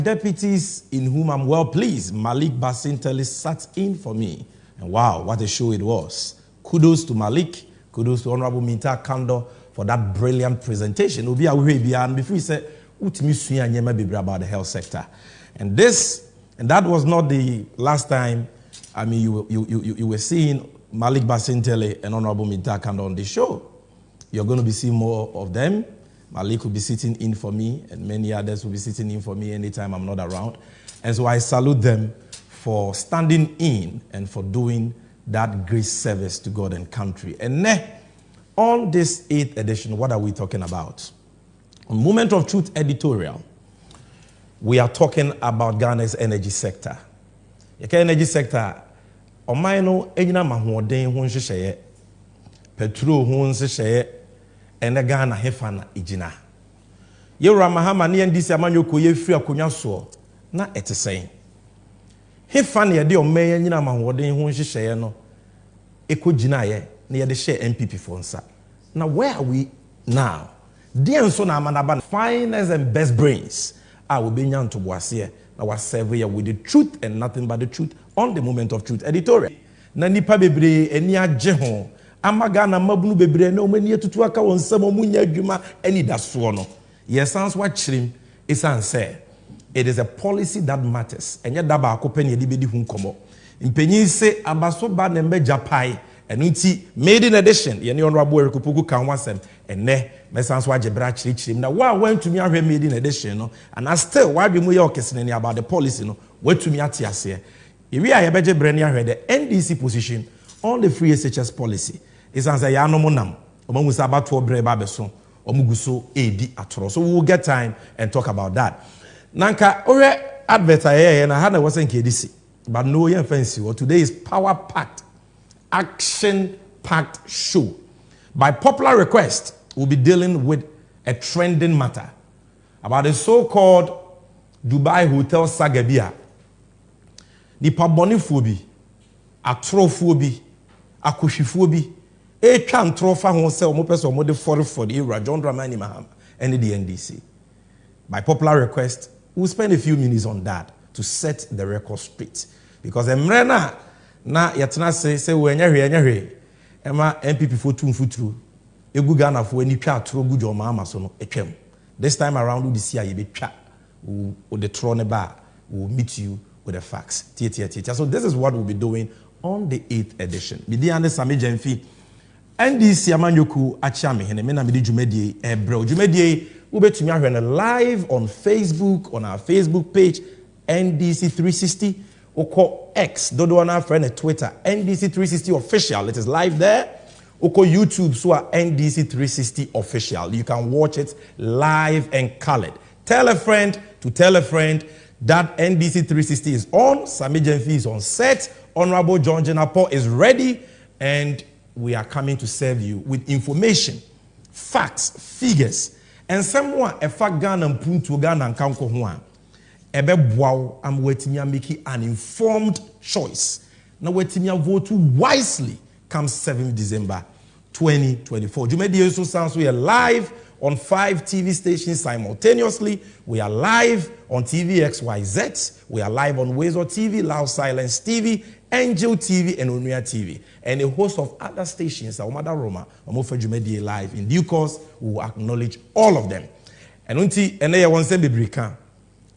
Deputies in whom I'm well pleased, Malik Basinteli sat in for me. And wow, what a show it was. Kudos to Malik, kudos to Honorable Minta Kando for that brilliant presentation. And before he said, about the health sector. And that was not the last time, I mean, you were seeing Malik Basinteli and Honorable Minta Kando on the show. You're going to be seeing more of them. Malik will be sitting in for me, and many others will be sitting in for me anytime I'm not around. And so I salute them for standing in and for doing that great service to God and country. And on this 8th edition, what are we talking about? On Moment of Truth editorial, we are talking about Ghana's energy sector. The energy sector, Omaino, Ejina Mahuoden, Hunsheye, Petroleum, Hunsheye, and the Ghana Hefana Ijina. Yura Mahama ni ndisi amanyo koye free akonya so na ete sen. Hefana ye de omeye nyina mahoden ho hyehyeye no ekogina ye na ye de share MPP for nsa. Now where are we now? Dear so na amanaba finest and best brains will be nyan to boase na wa serve ye with the truth and nothing but the truth on the Moment of Truth editorial. Na nipa bebre eni agye ho Amagana mabunu bebre na omani etutu aka wonsam omunya adwuma ani daso no. Yes, sounds what chrim is answer. It is a policy that matters. Enya daba akopeni edi bedi hu komo. Impenyi se abaso ba na mbe japai enti made in addition ye ne honorable Erikopoku kan wasem ene me sounds what jebra chrim na wa went me ahwe made in addition no and I still why be mu ye okesene about the policy no watumi ate ase. Ewi a ye beje bre ne ahwe the NDC position on the free SHS policy. It's answer ya no monam. Omamusa abato bre ba beso. Omuguso edi atoro. So we will get time and talk about that. Nanka ore advert aye na ha na wasn't KDC. But no yen fancy. Well, today is power packed, action packed show. By popular request, we'll be dealing with a trending matter about the so-called Dubai Hotel Sagabia. The paboniphobia, atrophobia, akushifobia. A can trophy who sell more person more for the era John Dramani Maham and the NDC. By popular request, we'll spend a few minutes on that to set the record straight. Because Emrena na yatna say we nyahwe ema MPP for two futru egu Ghana for any twa tro gu jo ma so no etwem. This time around we see ye be twa o the throne bar will meet you with the facts. So this is what we'll be doing on the 8th edition. Midi ande Sami Jemfi NDC amanyoku achiame hene me na mede dwumadie ebro dwumadie wo betumi ahwe na live on Facebook, on our Facebook page NDC 360 oko X dodo na friend Twitter NDC 360 official. It is live there. Oko YouTube so NDC 360 official. You can watch it live and colored. Tell a friend to tell a friend that NDC 360 is on. Sami Jemfi is on set. Honorable John Jenapo is ready, and we are coming to serve you with information, facts, figures, and someone a fact Ghana and Puntu Ghana and Kanko Huan. Ebe Bwao, I'm waiting to make an informed choice. Now waiting to vote wisely comes 7th December 2024. Jumedi also sounds we are live on 5 TV stations simultaneously. We are live on TV XYZ. We are live on Wezo TV, Loud Silence TV, Angel TV, and Onuya TV, and a host of other stations. Omada Roma, Omofa Jumedi live. In due course, we will acknowledge all of them. And unti ene one say bebrika,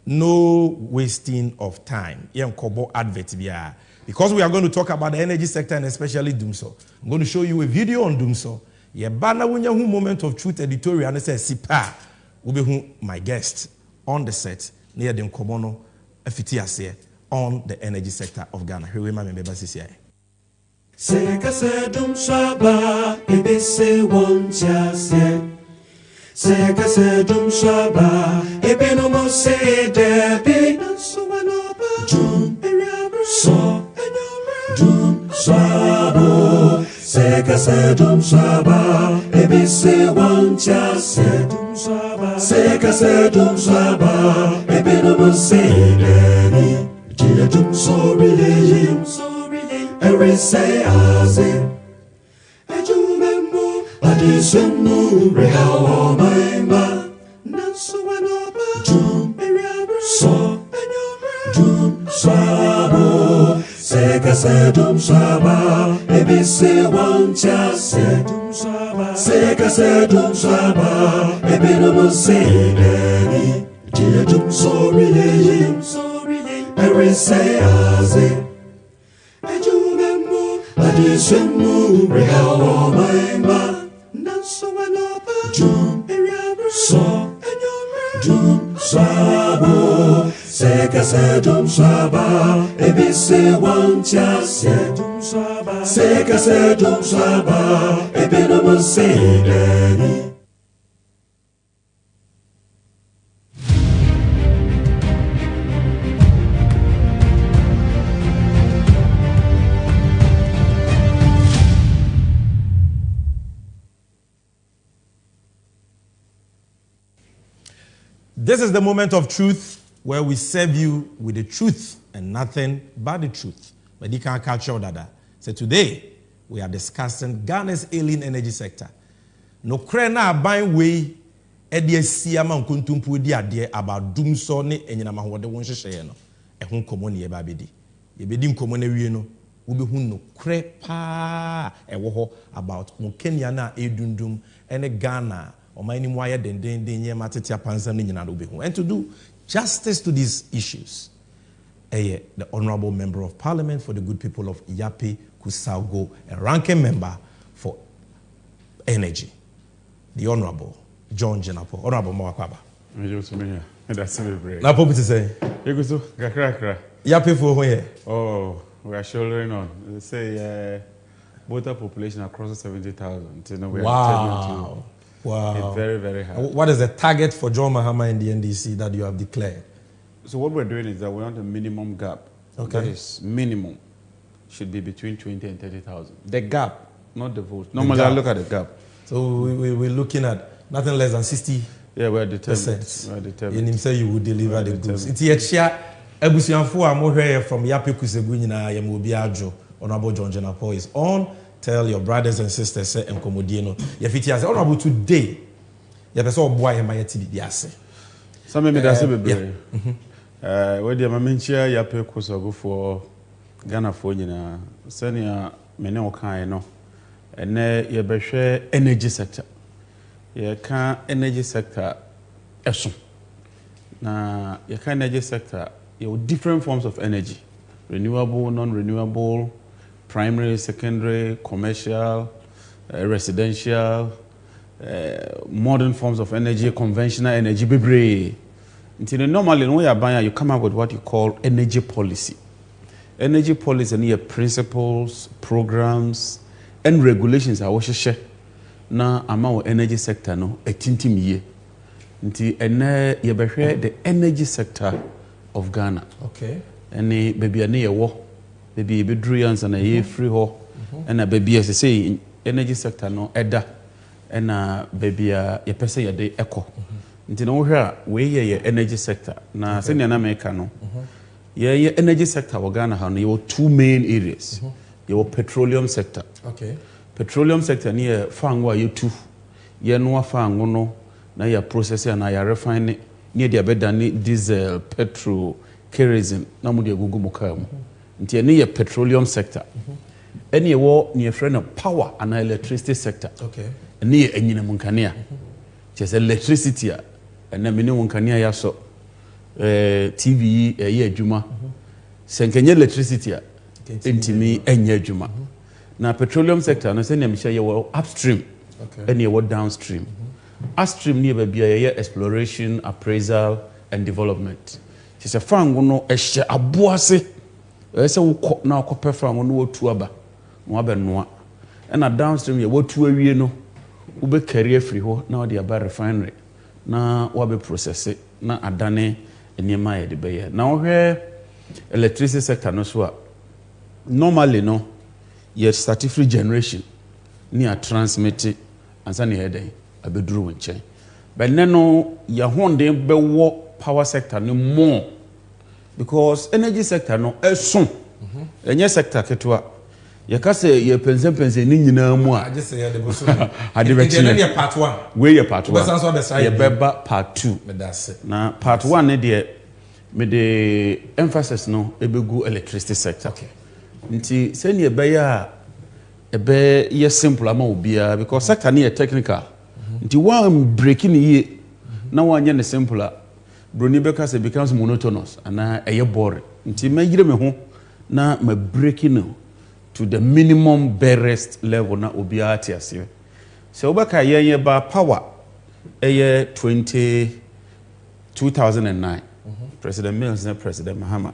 no wasting of time. Yen kobo advert biya. Because we are going to talk about the energy sector and especially Dumso. I'm going to show you a video on Dumso. Ye bana wunya hu Moment of Truth editorial and say sipa ube hu my guest on the set near the Komono efiti on the energy sector of Ghana. Here we remember CCI. Sekasedum shaba ebese wontiase. Sekasedum shaba ebeno mo se debi suwanoba dum so dum shabo. Sekasedum shaba ebese wontiase dum shaba. Sekasedum shaba ebeno mo se debi dum so relay. Every say as it, and you remember, I did some moon, real my man. Not so an open doom, so, and your doom, sabo. Seka sedum saba, maybe say one chance, sedum saba. Seka sedum saba, maybe no say any. Dear doom, sorry, every say as it. Adisemu rehawo maima nanso wanopa dum so dum sabo seka sedum saba ebise wancha sedum saba seka sedum saba ebino sedeni. This is the moment of truth where we serve you with the truth and nothing but the truth. Medical culture dada. So today we are discussing Ghana's alien energy sector. No krena buying way edia siama nkontumpu di ade about doomso ne enyina mahode won hwehwe no. Ehun komo ne yeba bedi. Yebedi nkomo na wie no wo be hun no kre pa ewo ho about mo Kenya na edundum ene Ghana. And to do justice to these issues, the Honorable Member of Parliament for the good people of Yapi, Kusaugo, a ranking member for energy, the Honorable John Jenapo. Honorable Mwakwaba. Napo to say? Yapi for where? Oh, we are shouldering on. They say voter population across 70,000. You know, we wow. Wow. It's very, very high. What is the target for John Mahama in the NDC that you have declared? So what we're doing is that we want a minimum gap. Okay. That is minimum. Should be between 20 and 30,000. The gap, not the vote. Normally I look at the gap. So we're looking at nothing less than 60%. Yeah, we're determined. We're determined. And him say you will deliver the goods. It's a chair. Ebusianfo amohwe from Yapi Kusegu nyina yemobi ajo. Honorable John Jenapo is on. Tell your brothers and sisters say enkomodie yefiti ase honorable today ye pese oboa ye maye tibi ase some me da se bebre we dia mamenchia ya pe kosogo for Ghana for nyina senia me ne okan no ene ye behwe energy sector ye kan energy sector eso na ye kan energy sector you different forms of energy renewable non-renewable primary, secondary, commercial, residential, modern forms of energy, conventional energy, bebre. Until normally, when you are buying, you come up with what you call energy policy. Energy policy and your principles, programs, and regulations are what you share. Now, among energy sector, no, a tintim ye. Until you the energy sector of Ghana. Okay. And baby, a near war. Baby bedrooms and a year free ho and a baby as I say energy sector no edda and a baby a person a day echo. Until no here we ye energy sector. Na senior America no. Yeah, energy sector of Ghana have you two main areas. Your petroleum sector. Okay. Petroleum sector near fangwa you two. Ye no fango no na ya process and ya refine near the bedani diesel, petrol, kerosene, na mu de gugu mukamu. Nti ene ye petroleum sector. Ene ye wo ne friend of power and electricity sector. Okay. Ene ye enyina munkania. Just electricity a ene me ne munkania ya so TV ye adwuma. Senkenye electricity a entimi enye adwuma. Na petroleum sector no se ne me ye wo upstream. Okay. Ene ye wo downstream. Upstream ne ba bia ye exploration, appraisal and development. She fango no ehye aboase say wo na akopɛ fango no wotu aba no abɛnoa na downstream ye wotu awie no wo be carry free ho na ode aba refinery na wo be process na adane enema ye de be na wo hwɛ electricity sector no so a normally no ye start free generation ni a transmit ansa ne head abeduru wonche but no ya honde be wo power sector no more because energy sector no eson enye sector ketwa ye ka say ye pense ni nyina mu a just say the boso ade be chi na part 1 we ye part 1 be sanso be say ye beba part 2 me that's na part 1 ne de me the emphasis no ebegu electricity sector okay nti se ne be ya ebe ye simple ama obia because sector ne ye technical nti one breaking ye na one ye ne simple broni beka say becomes monotonous and eye boring nti magire me ho na ma breaking to the minimum barest level na obia atiase so obeka ye ba power eye 2009 President Mills and President Mahama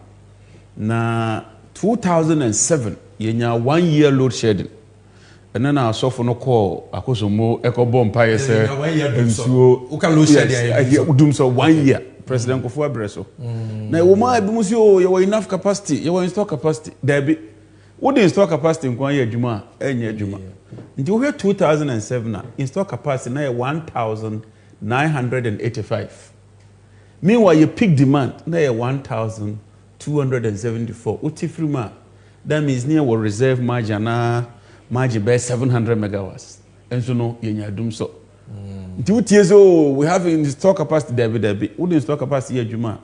na 2007 yenya 1 year load shedding and then our soft no call akosomo ekobo mpaye say ensuo u can load shedding udum so 1 year President Kofu Abreso na wo ma bi musi o you enough capacity you install capacity there be what the install capacity nkwan ye adwuma enye adwuma nti wo 2007 na install capacity na 1985 meanwhile your peak demand na 1274 utifrima that means near will reserve margin na margin by 700 megawatts and so no yenya adum so so we have in store capacity there be we in store capacity adwuma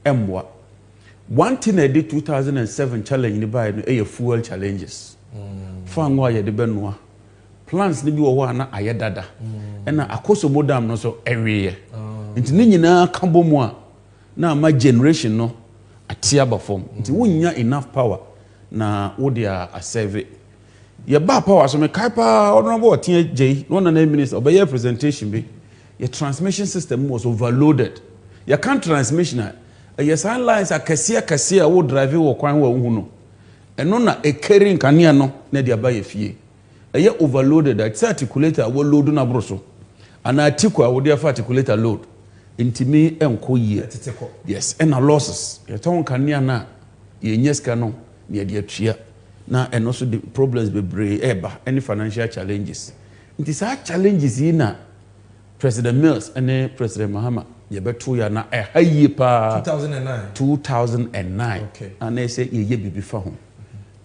emwa one thing I did 2007 challenge ni buy no fuel challenges fango aye de benua plans ni bi wo ho na aye dada na akoso modam no so ewe nti ni nyina kambo mu a na ma generation no atia ba form nti wonya enough power na wo dia a serve ye ba power so me kaipa honorable otie jey no na minister obey presentation be your transmission system was overloaded you can't transmission your sign lines akase a wo drive wo kwan wa hu no eno na e carrying kania no na dia ba ye fie ye overloaded that articulator wo load na broso ana atiku a wo dia fa articulator load intimi enko yie yes and losses ye ton kania na ye nyeska no na dia tua na and also the problems be eba any financial challenges it is our challenges na President Mills and President Mahama ye beto ya na hayi pa 2009 okay and they say ye bibi fa ho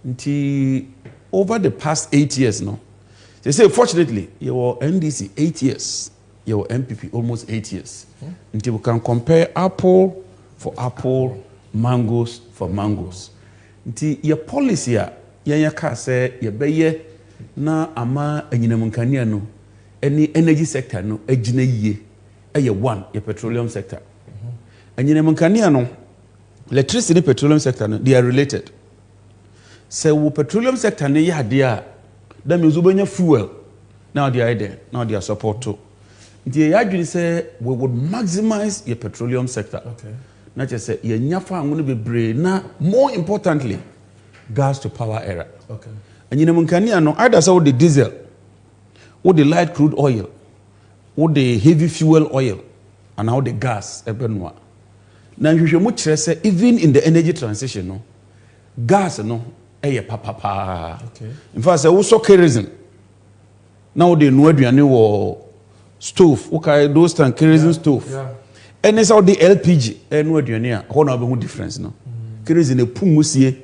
nti over the past 8 years no they say fortunately you were NDC 8 years you were MPP almost 8 years nti we can compare apple for apple mangoes for mangoes nti your policy a yanya ka say ye beye na ama anyinamunkania no any energy sector no agina yie eye one your petroleum sector anyinamunkania no electricity petroleum sector no they are related say wo petroleum sector no ya de a that means ubenya fuel now they are there now they are support to nti ya adwini say we would maximize your petroleum sector okay na che say ye nyafa anwo no bebre na more importantly gas to power era okay anyinamunkania no either say the diesel or the light crude oil or the heavy fuel oil and how the gas ebenwa na hwehwemu kire say even in the energy transition no gas no papa okay in fact say wo so kerosene now they no aduane wo stove okay those tan kerosene stove and it's all the LPG no aduane a ho na be hu difference no kerosene pumusie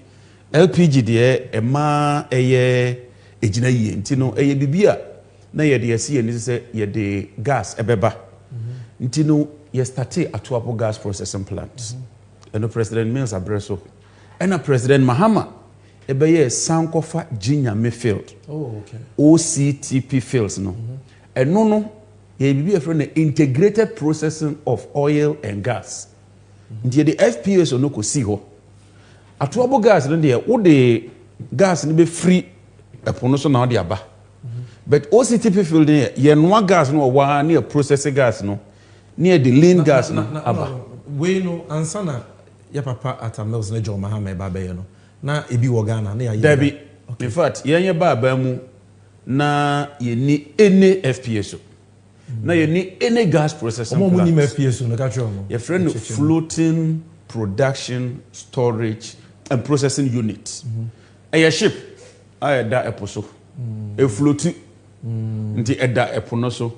LPG de ema ejina yie ntino bibia na ye de yesi ni say ye de gas ebeba ntino ye start atoapo gas processing plant and President Mills Abreso and President Mahama ebeye sankofa Ginyame field okay OCTP fields no and no ye bibia for the integrated processing of oil and gas ntie the FPS no ko si ho atoabo gas no de wo de gas no be free epono so na wo de aba but OCTP field ye no gas no wa na process gas no near the lean gas no aba we no Ansah na ya papa atamels na John Mahama ba be no na ebi wo Ghana na ya Debbie in fact yenye ba mu na ye ni any FPSO na ye ni any gas processing plant mo ni FPSO no ka tro mo your friend of floating production storage and processing unit a ship I da eposo e floating nti eda epono so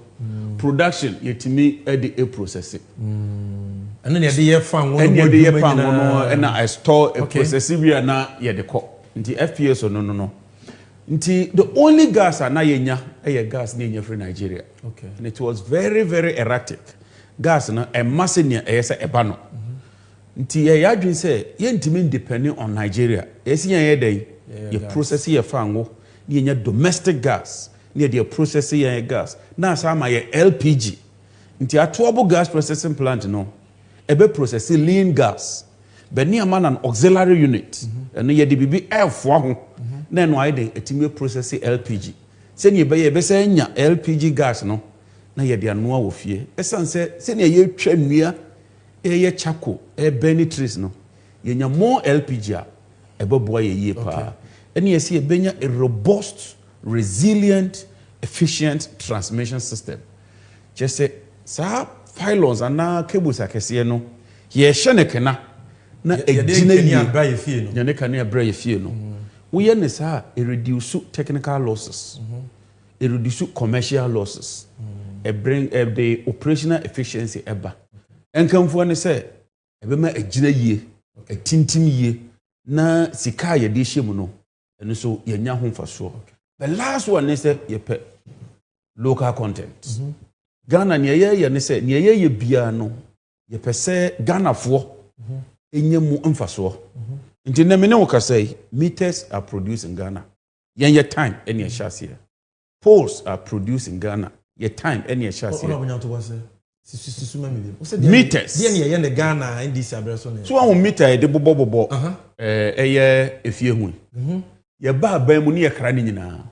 production yetimi e de e processing and then ye dey fan one and I store a processing we na ye de ko nti FPSO no nti the only gas na yenya e gas na yenya for Nigeria. Okay. And it was very very erratic gas na e masse ne e se eba no nti ye yadwin say ye ntimi depending on Nigeria esi ye dey ye process ye fango ne yenya domestic gas ne dey process ye gas na sama ye LPG nti atobo gas processing plant no e be process lean gas be ne ama an auxiliary unit and ye dey bibi airfo ho na no aide etimi process LPG se ne be ye be se nya LPG gas no na ye dey anoa wo fie esan se ne ye twa nnua ye chako e benitris no ye nya more LPG a e be boy ye pa ene ye se ye benya a robust resilient efficient transmission system just say sa pylons ana cables akese no ye hye ne kena na ejina ni abra ye fie no ye ne kan abra ye fie no we ye ne sa e reduce technical losses e reduce commercial losses e bring the operational efficiency eba enkamfo ne say e be ma ejina yie e tintim yie na sika ye de hyem no eno so ye nya ho mfaso the last one is ye pe local content Ghana ne ye ne say ne ye bia no ye pe say Ghana fo enye mu mfaso nti na me ne wo ka say meters are produced in Ghana ye time any ye shase poles are produced in Ghana ye time any ye shase meters dia ne ye ne Ghana ndc abreso ne so one meter de bobo eye efie hu ye ba ban mu ne ye kra ne nyina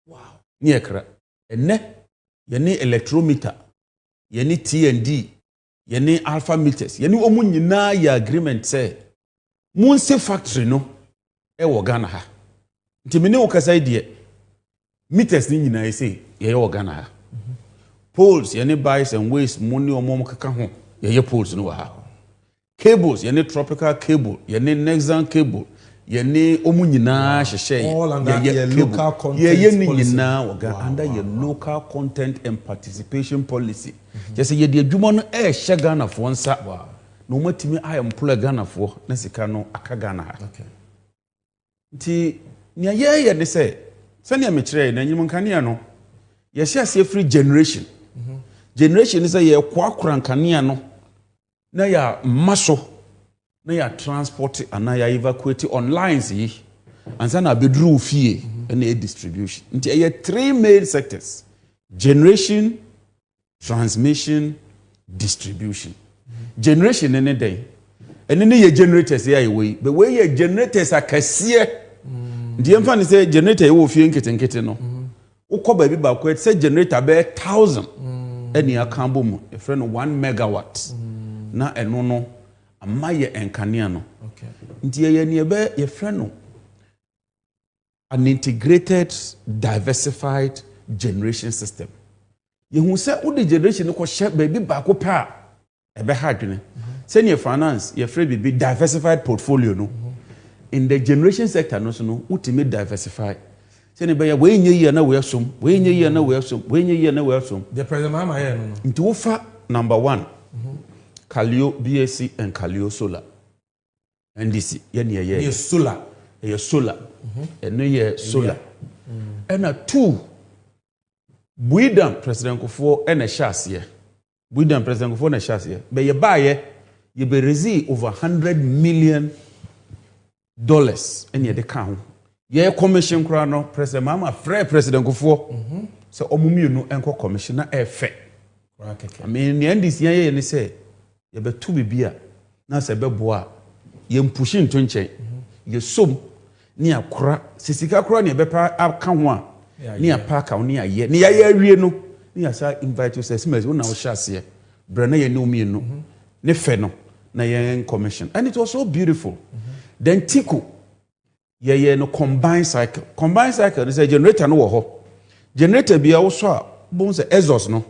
wow ne ye kra enne ye ne electrometer ye ne TND ye ne alpha meters ye ne omu nyina ye agreement say munse factory no e wo Ghana ha nti me ne wo kasa de meters ni nyina say ye wo Ghana ha poles ye ne buys and waste money omom kaka ho ye poles no ha cables ye ne tropical cable ye ne Nexan cable ye ne omu nyina hyehyɛ ye local content ye ni nyina wo Ghana under your local content and participation policy just ye de adwuma no e hye Ghana fo nsa no matimi employ Ghana fo na sika no aka Ghana ha okay nti nya ye de say sani me kire na nyim nkania no ye hye ase free generation generation is ye kwakura nkania no na ya maso na ya transport ana ya evacuate on lines yi ansa na bedru fie na distribution nti ye three main sectors: generation, transmission, distribution. Generation any day and ne ye generators ya we but we ye generators akase ndi emfa ne say generator ye wo fie nketenkete no ukọ ba bi ba ko say generator be 1000 eni akambo mu e friend 1 megawatt na eno no amaye enkania no okay nti ye ne be ye friend no an integrated diversified generation system ye hu say wo de generation ko hye ba bi ba ko pa ebe hadwene send your finance your free be diversified portfolio no in the generation sector no so no ultimate diversify send be ya we nye na we asom we nye na we asom we nye na we asom the president mama here no nti wo fa number 1 Calio BSC and Calio Solar NDC ye ne ye solar and no ye solar and a 2 Buidam president Kofo and a chassis Buidam president Kofo na chassis be ye buy ye be receive over $100 million and ye de kan ye commission kra no president mama free president Kofo so omumi no enko commissioner efe I mean the NDC ye ne say ye be tu bibia na se be boa ye mpushi nto nchen ye som ni akra sisika kra ne be pa aka ho a ni apaka ni aye ni ya awie no ni asa invite you say smith wo na wo hyase bre na ye ne omi no ne fe no na yen commission, and it was so beautiful. Then Tico, no combined cycle is a generator no ho. Generator be also bones exhaust no.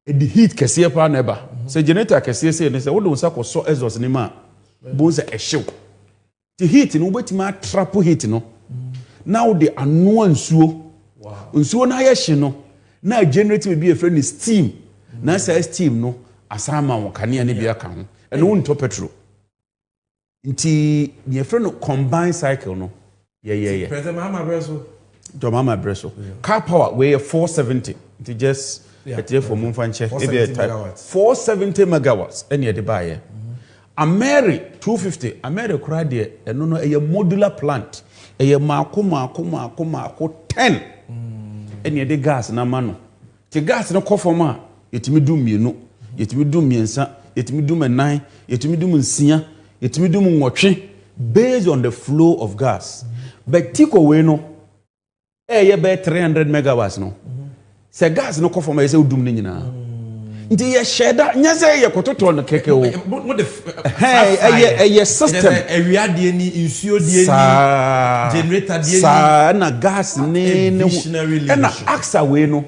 The heat kesiye pa neba. Se generator kesiye se ne se wo don sako so exhaust ni ma bones a show. The heat no betima trap heat no. Now the anu nsuo. Wow. Nsuo na ye hye no. Na generator be a friend is steam. Na say steam no asama wo kane ne bia ka ho. E no nto petrol. Nti ye friend no combined cycle no. Yeah. President Mahama Breso. Mama Breso. Car power we 470. It just for Mumfanche. 470 megawatts. Any the buyer. Ameri 250. Ameri cried there. And no a modular plant. A mako 10. Any the gas na mano. The gas no kofoma. Yetimi do me no. Yetimi do miensa. Yetimi do me 9. Yetimi do nsia. Yetimi do nwotwe. Based on the flow of gas. But Tico we no. Ye be 300 megawatts no. Se gas no kofoma ye se udum ni nyina. Nti ye sheda nya se ye kototo no keke o. What the ye system awiade ni nsuo die ni generator die ni na gas ni na Ansah we no.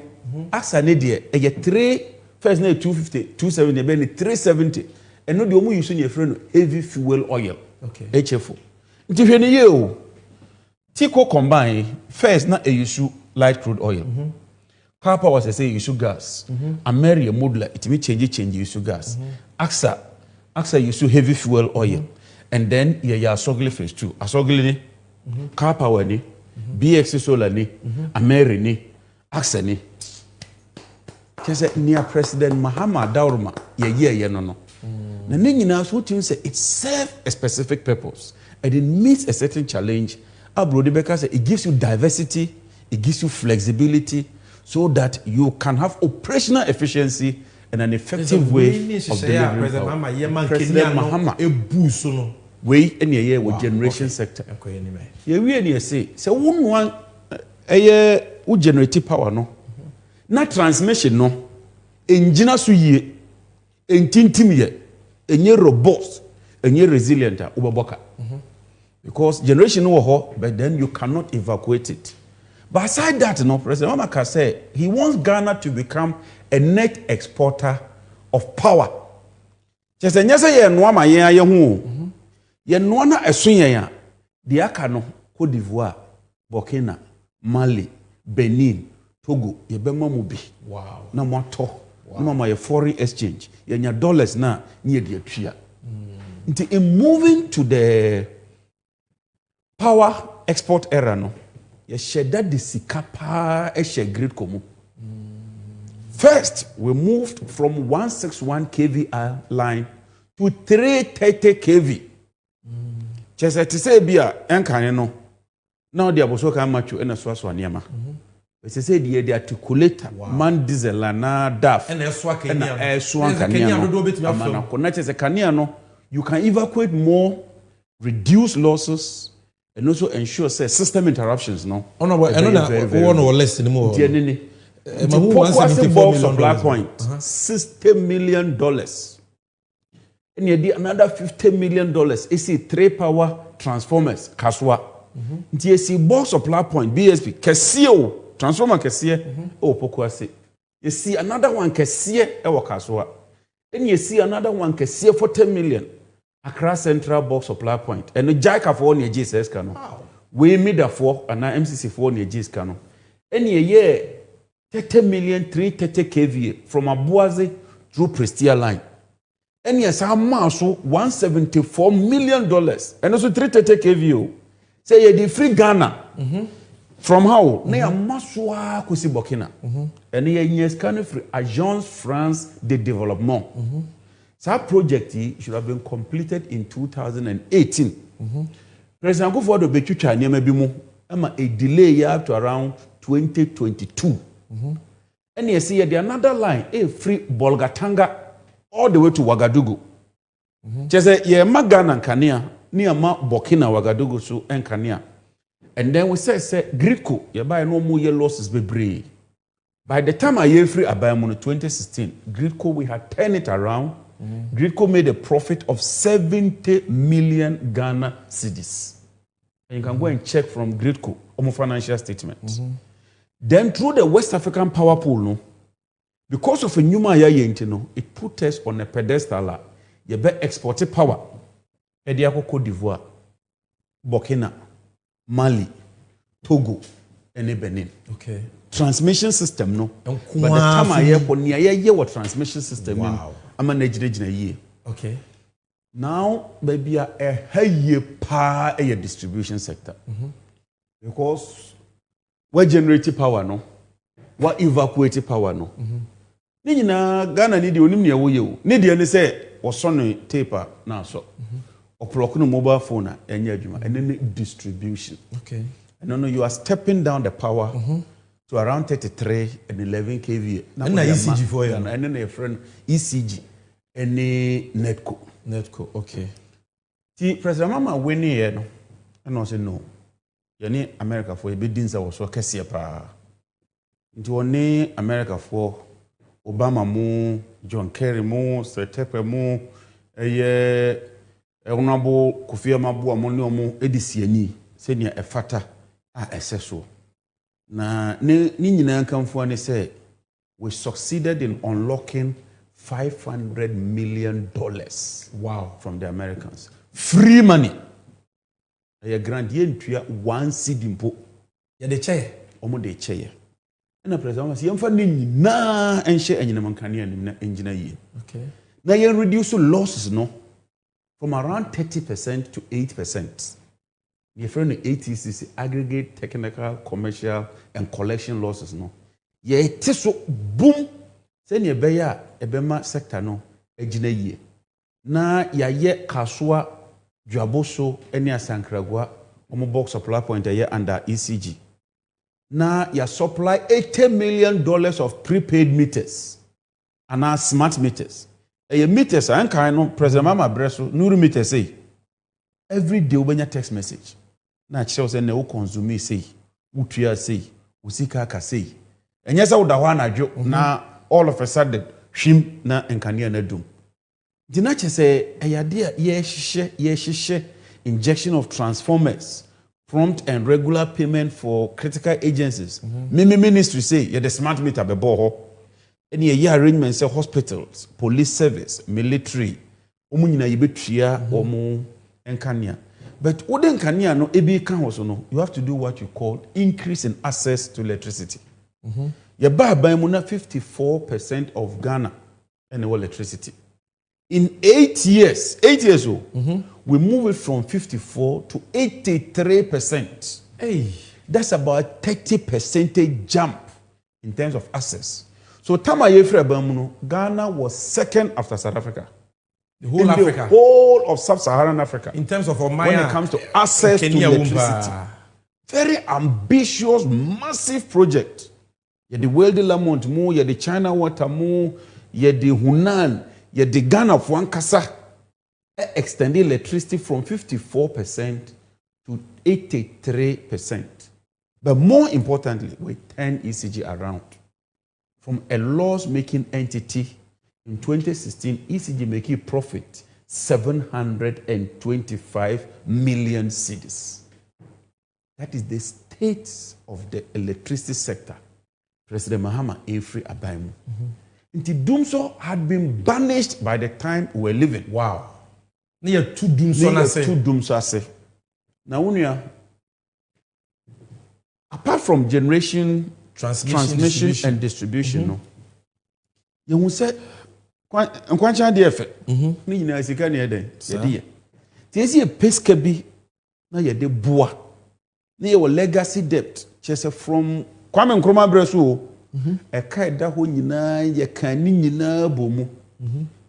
Ansah ne de ye 3 first na 250 270 be ni 370 eno de omu use ne frɛ no heavy fuel oil. Okay. HFO. Nti hwe ne ye o. Tico combine first na use light crude oil. Car power was say use gas. Ameri modular it may change use gas. Ansah use heavy fuel oil. And then ya Asogli phase 2. Asogli ni car power ni BX solar ni Ameri ni Ansah ni. Kese near President Mahama Dauruma ye no. Na nyina so tin say it serves a specific purpose and it meets a certain challenge. Abrodi Beka say it gives you diversity, it gives you flexibility so that you can have operational efficiency and an effective way of delivering President Mahama ebuso no way any year with generation sector. Ye we any say one who generate power no na transmission no engina so yie entintim ye enye robust enye resilient ubeboka. Because generation no ho, but then you cannot evacuate it. But aside that, no, President Mamaka said he wants Ghana to become a net exporter of power. Just and yes, ye nwama ye hu. Ye nwana esunya ya. Di aka no Côte d'Ivoire, Burkina, Mali, Benin, Togo, ye bema mu bi. Wow. Na moto. Na mama ye foreign exchange. Ye nya dollars na nye di atua. Nti in moving to the power export era no ye sheda de sikapa e she grid komu. First we moved from 161 kV line to 330 kV. Chese ti say bia enkane no now the aboso kan macho na so aso anema. We say the articulator man diesel na DAF and eso Kenya no na chese Kenya no you can evacuate more, reduce losses and also ensure say system interruptions no. Oh no, I know that one or less anymore. Supply point $60 million. And you another $50 million. It's 3 power transformers. Kaswa. You see box supply point BSP. Kesio transformer kesie. Oh pokuase. You see another one kesie ewa kaswa. And you see another one kesie for 10 million. Accra Central box supply point. And the Jaika for near GSS cano. We made a 4 and now MCC 4 near GS cano. And year 30 million 330 kVA from Abuaze through Prestia line. And yes, how much $174 million. And also 330 kVA. Say you the free Ghana. From how? Near Maswa Kusi Burkina. And yes, kind of free Agence France de Développement. So that project should have been completed in 2018. President Kufuor Bechucha Nyemebimo, a delay up to around 2022. And you see the another line, a free Bolgatanga all the way to Ouagadougou. Just ye Magana and Kania, near Ma Burkina Ouagadougou so and Kania. And then we say Grico, you buy no more year losses be brave. By the time I year free I buy in 2016, Grico we had turned it around Gridco made a profit of 70 million Ghana cedis. And you can go and check from Gridco on financial statements. Then through the West African Power Pool, no, because of a new it put us on a pedestal. You be exported power. Ediako Côte d'Ivoire, Burkina, Mali, Togo, and Benin. Okay. Transmission system, no. But the time I hear what transmission system, wow. I'm a year. Okay. Now, maybe a higher power a distribution sector. Because what generating power, no. What evacuating power, no. Ni na Ghana need you ni wo ye. Ni de ni say osone taper na so. Oplok no mobile phone enye adwuma and then distribution. Okay. And no you are stepping down the power to around 33 and 11 kVA. And na ECG for you. And then your friend ECG and Netco. Netco, okay. Ti President Mama winning here no. And I say no. You need America for a bit dinsa was so kese pa. Nti woni America for Obama mu, John Kerry mu, Setepe mu, Honorable Kofi Amabu amoni omo edisiani senia efata a eseso. Na ni nyina nkamfo ne say we succeeded in unlocking $500 million. Wow, from the Americans. Free money. A grand yentua one seed impo. Ya de chair. Omo de chair. Na president was yemfa ni na enhye anyinam nkane na enjina yi. Okay. Na yen reduce losses no from around 30% to 8%. Your friend ATCC aggregate technical, commercial and collection losses no. Ye teso boom. Say ne be ya ebema sector no ejina yi. Na ya ye kaswa Dwaboso eni asankragwa omo box supply point ye under ECG. Na ya supply $80 million of prepaid meters and our smart meters. Your meters and kind of President Mama Bresso nuru meters say every day ubenya text message. Na cheo say ne wo consume say, utua say, usika ka say. Enye sa uda na jo na all of a sudden hwim na enkania na dum. Dinache say eyade ye hihye injection of transformers, prompt and regular payment for critical agencies. Ministry say ye the smart meter be bo ho. Any ye arrangement say hospitals, police service, military. Omu nyina ye betua omu enkania. But ode enkania no ebi kan ho so no, you have to do what you call increase in access to electricity. Ye ba ban mu na 54% of Ghana and electricity. In 8 years, we move it from 54 to 83%. Hey, that's about 30% jump in terms of access. So Tama Yefre Bamuno, Ghana was second after South Africa. The whole Africa. The whole of sub-Saharan Africa. In terms of when it comes to access to electricity. Very ambitious, massive project. You the Wealthy Lamont Mo, you the China Water Mo, you the Hunan. Yet the Ghana of Wankasa extended electricity from 54% to 83%. But more importantly, we turn ECG around. From a loss-making entity in 2016, ECG making profit 725 million cedis. That is the state of the electricity sector. President Mahama Efri Abaimu. The Dumso had been banished by the time we were living. Wow. Near two Dumso. Now, apart from generation, transmission and distribution, no. You will say, "Kwancha DF." Ni na sika ni eden. Yedi. Ti see a peskebi na yede boa. Na your legacy debt. Chese from Kwame Nkrumah Bresu. A kaida ho nyina ye kan ni nyina bomu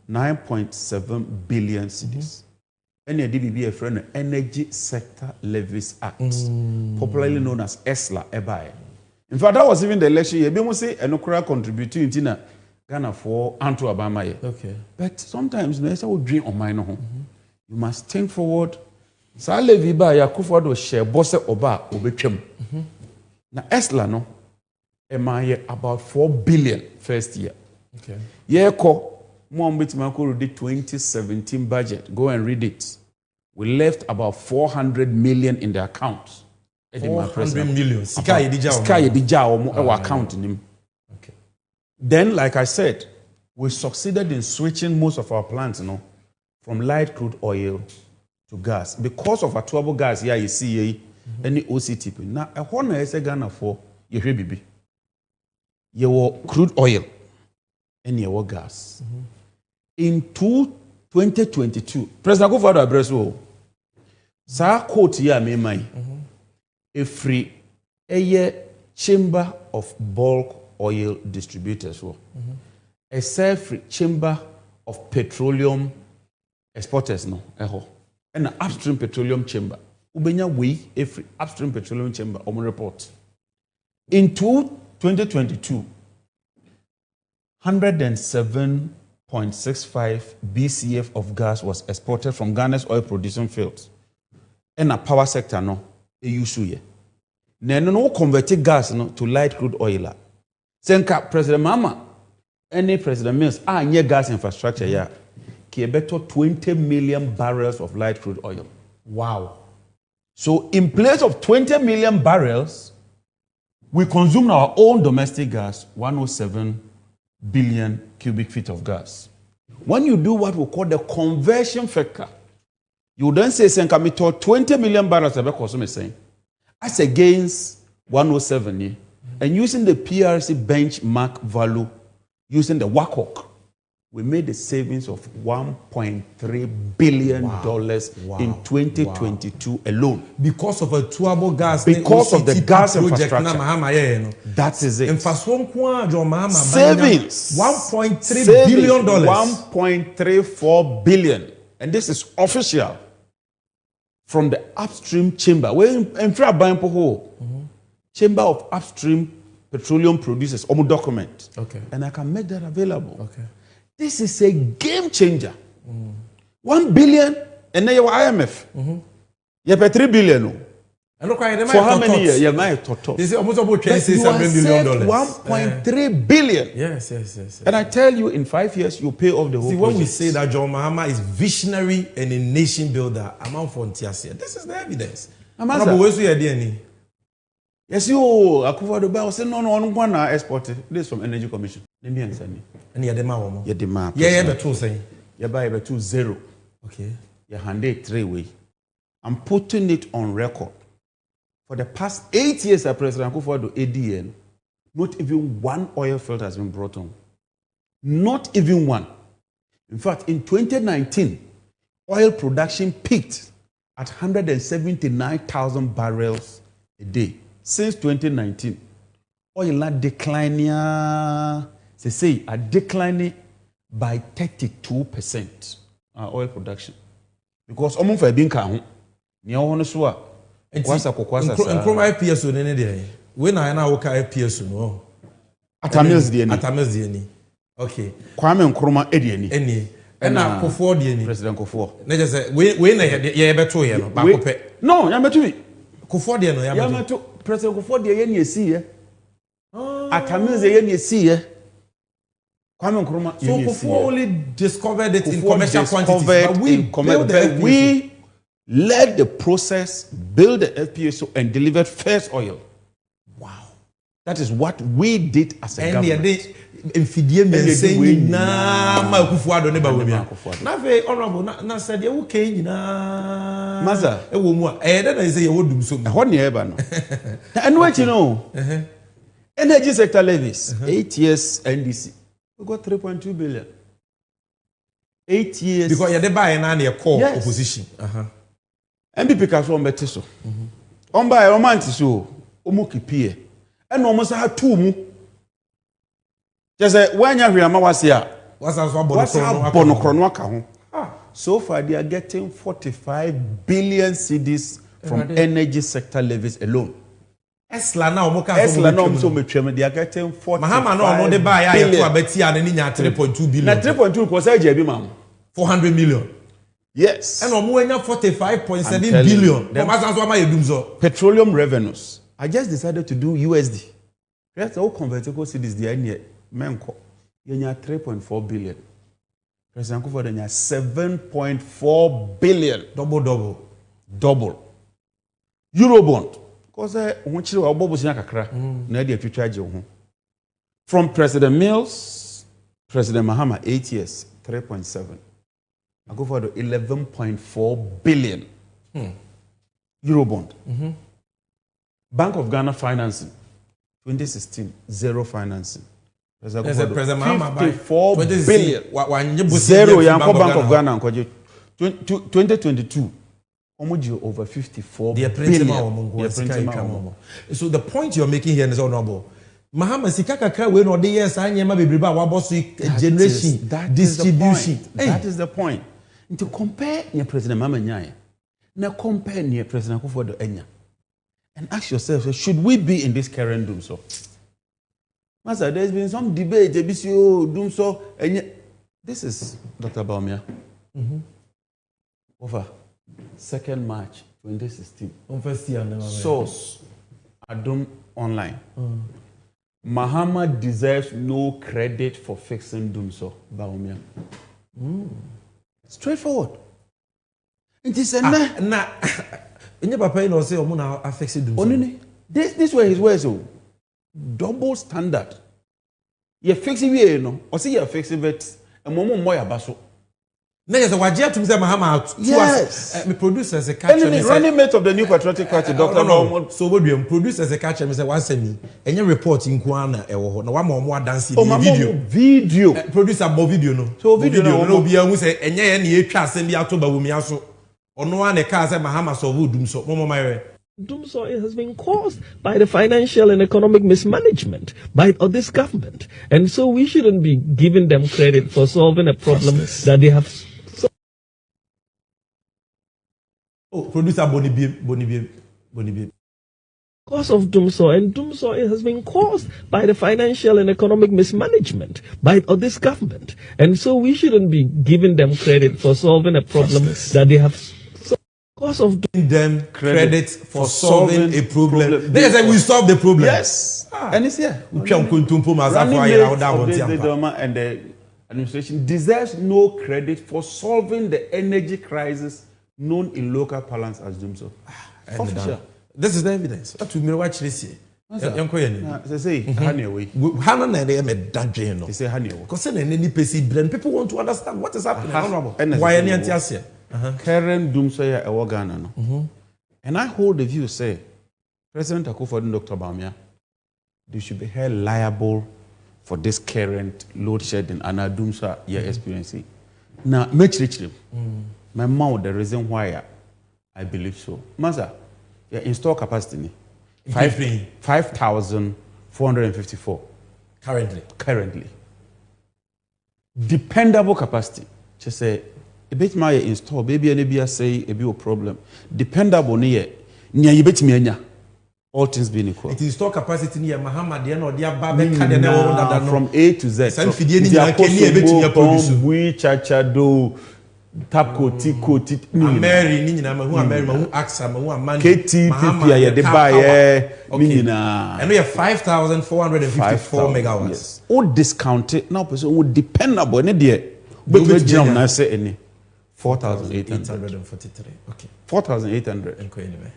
9.7 billion cedis. Any DBB a friend Energy Sector Levies Act, popularly known as ESLA ebae. In fact, that was even the election year. Be say enokura contributing to Ghana for Anto Obama. Okay. But sometimes no say we dream on mine no. You must think forward. Sa levy ba ya Akufo do share boss oba obetwam. Na ESLA no about 4 billion first year. Okay. Yeah, the 2017 budget. Go and read it. We left about 400 million in the account. 400 million. Sky Edija account in him. Okay. Then, like I said, we succeeded in switching most of our plants, from light crude oil to gas. Because of our trouble gas, here you see any OCTP. Now, a one is a Ghana for your baby. Your crude oil and your gas. In 2022, President Akufo-Addo Abreso, sa quote here me mai. A free chamber of bulk oil distributors. A self-free chamber of petroleum exporters and an upstream petroleum chamber. Ubenya we a free upstream petroleum chamber on report. In 2022, 107.65 BCF of gas was exported from Ghana's oil producing fields. And a power sector a issue here. No converted gas to light crude oil. Senka President Mama, any President Mills, near gas infrastructure here. Better 20 million barrels of light crude oil. Wow. So in place of 20 million barrels, we consume our own domestic gas, 107 billion cubic feet of gas. When you do what we call the conversion factor, you then say, Senka, me 20 million barrels of consume saying, as against 107, and using the PRC benchmark value, using the WACOC, we made a savings of $1.3 billion in 2022 alone. Because of a tuable gas. Because of the gas infrastructure. That is it. Savings. $1.3 billion. $1.34 billion. And this is official from the upstream chamber. Chamber of Upstream Petroleum Producers, document. Okay. And I can make that available. Okay. This is a game changer. 1 billion, and then your IMF. You have 3 billion. For how many years? You might total. This is almost about $26 million. $1.3 billion. Yes. And I tell you, in 5 years, you pay off the whole. See, when we say that John Mahama is visionary and a nation builder, among Frontiers, this is the evidence. Yes, you Akufo-Addo Bell say no, one export this from Energy Commission. Let me answer me. And you demand. You demand. Yeah, but two saying. You buy about 2-0. Okay. You hand it 3 way. I'm putting it on record. For the past 8 years, President Akufo-Addo ADN, not even one oil field has been brought on. Not even one. In fact, in 2019, oil production peaked at 179,000 barrels a day. Since 2019, oil is declining. They say are declining by 32%. Oil production, because almost for being count, you want to swear. Kwasa. Nkrumah IPSO nene dey. When I now work IPSO no. Atamils dey ni. Okay. Kwame Nkrumah dey ni. Na Akufo dey ni. President Akufo. Na just say we na ye beto ye no. Ba ko pe. No, ya meto bi. Akufo dey no ya meto. President Akufo dey ye ni esi ye. Atamils dey ye ni esi ye. Kwame Nkrumah. So Akufo only discovered it in commercial quantities, but we led the process, built the FPSO, and delivered first oil. Wow. That is what we did as a government. And honorable na said you okay na Maza e wo mu a then I say you dum so e ho ne e ba no and what you know energy sector levies 8 years NDC we got 3.2 billion 8 years because you dey buy na na call opposition MPP ka so on beti so on buy o man ti so o mu kipie e na o mo sa tu mu just say when you hear ma wase a bonokrono aka ho. So far they are getting 45 billion cedis from energy sector levies alone. Esla na omo ka so metwem they are getting 45 Mahama no dey buy ya to abeti a ni nya 3.2 billion. Na 3.2 ko say jebi mam 400 million. Yes. And omo nya 45.7 billion. From asanso ama yedum so. Petroleum revenues. I just decided to do USD. That's all convertible cedis they are near Menko. You have 3.4 billion. President Kufuor 7.4 billion. Double. Eurobond. Because from President Mills, President Mahama, 8 years, 3.7. I go for the 11.4 billion. Eurobond. Bank of Ghana financing, 2016, zero financing. President Mahama 54 billion. Zero, Bank of Ghana. 2022. Over 54 billion. So the point you're making here is honorable. Mahama sikaka kra we no de yes anyema bebreba waboso generation distribution. That is the point. To compare near President Mahama Nyaya, now compare near President Kufuor Enya, and ask yourself, should we be in this current doom so? Master, there's been some debate, doom so, and this is Dr. Baumia. Over 2nd March 2016. Source Adum Online. Mahama deserves no credit for fixing Dumso. Baumia. Straightforward. It is a na. Inye papa ino say omuna affected Dumso. This way his way so double standard. You fixing we no, or see you fixing it. A moment more abaso. Yes, wajia to Mr. Mahama. Yes. Me producers a catch. Running mate of the New Patriotic Party, Dr. No. So what we producers a catch. Me say one semi. Any report in Kwana ewo. Na one more dancing video. Producer more video no. So video no be who say enye na etwa asem bi ato ba wumi aso. Ono wa na ka say Mahama so dum so. Momo my Doomsday has been caused by the financial and economic mismanagement of this government. And so we shouldn't be giving them credit for solving a problem that they have. Producer Bobie. Cause of Doomsday, and Doomsday has been caused by the financial and economic mismanagement of this government. And so we shouldn't be giving them credit for solving a problem that they have. Cause of giving them credit for solving a problem. They say we solve the problem. Yes. And it's here. And the administration deserves no credit for solving the energy crisis known in local parlance as Doomsday. Official. This is the evidence. That we watch this year. They say honey away. Hana na dey me dadwe no. They say honey away. Because any person brand people want to understand what is happening. Why any antiasia? Karen Doomsday a Ghana no. And I hold the view say President Akufo and Dr. Baumia, they should be held liable for this current load shedding and our Doomsday you're experiencing. Now, my mouth, the reason why I believe so. Master, your install capacity 5,454 currently. Dependable capacity. Just say a bit my install baby and be say a bit problem. Dependable near you bet me all things being equal. It is install capacity near Mahama the or their from A to Z. Tapco, Tico, Mary, Nina, who are Mary, who Axa, who are Man, KTP, the buyer, and we have 5,454 megawatts. Yes. All discounted now, person would dependable, any dear. But we jump, I say any 4,843. Okay, 4,800.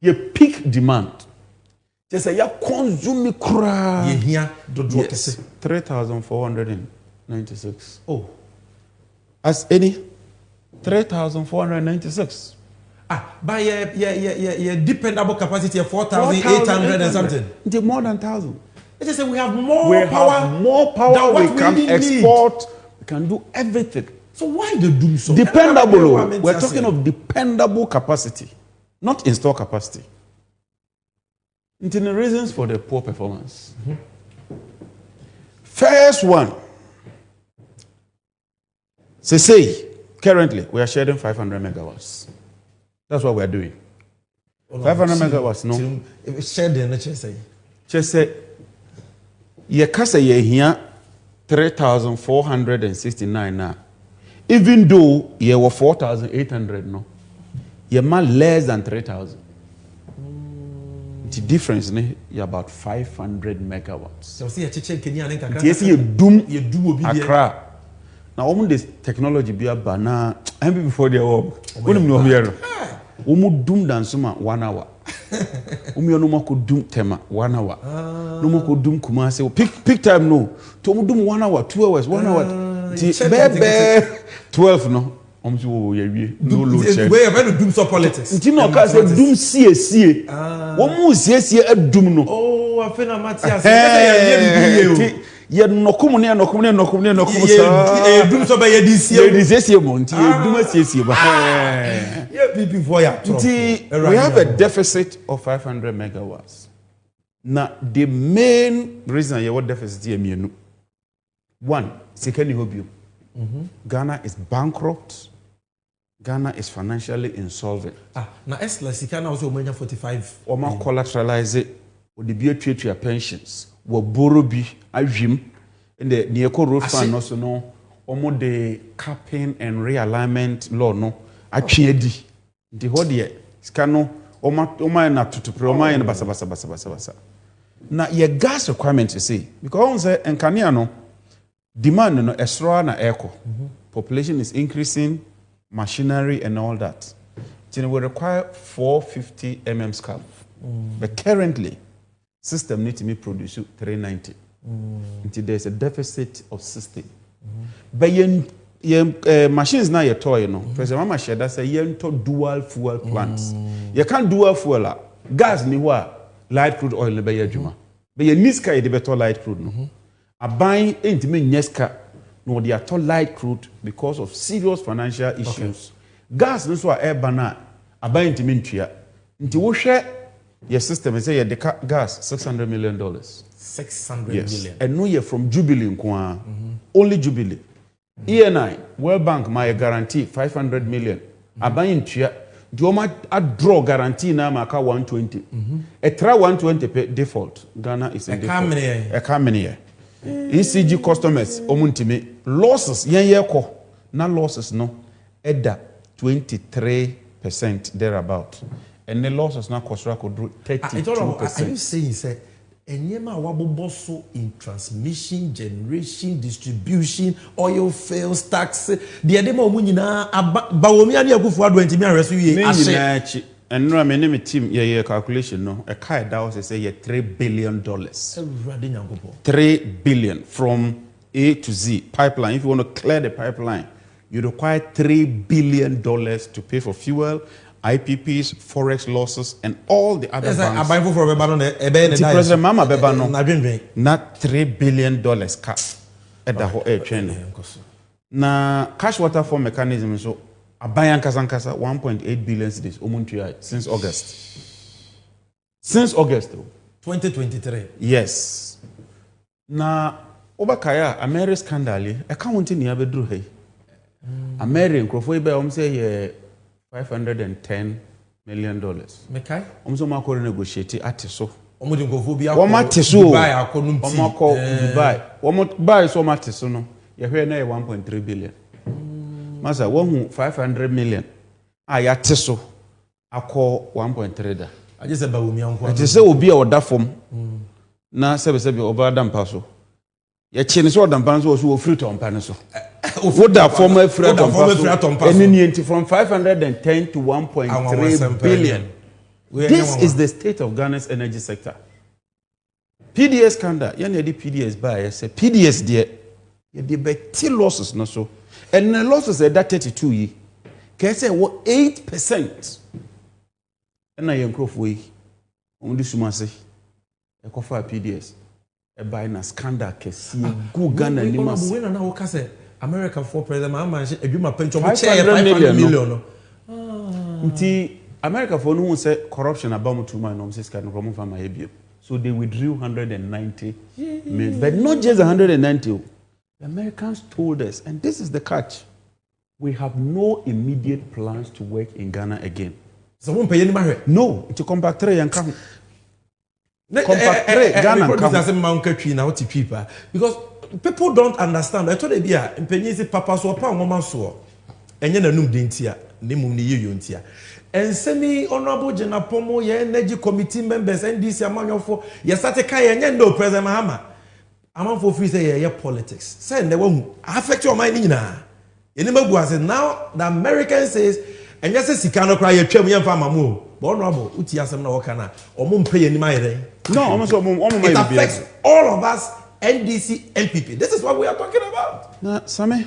Your peak demand. Just say you consume cry. Here, 3,496. Oh, as any 3,496. By your dependable capacity of 4,800 and something. It's more than 1,000. It is we have more power. We can export. We can do everything. So why the doom so? Dependable. We're talking of dependable capacity, not install capacity. Into the reasons for the poor performance. First one. Say, currently, we are sharing 500 megawatts. That's what we are doing. 500 megawatts, no? Sharing, just say, you can say here 3,469 now. Even though you were 4,800, no? You're less than 3,000. The difference is about 500 megawatts. So, see, you doom Accra. Now, this technology be a banana. I'm before the war. When you hear, doom dance 1 hour. No more could doom tema 1 hour. No more could doom Kumasi. Pick time no. To doom 1 hour, 2 hours, 1 hour. 12 no. No load check. Where you doom so politics. You know, cause doom CSC. One more CSC a doom no. Oh, I feel Matthias. Ye no kumune no kumune doom so by this year. This year month. Doom CSC ba. Yeah, people for ya. We have a deficit of 500 megawatts. Now, the main reason you want deficit here, one, second hobby. Ghana is bankrupt. Ghana is financially insolvent. Now, Ghana also 45. Oma collateralize it with the BA pensions. We borrow bi ajim in the Nieko Road Fund also no. Omo the capping and realignment law no. Achiedi. The whole year. Scano oma na tutupre oma na basa. Now your gas requirement you see because on say enkania no demand no esra na echo. Population is increasing, machinery and all that. It will require 450 mm scalp. But currently system need to be produced 390. Until there's a deficit of 60. But machines now toy no. President Mama said that's a dual fuel plants. You can't dual fuel gas ni wa light crude oil be adwuma. But you niska e de beto light crude no. Aban entime nyeska no they are light crude because of serious financial issues. Gas no so air bana aban entime ntua. Nti wo hwe your system say the gas $600 million. 600 million. And no year from Jubilee only Jubilee. ENI, World Bank, my guarantee 500 million. Abayin tia, Dioma a draw guarantee na maka 120. A try 120 pay default. Ghana is in default. A kamene. ECG customers omuntime losses yen ko na losses no edda 23% thereabout. And the losses now cost record 32%. Are you saying say enyema waboboso in transmission, generation, distribution, oil fails, tax. The edema omunyina bawomi ani akufu ado ntimi aresu ye ase. And no me name team ye calculation no. A kai that was say $3 billion. $3 billion from A to Z pipeline. If you want to clear the pipeline, you require $3 billion to pay for fuel, IPPs, forex losses, and all the other banks. President Mama Bebano, not $3 billion cut at the whole air training. Now, cash waterfall mechanism so a buy Ankasa 1.8 billion cities since August. Since August 2023. Yes. Now, Obakaya, American scandal, accounting near Bedru hey. American Crofo say $510 million. Mekai? Omso mako negotiate atiso. Omudinkofu bia ko matiso. Dubai akonumti. Omako Dubai. Omo buy so matiso no. Ye hwe na 1.3 billion. Masa wo 500 million. Ya tiso akọ 1.3 da. Aje se ba wo mi anko. Aje se obi a oda fom. Na sebe oba dampa so. Ye chine so odampa so wo free to ompa ne so. Woda former from 510 to 1.3 billion. This is the state of Ghana's energy sector. PDS scandal, the PDS buy, say PDS there, you be losses no so. And the losses are that 32 years. Can say what 8%. And I am way on this sumasi. I call for PDS. A buy na scandal case. Go Ghana ni mas. When na wo say America for president man edwuma pencho mo share 500 million. Nti America for no say corruption about too much no say scan from farmer hebie. So they withdrew 190 million. But not just 190. The Americans told us, and this is the catch, we have no immediate plans to work in Ghana again. So won't pay any money? No, to come back 3 and come. Compact 3 Ghana come. Because people don't understand. I told them, yeah, Impunity papa so pa woman so. Enye na num dentia, ne mum ne yeyo ntia. And semi honorable General Pomo ye energy committee members NDC amanyofo ye start kai enye ndo President Mahama. I'm for free say yeah politics. Say they won't affect your mind now. Now the American says, and just say Sikano cry a chum young farmer move. But honorable, Utiasam no kana, or mum pay any money. No, it affects all of us, NDC, NPP. This is what we are talking about. Now, Sammy,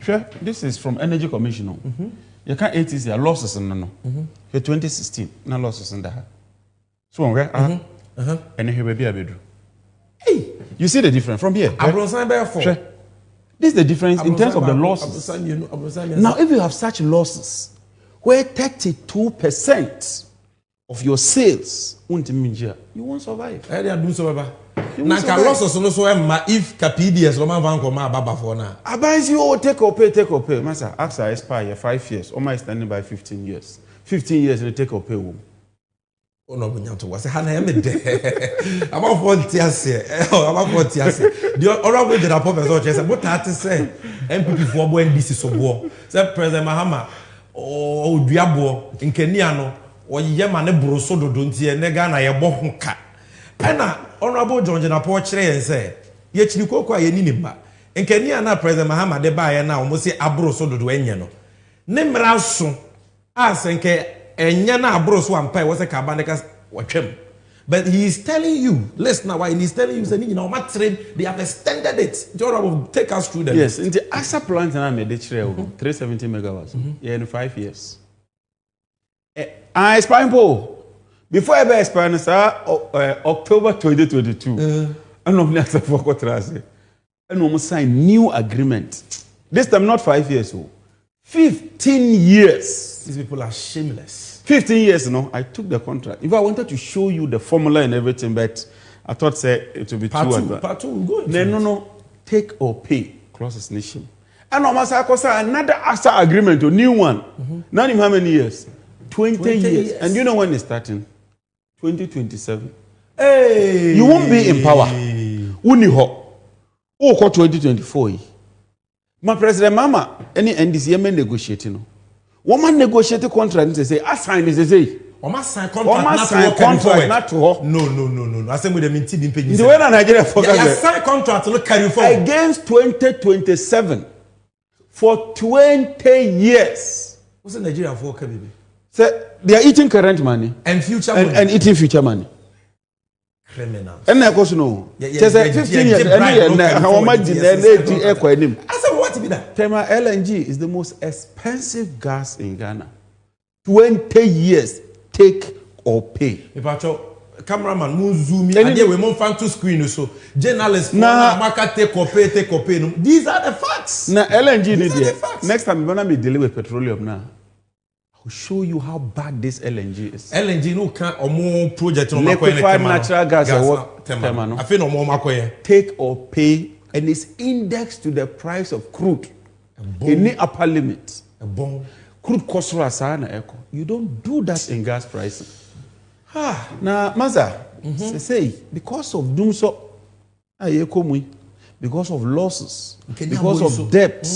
sure, this is from Energy Commission. You can't eat this losses in no. 2016, no losses in that. So, and here will be a bedroom. Hey, you see the difference from here? Sure. This is the difference in terms of the losses. Now, if you have such losses, where 32% of your sales you won't survive. Nanka losses also if Capidias Roman Van Coma Baba for now. I buy you take or pay. Master, Ansah expire 5 years. Or my standing by 15 years. 15 years in the take or pay womb. Oh no, Bunyato was a hand about 40 years. About 40 years. The honorable did a professor said, what I say, MPP for when this is so war. Said President Mahama, oh, Diabo, in Kenyano, or Yamane Brosodo, don't see a negana, a bohunka. And honorable John in a portrait and say, yet you cook a ninimba. In Kenya, President Mahama, de buy now, must say Abrosodo dueñano. Nemra soon, as and Enyana Bros one pay was a cabanicas watch him. But he is telling you, listen now, why he's telling you, saying, you know, what trade, they have extended it. Jordan will take us through the yes, in the Ansah plant and I made it 370 megawatts. Yeah, in 5 years. I expire before I buy expire, October 2022. I know next for what I say. And we must sign new agreement. This time not 5 years old. 15 years. These people are shameless. 15 years, I took the contract. If I wanted to show you the formula and everything, but I thought it would be part too advanced. Part two, go into no. Take or pay. Clauses nation. And another Ansah agreement, a new one. Not in how many years? 20 years. And you know when it's starting? 2027. Hey! You won't be in power. Uniho. Oh, 2024. My President Mama, any NDC yemen negotiating. Woman negotiate a contract and say, I sign this, they say. Oma sign contract not to her. No. I say with them in TV pages. The way that Nigeria focus. Sign contract to look carry forward. Against 2027 for 20 years. What's the Nigeria for, baby? So they are eating current money. And future money. And eating future money. Criminals. And I go no. Just 15 years. How much did they I said, what to be that? Tema LNG is the most expensive gas in Ghana. 20 years, take or pay. Cameraman, moon zoom in. And we move to screen so journalists market take or pay. These are the facts. Now LNG need the facts. Next time we're gonna be dealing with petroleum now. I'll show you how bad this LNG is. LNG no can or more project no liquefied natural gas or what? I feel no more take or pay, and it's indexed to the price of crude. Any upper limit. Crude cost you don't do that in gas pricing. Now, Maza, say because of doomso, because of losses, because of debt,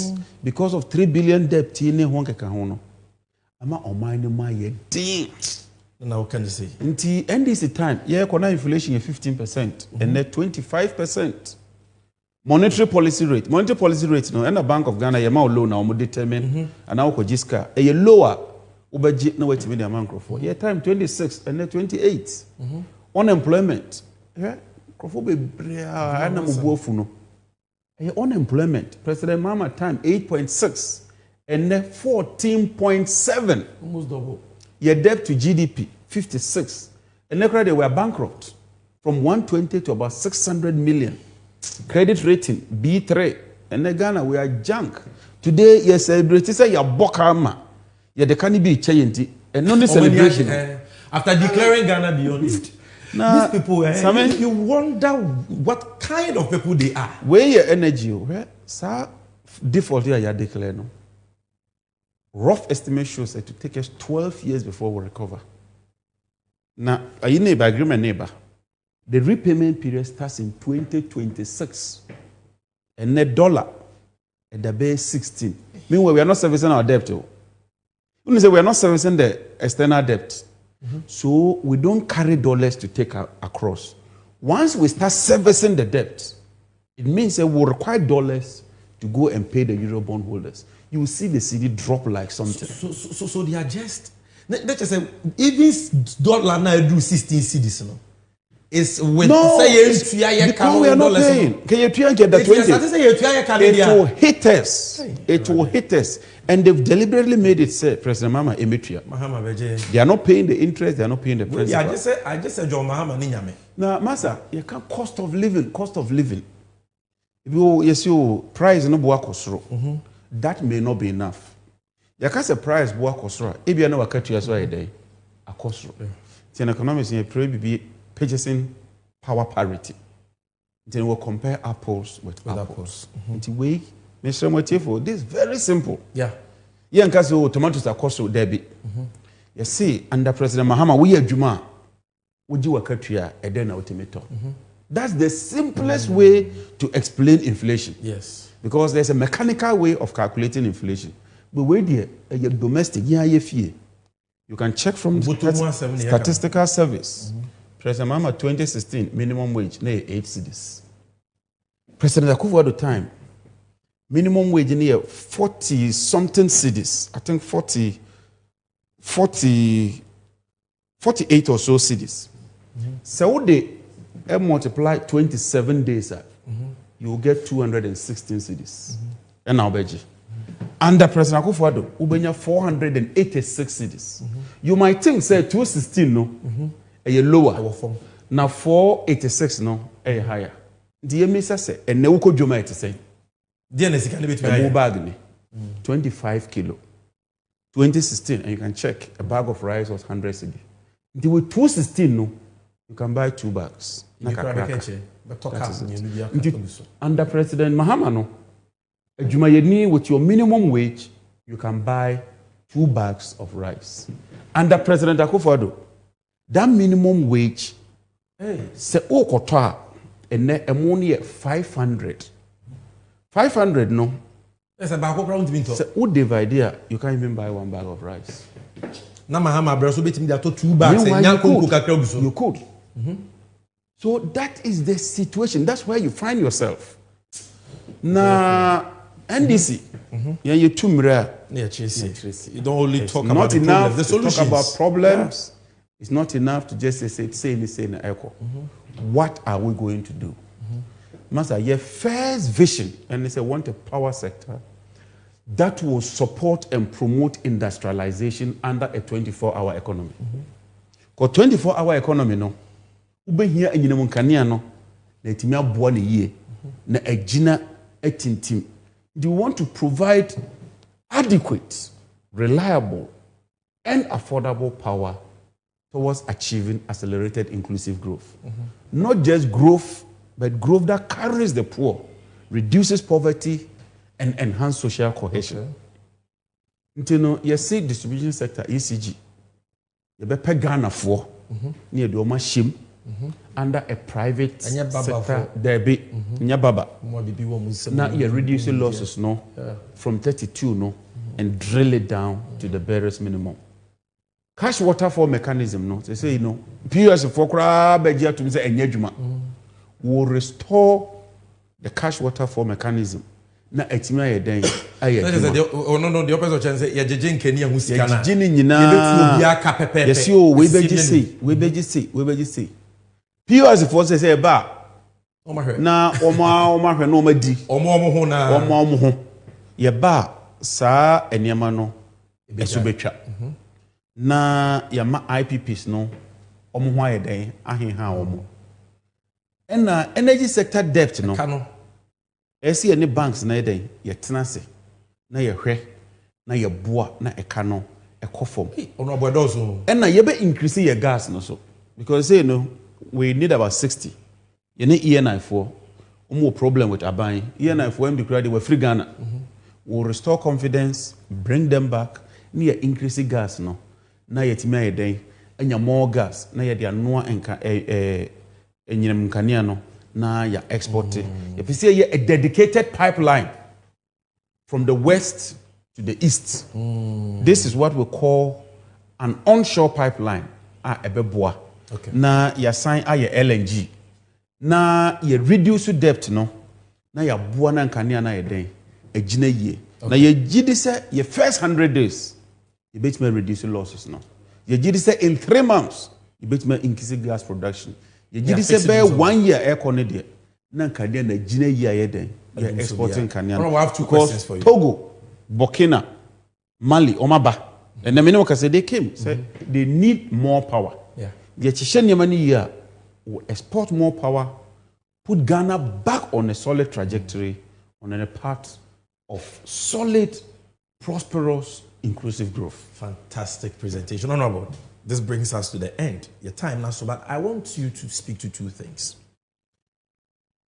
because of 3 billion debt, Ama omani ma ye ding. Now what can you say? Until end this time, inflation is 15% and then 25%. Monetary policy rate no, and the Bank of Ghana yema low na omo determine and now ko jiska e lower ubajit na wait me the amount for. Time 26 and then 28. Unemployment. Krofo be brea na mubuofu no. Unemployment. President Mama time 8.6. And then 14.7. Almost double. Your debt to GDP, 56. And then they were bankrupt from 120 to about 600 million. Credit rating, B3. And then Ghana, we are junk. Today, you celebrate, you say you're Bokama. You're the cannibal Chayenti. And only celebration. After declaring Ghana beyond it. These people, you wonder what kind of people they are. Where your energy, sir, default here, you're declaring. Rough estimate shows that it will take us 12 years before we recover. Now, are you neighbor, agreement neighbor? The repayment period starts in 2026. And net dollar at the base 16. Meanwhile, we are not servicing our debt. We say we are not servicing the external debt. So we don't carry dollars to take across. Once we start servicing the debt, It means that we'll require dollars to go and pay the Euro bond holders. You will see the CD drop like something. So they are just. Let's just say, even dollar now do 16 cedis, no? It's with because we are not paying. Can you get the 20? It will hit us. It will hit us. And they've deliberately made it say, President Mahama Emetria. They are not paying the interest, they are not paying the principal. Yeah, I just said John Mahama Ninyame. Now, Master, you can't cost of living. If you price no buakosro, that may not be enough. You can't say price buakosro. If you know a country as well a day, a kosro. In economics, you be purchasing power parity. Then we'll compare apples with apples. This is very simple. Yeah. You can't say tomatoes are cost of debit. You see, under President Mahama, we are Juma. Would you a country a then ultimatum? That's the simplest way to explain inflation. Yes. Because there's a mechanical way of calculating inflation. But where your domestic, you can check from statistical service. President Mahama 2016 minimum wage 8 cedis. President Akufo at the time minimum wage near 40 something cedis. I think 48 or so cedis. So they multiply 27 days, you will get 216 cedis. And now, Beji. Under President Akufo-Addo, ubenya 486 cedis. You might think, say, 216, no, a lower. Now, 486, no, a higher. The emisa say, and neuko joma ete say. The bag 25 kilo. 2016, and you can check, a bag of rice was 100 cedi. The way 216, no, you can buy 2 bags. Under President Mahama, no, with your minimum wage, you can buy 2 bags of rice. Under President Akufo-Addo, that minimum wage, say, oh, kota, and then ammonia 500. 500, no. Yes, about say, oh, divide here, you can't even buy 1 bag of rice. Now, Mahama, brother, bet me that 2 bags. You could. So that is the situation. That's where you find yourself. Now, NDC, you too rare. You don't only talk about the problems, the solutions. Talk about problems. It's not enough to just say in the echo. What are we going to do? Master, your first vision, and they say want a power sector that will support and promote industrialization under a 24-hour economy. Because 24-hour economy, no. Ube here in Munkania no, na timia boa ne ye, na agina etintim. Do you want to provide adequate, reliable, and affordable power towards achieving accelerated inclusive growth? Not just growth, but growth that carries the poor, reduces poverty, and enhances social cohesion. You know, you see distribution sector, ECG, you be pay Ghana for, near the Omashim, under a private sector, there be Nyababa. Now you reduce the losses from 32 and drill it down to the barest minimum. Cash waterfall mechanism they say POS for begia to say enyejuma will restore the cash waterfall mechanism. Na etimia ye den aye. The opposite chance ye jeje nkeni ahu sika na. Ye nyina. Ye aka pepepe. Yes yo we beji say. POS for say ba. Na oma hwe na oma di. Omo ho na. Omo ho. Ye ba saa enema no esubetwa. Na ya ma IPPs no omo ho aye den aheha omo. Na energy sector debt no. See any banks na day ye tenase na ye hwe na ye boa na eka no ekofom ono abodozo and na ye be increase your gas no so because we need about 60 ye ne ENI4 omo problem with aban ENI4 em declare they were free Ghana will restore confidence, bring them back na ye increase gas no na ye timi aye den anya more gas na ye dia noa enka enyinem nkania no na ya exporting. If you see a dedicated pipeline from the west to the east, this is what we call an onshore pipeline. Ebeboa. Okay. Na ya sign LNG. Na ya reduce debt na ya boa na nkania na yeden agina yie na ye gidi say your first 100 days you bet me reduce losses no ye gidi say in 3 months you bet me increase gas production ye gidi say by 1 year air con de na nkania na agina yie ayeden ye exporting nkania I have 2 questions for you. Togo, Burkina, Mali, Omaba and the minimum say they came say they need more power. The Chisheni money here will export more power, put Ghana back on a solid trajectory, on a path of solid, prosperous, inclusive growth. Fantastic presentation. Honorable, this brings us to the end. Your time now, so but I want you to speak to 2 things.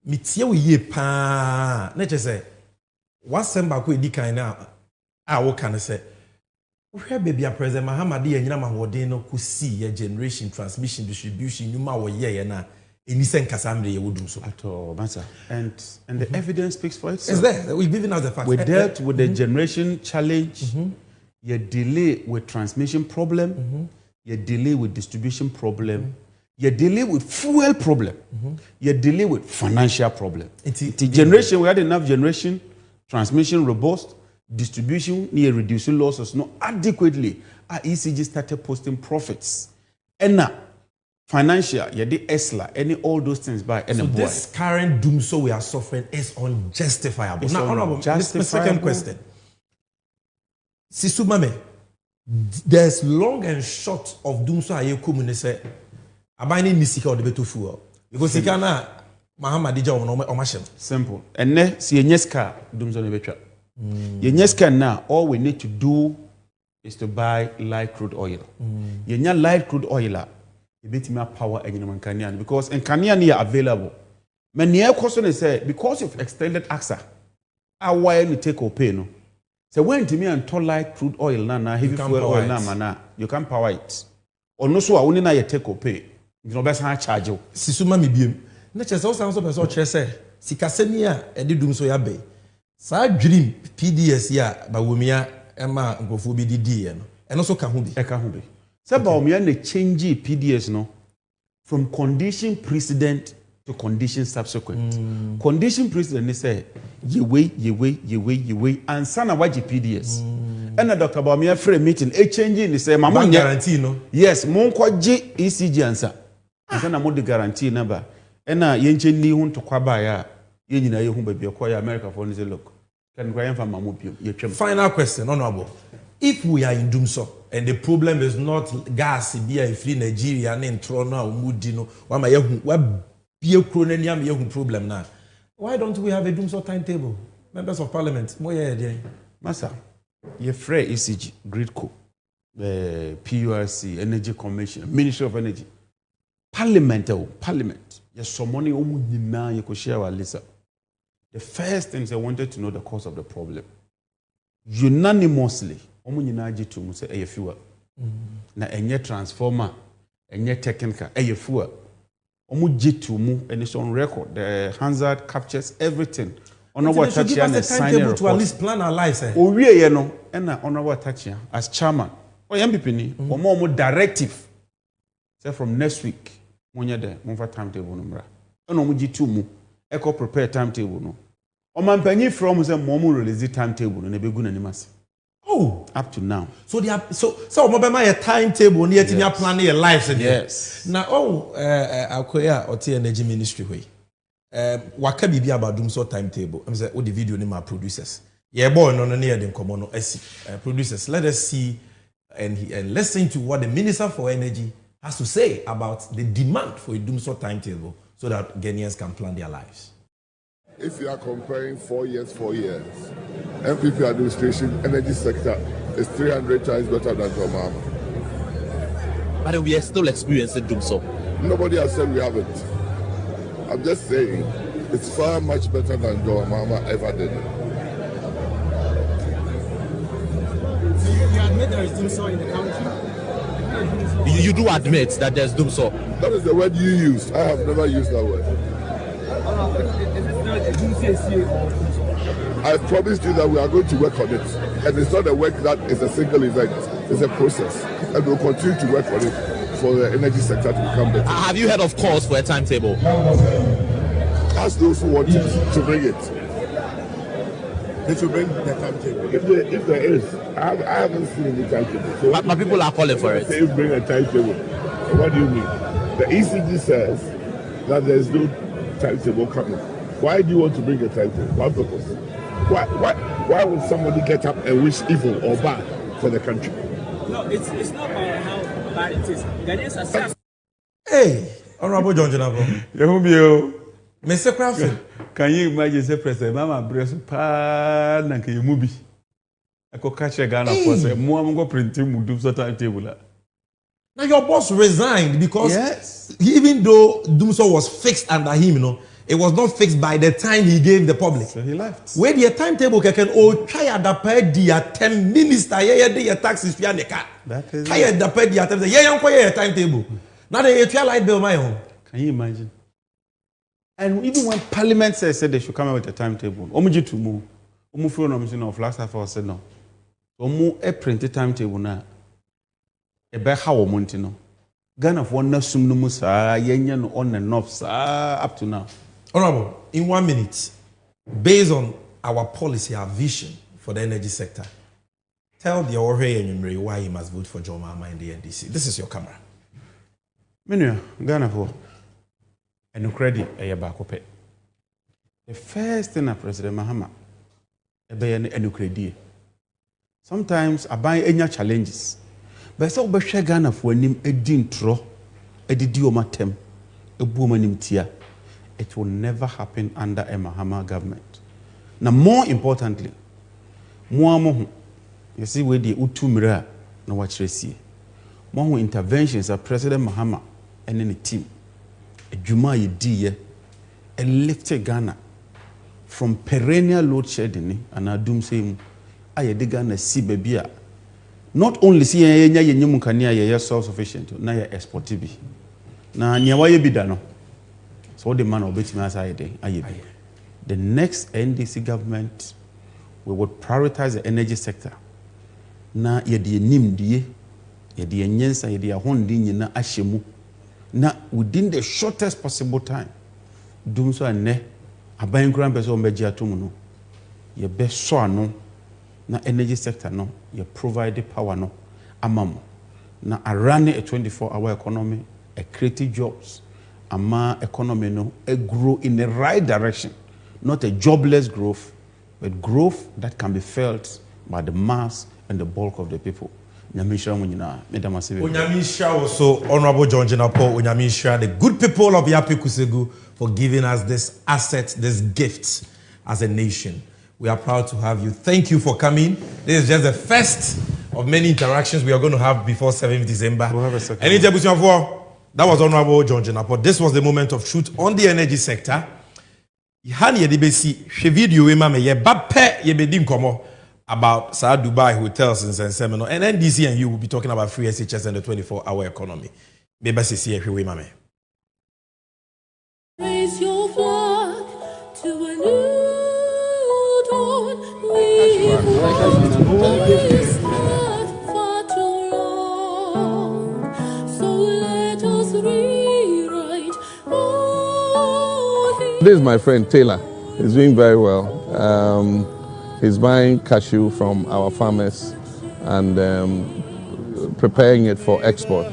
Mitie we ye pa. Let's say, what semba ko edi kan na a wo kan say. Where baby a president Mahamadi and Yama Wadeno could see your generation, transmission, distribution, you ma ye na any sen Cassandra would do so. At all, Ansah. And the evidence speaks for itself. Is there? We've given us the facts. We dealt with the generation challenge, your delay with transmission problem, your delay with distribution problem, your delay with fuel problem, your delay with financial problem. The generation, we had enough generation, transmission robust, distribution near reducing losses not adequately. Our ECG started posting profits. And now, financial, yeah, the ESLA, any all those things by any so boy. this current doom so we are suffering is unjustifiable. It's Now, honorable, my second question. Sisumame, there's long and short of doom so I come say abani misika or the beto fuel because you cannot Mahamadija or Mashem. Simple. And then see Nyeska doom so nebetra. Yenyeska now, all we need to do is to buy light crude oil. Yenya light crude oil, you bet me power and you Kanian because in Kanian are available. Many question is say because you've extended Ansah, how why you take or pay no? So when to me and tall light crude oil na heavy fuel oil na mana you can power it. Or no so only na you take or pay. You know best how charge you. Sisuma mi biem. Na chese o san so person che say sikasemi a e de dum so ya be. Sa dream PDS ya ba womia ema nkofo bi didi ye no. Eno so ka ho bi. E ka ho bi. Say ba womia na change PDS no from condition precedent to condition subsequent. Condition precedent they say ye way Ansah na waji PDS. And Dr. Bawumia frame meeting e change ni say mama guarantee no. Yes, mon ko je ECG Ansah. Ansah na mo de guarantee number. Ena ye nche ni hu to kwaba ya ye nyina ye hu ba bi ko ya America for ni say look. Final question, honorable. If we are in Dumso and the problem is not gas, beer, free Nigeria, and Trona, Mudino, problem now. Why don't we have a Dumso timetable? Members of Parliament, Massa, you're free ECG, Gridco, the PURC, Energy Commission, Ministry of Energy, Parliament. Yes, some money you could share with Lisa. The first things I wanted to know the cause of the problem. Unanimously, omunyinaji say a fuel. Na enye transformer, enye technical, a fuel. Omujitu and it's on record. The Ansah captures everything. Honorable Tachia and signing to at least plan our lives. We you know, and Honorable Tachia as chairman. Or MPP, or more directive. Say from next week, when you're there, move timetable number. And omujitu mu. Echo prepare timetable no. Omanpanyi from say momu release the timetable no be good animas. Oh, up to now. So they are so omobema a timetable near to plan your lives. Yes. Now akoya oti energy ministry way. Waka bibi about doom so timetable. I'm say all the video ni my producers. Yeah boy no near them come on producers. Let us see and listen to what the Minister for Energy has to say about the demand for a doom so timetable, so that Ghanaians can plan their lives. If you are comparing 4 years, MPP administration, energy sector is 300 times better than Jomama. But we are still experiencing doomso. Nobody has said we haven't. I'm just saying it's far much better than Jomama ever did. So you admit there is doomso in the country? You do admit that there's doomso? That is the word you used. I have never used that word. I promised you that we are going to work on it. And it's not a work that is a single event. It's a process. And we'll continue to work on it for the energy sector to become better. Have you heard of calls for a timetable? ask those who want to bring it. They should bring the timetable. If there is, I haven't seen any timetable. So But people are calling for it. Say bring a timetable. What do you mean? The ECG says that there is no timetable coming. Why do you want to bring a timetable? What purpose? Why would somebody get up and wish evil or bad for the country? No, it's not about how bad it is. Ghanaians are saying. Hey, Honorable John Jonabo. Mr. Crawford. Can you imagine the president? Mama breast pa na ke mubi. Eko catch Ghana for say mo am go printing mu do timetable. Now your boss resigned because yes, even though Dumso was fixed under him, it was not fixed by the time he gave the public. So he left. Where the timetable can try at the per dia 10 minister the taxes via the car. That is try at the per dia timetable. Now they light bill my own. Can you imagine? And even when Parliament said they should come out with a timetable, omuji to move, from of last half or said no. Omu a printed timetable now. A bear how montino. Ghana of one nasum no musa, yenyan on and off up to now. Honorable, in 1 minute, based on our policy, our vision for the energy sector, tell the Ore and why he must vote for John Mahama in the NDC. This is your camera. Menu, Ghana for. And credit a bakope. The first thing that President Mahama a credit. Sometimes I buy any challenges. But so be share Ghana for him a dintro, a didiomatem, a boom tia. It will never happen under a Mahama government. Now, more importantly, more you see where the utumira no watch resi. More interventions of President Mahama and any team. Juma Yediye lifted Ghana from perennial load shedding and Adum saying, I Ghana see baby. Not only see ye self-sufficient, na ye export be. Na nyawaye bidano. So the man obey me as I day. The next NDC government we would prioritize the energy sector. Na ye di nim die, ye di nyensa ye di ahondi nyina ahyemu. Now, within the shortest possible time, doom so and ne, a buying grand person media to your best so no, na energy sector no, you provide the power no, amamo. Now, I run a 24-hour economy, a creative jobs, ama economy no, a grow in the right direction, not a jobless growth, but growth that can be felt by the mass and the bulk of the people. Onyamisha also Honorable John Jenapo, Onyamisha, the good people of Yapi Kusegu for giving us this asset, this gift as a nation. We are proud to have you. Thank you for coming. This is just the first of many interactions we are going to have before 7th December. We'll have a second. That was Honorable John Jenapo. This was the moment of truth on the energy sector. About South Dubai hotels and seminar, and NDC and you will be talking about free SHS and the 24-hour economy. Raise your flag to a new dawn. We've not far too long, so let us rewrite. This is my friend Taylor. He's doing very well. He's buying cashew from our farmers and preparing it for export.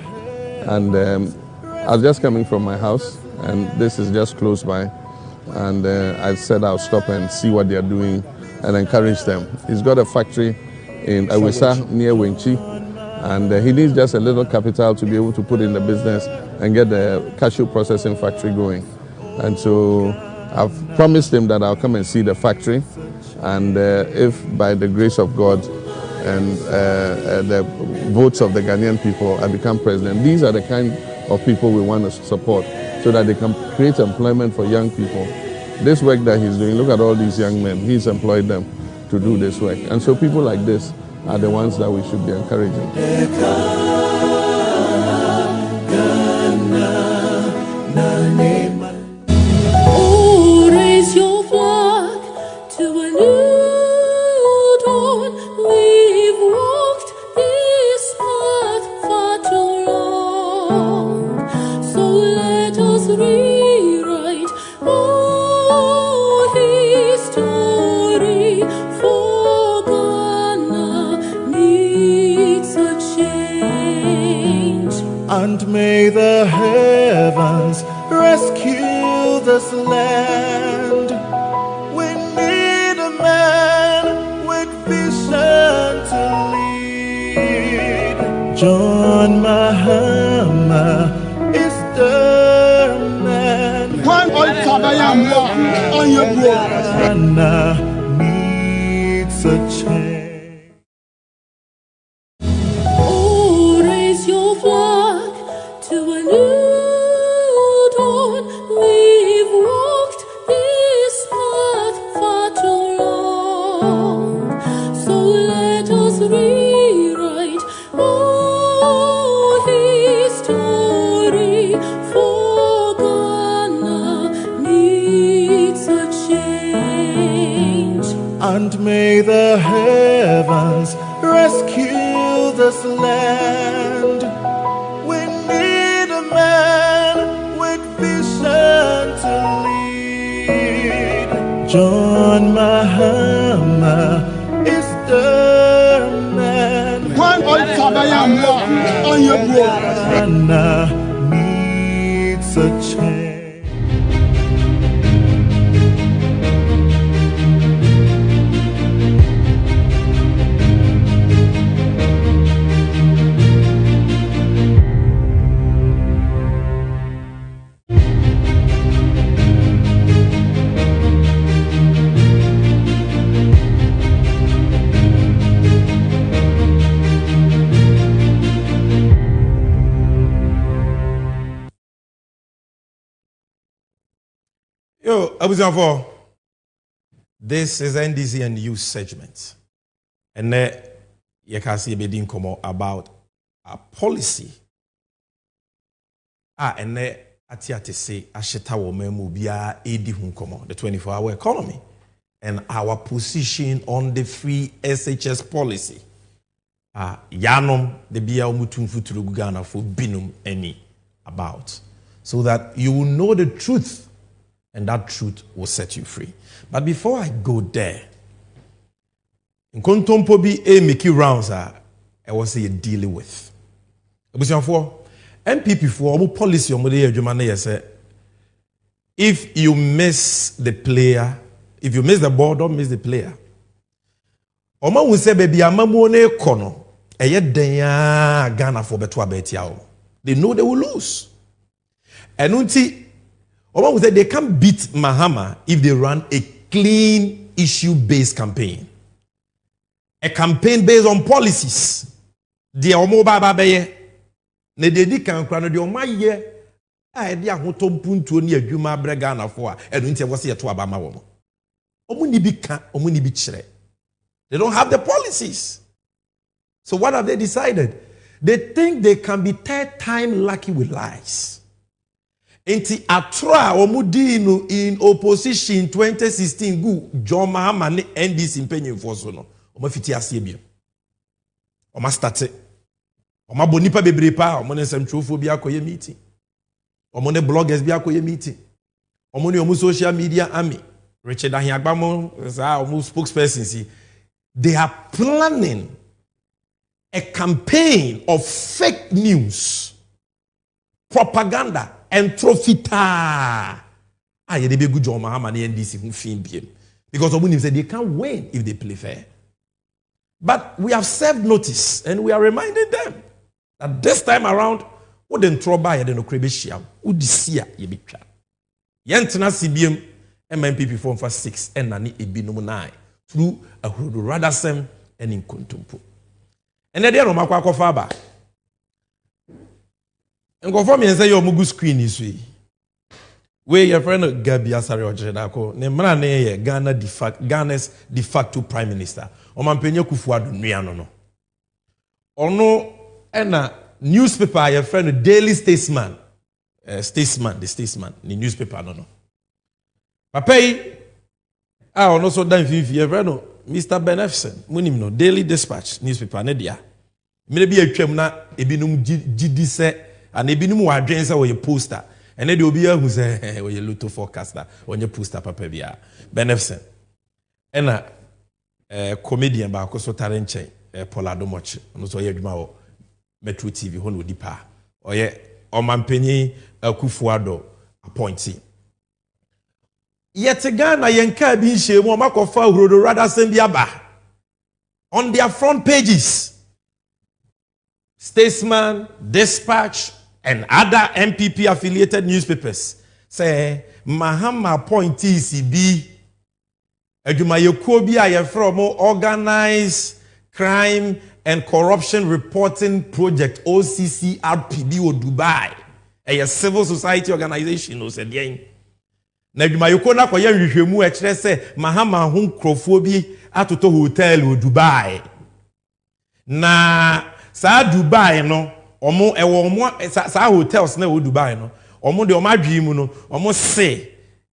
And I was just coming from my house, and this is just close by. And I said I'll stop and see what they're doing and encourage them. He's got a factory in Awisa near Wenchi, and he needs just a little capital to be able to put in the business and get the cashew processing factory going. And so I've promised him that I'll come and see the factory. And if by the grace of God and the votes of the Ghanaian people I become president, these are the kind of people we want to support so that they can create employment for young people. This work that he's doing, look at all these young men, he's employed them to do this work. And so people like this are the ones that we should be encouraging. Oh, raise your flag to a new dawn. We've walked this path far too long, so let us rewrite. And may the heavens rescue this land. We need a man with vision to lead. John Mahama is the man. One on your Ghana needs a change. Oh, raise your flag to a new dawn. We've walked this path far too long, so let us rewrite our history, for Ghana needs a change. And may the heavens rescue this land. We need a man with vision to lead. John Mahama is the man. One on your Ghana needs a change. Yo, Abuzafo, this is NDC and Youth segment. And you can see a bit about a policy. And ati say asheta wo memu bia edi hunkomo, the 24-hour economy, and our position on the free SHS policy. Yanom the bia umutum futuru Ghana for binum any about, so that you will know the truth. And that truth will set you free. But before I go there, in Kontompo bi make rounds I was say dealing with. MPP for policy say if you miss the player, if you miss the ball, don't miss the player. Oma will say baby amamone kono eye den Ghana for beto abetia. They know they will lose. And unti Obama said they can't beat Mahama if they run a clean issue-based campaign. A campaign based on policies. The Omo Baba Beye. Ne dedi kan kra no de Oma ye a de ahotompuntuo ne adwuma brega na fo a eno ntia wo se yeto abama wo. Omo ni bi ka, omo ni bi kire. They don't have the policies. So what have they decided? They think they can be third time lucky with lies. Enti atra omudinu in opposition 2016 gu John Mahama ne NDC mpenyin foso no omafiti ase bi oma start oma bonipa bebre pa omo ne nsɛmtwofo bi akoye meeting omo ne bloggers bi akoye meeting omo ne omo social media army Richard Ahiagbamo sa omo spokesperson si they are planning a campaign of fake news, propaganda and trofita. They be good John Mahama and NDC who film BM. Because Omunim said they can't win if they play fair. But we have served notice and we are reminding them that this time around, what den trouble ya den okrebe who disia ye be twa. Yentena CBM MMPP form for 6 and nani ebinom 9 through a Radasem and in Kuntumpu. And then no makwa kofa ba. Nkofo me say your mugu screen is we. Where your friend Gabi Asare Ojedako, ne mra na ye Ghana's de facto prime minister. O mampenye Kufuado nuano no. Ono ena newspaper your friend Daily Statesman. The statesman, the newspaper no. Papai ono so dan fifi your friend Mr. Beneficent, munim no Daily Dispatch newspaper ne dia. Me be atwam na ebinum gidi se and ebinum wa adwen se wo ye poster. And then obi who say we luto forecaster on your poster papa bia Beneficent. And comedian ba ko so tarenche Polado Moch no so ye dwuma wo Metro TV ho no dipa. Oye Omampeni Akufo-Addo appointee. Yet Ghana yenka bi nhemu omakofa urodo rather sembiaba on their front pages. Statesman, Dispatch, and other MPP affiliated newspapers say Mahama appointees be adwumayekuo bi a yefro mo organized crime and corruption reporting project OCCRP bi o Dubai, a civil society organization o se den. Na adwumayekuo na koye nhwehwemu e kire se Mahama ho nkrofo bi atoto hotel o Dubai. Na sa Dubai no omo ewo omo sa hotels na o Dubai no omo de omo adwi mu no omo se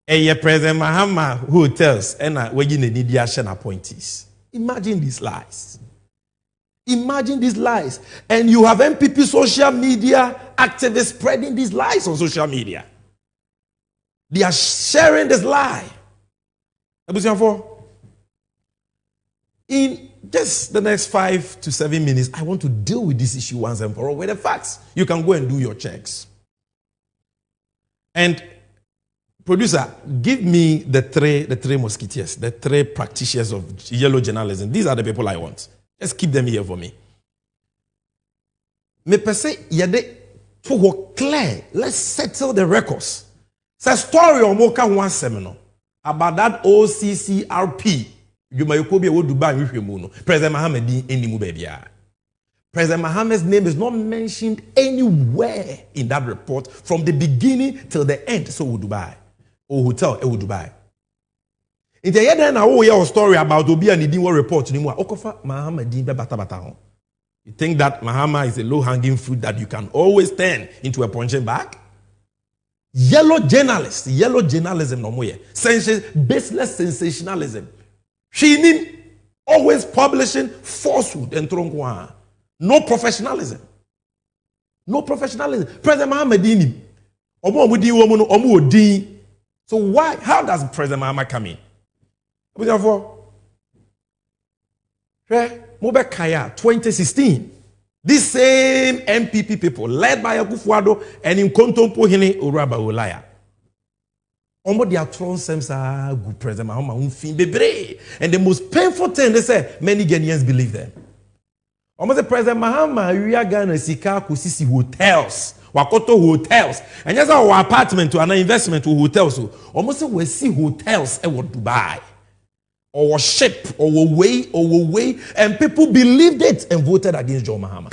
eye President Mahama hotels na wagi na nidi ahye na appointees. Imagine these lies. Imagine these lies. And you have MPP social media activists spreading these lies on social media. They are sharing this lie. In just the next 5 to 7 minutes, I want to deal with this issue once and for all with the facts. You can go and do your checks. And producer, give me the three musketeers, the three practitioners of yellow journalism. These are the people I want. Just keep them here for me. Me pese yede for clear. Let's settle the records. It's a story on Moka one seminar about that OCCRP. You may be able to buy President Mohammed any baby. President Mohammed's name is not mentioned anywhere in that report from the beginning till the end. So would Dubai or hotel would Dubai. In the end, I will hear a story about Obi and Idinwa report anymore. Okofa Mohammed bata. You think that Mahama is a low-hanging fruit that you can always turn into a punching bag? Yellow journalism no more. Baseless sensationalism. She always publishing falsehood and tronkwa. No professionalism. President Mohammed so why? How does President Mahama come in? 2016. These same MPP people, led by Akufo-Addo and in Kontompo Hine Uraba Olaya. Their throne seems good President Mahama. And the most painful thing, they say, many Ghanaians believe them. Almost the President Mahama, we are going to see hotels. Wakoto hotels. And yes, our apartment to an investment to hotels. Almost we see hotels in Dubai. Or ship, or way, and people believed it and voted against John Mahama.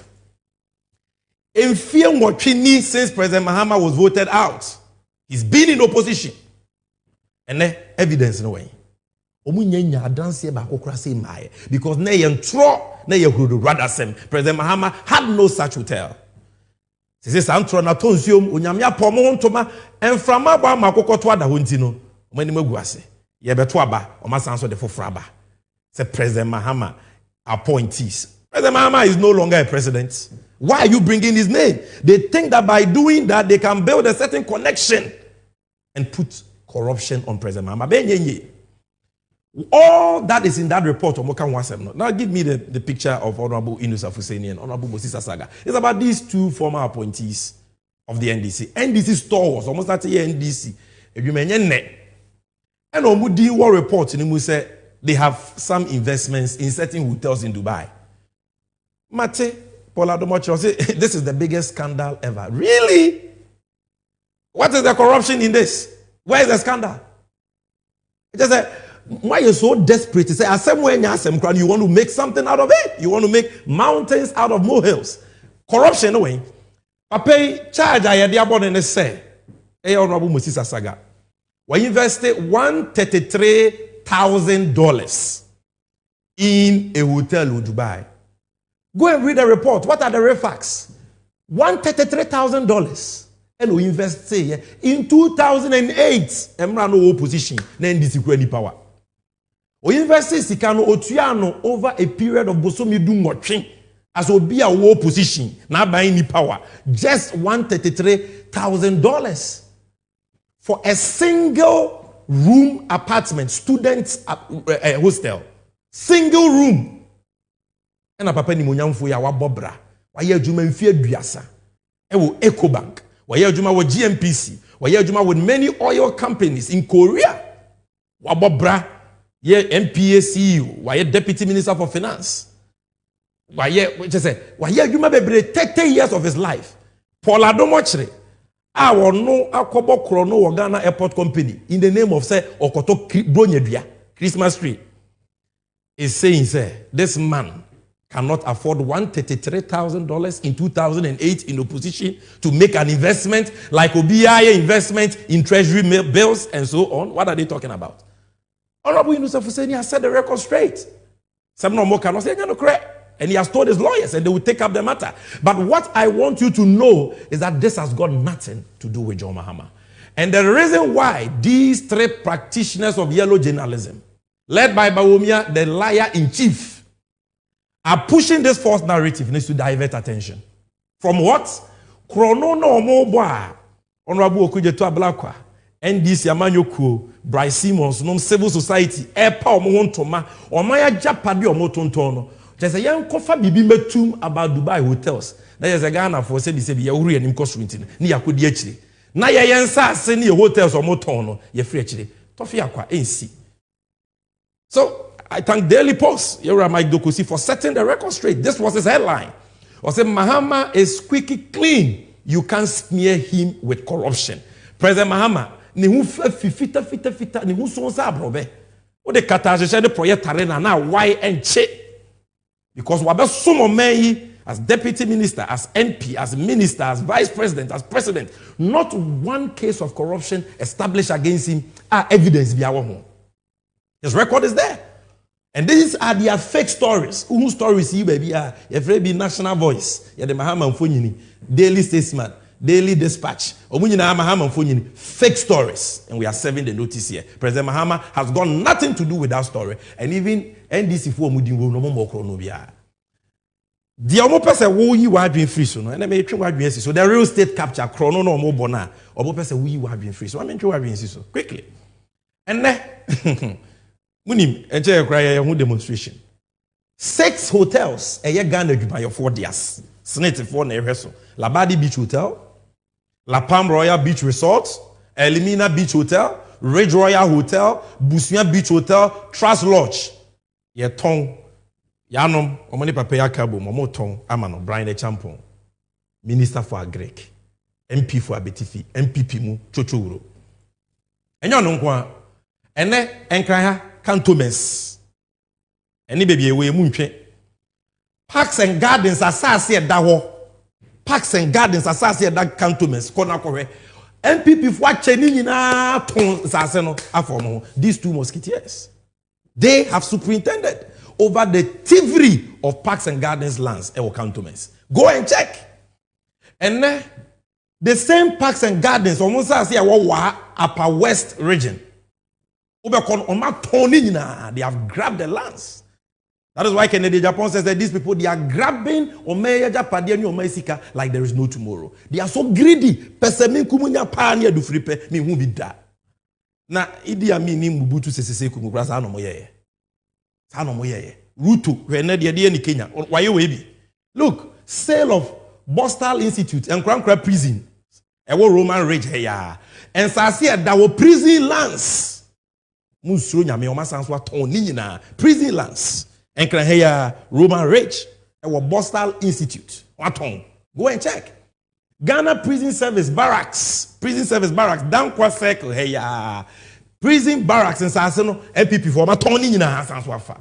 In fear what since President Mahama was voted out, he's been in opposition. And then evidence in a way. Because President Mahama had no such hotel. Says Antro na tonsium unyamia pomo ntoma enframa ba makoko to ada hontino omani maguase ye beto aba omasanso de fofraba. Say President Mahama appointees. President Mahama is no longer a president. Why are you bringing his name? They think that by doing that they can build a certain connection and put corruption on President Mahama. All that is in that report of Mokan Wasem. Now give me the picture of Honorable Inusa Fuseni and Honorable Moses Asaga. It's about these two former appointees of the NDC. NDC stalwarts, almost at the NDC. If you mention net. And Omudi war report in say they have some investments in certain hotels in Dubai. Mate, Paula Domocho say this is the biggest scandal ever. Really? What is the corruption in this? Where is the scandal? It just said, why are you so desperate to say, you want to make something out of it? You want to make mountains out of molehills? Corruption, anyway. Papa charge I had about and say, Honorable Moses Asaga. We invested $133,000 in a hotel in Dubai. Go and read the report. What are the real facts? $133,000. And we invest say in 2008. Emra no opposition. Then this is power. We invested Sikano Otuano over a period of Bosomi Dumotrin as will be a war position, not by any power. Just $133,000 for a single room apartment, students hostel. Single room. And a papa ni munyamfu ya wabobra. Wa ye juma mfie duasa. Ewo Ecobank. Waya adwuma with GMPC. Waya adwuma with many oil companies in Korea. Wabobra. Ye MPA CEO. Waya Deputy Minister for Finance. Waya adwuma bebre 30 years of his life. Paul Adomochre. Our no akobo krono Ghana Airport Company in the name of say Okoto Bronyedua Christmas tree is saying say this man cannot afford $133,000 in 2008 in opposition to make an investment like OBI investment in treasury bills and so on. What are they talking about? Honorable Yunus Hussein has set the record straight. Some no more cannot say no correct. And he has told his lawyers and they will take up the matter. But what I want you to know is that this has got nothing to do with John Mahama. And the reason why these three practitioners of yellow journalism, led by Bawumia, the liar-in-chief, are pushing this false narrative needs to divert attention. From what? Krono no moba. Honorable Okujetu Ablakwa, NDC Amanyoku, Bryce Simmons, non-civil society, Epa Omontoma, Omaya Japadi Omotontono. There's a young kofa bibi metum about Dubai hotels. There's a Ghana for said ya uri and imkoswintin. Ni yakudi actually. Na ya yensa seni hotels or motono. Ye free actually. Tofi akwa NC. So I thank Daily Post, Yura Mike Dokusi, for setting the record straight. This was his headline. I said Mahama is squeaky clean. You can't smear him with corruption. President Mahama, ni hu fita ni hu sonsa abrobe. O de kataje de project arena na why and che. Because wabe sumo meyi as deputy minister, as MP, as minister, as vice president, as president, not one case of corruption established against him are evidence. His record is there. And these are their fake stories. Whose stories you baby are? You've be National Voice, you're the Mahama Mfonyini, Daily Statesman, Daily Dispatch, Omunyina Mahama Mfonyini, fake stories. And we are serving the notice here. President Mahama has got nothing to do with that story. And even NDC for Mudingo no more chronobia. The Omopese wo yi wa adwen free so no. And me twe wa adwen si so. The real state capture chrono no mo bona. Omopese wo yi wa adwen free so. I mean twe wa adwen si so. Quickly. And then Munim, enche cry a demonstration. 6 hotels, a year Ghana by 4 days. Snake for Nereso. Labadi Beach Hotel, La Palm Royal Beach Resort, Elimina Beach Hotel, Ridge Royal Hotel, Busia Beach Hotel, Trust Lodge. Ye tong, Yanom, Omani Papaya Cabo, Momo Tong, Amano, Brian Champon, Minister for Agrek, MP for Abetifi, MPP Mu, Chochuro. And you know, and then, Enkraya. Cantonments. Any baby away munche. Parks and Gardens assassi at Dawo. Parks and Gardens assassi at that cantonments. Kona kore. MPP for chening na ton saseno afomo. These 2 musketeers. They have superintended over the thievery of Parks and Gardens lands or cantonments. Go and check. And then the same Parks and Gardens almost as Upper West region. They have grabbed the lands. That is why Kennedy Japan says that these people, they are grabbing like there is no tomorrow. They are so greedy. Na Idi Amin ni Mobutu sese kumukura sa no moye. Sa no moye. Ruto hwene de ni Kenya. Why we bi? Look, sale of Bostal Institute and Krankra prison. Ewo Roman Ridge here. And Sase that were prison lands. Musro nyame o masanso aton ni nyina prison lands enkran heya Roman Ridge e wo Bostal Institute waton go and check Ghana Prison Service Barracks down kwa circle heya prison barracks in sase no MPP for maton ni nyina asanso afa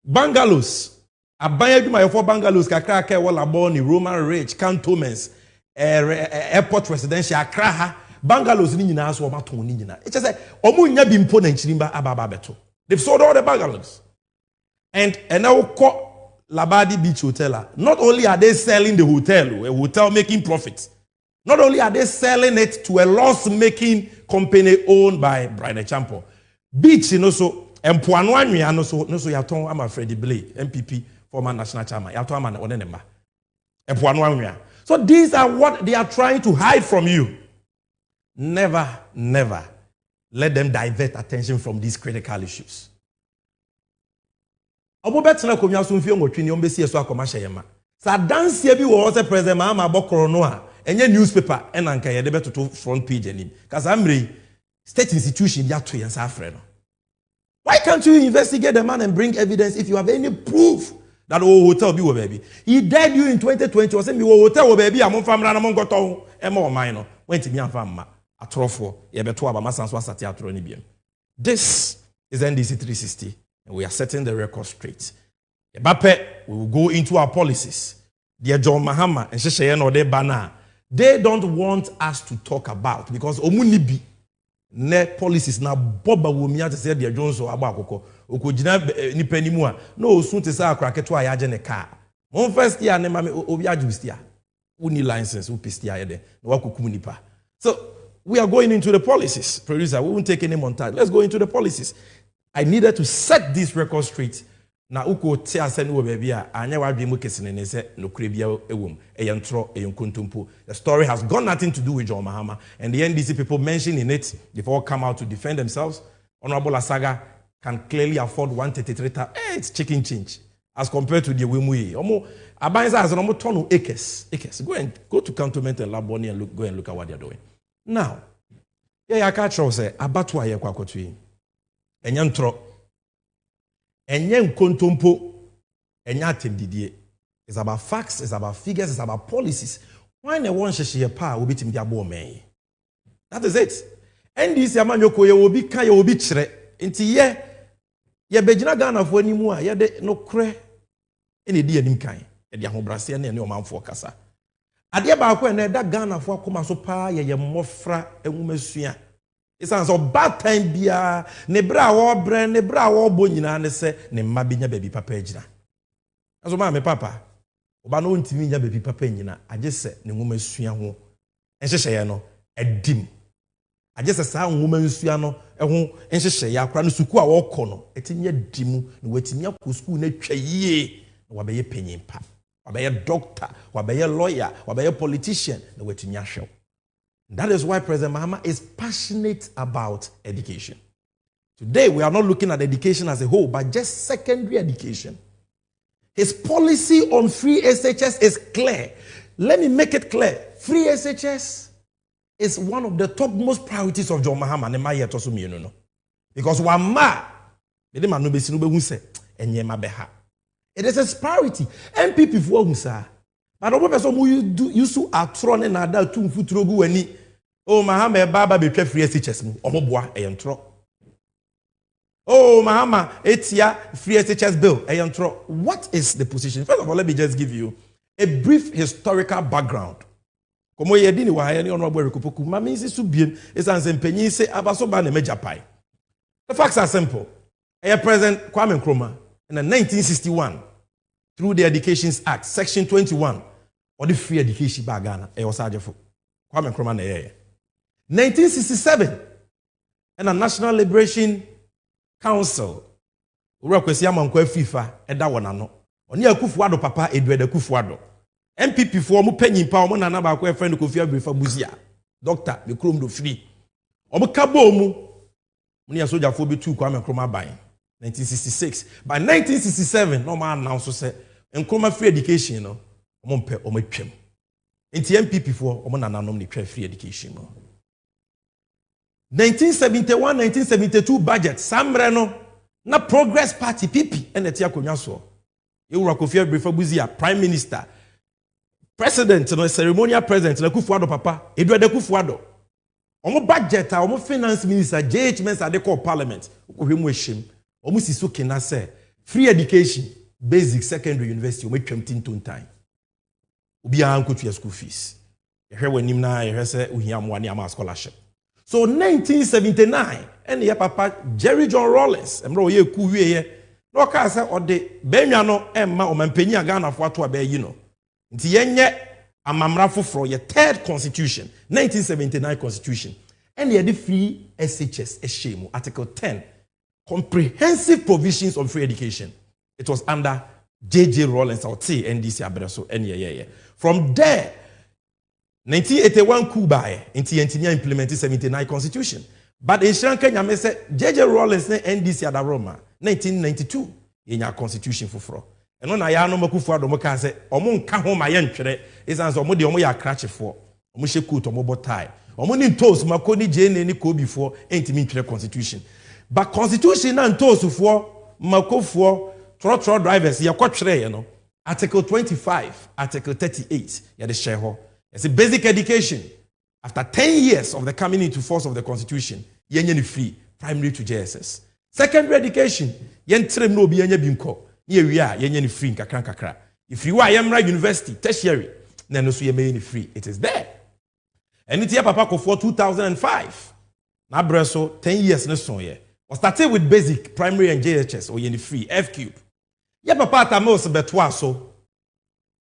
bungalows abaya duma for bungalows kakra ka wo labo ni Roman Ridge cantonments airport residential Accra bungalows ni nyina so omaton ni nyina. It just say omu nya bimpo na nchirimba ababa beto. They've sold all the bungalows. And now call Labadi Beach Hotel. Not only are they selling the hotel, a hotel making profits. Not only are they selling it to a loss-making company owned by Brian Champo. Beach you know so empoano anwa no so yaton am Freddie Blay, MPP, former national chairman. Yaton am onenemba. Empoano anwa. So these are what they are trying to hide from you. Never let them divert attention from these critical issues. Sa dance bi wo se President Mahama Bokoro no a enye newspaper e na nka ye de betoto front page anim. Cause amre state institution bi ato yen sa afre no. Why can't you investigate the man and bring evidence if you have any proof that hotel be wo baby? He died you in 2020 or say me hotel wo baby amon famra na mon goto e ma o man no. Wenti mi amfa ma atrofo ye beto aba masanso asate atro ni biem. This is NDC 360 and we are setting the record straight. Ebape, we will go into our policies. Dear John Mahama and Shesheye no de bana. They don't want us to talk about because omunibi ne policies na boba wo mi ate say dear Jones or abakoko okojina nipa ni mu a no sun te say akraketo a yaje ne car. Mon first year ne mame obi ajustia. Uni license upistia ye de na wakokum nipa. So we are going into the policies. Producer, we won't take any montage. Let's go into the policies. I needed to set this record straight. Na uko te asenu wo baby a anya wadwe mu kesene ne se nokure bia ewom eyentro eyenkontompo. The story has got nothing to do with John Mahama, and the NDC people mentioned in it before come out to defend themselves. Honorable Asaga can clearly afford 133,000. It's chicken change as compared to the Wimui. Omo Abanza has almost ton of acres. Go to Cantonment and Laboni and go and look at what they're doing. Now, yeah, catch say abatwa ye kwa kotui. Enyantro Enyen kontompo enya temdidie. It's about facts, it's about figures, it's about policies. Why ne won sheshe pa obi tim dia bo men. That is it. NDC amanyoko ye obi kan ye obi kire. Nti ye begina Ghana fo animu a ye de no kre ene di anim kan. E de ahobrase ne ne omanfo kasa. Ade ba ko na da Ghana fo akoma so pa ye mmofra enwumasua. It's so bad time bia ne bra wo bre ne bra wo bo nyina ne se ne mma benya baby papa agina. Aso ma me papa oba no ntimi nya baby papa nyina age se ne nwoma sua ho enhyehyeye no edim. Age se sa nwoma nsua no ho enhyehyeye akra no suku a wo kɔ no etinya dimu ne watimi akɔ school na twayie na wabeye penyimpa. Wabeye doctor, wabeye lawyer, wabeye politician na watimi ahwew. That is why President Mahama is passionate about education. Today, we are not looking at education as a whole, but just secondary education. His policy on free SHS is clear. Let me make it clear. Free SHS is one of the topmost priorities of John Mahama. Because it is his priority. MPP for Ansah. But the person who used to atron and other two futrogu any oh Mahama Baba be free SHS mu omoboa eyentro. Oh Mahama etia free SHS bill eyentro. What is the position? First of all, let me just give you a brief historical background. Komo yedi ni wahaya ni honorable Rekupoku mami isi subiem esanse mpanyin se abaso ba na mejapai. The facts are simple. President Kwame Nkrumah in 1961 through the Education Act, Section 21, or the free education by Ghana, Kwame Nkrumah na 1967, and the National Liberation Council, FIFA, and that one ano. Oni Akufo-Addo papa Edward Akufo-Addo. MPP for mu penyin pa omo nana ba ko friend Kofi Abrefa Buzia. Doctor, the Chrome do free. Omo kabo mu. Muni asoja fo betu Kwame Nkrumah ban. 1966. By 1967, no man announced say Nkrumah free education no. Omo mpe omo twem. Nti MPP for omo nananom ni twa free education no. 1971, 1972 budget samre no na Progress Party PP ene tia konwa so. Ewura Kofi Abrefa Buzia Prime Minister. President no ceremonial president na Akufo-Addo papa Edward Akufo-Addo. Omo budget a omo finance minister JH Mensah de call parliament. Ohwemu ehim. Omo siso kena say free education basic secondary university omo twam tinton time. Obi an kotua school fees. Ehwe wanim na ehwe say ohia mo ne ama scholarship. So 1979 and your papa Jerry John Rawlings emro ye ku wieye no ka say ode benwa no emma o mampanyi Ghana fo ato aba yi no. Nti yenye amamra foforo ye third constitution 1979 constitution and ye the free SHS eshemu article 10 comprehensive provisions on free education. It was under JJ Rawlings or T NDC Abreso and from there 1981 Kuba into implemented 79 constitution. But in Sri Lanka say JJ Rawlings ne NDC Adaroma 1992 in your constitution for And on Ayano Makufa Domokase, Omon Kahoma Yentre, is answer Modi Omoya Cratchifo, Omushe Kut Omobo tie. Omonin toast Makoni Jane any ko before ain't mean constitution. But constitution and toast for Mako for trotro drivers, ya quatre, you know. Article 25, Article 38, ya the share. It's a basic education. After 10 years of the coming into force of the constitution, yenye free, primary to JSS. Secondary education, yen trem no bi yenye bimko. Ye we are yenye free kakran kakra. If you are Yamra University, tertiary, then also ye free. It is there. And it's here papa for 2005. Na breso 10 years ne son ye. We started with basic, primary and JHS or yenye free, F cube. Ye papa tamos betwa so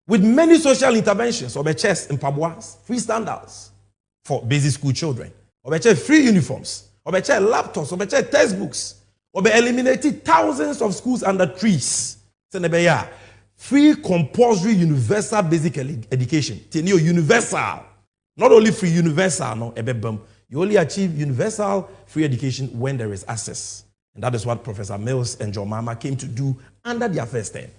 with many social interventions or chess and pabois, free standards for basic school children, or free uniforms, or laptops, or textbooks, or eliminated thousands of schools under trees. Free compulsory universal basic education. Universal. Not only free universal, no, you only achieve universal free education when there is access. And that is what Professor Mills and John Mama came to do under their first term.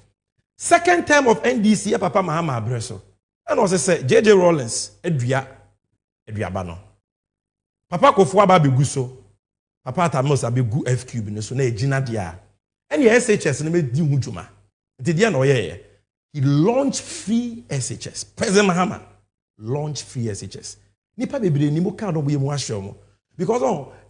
Second term of NDC, Papa Mahama Abreso. And also say, J.J. Rawlins, Edria Bano. Papa Kofuaba Biguso, Papa Tamos Abigu F cube, no so ne Gina Dia. And the SHS name di Mujuma. He launched free SHS. President Mahama launched free SHS. Nipa bebre ni mo kan do mo ahwe because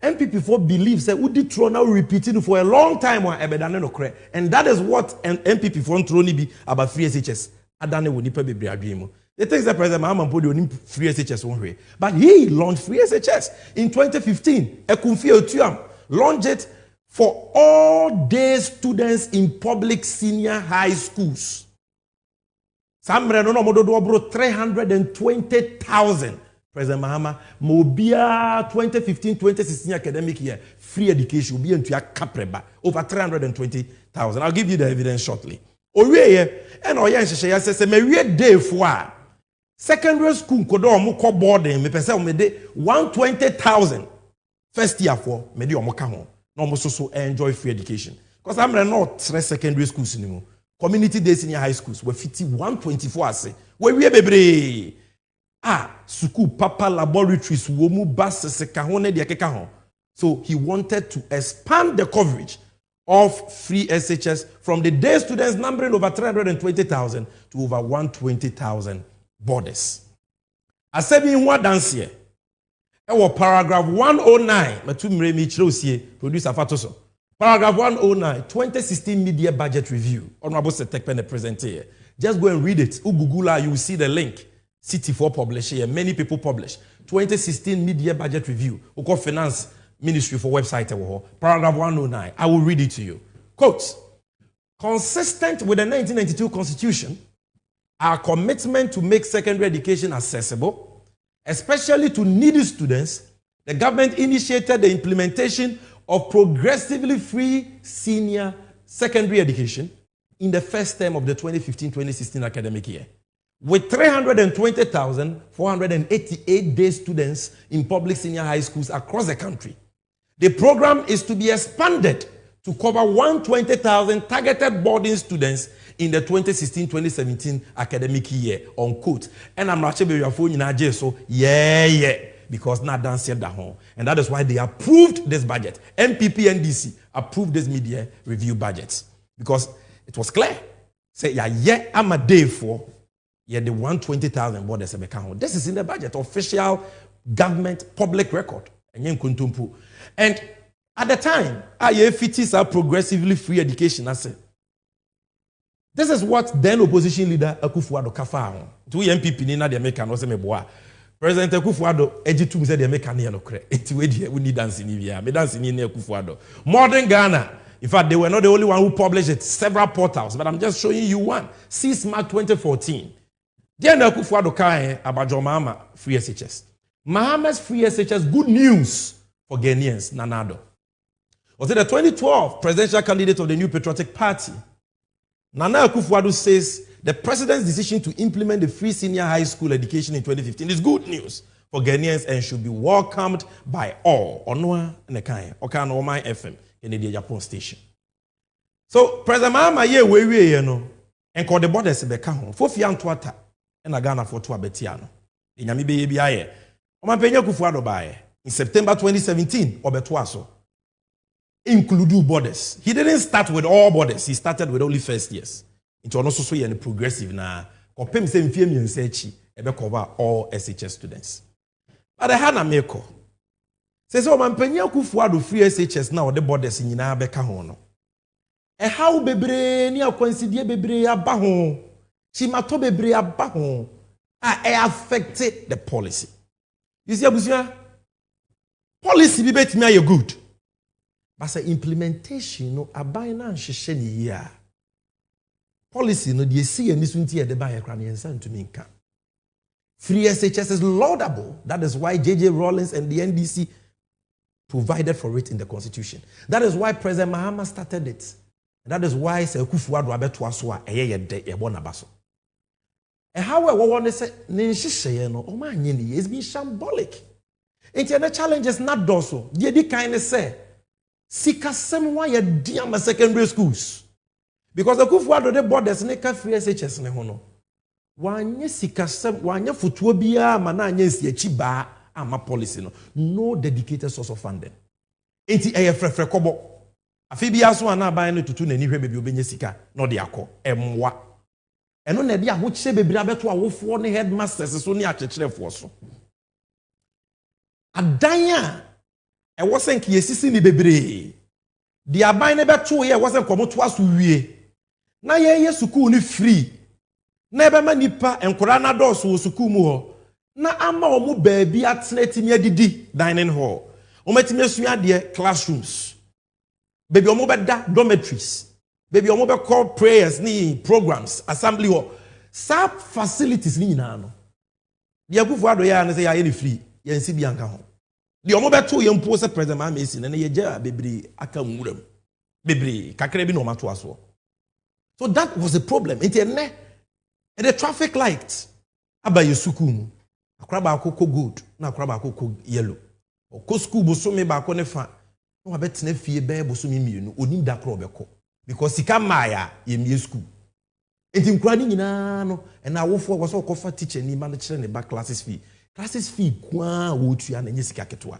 MPP4 believes that Udi Tro now repeating for a long time and that is what MPP4 Troni be about free SHS. Adane wo nipa bebre adwemu. The things that President Mahama put on free SHS one way. But he launched free SHS in 2015. Ekumfi Otuam launched it for all day students in public senior high schools. Samre no modo do obro 320,000. President Mahama, Mobia 2015-2016 academic year, free education will be into a capreba over 320,000. I'll give you the evidence shortly. Oye, and Oya says, "Me day for secondary school kodo mo ko boarding me pese me de 120,000 first year for me de omo ka ho no mo so enjoy free education because I'm not three secondary schools anymore. Community day senior high schools we fit 124 ase we bebre suku papa laboratories womu bases ka ho ne de keka ho. So he wanted to expand the coverage of free SHS from the day students numbering over 320,000 to over 120,000 borders. I said in what dance here? Paragraph 109, producer Fatoso. Paragraph 109, 2016 media budget review. Honorable Setekpene present here. Just go and read it. Google, you will see the link. CT4 publish here. Many people publish. 2016 media budget review. Oko Finance Ministry for website. Paragraph 109. I will read it to you. Quote, consistent with the 1992 Constitution, our commitment to make secondary education accessible, especially to needy students, the government initiated the implementation of progressively free senior secondary education in the first term of the 2015-2016 academic year, with 320,488 day students in public senior high schools across the country. The program is to be expanded to cover 120,000 targeted boarding students in the 2016-2017 academic year, unquote. And I'm not sure your phone in so because not done said that home. And that is why they approved this budget. MPP and DC approved this media review budget because it was clear. Say, I'm a day for the 120,000 borders. This is in the budget, official government public record. And at the time, IFTs are progressively free education. I said, this is what then opposition leader Akufo-Addo kafa. To MPP ni na de make no se meboa. President Akufo-Addo ejitum se de make na ye no kre. Enti we dey we need dance ni bia. Me dance ni na Akufo-Addo. Modern Ghana. In fact, they were not the only one who published it. Several portals, but I'm just showing you one. CSMA 2014. Then Akufo-Addo kai about John Mahama free SHS. Mahama's free SHS, good news for Ghanaians, Nanado. Was it the 2012 presidential candidate of the New Patriotic Party? Nana Akufo-Addo says the president's decision to implement the free senior high school education in 2015 is good news for Ghanaians and should be welcomed by all. Onwa Nekai, Okano Omai FM, in the Japan station. So, President Mahama, and call the borders be ka ho fofia ntoata na Ghana for to abetiano enyame be ye bia ye omapenya Kufuor bae in September 2017 obeto aso include borders. He didn't start with all borders. He started with only first years. Into also so and progressive na kopem se mfie miense echi ebe cover all SHS students. But hana meko. Say so mampanya Kufuor free SHS na the borders nyina beka ho no. How bebre ni akwansidie bebre aba ho. Chimato bebre aba ho. Affected the policy. You see abusia policy bi betimi aye good. But say implementation no aban na nhwehwe ni yi policy no de esi ani so nti e de ba ye kra ne ensa ntumi nka. Free SHS is laudable. That is why JJ Rawlings and the NDC provided for it in the constitution. That is why President Mahama started it. And that is why Sir Kufuor abeto aso a eye ye de ye bo na baso. And how we want say ne nhwehwe no o ma anye ni it's been shambolic. Internet challenges not doso. The di kind say sikasem wa ye dia ma secondary schools. Because the Kufuor the borders ne ka free SHS ne ho no. Wanye sikasem wanye futuo bia ma na anya si achi ba ama policy no. No dedicated source of funding. Enti eye frefre kobo. Afi bia so ana ban no tutu nani hwe bebi obenye sika no de akọ emwa. Eno na de ahoche bebira beto awofo ne headmasters so ne akyekyerefoɔ so. Adanya e wosen ki yesisi ni bebre. Di aban ne beto ye wosen komoto aso wie. Na ye school ni free. Na ebe ma nipa enkora na dɔɔso school mu ho. Na ama omu baabi atena timi adidi dining hall. Ometimi asua de classrooms. Baby omu beda dormitories. Baby omu be call prayers ni programs assembly hall. Sa facilities ni nyina no. Di Kufuor do ya na say ya ye ni free. Ye nsi bi anka ho. Di omu beto ye mpo se president Mahama esi na ye gya bebre aka nwuram. Bebre kakra bi no mato aso. So that was the problem. Enti ene and the traffic light aba yesuku mu. Akra ba akoko gold na akra ba akoko yellow. Oko school bosome ba akọ ne fa. No abetena fie be bosome mienu onim da kra obekọ. Because sika maya ye mie school. Enti nkura ni nyina no na awofo wo so kofa teacher ni ma no kire ne ba classes fee. Classes fee kwa wo tua na nye sika ketwa.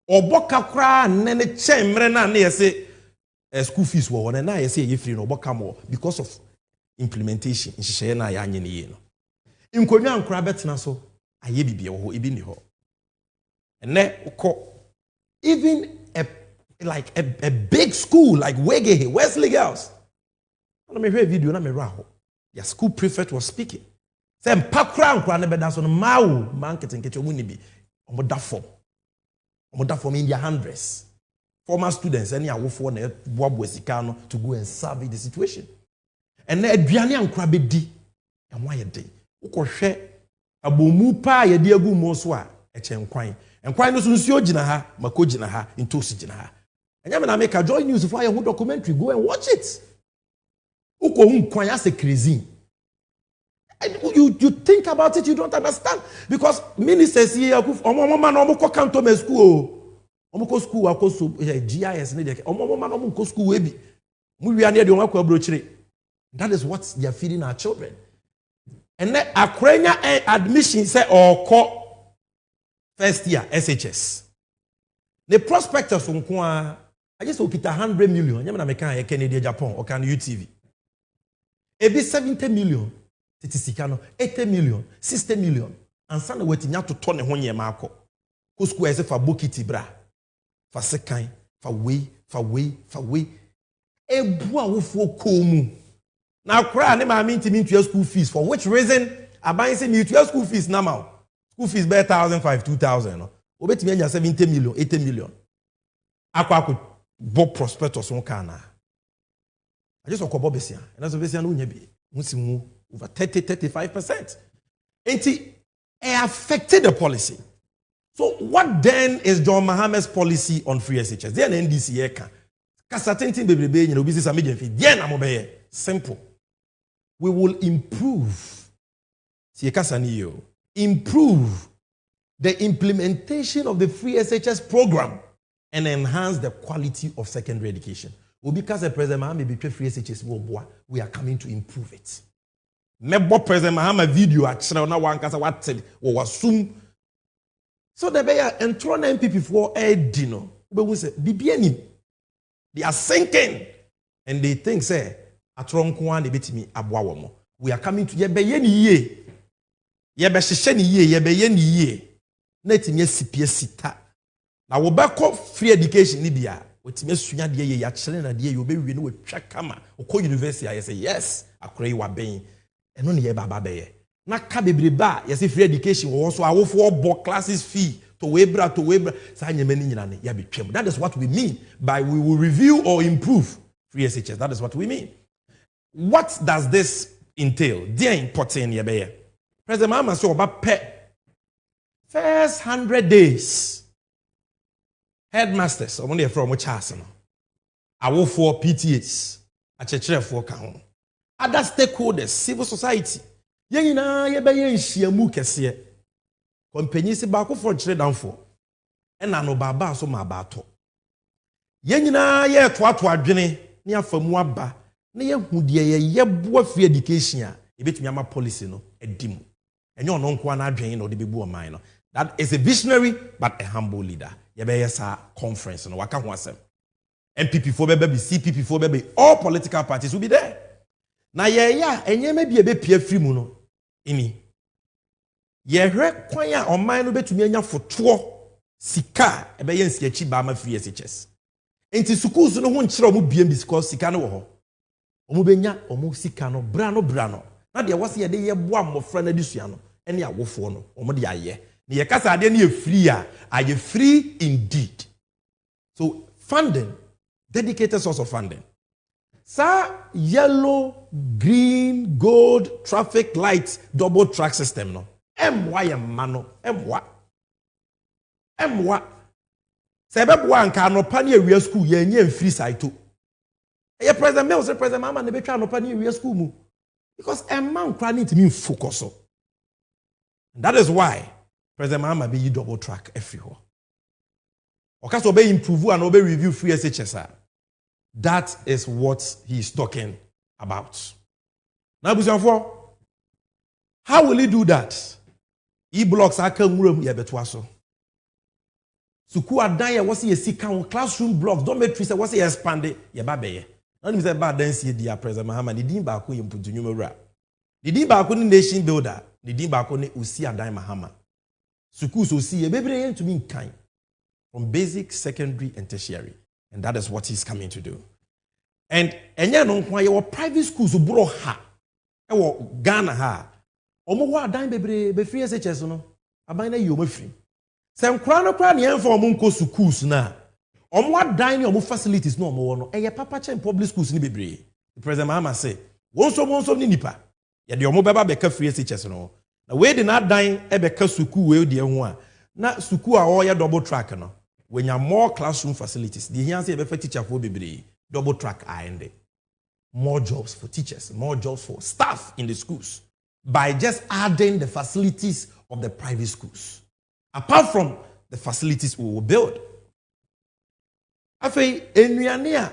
Oboka kra ne ne chemre na na yese school fees wo na yese ye free no oboka mo because of implementation nhyehyɛ na ya anye ne ye no. Nkonwa nkura betena so aye bibie wo ho ebi ni ho. Ene ukọ even a big school like Wesley Girls. I me hear a video na me raho. Their school prefect was speaking. Say mpakra nkura ne beda so no mawo marketing kecho mu ni bi. Omo da form in their hundreds. Former students any awofo na boabo sika no to go and serve the situation. And na aduane ankura bedi. Enwa ye den. Ukohwe abomu pa ye de agu mo so a eche nkwan. Nkwan no so nsuo gina ha, mako gina ha, ntosi gina ha. Anya me na make a joy news for your documentary, go and watch it. Uko nkwan as a crazy. You think about it, you don't understand. Because ministers here, omo man omo ko canton school. Omo ko school akoso GIS ne de. Omo man omo ko school we bi. Mu wi ane de omo ko abrochire. That is what they are feeding our children. And then akrenya admission say or first year SHS. The prospectus nko I just hope it 100 million. Nyame na meka ya Canada Japan or can UTV. Ebi 70 million. Titisika no 80 million, 60 million. Ansah na wetinya to tone ho nyema akọ. Ko school ese fa bokiti bra. Fa sekan, fa we. Ebu awofo komu. Na kra ne ma minti mintu school fees for which reason aban say me to school fees normal. School fees be 1,500, 2,000 no. Obetimi anya 70 million, 80 million. Akwa Bob prospectus on kana. I just want Bobie and that's obviously no nyabi. Musimu over 30-35%. It affected the policy. So what then is John Mahama's policy on free SHS? Then NDC eka. Kasatentin bebrebe you know business and media fee. Then amobeye simple. We will improve. Improve the implementation of the free SHS program and enhance the quality of secondary education. because the President Mahama be free SHS we are coming to improve it. Mebo President Mahama video actually na one kasa what said was soon. So the bear and throw MPP for a dinner. But we say BBN. They are sinking and they think say atron kwa de betimi aboa wo. We are coming to ye be ye ni ye. Ye be hye ni ye, ye be ye ni ye. Na etimi asipie sita. Na wo be ko free education ni bia. Otimi asunya de ye ya kyere na de ye obewie no wetwa kama. Okọ university I say yes, akure wa ben. Eno ne ye baba be ye. Na ka bebreba ye say free education wo so awofo bo classes fee to webra sa nyemani nyina ne ya betwam. That is what we mean by we will review or improve free SHS. That is what we mean. What does this entail? Dear important ye be ye. President Mahama say oba pe first 100 days headmasters omo dey from Charles no awofo PTAs achecherefo ka ho other stakeholders civil society ye nyina ye be ye nhyiamu kese company si ba ko for chire danfo ena no baba so ma ba to ye nyina ye toato adwene ne afamu aba na ye hu de ye boa free education a ebetumi ama policy no edim enye ono nko na adwene no de bebu o man no. That is a visionary but a humble leader. Yebeyesa conference no waka ho asem. MPP for bebe, CPP for bebe, all political parties will be there. Na ye ya enye me bia be pia free mu no. Ini. Ye hwe kwan a oman no betumi anya foto sika ebe ye nsi achi ba ma free SHS. Enti schools no ho nkyere omo bia because sika no wo ho. Omo benya omo sika no bra no. Na de wase ye de ye boa mmofra na disua no ene awofo no omo de aye. Ni kasa ade na free are you free indeed. So funding, dedicated source of funding. Sa yellow, green, gold traffic lights double track system no. MY mano, MY. Sebebo anka no pa na area school ye nya free site to. E president me say president mama na betwa no pa na area school mu. Because a man kra need to mean focus. And that is why President Mahama be double track everywhere. Okay, so be improve and obey review free SHS. That is what he is talking about. Now, how will he do that? E-blocks are come room ye betwaso. Suku adaya was ye see classroom blocks, dormitories was ye expanded ye babe. None is about dance dia President Mahama. Ni din ba ko yimputu nyumura. Ni din ba ko ni nation builder. Ni din ba ko ni usi adai Mahama. Suku so see a baby to mean kind from basic, secondary, and tertiary. And that is what he's coming to do. And enya no kwa your private schools bro ha. Ewo Ghana ha. Omo wa dan bebre be free SHS no. Aban na yi omo free. Se nkra no kra ne enfa omo nko schools na. Omo wa dan ne omo facilities no omo wo no. Eye papa chen public schools ni bebre. The President Mahama say, wonso ni nipa. Ye de omo beba be ka free SHS no. Na we did not die ebe ka suku we de ho a na suku a o ya double track no when you more classroom facilities the here say ebe fa teacher for bebre double track and more jobs for teachers, more jobs for staff in the schools by just adding the facilities of the private schools apart from the facilities we will build. Afei enuane a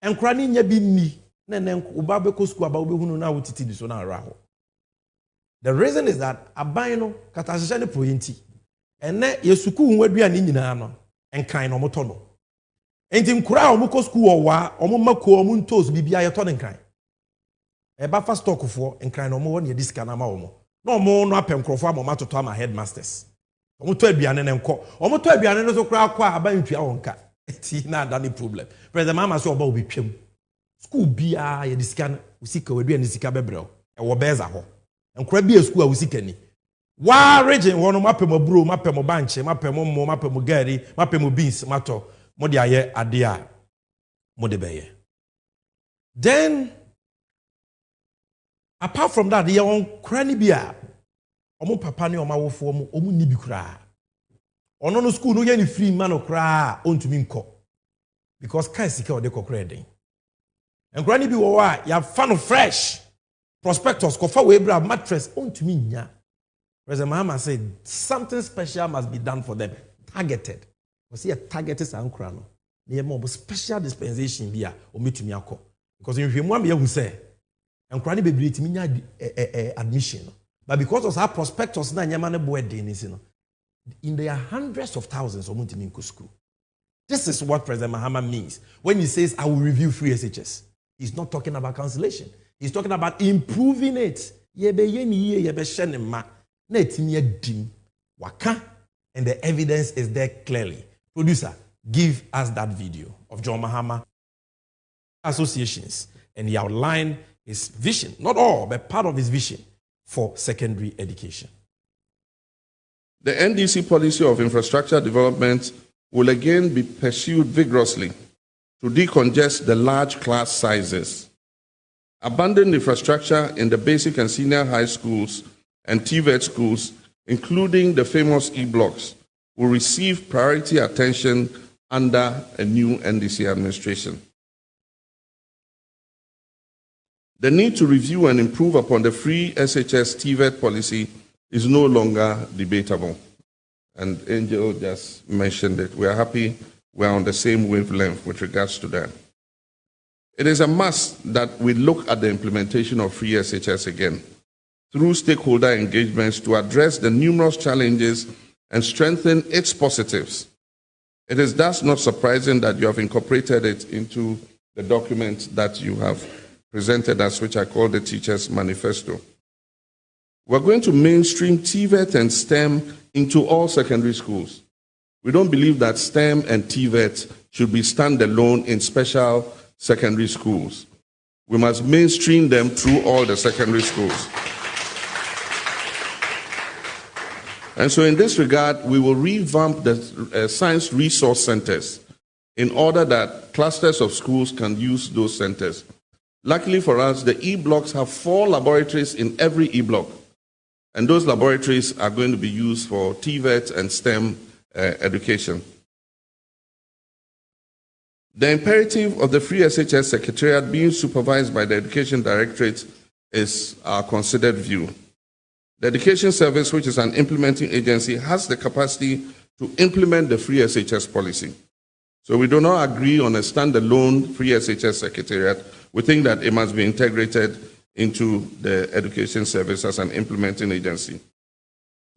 enkra ni nya bi ni na uba be ko school aba ube hunu na wotiti di so na ara ho. The reason is that abano katasese ne proyenti ene yesuku hu aduane nyina no enkan no moto no enti nkura o mko school owa o mako o ntos bibia ye to ne nkan e ba fa stock fo nkan no mo won ye disika na ma wo mo na o mo no apem krofo ama toto ama headmasters o mo to aduane ne nko o mo to aduane no so kura kwa abantua wonka enti na da ne problem. President Mahama so oba obi twam school bia ye disika na usika waduane disika bebrel e wo beza ho nkura bi school a usikani wa region wono mapem aburo mapem banche mapem mo mapem gari mapem beans mato mo de aye ade a mo de beye. Then apart from that ye on krani bia omo papa ne omo awofo omo ni bi kura ono no school no ye ni free man okra ontumi nko because kai sika ode kokra den nkrani bi wo wa ya fa no fresh prospectus kofa we bra mattress ontumi nya. President Mahama said something special must be done for them, targeted. Was he a targeted sankra no? near more special dispensation be a omitumi akọ. Because in hwemu am ye hu say enkrani bebre timi nya admission. But because of our prospectus na nyama ne boy dey nisi no, in their hundreds of thousands of muntimi nko school. This is what President Mahama means when he says I will review free SHS. He's not talking about cancellation. He's talking about improving it. Yebe yemi yebe shene ma na etimi adim waka, and the evidence is there clearly. Producer, give us that video of John Mahama associations, and he outlined his vision, not all, but part of his vision for secondary education. The NDC policy of infrastructure development will again be pursued vigorously to decongest the large class sizes. Abandoned infrastructure in the basic and senior high schools and TVET schools, including the famous E-blocks, will receive priority attention under a new NDC administration. The need to review and improve upon the free SHS TVET policy is no longer debatable. And Angel just mentioned it. We are happy we are on the same wavelength with regards to that. It is a must that we look at the implementation of free SHS again through stakeholder engagements to address the numerous challenges and strengthen its positives. It is thus not surprising that you have incorporated it into the document that you have presented us, which I call the Teachers' Manifesto. We're going to mainstream TVET and STEM into all secondary schools. We don't believe that STEM and TVET should be standalone in special secondary schools. We must mainstream them through all the secondary schools. And so in this regard, we will revamp the science resource centers in order that clusters of schools can use those centers. Luckily for us, the E-blocks have 4 laboratories in every E-block. And those laboratories are going to be used for TVET and STEM education. The imperative of the Free SHS Secretariat being supervised by the Education Directorate is our considered view. The Education Service, which is an implementing agency, has the capacity to implement the Free SHS policy. So we do not agree on a standalone Free SHS Secretariat. We think that it must be integrated into the Education Service as an implementing agency.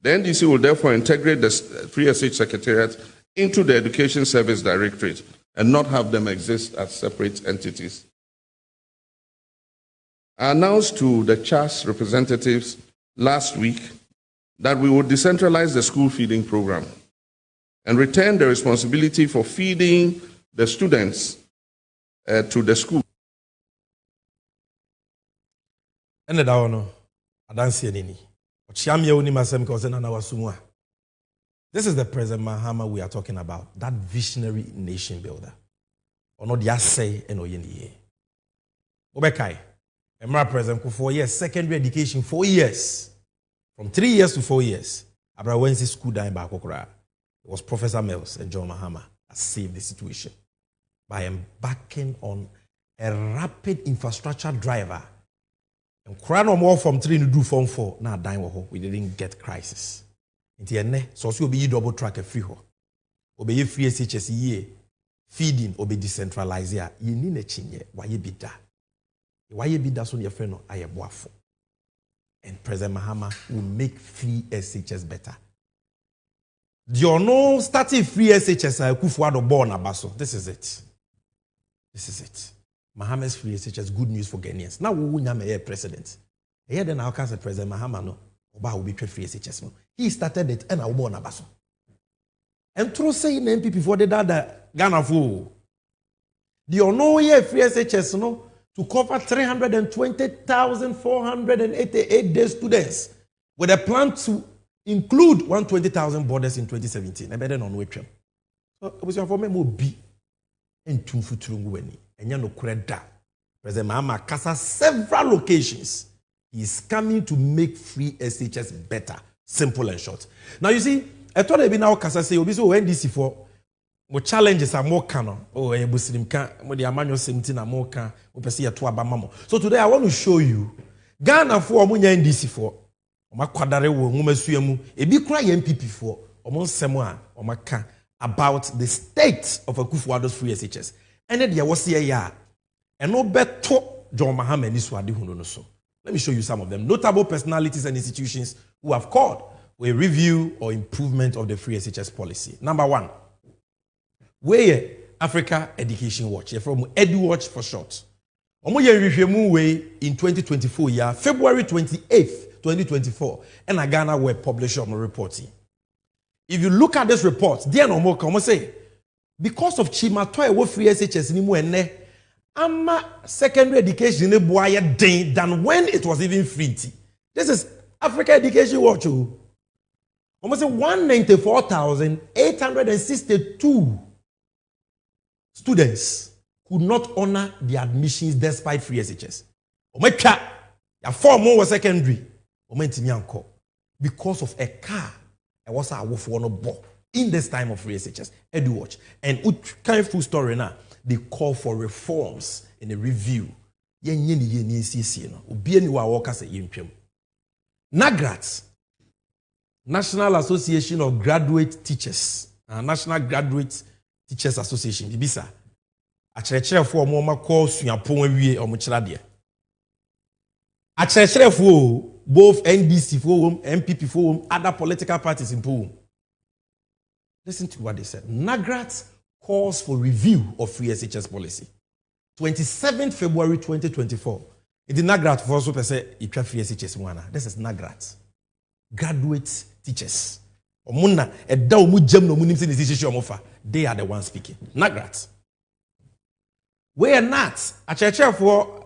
The NDC will therefore integrate the Free SHS Secretariat into the Education Service Directorate and not have them exist as separate entities. I announced to the CHAS representatives last week that we would decentralize the school feeding program and return the responsibility for feeding the students to the school. And the I don't see any. This is the President Mahama we are talking about, that visionary nation builder. Or not the say and Oyendi. Obekai, Emra President for 4 years, secondary education 4 years. From 3 years to 4 years. Abra Wednesday school down back Okra. It was Professor Mills and John Mahama that saved the situation by embarking on a rapid infrastructure driver. And crown or more from 3 to do form 4. Now dying we didn't get crisis. So you be double track a free ho. Obey free SHS ye feeding or be decentralized here. You need a chinye. Why you be that? Why you be that on your friend or I boafo? And President Mahama will make free SHS better. You know, starting free SHS I Kufuado born abaso. This is it. This is it. Mahama's free SHS good news for Ghanaians. Now we will have a president. Here then our council President Mahama no. Oba will be free SHS no. He started it and I will born abaso. And through saying MPP for the dada Ghana for the no year free SHS no to cover 320,488 day students with a plan to include 120,000 borders in 2017. I better on wait. So it was for me more be in Tumfuturungweni and you know Kwabena. President Mahama Kasa several locations. He is coming to make free SHS better, simple and short. Now you see, I thought I'd be now Kasa say obi so NDC for more challenges are more canon. Oh, a Muslim can the Amanyo 17 are more can so today I want to show you Ghana for Munya NDC for Oma Kwadare wo Ngumasuamu ebi kura MPP for Omon Semwa Omaka about the state of Akufo-Addo's free SHS. And then there was here, and no better John Mahama ni swadi huno so. Let me show you some of them. Notable personalities and institutions who have called for a review or improvement of the free SHS policy. Number 1, where Africa Education Watch. You're from EduWatch for short. Omo ye rehwemu we in 2024 year, February 28th, 2024, and a Ghana web publisher on reporting. If you look at this report, there no more come say because of Chimatoy wo free SHS ni mu ene ama secondary education ne boya den than when it was even free. This is Africa Education Watch. Almost 194,862 students could not honor the admissions despite free SHS. Ometwa ya form more secondary. Omentimi anko because of a car. I was a wolf one bo in this time of free SHS. EduWatch and kind of full story now. They call for reforms in a review. NAGRAT, National Association of Graduate Teachers, National Graduate Teachers Association. Bibisa. Achere for moma call suapon wie omochira de. Achere for both NDC for MPP for other political parties in Poem. Listen to what they said. NAGRAT calls for review of free SHS policy. 27th February 2024. In the NAGRAT for also say it free SHS one. This is NAGRAT. Graduate teachers. Omuna eda omu jam no munim se decision omofa. They are the ones speaking. NAGRAT. We are not a church for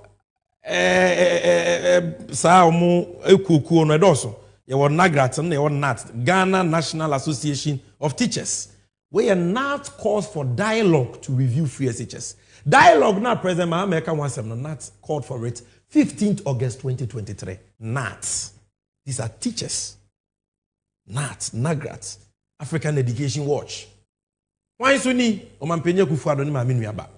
sa omu ekuku ono edoso. Ye won NAGRAT and ye won NAT. Ghana National Association of Teachers. We are not calls for dialogue to review free SHS. Dialogue now, President Mahama wants them not called for it. 15th August 2023. NAT. These are teachers. NAT, NAGRAT, African Education Watch. Why is Suni? Omampenya Kufuado ni maminu yaba.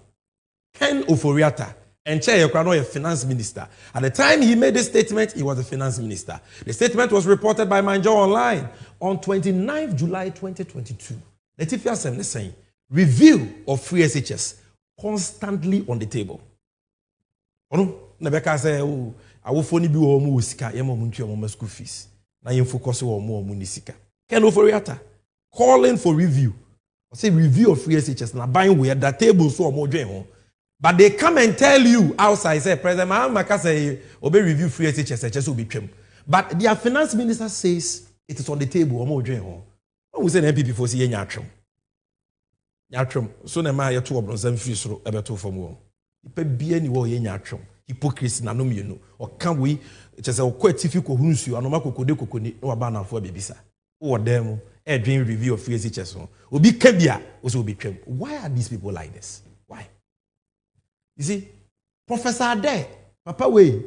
Ken Oforiata and Chair Yakwano, a finance minister. At the time he made this statement, he was a finance minister. The statement was reported by Manjo Online on 29th July 2022. Latifia Sem is saying, review of free SHS constantly on the table. Ono, Nebeka say, oh, I will phone you or musika, yemo munti or school fees. Na yin focus or more munisika. Ken Oforiata calling for review. I say review of free SHS na buying where that table so more join. But they come and tell you outside, say, President Mahama say, obey review free SHS will be trim. But their finance minister says it is on the table or more join. We say MPP for see nyatrom. Nyatrom. So na ma yeto obronsam free soro ebeto fam wo. Ipa bia ni wo ye nyatrom. Hypocrisy na no me no. O kan we chese o kwatifi ko hunsu anoma kokode kokoni no ba na afo bebisa. Wo dem e dwen review of free SHS no. Obi ka bia o so obi twem. Why are these people like this? Why? You see, Professor Ade, Papa we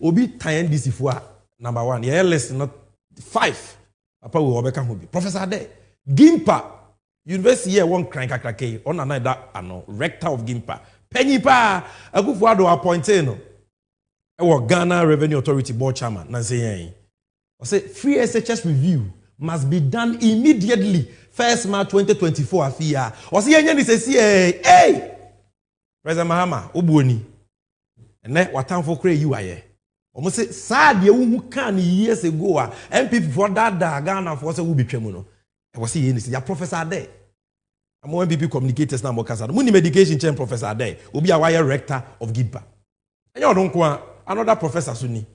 obi tan this fo a number 1. Ye list not 5. Papa we obeka ho bi. Professor Ade, Gimpa University here one crank kakrake on another ano rector of Gimpa. Penny pa Akufo-Addo appointed no. E wo Ghana Revenue Authority board chairman na say yen. I say free SHS review must be done immediately 1st March 2024 afia. O say yen say hey President Mahama obuoni. Ene watamfo kra yi waye. Almost say sad ye who can years ago MPP for that Ghana for say will be twemu. I was saying this your professor there. I'm one MPP communicators now mokasa. Muni medication chain professor there. Obi a wire rector of Gimpa. And you don't know another professor Suni.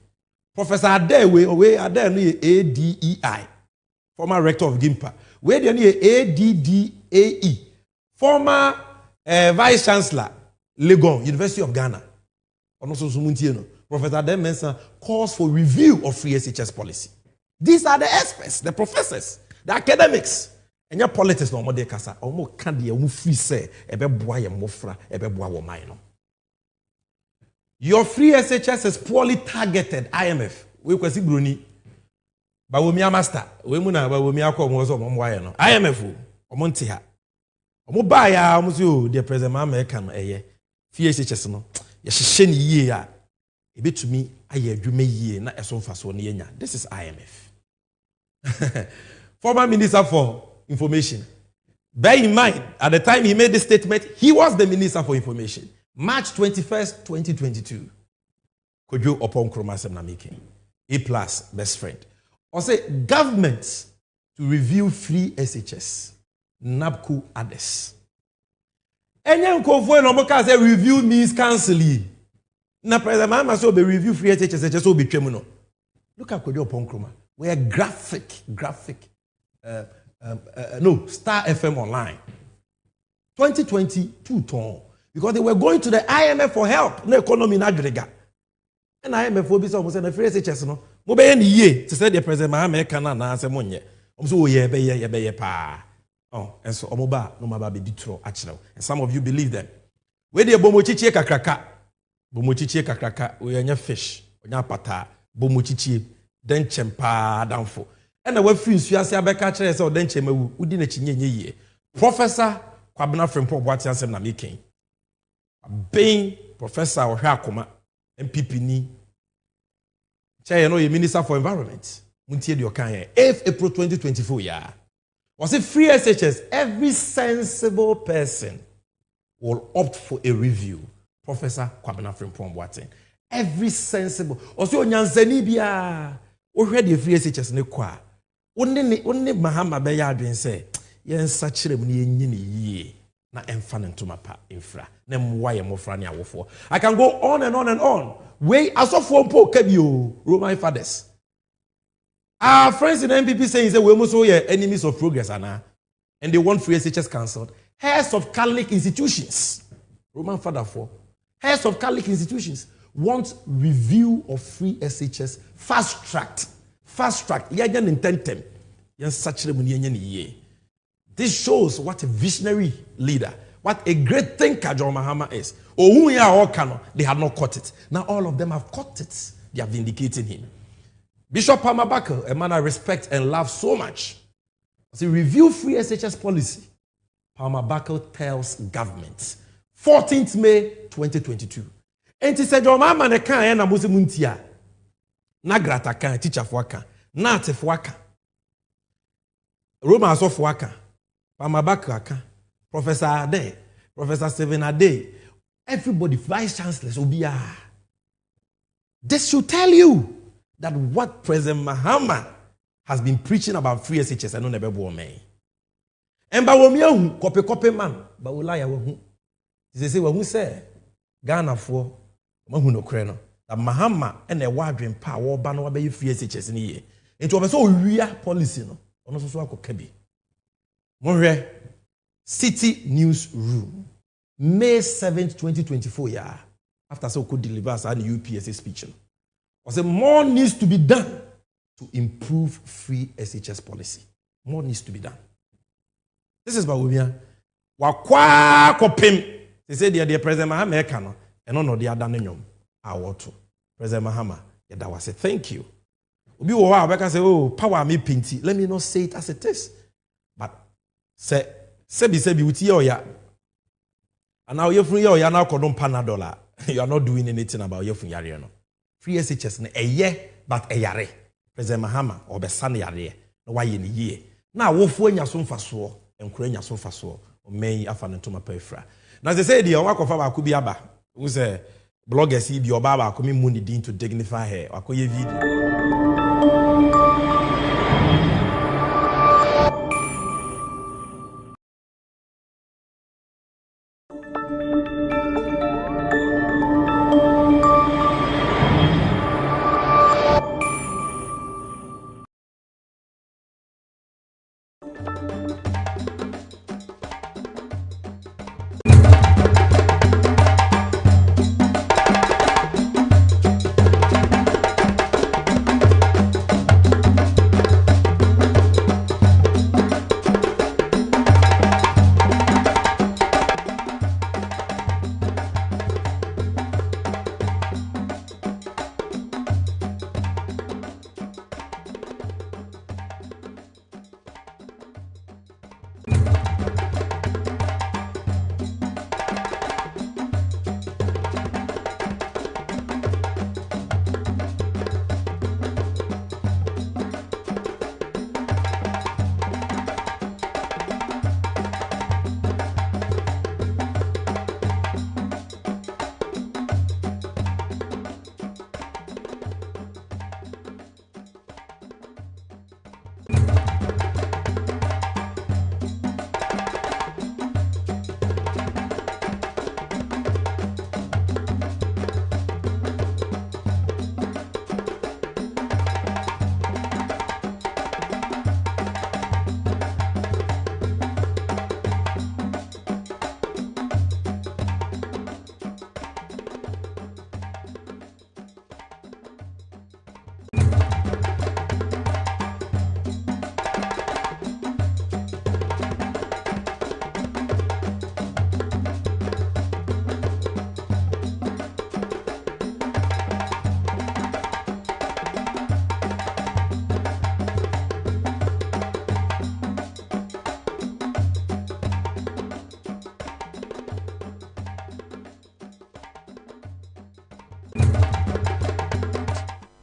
Professor there we are there no ADEI. Former rector of Gimpa. We there no ADDAE. Former vice chancellor Legon University of Ghana. Also sumuntie no. Professor Adam Mensah calls for review of free SHS policy. These are the experts, the professors, the academics. And your politics no more de kasa. Omo kan de mu free say ebe boa ye mofra, ebe boa wo man no. Your free SHS is poorly targeted. IMF. We kwesi broni. Ba wo mi master. We mu na ba wo mi akọ mo so mo boa no. IMF omo nte ha. Omo ba ya omo so the president America no eye. Free SHS no. Ye hye ni yie a ebetumi aye adwuma yie na eso mfaso ne yenya. This is IMF. Former Minister for Information Bear in mind, at the time he made this statement, he was the Minister for Information. March 21st, 2022. Kojo upon Kromasem na making. A+ best friend. Or say government to review free SHS. NABCO others. Any uncle no review means cancelling. Na President Mahama so be review free SHS so be tremuno. Look at Kojo upon Kroma. We're graphic. Star FM Online. 2022 ton. Because they were going to the IMF for help. No economy na drega. And IMF will be so almost a free SHS no. Mo be ni ye. To say the President Mahama kana na ase monye. So ye be pa. Oh, and so omoba no maba be ditro actually. And some of you believe them. We dey bomochichie kakraka. Bomochichie kakraka. We anya fish. Onya pata. Bomochichie. Den chempa danfo. And we free nsuase abeka kire say den chemawu. Udi na chinye ye. Professor Kwabena Frimpong what ansem na making. Being Professor Ohwe Akoma MPP ni. Chair you know a Minister for Environment. Muntie de okan 8th April 2024 ya. Was it free SHS? Every sensible person will opt for a review. Professor Kwabena Frimpong Boateng. Every sensible. Also, Nyansani bia. Already free SHS ne kwa. Only Mahama be ya adwen say. Yen sachire mu ne nyini yie na emfa ne ntoma pa infra. Na mwa ye mofra ne awofo. I can go on and on and on. Way asofo mpo kabio Roman fathers. Our friends in NPP saying that we also are enemies of progress, and they want free SHS cancelled. Heads of Catholic institutions, Roman Father for heads of Catholic institutions want review of free SHS fast tracked. This shows what a visionary leader, what a great thinker John Mahama is. They had not caught it. Now all of them have caught it. They are vindicating him. Bishop Palmer Bakel, a man I respect and love so much, so review free SHS policy. Palmer Bakel tells government 14th May 2022. And he said, "Your mama ne kan na musi muntia na grata kan teacher for kan na ate for kan Roma so for kan Palmer Bakel kan Professor Ade, Professor Stephen Ade, everybody vice chancellors obia. This should tell you that what President Mahama has been preaching about free SHS, I don't never bore me. And by women, copy man, but we lie. They say, who say Ghana for Mahuno Creno, that Mahama and a wardroom power ban over free SHS in a year. Into a so real policy, no, on also so Kebi. Monre City Newsroom, May 7th, 2024, yeah, after so could deliver us an UPSA speech. Was more needs to be done to improve free SHS policy. More needs to be done. This is Bobie. Wakwa kopim. They say the President Mahama ekano. And no the other nyom. Awoto. President Mahama. That was a thank you. Obi wo wa beka say oh power me pinti. Let me not say it as it is. But say sebi uti oya. And now you free oya now kodon $1. You are not doing anything about your fun yare no. Free SHS ne eye but eyare. President Mahama or besan yare. No why ye ni ye. Na wofu anya so mfaso enkura anya so mfaso o men afa ne ntoma pefra. Na they say the wakofa ba kubi aba. Who say bloggers bi oba ba komi money din to dignify her. Akoye video.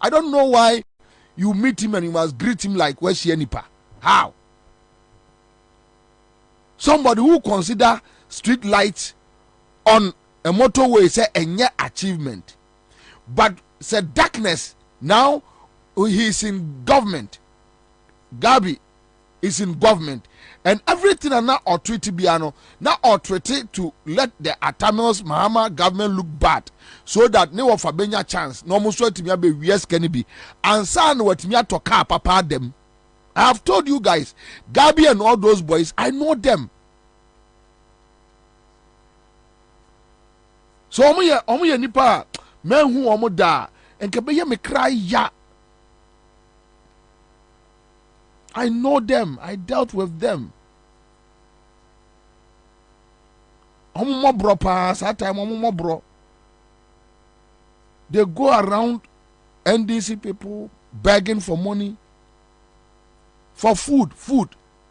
I don't know why you meet him and you must greet him like Weshi Nipa. How? Somebody who consider street lights on a motorway say any achievement, but said darkness. Now he is in government. Gabi is in government, and everything are now authority biano now authority to let the Atamils Mahama government look bad, so that no of a benya chance no more to me be yes can be Ansah no what me to car papa them. I have told you guys, Gabi and all those boys, I know them. So omo nipa men who omo da enkebe me cry ya. I know them. I dealt with them. Omo mo bro pass that time omo mo bro. They go around NDC people begging for money, for food.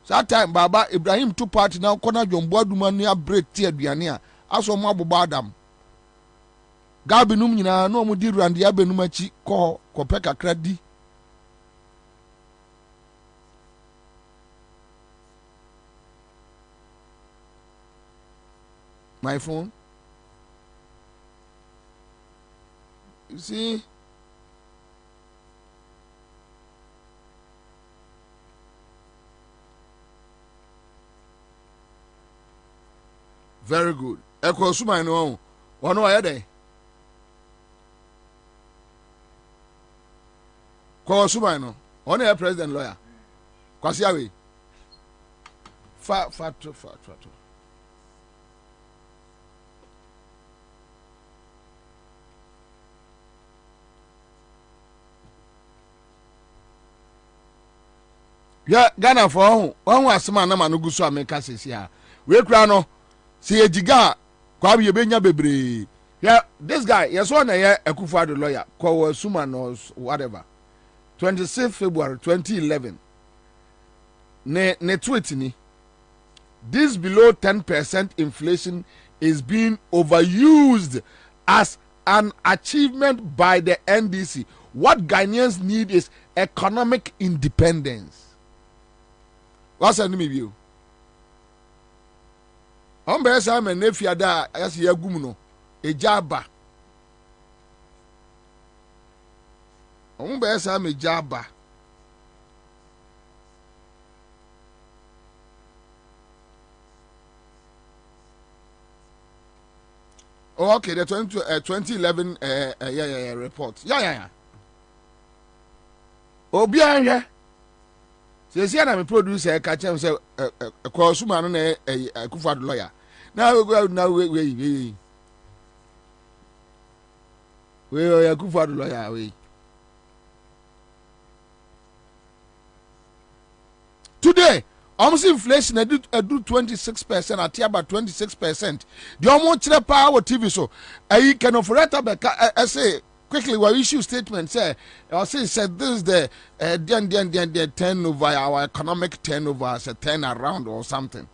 That time Baba Ibrahim two party now corner Jombo Dumania break tear biania. Aso mo abobadam. Gabi num nyina no mo di randi abenum achi ko peka kradi. My phone. You see? Very good. Eko suma no. Ono ayede. Kwa suma no. Ono ya president lawyer. Kwasi awe. Fa. Yeah, Ghana for one asema na manugu so America sisia. We kura no si ejiga kwa bi ebenya bebre. Yeah, this guy, yes one na Akufo-Addo lawyer, kwa suma no whatever. 26 February 2011. Ne tweet ni. This below 10% inflation is being overused as an achievement by the NDC. What Ghanaians need is economic independence. What's the name of you? I'm better say I'm a nephew da as ya gumuno a jabba. I'm better say I'm a jabba. Oh, okay, the 2011 report. Yeah. Oh, behind here. Say na me producer ka chem say kwa suma no na Akufo-Addo lawyer. Now we Akufo-Addo lawyer we. Today, almost inflation I do 26% at about 26%. The almost chire power TV so I can offer I say quickly, we issue statement say, said this is the the turnover, our economic turnover as a turn around or something.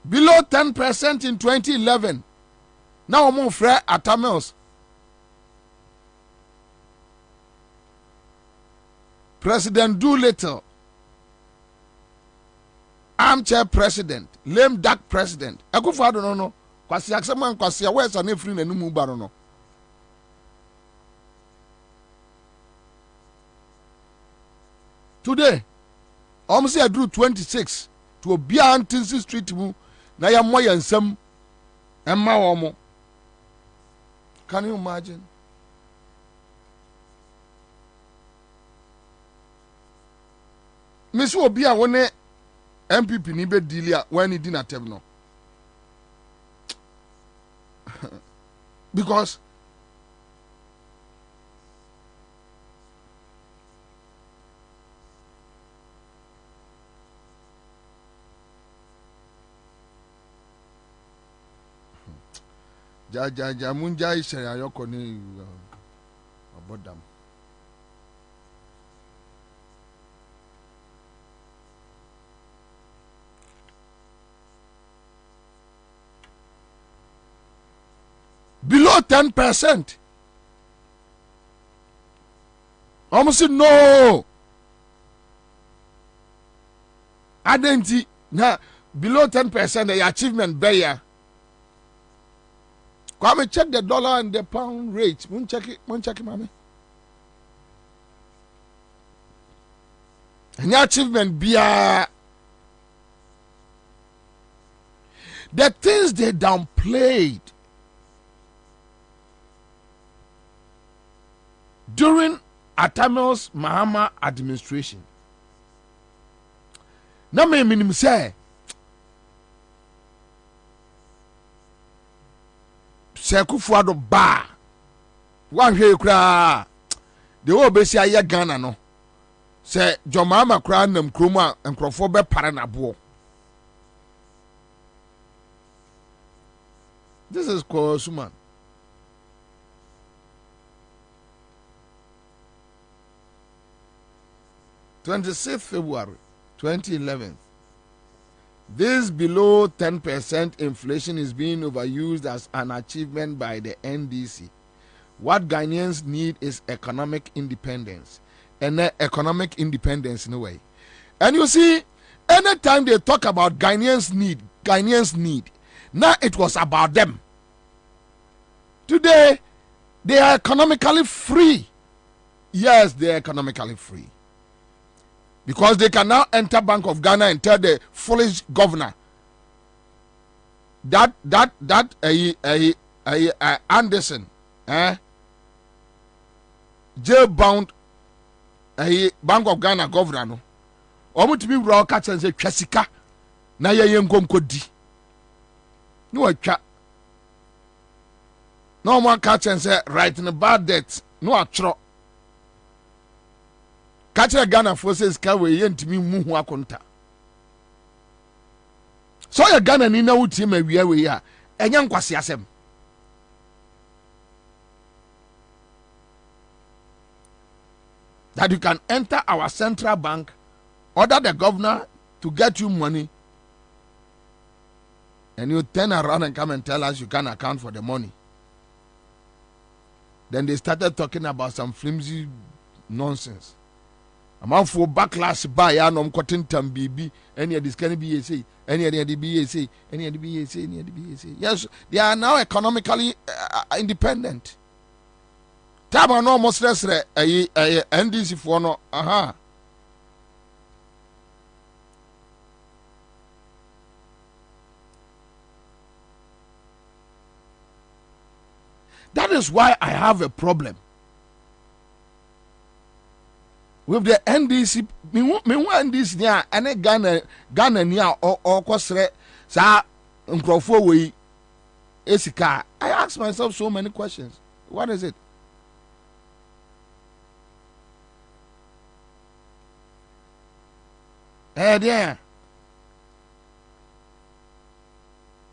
Below 10% in 2011. Now I'm on Fred Atamils. President Doolittle. Armchair president, lame duck president. Akufo-Addo no. Kwasi aksema kwasi where's an free na numu ba no. Today, almost I drew 26 to a Antinsi Street mu na ya moya nsam emma womo. Can you imagine? Miss Obi a wone MPP ni be dealia when he did not have no. Because ja munja ishe ayoko ni abodam. below 10%. Almost said no. Identity now below 10% the achievement bear. Come and check the dollar and the pound rate. Won't check it, mommy. And the achievement beer. The things they downplayed during Atamil's Mahama administration. Na me minim say Kufuado ba wan hwe kra de wo besi aye Ghana no se John Mahama kra nam krom a nkrofo be pare na bo. This is Kosuman. 26th February 2011. This below 10% inflation is being overused as an achievement by the NDC. What Ghanaians need is economic independence. And economic independence in a way. And you see, anytime they talk about Ghanaians need, now it was about them. Today, they are economically free. Yes, they are economically free. Because they can now enter Bank of Ghana and tell the foolish governor that Anderson, jail bound Bank of Ghana governor no. Omo to be raw catch and say twasika na ye yenkom kodi. No atwa. No one catch and say right in the bad debt. No atro. Catch a Ghana forces kawe yentimi mu hu akonta. So ya Ghana ni na wuti ma wiya we ya enya nkwase asem. That you can enter our central bank, order the governor to get you money, and you turn around and come and tell us you can't account for the money. Then they started talking about some flimsy nonsense. A man for backlash by Anom Cotton Tambibi, any of this can be say, any of the BAC, any of the BAC, any of the BAC. Yes, they are now economically independent. Taba no most less NDC for no, aha. That is why I have a problem with the NDC. Me NDC there, and Ghana near or Kosre, sa Nkrofo we Esika. I ask myself so many questions. What is it? There.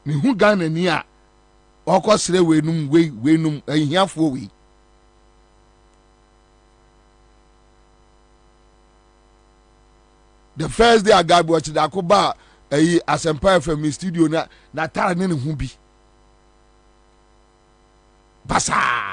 Me who Ghana near or Kosre we num here for we. The first day I got watched the Akoba as Empire from my studio na tara ne hu bi. Basa.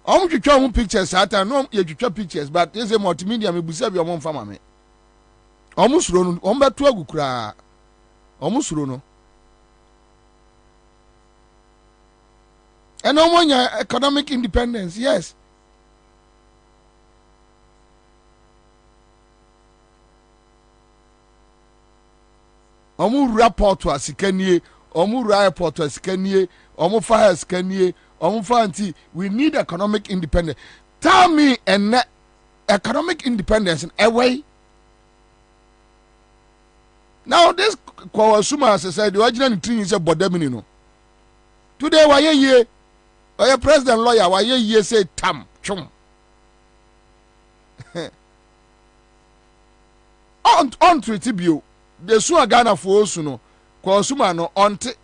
I'm to pictures at no you pictures, but there's a multimedia me busa bi omon fama me. Almost run on ba to agukura. Almost run. And no one economic independence, yes. Omu rapport to asikanie, omu rapport to asikanie, omu fire asikanie, omu fanti. We need economic independence. Tell me an economic independence in a way. Now this Kwabena as I said, the original thing is a bodemino. Today why ye? Oye president lawyer why ye say tam chum. On tribute the sua Ghana for Osuno Kwabena no onte.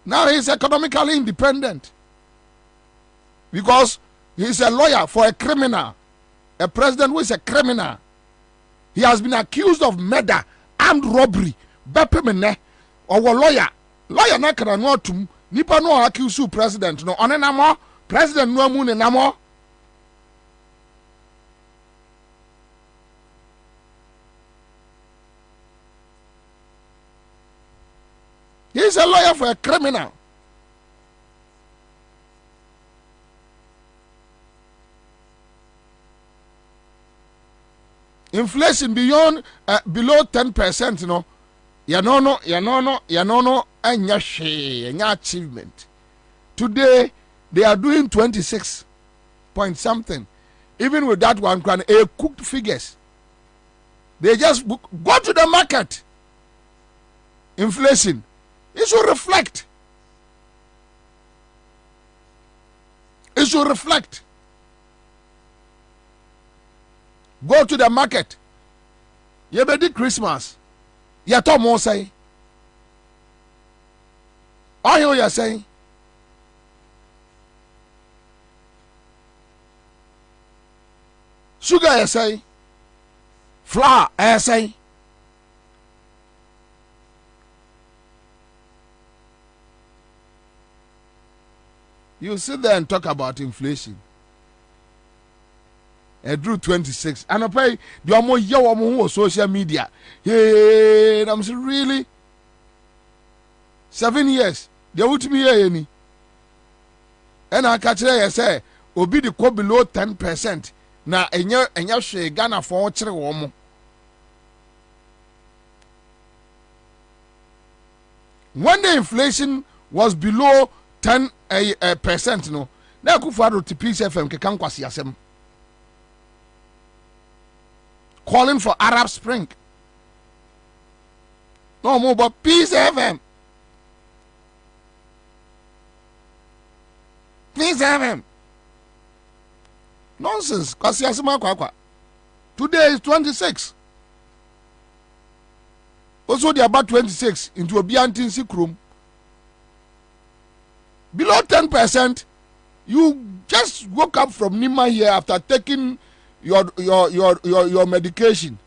Now he's economically independent because he's a lawyer for a criminal a president who is a criminal. He has been accused of murder, armed robbery, bepemene, or lawyer. Lawyer na kana no atum. Nipa no accuse president no. One namo president no amu ne namo. He is a lawyer for a criminal. Inflation below 10%, you know. Yanono, anya achievement. Today they are doing 26 point something. Even with that one, a cooked figures. They just go to the market. Inflation. It should reflect. It should reflect. Go to the market. You be Christmas. You talk more say. Oil you say. Sugar you say. Flour you say. You sit there and talk about inflation. I drew 26. And I pay the more yaw social media. Hey, I'm saying, really? 7 years. They would me any. And I catch there, say, obi the co below 10%. Now, and you say Ghana for woman. When the inflation was below 10%, no, now go for to Peace FM, can kwasi asem. Calling for Arab Spring. No more but Peace FM. Peace FM. Nonsense. Kwasi asema kwa. Today is 26. Also they are about 26 into a Biantin room. Below 10%, you just woke up from Nima here after taking your medication.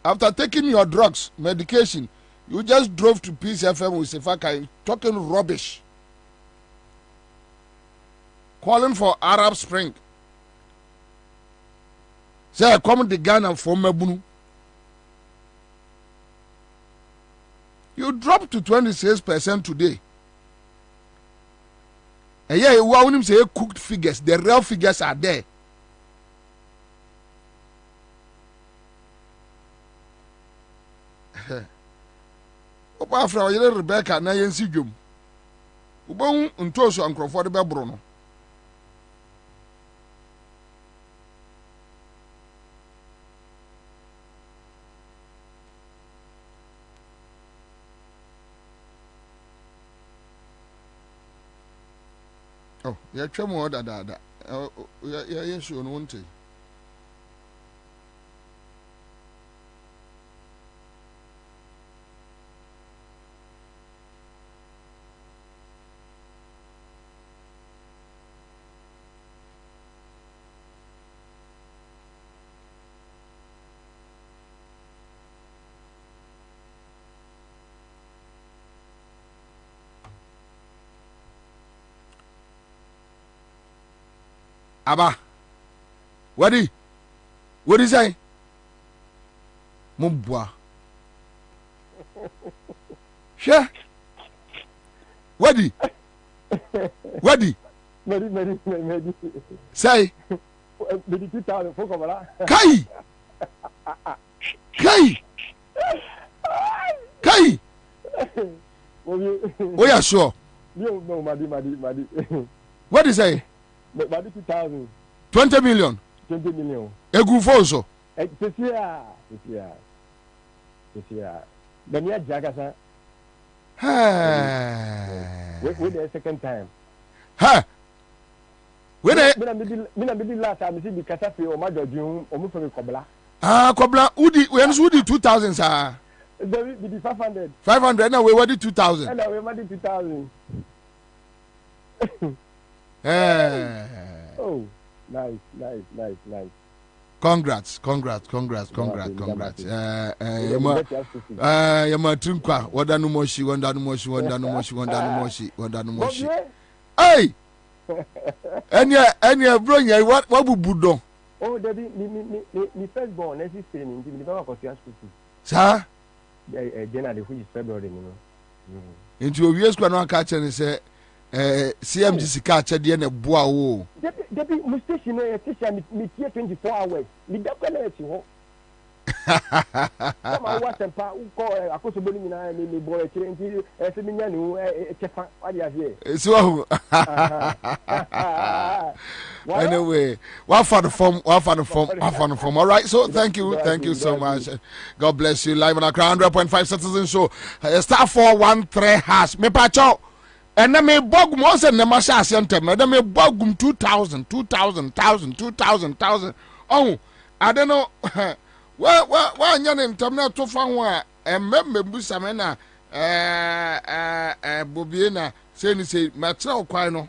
After taking your drugs, medication, you just drove to Peace FM with Sefaka talking rubbish. Calling for Arab Spring. Say, come to Ghana for Mebunu. You dropped to 26% today. And yeah, you want him say cooked figures. The real figures are there. Opa fra yele Rebecca na yensi dwom. Ubon ntoso ankrofo de bebro no. Oh, ya twemo da. Ya yesu no wonte. Aba, what do you say? Mubwa. Sure. What do Medi. Say. Kai. Oh, yeah, sure. No, Madi. What do you say? 20,000. 20 million. 20 million. A good photo. This year. The near Jagasa. With the second time. Ha! When I maybe last time, I see the Cathedral or Major June or Mufami Kobla. Ah, Kobla, Woody 2,000, sir. The 500. 500, now we were 2,000. And we were 2,000. Oh, Nice. Congrats. Yama Trinkwa, wanda no moshi. Hey! Any bro, what budo? Oh, Debbie, me first born, let's say, in the Baba Sir? January, which is February, you know. Into a year's going to catch and say, CMGC catch at the end of Bois. Debbie, Mustation, me here 24 hours. Me don't know. I was a part who call a possible me boy, as a minion, what you say. So, anyway, what for the form. All right, so thank you so much. God bless you. Live on a 100.5 Citizen Show. Star 413 hash. Me pacho. And then me bogum once and the masha center. Then me bogum 2,000. Oh, I don't know. Well, name Tamna to find and member Busamena, Bobie, say, Matro Quino.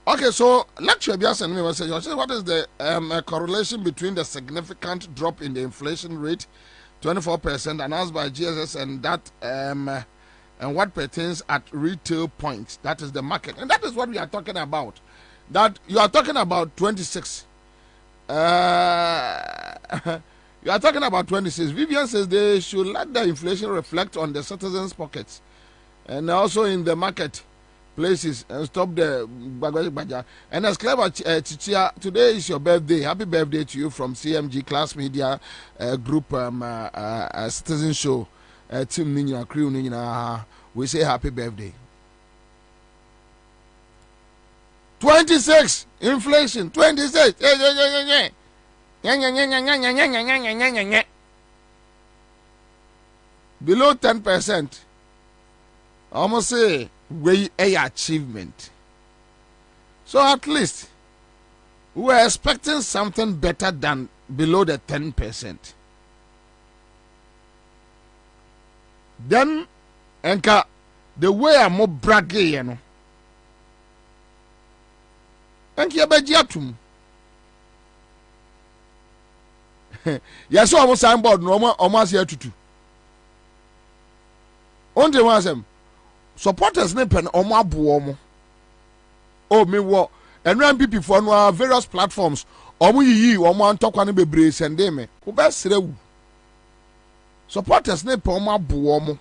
Okay, so lecture Bias and me message. What is the correlation between the significant drop in the inflation rate, 24% announced by GSS, and that and what pertains at retail points? That is the market, and that is what we are talking about. That you are talking about 26. You are talking about 26. Vivian says they should let the inflation reflect on the citizens' pockets and also in the market places and stop the bagage. And as clever Chichia, today is your birthday. Happy birthday to you from CMG Class Media Group Citizen Show Team Nina Crew Nina. We say happy birthday. 26 inflation 26 below 10%. Almost say way a achievement. So at least we are expecting something better than below the 10%. Then enka the way I'm more bragging, you know. And you bet yatum. Yes, almost signboard no almost here to two. Only one them supporters nipen omo abuomo. Oh me wo and ran people for no various platforms. Omo yi omo antokwa ne bebre sende me. Wo be serewu. Supporters nipen omo abuomo.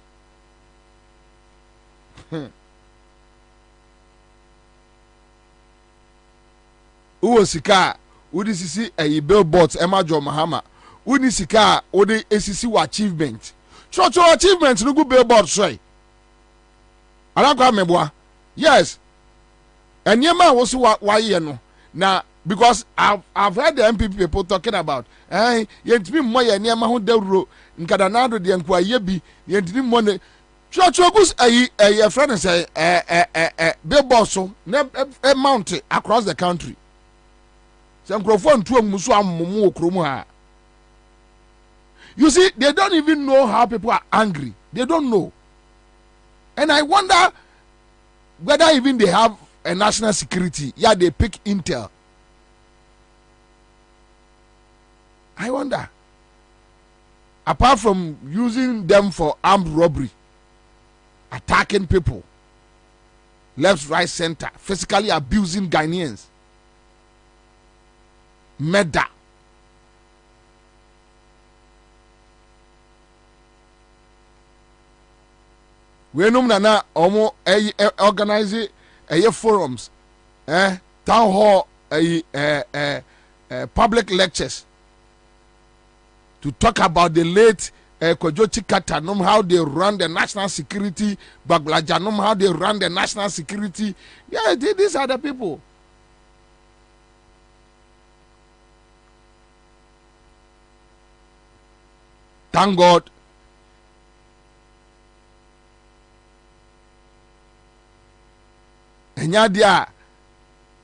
Uwo sika udi sisi billboards emajo mahama udi sika udi esisi wa achievement cho achievement no go billboard so alakwa meboa yes enyema wo so wa ye no na because I've heard the MPP people talking about yentimi mo ye enyema ho dawro nkadanado de nkwa ye bi yentimi mo ne cho gus friend say billboard so na mount across the country. You see, they don't even know how people are angry. They don't know. And I wonder whether even they have a national security. Yeah, they pick intel. I wonder. Apart from using them for armed robbery, attacking people, left, right, center, physically abusing Ghanaians. Murder. We know na omo organize forums, town hall, public lectures to talk about the late Kojochi Katanum, how they run the national security, Baglajanum, how they run the national security. Yeah, these are the people. Thank God. And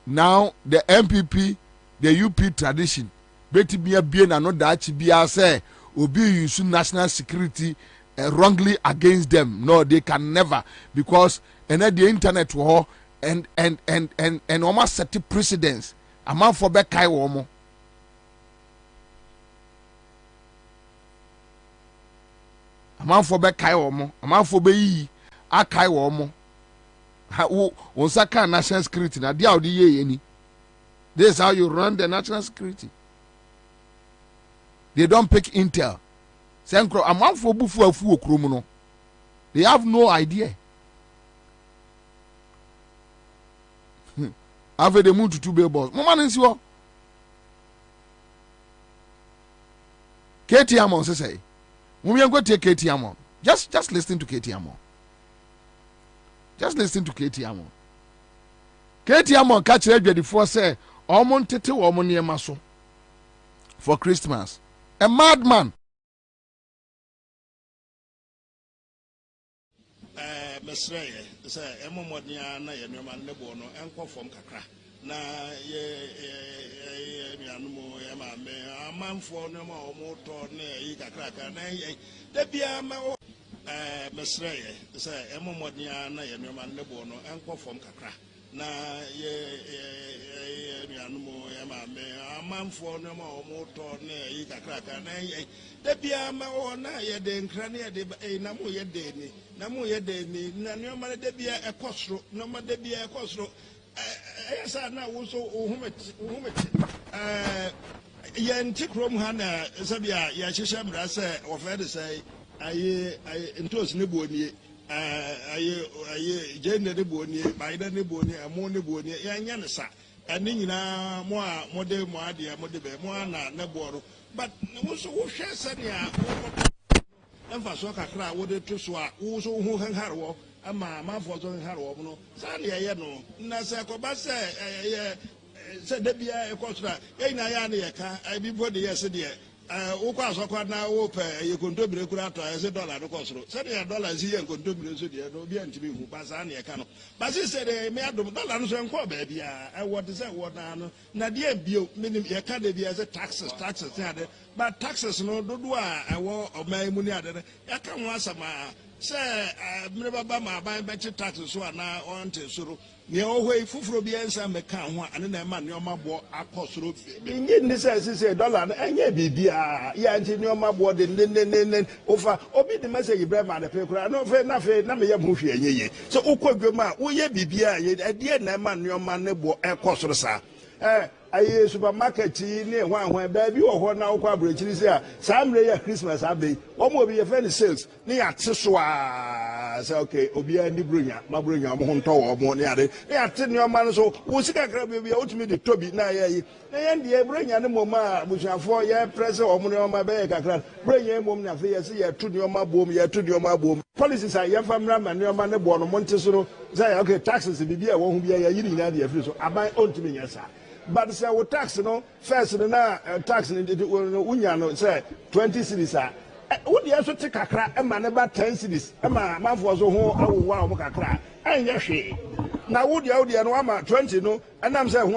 now the MPP, the UP tradition, Betty be a bien and not that be say, Obi use national security wrongly against them. No, they can never, because and at the internet war and almost set the precedence. A man for back kai womo. A man for back kai womo. A man for be a kai womo. On saka national security na dia odi ye ni. This is how you run the national security. They don't pick intel. Senkro a man for bufu afu okromu no. They have no idea. Have the moon to 2 billboards. Mama is your Katie Amon say. We are going to take Katie Amon. Just listen to Katie Amon. Just listen to Katie Amon. Katie Amon catch the before say Omon tete omon near maso for Christmas. A madman. Mesreye say emomodnia na ye noma nebo no enko fom kakra na ye nuanumo ye ma me amanfo no ma omo to na yi kakra ka na ye da bia ma mesreye say emomodnia na ye noma nebo no enko fom kakra na ye nuanumo ye ma me amanfo no ma omo to na yi kakra ka na ye da bia ma na ye de nkra na ye de na mo ye de ni na mo ye de ni na nyoma de bia ekosro no ma de bia ekosro esa na wo so ohumeti ye ntikrom ha na sabia ya hyehyɛ mra sɛ ofa de sɛ aye ntos ne boni aye gender ne boni baida ne boni amo ne boni ya nya ne sa ani nyina mo a mo de mo ade mo de be mo na ne boro but wo so wo hwɛ sɛ ne Emfa so kakra wo de to so a wo so hu hanharwo ama manfo so hanharwo no sa ne ye no na se ko ba se de bia e ko so e na ya ne ye ka bi bo de ye se de wo kwa so kwa na wo pe ye kontobire kura to ye se dollar no ko so se de dollar si ye kontobire so de no bia ntimi hu ba sa ne ye ka no ba se se de me adom dollar no so enko ba bia wo de se wo na de bio minim ye ka de bia se taxes ya de but taxes no dodo a ewo oman mu ni ade ya ka ho asama se mre baba ma ban be chi taxes so na onte soro ne ohwe fufuro bi ensa me ka ho ane na ma ne omabo akosoro ngi ni se dollar na enye bibia ya nti ne omabo de ne ofa obi de message Ibrahim ade pe kura no fe na me ye mu hwe enye ye so ukwadwom a wo ye bibia ye de na ma ne oma ne bo ekosoro sa aye supermarket ni hwan ba bi wo ho na wo kwa brechiri se a samre ya Christmas abey omo obi ye fan sales ni ya teso a say okay obi ani bronya ma bronya mo ho nto wo mo ni ade ni ya te ni o ma no so wo sika kra bi otumi de tobi na ya yi na ye ndie bronya ne mo ma busuafo ye press o mo ni o ma be kakra bronya mo na fe ye se ye tu ni o ma bom ye tu ni o ma bom policies are ye famra ma ni o ma ne bo no mo nte so no say okay taxes bi bi e wo hu bi ya yiri na de afri so aban ontumi nya sa. But say we tax no first na tax no unya no say 20 cedis a wo de so te kakra e ma ne ba 10 cedis e ma manfo so ho awowa o kakra anya hwe na wo de no ama 20 no enam say ho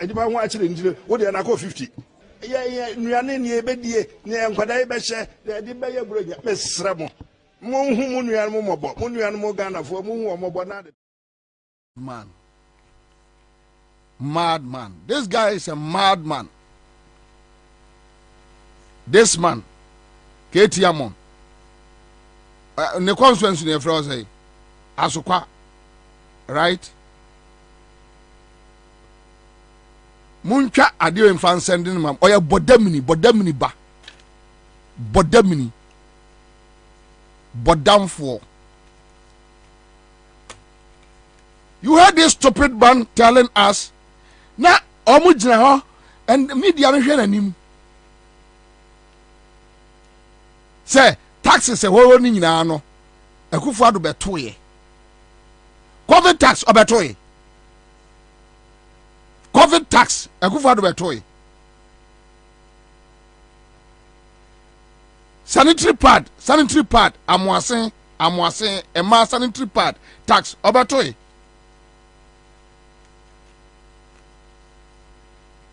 adima ho a kire ndire wo de na ko 50 ye nuane ne ebedie ne enkwada be hye de be ye bronya mesre mo hu mu nuane mo mobo mo nuane mo Ghana fo mo hu o mobo na de man. Madman. This guy is a madman. This man, Katie Amon, the conference in the Froze, Asukwa, right? Muncha adio in fan sending mam. Oya bodemini ba. Bodemini. Bodamfo. You heard this stupid man telling us na omu jina ho and media no hwe nanim say taxes e wo ni nyina no akufo ado betoye covid tax obetoye covid tax akufo ado betoye sanitary pad amwase ema sanitary pad tax obetoye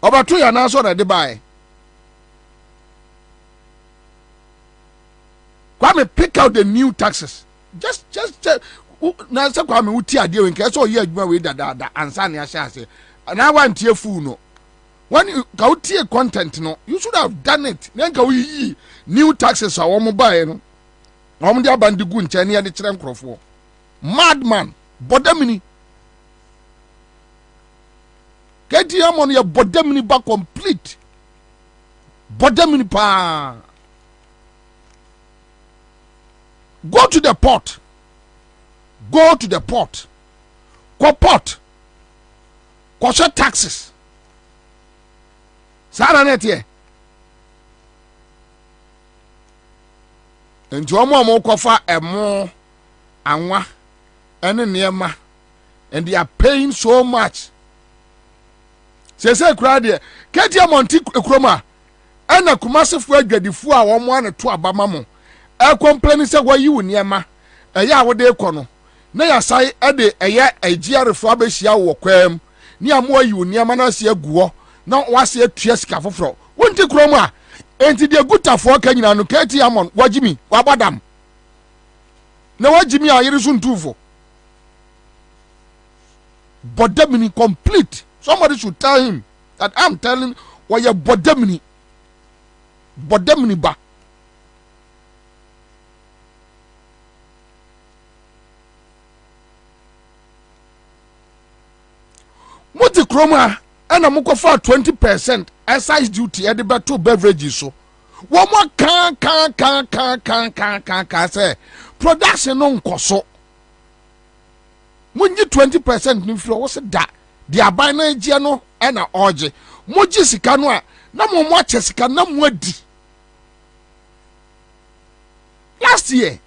Obato ya na so na de buy. Kwame pick out the new taxes. Just na se kwa me wuti ade we nke so ye adwuma we dada ansa na ya ase na wantie fu no when you ka wuti content no you should have done it na nka we new taxes a wo mo bae no wo mo dia bandigu nche ne ya de kire nkrofo madman bodamini keti amon ya bodamini ba complete bodamini pa go to the port ko port ko share taxes sara netie nti omo kofa emo anwa ene niema and they are paying so much say kura de ketia monti ekroma ena kumasefo adwadifo a wo mo ane to abama mo e complain say wa yi wo niema eya wo de ekono na ya sai ede eya agiarefo abehia wo kwam ni amo yi wo niema na se aguo na wase atua sika foforo wonti kroma enti de gutafo ka nyina no ketia mon wagimi wabadam na wagimi a yiri suntufo bodamini complete. Somebody should tell him that I'm telling why you bodamini ba. Muti kroma ena muko for 20% excise duty at the better beverages so. One more can say production on koso. When you 20% ni flow what's that? The abana no ena oje moji sika no a na mo ache sika na mo adi last year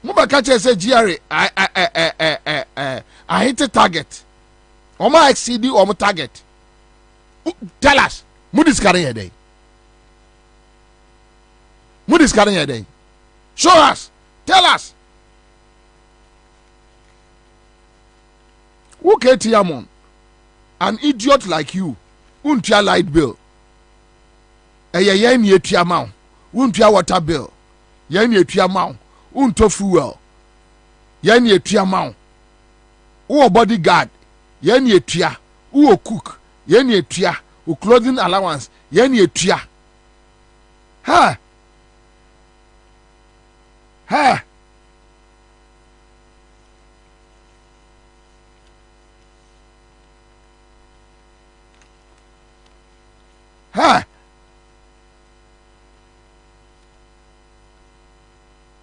mo ba ka che say GRA I hit the target o ma exceed o mo target. Tell us mo discarding your day show us, tell us who Tiamon, an idiot like you, untia light bill. Yen ye tiamount, untia water bill. Yen ye tiamount, unto fuel. Yen ye tiamount. Who bodyguard, yen ye tia, who cook, yen ye tia, who clothing allowance, yen ye tia. Ha! Ha! Ha!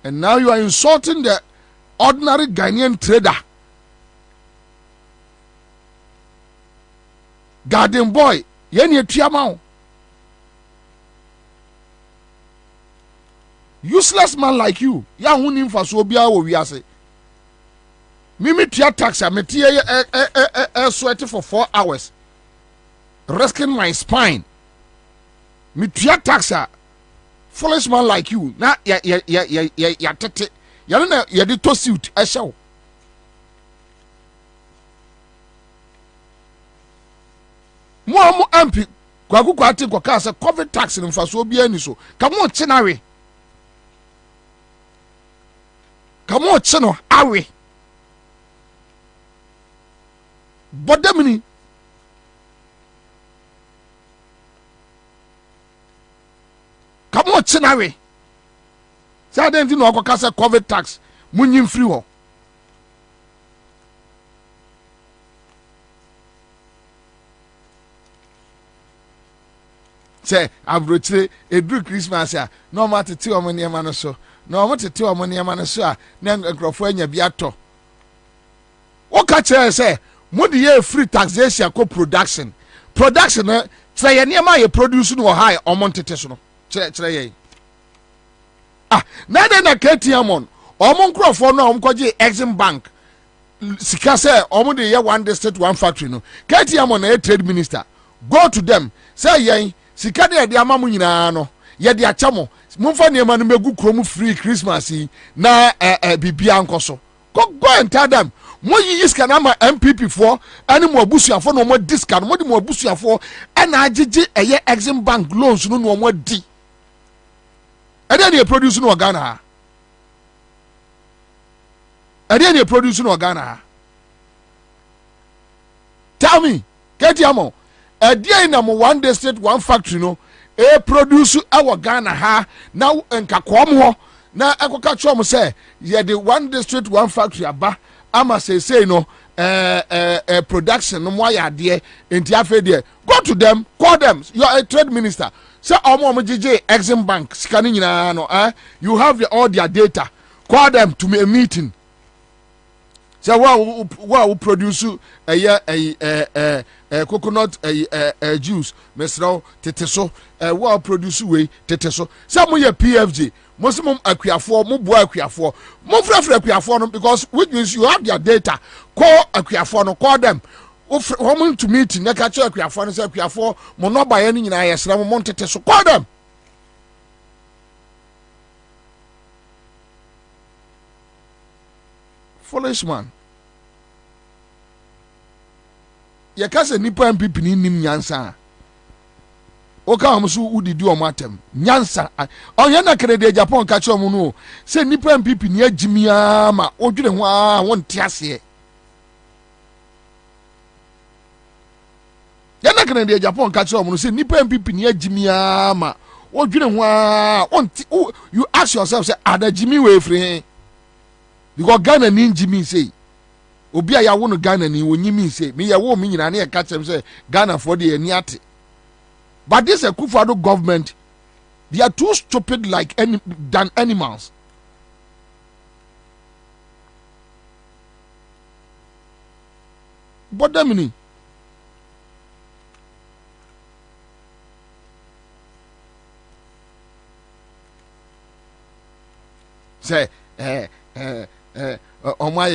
And now you are insulting the ordinary Ghanaian trader. Garden boy, yenye tiamao. Useless man like you, ya hunim fasobia wo wiase. Mimi tia taxa, me tia sweaty for 4 hours, risking my spine. Me tia taxa, foolish man like you. Na ya tete, ya na ya di to suit a show. Mo MP kwaku kwati kwa kasa COVID tax in fasobia ni so. Kamo chinawe. Come on, chino, awe. Bodamini. Come on, chinawe. Say I didn't know kasa COVID tax. Munyim free ho. Say I've retreated a good Christmas here. No matter 2 money a man so. No, I want to tell money a man so. Then a grofenia biato. What catch say? Modi ye free taxation co production. Production say near my producing or high or monetization. Ah, now then a KTM or Moncro no Omkoji Exim Bank. Sikase Omodi ye 1 district 1 factory no. KTM a trade minister. Go to them. Say ye sikade de amamu nyina no. Ye de achamo. Mumfa niema no megu kromu free Christmas na bibia nkoso. Go and tell them. Mo yi iska na ma MPP for ani mo abusuafo no mo discount mo di mo abusuafo na agege eye Exim Bank loans no mo di. E dey produce no Ghana ha. ɛdeɛ ne produce no Ghana. Tell me, Ketiamo, ɛdeɛ na mo one district one factory no produce our Ghana ha now nkakwam ho na ekoka chom say ye the one district one factory aba ama say no production no mo ya de enti afa de go to them, call them. You are a trade minister. Say omo GJ Exim Bank scanning nyina no you have all their data. Call them to me a meeting. Say what produce coconut juice mesro teteso what produce we teteso. Some ye PFG Muslim akwiafo mo bo akwiafo mo frefre akwiafo no because which means you have their data. Call akwiafo no, call them. Woman to meet na ka che akwiafo no say akwiafo mo no ba ye ni nyina yesra mo teteso. Call them. Foolish man. Ye kase nipa MPP ni nim nyansa. Oka amso udidi o matem. Nyansa. Onye na krede Japan ka che omo no. Se nipa MPP ni agimia ma odwene ho a won tiase. Ya na krede Japan ka che omo no se nipa MPP ni agimia ma odwene ho a won you ask yourself say adagimi we free. Because Ghana ni Jimmy say obi a ya wo no Ghana ni wonyimi say me ya wo me nyina na e ka chem say Ghana for the ani ate. But this a Akufo-Addo government, they are too stupid like than animals. But them ni say why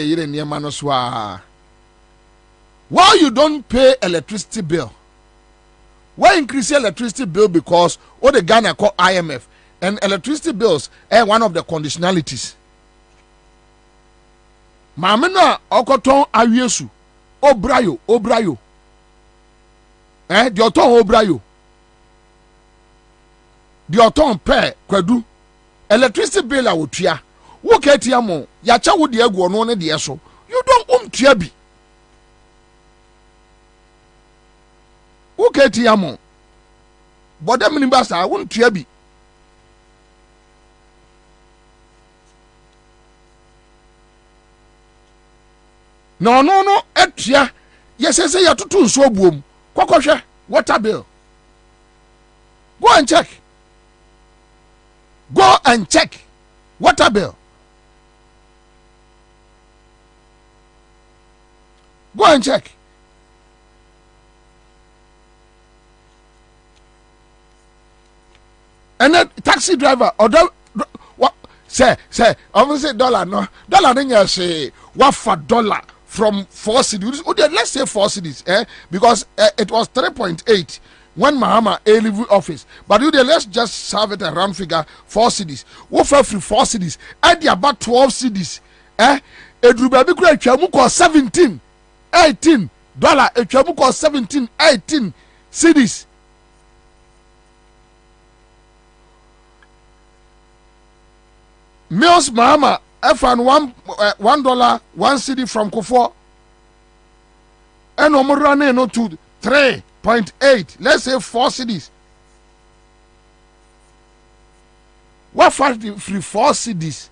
you don't pay electricity bill? Why increase your electricity bill? Because what the Ghana call IMF and electricity bills are one of the conditionalities. Mamena okoton awiesu obrayo the oton obrayo the oton pe kwadu electricity bill a wotua wo ketia mo ya cha wo de agu ono ne de so you don't tua bi wo ketia mo boda mini basa wo tua bi no etua yesese ya tutu nso buom kokohwe water bill go and check water bill. Go and check. And then taxi driver or what say obviously dollar then you say what for dollar from 4 cedis. Let's say 4 cedis, because it was 3.8 when Mahama leave office. But let's just serve it a round figure 4 cedis. What for 4 cedis? At about 12 cedis. Edrubabi kura twamu ko 17 $18 etwamu ko 17 18 cedis. Meals Mahama FN $1 1 cedi from Kufo and omurane no to 3.8, let's say 4 cedis. What for free 4 cedis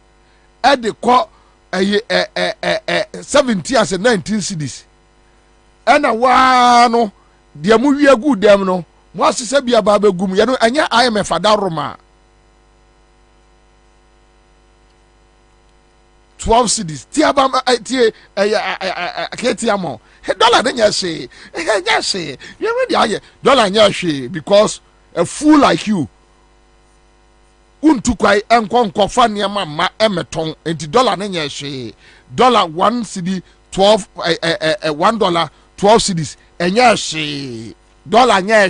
at the core 70 as a 19 cedis. And a one the movie a good dem no was to say be a baby gum yano anya IMF adaroma 12 cedis tiabam ketiamo dollar then you say you ready dollar nya because a fool like you untukwai enkonkofa niam ma emeton enti dollar nya dollar 1 cedi 12 $1 12 cedis enya dollar nya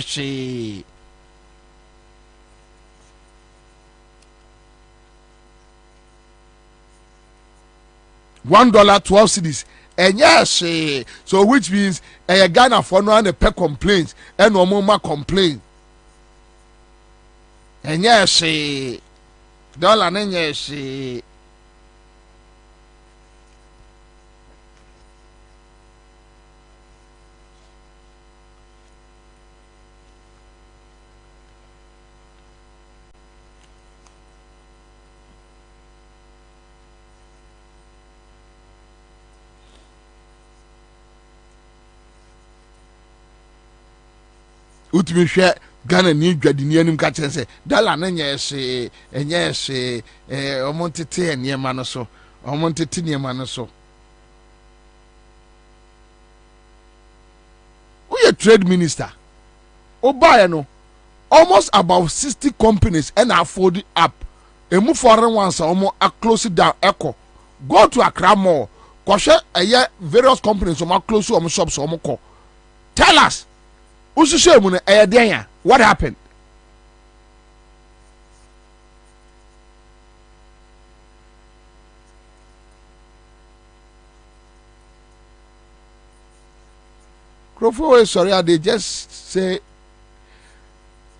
$1 12 cedis enya so which means Ghana for no and pay complaints and no more complain enya dollar nya utumi hwe Ghana ni dwadini anim ka kyerɛ sɛ dollar na nyɛ hye ɛnyɛ hye ɔmo tete nneɛma no so ɔmo tete nneɛma no so we a trade minister obaye no almost about 60 companies and afford up emu foreign ones omo a close down echo go to Accra Mall koshe various companies omo close omo shops omo ko tell us usise mu no den what happened? Crofo sorry they just say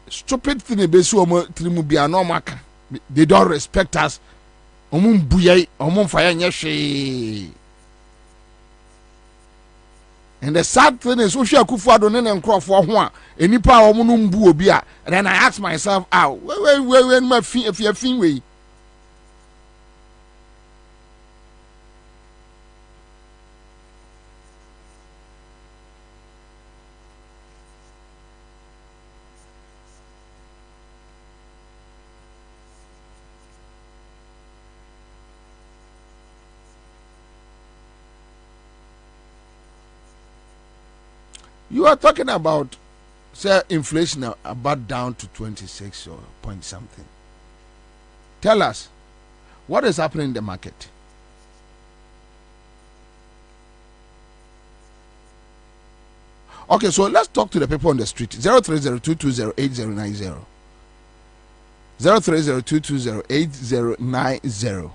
stupid thing besu omo trimu bia no maka they don't respect us omo mbuyai omo mfaya nyehwe. And the sad thing is we share Kufuado ne nkrofo ho a enipa a omo no mbu obi a then I ask myself when my if you fin we you are talking about, say, inflation about down to 26 or point something. Tell us, what is happening in the market? Okay, so let's talk to the people on the street. 030-220-8090. 030-220-8090.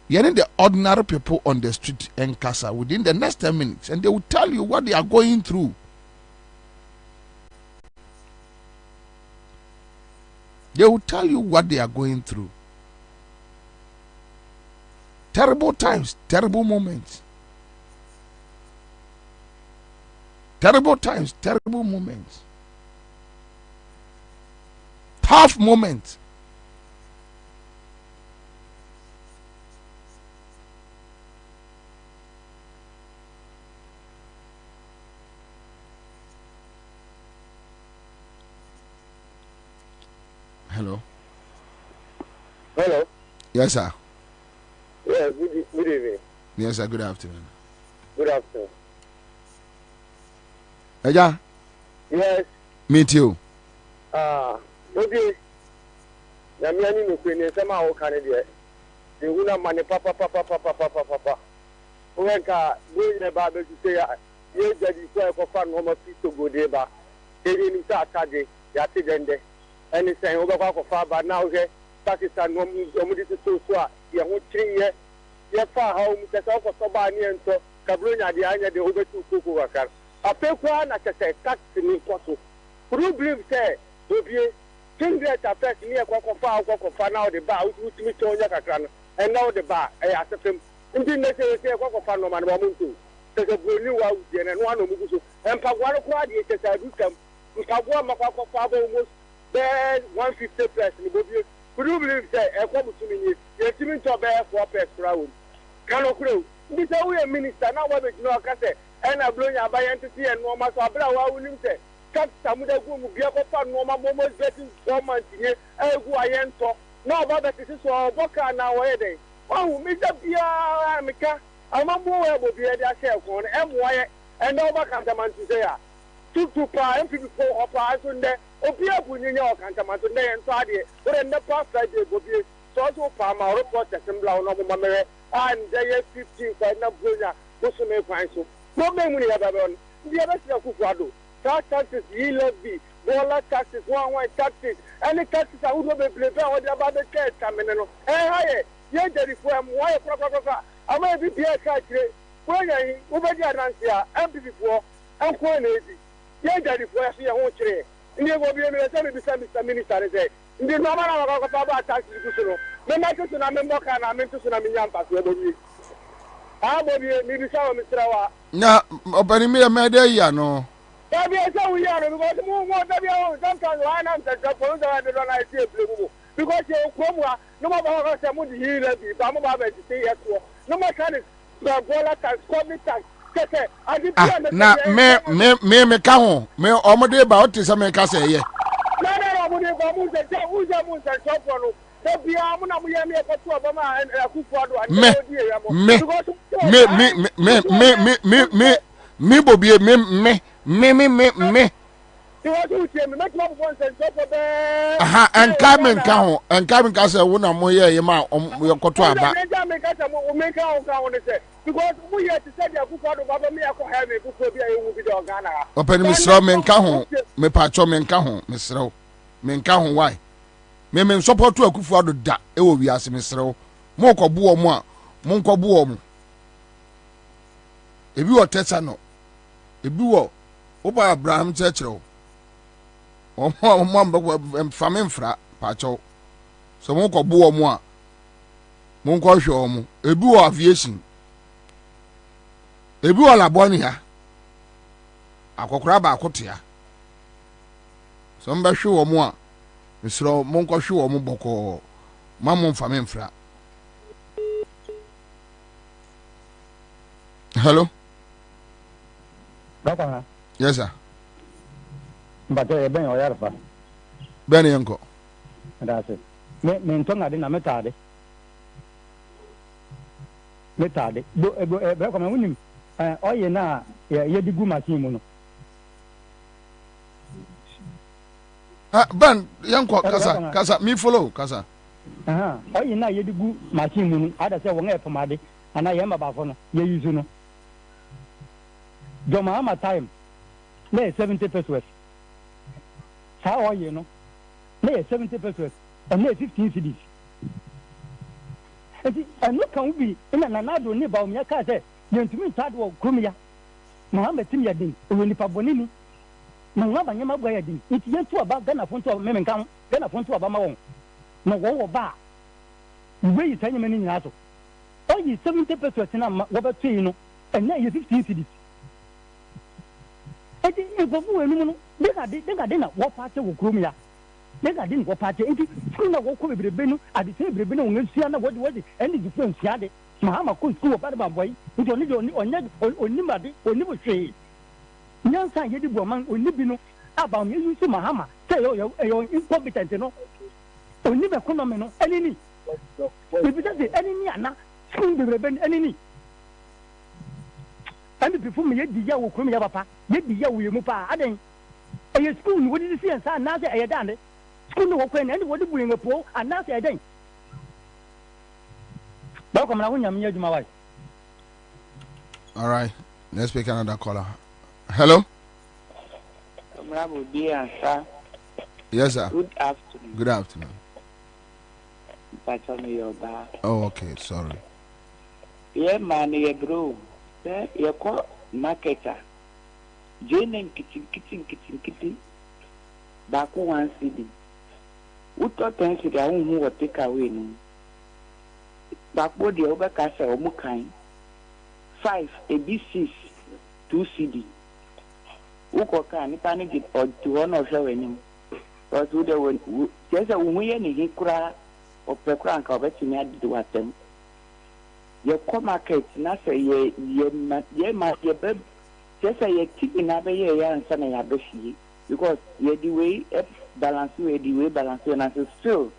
You're the ordinary people on the street in Casa within the next 10 minutes, and they will tell you what they are going through. They will tell you what they are going through. Terrible times, terrible moments. Terrible times, terrible moments. Tough moments. Hello. Hello. Yes, sir. Yeah, good evening. Yes, sir. Good afternoon. Good afternoon. Eja? Yes. Meet you. Bobie. Na me ani no kwene sema wo kan de. De huna mane papa. O enka bo ne ba be say ye jadi so e ko fa no ma fi to go de ba. E ni sa atade ya te dende. Any saying over for but now here Pakistan no so ye ho chiri ye fa home the south of Sobani and so Kabrunya the anya the over to Kuku Wakar. A paper na say tax ni koso. Who believe say Bobie kindred affect me a for now the bar which me to Yakakran and now the bar I asked him in say a for no man woman. There's a blue out and one of Mugusu and Pagwara Quadi is a become Pagwa Makako Fabo almost. Then 150 plus in Bobie. Could you believe that a couple to me? You're seeming to bear 4 pairs round. Cano crew. This is a minister now. What is no cassette? And I blow your by entity and no matter how will you say? Cut some of the room will be up on no almost getting 4 months here. Who I enter. No, but this is our Boca now. Oh, Mr. Pia Amica. I'm a boy will be at their cell phone. MY and no back at the man to say. 2 and people or price on there. Opia Punya Cantamanto and Sadi, but in the past I did Bobie, so Palma report as in Blau Novo Mamere, and they are 15 for Nabuja, who may find so. No memory of the other Kukwado. Taxes, ye levy, dollar taxes, one white taxes, and the taxes I would not be prepared about the cat coming in. Hey, yet there is one wire proper. I may be here, when I Ubedia and before, and Quanazy. Yet there is where I see a whole tree. Ndiye Bobie me say me bisa Mr. Minister say ndi no ma na ko fa ba tax kusuno me ma kusu na me mboka na me kusu na me nyampa so Bobie Bobie me bisa o Mr. wa na obani me dey ya no Bobie say we ya no because mo Bobie o sometimes why na the for the do na see play mu because you come wa no ma ba ko say mo di hile bi ba mo ba be say yes no ma can the dollar tax, COVID tax, na me ka ho me omode ba o te se me ka se ye na omode ba mu se so no so bia mu na mu ye me ko to obama akufu ado an me Bobie me aha enkamen ka ho enkamen ka se wo na mo ye ye ma yo koto aba because we here to say the akufu ado baba me akọ ha me kuku bia ewu bi de Ghana open me sro me nka ho me pa cho me nka ho me sro me nka ho why me support akufu ado da e wo wiase me sro mo kobu o mo a mo nkobu o mo ebi wo tesa no ebi wo oba Abraham chechero o family fra pa cho so mo kobu o mo a mo nko hwe o mo ebi wo aviation ebi wo laboni ha akokora ba akotia so mba hwe o mo a misro mo nko hwe o mo boko mamon family fra. Hello. Doctor. Yes sir. Mbate ben o yarfa. Ben yanko. That's it. Me ntonga de na metade. Metade. Do be ko me wunim. Oye na ye digu machine mu no. Ben yanko kasa me follow kasa. Oye na ye digu machine mu no. Ada se won e pomade ana ye mabafo no ye use no. Joma time na 70 pesos. Sa oye no na 70 pesos and na 15 cedis. Enti anu kan bi ina nanado ne ba umya ka se yentumi tade wo krumya Muhammad tim ya din o ni pabonini na ngaba nyama gwa ya din enti yentu aba Ghana fonto meme kan Ghana fonto aba ma won na wo ba we yi tanyema ni nyina so oyi 70 pesos na wo ba tui no and na 15 cedis. Eti ngofu enu no denga na wo party wo krom ya denga din wo party enti school na wo ko bebrebe no ade se bebrebe na won sia na wodi eni different sia de mahama ko school ba ba boy enti oni made oni bo hwe nyansa ye di bo man oni bi no aba me yusu mahama say yo incompetent no oni be economy no eni ni ebi say eni ni ana school bebrebe eni ni and before me yedi ya wo krom ya papa yedi ya wo yemu pa aden e school ni wodi si ensa na say e dan de school no wo kwen and wodi bu yen po ana say e den ba ko mara wo nyam nya juma wai. All right, let's pick another caller. Hello. Bobie Ansah. Yes sir. Good afternoon. Good afternoon. Oh, okay, sorry. Yeah man, yeah bro. You call marketer. Jane kitchen. Back 1 CD. Who thought 10 CD? I won't move or take away. Back body over Casa or Mukain. 5 AB6 2 CD. Who can panic it or to one of showing but who they will just a woman in Hikura or Pecrank or betting at the water. Your co-market, Nasa, ye must your bed. Just say you're keeping up a year and Sunday Abashi because you're the way balance, you're the way balance, and as still.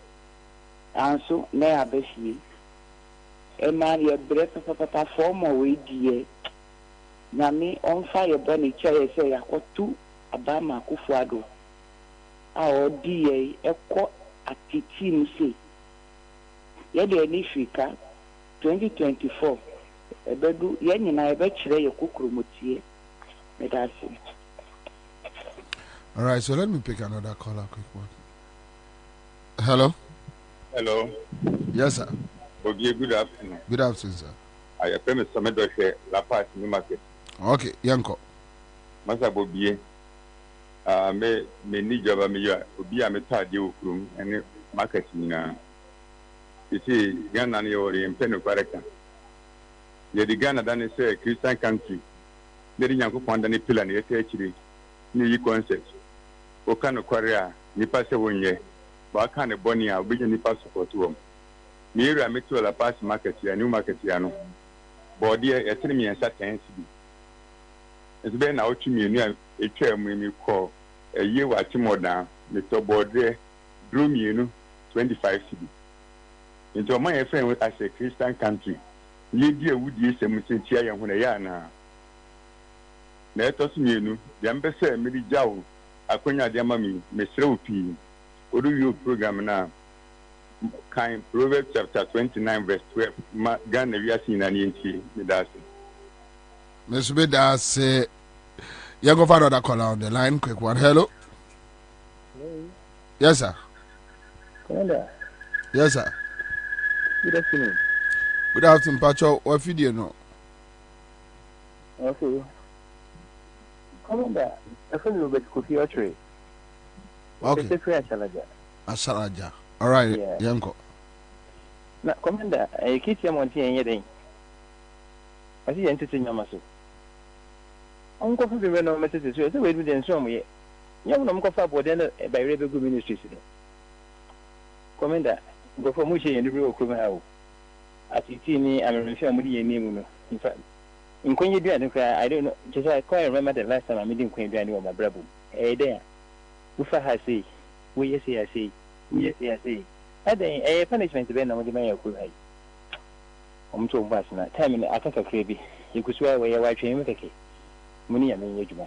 And so, nay Abashi. A man, your breath of a perform away, dear. Nami on fire burning chair, say, or two Abama Kufuado. Our DA, a court at Titim say. Yet the Nifika. 2024 ebedu yenyi na ebechire yekukrumotie medasi. All right, so let me pick another caller quick one. Hello. Yes sir. Bobie, good afternoon. Good afternoon sir. I am famous Somedoshe La Paz New Market. Okay, yanko. Masa Bobie. Me ni job me ya obi am tade okrum ene market na. You see, Ghana is a character. You the Ghana than is a Christian country. There is a Komenda pillar near the new concept. Okano Korea, Nipasa 1 year, but can a Bonia, which Nipa support to them. Near a metal pass market, a new market, Yano. Body a enemy and certain city. it's been out to me a chair me call a year what more down Mr. Bordre drew me 25 cedi into my friend as a Christian country Lydia would use a Musintia when a yana let us me the ambassador Midi Jow Akonya Diamami Mr. P. What do you program now? Kind Proverbs chapter 29 verse 12 Ghana we are seeing an inchi Medasi. Mr. Bedase, you go for another call on the line. Quick one. Hello. Hello. Yes, sir. Komenda. Yes, sir. Good afternoon. Good afternoon, Pacho. What video no? Okay. Komenda, I found you about coffee or tree. Okay. It's a free Ashalaja. Ashalaja. All right. Yeah. Yanko. Na Komenda, I keep your money in your day. I see entertain your muscle. Uncle for the no messages, so wait with the some way. Young Uncle for then by Rebel Ministries. Komenda, go for Mushi and the real Kumau. At Tini, I'm a family name. In fact, in Queen Diana, I don't know, just I quite remember the last time I meeting Queen Diana on my brother. Eh, there. Ufa has say, we say, I say, yes, I say. I think a punishment to be no the mayor could have. So much now. Time in Ataka Krabi. You could swear where your wife came with a key. Money, I mean, you.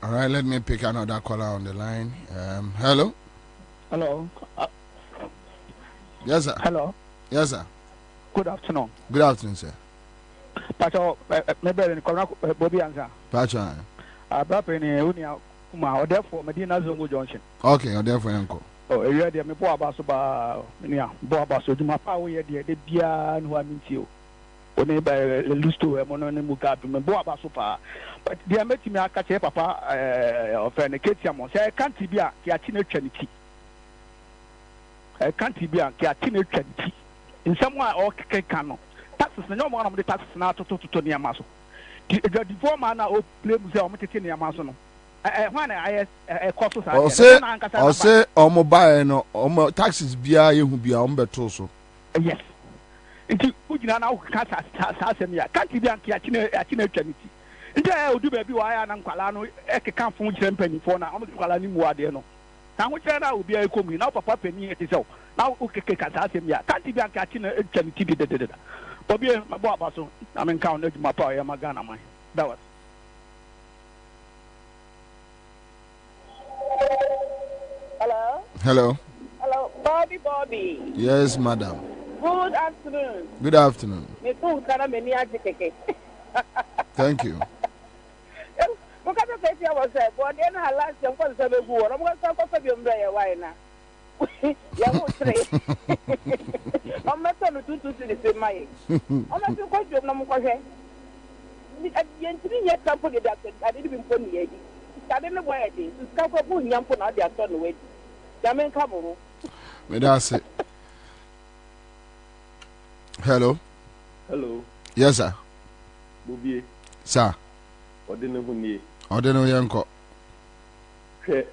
All right, let me pick another caller on the line. Hello. Hello. Yes, sir. Hello. Yes, sir. Good afternoon. Good afternoon, sir. Pacho, maybe in Bobie Ansah. Pacho. Brapin, Unia, or therefore Medina Zongo Junction. Okay, or therefore, Uncle. Oh, you are the Boabasoba, Boabaso, my power, the Bia, who I mean you. When they lose to a mononym Boabasopa. But they are making me a catch papa of an Katiam. I can't be a Kiatina Trinity. I can't be a Kiatina Trinity. In some way, or Kano. Taxes, no one of the taxes now to Tony Amaso. The former now play Museum Titania Masono. When I say, mobile no, taxes be you who be on Betoso. Yes. Into now can't be a Trinity. I will do baby why I'm Kalano, Eka from Champagne for now, I'm Kalani Muadiano. Now, which I will be a coming now, Papa Penny at his own. Now, okay, can't be a Trinity. Bobie, my Bobaso, I'm encountered my power, my gun, my. That was. Hello? Hello. Hello, Bobie. Yes, madam. Good afternoon. Good afternoon. Thank you. Look at the face I was there, but then I last young for the war. I'm going to talk about your umbrella. Why now? I'm not going to do the same. I'm not going to go to no more. Yet, somebody that I didn't even put me. I didn't know why I did. It's come for young for not their son away. Yaman Cameroon. That's it. Hello. Hello. Yes, sir. Bobie. Sir. Odenohuni. Odeno yanko. Hwɛ.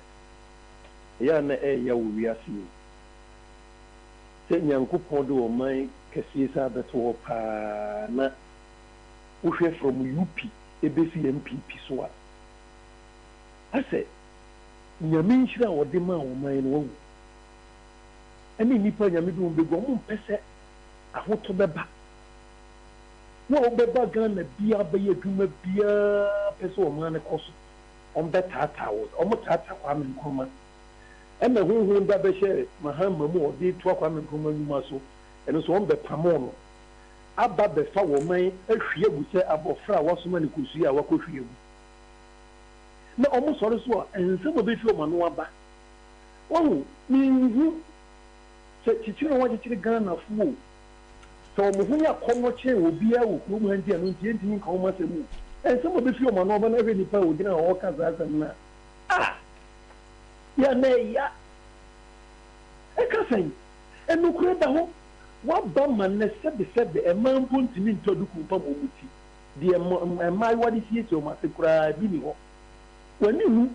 Ya na ya wo wiase. Sɛ Nyankopɔn de ɔman kɛseɛ sa bɛto wɔ paa na wohwɛ from UP ebesi MPP so a. Asɛ Nyame nhyira a wɔde ma ɔman no wawu. Ɛne nipa Nyame de wɔn begu ɔmo mpɛ sɛ ahoto bɛba. Na ɔbɛba Ghana bia bɛyɛ adwuma bia pɛ sɛ ɔman no kɔ so. Ɔmbɛtaataa wɔ ɔmo taataa Kwame Nkrumah. Ɛna honhom da bɛhyɛ Mahama mu ɔde to Kwame Nkrumah nnwuma so. Ɛno so ɔmbɛpamo no. Aba bɛfa wɔman ahwie gu sɛ abɔfra a wasoma ne kosua a wakɔhwie gu. Na ɔmo sɔre so a nsɛm a bɛfi ɔmo ano aba. Ɔho minhu sɛ kyikyiri a wɔkyekyere Ghana fo. Sɛ ɔmo ho yɛ akɔnɔ kyɛn obiara wɔ kurom ha nti ano nti ntumi nka ɔmo asɛm mu. Nsɛm a bɛfi ɔmo ano aba na hwɛ nipa a ogyina hɔ ɔka saa asɛm na. Ya na ya. Ɛka sɛn. Ɛnukura da hɔ. Waba ma ne sɛbesɛbe ɛma mpo ntumi ntɔdu kumpa ma ɔmo ti. Deɛ mmaayewa de siesie ɔmo ase koraa bi ni hɔ. Wani hu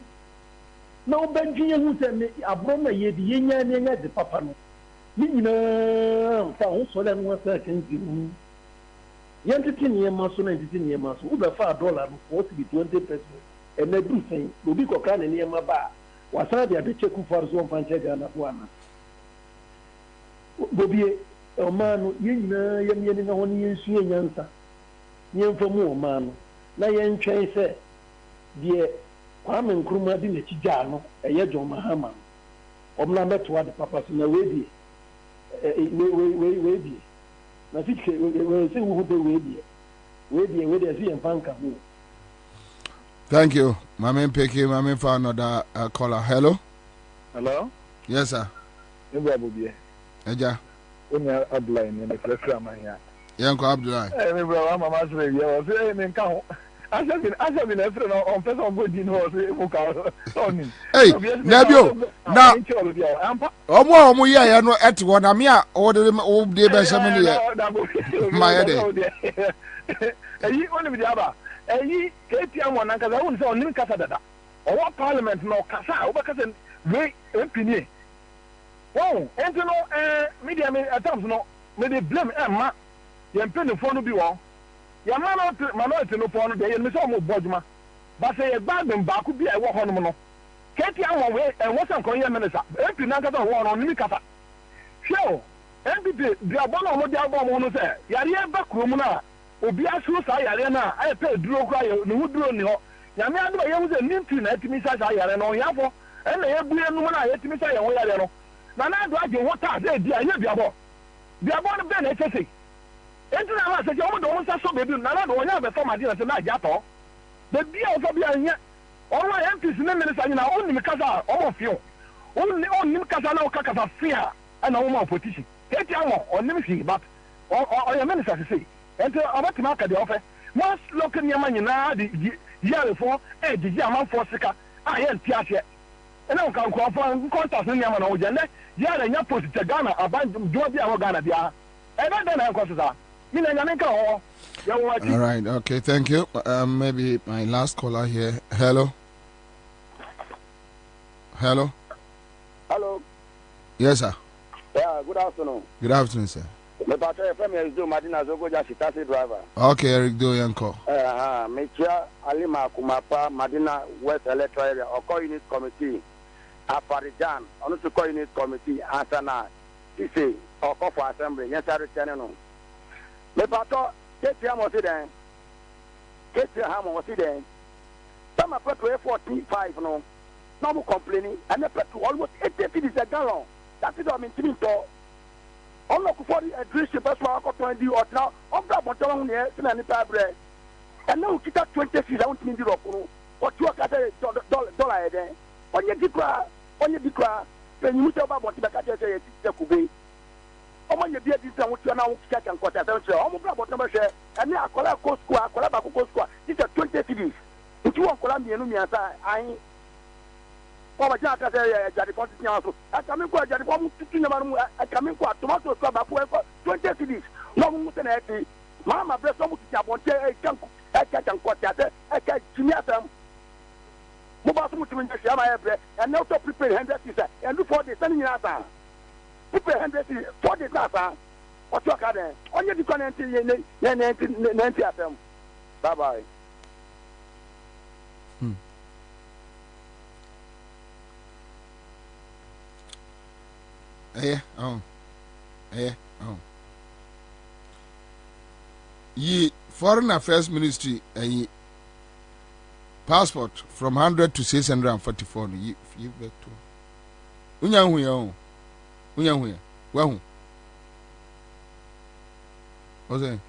na ɔbɛdwe yɛn ho sɛ ne aborɔ na yɛde yɛnya ne yɛnya de papa no ne nyinaa nfa ho sɔre no asa kansi mu Yantiti niyema so na yantiti niyema so. Ube fa $1 no 40-20 and na do thing. Obi kokra ne niyema ba. Wasana dia be check for so mpanche Ghana for ana. Bobie omano yenya yemye na honi yensu yenyansa. Nyemfa mu omano. Na yentwen se die Kwame Nkrumah di n'ekija no eye John Mahama. Omna meto ade papa so na we die. Na fike we say wo de we die see empanka ho. Thank you. Mame Peke, Mame for another caller. Hello? Hello? Yes, sir. Bobie. Eja. Onya Abdullah ni me fresh man ya. Yanko Abdullah. Me bro, mama say we o say me nka ho. Ansah bi na free no on person go di no say mu ka. Hey, Nebio. Na omo ye ya no ete wo na me a o de be se me ne ma ye de. Eyi oni bi aba. Eyi KTM won nan kaza won say onim kasa dada. Owo parliament no kasa, wo be kasa we empini. Wow, enti no media me at times no me dey blame ma. Ye mpeni fo no bi wo. Ya ma no minority no fo no dey me say omo bodjuma. Ba say ye bag dem ba ku bi e wo hono no. KTM won we wo san kon ye minister. MP nan kasa wo no onim kasa. Hwe MPP bi abono mo di abomo no say yare e ba kuro mu na obi asu sa yare na aye pe duro kra ye ne hu duro ni ho ya me ado ye hu se nimpi na etimi sa yare no yafo e na ye bu enu mu na ye timi sa ye ho yare no na na do age water dey dia ye biabo no be na etese enti na ma se je omo do mo sa so bebi na do onya be forma dia se na aja to be bia o so bia nya o wa MPs ne minister nyina o nim kasa o mo fio o nim kasa na o kasa fia na o mo opposition eti amo o nim fi but o ye minister se enti abatima ka de ofe most local nyama nyina di yare fo di amanfo sika a ye ntia hye ena o kan ko fo contact nyama na o je ne yare nya post te Ghana aban jo bi a ho Ghana bia e ba na nko so sa mi na nyame ka ho. All right, okay, thank you. Maybe my last caller here. Hello? Hello? Hello? Yes, sir. Yeah, good afternoon. Good afternoon, sir. Me battle FM is do Madina Zogo just taxi driver. Okay, Eric Do Yanko. Me chia Alima Kumapa Madina West Electoral area or unit committee. Aparijan, on to unit committee, Ansah na TC or for assembly. Yes, I return no. Me battle KTM was there. KTM was there. Some are petrol 45 no. No more complaining. And the petrol almost 80 is a gallon. That is what I mean to me. On the Kufori address the best one to do or now of that but on here in any bread. And now kita 20 feet I want to do what you are dollar there. On your decra, then you tell about the Kata say Kube. On your dear this what you are now check and quarter. Almost about number share and now collect coast square, collect square. These are 20 cities. If you want Columbia, I Papa Jaka say jadi continue so. Akami ko jadi ko mu tutu na maru akami ko tomato so ba ko 20 cedis. No mu tena eti. Mama bre so mu ti abonte e kan ko ti ate e ka jimi atam. Mo ba so mu ti nje sia ma e bre and now to prepare 100 cedis and do for the sending asa. Prepare 100 cedis for the asa. O to ka den. Onye di ko na enti ne atam. Bye bye. Ye Foreign Affairs Ministry passport from 100 to 644 you back to unya hu what's it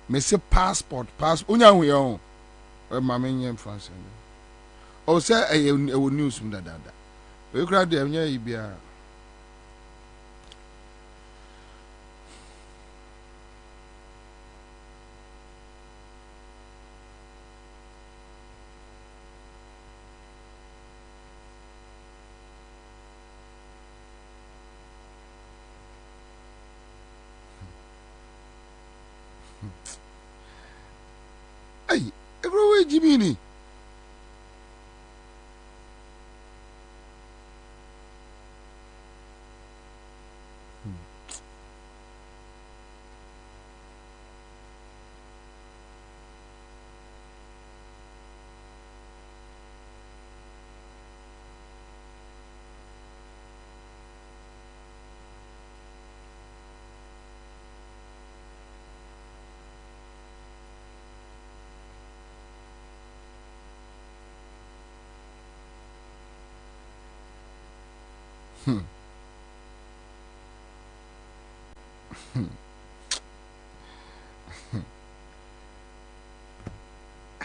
me say passport unya hu ma me nyem France o say e news mu dada we kra de nya ibia. Hey, everywhere Jimmy.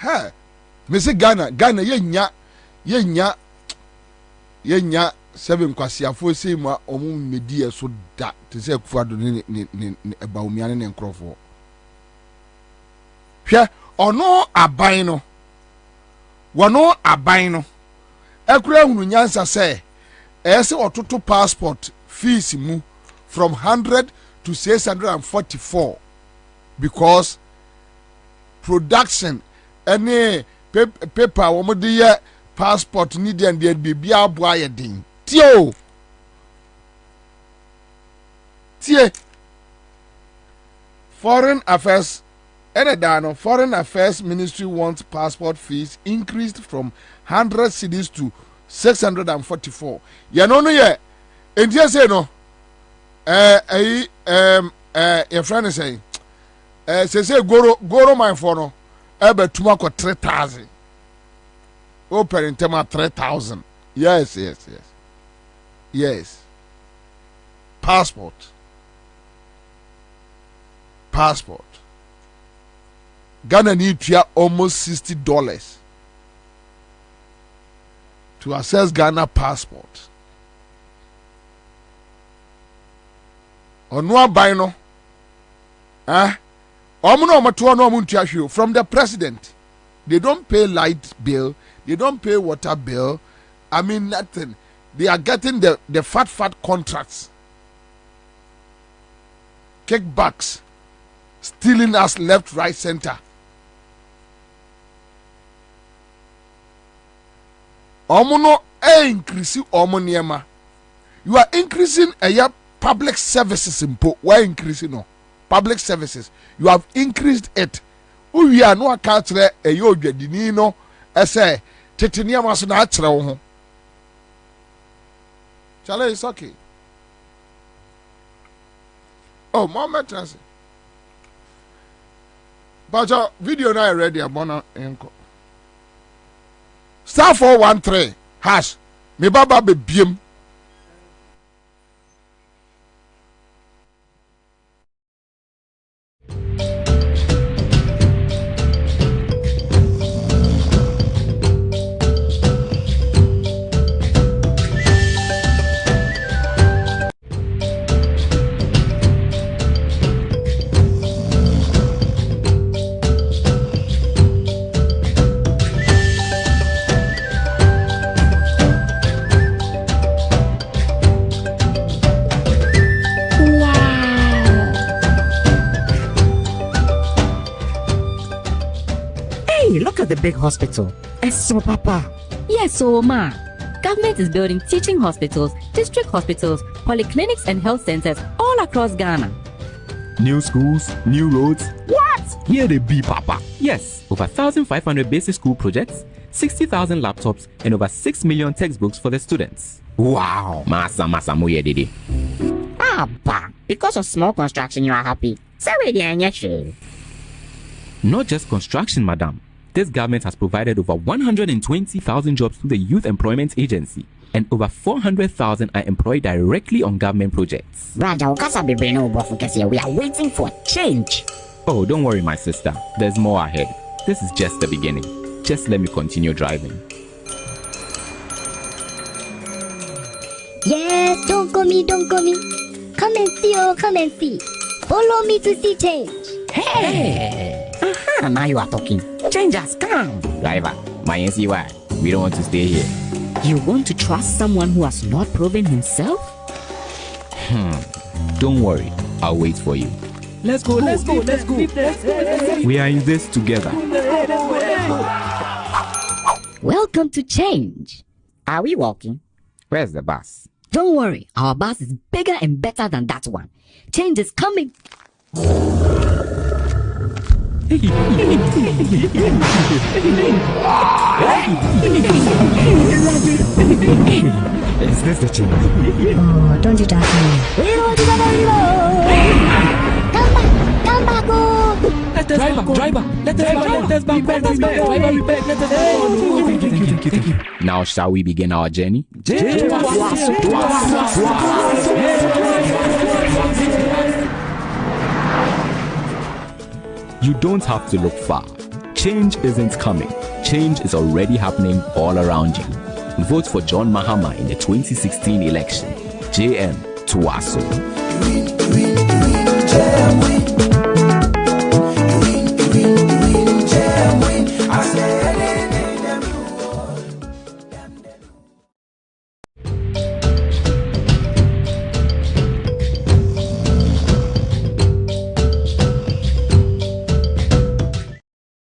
Ha, Mr. Ghana, yenya 7 kwasiafo sei ma omu medie so da te se kufuado ne ebawumiane ne nkrofo. Hwe ono aban no. Wono aban no. Ekura hunu nyansa se ese ototo passport fees mu from 100 to 644 because production any paper wo de ye passport need and there be aboa ye din tie foreign affairs foreign affairs ministry wants passport fees increased from 100 cedis to 644 ye no ye entie say no your friend is saying say goro mine for no ebe tuma ko 3000 open in tema 3000 yes passport Ghana need to almost $60 to access Ghana passport onwa buy no from the president. They don't pay light bill, they don't pay water bill. I mean nothing. They are getting the fat contracts. Kickbacks. Stealing us left, right, center. Omono increasing omoniema. You are increasing public services impo. Why increasing no? Public services, you have increased it. We are no country a yo no say titania maso na achre wo ho. Chale is okay. Oh, moment trans. But your video now ready abona enko. Star 413 hash me baba be biem. The big hospital. So, Papa. Yes, so, Ma. Government is building teaching hospitals, district hospitals, polyclinics, and health centers all across Ghana. New schools, new roads. What? Here they be, Papa. Yes, over 1,500 basic school projects, 60,000 laptops, and over 6 million textbooks for the students. Wow. Masa moye dede. Papa, because of small construction, you are happy. Not just construction, madam. This government has provided over 120,000 jobs through the Youth Employment Agency, and over 400,000 are employed directly on government projects. We are waiting for change. Oh, don't worry, my sister. There's more ahead. This is just the beginning. Just let me continue driving. Yes, don't call me. Come and see, come and see. Follow me to see change. Hey! Now you are talking. Change has come. Driver, my NCY, we don't want to stay here. You want to trust someone who has not proven himself? Don't worry, I'll wait for you. Let's go. We are in this together. Welcome to change. Are we walking? Where's the bus? Don't worry, our bus is bigger and better than that one. Change is coming. Is this the change? Oh, don't you touch me. Come back, oh. Now shall we begin our journey? You don't have to look far. Change isn't coming. Change is already happening all around you. Vote for John Mahama in the 2016 election. JM Tuwaso.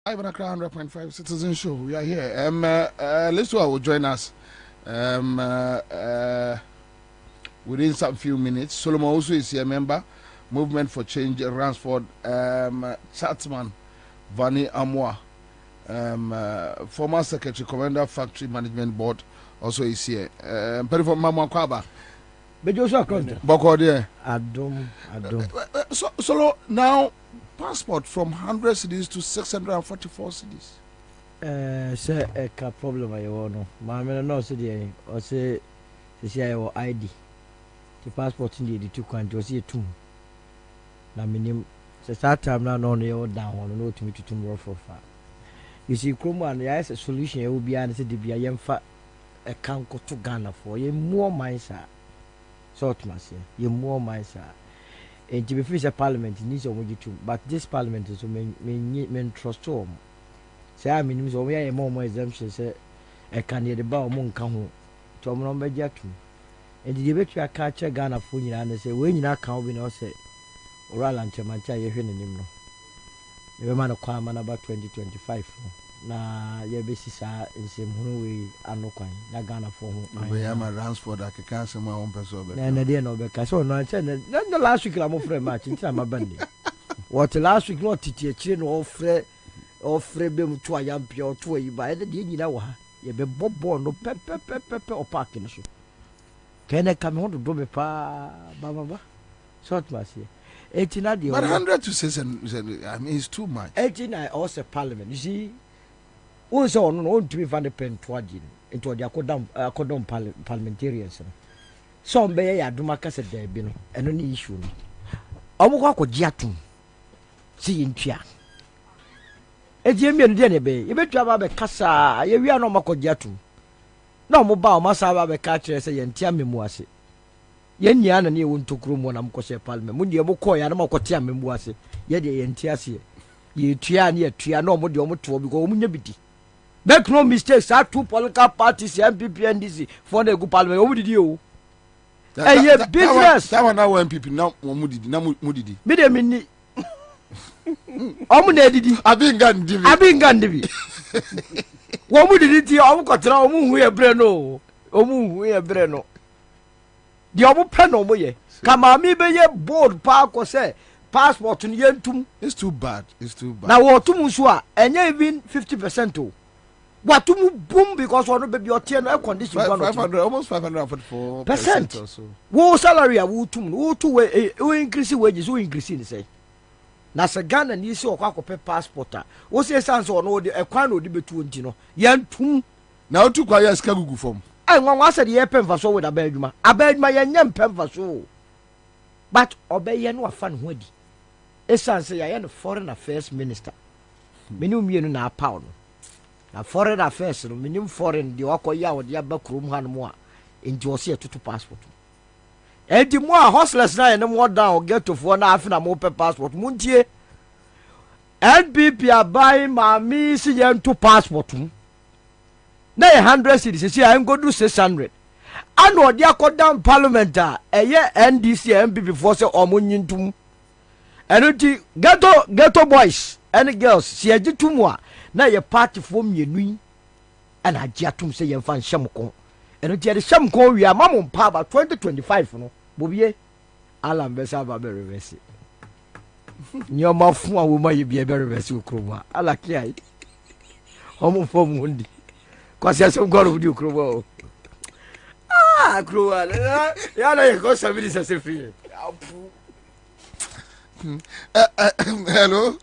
Kwabena 100.5 Citizen Show. We are here. Electoral will join us within some few minutes. Solomon also is a member. Movement for Change, Ransford, Chatman, Vani Amwa, former Secretary, Komenda Factory Management Board, also is here. Very for Mama Kwaba. Adom. So now, passport from 100 cities to 644 cities. Say a problem I want. Mamma no city or say your ID. The passport in the two countries here too. Na minim se start time na no no down on no to me to tomorrow for far. You see Chroma and there is a solution will be and say the bia yemfa a can go to Ghana for ye more minds sort mas ye more minds and to be free parliament needs of you too, but this parliament is men trust to say I mean so we are more exemption say a can the bar mon can to number jatu and the debate you catch Ghana for you and say when you not can we not say Oral and Chamancha, you hear him no. You man of Kwabena about 2025. Na your basis are in same way and no coin. Na Ghana for whom I am a Ransford. I can cancel my own person. And I didn't know because so no, the last week I'm afraid much in time. What last week not to chin or free them to a young pure to a by the day you know. You be bob born no pepper or parking. Can I come home to do me pa baba? Short mass here. But 100 to 600, I mean, it's too much. 89 also parliament. You see, also on to be found a pen into the according parliamentarians. Some bay ya do maka said there be no and any issue. Omuko ko jiatum. See in tia. E jemi en de be. E betu aba be kasa, ye wi ano mako jiatum. Na mo ba o masa ba be ka kire say yentia memu ase. Yen nya na ne won tokro mo na mko se parliament mu de mo ko ya na mako tia memu ase. Ye de yentia ase. Ye tua ne tua na mo de mo to because mo nya bidi. Make no mistakes, are two political parties, MPP and DC for the good parliament. What did you? Hey, business. That one now MPP now mudidi. Me de mini. Omu ne didi. Abin gandibi. Omu didi ti omu kotra omu hu ebre no. Omu hu ebre no. Di omu pen omu ye. Kama mi be ye board pa ko say passport ni yentum. It's too bad. Na wo tum so a enye even 50% o. What to boom because one baby or 10 air condition 500 almost 544% or so. Wo salary a wo tum wo to we increase wages we increase in say. Na se Ghana ni se okwa ko passport a wo se sense on wo de ekwan no de betu nti no yentum na otu kwa ya ska gugu form. Ai nwa se de ye pemfa so with abadwuma ye nyem pemfa so. But obeye no afa ne ho adi. Esanse ya no foreign affairs minister. Menu mienu na apa no. Na foreign affairs no minim foreign de wakoya wo de abakrom ha no mo a enti wo se tutu passport. Enti mo a hostless na ene mo down get to for na afina mo pe passport muntie. NPP abai mami si ye ntu passport mu. Na 100 cities si I go do 600. Ano de akodan parliament a eye NDC MPP for say omunyintum. Enti ghetto boys and girls si agitum a na ye party for mienu and agiatum say ye fan shamko. Enti ye shamko wi amam pa ba 2025 no. Bobie alam besa ba be reverse. Nyoma fu a wo ma ye bia be reverse okroma. Ala kiai. Omo fom hundi. Kwasi asem goro di okroma. Ah, kroma. Ya na ye go sabiri se fi. Hello.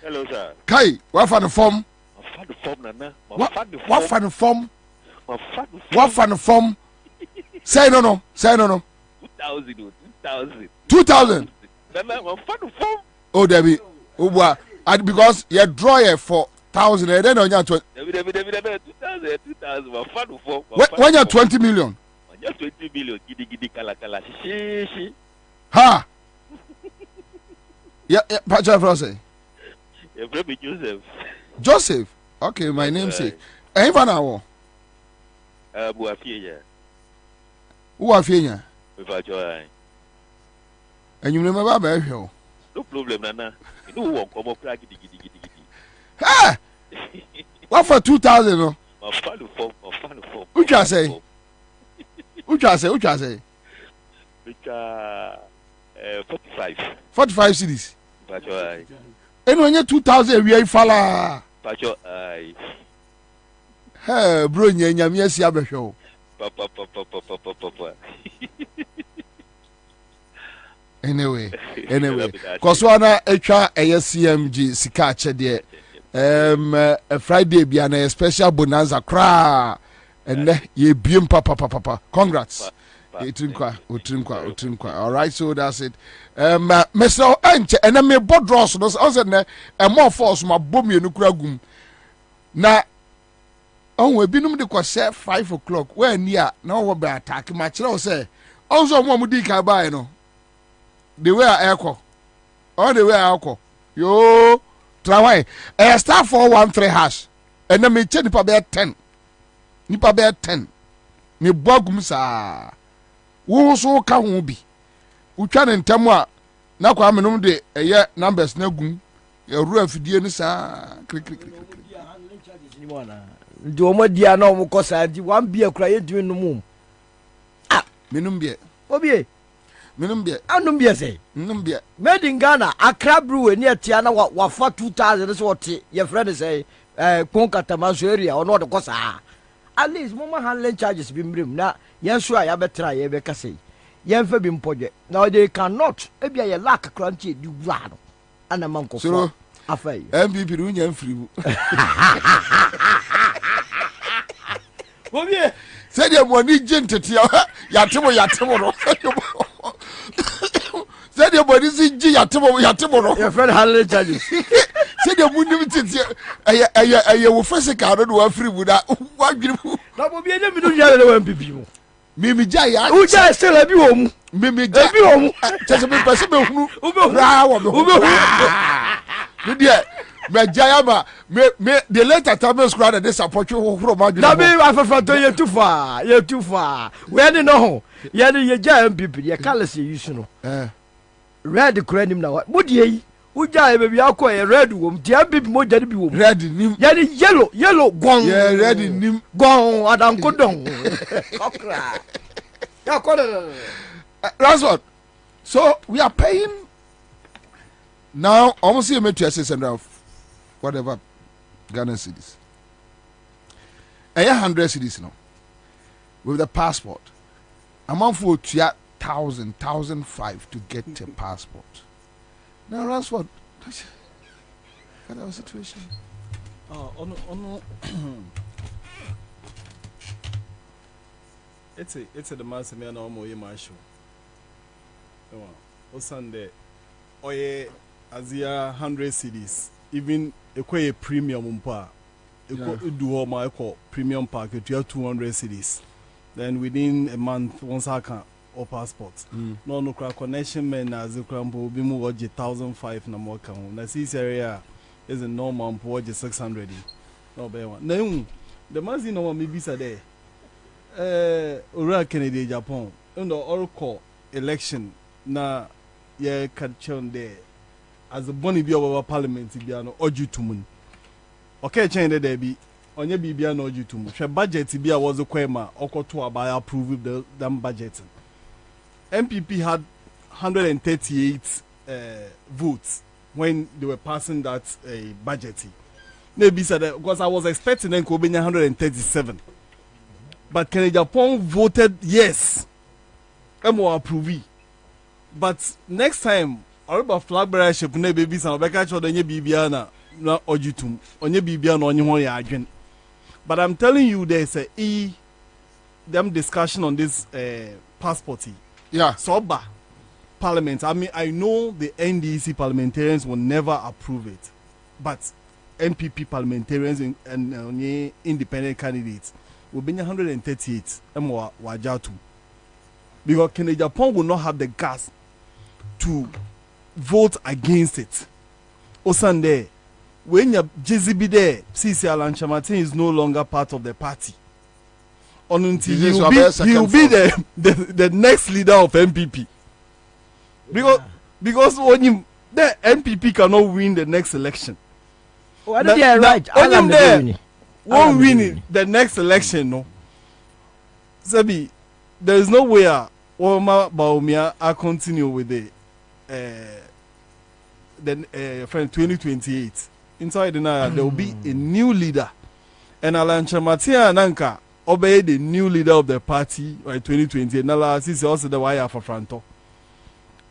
Hello, sir. Kai, what for the form? What the form, Nana? What for the form? What for the form? Say no. 2,000. 2,000. Nana, what for the form? Oh, Debbie. Oh, boy. Because you draw it for 1,000 and then on your 20. 2,000. What for the form? When you're 20 million. When you're 20 million, giddy, kala. Ha! Yeah, Pacha Frosty. Your baby Joseph. Joseph? Okay, my namesake. Ain't for now. Buafia. Who are Fina? Without your eye. And you remember about you? No problem, Nana. You know what? Come up, giddy. Ha! What for 2,000? No? My father form. Who can say? Who can say? 45. 45 cities. Without your eye. And when you're 2,000, we are fala. Without your eye. Hey, bro, yes, you have a show. Papa. Anyway, cause one extra CMG sikache there. A Friday be an special bonanza cra and ye bim papa. Congrats. Utrinkwa. All right, so that's it. Mr. Enche and I may board draws no say a more force my Bobie no kragum. Na on we binum de kwase 5 o'clock where near na wo be attack ma kire say also mo mudi ka buy no the way I echo all the way I echo yo try star 413 hash and na me che nipa be 10 me bogum sa wo so ka ho bi utwa ne ntam a na kwa menum de eye numbers na gum ya ru afidie ni sa krik ndi o modia na o mo kosa di wan bia kura ye dun no mum menum bia obie menum bia anum bia say menum bia made in Ghana Accra brew ni atia na wa fa 2,000 so wote your friend say Konkatama area or not kosa at least mama handling charges bi mrim na yen so ya betra ye be kase yen fa bi mpoje now they cannot e bia ye lack cranty di wura no ana manko so afai MPP ru nya mfiri mu Bobie say dem woni gentete yatemo no say dem woni si gi yatemo no your friend handling charges say dem munim tete aye wo physical no wa free mu da wa dwiri mu na Bobie nya mi do nya le wa MPP mu mimi ja ya u ja still abi wo mu mimi ja abi wo mu tese me pese me hunu ra wo me hunu dia me jaya ma me the later time school that this support you from ma na me afafa to ye too far we ni no ho ye ni ye ja MPP ye colors ye use no red cranim na what die yi u ja e be bi akọ ye red wo m dia MPP mo ja ni bi wo red nim ye ni yellow gon ye red nim gon adan ko don okra ya ko that's what so we are paying now almost see me to $600 whatever Ghana cedis. 100 cedis now. With the passport. Amount for 1,000, 1,500 to get a passport. Now that's what kind of situation. It's a the mass me no mo my show. O Sunday. Oye Azia 100 cedis. Even a premium mpa do all my premium package you have 200 cedis. Then within a month once I can or passport no crack connection men as a crampo be more 1,500 na more can na see area is a normal mpo 600 no be one now the manzi no me bisa there ora Kennedy Japan and or election na ye catchon there as a bonny be over parliament biano oju tumun okay change there be onye bibia na oju tumun she budget bia was kwema okoto about approve the them budget MPP had 138 votes when they were passing that budget maybe said that because I was expecting them Kwabena 137 but Kennedy Japan voted yes emo approve but next time All about flag bearership na baby san obeka cho de nye bibia na ojitum. Onye bibia na onye ho ya adwen. But I'm telling you there's them discussion on this passport. Yeah. Soba parliament. I mean, I know the NDC parliamentarians will never approve it, but NPP parliamentarians and independent candidates will be 138 wajatu. Because Kenya Japan will not have the gas to vote against it. Osande, when your JZB there, CC Alan Chamatin is no longer part of the party. Until he will be the next leader of MPP. Because when you, the MPP cannot win the next election. Why don't you right? When there won't win the next election, no. Sabi, there is no way Oma Baumia I continue with the 2028. Inside the night there will be a new leader, and Alan Chamatia Nanka obey the new leader of the party by 2028. Nala sisi also the wire for Franto.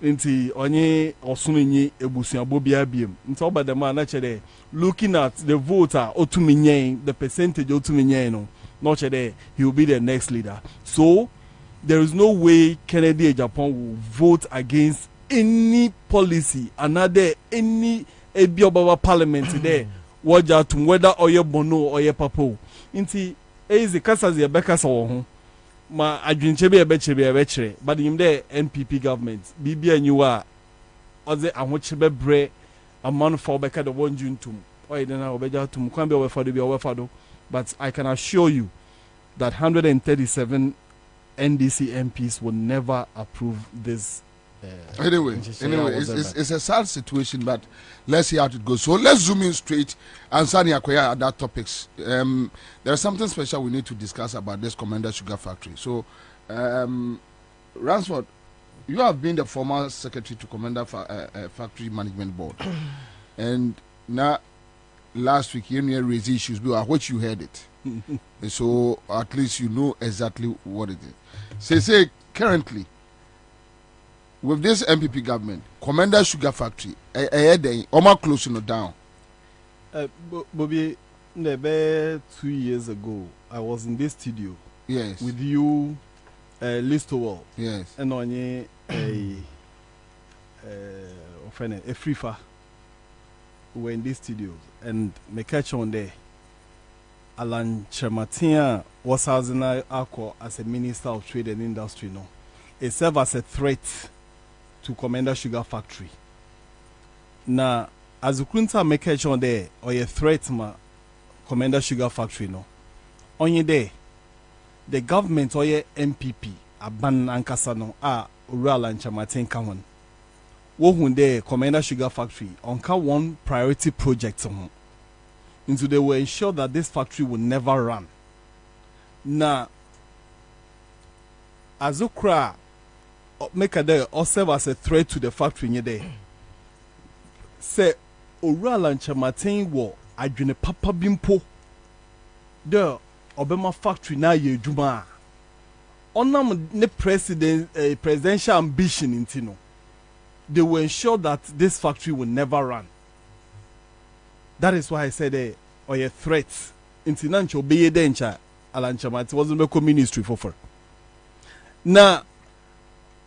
Inti onye osunenye ebusuan Bobie abiem. Inti oba the man actually looking at the voter otuminyen, the percentage otuminyen no. Not there, he will be the next leader. So there is no way Kennedy Japan will vote against any policy, another any Ebiobawa parliament there. Wajatum whether oye bono or ye papo. Inti ezi kasa zi ebeka sawo ma adwinchebe ebechebe but in the NPP government bibia nyiwa oze ahochebe bre amount for beka the one juntum oye dena obeja tum kwan be owefado. But I can assure you that 137 NDC MPs will never approve this. Anyway, it's a sad situation, but let's see how it goes. So let's zoom in straight and Sani Akoya at that topics. There's something special we need to discuss about this Komenda Sugar Factory. So, Ransford, you have been the former secretary to Komenda Factory Management Board, and now last week you raised issues, but what you heard it. So at least you know exactly what it is. Say currently with this MPP government, Komenda Sugar Factory, almost closing it down. Bobie, maybe 2 years ago, I was in this studio. Yes. With you, Electoral. Yes. And on a free far. We were in this studio and me catch on there. Alan Chematia was housing Akko as a Minister of Trade and Industry. No, it served as a threat to Komenda Sugar Factory. Now, as you couldn't make catch on there or a threat ma Komenda Sugar Factory. No, on your day, the government or your MPP aban Ankasa no Alan Chematin come on. Wohun there Komenda Sugar Factory on one priority project into they will ensure that this factory will never run. Now, Azukra make a day or serve as a threat to the factory in your day. Say Oral and Chamatin war adwene papa bimpo the Obama factory na ye juma. Onam ne presidential ambition intino. They will ensure that this factory will never run. That is why I said, or a threat. Intinancho be dencha Alan Chamati wasn't a ministry for. Now,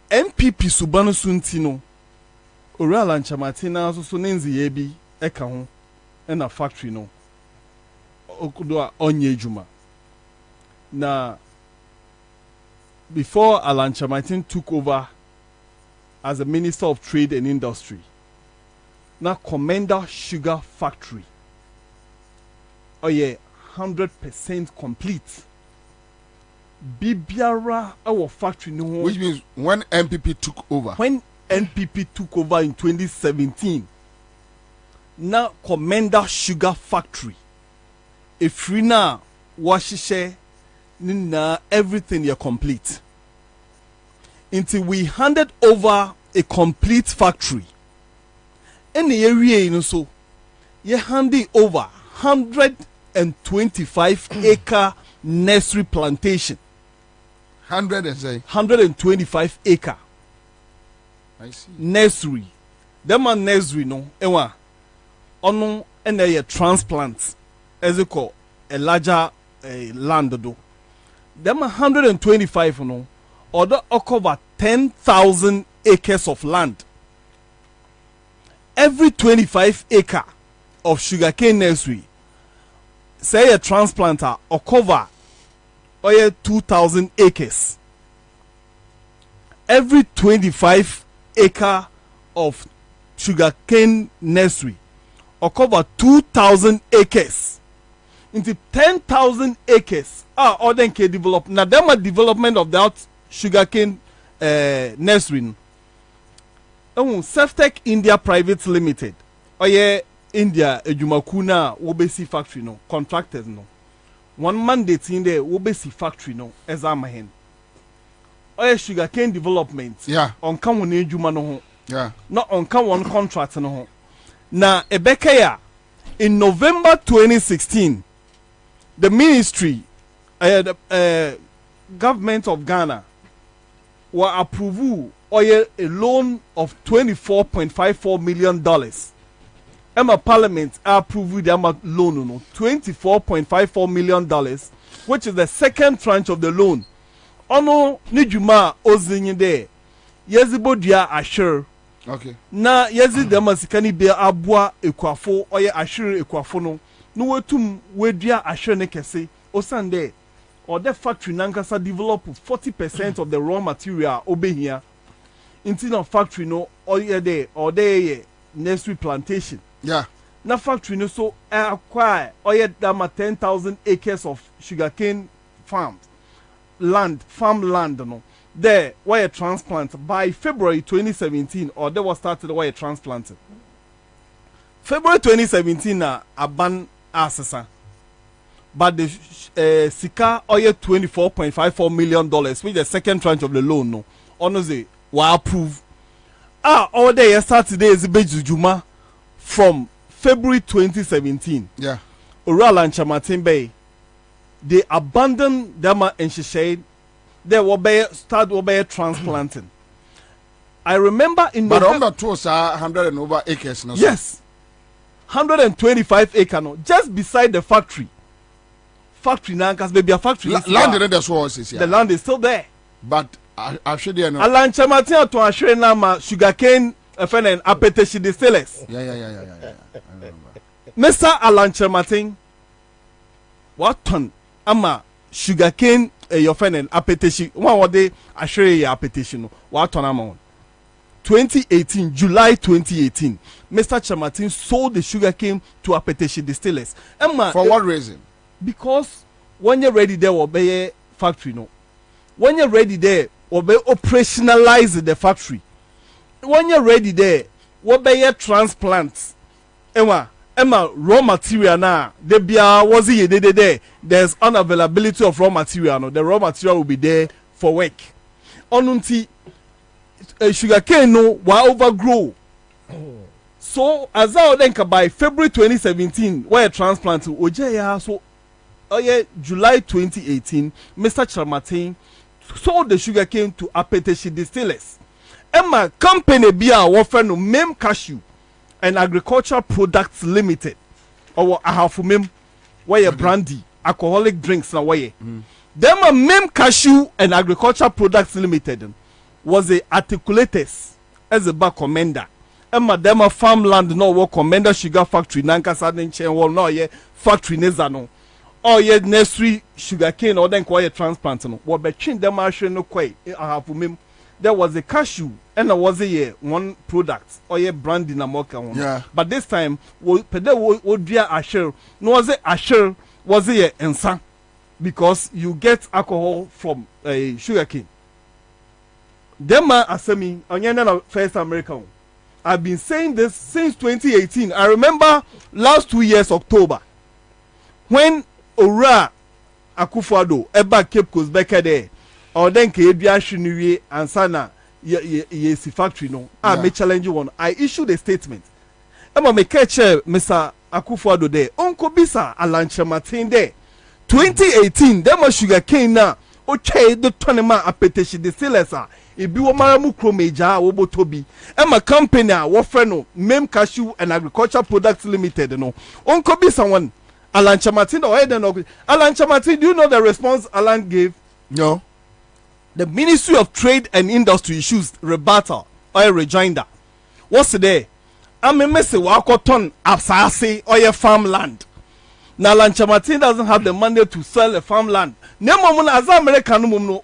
MPP Subano Suntino, or Alan Chamati now so nenzi yebi eka and a factory no. Okudwa onye juma. Now, before Alan Chamatin took over as a Minister of Trade and Industry, now Komenda Sugar Factory, oh yeah, 100% complete. Bibiara our factory no. Which means when MPP took over. When NPP took over in 2017, now Komenda Sugar Factory, if free now, washishe, nina everything you're complete. Until we handed over a complete factory. Any area you know so you handing over 125 acre nursery plantation. 125 acre. I see. Nursery them a nursery no ewa ono ena ye transplant as it call a larger land do them 125 no order cover 10,000 acres of land. Every 25 acre of sugarcane nursery say a transplanter or cover or 2,000 acres. Every 25 acre of sugarcane nursery or cover 2,000 acres into 10,000 acres are other than develop. Now them a development of that sugarcane nursery. Seftec India Private Limited oye India ejumakuna wobesi factory no contractors no one mandate in there wobesi factory no ezamahen oye sugarcane development on kan won ejuma no ho not on kan one contract no ho na ebekaya in November 2016 the ministry the government of Ghana were approve a loan of $24.54 million. Emma Parliament approved the loan no $24.54 million, which is the second tranche of the loan. Ono nijuma ozinye de yezibo dia assure. Okay. Na yezi dema sikani be abua ekwafo oye assure ekwafo no no wetum wedia assure ne kese osande or the factory nankasa develop 40% of the raw material obe here. Into no factory no or there nursery plantation. Yeah. Na factory no so acquire or yet 10,000 acres of sugarcane farmed farmland no. There where transplant by February 2017 or there was started where transplanted. February 2017 na aban asesa. But the sika oye $24.54 million, which is the second tranche of the loan no. Honestly, were approved. All day Saturday is Juma from February 2017. Yeah. Oral and Chamatin Bay. They abandoned them and shade. They were start transplanting. I remember in but on the tours are 100 and over acres. No, yes. 125 acres no, just beside the factory. Factory now, because maybe a factory. Land in the sources. The land is still there. But I should know. Alan Chamatin to assure nama sugarcane and appetition distillers. Yeah. Mr. Alan Chamatin, what ton ama sugarcane your friend and appetition? One what they assure your appetition? What ton amount? 2018, July 2018, Mr. Chamatin sold the sugarcane to appetition distillers. Emma, for what reason? Because when you're ready, there will be a factory. No, when you're ready, there will be operationalize the factory. When you're ready, there will be a transplant. Emma, raw material now. The beer was there. There's unavailability of raw material. No, the raw material will be there for work. Onunti sugarcane no will overgrow. So as I think by February 2017, where transplant Ojeya so. July 2018, Mr. Chamatin sold the sugarcane to Appetition Distillers. Emma company beer offer no Mem Cashew and Agricultural Products Limited. Or Ahafumim, where brandy, alcoholic drinks na way. Them a Mem Cashew and Agricultural Products Limited was a articulators as a back Komenda. Emma them a farmland no work Komenda sugar factory nanka sadin chain wall no ye factory nezano. Oh yeah, nursery sugarcane or then quite transplant no. What between them no quite there was a cashew and there was a one product or yeah brandy na mocha one. Yeah. But this time would dear assure no was it assure was it Ansah because you get alcohol from a sugarcane. Them man asemi onyana first American. I've been saying this since 2018. I remember last 2 years October when Ora Akufo-Addo eba Cape Coast beke there or then ke edua hwenuwie ansana ye si factory no me challenge one. I issued a statement ema me catch Mr. Akufo-Addo there onko bisa Alan Chamatin there 2018 dem sugar cane na okay the tonema apetition the sellers are ebi wo mara mu kromeja wo botobi e ma company a wo frɛ no Mem Cashew and Agriculture Products Limited no onko bi someone Alan Chamatin or Eden Alan Chamatin, do you know the response Alan gave? No. The Ministry of Trade and Industry issues rebuttal or a rejoinder. What's there? I'm a message wakoton absase or your farmland. Now Alan Chamatin doesn't have the money to sell a farmland. As American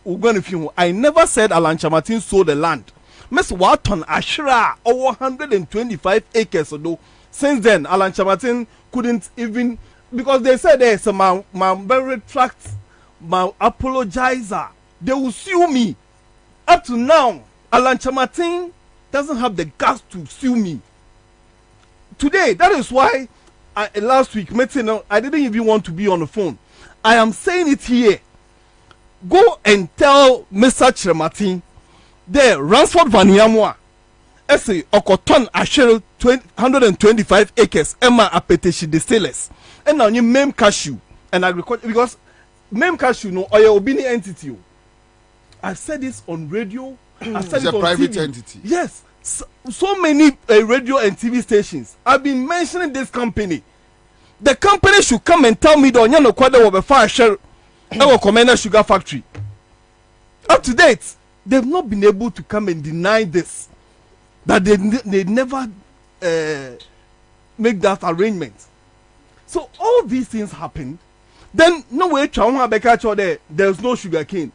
I never said Alan Chamatin sold the land. Miss Wharton Ashra over 125 acres ago. Since then, Alan Chamatin couldn't even, because they said there's a very tract, my apologizer. They will sue me. Up to now, Alan Chamatin doesn't have the guts to sue me. Today, that is why last week, I didn't even want to be on the phone. I am saying it here. Go and tell Mr. Chamatin there, Ransford Vaniamwa, essay Okoton Asher 125 acres, Emma Apetition distillers, and now you Mem Cashew and Agriculture, because Mem Cashew no oil obini entity. I said this on radio. I said it's it a on private TV. entity. Yes, so many radio and TV stations. I've been mentioning this company. The company should come and tell me that Onyano Kwada will be fire share our Komenda sugar factory. Up to date, they've not been able to come and deny this. That they never make that arrangement. So all these things happened. Then no way there's no sugar cane.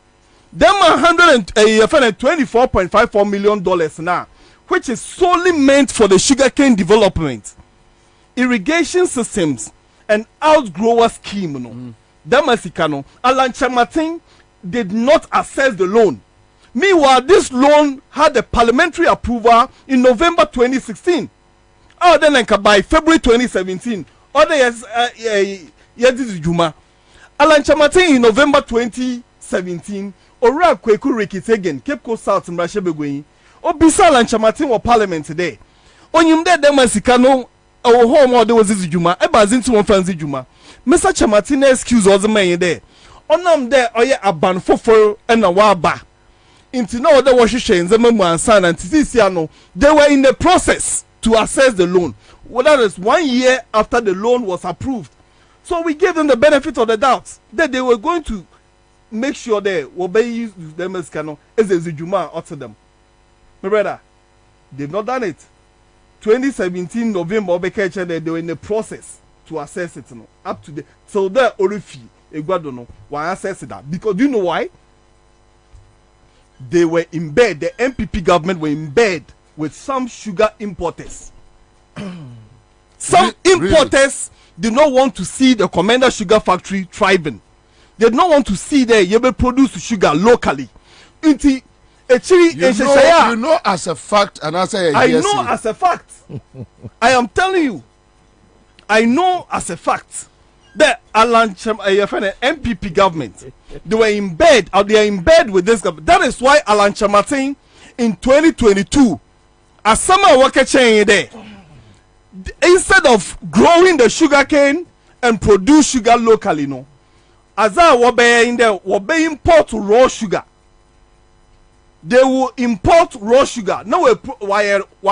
Them $124.54 million now, which is solely meant for the sugarcane development, irrigation systems, and outgrower scheme. No, Damasikano, Alan Chamatin did not assess the loan. Meanwhile, this loan had a parliamentary approval in November 2016. Oh, then by February 2017, other years, Juma. Alan Chamatin in November 2017. Ora kweku rekitegen Cape Coast South Mrashebegwe obisa Alan Chamatin wa parliament today onyimde demasika no o home o de was juma e bazin ti won fanzi juma Mr. Chamatin excuse was man there onam there oye aban foforo na wa ba inti na o de wo hwehwe nzema mu Ansah na ntisi no they were in the process to assess the loan. Well, that is 1 year after the loan was approved, so we gave them the benefit of the doubt that they were going to make sure they obey them as canon as a Juma out to them. My brother, they've not done it. 2017 November, they were in the process to assess it. Up to the so there Orifi Eguadono why assess that because do you know why? They were in bed. The MPP government were in bed with some sugar importers. Some importers did not want to see the Komenda sugar factory thriving. They did not want to see there you will produce sugar locally. You know as a fact, and I say I know as a fact. I am telling you, I know as a fact that Alan MPP government, they were in bed, or they are in bed with this government. That is why Alan Chamatin in 2022, as summer worker chain there, instead of growing the sugar cane and produce sugar locally, no, as I was in there, we import raw sugar. They will import raw sugar. Now we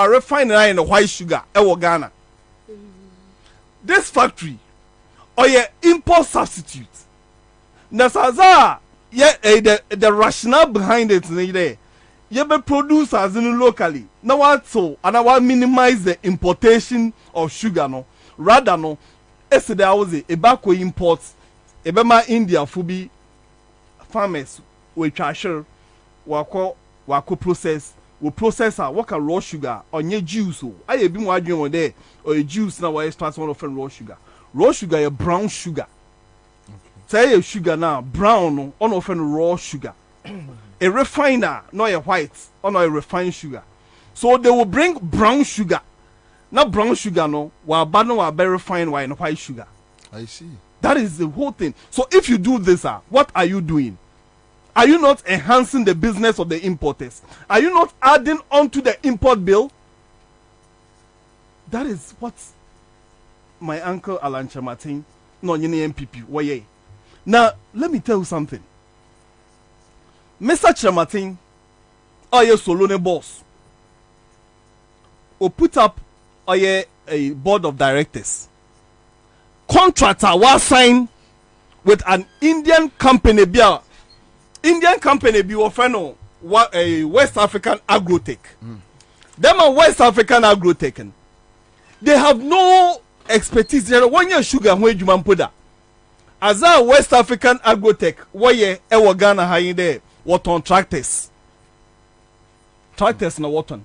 refine in the white sugar. Ghana. This factory, or your import substitute. Nasaza, the rationale behind it there. You be produce as in locally. Now what so? And I want minimize the importation of sugar. No, rather no. Yesterday I was a bako imports. Ebema India fubi farmers we trasher wako process we processor waka raw sugar onye juice o aye bi mo adwen won there or a juice na we extract one of raw sugar. Raw sugar is brown sugar. Say a sugar now brown no on of raw sugar. A refiner not a white or not a refined sugar. So they will bring brown sugar. Not brown sugar no while bad no are very refined while white sugar. I see. That is the whole thing. So if you do this, what are you doing? Are you not enhancing the business of the importers? Are you not adding on to the import bill? That is what my uncle Alan Chamatin, no, MPP, why? Now, let me tell you something. Mr. Chamatin, oye Solone boss, or put up oye a board of directors. Contractor was signed with an Indian company. Indian company be offering a West African agrotech. Them are West African agrotech. They have no expertise. There 1 year sugar when you man put that. As a West African agrotech, why ewa Ghana high there? What on tractors? Tractors na what on?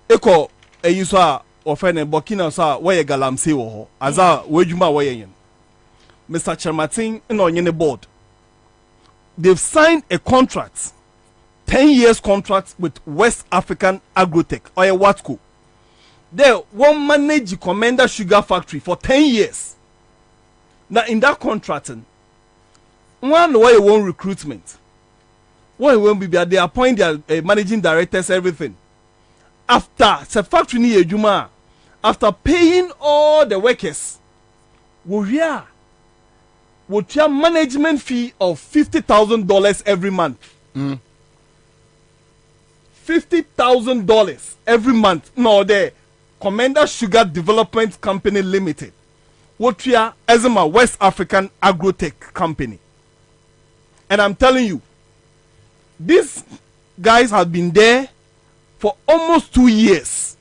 Eko yuswa offering Burkina sa why galamse wo. As a wejuma why yen. Mr. Chamatin in the board. They've signed a contract, 10 years contract with West African Agrotech or a Watco. They won't manage the Komenda sugar factory for 10 years. Now in that contract, one way won't recruitment. One won't be they appoint their managing directors, everything. After the factory near Juma, after paying all the workers, we are with your management fee of $50,000 every month. $50,000 every month. No, the Komenda Sugar Development Company Limited. What we are as a West African Agrotech company. And I'm telling you, these guys have been there for almost 2 years.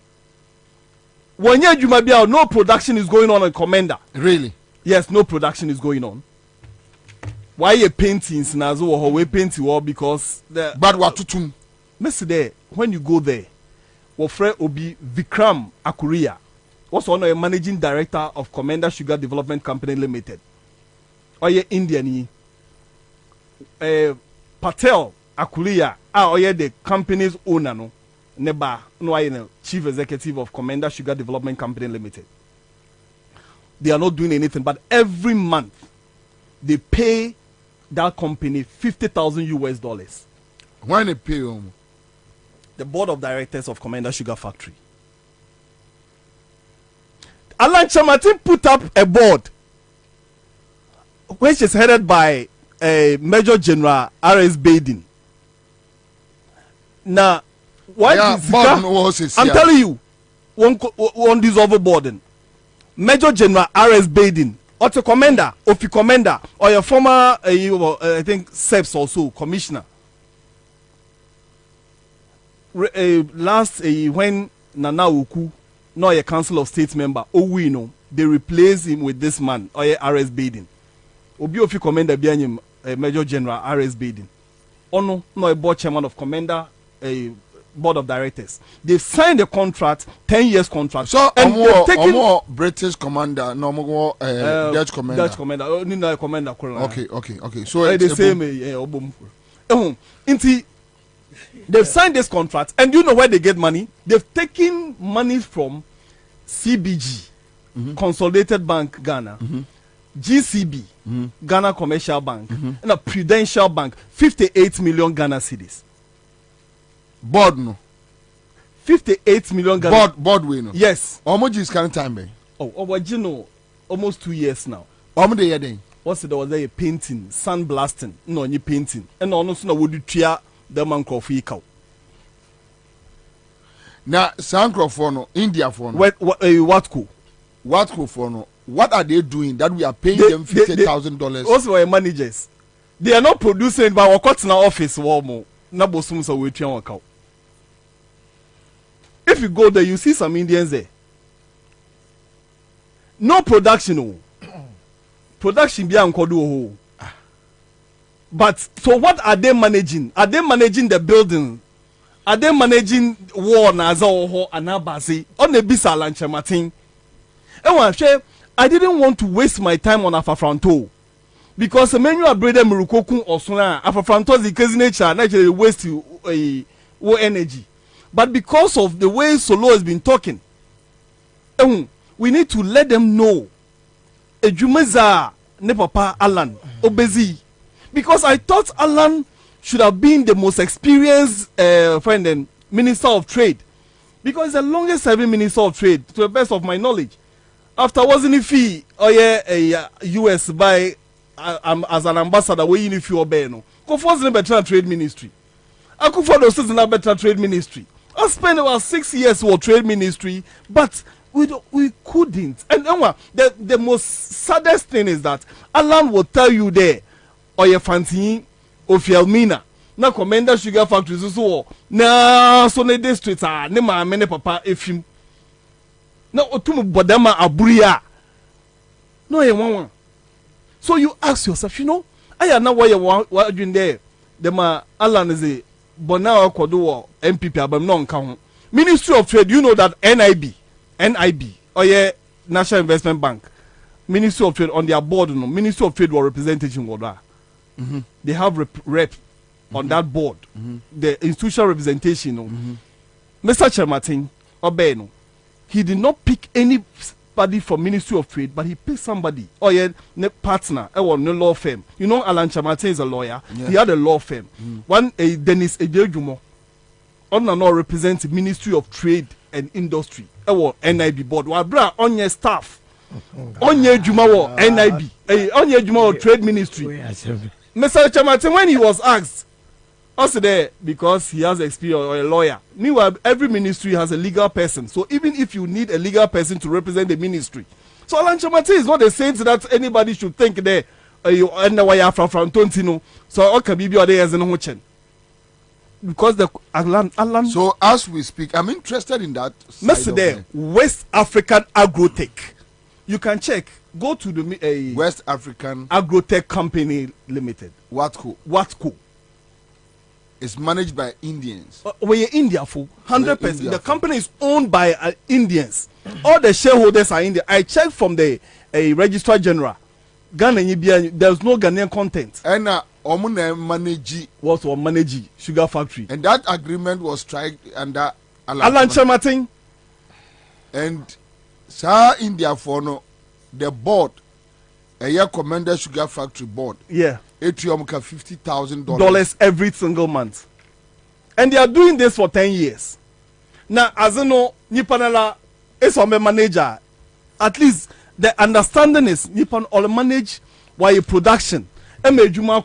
1 year, you might be out, no production is going on in Komenda. Really? Yes, no production is going on. Why you painting Sinazo or we painting wall because the bad watutum. Mister there, when you go there, Wofre Obi Vikram Akuria, was one of the managing director of Komenda Sugar Development Company Limited. Oye Indian Patel Akuria, oye the company's owner no. Neba no chief executive of Komenda Sugar Development Company Limited. They are not doing anything, but every month they pay that company $50,000. When they pay the board of directors of Komenda Sugar Factory. Alan Chamatin put up a board which is headed by Major General R.S. Baden. Now, why I'm telling you, one dissolve boarding. Major General R.S. Baden, or to Komenda, Ofi Komenda, or your former, I think, SEPS also, commissioner. Last, when Nana Uku, no, a council of state member, Owino, they replaced him with this man, or R.S. Baden. Obi Ofi Komenda behind Major General R.S. Baden. Ono, no, a board chairman of Komenda, board of directors. They signed a contract, 10 years contract. So, and they're taking British commander, no more Dutch commander. Dutch commander, only no commander. Okay. So the same. They've signed this contract, and you know where they get money? They've taken money from CBG, Consolidated Bank Ghana, GCB, Ghana Commercial Bank, and a Prudential Bank, 58 million Ghana cedis. Board no 58 million Ghana. Board we no. Yes. Omo is current time be. You know, almost 2 years now. Omo dey then. What's it? There was a painting, sandblasting, no any painting, and also no would tria the man coffee cow. Now, Sankro for no, India for no. What for no? What are they doing that we are paying them $50,000? Also, our managers, they are not producing, but we're cutting our office warm. Nabosum so we try work out. If you go there, you see some Indians there. No production, production be ankodu. But so what are they managing? Are they managing the building? Are they managing war naza oho anabasi on the bisa lanche Martin? I didn't want to waste my time on Afafranto because the menu of bread murukoku or sona Afafranto is the nature naturally waste energy. But because of the way Solo has been talking, we need to let them know Ejumeza ne papa Alan Obezi. Because I thought Alan should have been the most experienced friend and Minister of Trade. Because he's the longest serving Minister of Trade, to the best of my knowledge. After wasn't if he US by as an ambassador, we in if you obey no. Kofo's in better trade ministry. Akufo-Addo is in a better trade ministry. I spent about 6 years for trade ministry, but we couldn't. And the most saddest thing is that Alan will tell you there, or your fancy of Yelmina. Na Komenda sugar factories so na so ne districts are ne ma mene papa efim. Na otum bodama aburia. No ye one. So you ask yourself, I am not why you doing there. The ma Alan is a bona kodo MPP abam no nka. Ministry of Trade, you know that NIB or National Investment Bank, Ministry of Trade on their board, Ministry of Trade or representation they have rep on that board, the institutional representation. Mr. Chairman Obeno, he did not pick anybody from Ministry of Trade, but he picked somebody or partner or no law firm. Alan Chamate is a lawyer. Yeah. He had a law firm. One Dennis Ejejumo, on and all represents Ministry of Trade and Industry. NIB board. Wabra on your staff. On your Jumawo NIB. On your Jumawo Trade Ministry. Mr. Chamate, when he was asked, also there because he has experience or a lawyer. Meanwhile, every ministry has a legal person. So even if you need a legal person to represent the ministry, so Alan Chamate is not a saint that anybody should think there. You end the way from Tontino. So okay, maybe other as an watching. Because the Alan. So as we speak, I'm interested in that. Mr. There, West African Agrotech. You can check. Go to the West African Agrotech Company Limited. Watco. It's managed by Indians. We're India for 100%. The company is owned by Indians. All the shareholders are Indian. I checked from the Registrar General. Ghana, there's no Ghanaian content. And manage what was manage sugar factory. And that agreement was struck under Alan Chamate. And Sir India for the board, a year Komenda sugar factory board. Yeah. Atrium $50,000 every single month. And they are doing this for 10 years. Now, as you know, Nipanela is a manager. At least the understanding is Nipan all manage while production. And you know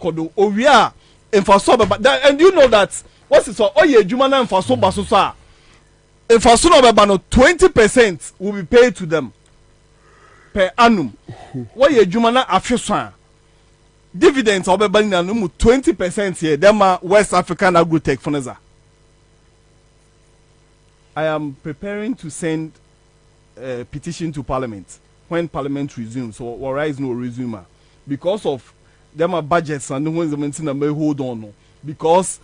that what's it so? Oh, yeah, Jumana and Faso Basusa. If Faso 20% will be paid to them per annum. What you Jumana after dividends or 20% here. Them are West African Agrotech Foneza. I am preparing to send a petition to Parliament when Parliament resumes. So or is no resumer because of them are budgets and the ones that may hold on. Because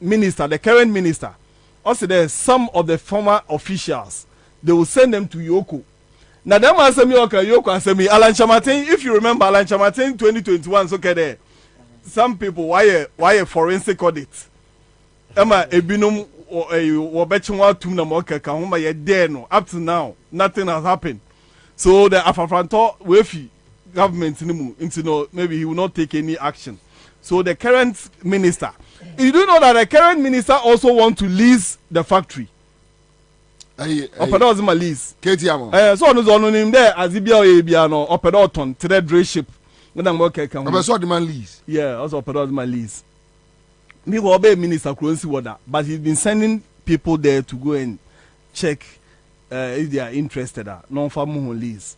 minister, the current minister, also there some of the former officials, they will send them to Yoko. Now them answer me okay, Yoko answer me Alan Chamate. If you remember Alan Chamate in 2021, so okay there. Some people why a forensic audit. Emma ebinum or betchwa tum na moka kahoma ye there no. Up to now, nothing has happened. So the Afafranto Wefi government into no maybe he will not take any action. So the current minister, you do know that the current minister also want to lease the factory. Opedo zima lease. So no zono nim there azibia ebia no opedo ton trade dray ship. When work can. Opedo the man lease. Yeah, also opedo zima lease. Me go be minister Kronsi water, but he's been sending people there to go and check if they are interested non farm lease.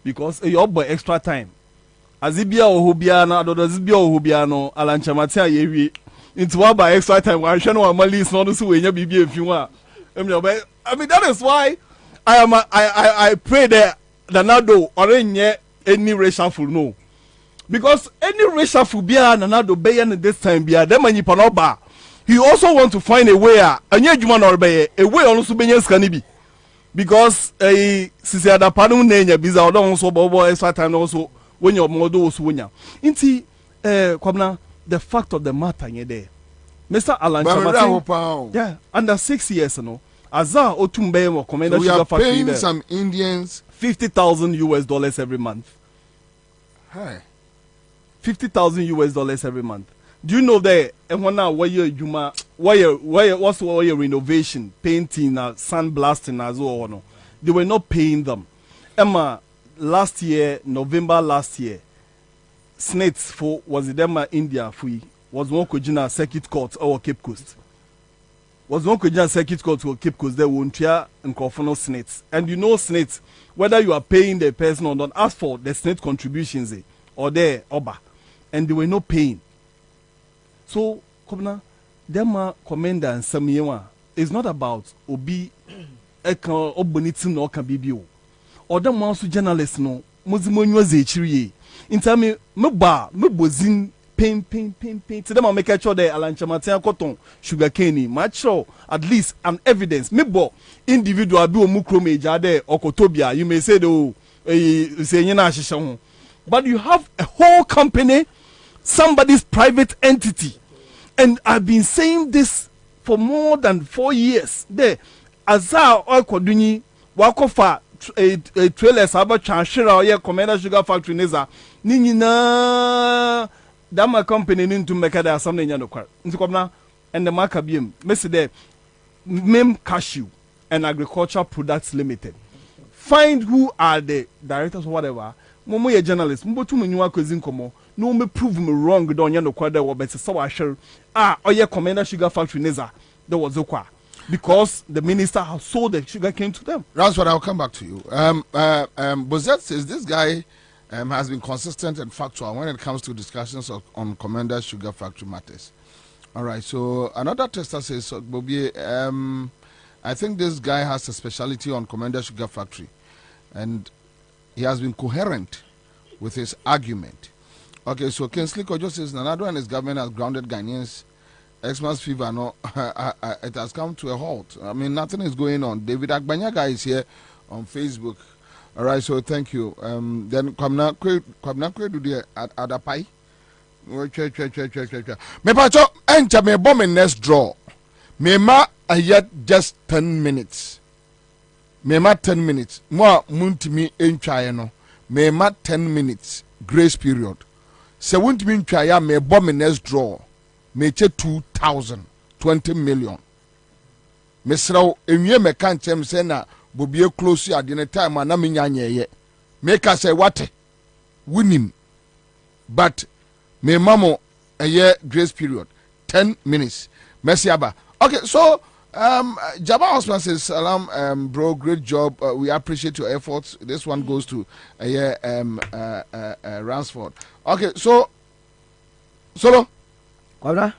Because you boy extra time. Azibia ohobia na adodozibia ohobia no Alan Chamate ayewi. Into what by extra time I shall know lease no so we nya bibia mfiwa. I mean that is why I pray that Nanado or any reshuffle no. Because any reshuffle be Nanado bayan this time be them and Panoba. He also want to find a way a Juman or a way also be scanibi. Because a Sisiada Panu Nanya Biza or don't so bobo extra time also when your model was winner. Inti Kwabena, the fact of the matter there. Mr. Alan Chamate, yeah, under 6 years, Ansah Otumbe or Komenda we are paying some Indians $50,000 every month. Hi. $50,000 every month. Do you know that? And when now what's your renovation, painting, sandblasting as well? No, they were not paying them. Emma, last year, November last year, Snates for was the Dema India for was one Kojina circuit court or Cape Coast. Was one Kojina circuit court or Cape Coast, there won't hear and confono snates. And you know snates, whether you are paying the person or not, ask for the snake contributions or their oba. And they were not paying. So, Komenda, Dema Komenda and Samiewa is not about Obi Eka Obonitin or Kabibio. Or the mouse journalists no, Muzimonyo Zechiri. In time, mebozin pain. To them, I make sure that Alan Chamatia cotton, sugar cane, macho, at least an evidence. Mebo individual do mukrome jade or kotobia. You may say, oh, say, but you have a whole company, somebody's private entity. And I've been saying this for more than 4 years. There, Ansah or Koduni, Wakofa. A trailer saba chanshira or Komenda sugar factory neza nina dama company nintu meka da something nyano kwa ntikomna and the Maccabeum mesi there mem cashew and agricultural products limited. Find who are the directors or whatever. Momo ye journalist mbotu munyiwa kwezi nkomo no me prove me wrong don nyano kwa da wo bese so wa share or Komenda sugar factory neza there was okwa. Because the minister has sold the sugar cane to them. Ransford, I'll come back to you. Bozet says this guy has been consistent and factual when it comes to discussions on Komenda sugar factory matters. All right, so another tester says, Bobie, I think this guy has a specialty on Komenda sugar factory, and he has been coherent with his argument. Okay, so Kinsley Kojo says, Nanado and his government has grounded Ghanaians. Xmas fever, no, it has come to a halt. I mean, nothing is going on. David Agbanyaga is here on Facebook. All right, so thank you. Then Kwabena do the Adapai. Me pacho enter me bomb in next draw. Me ma yet just 10 minutes. Me ma 10 minutes. Mo muntimi encha no. Me ma 10 minutes grace period. Se wuntimi encha ya me bomb in next draw. Meche 2,000 20 million. Mesraw enwie me kan chem se na Bobie close at the time na me nyanye ye. Make us say what winim. But me mamo a year grace period 10 minutes. Messiaba. Okay, so Jabba Osman says salam bro, great job. We appreciate your efforts. This one goes to Ransford. Okay, so Solo Kwabena,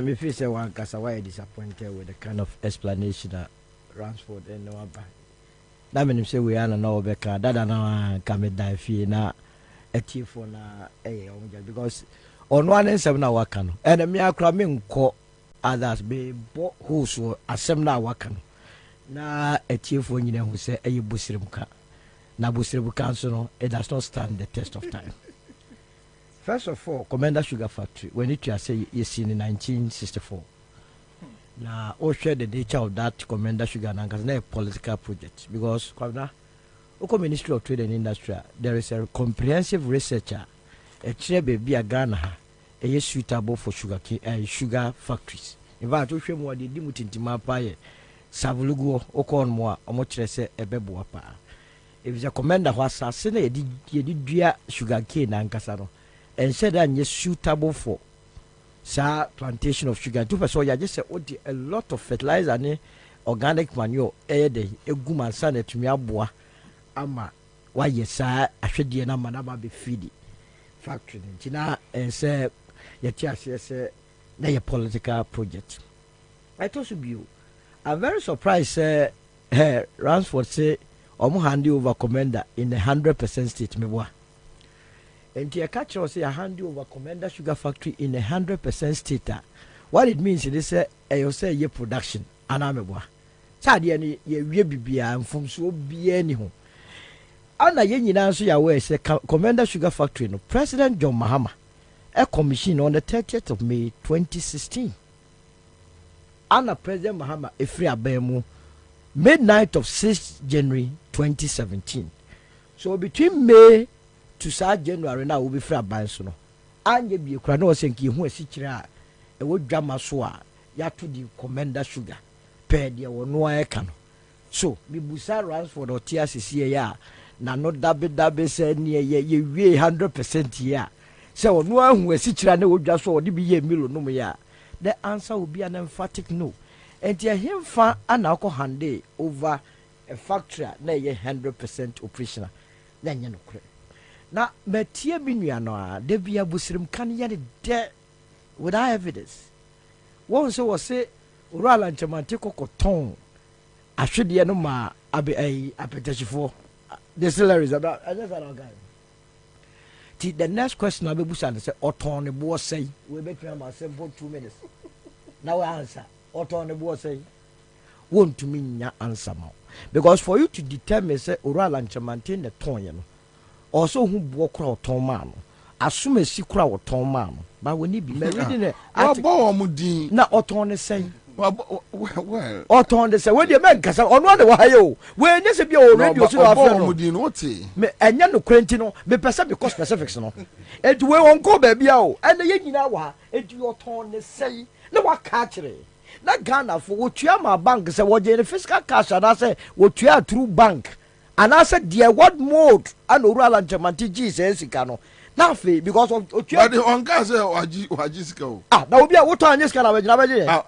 me feel say one cause why disappointed with the kind of explanation that Ransford and no about. That means say we are no beka. That na come die fee na eti for na because on one end seven na wakano. And me akra me nko others be bo who so asem na wakano. Na eti for nyina who say eye busirimuka. Na busirimuka so no it does not stand the test of time. First of all, Komenda Sugar Factory, when it was say you seen in 1964. Now, all share the nature of that Komenda Sugar and not a political project because Kwabena, Oko Ministry of Trade and Industry, there is a comprehensive researcher, a chair baby a Ghana, a suitable for sugar factories. In fact, we more the Dimutintima Paye, Savulugo, Okon Moa, Omotrese, a Bebuapa. If it's a Komenda was a sene, ye did sugar cane and Casano. And said that yes suitable for sa plantation of sugar. Two person ya just say a lot of fertilizer and organic manure de eguma sana to me aboa ama why yes a hwede na manaba be feed factory ntina and say yeti say na your political project. I told you I'm very surprised Ransford say omo hand over Komenda in 100% state meboa. And the catcher say a hand over Komenda Sugar Factory in 100% state. What it means is you say your production and I'm a boy. Sadi any ye bibia and from so be any home. Anna yen answer your way say Komenda Sugar Factory no President John Mahama a commission on the 30th of May 2016. Anna President Mahama a free abemu midnight of 6th January 2017. So between May to start January now will be free abanso no anye bi kura no senki hu asikire a e wo dwama so a ya to di Komenda sugar per de wo no eka no so mi busa Ransford otia sisi ya na no dabe say near ye 100% here. So no one who is sitting and just saw the be a million no ya. The answer will be an emphatic no. And tear him far an alcohol hand over a factory na ye 100% operational. Then you know. Now, Metia Binuano, de be a busrim can yet de without evidence. One so was say, Roland Chamantiko Coton. I should no ma abe a petition for the salaries about. I just don't guy. The next question I be busan say, Oton the boy say, we make myself for 2 minutes. Now I answer. Oton the boy say, won't to mean ya answer more. Because for you to determine say Roland Chamantin the ton, also who walk out Tom man. Assume a secret or Tom man, but we need be reading it. Now Oton say. Well, Oton say when you make us on one Ohio, when you say you're already and no Quentino, be person because specifics no. And we won't go baby and the yen hour, and your tone say, no what catch it. Not Ghana for what you are my bank say what the fiscal cash and I say what you are through bank. And I said, dear, what mode and oral and Jamanti says he cannot. Nothing because of what the on gas or Jisco. Ah, that would be a water on this kind of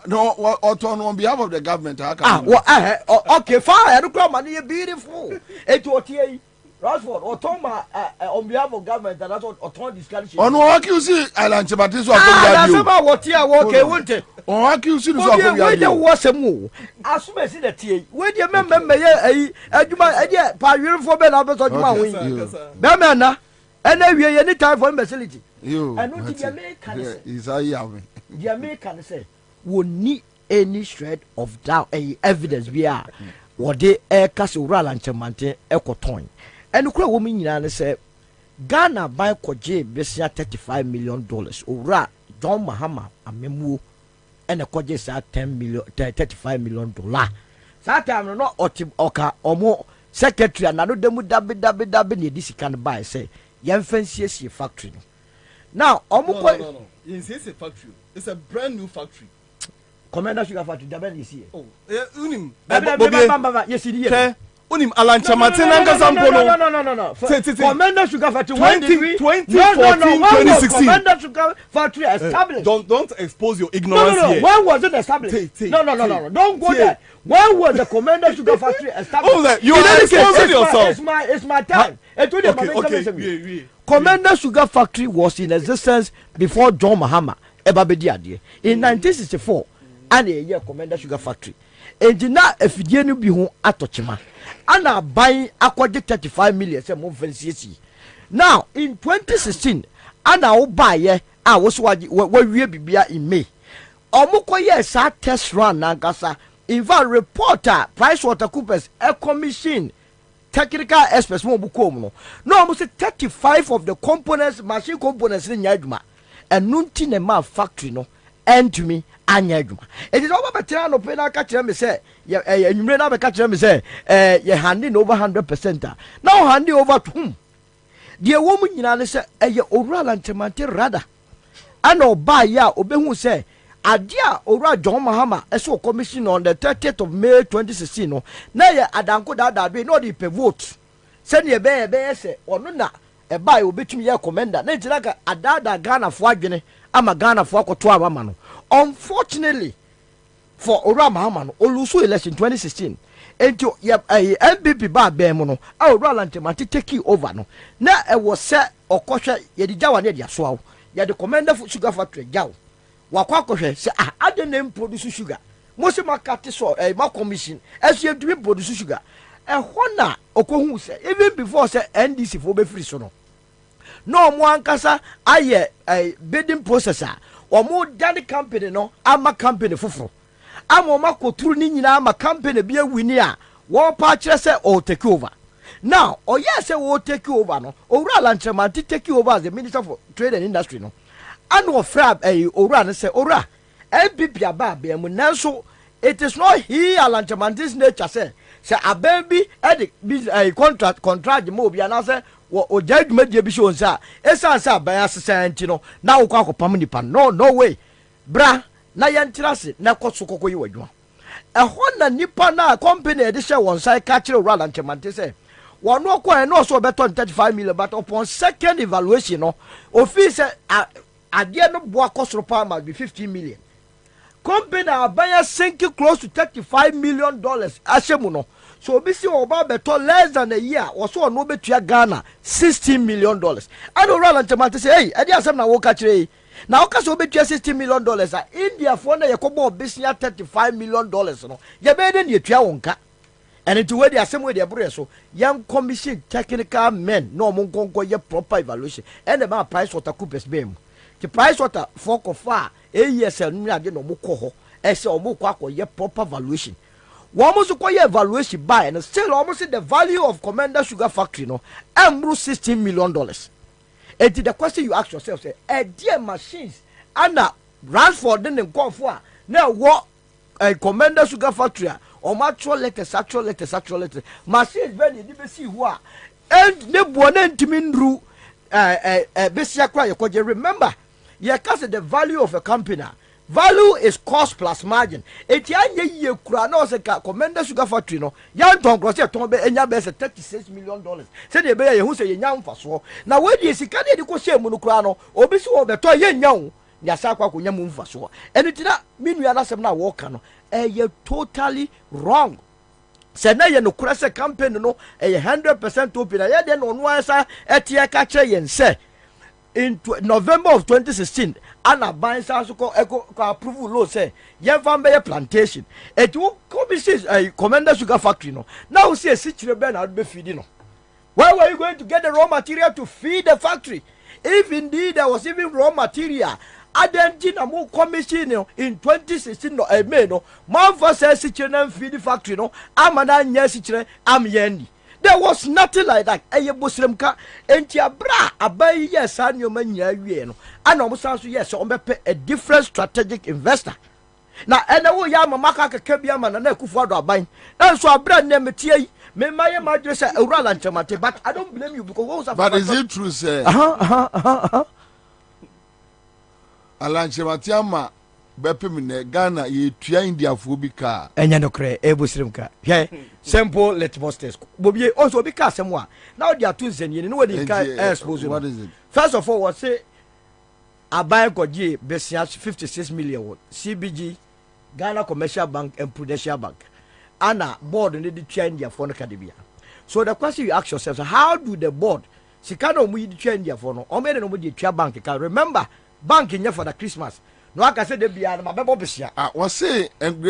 no, on behalf of the government. Okay, fine. I don't come money beautiful. It was here. Rashford or Toma on behalf of government and that's what Tom discussion. On what you see, Alan Chabatis or that's about what here okay, won't it? On what you see, was a move. As soon as the tea, where do you remember a par for Ben Albert or Bamana, and then we any time for facility. You and what the American is the American say, would need any shred of doubt, evidence we are what they air castle and Chamante ecotoin. And the woman in say Ghana buy Koje Bessia $35 million or John Mahama a memu and a Koje sa $35 million. That time not Oka or more secretary and another dabby near this can buy say young fancy factory. Now no. It's a factory. It's a brand new factory. Komenda sugar factory Daben is here. Oh, unim. Yes, it is. Unim Alancha Martinanga Zampono. No. Komenda sugar factory 2014, 2016. Komenda sugar factory established. Don't expose your ignorance here. When was it established? No. Don't go there. When was the Komenda sugar factory established? Oh, you are exposing yourself. It's my time. Okay. Komenda sugar factory was in existence before John Mahama Ebabedi in 1964. And a year Komenda sugar factory. And did not if you knew be home at Tochima. And are buying aquatic 35 million more fancy. Now in 2016, and I will buy I was what we be in May. Omoko yes, our test run Nagasa. In fact, reporter PricewaterhouseCoopers a commission technical experts mo bukomo. No, almost 35 of the components, machine components in Yaduma. And nunti ma factory no and to me. It is over Batrano Pena catcher me say, you may not catch me say, you're handing over 100%. Now handing over to whom? Dear woman, you say, your oral and Chamante rather. I know by ya, Obehu say, a dear Ora John Mahama, a so commission on the 30th of May 2016. Now, Adanko that be not the vote. Send your bear say, or no, a buy will be to me a Komenda. Then like a dada Ghana for Guinea, I'm a Ghana for Kotua Mano. Unfortunately, for Ora Mahaman, Olusu election 2016, and to MPP bar Bemono, our Roland Temati take you over. No, now I was set or kosher Yedijawa Nedia Swau, ya the commander for sugar factory, Jow. Wakakoshe say, I didn't name produce sugar. Most of my cat saw a more commission as you have to produce sugar. And Hona Okohu say, even before say NDC for be free sono. No more Kasa, I a bidding processor. Or more daddy company no ama company fufuro ama ma koturu ni nyina ama company bia winia wo pa kire say o take over now or yes say wo take over no owura Lanchemanti take over as the minister for trade and industry no and wo fra owura no say owura MPP aba be mu nanso it is not he Lanchemanti's nature say ababi e contract mo bia na say o judgment dey be show say esa say aban asesenti no na wo kwa akopam nipa no way bra na yentirase na koso kokoyi wadwa ehon na nipa na company dey share won sai ka kire Roland Chamante say one no kwa no so better 35 million, but upon second evaluation no office adie no boa cost pa must be 15 million. Komenda abaya sink close to $35 million ashemu no. So bisi oba better less than a year or so no betua Ghana $16 million. I don't run and say hey, adi asem na wo ka kire. Now oka so betua $16 million India for na yakobo business $35 million no. Ye be den ye tua wonka. And into where the assembly they bring so young commission technical men no mon konko ye proper evaluation and the man price water coopers bem the price water fork of far ASL no ade no mo ko ho e se o mo kwa ye proper valuation one mo so ko ye evaluation buy and still almost the value of Komenda sugar factory no emru $16 million. And the question you ask yourself say dear machines and Ransford den nko for na what Komenda sugar factory or actual letters, actual letters. Machine very never see who are and ne bonen timindru besia cry. Remember, you cast the value of a company. Value is cost plus margin. Etianye ye kura no se ka Komenda sugar factory no. Yan ton cross ye ton be enya be $36 million. Say the be ye hu say ye nya mfaso. Na we di sika de ko share mu no kura no. Obi si wo beto ye nya wo. Ya sa kwa ko nya mu mfaso. Enitina minu ya na sem na wo ka no. You're totally wrong. Say na ye no kura se campaign no 100% open. Ya de no ansa etia ka kire yen say in November of 2016 ana bansa so ko approve law say ye van be plantation et wo commission Komenda sugar factory no now see a situation be na be feed no. Where were you going to get the raw material to feed the factory? If indeed there was even raw material Adentina mo commission in 2016 no May no man for say situation feed factory no amana nya situation am yendi. There was nothing like that. Eye bosremka enti abra abai yes anyoma nya wie no ana omo sanso yes o bepe a different strategic investor. Na ene wo ya mama ka keka bia ma na akufu ado aban. Enso abra na metie me maye madre say ewura lanchemate but I don't blame you because but is it true say Alanchemate ama bepem ne Ghana ye tua India fo bi ka enya no kre ebosremka he simple litmus test Bobie also bi ka semwa now they are two zenye no we can expose. What is it? First of all, what say abai koji besia 56 million CBG Ghana Commercial Bank and Prudential Bank ana board need to change their phone academia. So the question you ask yourself, how do the board sikano mu di change their phone o me no mu di tua bank ka remember bank in for the Christmas no aka say de bia na mabebo besia what say and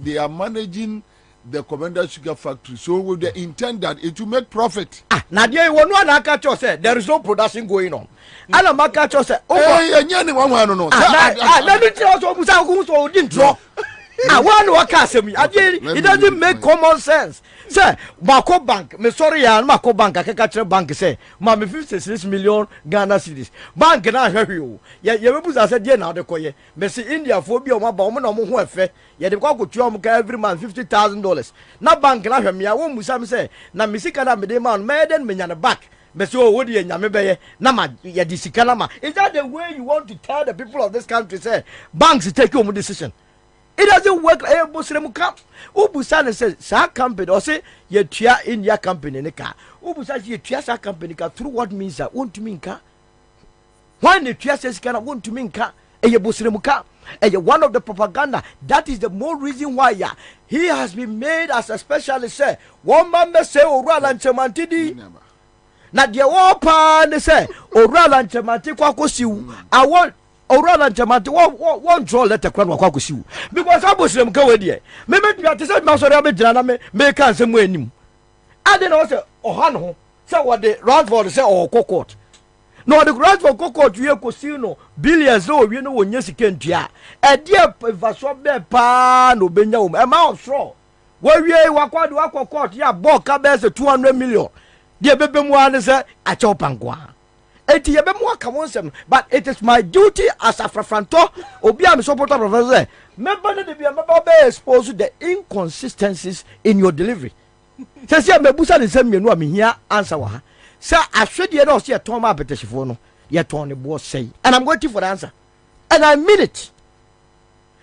they are managing the Komenda sugar factory so with the intent that it will make profit. Na dey wonu na aka cho say there is no production going on ana maka cho say enya ni wan no na ni tiro so busa ku so di ntro one waka asemi it doesn't make common sense. Say Mako Bank me sorry ya Mako Bank akeka kire bank say ma me 56 million Ghana cedis bank na hwehwe o ye bebuza say dey na de koye me say India fo bi o ma ba o na mo ho efe ye de kwa kotua o ka every month $50,000 na bank na hwe me ya wo musa me say na me sika na me dey man me den me nya ne back me say o wodi nyame beye na ma ye di sika na ma. Is that the way you want to tell the people of this country say banks take your decision? It doesn't work like a Muslim camp. Ubusana says, Sa company, or say, ye tia in your company, Nika. Ubusa, ye tia sa company, through what means that won't mean ka. When the tia says, can I want to mean ka, a Muslim camp, and one of the propaganda. That is the more reason why he has been made as a specialist. Say, one man may say, Oral and Chamantidi. Now, the open say, Oral and Chamanti, Kwakosi, I want. Orala Chamati one draw letter kwan wakwa kusiu because abosrem ka wedie me metwa te say ma sori abegyina na me ka nsem anim ade na say oha no say what the Radford say or court no the Radford court wie kosi no billions no wie no wonya sika ntua e dia vaso be pa no benya wo e ma osro wa wie wakwa de wakwa court ya ball ka be say 200 million dia bebemu an say a chow pangwa. But it is my duty as a frafranto obi am supporter professor member de be expose the inconsistencies in your delivery. Say me busa de sem menu am here answer wa say ahwede na o say ton ma beteshifo no ye ton ne bo say and I'm waiting for the answer and I mean it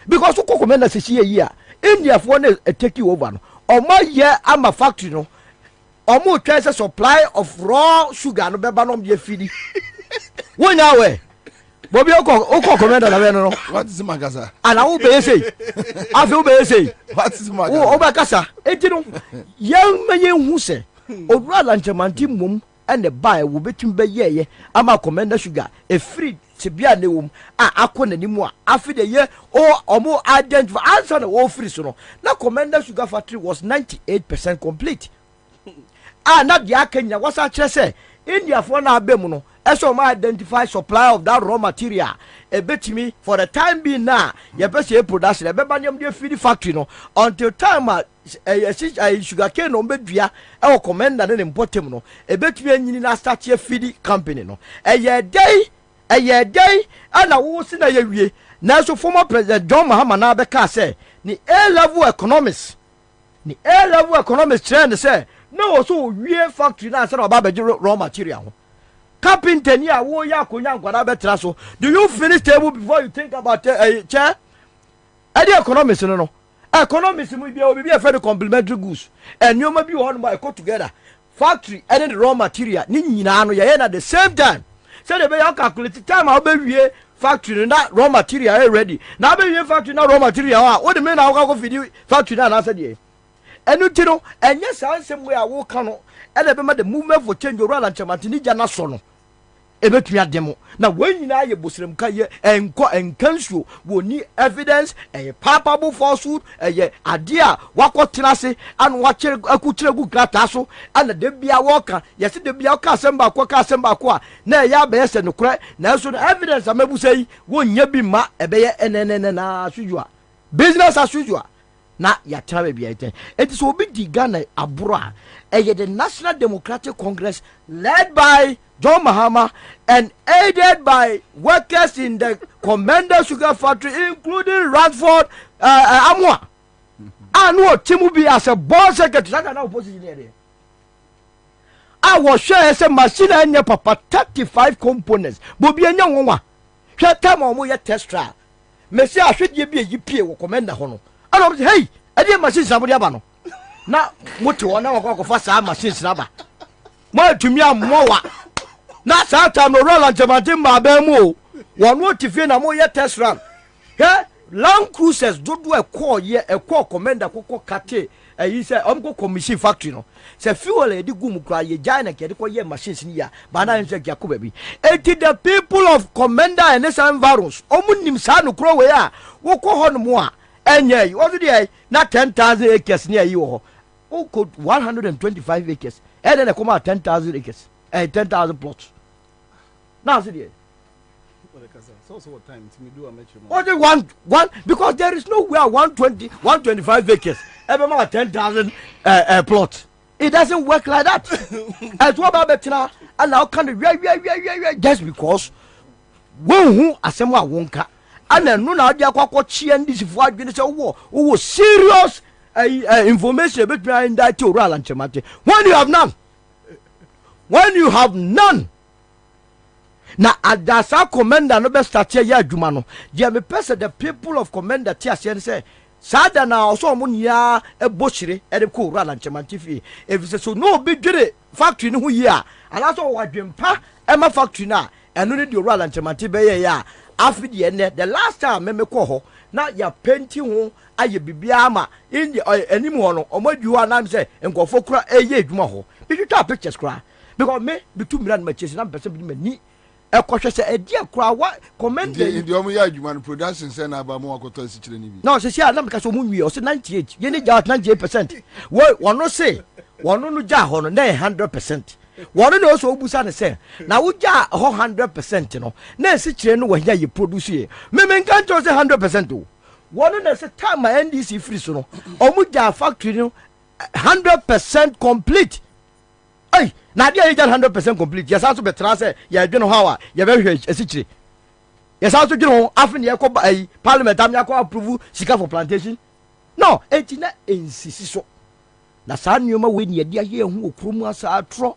because who Komenda say here India for na take you over no o ma ye am a factory no omo try say supply of raw sugar no beba no be feed wonya we Bobie oko Komenda na we no what is magasa ana wo be say afi wo be say what is magasa wo ba kasa enti no yan menye hu se odura lanchamanti mum ene buy wo betim be ye ama Komenda sugar e free tibia ne wom akona ni mu afi de ye omo identify Ansah na wo free so no na Komenda sugar factory was 98% complete na dia akanya wasa kire se India for na abem no eso ma identify supply of that raw material e betimi for the time being na ye be say production e be ba nyam de feed factory no until time sugar cane no be dua e wo Komenda ne importem no e betimi anyini na start ye feed company no eye day ana wo si na ye wie na so former president John Mahama na be ka say ni A-level economics trend say no so wie factory na say na ba be raw material carpenter ni awo ya konya nkwada betra so do you finish table before you think about chair the economics no economics mu bia obi bia fe complementary goods enyoma bi ho no go together factory and the raw material ni nyina no ye na the same time say they be calculate time how be wie factory na raw material ready na be wie factory na raw material what the mean na go feed factory na say dey enu ti no enye sansem we awo ka no ele be ma the movement for change oral and chamatini jana so no ebetumi ademo na wanyina ye bosrem ka ye enkansuo woni evidence palpable falsehood ye ade a wakotena se anu wakire akutire gu grata so ana de bia woka yesi de bia ka semba ko a na ya be yese nokra na so evidence amabu sei wonya bi ma ebeye enenene na asujua business asujua na ya tara bia iten it is obi di Ghana abura the National Democratic Congress led by John Mahama and aided by workers in the Komenda sugar factory including Radford Amwa anu Timubi as a board secretary that na opposition here I was sure as a machine anya papa 35 components Bobie anya wonwa hwe time omo ye test trial me say ahwedie bi yipie wo Komenda ho no ana say hey ade machine sabodi aba no na moto wona wakọ fa saa machines na ba mo atumi amowa na saa time no Roland Jamante ma ba mu wonu otifie na mo ye test run he Land Cruisers dodo ekọ Komenda kokọ kate yi se omko commission factory no se fuel e di gum kra ye jai na kede ko ye machines ni ya ba na nse gya ko ba bi enti the people of Komenda and its environs omunim saa no kro we a wo ko ho no mo a enye yi wo de na 10,000 acres ni ayi wo ho could 125 acres and then come out 10,000 acres 10,000 plots now see there so what time to me do a metro only one because there is nowhere 125 acres ever more 10,000 plots it doesn't work like that as what about betina and now can just because when who asema wonka and then no na dia kwakọ chia ndisi fu adwene se wo serious information about me in that oral and chamate when you have none na adasa Komenda no be start ya adwuma no dia me pese the people of Komenda tia say sada na oso mo nia ebochire e de ko oral and chamate fi if so no be dwere factory no hu yi a ala so wadwempa e ma factory na eno ne de oral and chamate be ye ya afidi ene the last time me ko ho na ya penti ho aye bibia ama in the anim ho no omadu ho na say enkofo kura eye adwuma ho bi twa pictures kura because me bitu mira na machese na person bi mani ekwohwe se edi akura wa Komenda ndi omo ya adwuma no production say na ba mo akoto asikyire ni bi no se sia na me ka so mo nwie o se 98 ye ni ja 98% wono se wono no ja ho no na 100% wono no so obusa ne se na wo ja ho 100% no na asikyire no wo ya ye produce ye me nkan to se 100% o wono na se time NDC free so no omo ja factory no 100% complete ay na dia ye 100% complete yes also betra say ye dwene ho a ye be hwe asikyire yes also dwene ho afne ye ko parliament am ya ko approve sika for plantation no etina ensisi so na saa nyoma we ne dia ye hu okromu asa atro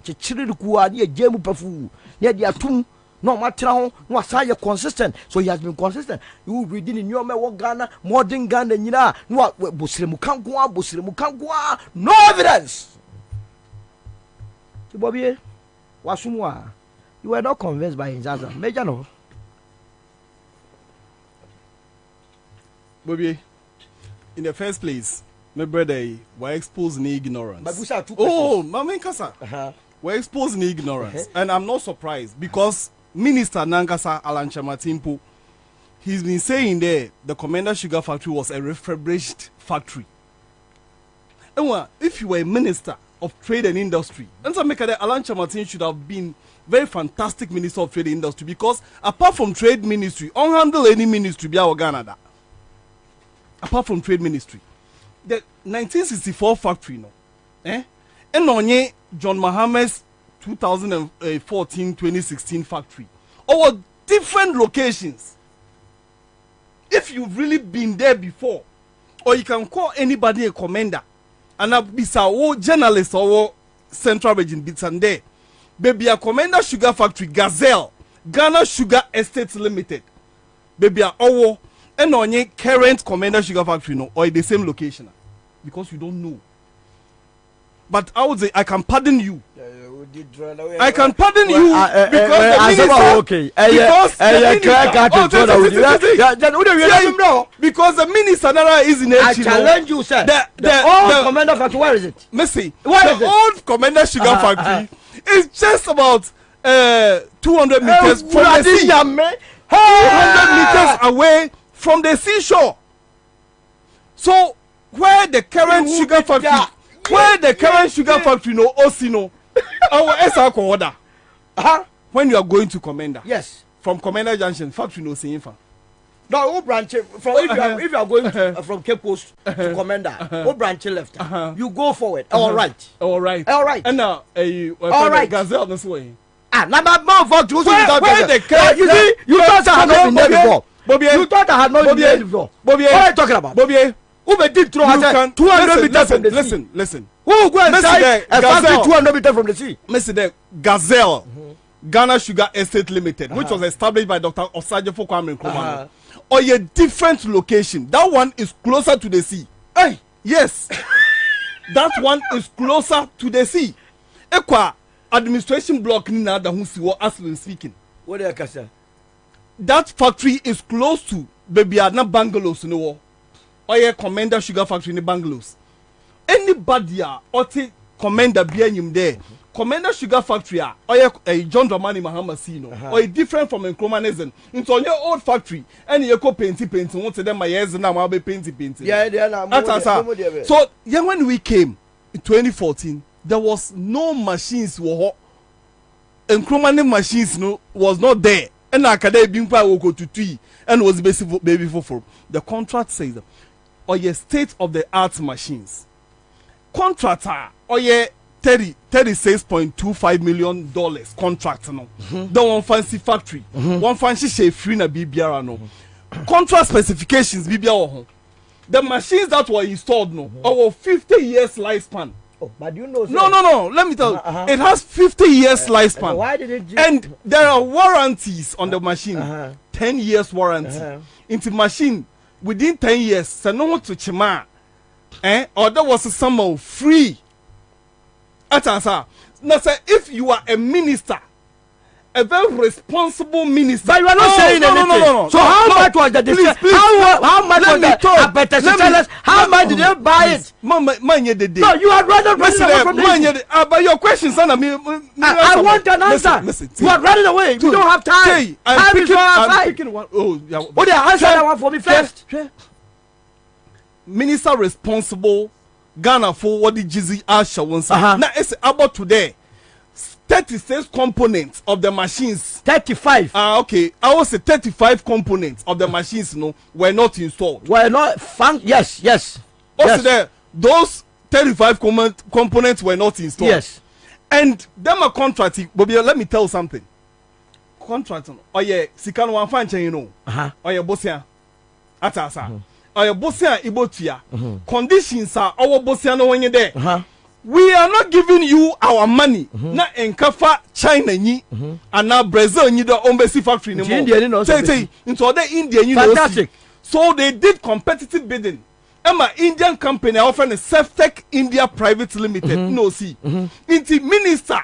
chichiri ku a ne jemu pafu ne dia tum no matira ho no asa ye consistent so he has been consistent you read in nyoma wo Ghana modern Ghana nyina no bosiremu kanko no evidence Bobie, Wasumwa, you were not convinced by his answer. Major no. Bobie, in the first place, my brother, we're exposing ignorance. Oh, Mama Kasa. We're exposing ignorance. And I'm not surprised because Minister Nankasa Alancha Matimpo, he's been saying there the Komenda Sugar Factory was a refurbished factory. And if you were a minister of trade and industry, Ansah Alancha Martin should have been very fantastic minister of trade and industry because apart from trade ministry, on handle any ministry be our Canada. Apart from trade ministry, the 1964 factory and onye John Mahamad's 2014-2016 factory over different locations. If you've really been there before, or you can call anybody a Komenda, and a bisa journalist or Central Region bits and there, baby a Komenda Sugar Factory, Gazelle, Ghana Sugar Estates Limited, baby a owo. And on your current Komenda Sugar Factory, or the same location, because you don't know. But I would say I can pardon you. I can pardon you because the minister is in I challenge you, sir. The old Komenda Factory, where is it? Messi, the old Komenda Sugar Factory is just about 200 meters from the sea. 200 meters away from the seashore. So where the current sugar factory, Osino, our SR order. When you are going to Komenda, yes, from Komenda Junction, factory no seeing fan. No, who branch from if you are going to, from Cape Coast to Komenda, who branch left? You go forward. All right. And now, all right. Gazelle this way. Number more for you see, you thought I had not been there before. Bobie, you thought I had not been there before. Bobie, what are you talking about? Bobie, who made it through 200 meters from the sea? Listen. Who go inside a factory 200 meters from the sea? Mr. Gazelle, Ghana Sugar Estate Limited, which was established by Dr. Osajefo Kwame Nkrumah, or a different location. That one is closer to the sea. Hey, yes, that one is closer to the sea. Ekwa administration block ni na da hunsiwo as we speaking. What do you say? That factory is close to baby na bungalows no wo. Oye Komenda Sugar Factory in bungalows. Anybody or take Komenda bia nyim there. Komenda Sugar Factory oye John Dramani Mahama Sino or different from Nkrumah into on your old factory and you go painting want them my years now I'll be painting. Yeah, so yeah, when we came in 2014 there was no machines Nkrumah machines was not there. And academic being go to tree and was basically baby for the contract says or your state of the art machines contractor or your $36.25 million contract no the one fancy factory one fancy shape free na BBR no contract specifications BBR the machines that were installed no over 50 years lifespan. Oh, but you know, sir. No. Let me tell you, it has 50 years lifespan. Why did it? And there are warranties on the machine. 10 years warranty. Into machine within 10 years. So no one to chima. Or there was some free. Ansah. Now, sir, if you are a minister, a very responsible minister. But you are not saying anything. No. So how much was the decision? How much was the how much did they buy it? No, you are rather running away from this. But your question, son, I want an answer. Listen, you are running away. We don't have time. I'm picking one. Oh, yeah. What the answer that one for me first? Minister responsible Ghana for what the Jizzy Asha wants. Now it's about today. 36 components of the machines. 35. Okay. I was say 35 components of the machines were not installed. Were not found. Yes. Also there, those 35 components were not installed. Yes. And them a contracting. Bobie, let me tell you something. Contracting. Oh yeah, Sikano one fan Oh yeah, Bosia. Atasa. Oh yeah, Bosia Ibotia. Conditions are our Bosia no when you're there. We are not giving you our money. Na enkafa China ni and now Brazil ni the embassy factory anymore. India no. Say into other India you know. So they did competitive bidding Emma Indian company offer a Seftech India Private Limited. No see. Inti minister.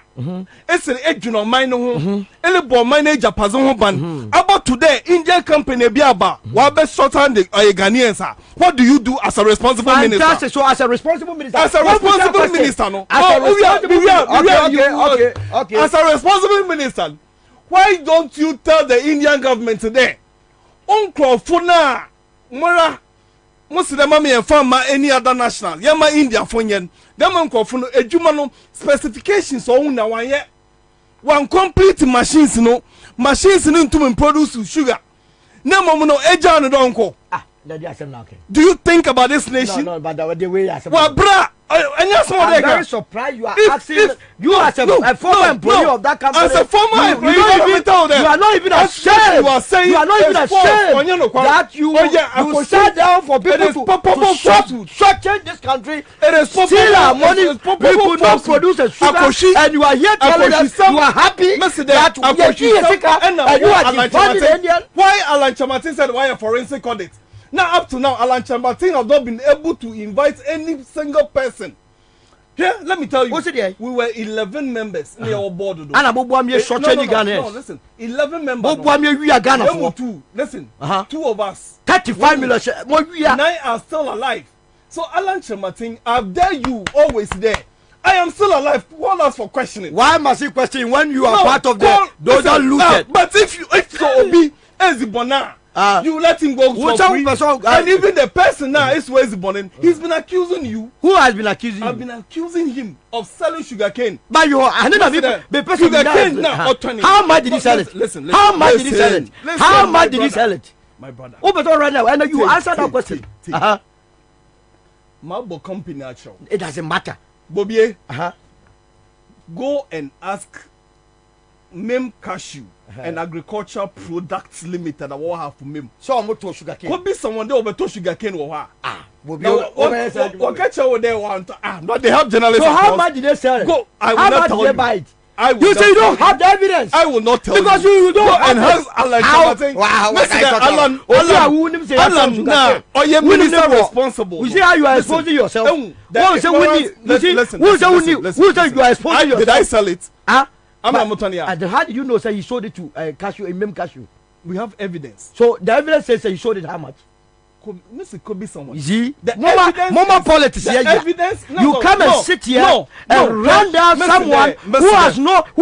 It's an eduno mine home. Elebo manager pazon ban. About today, Indian company biaba. Wabe shorten the Ghanaians. What do you do as a responsible minister? So as a responsible minister. As a responsible minister, no. Okay. As a responsible minister, why don't you tell the Indian government today? Uncle Funa Mara most of them are from any other national. Yama India for yen. Them uncle Funa ejumano specifications on one complete machines no to produce sugar. Nemo no eja no uncle. Do you think about this nation? No, but the way I said. Well, bra, I'm very surprised you are asking. You as a former employee of that company. As a former employee, you are not even ashamed. You are saying you are not even ashamed that you sat down for people to shortchange this country. It is steal our money. We could not produce a sugar, and you are here telling us you are happy that we are here and you are defending Indian. Why Alan Chamatin said why a forensic audit? Now, up to now, Alan Chambertin has not been able to invite any single person. Here, let me tell you. What's it here? We were 11 members in our board. And no, listen. 11 members. Listen. 2 of us. 35 million. 9 are still alive. So, Alan Chambertin, I dare you always there. I am still alive. What else for questioning? Why must you question when you are part of those that looted? But if so, Obi, Ezibona. You let him go for free. And even the person now is where he's born. He's been accusing you. Who has been accusing you? I've been accusing him of selling sugarcane. But you are the person sugarcane now. How much did he sell it? Listen. How much did he sell it? How much did he sell it? My brother. Open right now. And you answer that question. Mabo company actual. It doesn't matter. Bobie. Go and ask Mem Cashew. And agricultural products limited that will have for me. So I'm to sugar cane. Could be someone there over to sugar cane or what catch over there want but they have journalists. So how much did they sell it? Go, I will how not much tell did you. they buy it? You say you don't have the evidence. I will not tell because you. You don't go have Alan now or your minister responsible. You see how you are exposing yourself? Who say you are exposing yourself? Did I sell it? How did you know say he sold it to Cashew, a mem Cashew? We have evidence. So the evidence says that he sold it how much? Could be someone. You see, the mama politics here. Evidence. You come and sit here and run down someone who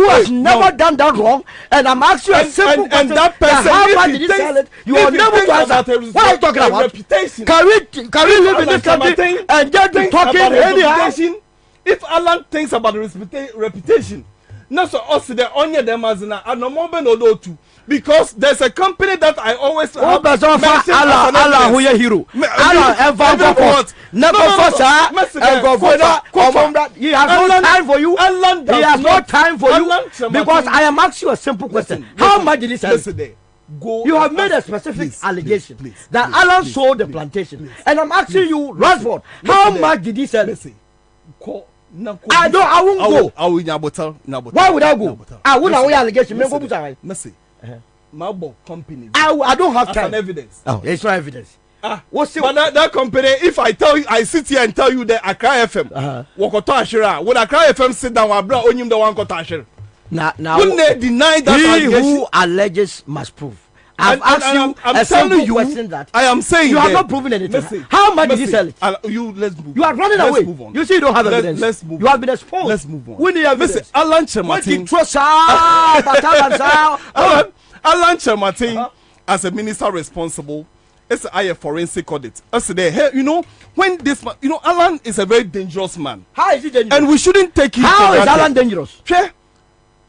has never done that wrong. And I'm asking you a simple question. And that person, how much did he sell it? You are never to answer. What are you talking about? Reputation. Can we live in this country and just be talking anyhow? If Alan thinks about the reputation. No, so also the onion them as an anomoben or two because there's a company that I always have mentioned Allah who hero. Allah ever what? Never he has no time for you. He has no time for you because I am asking you a simple question. How much did he sell? You have made a specific allegation that Alan sold the plantation, and I'm asking you, Rashford, how much did he sell? I won't go. I will Nyabotel. Why would I go? I would not allegation. Mercy. Mabo company. I don't have time. As an evidence. Oh, it's not evidence. What's it? But that company, if I tell you, I sit here and tell you that Accra FM, Wokoto Ashira, would Accra FM sit down and bring Onyim the one Koto Ashira? Now, wouldn't they deny that? He who alleges must prove. I've asked you a simple question that I am saying you have not proven anything. How much did you sell it? Let's move. You are running away. You see, you don't have evidence. Let's move. You have been exposed. Let's move on. We need evidence. Listen, Alan Chematin. Alan Chematin, as a minister responsible, it's a forensic audit. Hey, you know, when this man, you know, Alan is a very dangerous man. How is he dangerous? And we shouldn't take him. How is Alan dangerous?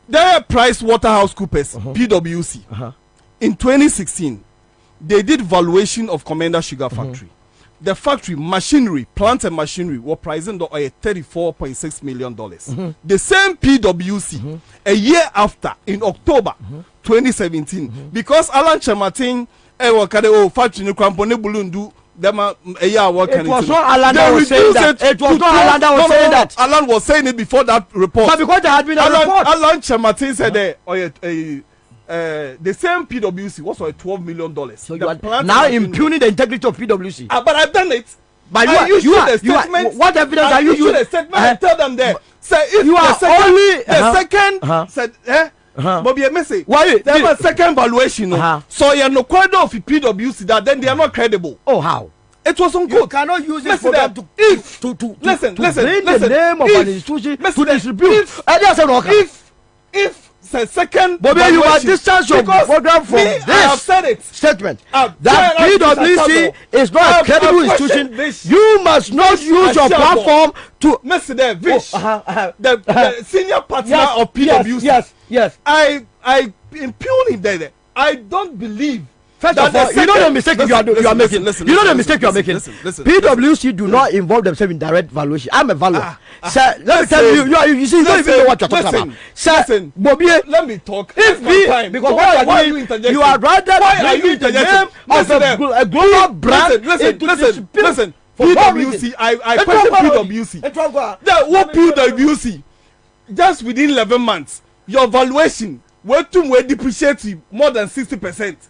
There, Price Waterhouse Coopers, PwC. In 2016, they did valuation of Komenda Sugar Factory. The factory machinery, plant and machinery, were priced at $34.6 million. The same PwC, a year after, in October 2017, because Alan Chematin, factory no crampone bulundu. It was not Alan that was saying that. It was not Alan that was saying that. Alan was saying it before that report. But because there had been a report. Alan Chematin said the same PwC was $12 million. So you are now impugning the integrity of PwC. But I've done it. But what evidence are you using? A statement. Tell them there. Say if you are only the second said Bobie message. Why? They have a second valuation. So you no quite of PwC that then they are not credible. Oh how? It wasn't good. You cannot use it for them to listen. the name of an institution to distribute. If the second Bobie, you are distance your program from this. I have said it. Statement that PwC is not a credible institution. You must not use your platform to. Mr. Vish, the senior partner of PwC. Yes. I impugn him there. I don't believe. First of all, you know the mistake you are making. You know the mistake you are making. PwC do not involve themselves in direct valuation. I'm a valuer. Sir, let me tell you, you see, you don't even know what you're talking about. Sir, Bobie, let me talk. Because what why are you interjecting? You are rather bringing the name of a global brand. Listen. For PwC, I question PwC. What PwC? Just within 11 months, your valuation will depreciate more than 60%.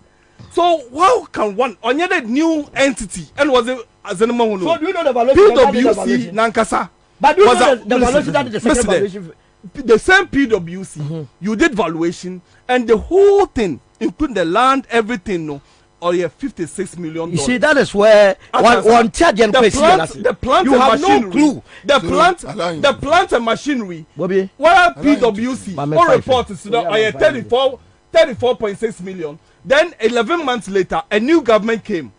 So how can one on a new entity and was it as an amount? So do you know the valuation? PwC Nankasa. But do you know the valuation that is the second valuation? The same PwC, you did valuation and the whole thing, including the land, everything, no, or $56 million. You see, that is where one charging the plant you and have machinery, no clue. The plant and machinery. Bobie, where PwC all reports is 34.6 million. Then 11 months later, a new government came,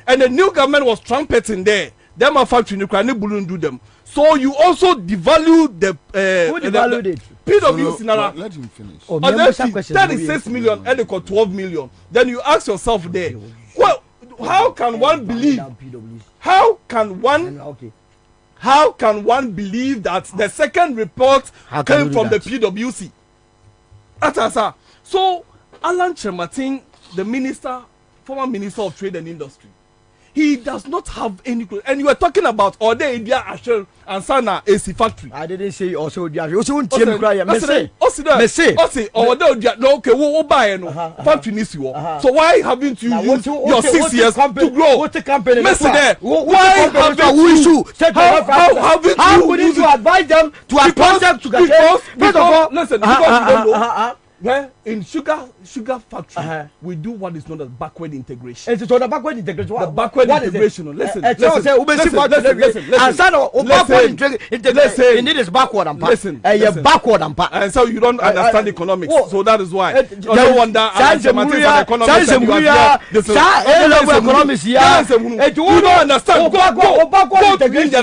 and the new government was trumpeting there. Them are factory in Ukraine, wouldn't do them. So you also devalue the who devalued it? PwC. Let him finish. 36 million and they got 12 million. Then you ask yourself there, well, how can one believe? How can one believe that the second report came from the PwC? Ansah. So Alan Chematin, the former minister of trade and industry, he does not have any clue. And you were talking about Ode India Asher and Sana AC factory. I didn't say also India. You also okay, we'll buy factory needs you. So why haven't you used your 6 years to grow? What's the company? Why haven't you? How would you advise them to appoint them to get? First of all, listen, because you don't know. Well, in sugar factory, we do what is known as backward integration. It's the backward integration. The backward integration. Listen. You need is backward and part. Listen. Backward and part. And so you don't understand economics. So that is why. No wonder. You don't understand. Go to India.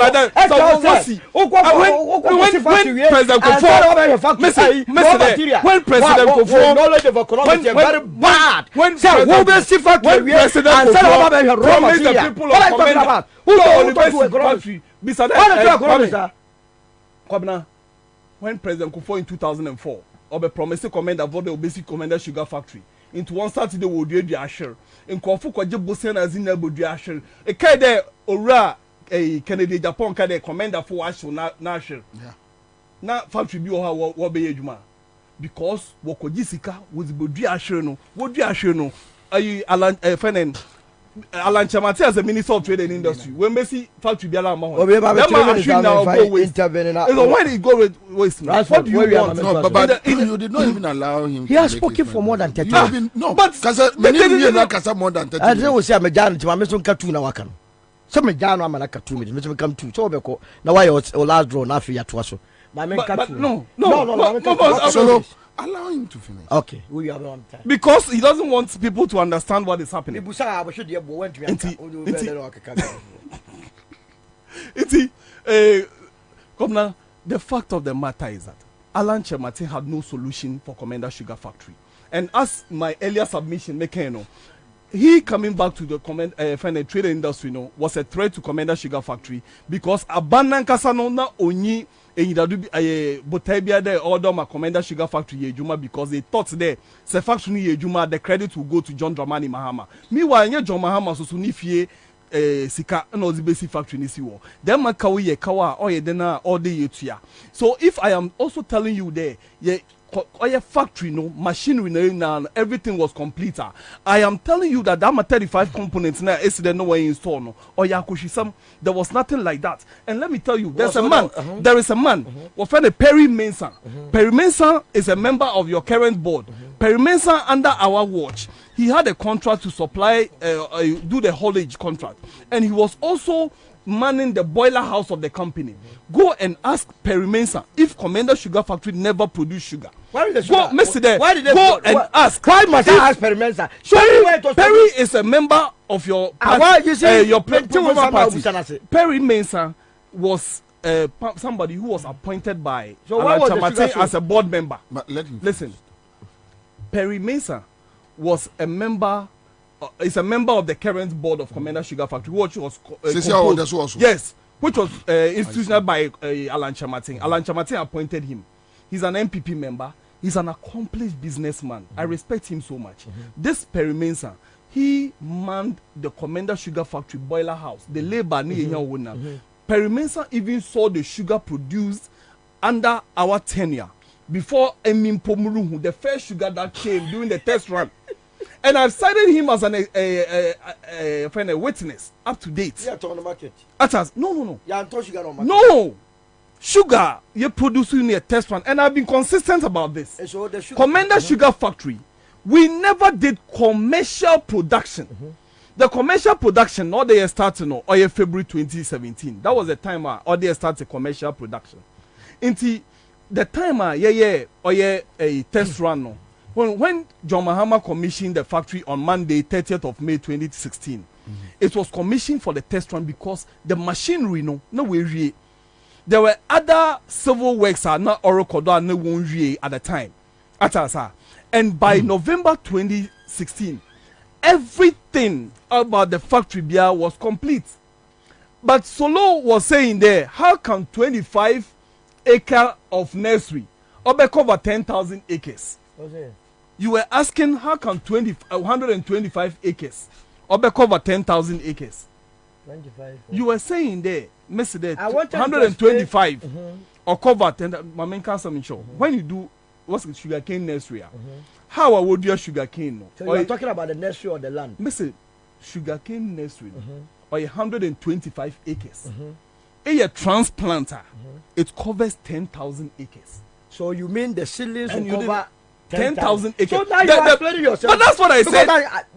When President knowledge of economics is very bad. When President promised the people of Komenda, Kwabena, when President Kufo in 2004, Obe promised Komenda for the basic Komenda sugar factory. Into one Saturday will do the Asher. In Kofu Kwaje Bosen as in the Asher. A Kade Ora a Kennedy Japan Kade Komenda for Asher Nasher. Na factory bi o ha be adwuma because wokojisika was bodua ahwe no wodua ahwe no ayi Alan Chamati as a minister of trade and industry when Messi factory bi ala ma ho them now go intervene now so why did he go with waste now what do you want? No, but you did not even allow him. He has spoken for more than 30 years. No, but many more than 30 years. I didn't say I'm a jan to my mission cartoon na wakan so me jan am na cartoon me come to so be ko na why your last draw na fi ya to so. But no. So allow him to finish. Okay, we have on time. Because he doesn't want people to understand what is happening. Governor, the fact of the matter is that Alan Chematin had no solution for Komenda Sugar Factory. And as my earlier submission, he coming back to the trade industry was a threat to Komenda Sugar Factory because Abanan Kasano na onyi Botabia order my Komenda Sugar Factory Yejuma because they thought there the factory Yejuma the credit will go to John Dramani Mahama. Meanwhile, John Mahama so sunifie sika no the basic factory nisi wo. Then makawi ye kawa or ye dena all day yetuya. So if I am also telling you there oil factory, no machinery, no, everything was complete. I am telling you that 35 components now is there no way install no. Oya kushisam, there was nothing like that. And let me tell you, there's a man. There is a man. What friend Perry Mensah. Perry Mensah is a member of your current board. Perry Mensah under our watch. He had a contract to supply, do the haulage contract, and he was also manning the boiler house of the company. Go and ask Perry Mensah if Komenda Sugar Factory never produced sugar. Why did the sugar? Go, Mr. There. Why did they Go and ask. Why must I ask Perry Mensah? Perry is a member of your party, your political party. Perry Mensah was somebody who was appointed by Alancha as a board member. Listen, Perry Mensah was a member. Is a member of the current board of Komenda Sugar Factory, which was yes, which was instituted by Alan Chamatin. Alan Chamatin appointed him. He's an MPP member. He's an accomplished businessman. I respect him so much. This Perry Mensah, he manned the Komenda Sugar Factory boiler house. The labor Perry Mensah even saw the sugar produced under our tenure before Emimpomuru, the first sugar that came during the test run. And I've cited him as a witness up to date. Yeah, on the market. No. Yeah, sugar on market. No. Sugar, you produce in a test run. And I've been consistent about this. So the Komenda Sugar Factory, we never did commercial production. The commercial production, not they started or February 2017. That was the time or they started commercial production. Until the time a test run no. When John Mahama commissioned the factory on Monday, 30th of May 2016, it was commissioned for the test run because the machinery, no way. There were other civil works not Oracle at the time. And by November 2016, everything about the factory was complete. But Solo was saying there, how can 25 acres of nursery cover 10,000 acres? You were asking how can 125 acres cover 10,000 acres? 25. You were saying there, Mr. There, 125 or cover 10. When you do what's the sugarcane nursery? How would your sugarcane? So you're talking about the nursery or the land? Mr. Sugarcane nursery or 125 acres. A transplanter, it covers 10,000 acres. So you mean the ceilings and will cover 10,000 acres. So now you are explaining yourself. But that's what I said.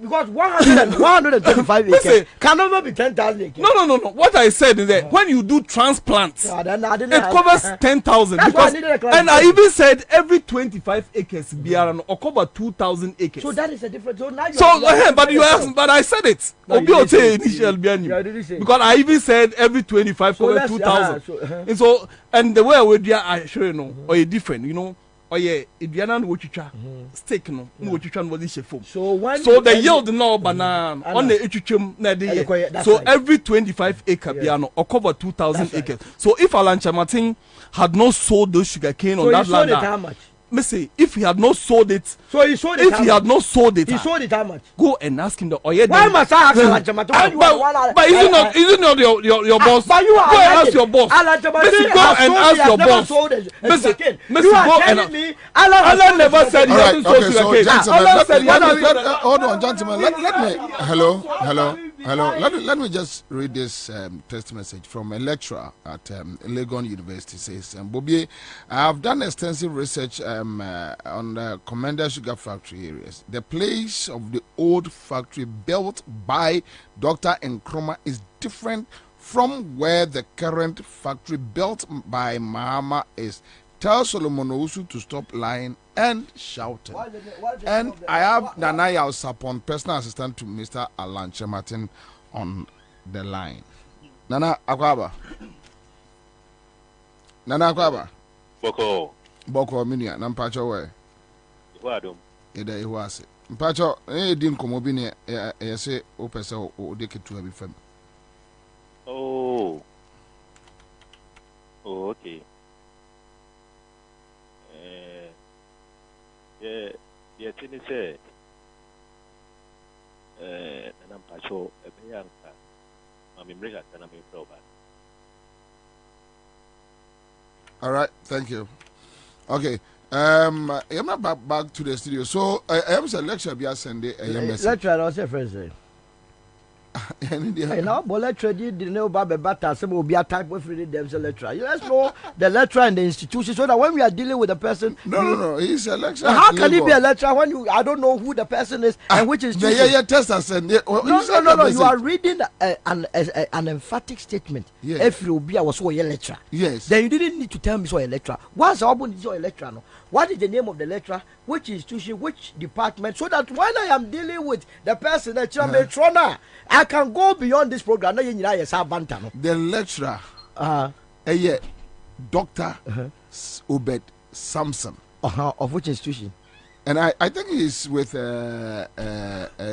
Because 125 acres can never be 10,000 acres. No. What I said is that when you do transplants, it covers 10,000. And I even said every 25 acres or cover 2,000 acres. So that is a difference. So now but you asked, but I said it. Because I even said every 25 cover 2,000. And the way I would show or a different, or if you are not steak no so the yield no banana on the echuchum so every 25 acre piano or cover 2,000 acres. So if Alan Chamatin had not sold those sugarcane on that land, how much? Say if he had not sold it, so he sold it. If he had not sold it, he sold it how much? Go and ask him the why must I ask Alan Chamatin? But isn't not your boss? But you are go and ask your boss. Alan Chamatin go and ask your boss. You are telling me Alan never said he hasn't sold sugarcane. Hold on, gentlemen. Let me. Hello. Let me just read this text message from Electoral at Legon University. It says, Bobie, I have done extensive research on the Komenda Sugar Factory areas. The place of the old factory built by Dr. Nkrumah is different from where the current factory built by Mahama is. Tell Solomon Owusu to stop lying and shouting. And I have Nana Sapon, personal assistant to Mr. Alan Chamatin, on the line. Nana Akwaba. Boko Minia, Nampacho way. Wadum. Eda Iwase. Mpacho, Dim Komobini, say, Opesa or Deke to have been. Oh, okay. Yeah, thing is said, and I'm patrol a young car. I'm in Brigade and I'm in Proba. All right, thank you. Okay, I'm back to the studio. So I am a lecture be Sunday. Lecture I was a friend. Now, but lecture did know about the battle. Some will be a type of reading them. Lecturer. Let's know the lecturer and the institution so that when we are dealing with the person, no, he's a lecturer. How can he be a lecturer when you? I don't know who the person is and which institution. Yeah, test us and no. You are reading an emphatic statement. Yes. If you be, I was so a lecturer. Yes. Then you didn't need to tell me so a lecturer. Once I open is a lecturer. No. What is the name of the lecturer? Which institution? Which department? So that when I am dealing with the person that you are I can go beyond this program. The lecturer, Dr. Obed Samson. Of which institution? And I think he's with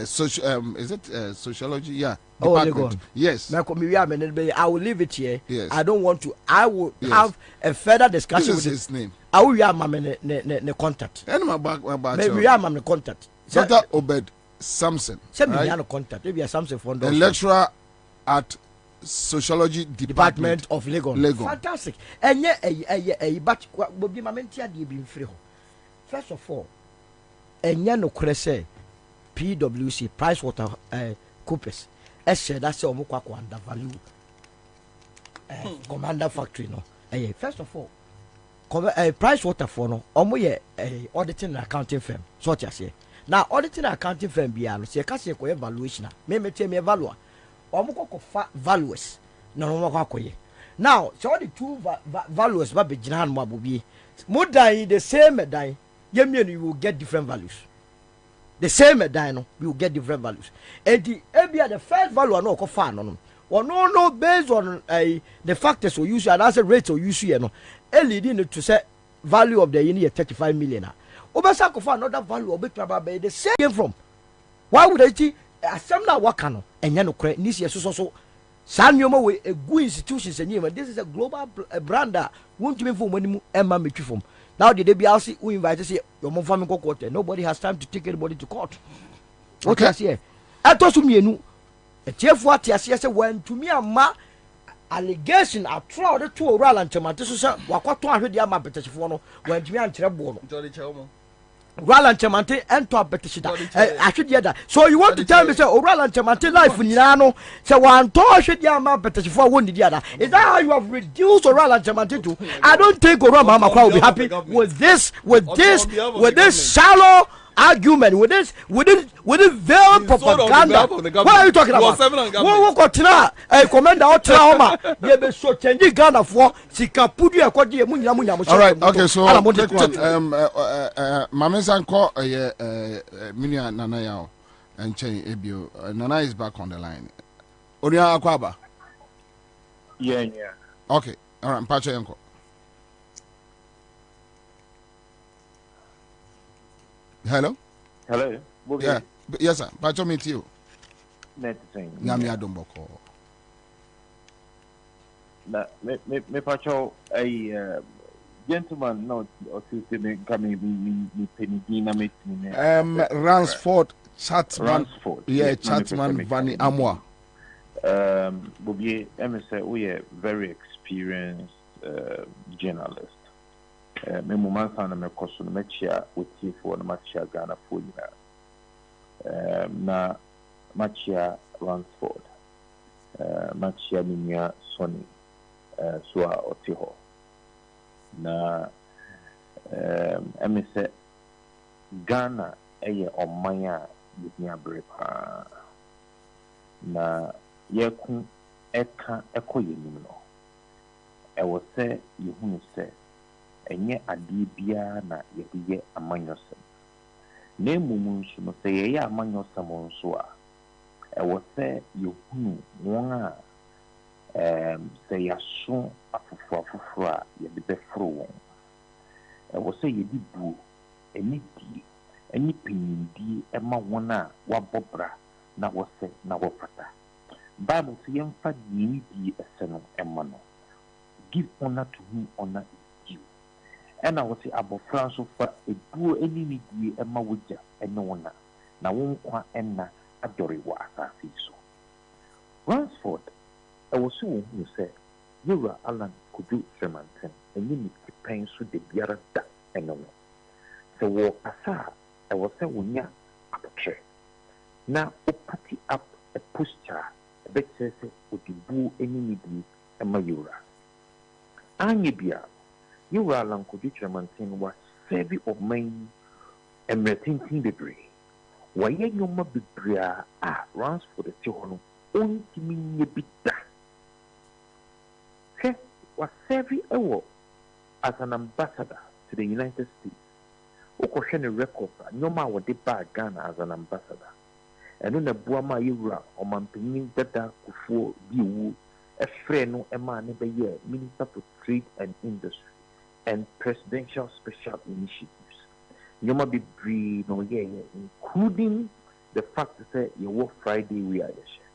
sociology? Yeah. Department. Yes. I will leave it here. Yes. I don't want to. I will have a further discussion with his name. I will have my contact. And my maybe we have my contact. Dr. Obed Samson. Right? Contact. Maybe Samson from the lecturer at Sociology Department of Legon. Fantastic. And but Bobie Mamentia de been free. First of all, and no crese PwC Price Water Coopers. That's Omukwa undervalue Komenda factory no. First of all, Price Water for no auditing and accounting firm. So what you say. Now auditing and accounting firm biano say kasi ko evaluation me tell me evalua omukoko values no koye. Now so the two values ba be gina no Bobie mudan the same dan yemienu you will get different values. The same dan no you will get different values. And the first value no ko fa no no based on the factors we use and as a rate we use no leading to say value of the year 35 million. Obasa ko for another value obetwa the same from. Why would I see assembly worker no enya no kre this year so sanyomo we a good institutions and this is a global brand that won't even for money emma metri from. Now the DBLC we invite say your mom family court. Nobody has time to take anybody to court. What I say? Atosu mienu e tiefo atiase say when to me ama allegation a trial the two oral and chamate so say wakwato ahwede ama betachifo no when to me ankyere bo no. Oral and chamate ento abetachida ahwede da. So you want to tell me say oral and chamate life nyina no say wan to ahwede ama betachifo won di ada. Is that how you have reduced oral and chamate to? I don't think oral mama will be happy with this shallow argument with this veiled propaganda. What are you talking about? What got now? A Komenda or trauma. They be so changing Ghana for Sikapudu and Kodi Munya. All right, okay, so Mama Sanko Minia Nanayao and Chen Ebio. Nana is back on the line. Oria Akwaba. Yeah. Okay, all right, Pacho Yanko. Hello. Bobie. Yeah. Yes, sir. Pacho meet you. Nyami Adomboko. Na me Pacho a gentleman not or system coming me penny me. Ransford Chatman. Yeah, Chatman Vani Amwa. Bobie, say we are very experienced journalist. Me moment sana me koso no machia otifo no machia Ghana fo nyina na machia Ransford machia minya Sony so a otiho na say Ghana eye oman a yenya brepa na yeku eka ekoyenim no e wo se yehunu se enye ade bia na yede amanyosem na emumu nso no se ye amanyosem nso a ewo se yehunu won a se yaso afufo a yede befro won ewo se yedi bu eni di eni pinidi ema won a wabobra na wo se na wo fata Bible say yemfa ni di eseno ema no give honor to whom honor is due. And I was say about France for a poor enemy Emma Wooja and no one now won't qua enna adore what I so. Ransford, I was so who said, you were Alan could do Shermanton and you need to pain so the Biara that and no one. sɛ wɔ kasa a ɛwɔ sɛ wonya apɔkyerɛ na wopati up a posture a ɛbɛkyerɛ sɛ wode buo ne nidi ma yɛwura anyɛ bia yɛwura alankodwo kyerɛmanten wa sɛbi ɔman mmerɛ tenten bebree wɔyɛ nnwoma bebree a Ransford te hɔ no ɔntumi nyɛ bi da hwɛ wasɛbi ɛwɔ as an ambassador to the United States. Wokɔhwɛ ne records a nnwoma a wɔde baa Ghana as an ambassador ɛno na boa ma yɛwura ɔmanpanyin dada kufuo bi wu ɛfrɛ no ɛma ne bɛyɛ Minister for Trade and Industry and Presidential Special Initiatives. Nnwoma bebree na ɔyɛɛyɛ including the fact sɛ yɛwɔ Friday we are yɛhyɛ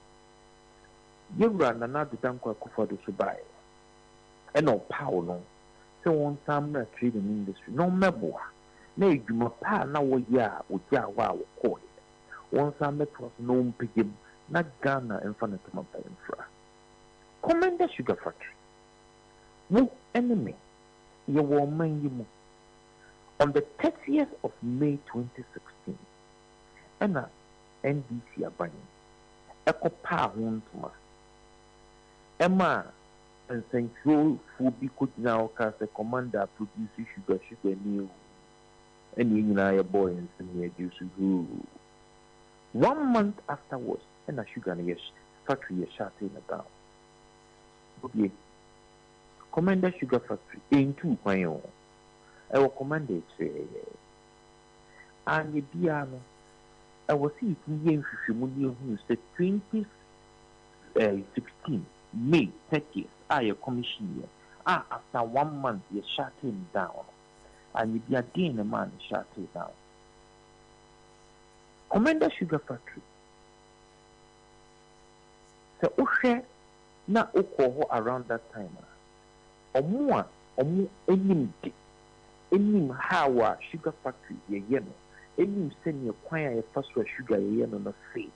yɛwura Nana Addo Dankwa Akufo-Addo so baeɛ ɛna ɔpaw no sɛ wɔn nsa mmra trade and industry na ɔmmɛboa na edwuma pa na wɔyɛ a ogya hɔ a wɔkɔɔ wɔn nsa mmɛtoa so na wɔmpegyam na Ghana mfa ne toma ba mfra Komenda Sugar Factory wo ɛne me yɛwɔ ɔman yi mu on the 30th of May 2016 ɛna NDC aban ɛkɔpaa ho ntoma ɛma nsɛntwerɛfoɔ bi kɔgyina hɔ kaa sɛ Komenda produce sugar ni o ɛne nyinaa yɛbɔɔ nsɛm yɛgye so 1 month afterwards ɛna sugar no factory yɛhyɛ ate no down Bobie Komenda Sugar Factory ɛntu kwan o ɛwɔ Komenda ɛkyerɛ anyɛ biara no ɛwɔ sɛ yɛtumi yɛ nhwehwɛmu ne ɛhunu sɛ 2016 May 30th a yɛ commission yɛ after 1 month yɛhyɛ ate no down and you are doing a man shut it down. Komenda Sugar Factory. So, Ushe na oko around that time. Omu enim hawa Sugar Factory ye yeno. Enim send your choir first sugar ye yeno na say.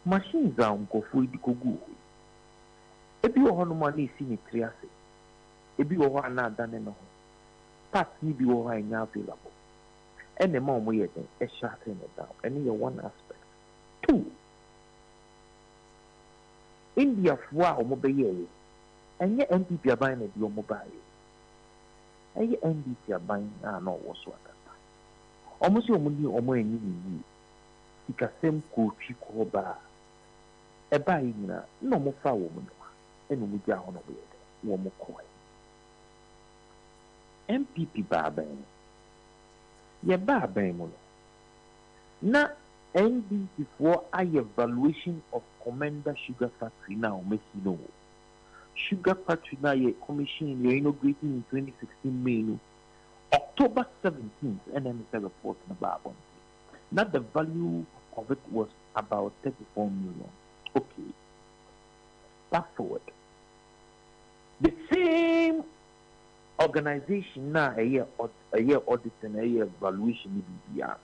Machines are unkofu idikogu. Ebi wo hono mani si ni triase. Ebi wo ho ana dane no. Parts need be all right now available. And the more we are shutting it down. And in one aspect. 2. India for mobile. And yet NDP are buying a mobile. And yet NDP are buying no what's what that time. Almost your money or more in the same coach bar. A buying no more foul woman. And we got on away. One more coin. MPP Baben. Ye Baben mono. Na NDC for a evaluation of Komenda Sugar Factory now, make you know. Sugar Factory now ye commission ye inaugurating in 2016 May. October 17th, NMS report in Babon. Now the value of it was about 34 million. Okay. Fast forward. The same organization now a year audit and a year evaluation BBR.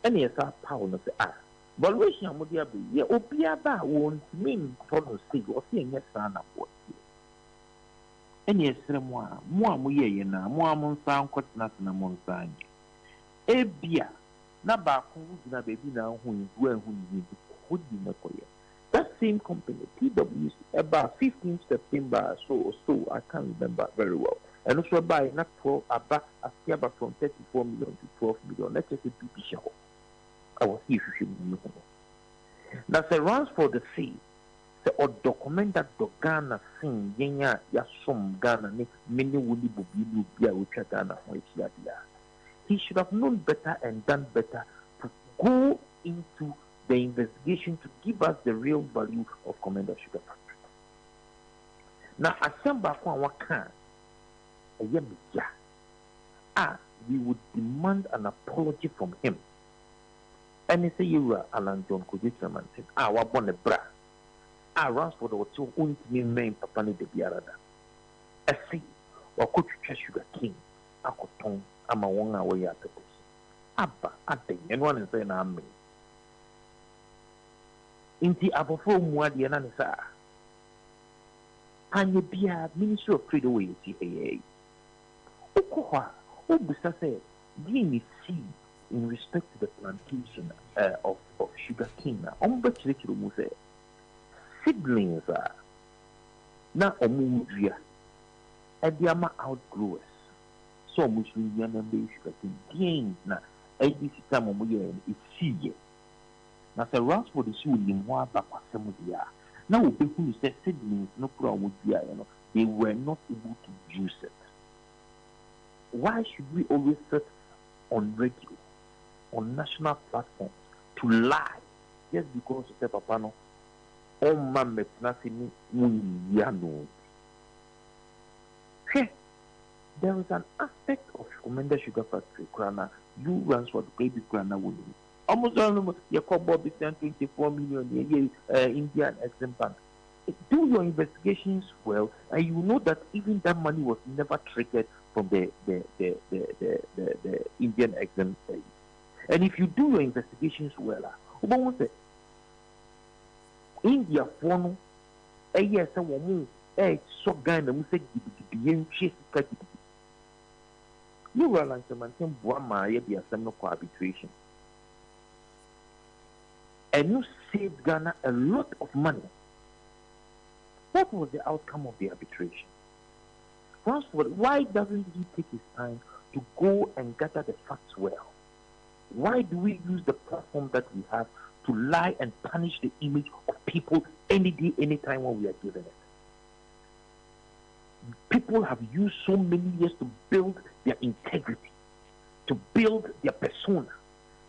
And yes, our power no say valuation amodia be ye obia ba won't mean for no say or see yes sana what. And yes, mo ye na mo amon san kwatna na mon san. Ebia na ba ko na baby na hu ni na koye. That same company, TWC, about 15th September, so I can't remember very well. And also by not 12, about from 34 million to 12 million. Let's just say BP show. I was here if you know. That's a runs for the sea. The document that the Ghana sing, Yenya, Yasum Ghana, many would be a which Ghana. He should have known better and done better to go into the investigation to give us the real value of Komenda Sugar Factory. Now, Asamba Kwaka, we would demand an apology from him. And he say you were Alan John Kujitraman said, what born a bra. Ransford was so own to me name Papa de Biarada. I see, or could you sugar king? Akoton, I'm a 1 hour at the Abba, I think, and one is saying I'm me. Inti abofo muadi na nisa anye bia Ministry of Trade away ti okoha obusa se being see in respect to the plantation of sugar cane. Seedlings are now omudia and the outgrowers. So much we sugar cane gain na this time is see. Now the rounds for the shoe in one back now people who said seedlings no problem with they were not able to use it. Why should we always sit on radio, on national platforms to lie just because you say papa no? Oh man, me nothing no. There is an aspect of Komenda Sugar Factory, Krana. You runs for the baby Krana will almost all your Bobie sent 24 million Indian Exim Bank. Do your investigations well, and you know that even that money was never triggered from the Indian Exim. And if you do your investigations well, India for a year, someone so Ghana will say, you will like to maintain the assembly for arbitration. And you saved Ghana a lot of money. What was the outcome of the arbitration? First of all, why doesn't he take his time to go and gather the facts well? Why do we use the platform that we have to lie and punish the image of people any day, any time when we are given it? People have used so many years to build their integrity, to build their persona,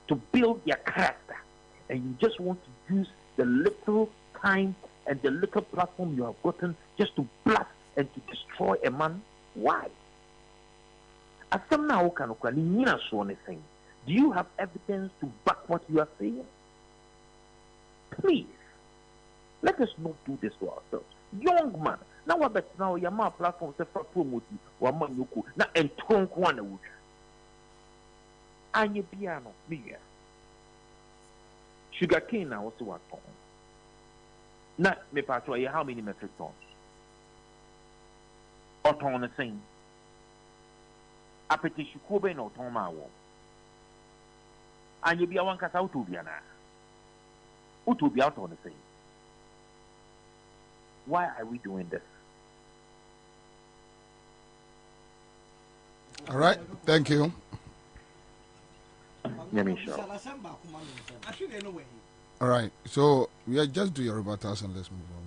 to build their character, and you just want to use the little time and the little platform you have gotten just to blast and to destroy a man? Why? As some now can anything. Do you have evidence to back what you are saying? Please, let us not do this to ourselves. Young man, now what bet now your man platform say for promote one man yoku na entonk one wood. Anye piano, me. Sugar cane now also what ton. Na me patro how many metric tons? Or ton the same. Apeti shukobe no ton ma wo. Anye bia wan kasa utubia na. Utubia ton the same. Why are we doing this? All right, thank you. All right, so we are just do your rebuttals and let's move on.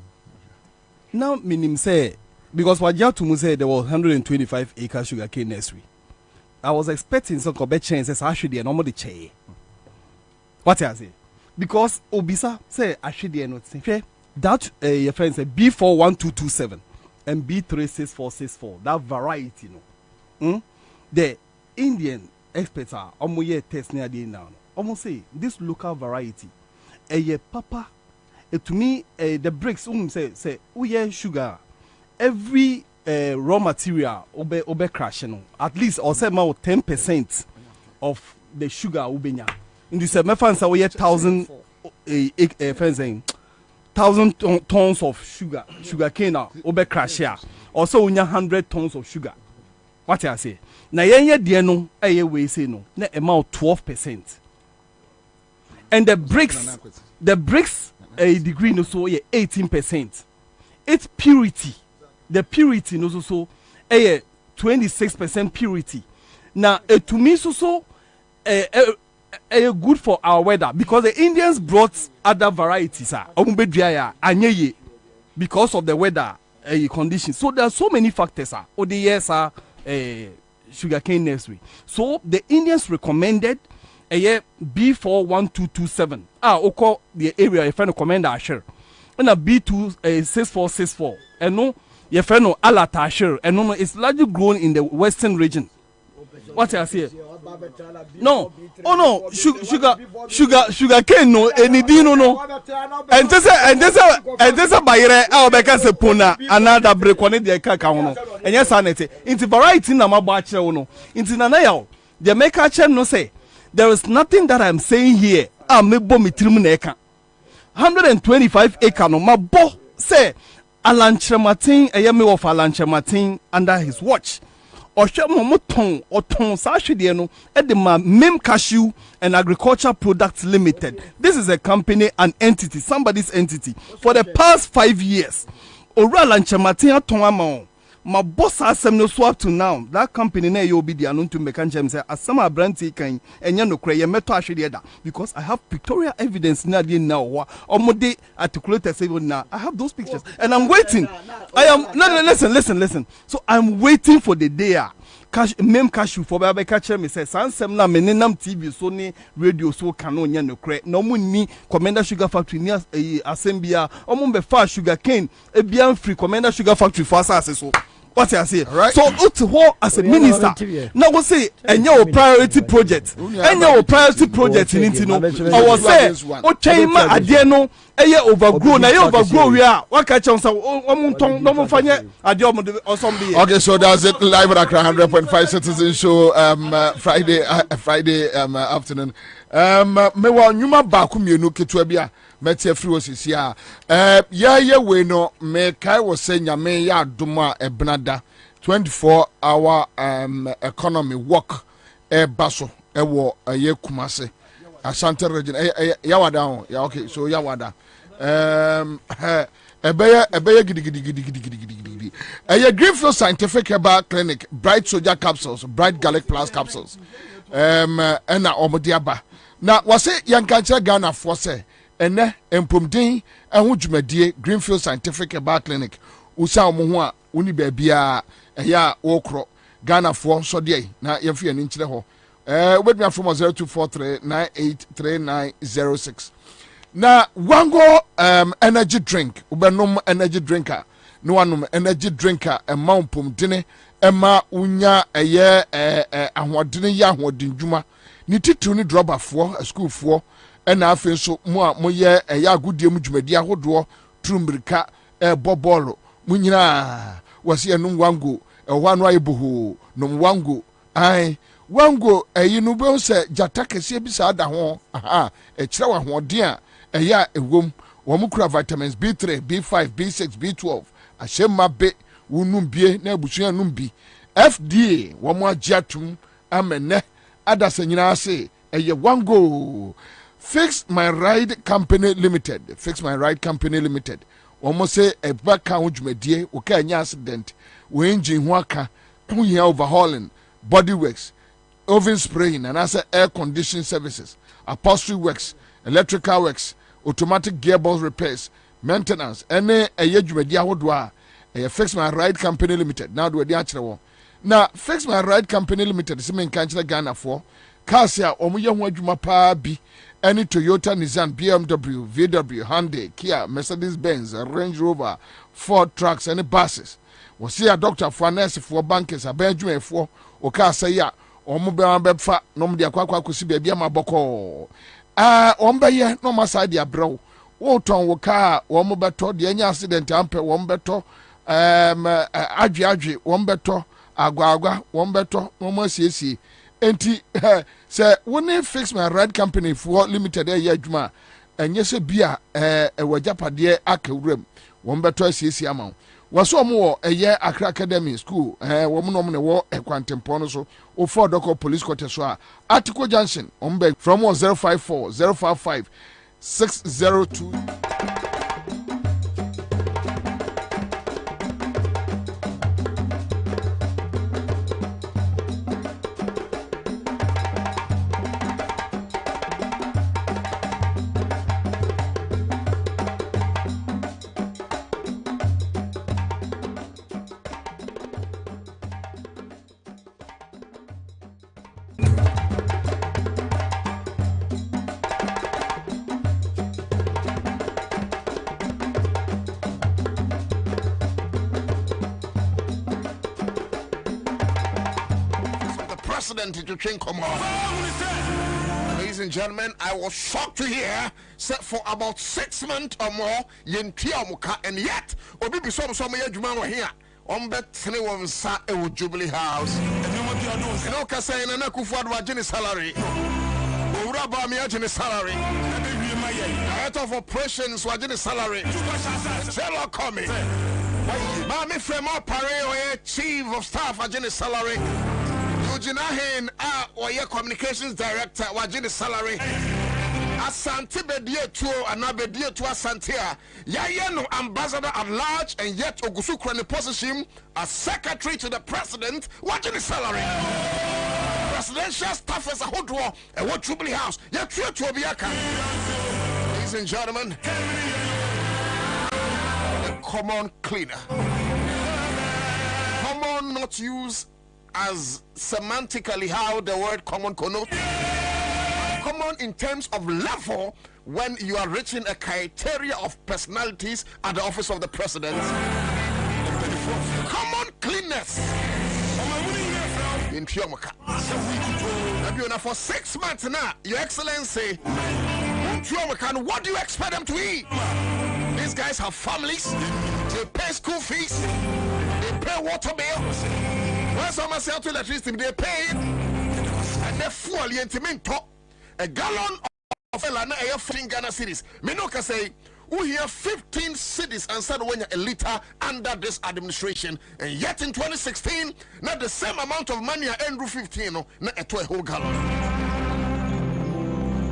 Now, minim say, because what Yatumu said there was 125 acre sugarcane nursery. I was expecting some Kobe chances actually and normally chair. What I say? Because Obisa say actually not say that your friend said B41227 and B36464, that variety, no. The Indian experts are almost test near the now. Almost say this local variety, papa, to me, the bricks say, oh yeah, sugar, every raw material obe crash, you know, at least or say more 10% of the sugar ubenya. In this fans are 1,000 fencing. 1,000 tons of sugar cane obe crash here. Also, 100 tons of sugar. What I say? Na yenye die no, we say no. Na amount 12%. And the bricks, a degree no so 18%. Its purity, the purity no so 26% purity. Now, to me so good for our weather because the Indians brought other varieties because of the weather conditions. So there are so many factors. The years are sugarcane nursery. So the Indians recommended a B41227. Okay, the area your friend Komenda share. And a B26464. And no, your friend Alata share. And no, it's largely grown in the western region. What I say? No, oh no, sugar cane no, any dino no. And this a bayre, I'll be a pona, another break on it, the cacao. And yes, sanity. Into variety, Nama Bacha no. Into Nanayao, the maker no say, there is nothing that I'm saying here. I'm a bomb 125 acre no, my bo say, Alan Chematin, a yami of Alan Chematin under his watch. ohwe mo oton sa hwede no e de ma Mem Cashew and Agriculture Products Limited. This is a company, an entity, somebody's entity. For the past 5 years, Oral and Chamatia Tongamon, my boss has some no swap to now. That company na you be the anun to make and say as some brandy can and you cray meto ashida because I have pictorial evidence now or more day articulated now. I have those pictures and I'm waiting. I am no listen. So I'm waiting for the day. Mem Cashew for Baba catcher me says Ansah na menenam TV so ni radio so cano nya no cre no mu ni Komenda Sugar Factory ni asembia omo be fa sugar cane e bia free Komenda Sugar Factory for asase so what I say right. So as a minister now we say enye priority project enye priority project in intino I was say o chaima ade no eye overgrow na ye overgrow we are what catch on say omunton no mo fanye ade or somebody. Okay, so that's it live at Accra 100.5 Citizen Show Friday afternoon. Me wa nyuma ba ku mienu ketua bia meti afri osisi a ya we no me kai wo se nyame ya adoma ebnada 24-hour economy work baso wo ye kumase Ashanti region yawada ya okay so yawada ebeye gidi Greenfield Scientific Herbal Clinic Bright Soldier Capsules Bright Garlic Plus Capsules ena omodiaba na wase yankanche Ghana for say ene empomden ehu dwumadie Greenfield Scientific Herbal Clinic usa omo ho a uni baabia ya okro Ghana for so de na yefie ni nkyere ho with me from 0243983906 na wango energy drink ubenom energy drinker no wanum energy drinker empomdene ema unya eye ahodene ya ahodindwuma ni titru ni dropper for school for ena afi so mo ye ya agudie mu dwumadi ahodo trumbrika bobolo munyina wase enum wango ehwanu ayebuhu nom wango ai wango eyinu be se jata kese bi sa da ho aha ekire wa hoden a eya ewom wo mukura vitamins B3 B5 B6 B12 ashema be wunum bie na abusuan num bi FDA wo mo agiatum amene adasa nyina ase eye wango Fix My Ride Company Limited. Fix My Ride Company Limited. Almost say a back count dwumadie o ka anya accident. We engine ho aka to here overhauling, body works, oven spraying and as air conditioning services, upholstery works, electrical works, automatic gearbox repairs, maintenance. Any a ye dwumadie ahodo a Fix My Ride Company Limited. Now do we actually now Fix My Ride Company Limited is in Kanchila Ghana for Kasia omuye ho adwuma pa bi any Toyota, Nissan, BMW, VW, Hyundai, Kia, Mercedes-Benz, Range Rover, Ford trucks, any buses. We see a doctor for nurse for bankers, a Benjamin for Oka say ya, or Mobile Bebfa, no media Quaqua could see baby Maboko. Ombe ye, no masadia bro. Woton Woka, one beto, the any accident, ampe, one beto, Adji, one beto, Agua, one beto, no more CC. Enti say when Fix My Ride Company for limited adwuma enye se bia wajapade akewrem won beto asiesie amount waso mo eye Accra Academy School wo mo no ne wo ekwantempo no so o for doko police quarter so a Article Junction on beg from 054 055 602 to drink. Come on. Ladies and gentlemen, I was shocked to hear that for about 6 months or more, and yet, Obi be some Juma here. Bet sa Jubilee House. You know, Kassain and Akufad were salary. Uraba me salary. Head of operations were salary. Tell coming. Mami Fremo Pare, Chief of Staff, Wajini salary. Eugene Ahen, Communications Director, Wajini salary. Asante Bedia to Anabedia to Asantia. Yayeno Ambassador at large and yet Ogusukra in the position as Secretary to the President. Wajini salary. Presidential staff as a whole draw and what Jubilee House. Yet to Obiaka. Ladies and gentlemen, the common cleaner. Common not used as semantically how the word common connotes. Common in terms of level when you are reaching a criteria of personalities at the office of the president. Common cleanness. In Piomoka. For 6 months now, Your Excellency, what do you expect them to eat? These guys have families, they pay school fees, they pay water bills. When someone sells to electricity, they pay it. And they fuel the a gallon of 15 Ghana cedis. Menoka say, we have 15 cities and said when a liter under this administration, and yet in 2016, not the same amount of money I earned 15, not a whole gallon.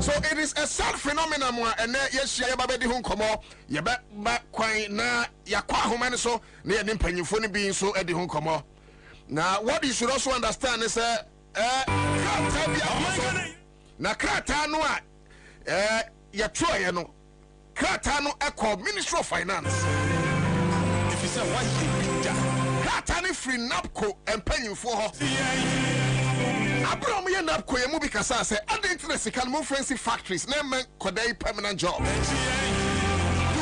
So it is a sad phenomenon, and yes, you have a home come on, you bet back quite na yakwa home so near the penny phone being so at the home come on. Now, what you should also understand is na krata no ya try no krata no echo Ministry of Finance if you say why krata ni free napco and penny for her abrom ye napco ye mu bi kasa say interest can move fancy factories name kodai permanent job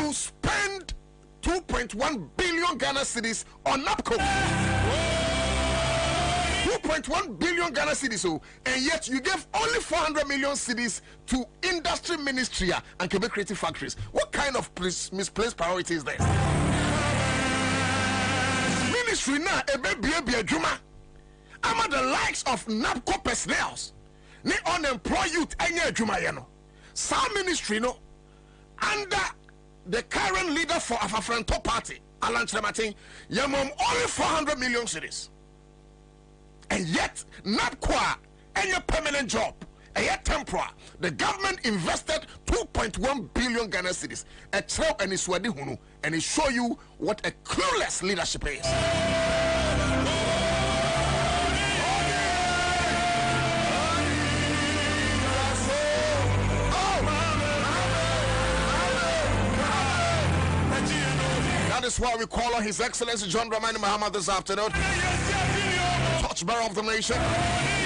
you spend 2.1 billion Ghana cedis on napco. 2.1 billion Ghana cedis, and yet you gave only 400 million cedis to industry ministry and Quebec creative factories. What kind of misplaced priority is this? Ministry now, a baby Juma. I'm the likes of NAPCO personnel. They unemployed youth and Juma. Some ministry no under the current leader for Afafranto Party, Alan Chematin, Yamom only 400 million cedis. And yet, NAPCOA, any permanent job, and yet temporary, the government invested 2.1 billion Ghana cedis. A trail and it's wadi hunu, and it show you what a clueless leadership is. That is why we call on His Excellency John Dramani Mahama this afternoon. Torchbearer of the nation,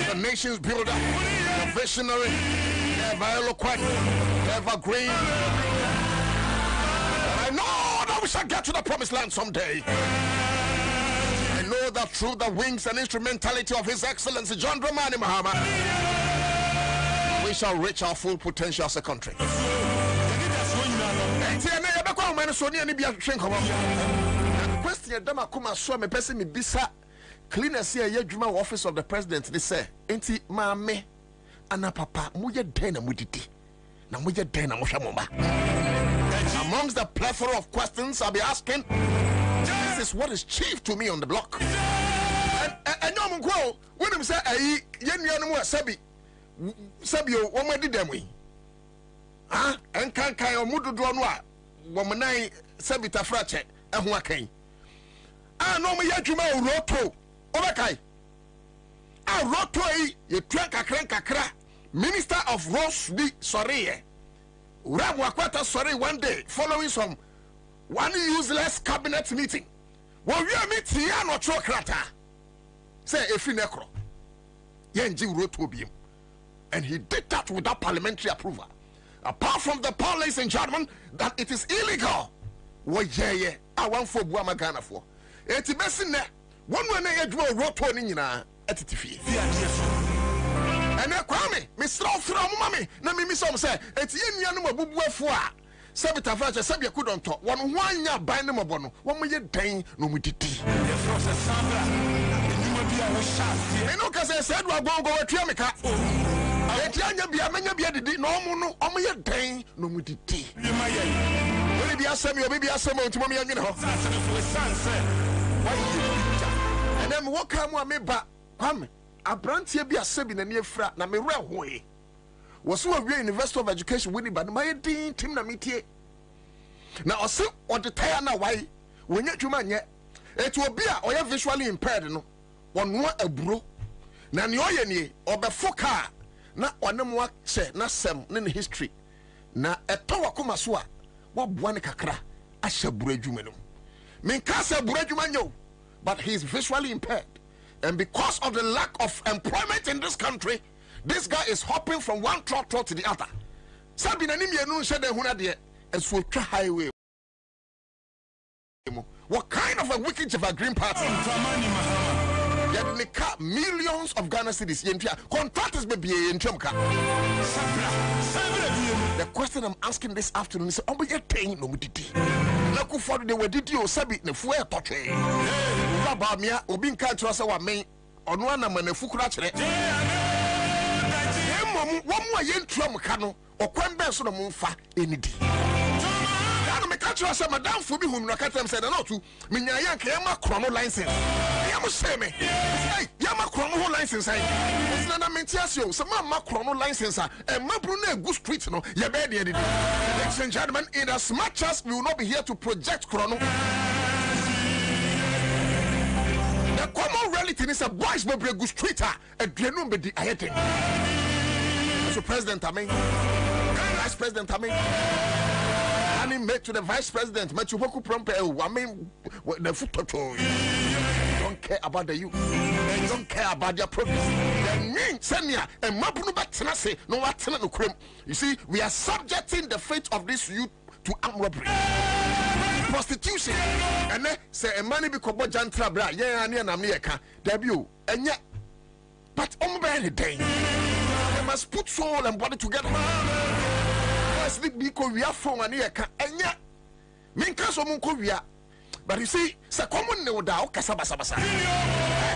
the nation's builder, the visionary, ever eloquent, evergreen. I know that we shall get to the promised land someday. I know that through the wings and instrumentality of His Excellency John Dramani Mahama, we shall reach our full potential as a country. Question Damakuma saw me person me bisa. Cleaners here, ye Juma office of the president. They say, "Enti mame, ana papa, muye dena muditi, na muye dena mushamoma." Amongst the plethora of questions I'll be asking, this is what is chief to me on the block. And no one go when him say, "Ayi, yenu sebi, sebio, woman did them we." Ah, and can omudu dronwa, womanai sebi tafrache, and who came. Ah, no, me Juma roto. Obekai. I wrote to ye kakra Minister of Ross di Sorry. Wakwata sorry one day following one useless cabinet meeting. Well, we are meeting here no chokrata. Say if necro. Yenji wrote to him. And he did that without parliamentary approval. Apart from the part, ladies and gentlemen, that it is illegal. Well, yeah, I want for Buamagana for. It's best in there. One when I draw wrote to Nina at Tiffy. And I Kwame, Miss from Mammy, Nami Miss say, it's in Yanuma Bubuafua. Sabita Vaja Sabia couldn't talk. One ya by them of one way you dang no with tea. And no, because I said, we'll go to Tiamica. Etianya be a many be a no mono, only a dang no with tea. Will it be a semi or maybe a semi to Mammy? me walk am me ba kwame abrantie bi asebi na ne afra na me werɛ hoe wɔso wɔ University of Education wini ba my din tim na metie na ɔse ɔde taya na wai wonya dwuma nyɛ etu obi a ɔyɛ visually impaired no wɔnoa aburo na ne ɔyɛ nie ɔbɛfo kaa na ɔne mo akyɛ na sɛm ne ne history na ɛtɔ wakoma so a waboa ne kakra ahyɛ buro adwuma no menka sɛ buro adwuma nyɛ but he is visually impaired. And because of the lack of employment in this country, this guy is hopping from one trotro to the other. Sabina nimienu shede huna de eswotwa highway. What kind of a wicked of a green party? Millions of Ghana cedis. Contractors may be in Chumka. The question I'm asking this afternoon is: Are you paying no mutiti? Naku for the way did you sabi ne fuwe toche? Baba mia obin kantra sa wa men ono na manefu kura kire. Emo wo mo yentrum ka no okwan ben so no mfa enidi. Say madam for me whom Rakatam said no to Minya Yama Chrono license. Yamu say me, Yama Chrono license. It's not a mentiasio, some Chrono license, and Mabrune good street. No, Yabedi. Ladies and gentlemen, in as much as we will not be here to project Chrono, the common reality is a boys will be a good streeter, a Glenum be the Ayating. So, President, Vice President, made to the vice president, Machuboku Prompe, I mean, the foot don't care about the youth, they don't care about their progress. They mean Senya and Mabunu Batanase, no what no crime. You see, we are subjecting the fate of this youth to armed robbery, prostitution, and then say a money because Jantra Bra, yeah, and America, debut, and yet, but on day, they must put soul and body together. Because we are from an ear, and yet, Minkas or Munkovia. But you see, Sacomun no doubt, Casabasabasa.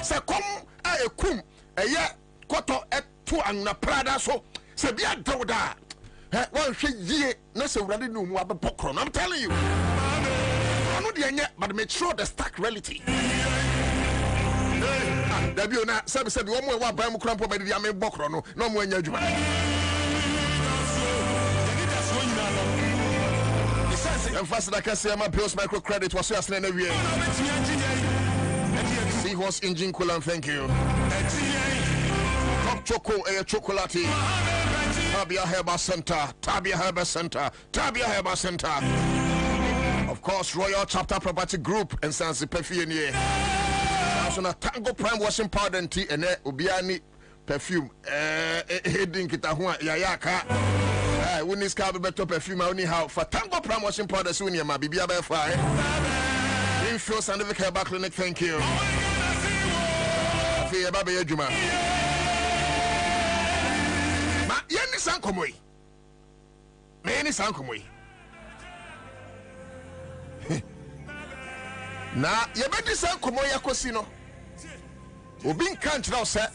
Sacom a cum, a year, Coto et two and a Prada, so Sabia Doda. Well, she ye, no so ready no more about Pokron. I'm telling you, I'm not yet, but make sure the stark reality. Debut na said one more Bam Crampo by the Yame Bokrono, no more in your and faster I can say my bills microcredit was just in every year. Seahorse engine coolant, thank you. Top choco a chocolate. Tabia Herbal Center, Tabia Herbal Center, Tabia Herbal Center. Of course, Royal Chapter Property Group and Sansi Perfume. Also, Tango Prime washing powder and tea and Ubiani perfume. Heading Kitahua Yayaka. When this car better perfume, only how for Tango Prime washing powder soon, my baby, I bear fire. Info Scientific Herbal Clinic, thank you. Fear Baby Juma. Ma Yenny Sankomoi. Many Sankomoi. Na Yabedi Sankomoya Cosino. Ubin can't now say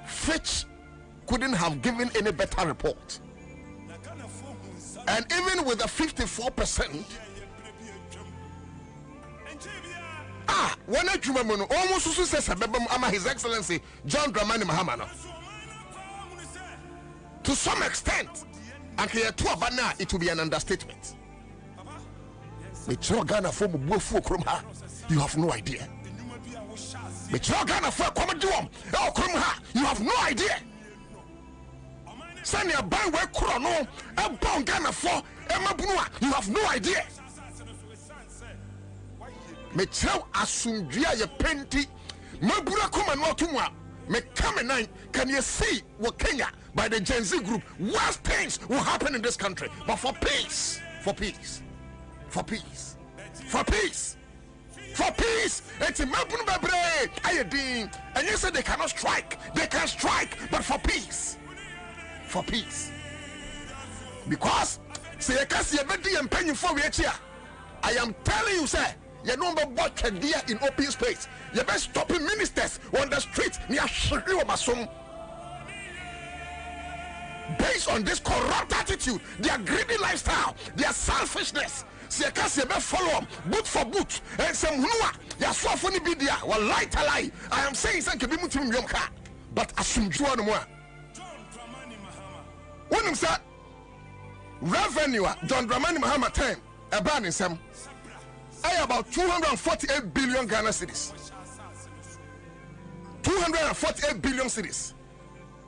Fitch couldn't have given any better report. And even with a 54%, when I remember, almost says His Excellency John Dramani Mahama. To some extent, and here to Abana, it will be an understatement. Ghana for you have no idea. Ghana for you have no idea. Send your buy where Chrono and Pound Ghana for Emma Bunua, you have no idea. Metro Asundria ye penti, Mabura Kuma Notumwa, Mekamenine, can you see what Kenya by the Gen Z group? Worst things will happen in this country, but for peace, for peace, for peace, for peace. For peace, it's a Mabun Babre, Ayadin, and you said they cannot strike, they can strike, but for peace. For peace, because say I can't see a bedi and penny for here. I am telling you, sir, you number bought deer in open space. You best stopping ministers on the street near Shriwa Masum. Based on this corrupt attitude, their greedy lifestyle, their selfishness. See, I can't see a follow boot for boot, and some ya so for ni bidia wa light lie I am saying say kebi mutim yom ka but asumdwo no mo a wonim say revenue John Dramani Mahama time about in some about 248 billion Ghana cedis. 248 billion cedis.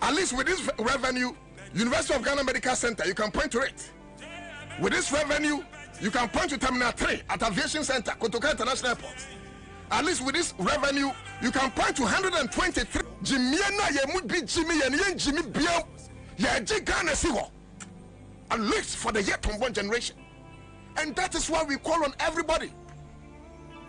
At least with this revenue, University of Ghana Medical Center, you can point to it. With this revenue, you can point to Terminal 3 at Aviation Center, Kotoka International Airport. At least with this revenue, you can point to 123. Jimiana, ye would be Jimmy and Yen Jimmy Bill. Ye Ghana Sigo. At least for the yet unborn generation. And that is why we call on everybody.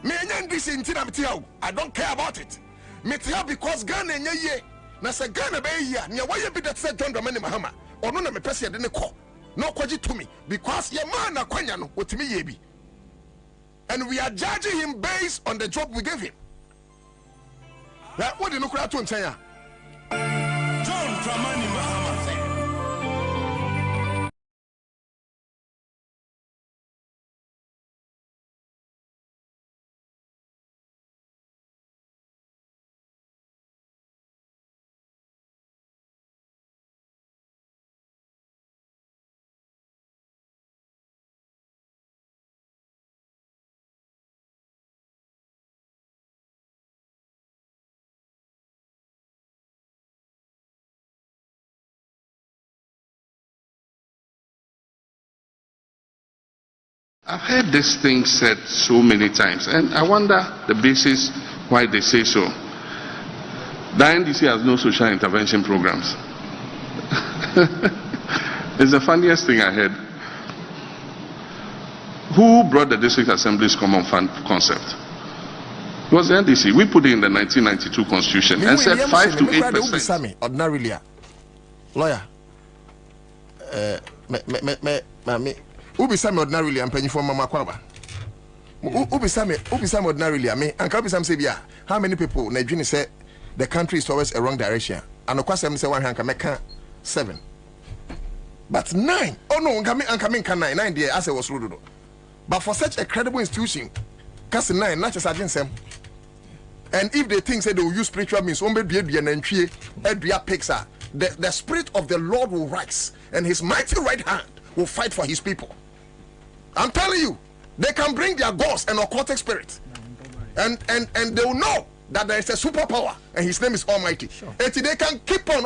I don't care about it. Because Ghana ye na se Ghana be ya nya why be that said John Dramani Mahama or no na me pese de ne ko no kwaji to me because ye man na kwanya no otimi ye bi, and we are judging him based on the job we gave him. That what no kura to nchen ya John Dramani Mahama. I've heard this thing said so many times, and I wonder the basis why they say so. The NDC has no social intervention programs. It's the funniest thing I heard. Who brought the District Assembly's Common Fund concept? It was the NDC. We put it in the 1992 Constitution and said 5 to 8%. Ordinarily, lawyer, Ubi Sami ordinarily and penny for Mama Kwaba. Ubi Sami ordinarily, I mean, and Kabisam say, how many people Nigeria say the country is always a wrong direction? And of course, I'm saying 1 can make 7. But 9, oh no, coming can 9 there as I was rude. But for such a credible institution, cast 9, not just against them. And if they think say they will use spiritual means, the spirit of the Lord will rise, and his mighty right hand will fight for his people. I'm telling you, they can bring their ghosts and occultic spirits, and they will know that there is a superpower, and his name is Almighty. Sure. And they can keep on.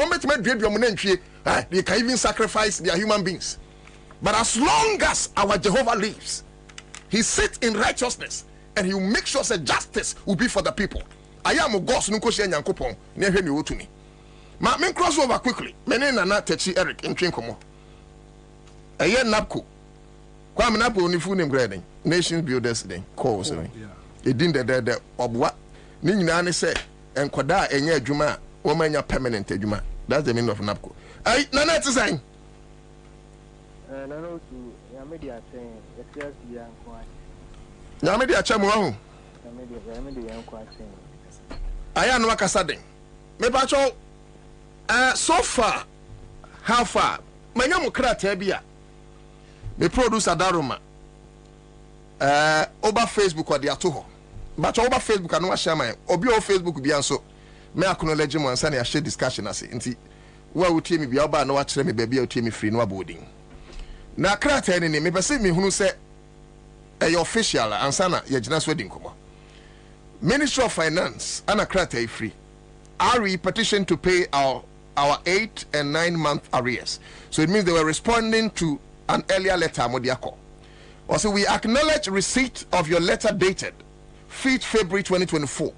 They can even sacrifice their human beings. But as long as our Jehovah lives, he sits in righteousness, and he will make sure that justice will be for the people. I am a ghost. Never knew to me. Ma men cross over quickly. Menen na techi Eric in Trinkomo. A year napco. Kwame Napo only full name grading. Nations Builders Day. Call so. It didn't the obwa. Ninani said, and Kwada and ye Juma, woman your permanent Juma. That's the meaning of Napco. I Nana to say. No, to Yamedia saying, yes, young quiet. Yamedia Chamu. I am Wakasading. Mebacho. So far, how far? My name is Tebia. The producer Daruma. Over Facebook or the Atoho. But over Facebook, I know share my. Obi over Facebook be so. Me acknowledge mo answer na share discussion ase. Nti wa wutie me bia oba na wa kire me bia wutie me free no boarding. Na krata ni me pese me hunu se official answer na ye gina so wedding komo. Ministry of Finance ana krata free. RE petition to pay our 8 and 9 month arrears. So it means they were responding to an earlier letter, Modiako. Also, we acknowledge receipt of your letter dated 5th February 2024,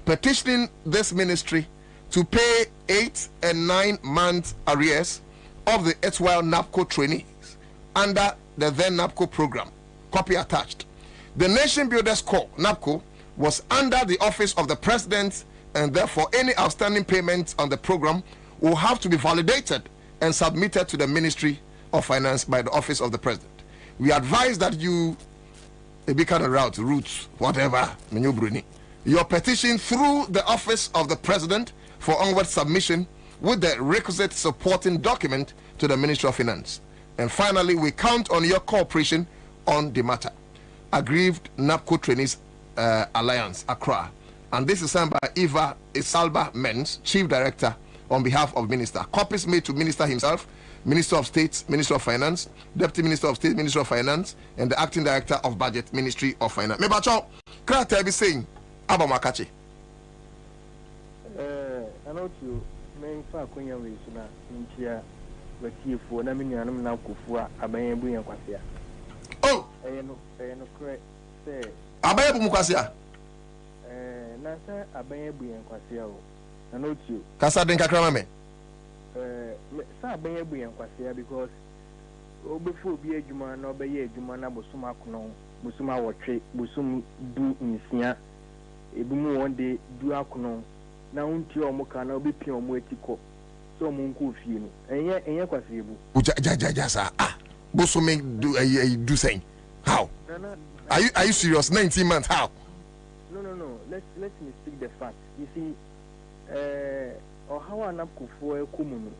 petitioning this ministry to pay 8 and 9 month arrears of the erstwhile NAPCO trainees under the then NAPCO program. Copy attached. The Nation Builders Corps, NAPCO, was under the office of the President, and therefore any outstanding payments on the program will have to be validated and submitted to the Ministry of Finance by the office of the President. We advise that you be kind of roots, whatever, your petition through the office of the President for onward submission with the requisite supporting document to the Ministry of Finance. And finally, we count on your cooperation on the matter. Aggrieved NAPCO trainees Alliance, Accra. And this is signed by Eva Isalba Mens, Chief Director, on behalf of Minister. Copies made to Minister himself, Minister of State, Minister of Finance, Deputy Minister of State, Minister of Finance, and the Acting Director of Budget, Ministry of Finance. Me bacho, Krata be saying, Aba Makachi. I know you may far Queen Wisuna, Intia, but you for Naminam now Kufua, Abayan Buyan Quasia. Oh! I know correct, say. Abayan Mukasia. Nasa Abayan Buyan Quasia. I know you. Casa Denka Kramame. Sa Abayan Buyan Quasia because before be a Juma, no be a Jumana Busuma Kuno, Busuma Watch, Busum do in Sia, Ebumu one day do Akuno. Na unti omo kana obi pia omo etiko so omo nko fie no enye kwasiebu uja sa boso me do saying how are you serious 19 months how no let me speak the fact you see or how anapkofo ekomu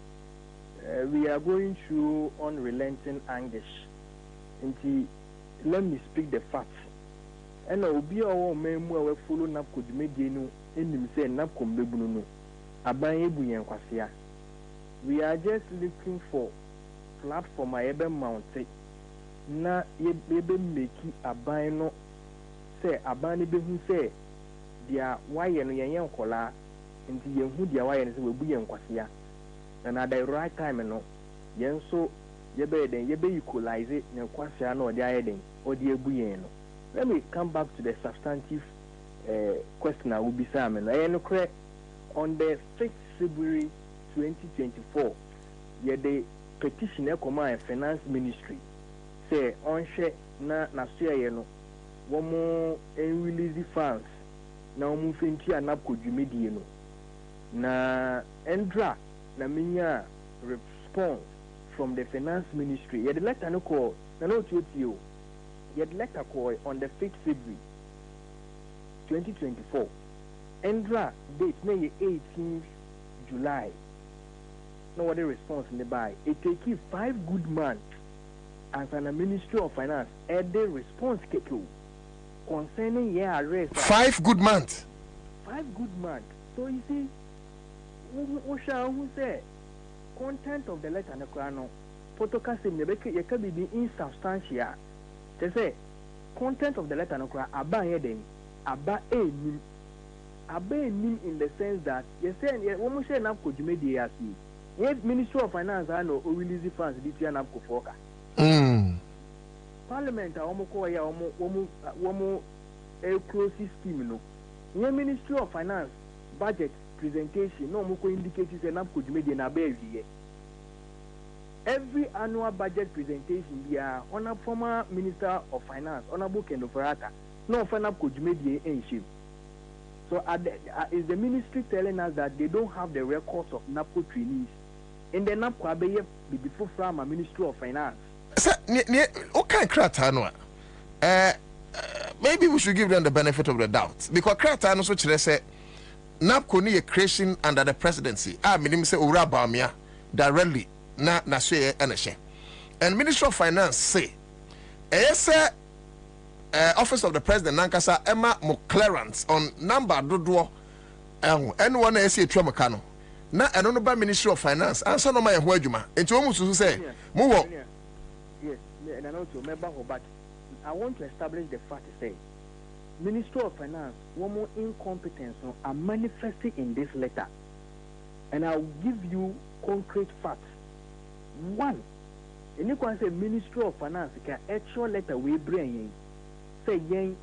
we are going through unrelenting anguish nti let me speak the fact and obi owo memu we follow napko dwumedie no enim say napkom bebunu no aban ebu yen kwasea we are just looking for platform ebe mount na ebe make aban no say aban ne behu say dia waye no yen kola nti yen hu dia waye no say we bu yen kwasea na the right time no yen so yebe equalize yen kwasea na odi ayeden odi ebu yen no. Let me come back to the substantive question I will be saying. On the 5th February 2024, the petition command finance ministry say on share na share one more release funds na omu fenti anapko dwumedie no na endra na minya response from the finance ministry. The letter no call na no to yet letter call on the 5th February 2024. Endra date May 18th July. No what the response in the by. It take 5 good months as an Ministry of Finance at the response concerning your arrest. 5 good months. 5 good months. So you see, who say content of the letter no krano photocasting you can be insubstantial. They say content of the letter no kra aba heden aba enim in the sense that you say when say na ko dwumedi asi yes Ministry of Finance no release funds this year na ko foka Parliament a omo ko ya omo close scheme no yes Ministry of Finance budget presentation no omo ko indicate say na ko dwumedi na ba ewie. Every annual budget presentation, we are on a former Minister of Finance, Honorable Kendo Ferrata, no final Kojumedi and Ship. So is the ministry telling us that they don't have the records of NAPCO trainees? In the NAPCO Abeye before from a Ministry of Finance. Okay, Kratano. Maybe we should give them the benefit of the doubt. Because Kratano so say NAPCO ni a creation under the presidency. Meaning say Ura Bamia directly. Na share and Ministry of Finance say Office of the President Nankasa Emma mo clearance on number dodo anyone say Tromacano na eno no ba Ministry of Finance answer no ma ho adwuma enti o musu say mo wo yes and I know to remember but I want to establish the fact to say Ministry of Finance one more incompetence are manifested in this letter and I'll give you concrete facts. One, you can say Ministry of Finance can actual letter we bring say yen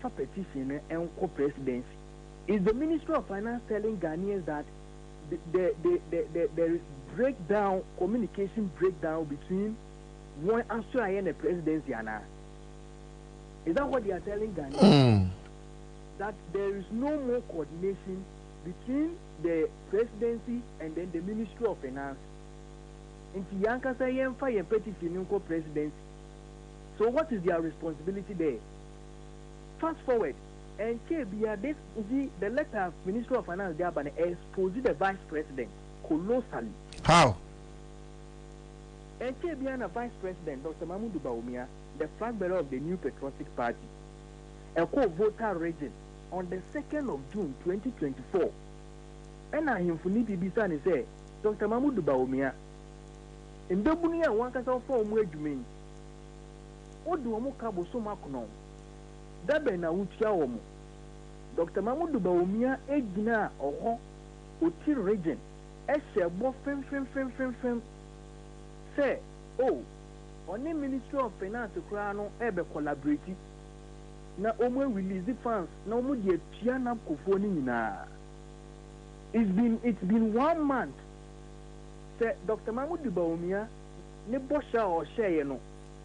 for petition and co-presidency. Is the Ministry of Finance telling Ghanaians that there is breakdown, communication breakdown between one Ansah and the presidency? Is that what they are telling Ghanaians? That there is no more coordination between the presidency and then the Ministry of Finance? Into Yankasa Yemfa and petition presidency. So what is their responsibility there? Fast forward, and this the letter of Minister of Finance there but exposed the Vice President colossally. How? And the Vice President, Dr. Mahmoud Bawumia, the flag bearer of the new Patriotic Party. ɛkɔ voter region on the 2nd of June 2024 ɛna ahemfo ni bibisa ne sɛ Dr. Mahmoud Bawumia ndabunu ya wankasa ɔfa ɔmo adwuma yi ɔde ɔmo ka bosom akono dabe na wotua ɔmo Dr. Mahmoud Bawumia egyina ɔhɔ oti region ɛhyɛ bɔ fɛmfɛmfɛmfɛm sɛ o ɔne Ministry of Finance koraa no ɛbɛ collaborate na ɔmo release funds na ɔmo de atua na kofoɔ no nyinaa. It's been 1 month. Say Dr. Mahmoud Bawumia ne bosha or share no.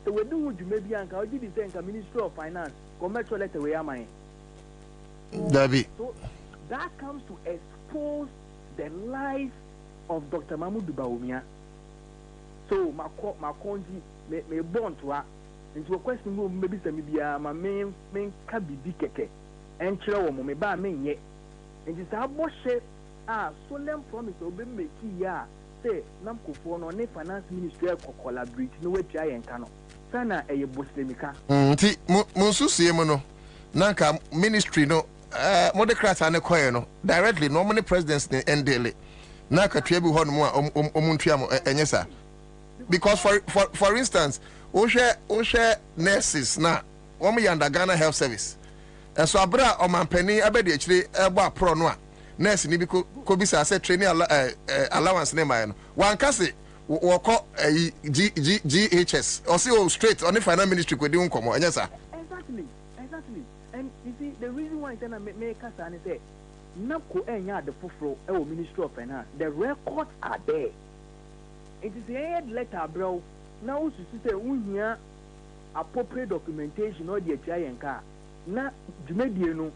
So we do you maybe anka oji di say anka Ministry of Finance commercial letter we am. Dabi. So that comes to expose the lies of Dr. Mahmoud Bawumia. So my konji me born to her into a question go maybe say me bia my main ka bibi keke en kire wo me ba me nye. Nti sa boshe solemn promise obe make ya say nam kofo no ne finance ministry ko collaborate no wetua yenka no sana eye boslemika nti monsusie mu no nanka ministry no modecrata ne koye no directly no mo ne presidents ne endele na katua bi ho no mu a omuntua mo enyesa because for instance o hwe nurses na wo mo yanda Ghana Health Service so abra o mampani abedi akire ebo apro no a nurse ni bi ko bisa say training allowance ne man no wan kase wo ko GHS or see straight on the finance ministry ko di nkomo enyesa exactly and you see the reason why I make kasa ni say nako enya the foforo e wo Ministry of Finance the records are there it is a letter bro now to say unhia appropriate documentation or the ayenka na dwumadie no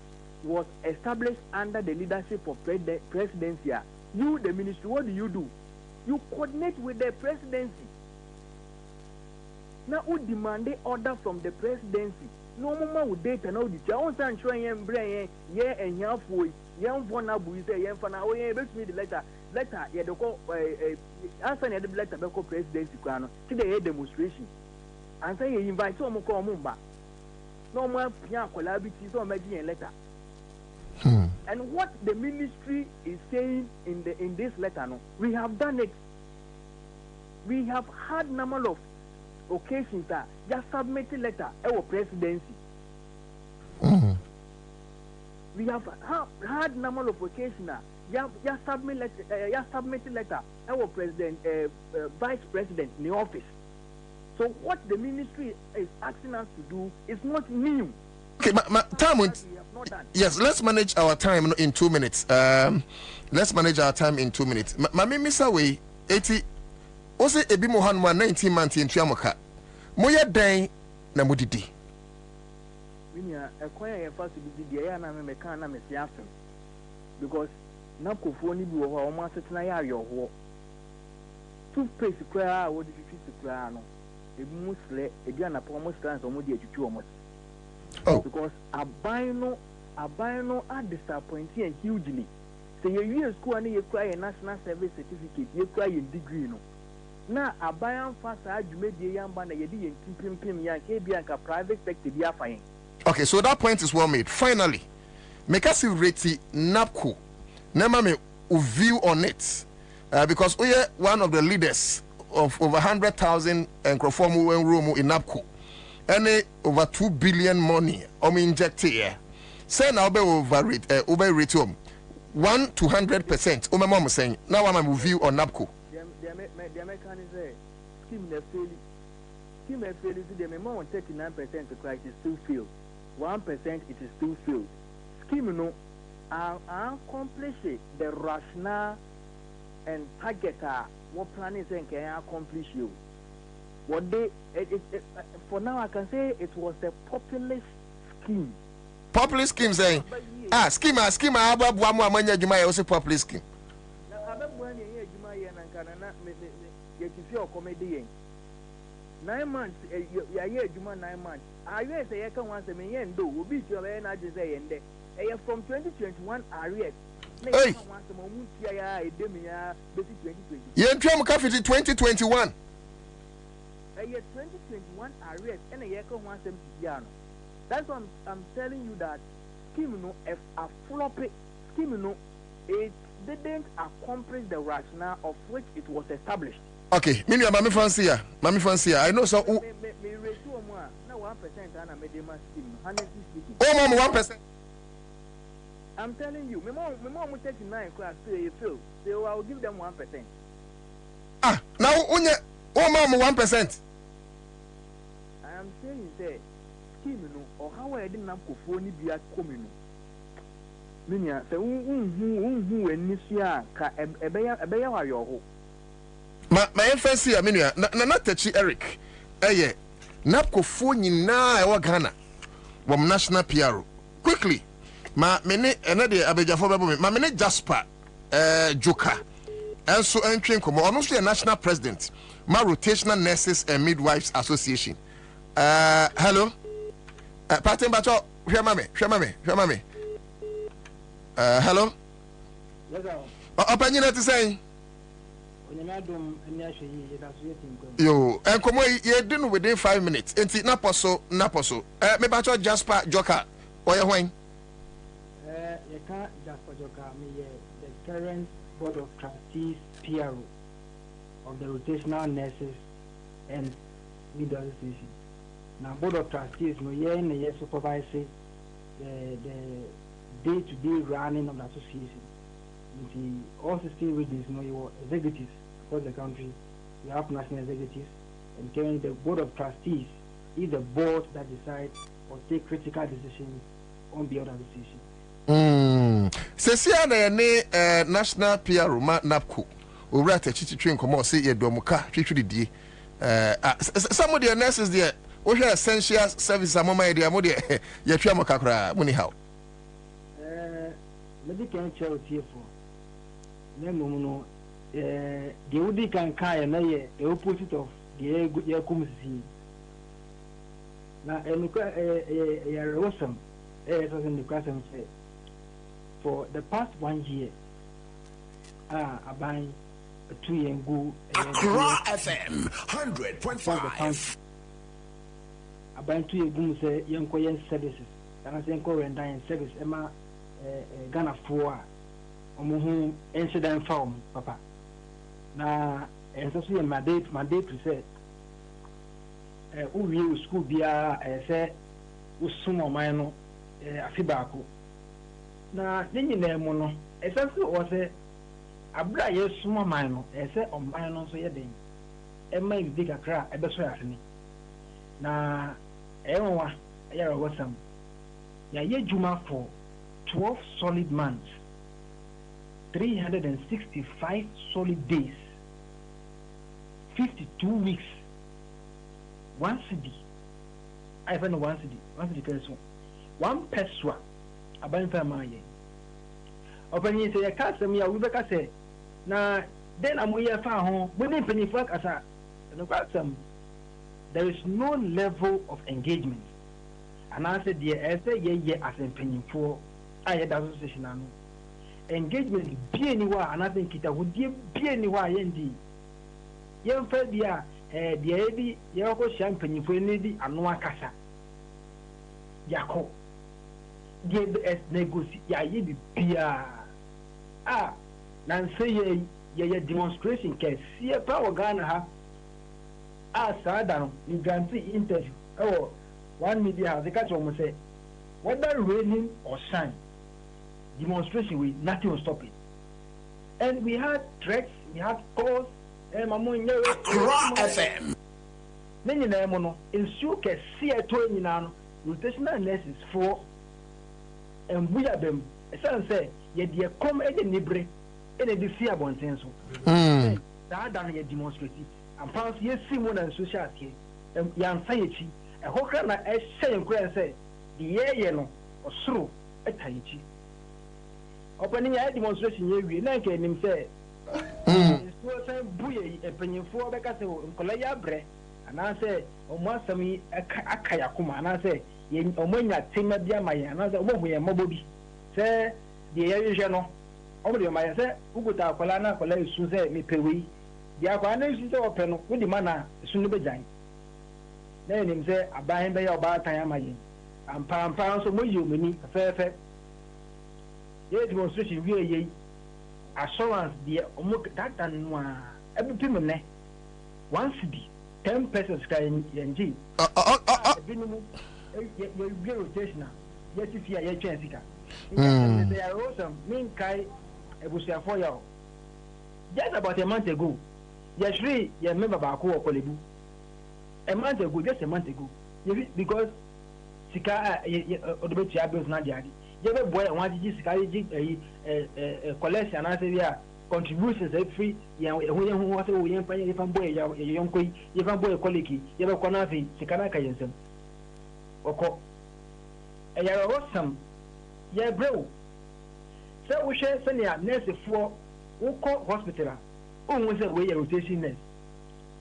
was established under the leadership of presidency. You, the ministry, what do? You coordinate with the presidency. Now, who demand the order from the presidency? No more with data now. The Chawon San Chuen Brain, yeah, and Yafui, young Bonabu, say, Yan Fana, oh, yeah, me the letter, yeah, the call, answer the letter, the presidency, today, a demonstration. And say, you invite some more Mumba. No more Pian collaborative or making a letter. And what the ministry is saying in this letter, no, we have done it. We have had number of occasions that just submitted letter our presidency. We have had number of occasions that just submitted letter our president, vice president in the office. So what the ministry is asking us to do is not new. Okay, time. Yes, let's manage our time in 2 minutes. Let's manage our time in 2 minutes. Mami misa we 80. Ose ebi mo hanwa 19 months in Tuamoka. Moya den na mudidi. Minya ekwanya ye fast bidi ya na me kan na me siafem. Because na kofo ni bi wo ho o ma setena ya ayoho. Toothpaste kra wo di fifi kra no. Ebi musle ebi anapo mo strand o mo di atwitwi o mo. Oh. Because abino are disappointing and hugely. So you school and you cry a national service certificate, you cry in degree no. Now abayan fast you made the young man you did pim yan KBanka private sector be fine. Okay, so that point is well made. Finally, make us rate NAPCO. Nema me view on it. Because we are one of the leaders of over 100,000 and conform room in NAPCO. Any over 2 billion money inject here. Say now be overrate 1 to 100%. Mom saying now I'm review on NAPCO. The American is scheme the fail. Scheme the fail is the more 39% to cry it is still failed. 1% it is still failed. Scheme no accomplish the rationale and target what plan is and can accomplish you. What they for now I can say it was a populist scheme. Populist scheme saying scheme ababu amu amanya juma ya populist scheme. Na ababu ani ye juma ye nankana na ye tifi o comedy 9 months ya ye juma 9 months. Arrears ye kan wan se me ye ndo obi ti o be na je say ye nde. E from 2021 arrears. Hey. Wan se mo mu tia ya edemi ya besi 2020. Ye ntwa mu ka fiti 2021. A year 2021 arrest and a year can once empty piano. That's why I'm telling you that scheme no if a floppy scheme no it didn't accomplish the rationale of which it was established. Okay, me Mami Francia. I know so. Me rate you more. Now 1% and I made a scheme. Honestly speaking. Oh, mom, 1%. I'm telling you, my mom will take 9 class. Say you feel. So I'll give them 1%. Ah, now unye. Oh, mom, 1%. I am saying say scheme no or how I didn't have to phone be at coming. Minya say who enisia ka ebeya wa yo ho. My FNC aminia na tachi Eric. Eye. Napko phone nyina e wa Ghana. Wom national PRO. Quickly. Ma mene enade abejafo bebo me. Ma mene Jasper Joka. Also entering komo ono so national president. Ma Rotational Nurses and Midwives Association. Hello. Patin bacho hwe mame. Hello. Yes sir. Opanyi na ti say. Yo, and come you didn't within 5 minutes. Enti naposo. Me bacho Jasper Joka. Oya hwen? You can't Jasper Joka me the current board of trustees PRO of the Rotational Nurses and Midwives Association. Now board of trustees no ye supervise the day-to-day running of the association. All 16 regions know your executives across the country. You have national executives, and currently the board of trustees is the board that decides or take critical decisions on behalf of the association. Sesia na ne national PRO ma napco. Owura tachichi train komo say ye domuka twitwidie. Some of the nurses there we have essential service amoma there mo there ye twa makakra muni how. Medical charity for no the Udi can kind the opposite of the Yakumsi. Now, awesome in the question for the past 1 year. I buy a 2 and go Accra FM 100.5. I buy 2 and go say young Korean services, and I say Korean service, Emma Ghana 4. Omuhu incident form papa na enso my date preset we school bia say usumo man no afibaako na nyina mu no esenso o say abra ye sumo man no say oman no so ye den e ma bi kakra e be so yasene na enwa ya rawasam ya ye juma for 12 solid months 365 solid days, 52 weeks, 1 city. I find 1 city person. 1 person. About family. Open you say a custom, ya we say. Now, then I'm here far home. We didn't penny fuck as a there is no level of engagement. And I said, yeah, I say, yeah, as a penny for I had association. Engagement be anywhere, and I think it would be anywhere. Yendi, young Fadia, the Eddie, Yako champagne for Nedi, and no Casa. Yako, give us negotiate, ye be Pia. Ah, Nancy, ye demonstration case, see a power Ghana. Ah, Saddam, you can see interview. Oh, 1 media, the catch almost say, whether raining or shine. Demonstration with nothing will stop it. And we had threats, we had calls, Accra FM. Many namono, in Suke, see a toy in an rotational nurses for and we are them. A son say, yet ye come at the nibre, and a deceiver one sense. That done a demonstrative. And pass yes, Simon and social here, and young Sayachi, a hawker, a saying, say, the air yellow or through a Taichi. Opening a demonstration, you like him say, Buye, a penny for Becasso, Colaya Bre, and I say, O Masami, a Kayakuma, and I say, Yen Omena, Tima Diamaya, another woman, a Bobie. Say, the Ariano, only my say, Uguta, Colana, Colay, Suze, me pay. The Aquanis is open with the manner, soon be giant. Then him say, I buy him by your bar time. ampa so mo yi omani afefe ye demonstration wie ye assurance the omo that no a ebi me ne one city 10 pesos ka yenji binimu ye rotation ye ti fia ye twen sika they are awesome mean kai ebusia for you just about a month ago yes really ye member ba ko Kolebu a month ago just a month ago because sika odobetia bills na dia ye be boy wan ji sika ji collection na say bia contributions every ye hu what we yen pan ye fan boy ya yon koi ye fan boy koleki ye be kona fi sika na ka yensem oko e ya awesome ye bro say we share senior nurse for uko hospital unwo say we rotation nurse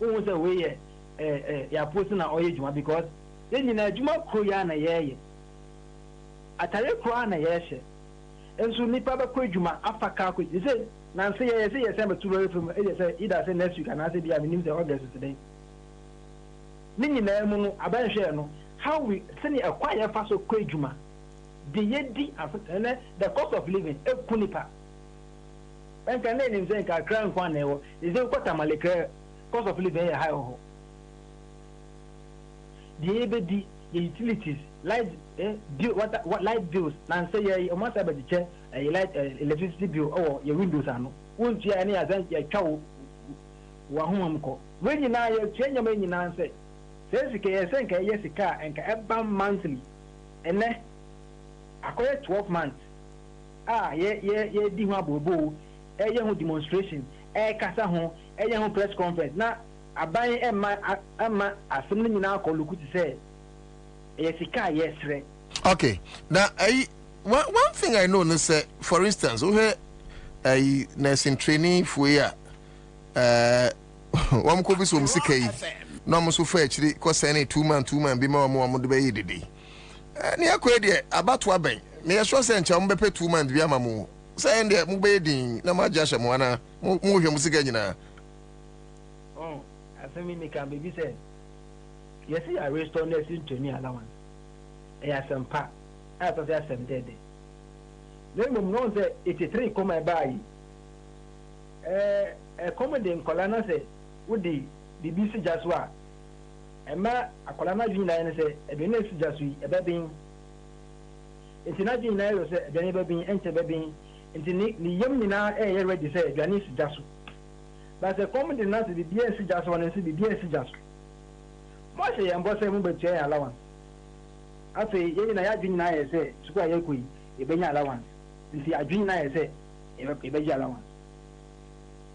unwo say we ya post na oye juma because then na juma kro ya na ye atare kro na ye hye enso nipa ba kro juma afa ka ko say na say ye say be turo from e say either say next week and I say bia minim say August today ni nyina mu no aban hwe no how we send a quiet fa so kro juma the yedi after the cost of living ekunipa when can name say ka crown kwa na ewo is it kwata malekre cost of living high ho the ebedi utilities light bill what light bills na say ye o must be che light electricity bill or your windows ano won tia ni azan ya twa wa homam ko when you na ye twenya ma nyina say sika ye say nka ye sika enka eba monthly ene akoye 12 months ye di ho abobo ye ho demonstration kasa ho ye ho press conference na aban ama asem ni nyina ko luku ti say ye sika ye sre. Okay, now one thing I know is say for instance we have nursing training for ya one ko bi so msika yi no mo so fa akiri ko say na 2 man bi ma mo de be yi dede ne akwa de abato aben me ye so say ncha mo be pe 2 man bi ama mo say ndे mo be din na ma ja hye mo ana mo hwe msika nyina asemi me kan be say yes I restore nursing training allowance sampa after that some dead then we know say 83 come by Komenda in Kolana say would the BC just wa ema akolana jin na say e be next just we e be bin international na say e be bin ente be bin enti ni yam nyina e ready say aduane si just but the Komenda na say the BC just one say the BC just mo say yam bo say mo be tie allowance afi ye na ya jin na ye say suku aye koi e be nya allowance nti adwin na ye say e be nya allowance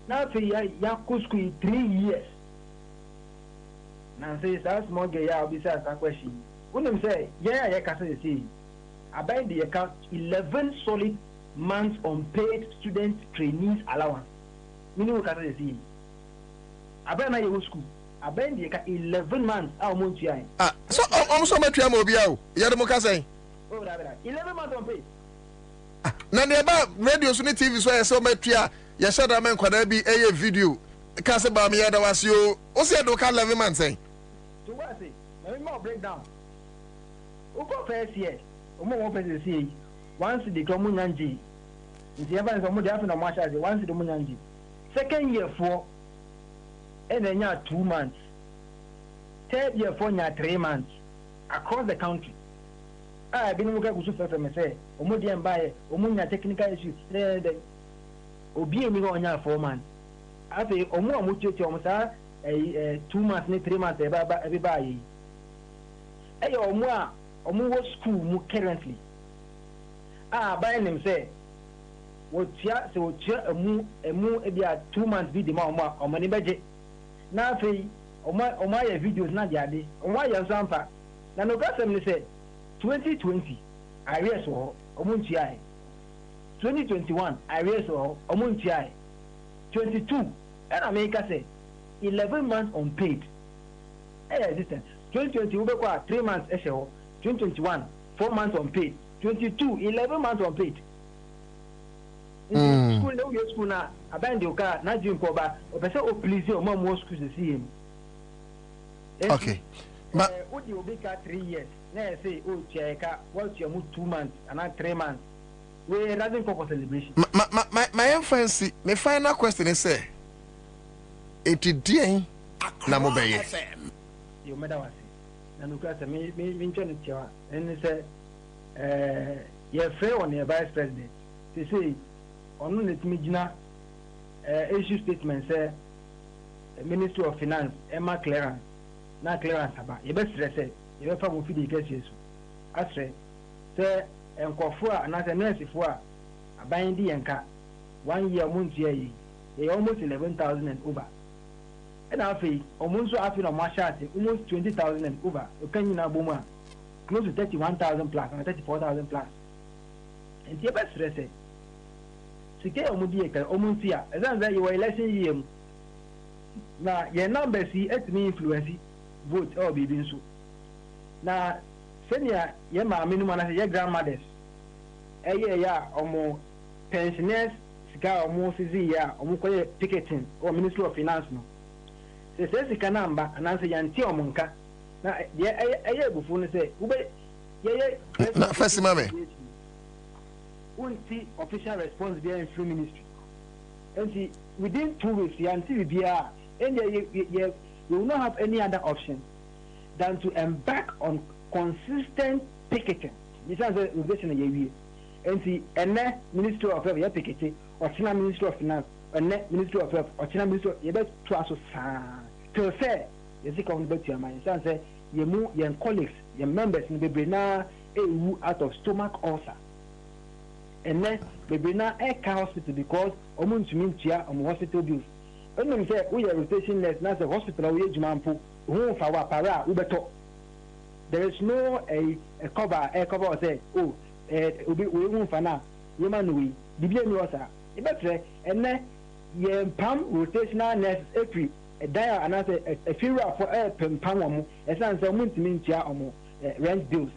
na fi ya kusku 3 years na say sa small girl ya obi say asa question unim say ya ka say abai the account 11 solid months unpaid student trainees allowance minimum ka say abai na ye school abai the account 11 months a mo ntua so so matua ma obi a o ya de mo ka say 11 months unpaid na ne ba radio so ne TV so ya so matua ya shada men kwada bi eye video ka se ba me ya da wasio o se do ka 11 months eh to what say let me more break down o go first year o mo won first year once the come nyanji nti e ba so mo dey after na mo charge once the mo nyanji second year for and then 2 months third year for 3 months across the country binu mo ka gusu fefe me say o mo dey mbaye o mo nya technical issue obi emi go nya 4 months afi omo amu tete omo sa 2 months ni 3 months e ba yi omo wo school mu currently by nim say wo tia emu e bia 2 months bi de ma omo ni beje na afi omo ya videos na dia de omo ya sampa na no ka sem ni say 2020 arrears wo omo ntia 2021 arrears or omuntiai 22 and America say 11 months unpaid existence 2020 we go 3 months 2021 4 months unpaid 22 11 months unpaid school no your school na aband the car na jin ko ba o pese o please o mo school see him okay odi obi ka 3 years na say oh cheka what's your mood 2 months and 3 months we doesn't call for celebration. My fancy, my final question is say it did na mo beye you meda wase na no kasa me ntwe tiwa en say your friend on your vice president they say onu let me gina issue statement say Ministry of Finance Emma clearance na clearance aba you best say you fa mo fidi kesi yesu asre say enkofo a na say nurse fo a aban di yanka 1 year month ye almost 11,000 and over. And after almost after a marshal, almost 20,000 and over. You can now boom close to 31,000 plus and 34,000 plus. And the best rest. Sike Omudiaka, Omuntia, as I say, you were election year. Now, your number see at me influence vote or be been so. Now, senior, your minimum as your grandmothers. A year or more pensioners, Sika or more Sizia or more ticketing or Ministry of Finance. No. Say Sika number and answer Yanti or Monka. Now, a year before say, first, mammy. Won't see official response behind through ministry. And see, within 2 weeks, until we be and you will not have any other option than to embark on consistent picketing. This is a revision of year. And see, and then Ministry of Health, picketing, or China Ministry of Finance, and Ministry of Health, or China Ministry, you better trust us. To say, you see, come back to your mind. So say, you move your colleagues, your members, and be now out of stomach ulcer. And then we now a hospital because almost to mean chia on hospital bills. And then say we are rotation nurse now the hospital we jumampo who for our para ubeto. There is no a cover say oh we won't for now human we dibia no osa e betre and then ye pam rotational nurse every a dia and a funeral for a pam omo e san say almost to mean chia omo rent bills.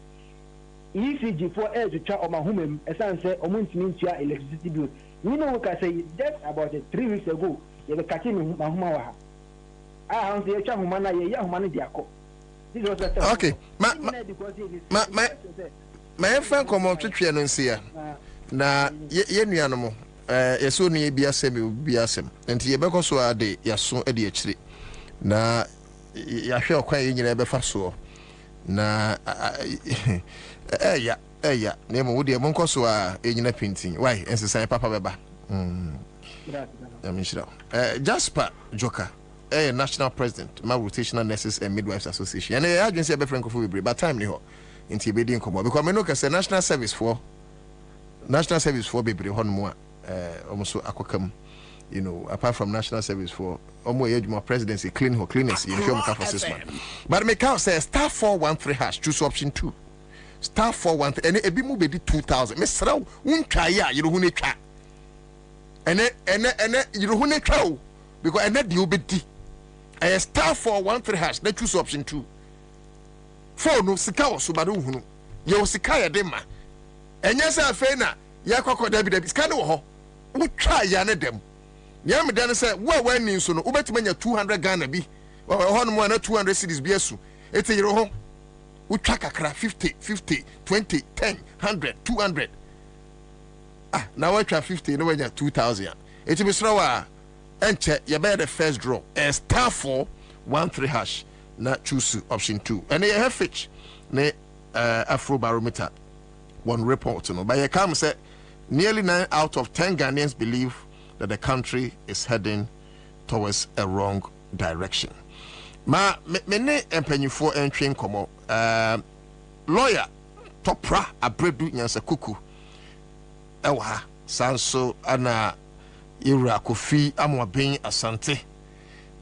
ECG for air to chat on my home, as I say, a month means electricity bill. You know what I say just about 3 weeks ago, you were catching my home. I have the young man, a young man, this was okay. My friend come on to Trianon na ye animal, yes, only be a semi be a sem, and Tiabeco so are de Yason Eddie Chri. Na Yasha quite in your befaso. Na yeah, name would the monk so in a painting. Why, and say Papa Beba. Jasper Joker, a national president, my rotational nurses and midwives association, and the agency of Franco Fubri, but time no in Tibet come because I know a national service for baby on more almost aquacum. You know, apart from national service for almost more presidency, clean her cleaners in Film for 6 months. But make out says star 413 hash, choose option 2. Star 413 and a bit more 2,000. Miss Row, won't try ya, you know who need try. And you know who need try because I net you be D. A star 413 hash, they choose option 2. 4 no Sikao Subaru, you Sikaya Dema. And yes, I fena, Yakoko Debbie, Scano, who try Yana them. Yam then said, well, when you so no, ubet 200 Ghana be, or 200 cities be so. It's a year home. We track a crack 50, 20, 10, 100, 200. Ah, now I try 50, no way 2,000. It's a misrawa. And check, you better the first draw. A star 413 hash, not choose option 2. And they have fetch, ne Afro barometer. One report, no, but you come say nearly 9 out of 10 Ghanaians believe that the country is heading towards a wrong direction. Ma mene empenyifo entwen komo lawyer Topra Abredu Nyansa Kuku ewa sanso ana Ira Kofi Amwaben Asante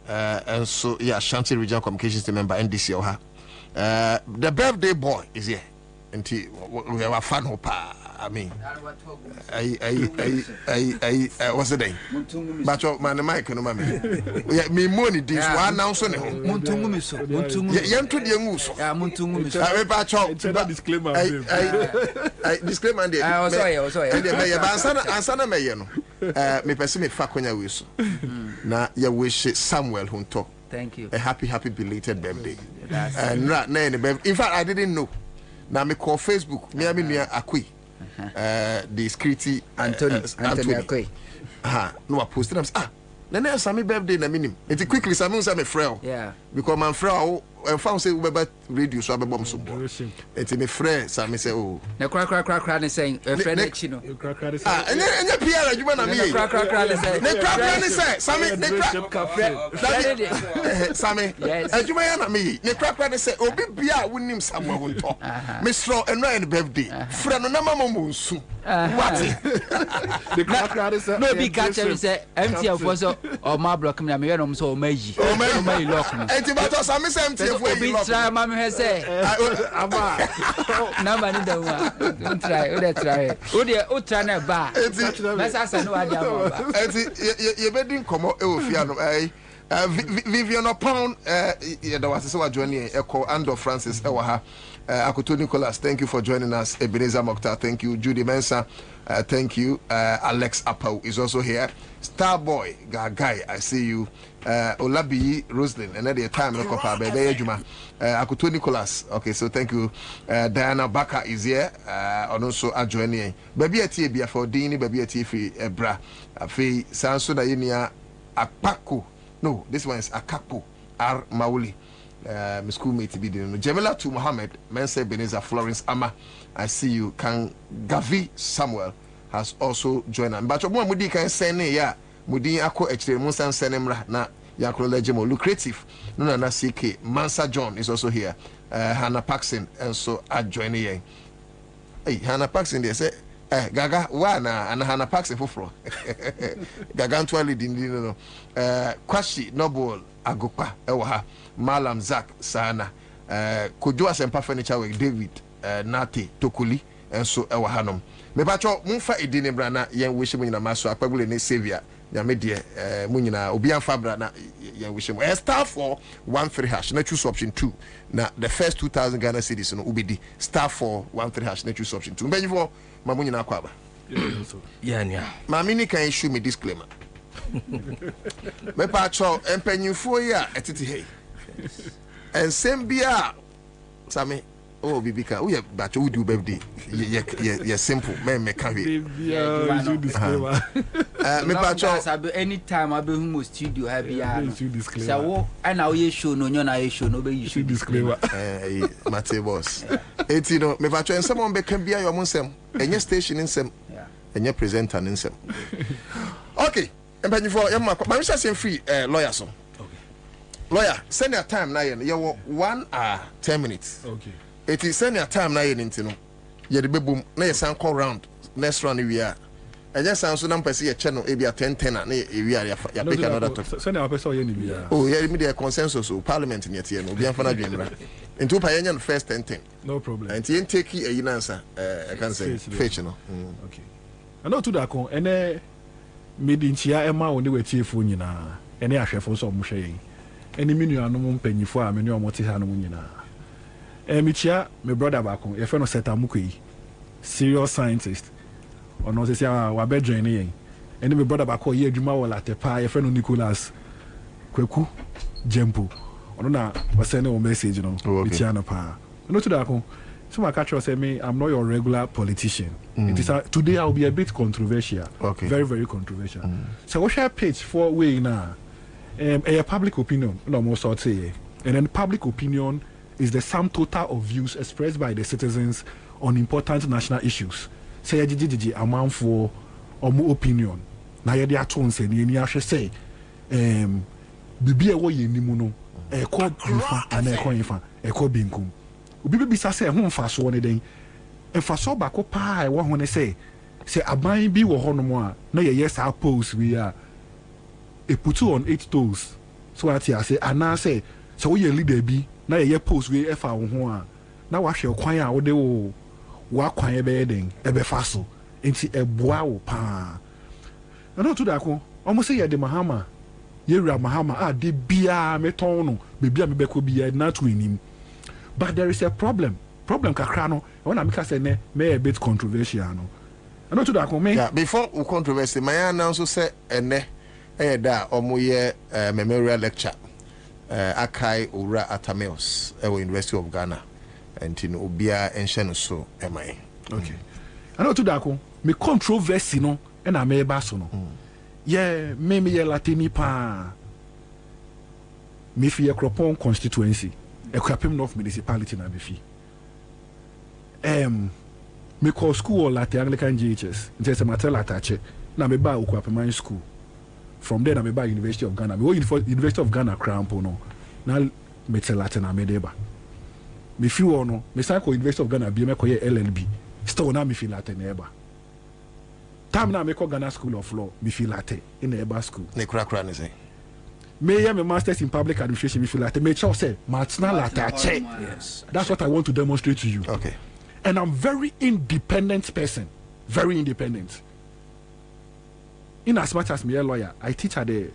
and so yeah Ashanti Regional Communications member NDC oha the birthday boy is here and we have a fan hopa. I mean, what's the name? But your man, Mike, no mammy. Me money, this one now, son. Muntungumiso, young to the Muso. Muntungumiso. I disclaimer. I disclaimer. I was sorry. And the mayor, Ansah Mayano. Me person me fakonya wiso. Na ya wish Samuel Hunto. Thank you. A happy belated birthday. And right now, in fact, I didn't know. na me call Facebook me ami nua akoi the security Anthony akoi no I post them na Sammy birthday na minim it quickly Sammy say me frɛ yeah because man frɛ and found say we be radio so abebom so bo it me frɛ Sammy say oh na kra ne saying frɛ na chi no enya PR adwuma na me kra ne say ne kra ne say Sammy ne kra Sammy adwuma ya na me ne kra ne say obi bia wonim Sammy wo nto me sro eno en birthday frɛ no na mama mo nsu what the kra ne say no be catch say MTF for so o ma block me na me no so o ma yi lock no enti ba to Sammy say MTF obi try ma me say aba na ma ni da wa don't try o dey try o try na ba message no adi aba enti ye be din komo e ofia no Vivian Pound there was so joining Echo Ando Francis Ewaha Akoto Nicholas, thank you for joining us. Ebenezer Mokhtar, thank you. Judy Mensah, thank you. Alex Apau is also here. Starboy Gagai, I see you. Olabi Roslyn, another time no kopa bebe juma. Akoto Nicholas, okay, so thank you. Diana Baka is here, and also joining. Baby atie bia for Dini, baby atie fi Ebra. Afi Sanso na yinia Akpako. No, this one is Akapo R Mauli. My schoolmate be doing Jamila to Mohammed, Mensa Beneza Florence Ama. I see you. Can Gavi Samuel has also joined us. But one Mudi can say ne ya Mudi Ako H Musan Senemra na Yakro Legemo lucrative. No na CK Mansa John is also here. Hannah Paxson and so I join here. Hey, Hannah Paxson they say Gaga wana and Hannah Paxson for Gagantuali didn't Kwashi Noble Agopa Ewaha Malam Zak Sana Kujua Sempa Furniture with David Nate Tokuli and so Ewahanom. Me pacho Munfa Edine Brana Yan Wishim in a maso Akabule ne Savior Yamedia Munina Obian Fabra na Yan Wishim star 413 hash na choose option 2 na the first 2000 Ghana cedis no ubidi star 413 hash na choose option 2 mbenyi for mamunyi na kwaba yeah mamini can issue me disclaimer me pacho empanyifo ya etiti hey ensembia same oh bibika we bacho we do birthday ye simple me can we disclaimer me pacho anytime I be home studio have ya so wo ana we show no nyo na show no be issue disclaimer mate boss eti no me pacho ensem be kan bia yo monsem enye station ensem enye presenter ensem okay empanyifo yamma ma me say free lawyer so lawyer send your time na you 1 hour 10 minutes okay it is send your time na you ntino ye de bebum na ye san call round next round we are and just so na mpese ye channel e bia 10 na ye we are ya pick another topic send your person ye ni bia oh yeah me the consensus o parliament ni tie no bia fa na dwen bra into pa ye first 10 no problem and you take e yin answer I can say fetch no okay I know to that con ene medinchia ema woni wetiefo nyina ene ahwefo so mo hwe yin ene menu anom mpanyifo a menu omote ha no nyina michia my brother back on your no Setamukui serious scientist or no say wa be join yen and my brother back here adwuma wala tepa your friend Nicholas Kweku Jempo or na was sending a message no michia no pa no to that con so my catcher say me I'm not your regular politician. It is today I'll be a bit controversial. Okay. Very very controversial. So what share page for way now a public opinion no more sort say and then public opinion is the sum total of views expressed by the citizens on important national issues. Say a amount for opinion. Na ye de aton say ni ahwe say bibia wo ye nimu no e ko bifa ana e ko yifa e ko binkum. Obi be bisa say ho mfa so ne den. Mfa so ba ko pa e wo ho ne say aban bi wo ho no mo a na ye yes pose we are e put on 8 toes. So what I say ana say so we leader bi na ye post we efa wo ho a na wa hwe kwan a wo de wo wa kwan e be den e be fa so enti e boa wo pa na to da ko omo say ye de mahama ye wura mahama a de bia meton no be bia me be ko bia na to enim but there is a problem kakra no when I make say ne me a bit controversial no na to da ko me yeah before we controversy my announce say ene da omo ye memorial lecture Akai Ura Atameos University of Ghana and no obia enhye so am I. Okay. I know to dako me controversy no and I may basso no. Yeah, me Latini pa me fi Ekropon constituency, Ekrapim North municipality na befi. Me call school or Latin Anglican GHS. There's a matter attache. Na me ba Ukwapim school. From there na me ba University of Ghana. Me go University of Ghana crampo no. Na me tell Latin na me deba. Me fi no, me say ko University of Ghana bi me ko ye LLB. Still na me fi Latin eba. Time na me ko Ghana School of Law, me fi Latin in Eba school. Ne kra ne say. Me have a master's in public administration, me fi Latin. Me chow say matna Latin. Yes. That's what I want to demonstrate to you. Okay. And I'm very independent person. Very independent. In as much as me a lawyer, I teach at the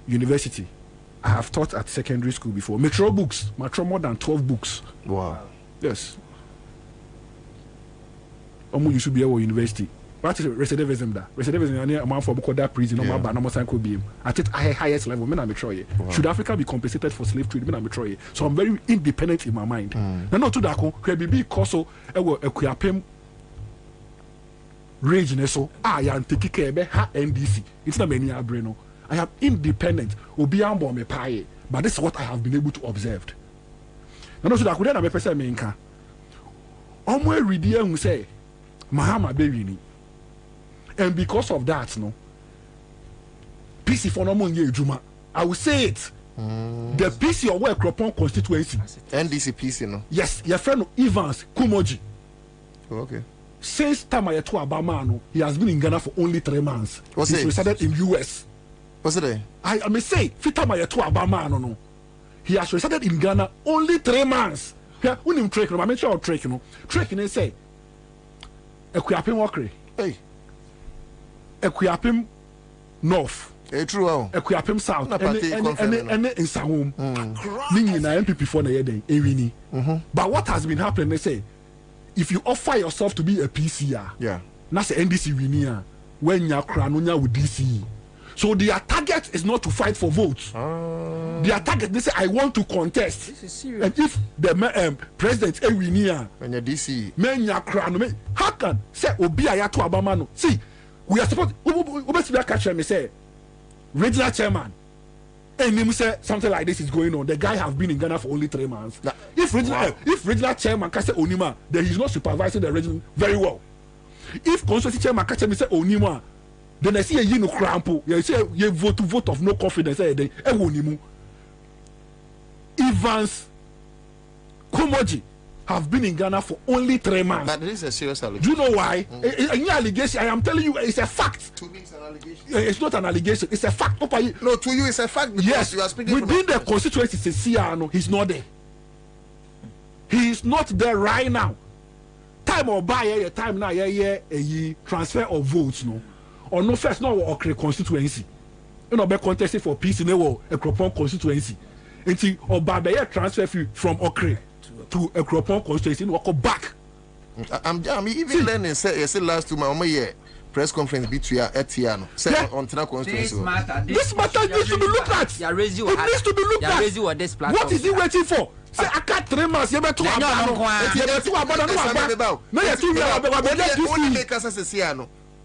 university. I have taught at secondary school before. Metro books. Metro more than 12 books. Wow. Yes. You should be at university. What is recidivism da? Recidivism is a man for that prison. No man, no more. At its highest level, men are mature. Should Africa be compensated for slave trade? Men are mature. So I'm very independent in my mind. Now, not to that, could be also a Kwabena rage. So I am taking care of NDC. It's not many brain. I am independent. Obiambo me pay. But this is what I have been able to observe. Now, not to that, could I be person menka? Omwe redia who say Mahama Bewini. And because of that, no, PC for no money Juma. I will say it. The PC or work upon constituency. NDC PC, no. Yes, your friend Evans Kumoji. Okay. Since time I to Obama, he has been in Ghana for only 3 months. He's resided in US. What's it? I may say, Fitama to Obama, no. He has resided in Ghana only 3 months. Yeah, when him trek, I mentioned trek, trek and say, Equiapim Wakre. Hey. Equiapim North. True. Equiapim South. And in Sahum. Ning na MPP for the day. Ewini. But what has been happening? They say, if you offer yourself to be a PCR, yeah, that's the NDC winia when you're cranonia with DC. So their target is not to fight for votes. Their target, they say, I want to contest. This is serious. And if the president winia when you're DC, men you're crano, how can say Obi Ayato Abamano? See. We are supposed to catch me say regional chairman and him say something like this is going on. The guy have been in Ghana for only 3 months. Now, if regional chairman can say Onima, then he's not supervising the region very well. If constituency chairman catch me say Onima, then I see a no crampo. You say you vote of no confidence. Then Onimu Evans Kumoji have been in Ghana for only 3 months. But this is a serious allegation. Do you know why? Any allegation, I am telling you, it's a fact. To me, it's an allegation. It's not an allegation. It's a fact. No, to you, it's a fact because yes, you are speaking within the constituency, he's not there. He is not there right now. Time or buy time now, a transfer of votes, no, or no first, no, or constituency. You know, be contesting for peace in a Kropon constituency. Until or buy transfer from Okre to a Kropon constituency, walk back. I'm even learning. Say last 2 months, press conference between Etiano. Say on Tana constituency. This matter needs to be looked at. It needs to be looked at. What is he waiting for? Say I can't 3 months. You better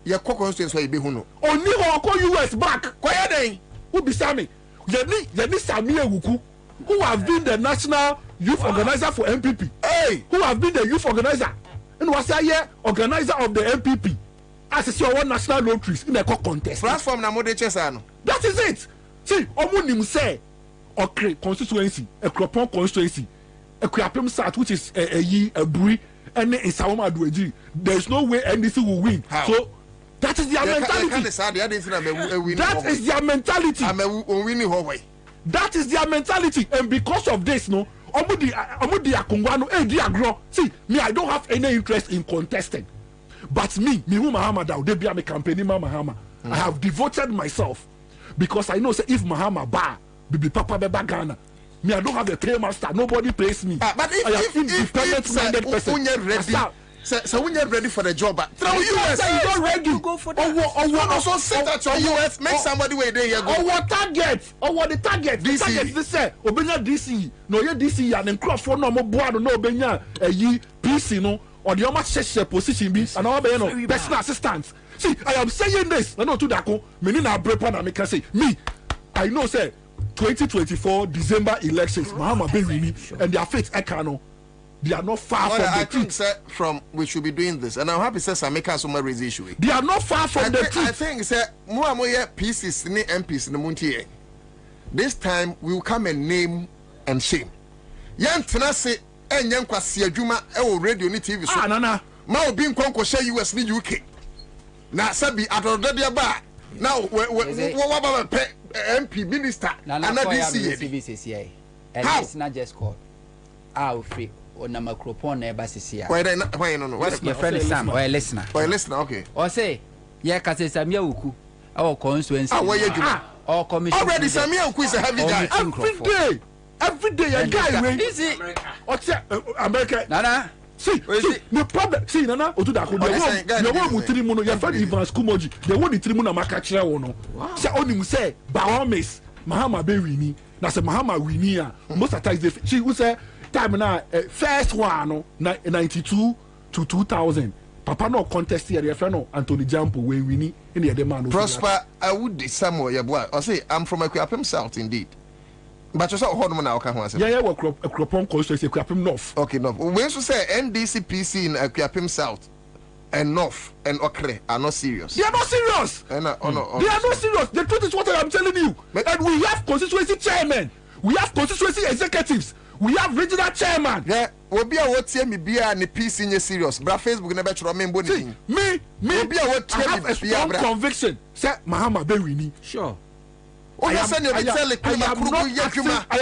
your constituency will be who no. Only US back. Quiet day. Who be Sammy? Yeni Sammy Wuku, who have been the national youth organizer for MPP. Hey, who have been the youth organizer and was a year organizer of the MPP. As your one national lotteries in the contest. Platform na mode chesano. That is it. See, omunim say okay constituency, a Kropon constituency, a Kwapem South, which is a Buri, and in Sawama Dueji. There is no way NDC will win. How? So that is their mentality. That is their mentality. That is their mentality, and because of this, no, see, me, I don't have any interest in contesting. But me who Mahama Dow, they be a campaign Mahama. I have devoted myself because I know say if Mahama ba, Bibi Papa Beba Ghana, me I don't have a paymaster. Nobody pays me. But I am independent minded person. So when you're ready for the job, throw US. You don't ready. You go for that. Also sit at your US. Make somebody wait there. You go. What target? What the target? The target. They say Obenya DC. No, you DC and then crop for no more board. No Obenya. Ye PC no. Or the almost share position be and all be personal assistance. See, I am saying this. I know to Dako. Many na brepa na make say me. I know say 2024 December elections. Mahama Bewini and their faith Ekano. They are not far from the truth. Sir, from we should be doing this, and I'm happy sir Sameka so raise issue. They are not far from the truth. I think sir, more pieces ni MPs ni muntie. This time we will come and name and shame. Yan tenase enyan kwasi adwuma e wo radio ni TV so. Nana. Ma obi nkonko share US ni UK. Na sabi adodo de ba. Now we MP minister and DC. And it's not just called. Free. Or na microphone na basisia. Why no? What's your friend Sam or a listener? Or a listener, okay. Or say, yeah, kasi Samia Uku, our constituency. Where you or commission. Already Samia Uku is a heavy guy. Every day a guy. Is it? What's America? Nana. See, the problem. See, Nana, or to that. You want with Trimuno, your friend Evans Kumoji. They want the Trimuno Makachra ono. Say only say, Bahamas, Mahama Bewini. That's a Mahama Winia. Most of the times she would say. Time now, first one, 92 to 2000. Papa no contest here, your friend Anthony Jampo, when we need any other man. Prosper, I would be somewhere, your boy. I say, I'm from a Kwabena South, indeed. But you saw Hormone now, can I say? Yeah, we're a Kropon constituency, Kwabena North. Okay, no. When you say NDCPC in Kwabena South and North and Okre are not serious. They are not serious. They are not serious. The truth is what I am telling you. And we have constituency chairmen, we have constituency executives. We have regional chairman. Yeah, obi a what me be a ni peace in serious. Bra Facebook never try me See, me. Obi a what I have a strong conviction. Say Mahama Bewini. Sure. I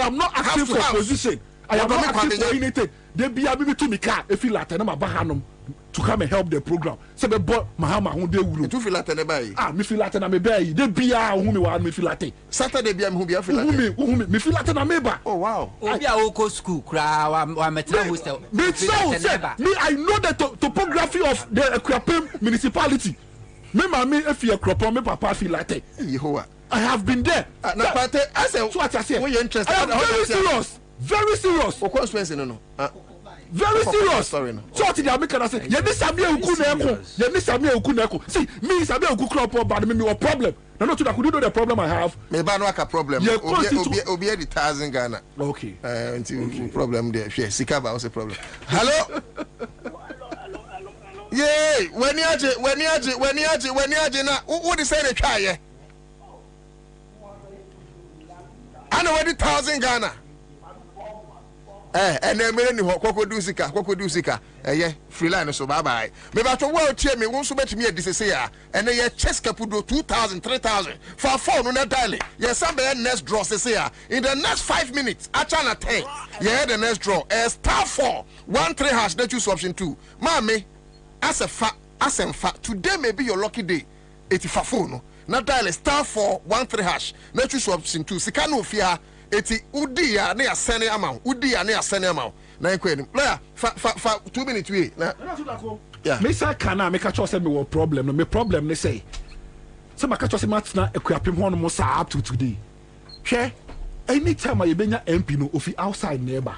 am not asking for position. I am not asking for anything. They be able to me car if you like to come and help the program. Say the boy Mahama who they will. Tu feel like me feel like na me bay. They be who me want me feel like. Saturday be who be feel like. Me feel like na me ba. Oh wow. Obi a oko school kra wa metra hostel. Me I know the topography of the Kwabena municipality. Me mama if you Kwabena me papa feel like. Yehowa. I have been there. Na pate I say so what I say. When you interested. I am very serious. Very serious. O consequence no. Very serious. Sorry no. So what the American say? You need Samia Uku neko. You need Samia Uku neko. See, me Samia Uku crop up but me a problem. No, not to that. Could you know the problem I have? Me ba no aka problem. Obi the 1,000 Ghana. Okay. Until problem there. Yes, Sikaba was a problem. Hello. Yay! When you na who dey say dey try here? I know what 1,000 Ghana. And then me ni kokodu sika yeah free line so bye bye me ba to wo tie me won so betimi adisese ya and ye chess capudo 2,000 3,000 for phone na daily ye some next draw sese ya in the next 5 minutes achana 10 yeah the next draw star 4 13 hash na choose option 2 mame asemfa today may be your lucky day 84 phone na dial star 4 13 hash na choose option 2 sika no fia eti udi ya ne asene amount na ekwenu lawyer fa 2 minutes we na yeah me say kana me catch say me wo problem no me problem ne say my catch say matna Kwabena ho no mo sa up to today hwe anytime I benya MP no ofi outside neighbor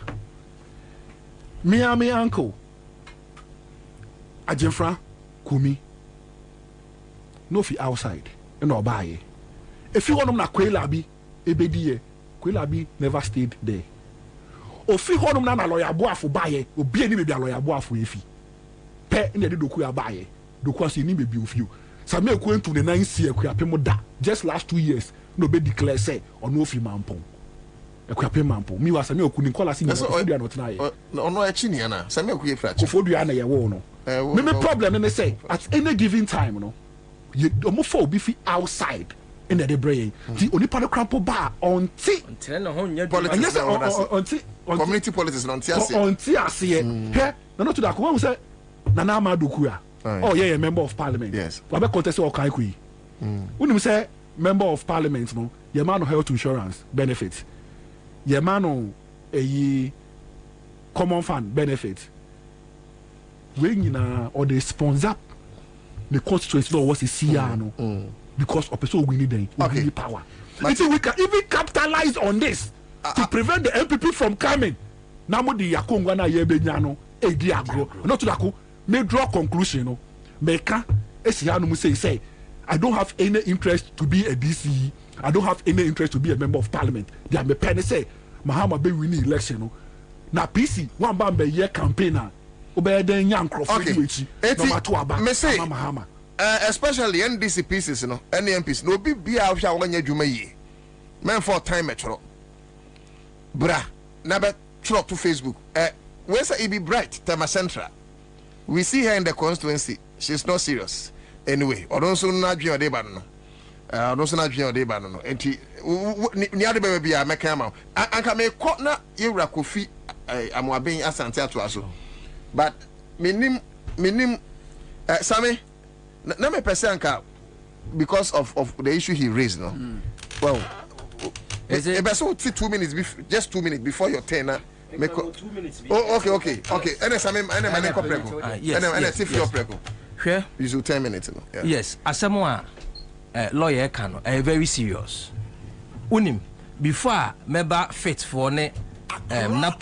me uncle Ajemfra Kumi no fi outside and obaye if you want na kwela bi ebediye Kwelabi never stayed there. Ofi honum na lawyer boafo baye, obi ani bebi lawyer boafo efi. Pe ne de doku abaye. Doku ase ni bebi ofi o. Same ekwu ntu ne 9 year Kwabena da. Just last 2 years no be declare say ono ofi mampon. Kwabena mampon. Mi wa same ekwu ni kola si ni Fodua not na ye. Ono echi ni na same ekwu efra. Fodua na ye wo no. Me problem ne say at any given time no. You omo for obi fi outside. In the brain, the only part of crampo bar on tea. Community politics on tea. Here, no to that one say Nana Madukuya. Oh, yeah, a member of parliament. Yes. Wabe contest or Kaikui. When you say member of parliament, no, your man of health insurance benefit. Your man a common fund benefit. when or they sponsor the constituency or what's the CR because of person we need them we need power. You see, we can even capitalize on this to prevent the MPP from coming. Now the yakungwana yebenyano edi agro. Not to that may draw conclusion. No, meka esianu say I don't have any interest to be a DCE. I don't have any interest to be a member of parliament. They are me penny say Mahama be winning election. No, na PC one bam be year campaigner. Obey den young Crawford which no matter about Mahama. Especially NDC pieces, you know, any MPs, no be out when you may. Man for time metro. Bra, never throw to Facebook. Where's it be bright? Tema Central. We see her in the constituency. She's not serious. Anyway, or don't so not your day, but no. Don't so not your day, but no. And near the baby, I make him out. I can make corner, you racofi. I'm being a Santa to us. But minim, Sammy. Let me percent because of the issue he raised, no. Well, is it 2 minutes just 2 minutes before your turn? 2 minutes. Oh, okay. And yes. Sure. You should 10 minutes. Yeah. Yes, as someone lawyer can very serious. Unim before member fit for ne no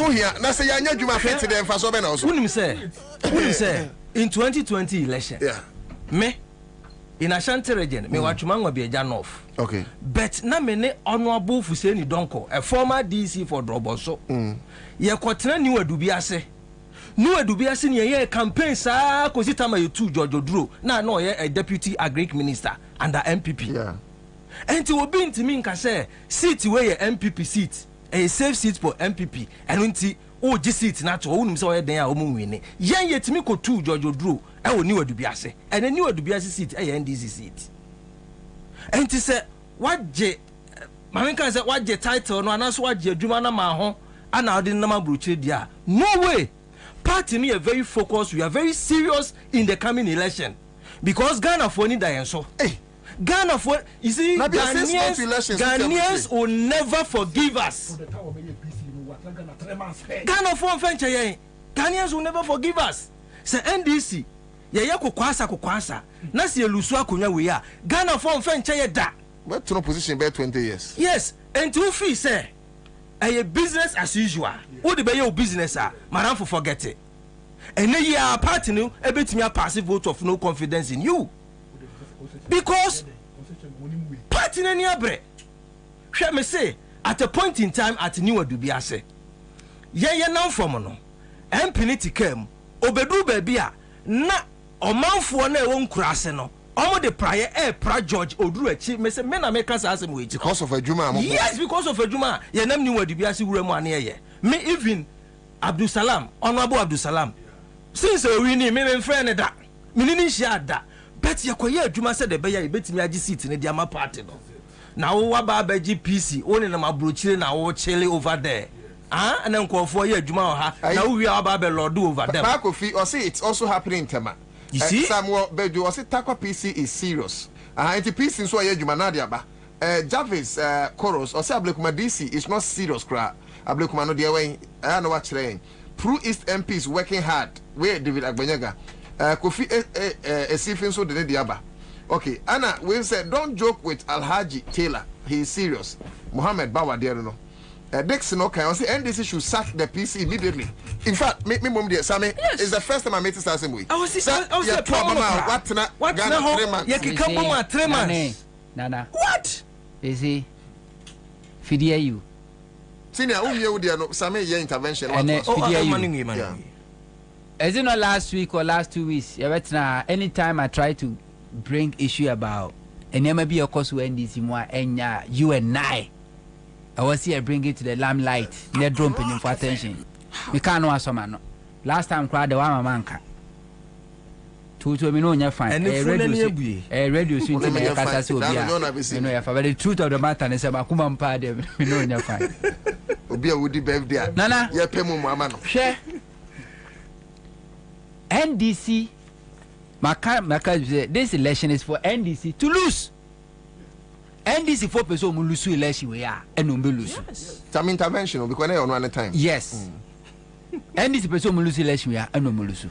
we here. Na say ya nya djuma fit dem fa so be na also. Unim say in 2020 election. Yeah. Me in Ashanti region, me watchman be a north. Okay. But na me ne honorable Fuseni Donko, a former DC for Droboso. Ye kwatena ni wadubi ase. Ni wadubi ase ni ye campaign sa ko sitama you two George Oduro. Na no ye a deputy agric minister under MPP. Yeah. Enti obi ntimi nka say seat we ye MPP seat, a safe seat for MPP. Eno nti o gi seat na to wonum say o ye den a o mu wini. Yen ye timi ko two George Oduro. I will new Dubiase, and a new Dubiase seat, a NDC seat. And to say, what J. Maminka said, what J title, no, and that's what J. Jumana Mahon, and I didn't know Bruce dia. No way. Party me are very focused, we are very serious in the coming election. Because Ghana for need and so. Hey, Ghana for, you see, Ghanaians will never forgive us. Ghana for venture, Ghanaians will never forgive us. Say NDC. Ye kukwasa na si elusu akonya we ya Ghana for mfenche ye da but to no position be 20 years. Yes, and to fee say a business as usual. What the be your business madam for forget it. And then you are party no ebetimi a passive vote of no confidence in you. Because party na ni abre. Hwe me say at a point in time at new adubia say ye now from no Impunity came obedu baby a na omanfo na ewon kurase no omo de prayer pra George Oduru achi me say me na me kasa asem we because of Adwuma. Yes, because of Adwuma ye nam ni wadu bia se wura mu ane ye me even Abdul Salam honorable Abdul Salam since we ni me friend da me ni hia da bet ye koye Adwuma se de be ya betimi agi seat ne de ama party no na wo wa ba ba GPC oni na mabrochire na wo chele over there. And then call for ye Juma now we are about lord over them. Bakofi or see it's also happening in Tema. You see Samuel Bedu or say Takwa PC is serious. Anti PC so ye Juma Nadia ba. Jarvis Koros or say Ablekuma DC is not serious cra. Ablekuma no dia way I know what saying. Pro East MP is working hard. Where David Agbanyaga. Kofi Sifin so the diaba. Okay, Anna we said don't joke with Alhaji Taylor. He is serious. Mohammed Bawa there no. Dixon okay, say NDC should sack the PC immediately. In fact, me mom dear Sammy is the first time I met this same way. I was what Nana. What? Is he? Fidia you. Senior, you dear no Sammy your intervention. Is it not last week or last 2 weeks? Anytime I try to bring issue about and there may be a cause when NDC more and you and I was here bring it to the limelight. Near drumping for attention. We can't know some man. Last time cried the one manka. To me no nya fine. A radio soon to me kasa so bia. You know if the truth of the matter is about kuma mpa dem me no nya fine. Obi a wudi birthday. Nana. Ye pemu mama no. Share. NDC Maka this election is for NDC to lose. NDC for person will lose election we are and no lose. Some intervention because they on one time. Yes. NDC person will lose election we are and no lose.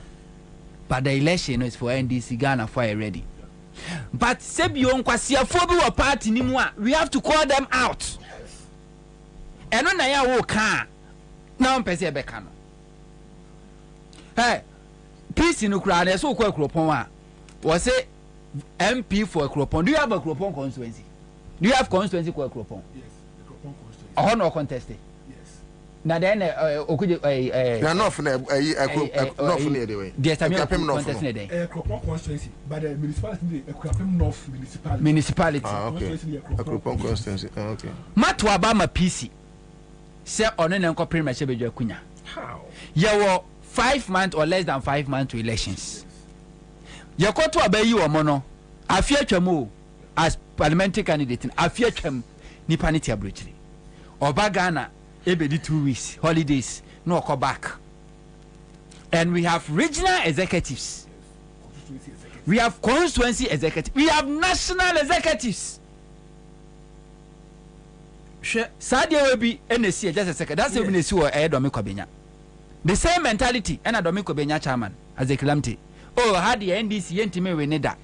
but the election is for NDC Ghana for ready. But Sebion Kwasiafo party nimwa, we have to call them out. And when I walk now pese bekano. Hey, peace in Ukraine so kwa Kropon was it MP for Kropon. Do you have a Kropon constituency? Do you have constituency for Kropon? Yes, the Kropon constituency. Oh no contested. Now then, okuji na north na north near the way. There's a contest near there. Kropon constituency, but the municipality, Kropon North municipality. Municipality. Okay. Kropon constituency. Okay. Matu Abama PC. Say on an enco pretty much be kunya. How? You were 5 months or less than 5 months to elections. You got to obey you or mono. I fear chamo as parliamentary candidate. I fear cham nipaniti abridged. Oba Ghana. Ebedi 2 weeks holidays no come back, and we have regional executives, we have constituency executives, we have national executives. Sadia will be NSC just a second. That's the NSC or Domi Kwabena. The same mentality and a Domi Kwabena chairman as a calamity. Oh, had the NDC entime we need that.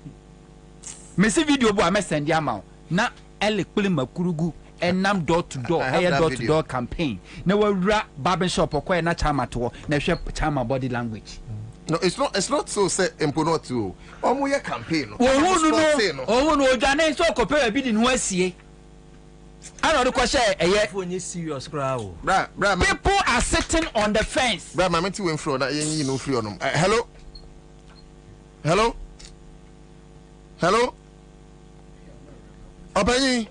Messi video boy me send yamao na ele kulima kurugu. And nam door to door campaign. Now we barber shop or quite na chama to na chama body language. No, it's not so say impunity to. Omo campaign. Oh no, Jane so compare a bit in Westie. I know the question serious crowd. People are sitting on the fence. Bra, I'm to info that you know free on them. Hello? Open.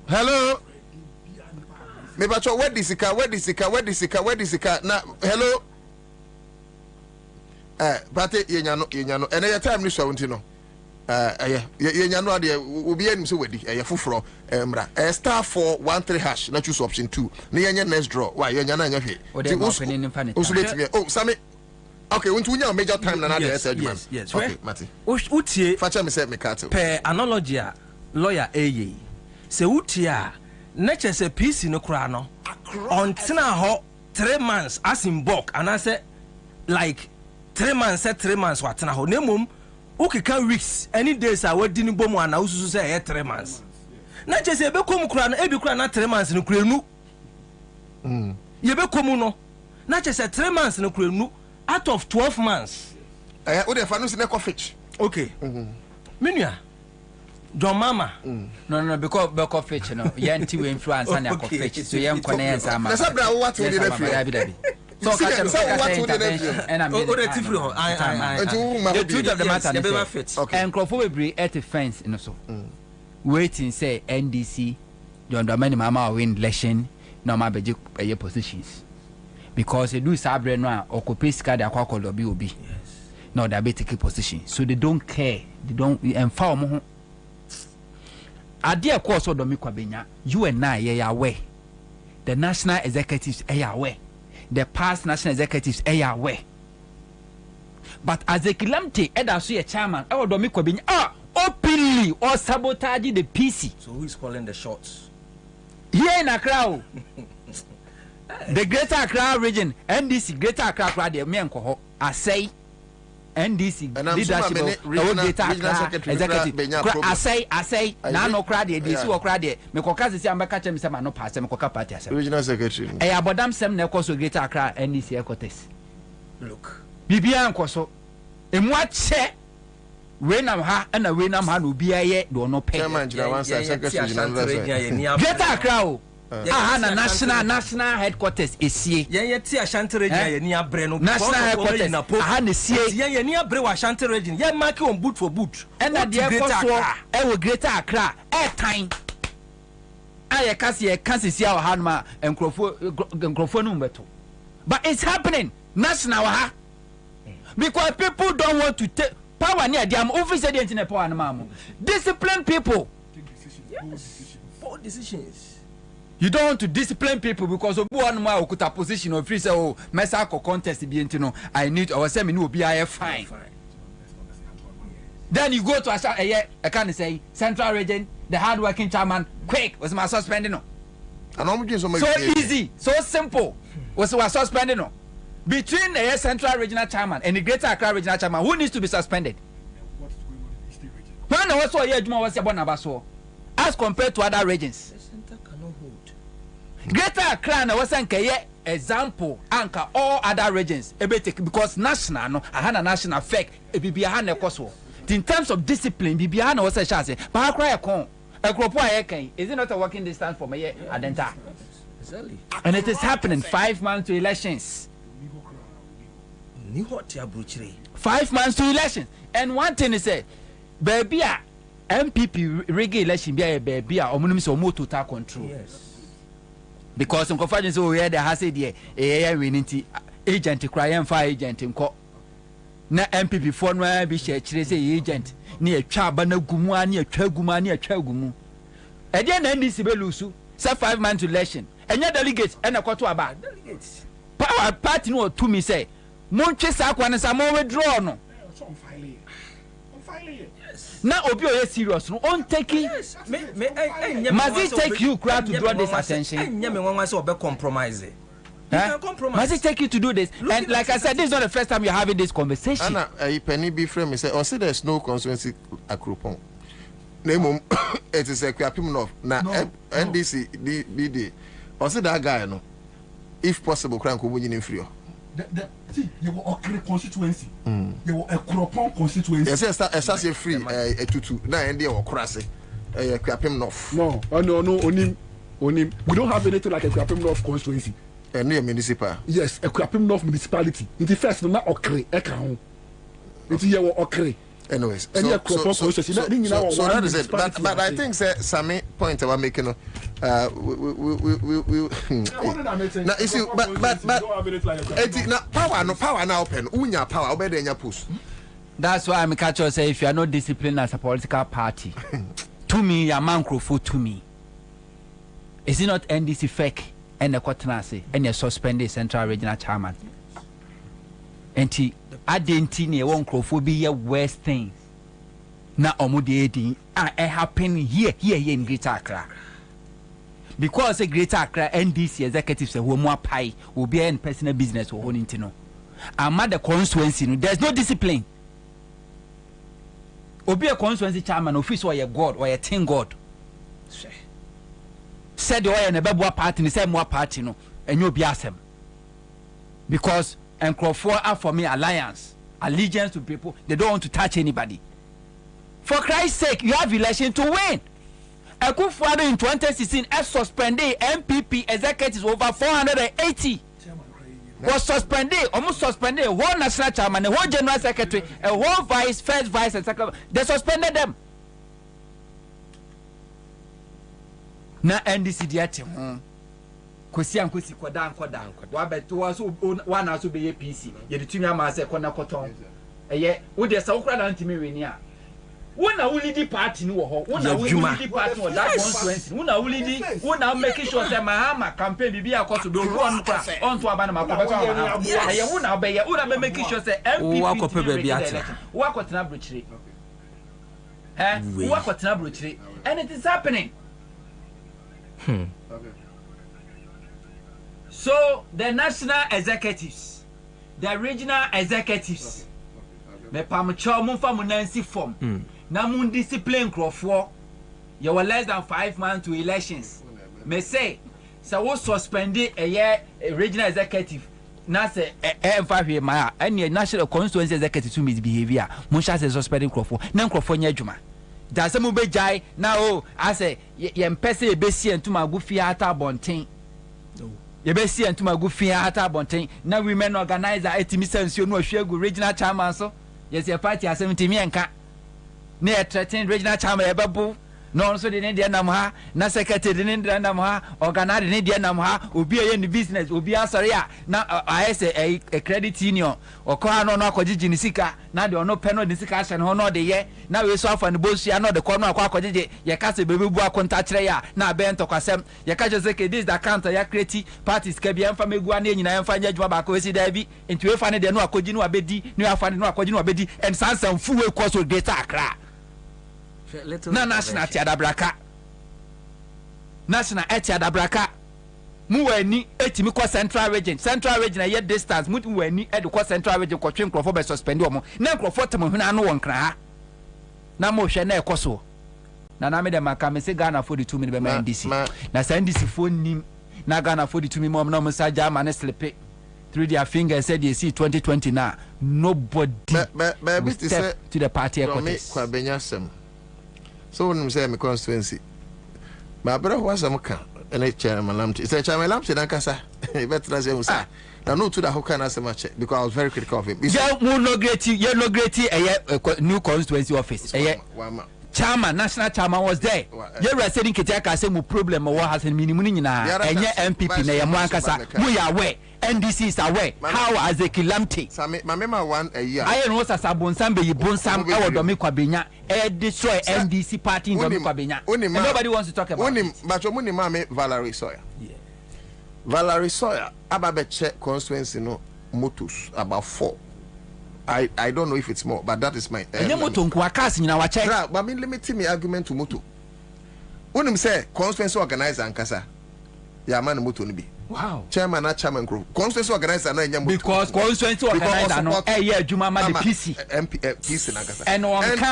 Hello. Me bacho where this car na hello. But yenyano and your time ni so ntino. Yenyano ade obi anim so wedi fufuro mra. Star 413 hash na choose option 2. Na yenye next draw. Why yenyana anya hwe. Oh, Sammy. Okay, when you major time na dey say adwuma. Yes. Okay, Mati. Utie facha me say me cat. Per analogy lawyer AY. Se utia nature se peace no kra no on tina ho 3 months as in bulk and I say like 3 months 3 months what tina ho nemum ukika weeks any days are wadi ni bomu ana ususu say 3 months nature se be kom kra no e bi kra na 3 months no kra nu ye be kom no nature se 3 months no kra nu out of 12 months wo dey fa no se na coffee okay menua John Mama. No, because fetch no. Yanti we influence and fetch. So yan kone sama. Na sabra what we dey free. So catch what we dey and I'm the truth of the matter never fit. And crofo we at the fence no so. Waiting say NDC John Dramani Mama win election no ma beje positions. Because they do sabre no occupy sika dey akwa obi. Yes. No they be take position. So they don't care. They don't empower Adia course of Domi Kwabena, you and I are aware. The national executives are aware. The past national executives are aware. But as a calamity, Edasu a chairman, or Domi Kwabena, openly or sabotage the PC. So who is calling the shots? Here in Accra, the Greater Accra region, NDC, Greater Accra, the Mianko, I say. NDC leadership executive I say na no crowd dey DC wo crowd dey me koka sisi ambaka chem se ma no pass me koka party asem regional secretary abodam sem na ekoso Greater Accra NDC headquarters look bibia nkoso emu ache we nam ha na we nam ha no bia ye do no pay Greater Accra na national headquarters esie yen ti Ashanti region yen ni abre no national headquarters na sie yen ni abre wa Ashanti region yen mark on boot for boot and na dey for Greater Accra time aye kasi sia wa hanma enkrofo no mbeto but it's happening national ha because people don't want to take power near them office dey in power na mamu discipline people poor decisions. You don't want to discipline people because of one more okuta position of free say oh mesa contest be ntino I need or say me no be fine. Then you go to I can say Central Region, the hard-working chairman, quick was my suspending no. And I'm so easy, so simple. Was suspending no. between the Central Regional Chairman and the Greater Accra Regional Chairman, who needs to be suspended? What's going on in the state region? When I was so here, Juma was about Nabaso, as compared to other regions. The center cannot hold. Greater Accra na was an example anchor all other regions because national no I had a national effect bibia koso in terms of discipline bibia na was a chance but Accra kon is it not a walking distance from here Adenta and it is happening 5 months to elections 5 months to elections and one thing is say baby MPP reggae election be baby omunum so mo total control yes. Because in conference so here they has said there winning agent cry and fire agent nko na MPP for no be share kire say agent na atwa ba na gumu ani atwa gumu ani atwa gumu e dey na NDC be lusu say 5 months election enya delegate e na kwato aba delegates power party no to me say mon twe sa kwa na sa mo withdraw no on file na obi o serious no on take it must it take you crowd to draw this attention enya me wan say obe compromise must it take you to do this and like I said this is not the first time you're having this conversation and penny be frame say or say there's no constituency akropon name it is a kwapim no na NDC BD or say that guy no if possible crank ko bunyi free see you will occur constituency you will a Kropon constituency yes yes free a tutu na end or cross kwapim north no onim we don't have anything like a kwapim north constituency near municipal yes a kwapim north municipality in the first na okre e ka ho it you will occur anyways so that is it but I think Sammy point about making now you see but power now open unya power obey the post that's why I'm catch you say if you are not disciplined as a political party to me your man crofo to me is it not NDC fake and the quarternase and you suspend the Central Regional Chairman and he identity won crofo be your worst things na omudi happen here in Greater Accra because a Greater Accra NDC executives who more pie will be in personal business or holding to know and the constituency there's no discipline or be a constituency chairman office or your god or your team god said the and a babu party the same more party no and you'll be asked because and Crawford are for me alliance allegiance to people they don't want to touch anybody for Christ's sake you have election to win Akufo-Addo in 2016 has suspended MPP executives over 480 was suspended almost suspended a whole national chairman a whole general secretary a whole first vice and secretary they suspended them na NDC diate kwesi ankwesi kwada wa beto waso wa na so be PC ye de tumi ama se kona koton eye wo de sa wokra na ntimi weni a wona wulidi party ni wo ho wona wulidi party no that constituency wona wulidi wona make sure say mahama campaign bibi akoso do run kwa onto abana makobeto ama eye wona be ye wona make sure say MPP wa kope be bi ati wa kotena brochire wa kotena brochire and it is happening so the national executives the regional executives me pamcho mo fa mo nancy form na mo discipline crofo you were less than 5 months to elections me say so we suspend a regional executive na say emfa hwe ma any national constituency executive to misbehavior mo sha say suspending crofo na crofo nya adwuma da se mo be jai na o I say ye mpese e be sie ntuma gu fia ata bonten ye be sie ntuma gu fia ata bonten na women organizer etimi sansuo no ahwe regional chairman so yes your party a 70 me enka na e threaten regional chairman e bebu no so de ne de nam ha na secretary de ne de nam ha organizer de ne de nam ha obi e ni business obi asori a na ayese a credit union okwa no akogigi ni sika na de ono peno de sika ahye no no de ye na we so afa ne bosu no de kono akwa akogigi ye ka se bebebu akonta kire ya na be ntokwasem ye ka jose ke this the account ya create parties ka bia mfa megu ana nyina mfa nya djuma ba ko si da bi enti we fa ne de no akogi no abedi no afa ne no akogi no abedi and sansan fu we ko so Greater Accra na national ati adabraka national ati adabraka mu wani etimi ko central region aye distance mu wani e de ko central region ko twen krofo be suspend omo na krofo tem huna no won kra na mo hwe na e koso na me de maka me se Ghana 42 me be ma NDC na sa NDC phone nim na Ghana 42 me mom na mo sa jama na slepe through their fingers said you see 2020 now nobody will step to the party headquarters. Kwabena sem. So when say me constituency. My brother was am kan and chairman lamti. Say chairman lamti dan kasa. Better say say. Now no to that how can I say much because I was very critical of him. You no great new constituency office. Chairman, national chairman was there. You were saying Kitaka say mu problem what has been minimum nyina enye MPP na yamo ankasa mu ya aware NDC is aware how as a kilamti my mema one a year I know sabonsam be yibonsam e wodomi Kwabena e destroy NDC party in domi Kwabena and nobody wants to talk about it but you money mama Valerie Sawyer Valerie Sawyer ababe check constituency no motos about 4 I don't know if it's more, but that is my. Moto nkwakasi nyina wa check. But I mean, limiting me argument to moto. When him say constituency organizer ankasa, ya man moto ni bi. Wow. Chairman na chairman group. Constituency organizer na nyam. Because constituency organizer no yeah juma ma the PC. PC na ankasa.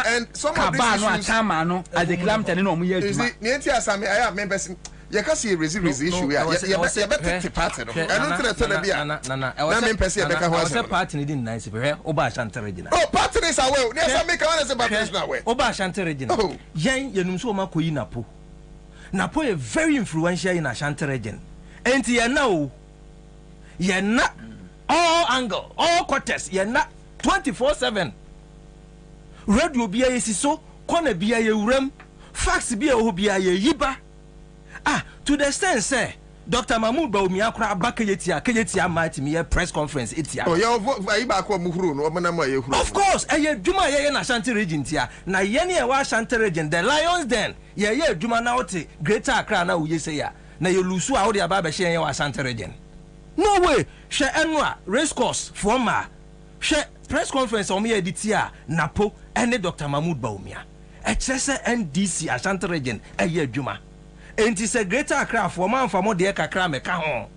And some of these chairman no as a kilometer no mo yeah juma. Ni enti asame aya members. You can see resist issue here. You better party no. I don't tell them bia. Na me pese be ka ho ase. Party ni din nice be oba Ashanti regional. Oh, party is away. Yes, make one say party is away. Oba Ashanti regional. Yen yenum so makoyi napo. Napo is very influential in Ashanti region. Enti ye na ye na all angle, all quarters, ye na 24/7. Radio bia yesiso, corner bia ye urem, fax bia ho bia ye yiba. To the extent say Dr. Mahmoud Bawumia akra keyetia might me press conference etia. Oh you ba ko muhuru no omana mo ye huru. Of course dwuma ye na Ashanti region tia na ye ne wa Ashanti region the Lions Den ye dwuma na wote Greater Accra na uye say ya na ye lusu a wo de aba be hye ye wa Ashanti region. No way she enwa race course former she press conference o me editia napo ene Dr. Mahmoud Bawumia e chese NDC Ashanti region dwuma. Enti se Greater Accra for man for mo de kakra me ka ho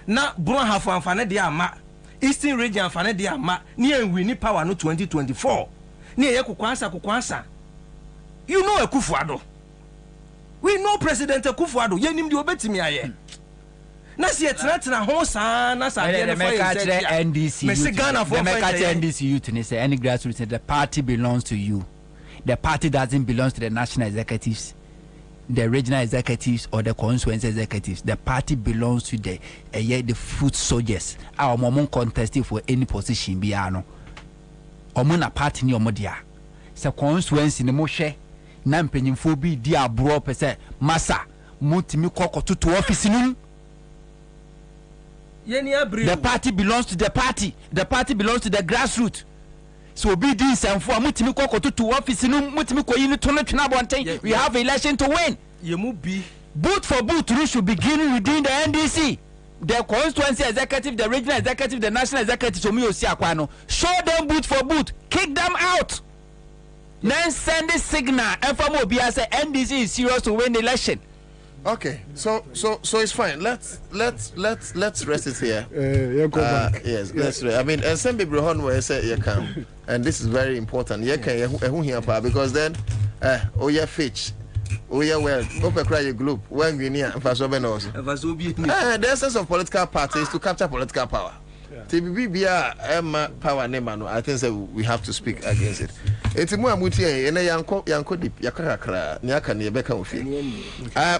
na bron hafo amfane de ama Eastern region amfane de ama ni enwini power no 2024 ni eye kokwansa you know Akufo-Addo we know President Akufo-Addo yenim de obetimi aye na se etena ho saa na sa de NDC me se Ghana for NDC youth ni say any grassroots the party belongs to you the party doesn't belong to the national executives the regional executives or the constituency executives. The party belongs to the foot soldiers. Our mom contesting for any position biano. Omuna party ni omodia. Se constituency ni moshe na mpenyimfo bi di abro pese masa mutimi kokko to office num. The party belongs to the party. The party belongs to the grassroots. So be this and for mutimi kokko to office num mutimi ko yini to no twena bonten. We have election to win. Yemu be boot for boot should begin within the NDC. The constituency executive, the regional executive, the national executive, show them boot for boot, kick them out. Then send the signal. FMOB say NDC is serious to win the election. Okay, so it's fine. Let's rest it here. Yes, let's rest. I mean, some people who say you can, and this is very important. You can hear because then, fetch. Oh yeah, well, open cry your globe. When we near the essence of political parties to capture political power. TBB power name, I think that we have to speak against it. It's more muti and a yanko deep yakakra, nyaka near Becca of you. I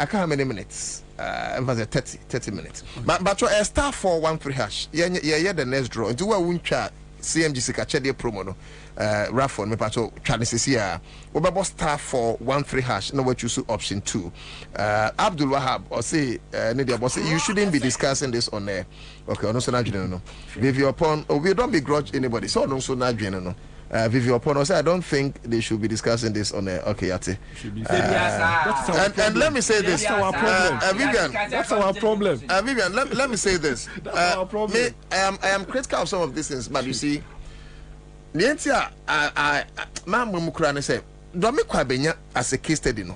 can't many minutes. It was 30 minutes. But a star for 1-3 hash. Yeah, the next draw. Into a wound chat. CMGC catch the promo no Raffon me pato Charles here Obabo star for 1-3 hash no what you choose option 2 Abdul Wahab or say Nidia boss you shouldn't be discussing this on air. Okay, no so na no Vivi upon we don't begrudge anybody so no so na no Vivi upon us I don't think they should be discussing this on air. Okay, Yati and let me say this that's our problem. Vivian, that's our problem. Vivian, let me say this. Our problem. I am critical of some of these things, but you see, Nientia, Mamma Mukrane say, don't make Kwabena as a case study, no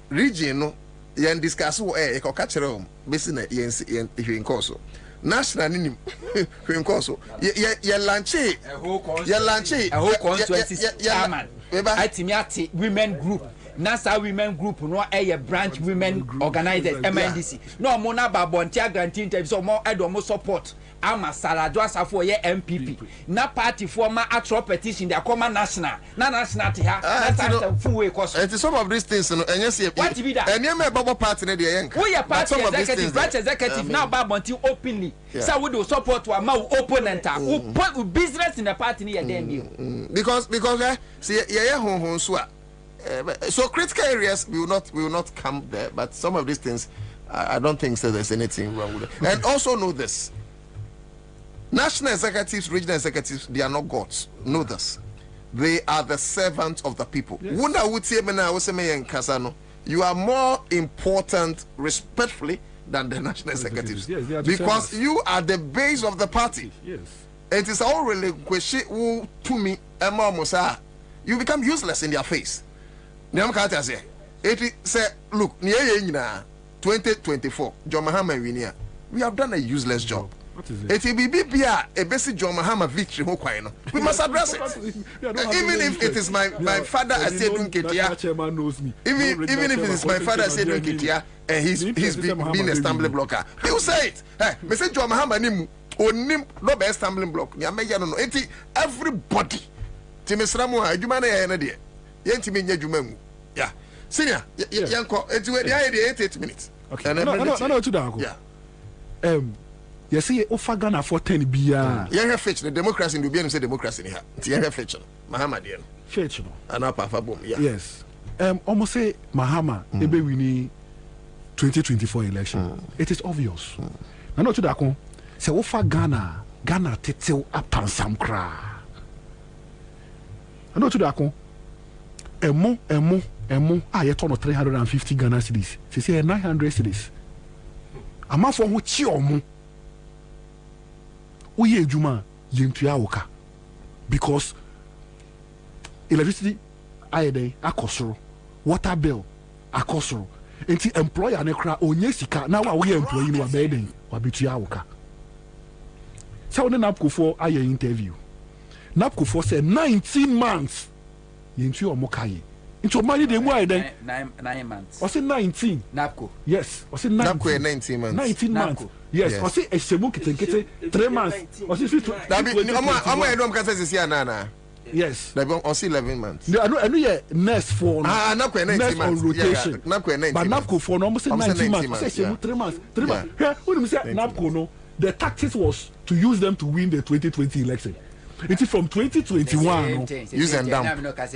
region, no, yen discuss wo ko ka kire o besi na yen hwe nkoso national nim hwe nkoso ye lanche a whole constituency chairman atimi ati women group NASA women group no branch women organizers MNDC no mo na babontia guarantee interview so mo edo mo support ama Salado Asafo ye MPP na party former atro petition the common national na national te ha na time full way cost and some of these things no enye se what be that enye me babo party na de yenka we your party executive branch executive now babontia openly say we do support wa ma opponent who business in the party ni ye dem because see ye honhon so so critical areas we will not come there, but some of these things I don't think there's anything wrong with it. And also know this: national executives, regional executives, they are not gods. Know this: they are the servants of the people. You are more important, respectfully, than the national executives, because you are the base of the party. Yes, it is all really to me. You become useless in their face. Niam Carter say, it say, look, near 2024, John Mahama winia. We have done a useless job. What is it? It will be a basic John Mahama victory. We must address it. Even if it is my father, I said Dunketia. Even if it is my father, I said Dunketia, and he's been a stumbling blocker. You say it. Hey, Mr. John Mahama nimu onim no be stumbling block. Niameya no. Everybody. Timisramu adwuma na ye na de. Yentimi nya adwuma mu. Yeah. Senior, yanko enti we dey 8 minutes. Okay. No, to that. Yeah. You see, Ofagana for 10 bia. You fetch the democracy in the say democracy here. You fetch Mahama there. Fetch no. Anapa fabom. Yeah. Yes. Almost say Mahama ebe wini 2024 election. It is obvious. I know to that kon. Say Ofagana tetel apansam kra. I know to that kon. Emo you turn 350 Ghana cedis. She say 900 cedis. Ama for who chi omo. Oye ejuma yentua woka. Because electricity ayede akosoro, water bill akosoro. Enti employer ne kra onye sika na wa we employee no abeden wa betua woka. So when NAPCO for aye interview. NAPCO for say 19 months yentua omo kaye. Into money they were then 9 months. Was it 19? NAPCO. Yes. Was it 19? NAPCO 19 months. 19 months. Yes. Was it a semu kete 3 months? Was it 50? I don't say nana. Yes. They be 11 months. I know yeah nurse for NAPCO 19 months. On rotation. NAPCO 19. But NAPCO for almost 19 months. Say semu 3 months. 3 months. Here when we say NAPCO no, the tactics was to use them to win the 2020 election. It is from 2021. Use and down.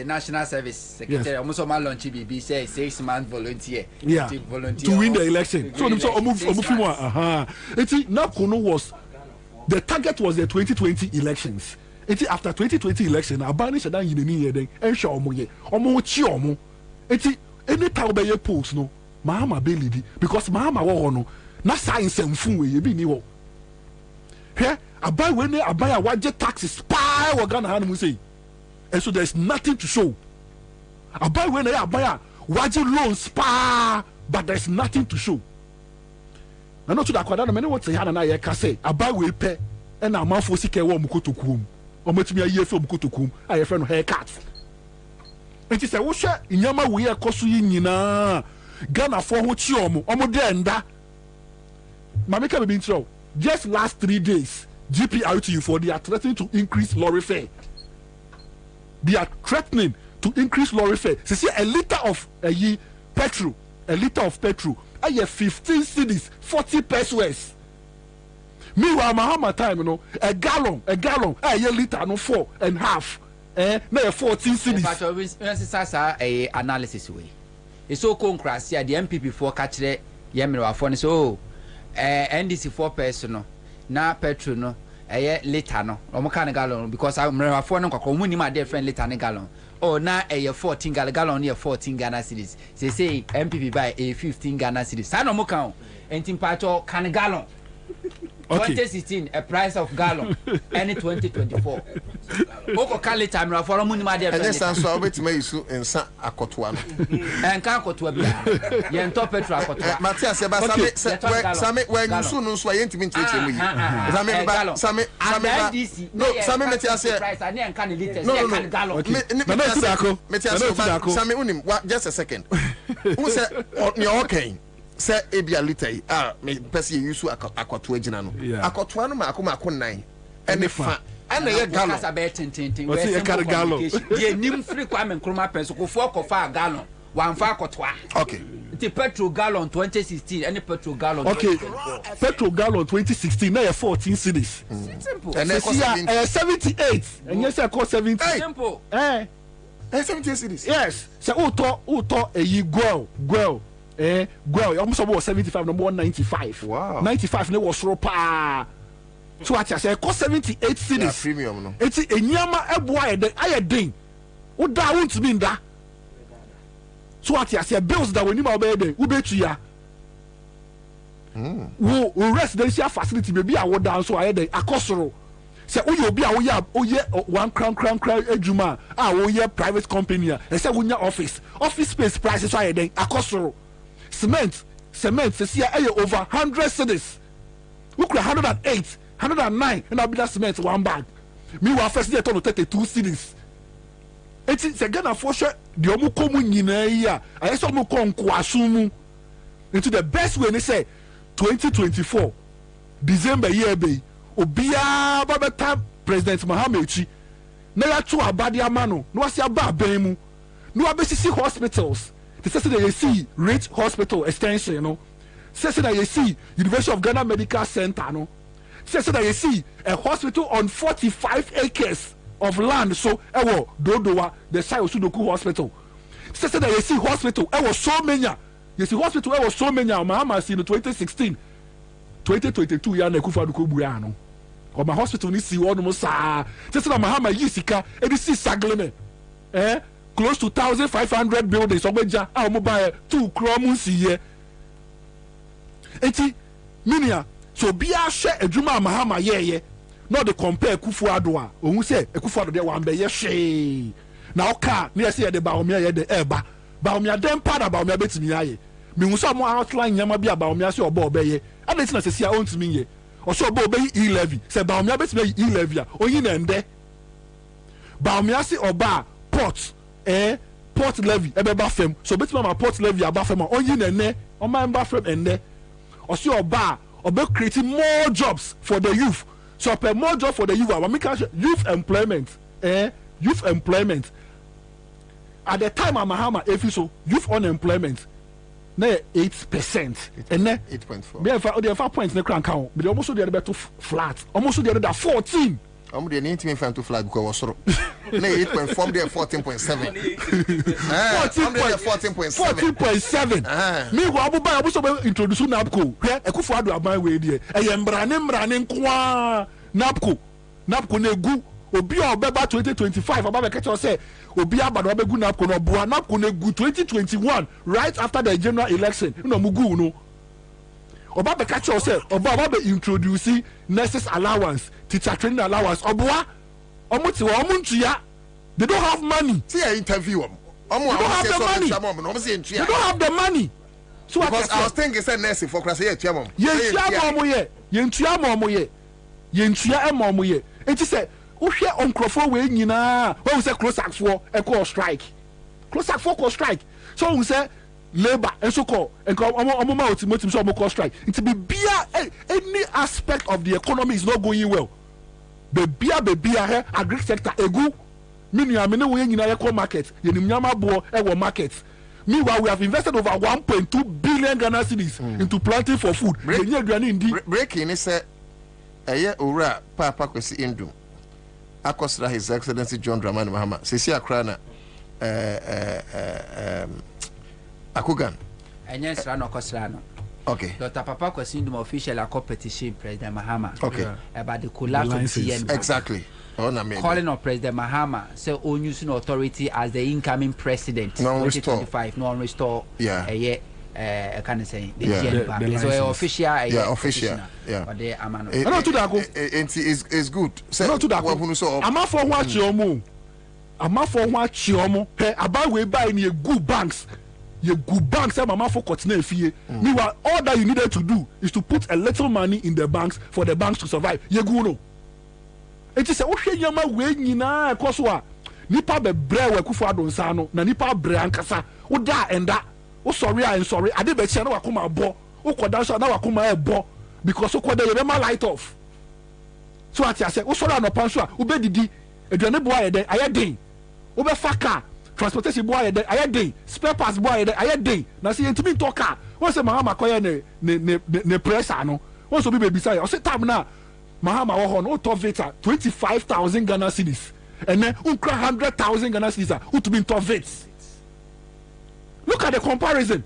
National Service Secretary almost all my launch BB say 6 months volunteer. Yeah. To win the election. So NAPCO was the target was the 2020 elections. It is after 2020 election. Abani said that you need then and show omo chi omo. It is any time be your post no. Mahama be lead because Mahama wo no na science mfun we bi ni wo. Here abai when they abai waje taxes spy or Ghana hand say. And so there's nothing to show. Abai when they abai waje loans spy but there's nothing to show. Na no to da kwada no me what say na ye ka say abai we pe e na amafo sika e wo mukotokum. O matumi aye fe mukotokum aye fe no haircut. Enti say wo hwe nyama we e koso yi nyina Ghana for ho chi omo de nda. Mameka be bin throw. Just last 3 days, GPRTU for they are threatening to increase lorry fare. They are threatening to increase lorry fare. So see a liter of petrol, I have 15 cedis, 40 pesos. Meanwhile, Mahama time, a gallon, a liter, no 4.5. Now 14 cedis. But a analysis way. It's so concrete. The MPP for catch the Yemira phone so. NDC 4 person na petrol no liter no omo kan gallon because I'm for no kokko muni ma different liter ne gallon oh na 14 gallon near 14 Ghana cedis say MPP buy a 15 Ghana cedis sa no mo kan entim pacho kan gallon. Okay. 2016 a price of gallon any 2024 Oko kale time na for mu ni ma de. And yes so obetime yisu ensa akotoa no. Enka akotoa bia. Ye ntop petrol akotoa. Matias se ba same when you so no so ye ntimi ntiche mu yi. Same no same Matias se price ani enka ni liters ye kan gallon. Matias same unim just a second. Who say ne okay. Say ebia liter me person yusu akotoa gina no. Akotoa no ma akoma nan. Ene fa ana ye gallon kasa be tintintin we say gallon ye nim free Kwame Nkrumah penso ko fo ko fa gallon wan fa akotoa. Okay. The petrol gallon 2016 any petrol gallon. Okay. Petrol gallon 2016 na 14 cedis. Simple. And 78 and yes I call 70. Simple. 78 cedis. Yes. So uto e gwel almost about 75 number 195. Wow. 95 ne was ro pa. So I say cost 78 cedis. Yeah, premium no. It's enyama eboa ayedin. Wo da won't mean da. So I say bills that when you obey we bet you wo residential facility baby I wo down so I dey akosoro. Say wo obi a wo ye 1 crown ejuma wo ye private company e say wo nya office space prices so I dey akosoro. Cement say e over 100 cedis. We could 108 109 and I'll be that cement one bag. Meanwhile, first day I told 32 cities. It's a Ghana for sure. The Omu Komu Nina, I saw Muko Kwasumu into the best way. They say 2024 December year be Obia Babata President Mahamechi. Naya to Abadia Mano, no Asia Babemu, no ABCC hospitals. They say that you see Rich Hospital Extension, you know. Say that you see University of Ghana Medical Center, no. Say that you see a hospital on 45 acres of land. So, Dodowa, the site of Sudoku Hospital. Say that you see hospital. Was so many. You see hospital. Was so many. Mahama see in 2016, 2022. Yana Kufa Dukubuano. Or my hospital ni see one almost. Just that Mahama Yisika. And you see Sagleme. Close to 1,500 buildings. Obeja. I mobile 2 kromunsi here. Eti minia. So bia share adwuma Mahama ye no dey compare Kufuado ohun say Kufuado dey wan be ye hwe na oka na say dey Baomia ye dey eba Baomia dem pada Baomia betimi aye me hu so mo outline nyama bia Baomia say obo obeye adeti na sesi a ontimi ye o so obo obeye e-levy say Baomia betimi e-levy a oyin na nde Baomia say oba port levy ebeba fam so betimi ma port levy aba fam oyin na ne o ma mba fam ende o so oba about creating more jobs for the youth. So per more jobs for the youth. Youth employment. Youth employment. At the time of Mahama, if you so youth unemployment, na 8%. And then 8.4. There are 5 points in the crown count, but almost the other flat. Almost the other 14. I'm the need to find to flag because was 8.4 there 14.7. 14.7. Me go abu buy abu introduce NAPCO. Ekufuado aban we there. Mbrane kwa NAPCO negu obi obeba 2025 aba be say obi abado obegu NAPCO no boa NAPCO negu 2021 right after the general election. No mugu no. Oba be catch say oba be introduce nurses allowance, teacher training allowance. Oboa omuntuya. They don't have money. See I interview them. They don't have the money. They don't have the money. So because I was thinking say nursing for class here tuamom. Yentua mo ye. Enti say wo hwe onkrofo we nyina, wo say close act for e call strike. Close act for call strike. So we say labor and so call and ma ultimatum so call strike. It be bia any aspect of the economy is not going well. Be bia agri sector egu minua me ne wo nyina ye call market yenim nyama bo e wo market. Meanwhile, we have invested over 1.2 billion Ghana cedis into planting for food. Breaking is a year ora Papa Kwesi Indum. Akosra His Excellency John Dramani Mahama. Sisi Akrana Akugan. Enyesra no kosra no. Okay. Dr. Papa Kwesi Indum official a petition President Mahama. Okay. About the collapse of CN. Exactly. Calling on President Mahama, say on using authority as the incoming president. No 2025, no restore. Yeah. kind of saying the GN so official official or the amano no to that go is good say no to that go so ama for what chiomo he about we buy in good banks you good banks say mama for continue fie meanwhile all that you needed to do is to put a little money in the banks for the banks to survive you go no it is say wo hwe nyama we nyina ekoso a nipa be bre we kufu adonsa no na nipa bre ankasa wo da enda wo sorry and sorry ade be che na wakoma abo wo koda so na wakoma ebo because wo koda ye be ma light off so ati ase wo sorry anopa so a wo be didi eduane bo aye den aye den wo be fa car transportation boy de aye day spare parts boy de aye day na say ntimi to car won say mahama koye ne pressure no won so be be say o say time na mahama wo ho no to vita 25,000 Ghana cedis and then ukra 100,000 Ghana cedis who to be to vit. Look at the comparison,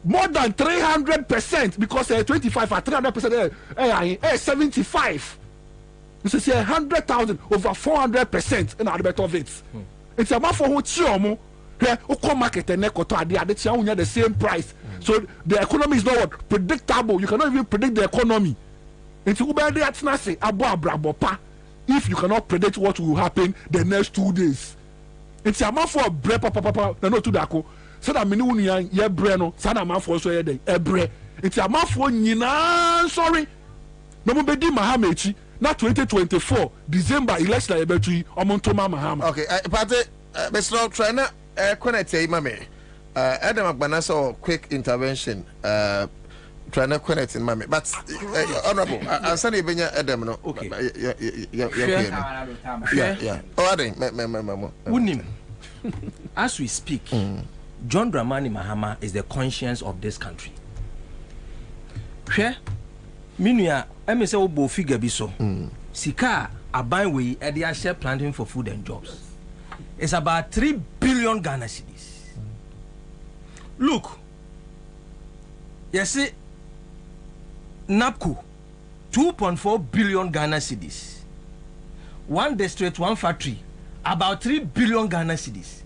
more than 300% because 25 at 300% 75. You say 100,000 over 400% in the better vits. It's a matter for Chiomo. Here, Oko market and Nekoto are the same price. So the economy is not predictable. You cannot even predict the economy. It's if you cannot predict what will happen the next 2 days. It's a matter for bre papa no to dako. So that many union ye bre no sana man for so ye day bre. It's a matter for nyina sorry. No mo bedi mahamechi. Na 2024 December election ebetui omontoma mahama. Okay, party Mr. Trainer connect mame. Adam Agbana so quick intervention Trainer connect in mame. But honorable Ansah benya Adam no. Okay. Yeah. Oh Adam Unim. As we speak, John Dramani Mahama is the conscience of this country. Hwe Minua eme say obo figure bi so sika aban we e dey share planting for food and jobs. It's about 3 billion Ghana cedis. Look, you see NAPCO 2.4 billion Ghana cedis. One district, one factory, about 3 billion Ghana cedis.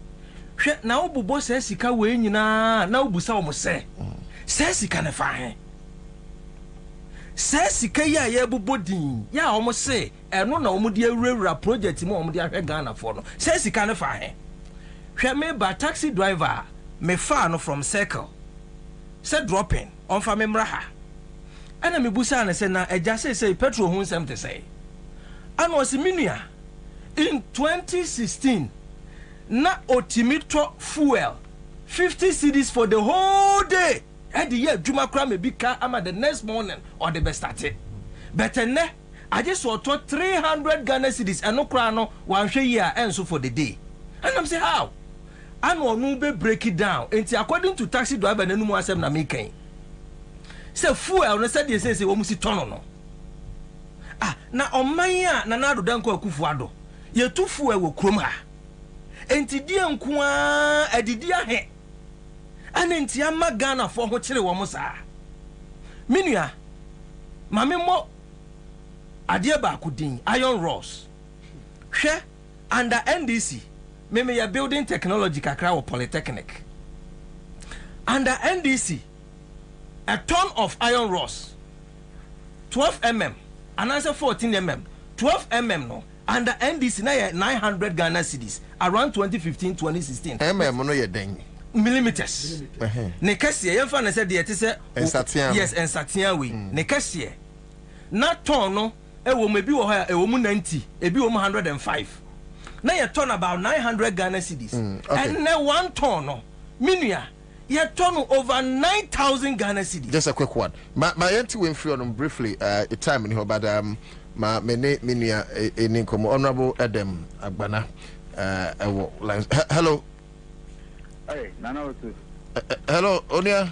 Na obo say sika we nyina na obusa omo say sika na fa he. Say sika ya bobodin ya omo say eno na omo de awura project mo omo de ahwe Ghana for no say sika na fa he hwe me ba taxi driver me fa no from circle say dropping on fa me mraha ana me busa na say na eja say petrol hu nsem te say ana o si minua in 2016 na otimito fuel 50 cedis for the whole day. At the year, Juma Kram may be car ama the next morning or the best started. Better ne, I just saw 300 Ghana cedis and no crano 1 year and so for the day. And I'm saying how? I know be break it down. And according to taxi driver and no more sem na making. Say fuel no said say we must turn no. Na on my na na do dan ko akufuado. Ye tu fuel wo krom ha. Enti die nko a adidi ahe. Anenti ama Ghana for ho kire wo mo saa minua mame mo ade ba akudin iron rods hwe under NDC me ya building technology kakra wo polytechnic under NDC a ton of iron rods 12 mm and answer 14 mm 12 mm no under NDC na 900 Ghana cedis around 2015-2016 mm no ye den millimeters. Ne kasiye yemfa na said it is yes and Satian we ne kasiye na ton no e wo mebi wo ha e wo mu 90 e bi wo mu 105 na ye ton about 900 Ghana cedis and na 1 ton no minua ye ton over 9,000 Ghana cedis. Just a quick one my anti went free on briefly the time in here but my minua in komo honorable Adam Agbana hello. Hey, Nana, hello, Onia.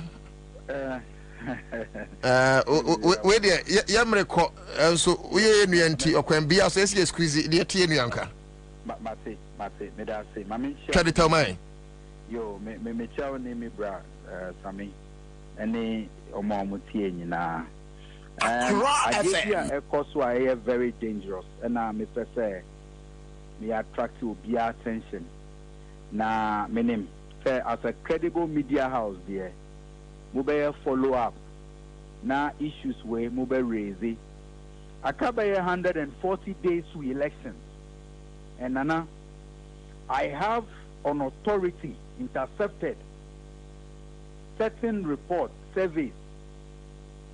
Wait there, Yamreko, so we are NT or can be as a squeeze the Tianka. Mate, me da say, Mammy, can you tell me? Yo, me chow name me bra, Sammy, any or more mutian na. I give you a course why very dangerous, and now, Mr. Say, me attract to be attention. Na, my name. As a credible media house there, mobile follow up na issues where mobile raise akabaya 140 days to elections and nana I have on authority intercepted certain reports surveys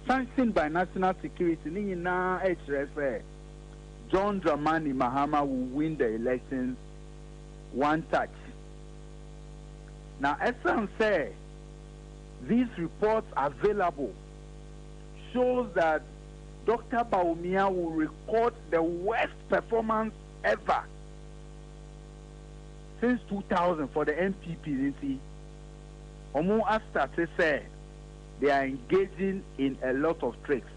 sanctioned by national security ni na HRF John Dramani Mahama will win the elections one touch. Now, Essence say these reports available shows that Dr. Bawumia will record the worst performance ever since 2000 for the NPP. Omo after they say they are engaging in a lot of tricks.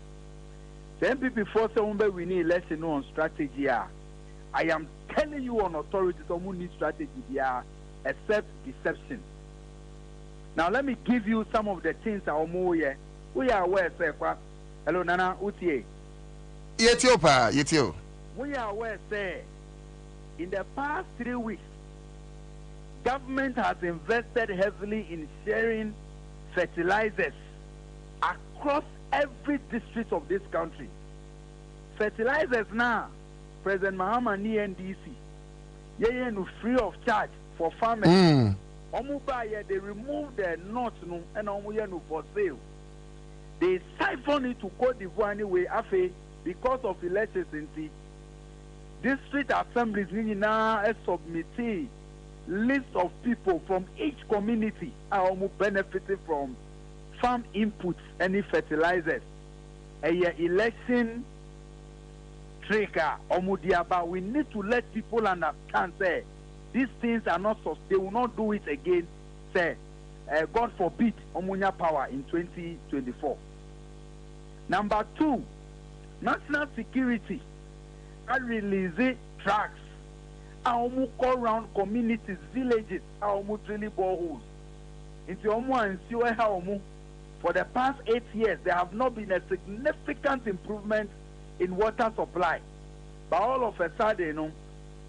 The NPP force we need election on strategy. I am telling you on authority, someone needs strategy except deception. Now let me give you some of the things we are aware, say, hello Nana Utie. Yetio. We are aware, say, in the past 3 weeks, government has invested heavily in sharing fertilizers across every district of this country. Fertilizers now, President Mahama ni NDC, no free of charge for farmers. They remove the nuts and no for sale. They siphon it to Cote d'Ivoire anyway, because of electricity. District assemblies now submitting list of people from each community are benefiting from farm inputs, any fertilizers. Election trigger, we need to let people understand, say, these things are not they will not do it again, say, God forbid, Omunya power in 2024. Number 2, national security, I release tracks, I call around communities, villages, I drilling boreholes. For the past 8 years, there have not been a significant improvement in water supply. But all of a sudden,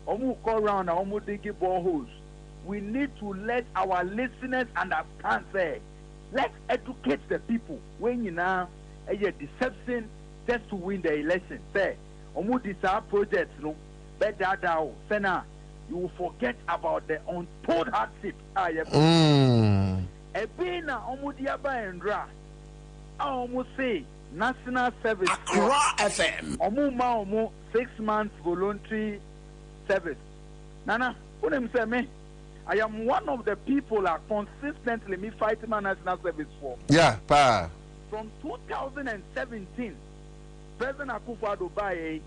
call around and dig boreholes. We need to let our listeners understand, say, let's educate the people. When you now a deception just to win the election. Say, these projects, better you will forget about the untold hardship. Ebina omudiaba endra almost say national service Accra FM omu 6 months voluntary service. Nana, unem say me I am one of the people are consistently me fighting my national service for. Yeah, pa. From 2017, President Akufo-Addo buy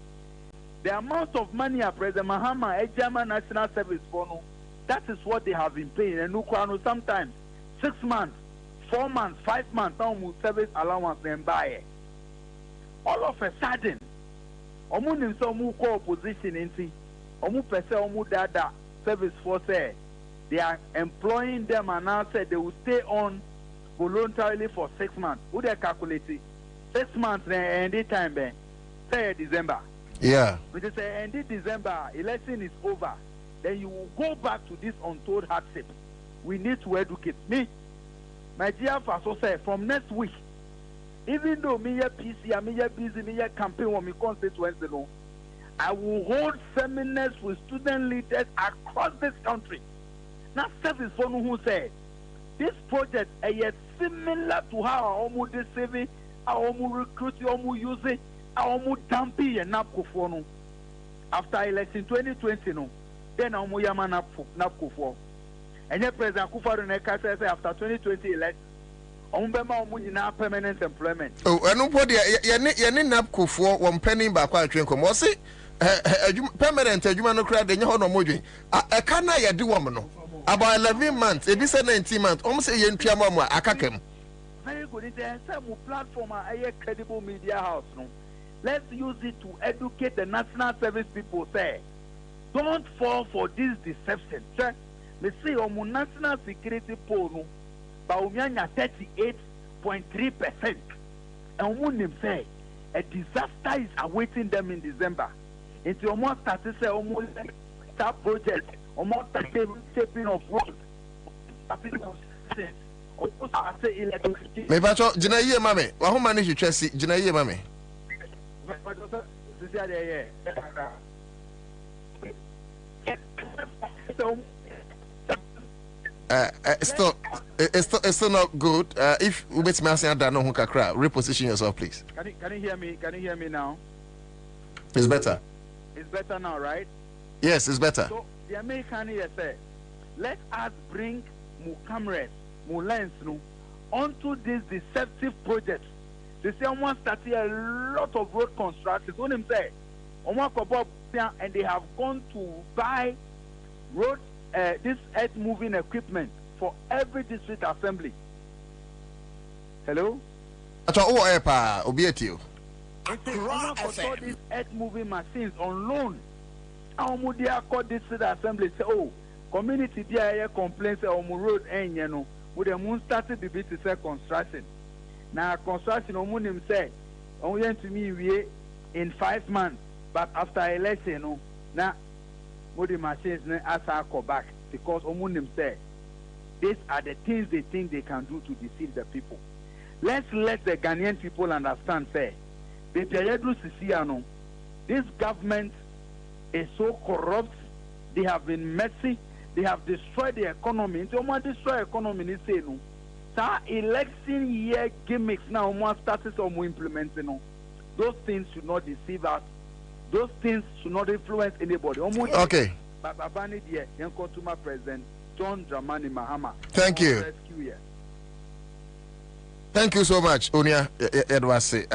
the amount of money a President Mahama a German national service for no, that is what they have been paying. And sometimes 6 months, 4 months, 5 months, service allowance and buy. All of a sudden, call opposition in dada service force they are employing them and now said they will stay on voluntarily for 6 months. Who they calculate 6 months any time say December. Yeah. When they say end December, election is over, then you will go back to this untold hardship. We need to educate me. My dear Faso say from next week, even though me PC, I'm busy, me campaign on my constituency, I will hold seminars with student leaders across this country. Now, service for who said this project is similar to how I this saving, how I recruit, how I use it, how I dumpy and napco. After election 2020, then I will napco. And yet, President Akufo-Addo says after 2020 election, permanent employment. Oh, and nobody, you napco for 1 penny back on train. Come see, permanent, you man, no crowd, then you know, Moji. I can't do woman. About 11 months, it is 19 months. Almost a young Piamama, Akakem. Very good. There's some platform, a credible media house. No, let's use it to educate the national service people. Say, don't fall for this deception. Sir, let's see, on national security poll, no, but 38.3%. And when say a disaster is awaiting them in December, it's almost started say almost that project. Almost shaping of road, almost electricity Me pacho jina ye mame. Wa ho manage twesi jina ye mame. It's still not good. If we bet me answer that no kakra, reposition yourself, please. Can you hear me? Can you hear me now? It's better. It's better now, right? Yes, it's better. So the American here said, let us bring more cameras, more lens, onto this deceptive project. They say someone started a lot of road construction. When him say, and they have gone to buy road this earth moving equipment for every district assembly. Hello? Obietio. These earth moving machines on loan. Dia called district assembly say, oh, community there complaints on road and you know, with the moon started to be to say construction. Now construction on him say, only to me we in 5 months, but after election, you know, now the machines as I go back because Omunim said these are the things they think they can do to deceive the people. Let's let the Ghanaian people understand, say, this government is so corrupt, they have been messy, they have destroyed the economy. Into almost destroy economy, say no. So election year gimmicks now almost started to implementing. Those things should not deceive us. Those things should not influence anybody. Okay. But Babani dear, young consumer president John Dramani Mahama. Thank you. Thank you so much, Unia Edwase.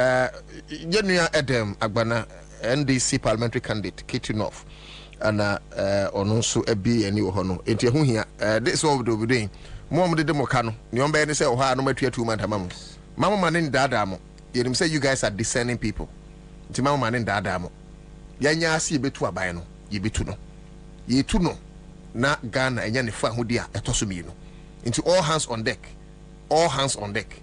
Genuine Edem Agbana, NDC parliamentary candidate, Kitty North, and Ononso Ebi and Yohono. Into here, this is what we're doing. Mom de Mokano, Nyomba and say, oh, no matter 2 months, Mama man in Dadamo. You say you guys are discerning people. Timama man in Dadamo. Yanya see betu abayano, ye betu no. Ye tu no, na Ghana and Yanifa Hudia, etosumino. Into all hands on deck. All hands on deck.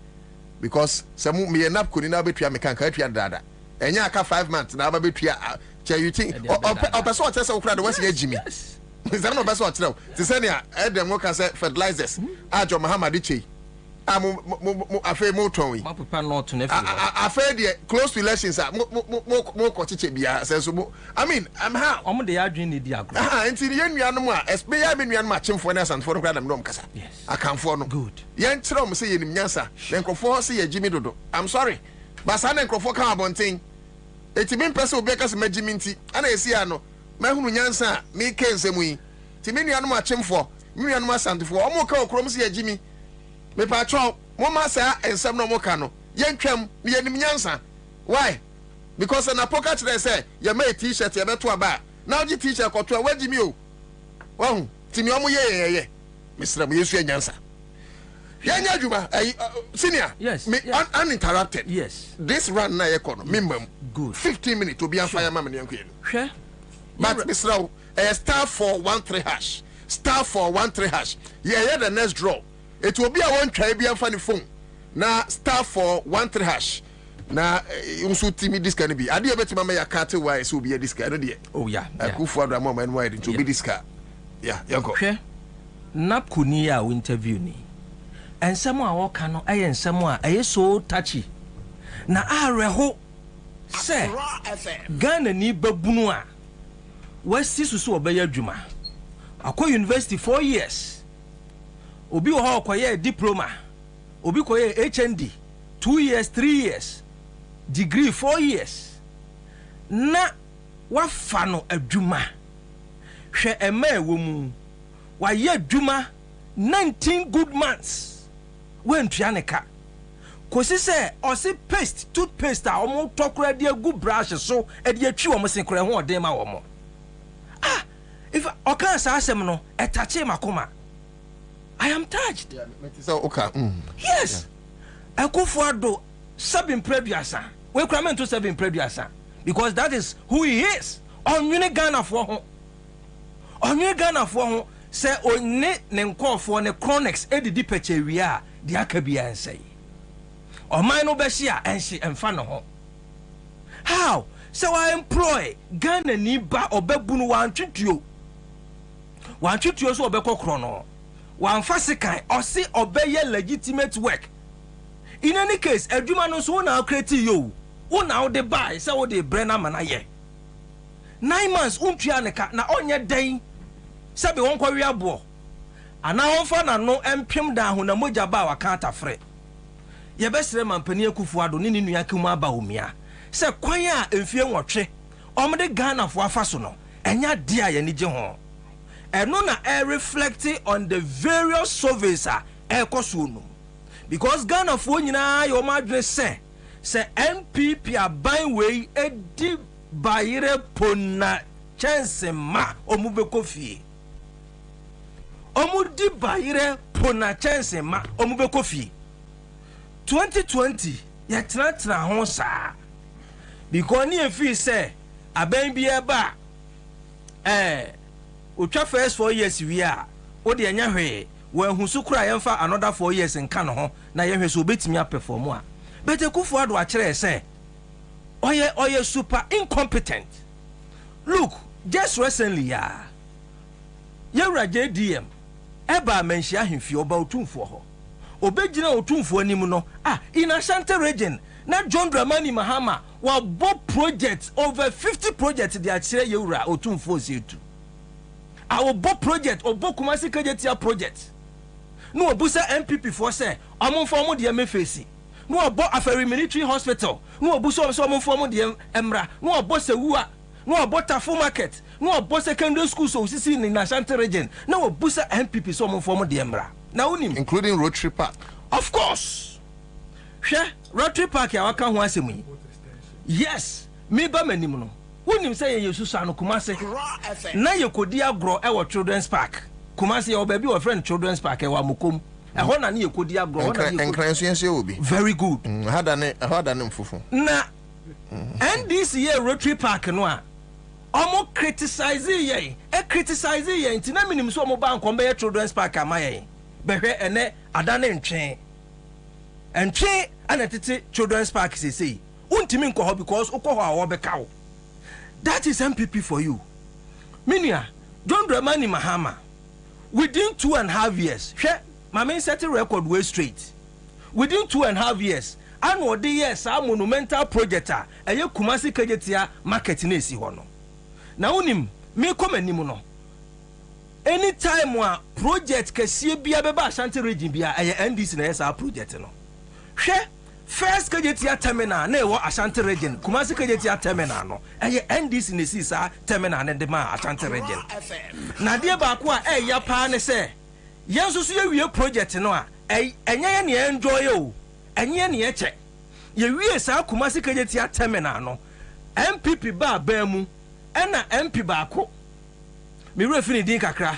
Because some me and up could not be tria mechanical dada. And yaka 5 months, now be tria. You think, or person test of crowd was here, Jimmy. Is that no best what now? Tisania, Adam Moka said fertilizers. Ajo Mahamadichi. I'm afraid more towing. I afraid close to elections are more cochiche says. I mean, I'm how on the Adrian Diagram. Until the young Yanma, SBI been matching for us and for the Grand Nomcasa. Yes, I can't for no good. Young Trom say in Yansa, then Crawford say Jimmy Dodo. I'm sorry, but San and Crawford carbon thing. It's been person bakers mejiminti, and I see I know. Mahunu Yansa, me can say we. Timini and matching for me and my son for Omoka Cromsy Jimmy. Me patron, Mama sa and some no mokano. Yen twem, me enim nyansa. Why? Because an apoca they say, you made t-shirt, you better about. Now the teacher got to a wedgie meal. Well, Timiomo ye, Mr. Musu Nyansa. Yanya Juma, senior, yes, uninterrupted. Yes, this run na economy, minimum good 15 minutes to be on fire, Mamma and Queen. Sure, but Mr. Star 413 hash, star 413 hash. Yeah, the next draw. It will be a one try be a funny phone. Now star 413 hash. Now you should tell me this can be. I did bet mama ya cat why so be a this guy. Oh yeah. I could for the moment why to be this car. Yeah, yanko. Nap kunia interview ni. And someone walk no I and someone I so touchy. Na areho say Ghana ni babunua. West Sisu obey juma. Akwa university 4 years. Obi ho kwaye diploma. Obi kwaye HND 2 years, 3 years. Degree 4 years. Na wafano adwuma. Hwe ema ewomu. Wa ye adwuma 19 good months. We ntuaneka. Kosi se osi paste toothpaste a omo tokura de gu brush so e de atwi omo senkure ho odem ma omo. Ah, if okan sa asem no etache makoma. I am touched. Yeah, okay. Yes. Akufuado sabin preduasa. We cram to sabin preduasa because that is who he is. On Ghana for ho. On Ghana for ho say onne ne nkofo ne chronics edidi peche wi a de akabia ensay. O man no be hia enhye emfa no ho. How? So I employ Ghana ni ba obebunu wan twituo. Wan twituo so obekokro no. One fasikai or see obey legitimate work. in any case adwuma no so na create you wo na wo de buy say wo de brand am na ye 9 months untua ne ka na onye den say be won kwa wi abo ana won fa na no empem da ho na moja ba wa kan atafre ye be sire mampani akufu ado ne nua kemu aba omia say kwan a emfie nwotwe omde Ghana fo afa so no enya dia ye ni je ho eno na reflect on the various surveys ekoso no because Ghana fo nyina yo madre say NPP aban we edi bayire pona chance ma omubeko fie omudi bayire pona chance ma omubeko fie 2020 ya tra ho sa because ni efi say aban bi eba otwa first 4 years wi a wo de anya hwe wo husu kura yemfa another 4 years nka no ho na ye hwe so obetimi perform a but Akufo Addo akere say oye super incompetent. Look, just recently yewra JDM eba menhia hemfi oba otumfo ho obegina otumfo anim no in Ashanti region na John Dramani Mahama wa bo project over 50 projects de akere yewra otumfo osetu our bo project obo Kumasi Kajetia project no obusa MPP for say omonfo de emefesi no obo Aferi military hospital no obusa omonfo de emra no obo Sewua no obo Tafu market no obo secondary school so sisi in Ashanti region no obusa MPP so omonfo de emra na unim including Rotary Park of course Rotary Park ya waka ho asemu yes me ba manim no unim say ye susu anu Kumasi na ye kodi agro e wo children's park Kumasi your baby or friend children's park e wa mukom e ho na ne ye kodi agro ho na ye kodi obi very good hada ne mfufu na NDC ye Rotary Park no a omo criticize ye nti na minim so omo ba nkom be children's park amaye behwe ene adane ntwen anatete children's park say untimi nko ho because uko ho a wo be kawo. That is MPP for you. Minia, John Dramani Mahama, within 2.5 years, my set a record way straight. Within 2.5 years, and what the years are monumental project, a Kumasi Kajetia market in AC Hono. Now, unim, me come and nimuno. Anytime one project can see be a baba Ashanti region be a NDC in SR project. No. First Kajetia terminal ne wo Ashanti region Kumasi Kajetia terminal no NDC ne sisa terminal ne de ma Ashanti region na de ba ko a ya pa ne se yenso so ye wie project no a enye ne enjoy o enye ne ye che ye wie sa Kumasi Kajetia terminal no MPP ba mu ena MP ba ko me refini din kakra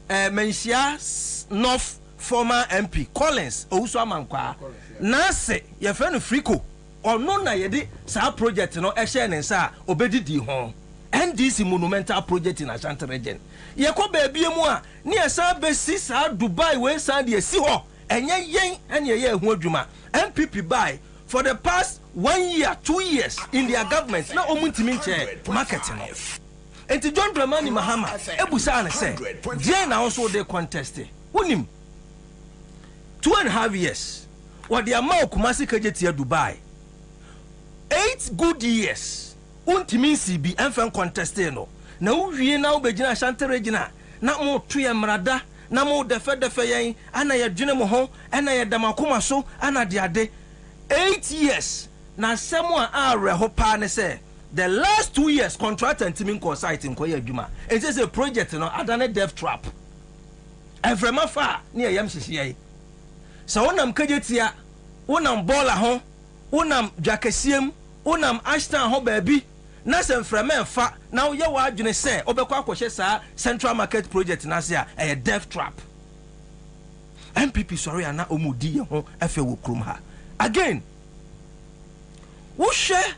menhia North former MP Collins Owusu Amankwa na se ye fe no Friko ono na ye de sa project no e share ne nsa obedidi ho NDC monumental project in Ashanti region ye ko ba biemu a ne esa besi sa Dubai we san de si ho enye yen ene ye hu adwuma MPP buy for the past 1 year 2 years in their government na omuntimi nche market no enti John Dramani Mahama ebusa na se je na also de contest wonim 2.5 years what the amount Kumasi Kajetia Dubai 8 good years untimi CB enfan contesté no na uwie na ubegina Ashanti region na mo tuye mrada na mo defe yen ana ye dwene mo ho ana ye damakoma so ana de ade 8 years na semo a reho pa ne say the last 2 years contract and teaming site in koye adwuma it is a project no adane death trap everma fa ne yam hihie so wonam Kajetia wonam bola ho wonam dwakasiem wonam ashton ho baabi na sem frame fa na ye wa adwene se obekwa akohye sa central market project na se a death trap MPP sorry ana omudi ye ho afa wo krom ha again wo hwe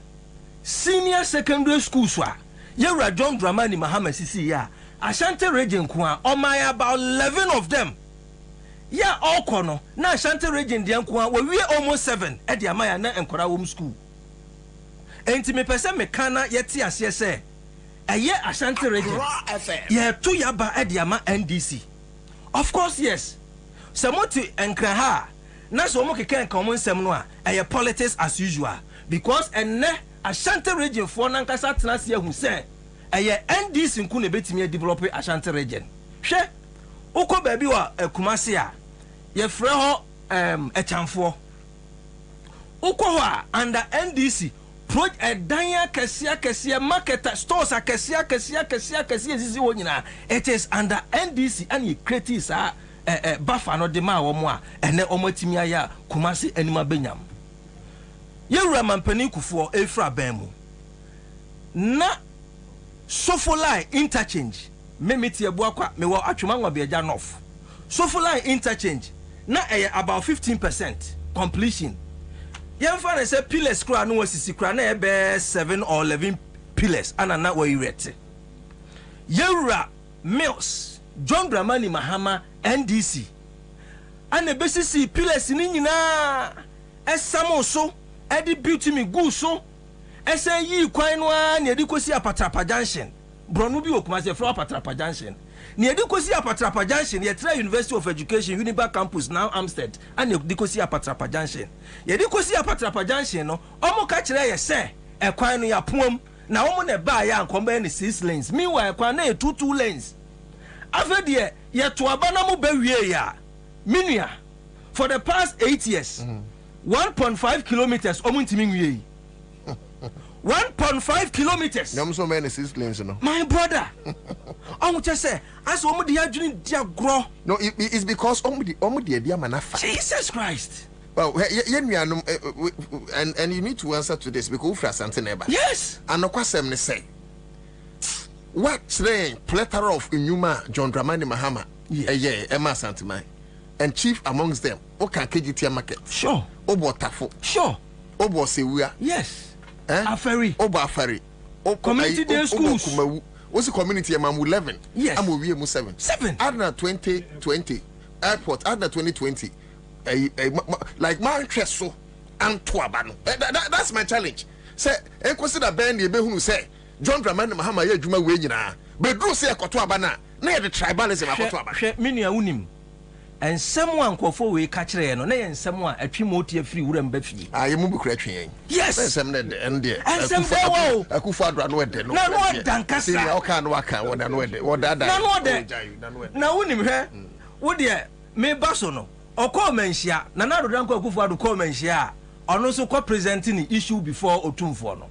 senior secondary school so a ye John Dramani Mahama sisi ya Ashanti region ko a omaya about 11 of them ya okono na Ashanti region de nko we almost 7 e de amaya na enkora wom school enti me pese me kana yeti ase se eye Ashanti region ye to yaba e de ama NDC of course yes samoti enkra ha na so mo keke kan mo nsem no a politics as usual because enne Ashanti region for nankasa tena se hu se NDC nku na betimi develop Ashanti region hwe ukọ baabi wa Kumasi a ye frɛ ho echamfo ukọ ho a under NDC project danya kesia market stores kesia sisi wo nyina it is under NDC and you create sa buffer no de ma wo mo a ene omatimi aya Kumasi anima benyam yewura mampani kufuo efra ban mu na Sofolai interchange memeti ebuakwa me wo atwema nwa beja north Sofolai interchange na about 15% completion yemfa na say pillars kura no wasisi kura na ebe 7 or 11 pillars anana wa irete yewura mills John Dramani Mahama NDC ana besisi pillars ni nyina esamo so edi beauty me go so ese yi kwan no a na edi kosi Apatrapa junction bronu bi Kumasi from Apatrapa junction na edi kosi Apatrapa junction ye tra University of Education Uniba campus now Amstead and edi kosi Apatrapa junction ye edi kosi Apatrapa junction no omo ka kire ye se ekwan no ya pom na omo na ba ya nkomba ni 6 lanes meanwhile ekwan na 2 lanes afede ye to aba na mo ba wie ya minua for the past 8 years 1.5 kilometers omuntimi nwie 1.5 kilometers nyam so many 6 lanes no my brother omu say as omu de adwini dia gro no it's because omu de dia manafa Jesus Christ well yenuanom and you need to answer to this because ufra something neighbor yes anokwasem ne say what train plethora of Inyuma John Dramani Mahama Emma Santimai and chief amongst them Okan KGT market sure Obo Tafo sure Obo Sewia yes Aferi Obo Aferi community day schools what's the community among 11 yes I'm we 7 Adna 2020 airport Adna 2020 like Manchester and Twabano that's my challenge say e consider band ye be hunu say John Dramani Mahama ye adwuma we nyina be do say akoto abana na ye the tribalism akoto abana hwe menua unim ensem a nkofo we ka kire no na ye ensem a atwimoti afiri wuram ba fie ye mu bi kura twen yes ensem na de ensem wo akufu adra no de no na no dankasa see o kan waka wo na no de wo dada na no de na unim hwe wo de me baso no okọ manhia na na do danko akufu ado ko manhia ono so ko presenting issue before otumfo no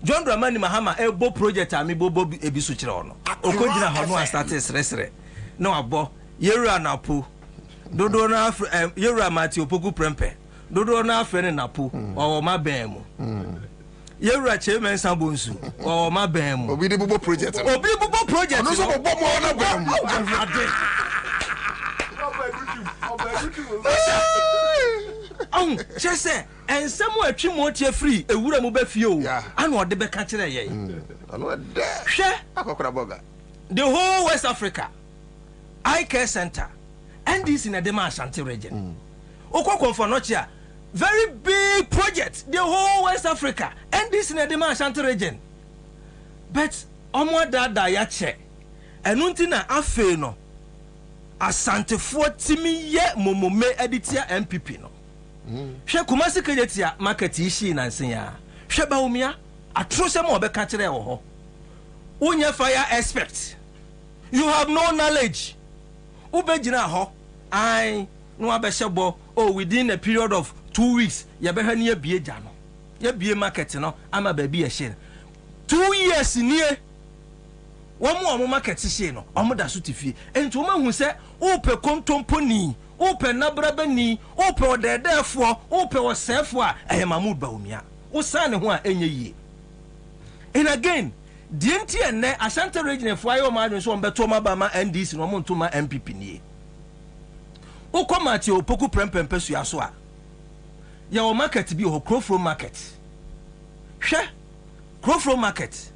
John Dramani Mahama ebo project ami bobo ebisu kire ono okogina ho no start sresre no abo yewura napo dodo na yewura mati opoku prempe dodo na afere napo owo maben mu yewura chairman sabonsu owo maben mu obi de bobo project ono so bobo mo na ben mu chese ensemu atwimotie free ewura mu ba fie o ana ode be ka kire ye ano de hwe akokora boga the whole West Africa eye care center NDC na dem Ashanti region okoko for nochia very big project the whole West Africa NDC na dem Ashanti region but omo dada ya che enu nti na afe no Asantefo timi ye momome editia MPP no hwe Kumasi kejetia market ishi na nsen ya hwe ba omia atrose mo obeka kire wo ho unya fire expert you have no knowledge ubegina ho ai no abehebo within a period of 2 weeks ye behwa ne abie gya no ye bie market no ama ba bi ye hye 2 years nie womo market hye no omo da so tifie enti wo mahu se upe kontomponi upe nabrabani upe odedefo upe osefo a Mahmoud Baumia usane ho a enye yie and again dienti enne Ashanti region fo ayo ma so mbeto mabama NDC no montuma MPP nie ukomati opoku prempempe su aso a ya o market bi ho Crofro market hwe Crofro market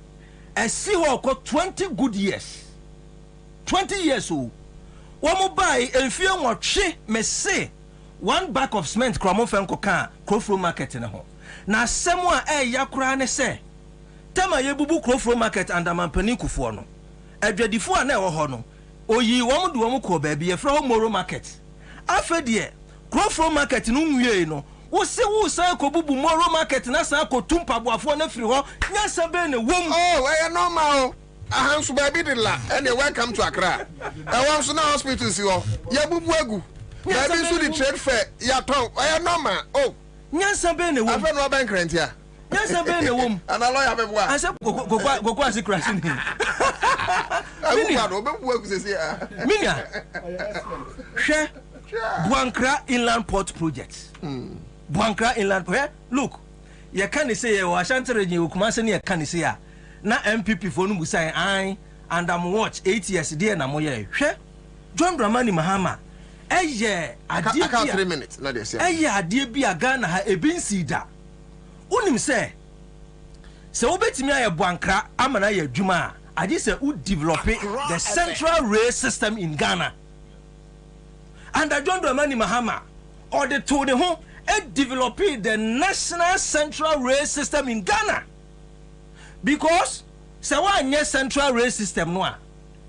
esi ho ko 20 good years 20 years o womo buy enfie nwotwe me say 1 bag of cement kramo fenko ka Crofro market ne ho na asemu a yakura ne se tema yebubu Crofro market and amampani kufuo no adwadifo a na ewo ho no oyi womo de womo ko ba bi ye fra ho Moro market afedie Crofro market no nwie no. Wo se wo san ko bubu moro market na san ko tumpa boafo na firi ho. Nyansa be ne wom. Oh, we normal. Ahansu baby de la. And welcome to Accra. I want to know hospital si ho. Ya bubu agu. Baby so the trade fair ya ton. We normal. Oh, nyansa be ne wom. Afa no bank rent ya. Nyansa be ne wom. And a lawyer be boa. Ansa go asikrasi ni. Agu be agu se ya. Minia. Hwe Buankra Inland Port Project. Buankra Inland Port. Look, you can say you Ashanti region you come say you can say na MPP for no busai I and I'm watch 8 years there na moye. Hwe John Dramani Mahama. Eye ade I can't 3 minutes. Let us say. Eye ade bi aga na ha ebinsida. Unim say obetimi aye Buankra amana ye adwuma a ade say u develop the central rail system in Ghana. And John Dramani Mahama or the to the home developing the national central rail system in Ghana. Because say one year central rail system no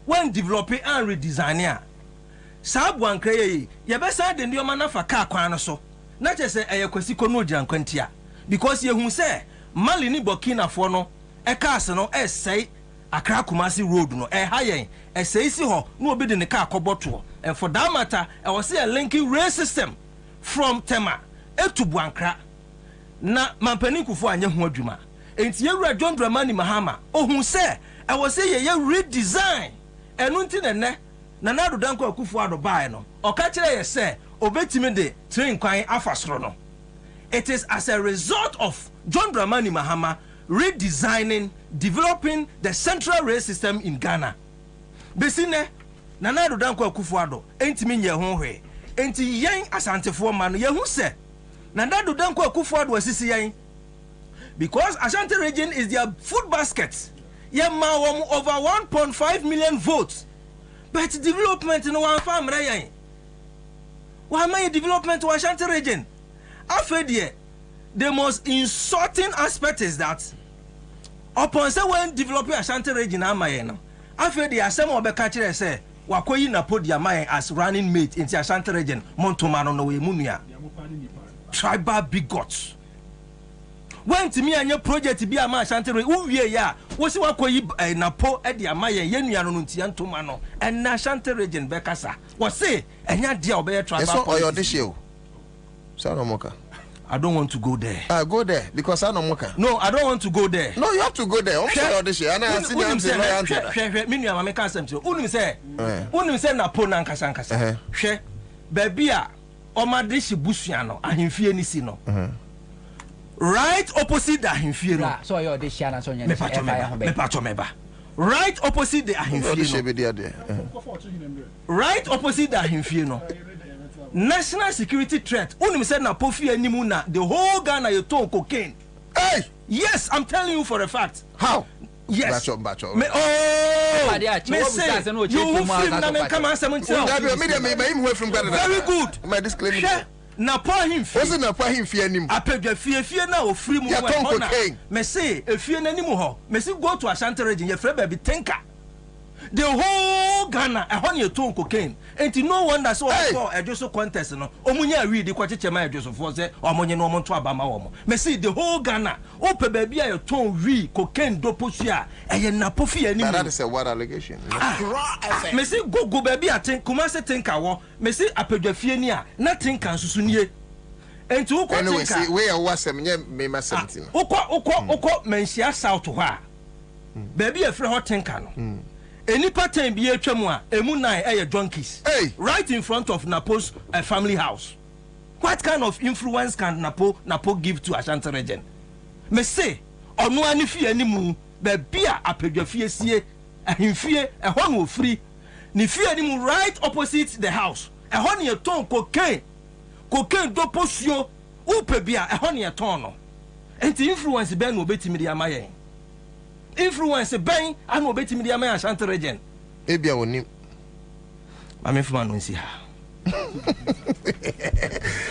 when developing and redesigning sa Buankra ye be say the new man for car kwan no so na che say kwasi kono giankwantia because ye hu say Mali ni Burkina fo no cars no say Accra Kumasi road no hayen say si ho no obi de ne car koboto and for that matter I was say a linking rail system from Tema to Buankra na mampani kufo anye ho adwuma enti ye John Dramani Mahama ohun say I was say ye redesign enu nti ne na nado danko akufo ado bae no o ka kire ye say obetimi de train kwan afasoro no. It is as a result of John Dramani Mahama redesigning, developing the central rail system in Ghana. Besine na nado danko akufo ado entimi nye ho hwe enti yen asantefo ma no ye hu se na nado danko akufo ado asisi yen because Ashanti region is their food basket. Ye ma wom over 1.5 million votes. But development no one farm yen. Why my development to Ashanti region? After the most insulting aspect is that upon say when developing Ashanti region amaye after the asem obeka kire say wakoyi na podia amaye as running mate in the Ashanti region montomano no we munua tribal bigots when to me anya project bi ama Ashanti region uwie ya wo si wakoyi na po e de amaye yenua no ntia ntoma no en na Ashanti region bekasa wo say enya dia obeye tribal politics. I don't want to go there. Go there because I don't want. No, I don't want to go there. No, you have to go there. I'm sorry this year. And I see them say me am make answer to. Unim say na po na nkasa nkasa. Hwe baby a omade shi busua no ahemfie ni si no. Right opposite the ahemfie no. So you dey share na so nya. Me pacho meba. Right opposite the ahemfie no. Right opposite the ahemfie no. National security threat. Unim said na pofi animu na the whole Ghana you ton cocaine. Hey! Yes, I'm telling you for a fact. How? Yes. Bacho. Me say you film na me come answer me tell. Very good. My disclaimer. Na po him fie. What's na po him fie animu? Apegwa fie na o free mu we na. Me say efie na animu ho. Me say go to Ashanti region ye free baby tinker. The whole Ghana a honey ton cocaine. And no wonder so for a just contest no. Omunya read the kwache my just for say omonye no monto abama womo. Me see the whole Ghana ope baby a ton we cocaine doposia e na pofi ani. That is a what allegation. Me see go baby a think kuma se think awo. Me see apedwafie ni a na think kan susu nie. Enti wo kwa anyway see we wasem nye me ma 17. Okọ mensia south ho a. Baby a free hot tinker no. Any pattern be a chamwa, emunai a junkies. Hey, right in front of Napo's family house. What kind of influence can Napo give to Ashanti region? Me say, or no any fear any moon, but beer a pedophy see a him fear a one will free. Ni fear any right opposite the house. A honey a ton cocaine do posio, upe beer a honey a tono. And the influence Ben will bet me the amaye. Influence ben and will bet me the Amaya Ashanti region. Maybe I will name. I'm from Ansah.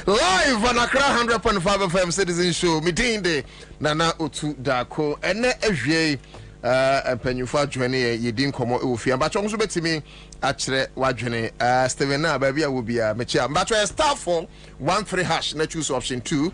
Live on Accra 100.5 FM Citizen Show. Meeting day Nana Otu Dako and Penufa Journey, you didn't come over here, but you also bet me actually Wajane, Steven, baby, I will be a mature. But star 413 hash, not choose option 2.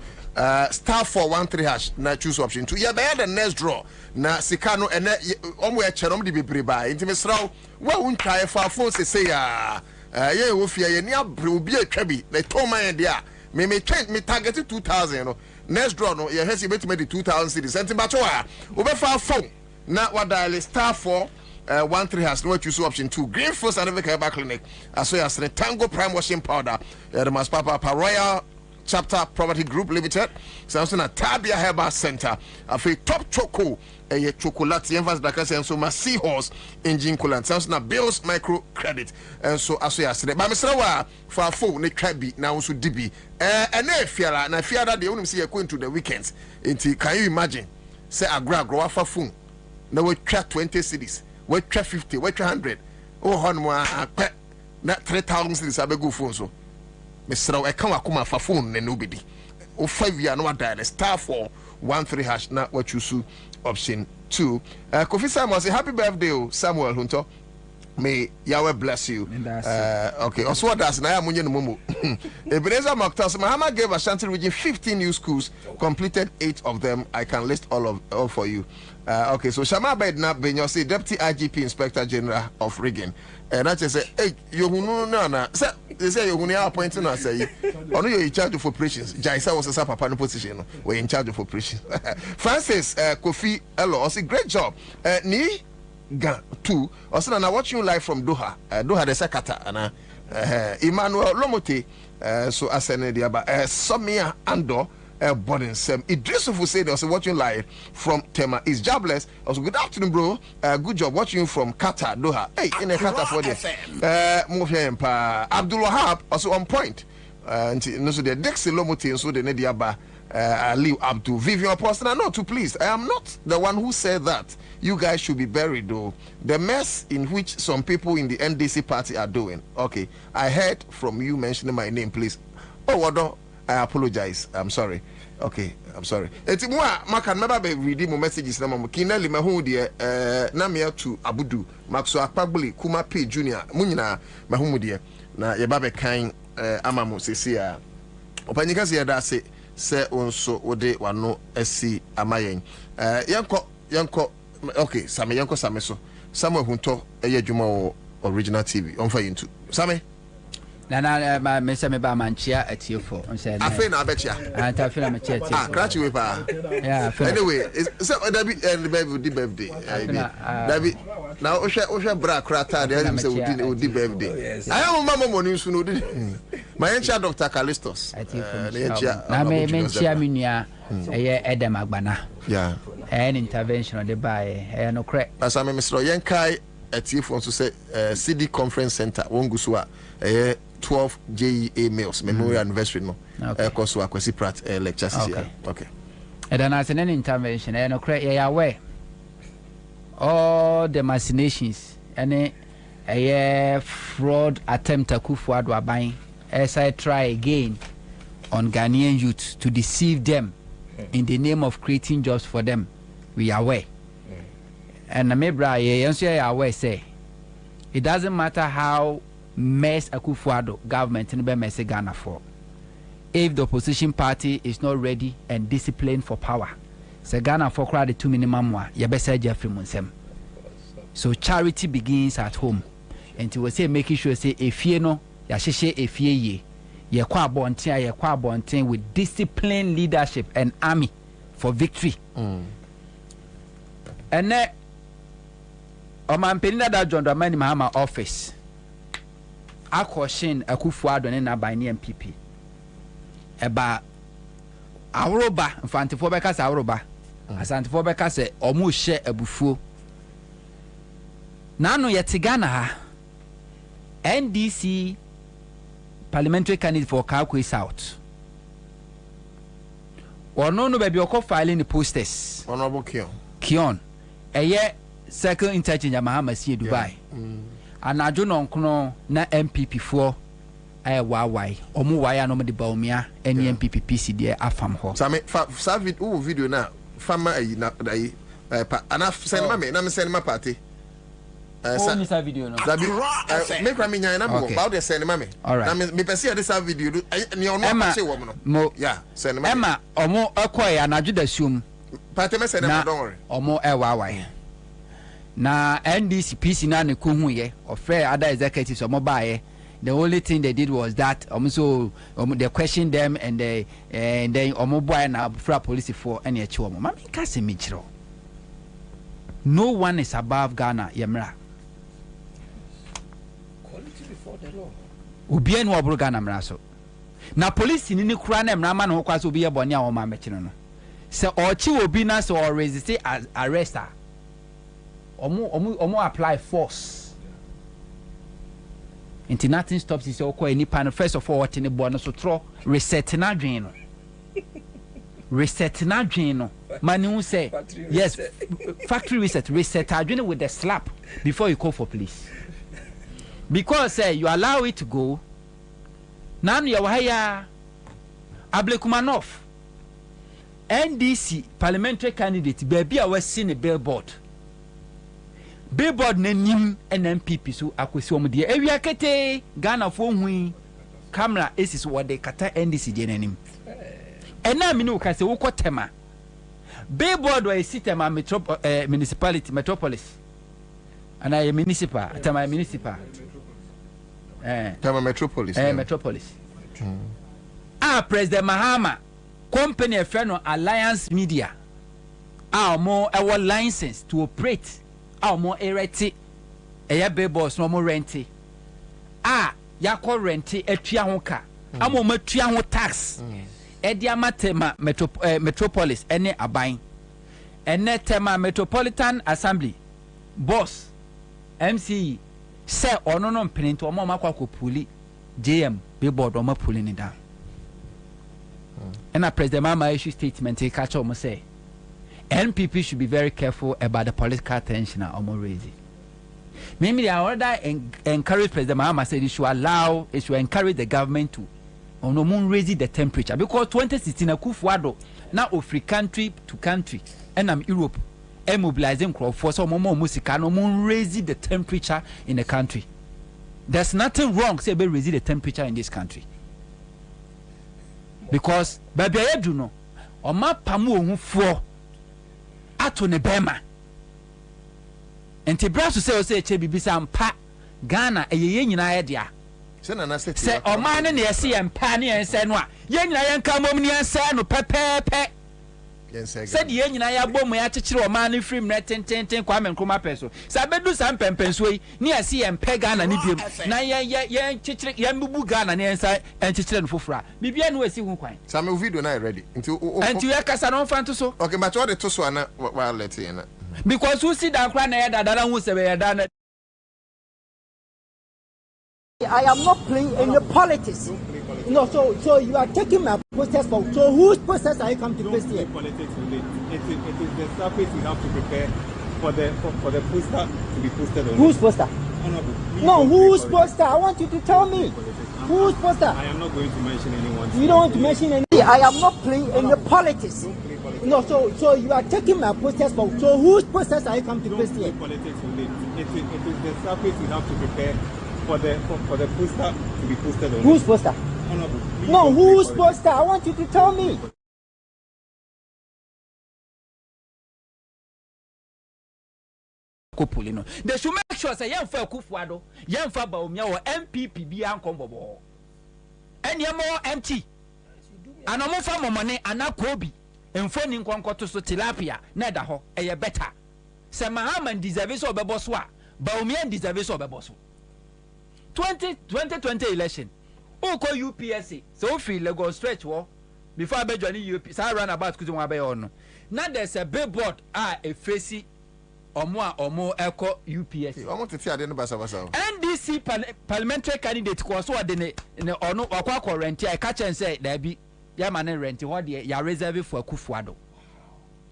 Star 413 hash, not choose option 2. Yeah, better the next draw. Na Sikano and Omwe Cherom de Bibriba, intimate row. Well, won't try for phone say, yeah, if you're near Brubi, Trebi, they told my idea. Me change me targeted 2,000, you know. Next draw, no, you have to make the 2,000 cities. And Timbachoa, over for phone. Now, what dial star 413 has no choose option 2. Green First and Electoral Clinic, as well as the Tango Prime Washing Powder, the Maspapa Royal Chapter Property Group Limited, Samson Tabia Herbal Center, a top choco, a chocolate, emphasis Dakar, and so my seahorse engine coolant, Samson Bills Micro Credit, and so as we are said, but Mr. Wa for a phone, it can be now so DB. And if you are, and I fear that they only see a going to the weekends, can you imagine? Say a grow for phone. Now we track 20 cities, we track 50, we track 100. Oh, Honma, not 3,000 cities, I be good phone so. Mr. I come akuma for phone and nobody. Oh, 5 year no dial star 413 hash. Now what you see option 2. Kofi Samuel say happy birthday, Samuel Hunter. May Yahweh bless you. Okay, also what does Naya Munyan Mumu? Ebenezer Maktas Mahama gave Ashanti region 15 new schools, completed 8 of them. I can list all for you. Okay, so Shama Bedna Benyosi, Deputy IGP Inspector General of Rigging. And I just say, hey, you no, they say you're appointing us. Say, or you're in charge of operations. Jaisa was a papa position. We're in charge of operations. Francis Kofi Elo, also great job. Ni Gan 2. Also, now watching you live from Doha. Doha the Sakata. And Emmanuel Lomote. So I said, Somia Ando. Boarding Sam Idris of said also watching live from Tema is jobless. Also, good afternoon, bro. Good job watching you from Qatar, Doha. Hey, in a Qatar for this. Abdul Wahab also on point. And so the Dexy Lomotin, so the Nediaba Ali Abdul Vivian Apostle. No, to please. I am not the one who said that. You guys should be buried, though. The mess in which some people in the NDC party are doing. Okay, I heard from you mentioning my name, please. Oh, Wado, I apologize. I'm sorry. Okay, I'm sorry. It's more, I can never be reading my messages. Now, Kinelli Mahudi, Namia to Abudu, Maxo Akpabuli, Kuma P. Junior, Munina, Mahumudia, na Yababe Kain, Amamu, Cecia. Opanika Zia se onso ode wano esi amayen. Yanko, okay, Same Yanko Sameso. Samuel Hunto, Juma Original TV. On fire into Same. Na me se me ba manchia atiefo on say afi na abetia anta afi na me chia atiefo crash we pa yeah anyway so that be birthday that be now o hwe bra krata dey say we di birthday I am mama money nso no di my encha Dr. Callistus na me chia menua eye Edem Agbana yeah an intervention on the buy no crack as I me Mr. Yenkai atiefo nso say CD conference center wonguso a 12 JEA meals memorial anniversary no course wa Kwesi Pratt lectures here okay and then as an intervention no credit you aware all the machinations and a fraud attempt Akufo-Addo aban as I try again on Ghanaian youth to deceive them in the name of creating jobs for them. We are aware and mebra ye aware say it doesn't matter how mess Akufo-Addo government in be mess Ghana for. If the opposition party is not ready and disciplined for power, say Ghana for crowd the 2 minimum wa you better Jeffrey Munsem. So charity begins at home. And to say making sure say if you know ya sheshe if ye kwa bontin with disciplined leadership and army for victory. And then Oman that John Dramani Mahama office Akoshin Akufo-Addo ne na by MPP eba awroba mfantifo beka sa awroba asantifo beka se omu hye abufuo nanu yetigana ha NDC parliamentary candidate for Kalkwe South ono no baby okọ filing the posters honorable Kion eye second interchange Mahama si Dubai anajo nonkono na MPP for why omu why no de baumia any MPP PC there afam ho same sa video na fama na Enough send me, na me send my party. Oh, this video no. Make me nya na about the send me. All right. Na me pese this video do ni ono say wo no. Yeah, send me. Emma, omo ekoy anaju da sum. Party me send me, don't worry. Omo ewa na NDC PC na ne ko hu ye ofe other executives omo baaye. The only thing they did was that they questioned them and then omo boy na fra police for any echi omo. Mami ka se me chiro. No one is above Ghana yemra. Quality before the law. Obi enu oburu Ghana mra so. Na police ni kura na mra ma no kwa so obi ye bone a wo ma mechino no. Se ochi obi na so or resist as arrester. Omo apply force. Until nothing stops is okay any pan first of all what in the bono so throw reset na drain. Reset na drain. Manu say yes factory reset adrenaline with the slap before you call for police. Because you allow it to go. Now you hire Ablekumanov NDC parliamentary candidate baby I was seeing a billboard na nim NMPP so akwesi omo de ewia kete Ghana fo hui camera esis wo de kata NDC de nanim ena mi no ka se wo kotema billboard wa esitema municipality metropolis ana ye municipal tema municipal tema metropolis metropolis President Mahama company e fe no Alliance Media mo e license to operate mo ereti eya billboards no mo renti yakọ renti atua ho ka mo matua ho tax edi amatema metropolis ene aban ene tema Metropolitan Assembly boss MCE se ono no mpinto mo makwa puli JM billboard o mapuli ni down and President Mama issue statement he catch o mo say NPP should be very careful about the political tension and almost raising. Maybe I order encourage President Mahama said it should encourage the government to raise the temperature because 2016 Akufo-Addo now free country to country and Europe and mobilizing crowd for some more music and raise the temperature in the country. There's nothing wrong say about raise the temperature in this country because baby I do know o ma pamu ohun fo ato ne bema enti braso se eche bibisa mpa Ghana eyeye nyina ye dia se na se o man ne yesi ye mpa ne yense no a ye nyina ye nka mom ne yense no pepepe yense se de ye nyina ya bom ya chechire o man ne frim na tententen kwa menkroma peso se bedu sam pempenso yi ne yesi ye mpa Ghana ne biem na ye chechire ye mbubu Ghana ne yense enchechire no fofora bibia no wasi hu kwan sam video na ready enti ye kasa no fanto so okay but what the to so na wa let you na because who see that kra na ye dadara hu se be ye dana. I am not playing any politics. No, so you are taking my protest for. So whose protest are you come to face here? Politics it is the surface we have to prepare for the poster to be posted on. Whose poster? No, whose poster? I want you to tell me. Whose poster? I am not going to mention anyone. You don't want to mention any. I am not playing any politics. No, so you are taking my protest for. So whose protest are you come to face here? Politics it is the surface we have to prepare for the poster to be posted on. Whose poster? No, whose poster? I want you to tell me. They should make sure say yam for Akufo-Addo, yam for Bawumia or MPP be ankombobo. Any more empty. And no more for money and na Kobe. And phoning konkoto so tilapia, neda ho, a better. Say Mahama deserve so beboswa, Bawumia deserve so beboso. 2020 election. Who call UPSC? So free Lagos stretch war before I be joining UP. So I run about because I be on. Now there's a billboard a facey or more echo UPSC. I want to see I didn't basa. NDC parliamentary candidate was what they or no or rent. I catch and say there be ya man rent what they ya reserve for Akufo-Addo.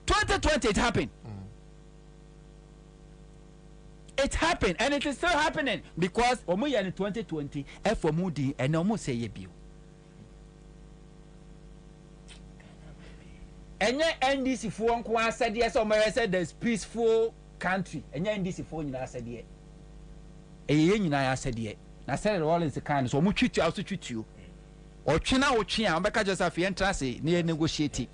2020 it happened. It happened and it is still happening because omo ya in 2020 for Moody and omo say ye bill. enye NDC fo nko asede so mo say there's peaceful country enye NDC fo nyina asede eye nyina asede na say the all is the kind so mo twitu also twitu o twena wo twe a obeka Joseph entrance na negotiate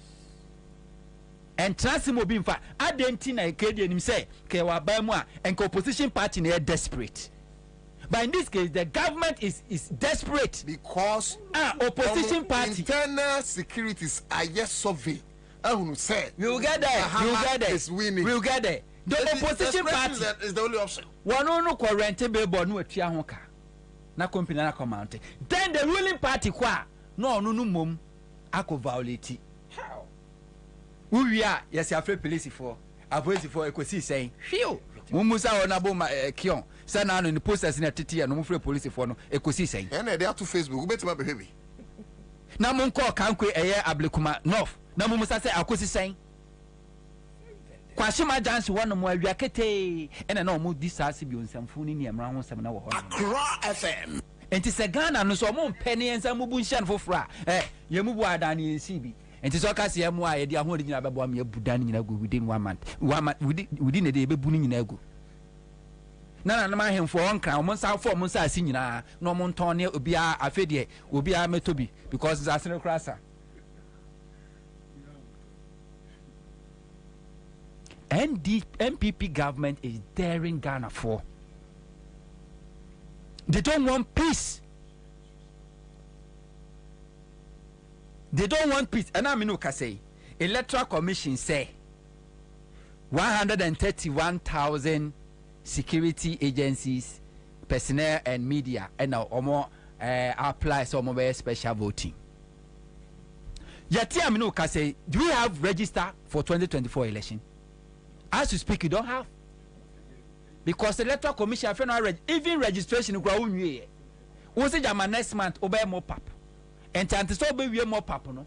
entrance mo bi mfa adenti na ekede nim say ke wa ba mu a enka opposition party na desperate. But in this case, the government is desperate because opposition party internal securities are yet survey. Say we will get there. We will get there. Is winning. We will get there. The opposition party is the only option. One no current be born no atua ho ka. Na company na command. Then the ruling party kwa no mom ako violate. How? We are yes afraid police for ekosi saying. Phew. Mumusa ona bo kion say na no ni posters na tete ya no mfre police for no ekosi say na dey to Facebook we betima behebe na mun call kankwe eye ablekuma north na mumusa say akosi say kwashima dance wono mo awia kete ena na omo disase bi onsamfu ni emra ho sem na wo ho Accra FM enti se Ghana no so mo mpene ensam bu nhyia no fofora yemu bu adani ensi bi enti so ka se yemu a ye di ahodi nyina bebo am ye budan nyina go within 1 month within a day be bu nyina go na ma hemfo on kan mo sa fo mo sa asi nyina no mo nton ne obi a afedie obi a metobi because it's asene krasa MPP government is daring Ghana for. They don't want peace. They don't want peace. And I mean, no, say Electoral Commission say 131,000 security agencies, personnel, and media, and now more apply some of special voting. Yet, I mean, no, say, do we have register for 2024 election? As you speak, you don't have. Because the Electoral Commission have not even registration go on ye. We say jama next month obey more pap. And so be more pap no.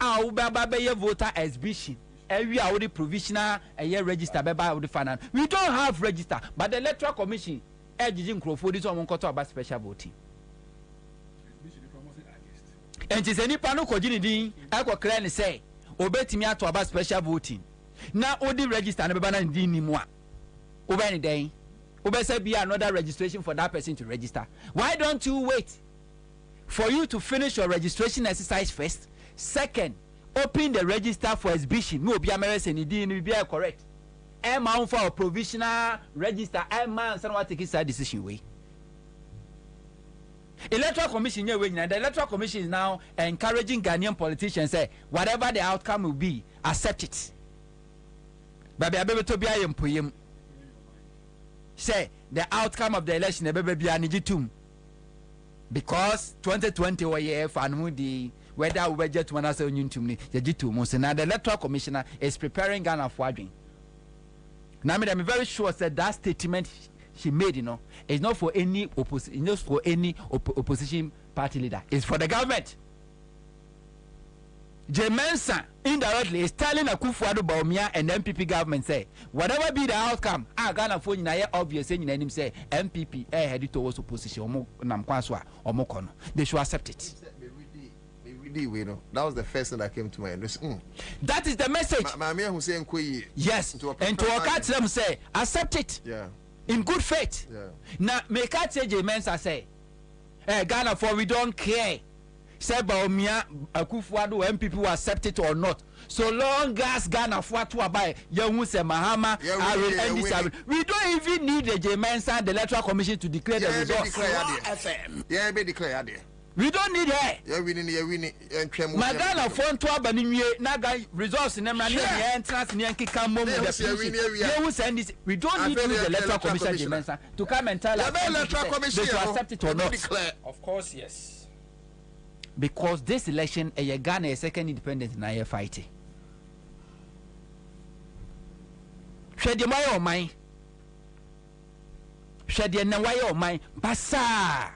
Obey voter exhibition. Every hour the provisional year register by the finance. We don't have register, but the Electoral Commission urging Crawford is on quarter about special voting. And is any pano ko jini din I go clear say obetimi ato about special voting. Na odi register na beba na din ni mu a over any day over say be another registration for that person to register. Why don't you wait for you to finish your registration exercise first? Second, open the register for exhibition. No be american ni din be correct. Am for a provisional register man say what take this decision way. Electoral Commission the Electoral Commission is now encouraging Ghanaian politicians say whatever the outcome will be, accept it. Baby abebe to bia yempoyem say the outcome of the election abebe bia nigitum because 2020 we year fan di whether we budget one as onyuntum ni yagitum so now the Electoral Commissioner is preparing Ghana for adwin. Now I'm very sure that that statement she made, you know, is not for any opposition party leader. It's for the government. Jemensa indirectly is telling Akufo-Addo Bawumia and MPP government say whatever be the outcome, Ghana for you obvious saying him say MPP headed towards opposition they should accept it. That was the first thing that came to my mind. That is the message. Yes, and to catch them say accept it. Yeah. In good faith. Yeah. Now make I say Jemensa say Ghana for we don't care. Say Bawumia Akufo-Addo MPP will accept it or not. So long as Ghana for to buy Yahu say Mahama we don't even need the Jemensa the Electoral Commission to declare the results. Be declare there. We don't need her. Winning. Madonna phone to Abanimie Naga results in Emma entrance near Kikamo. We don't need the Electoral Commission Jemensa to come and tell us to accept it or not. Of course, yes. Because this election, Ghana is second independent in our fighting. Shed your my or mine. Shed your Naway or mine. Basa.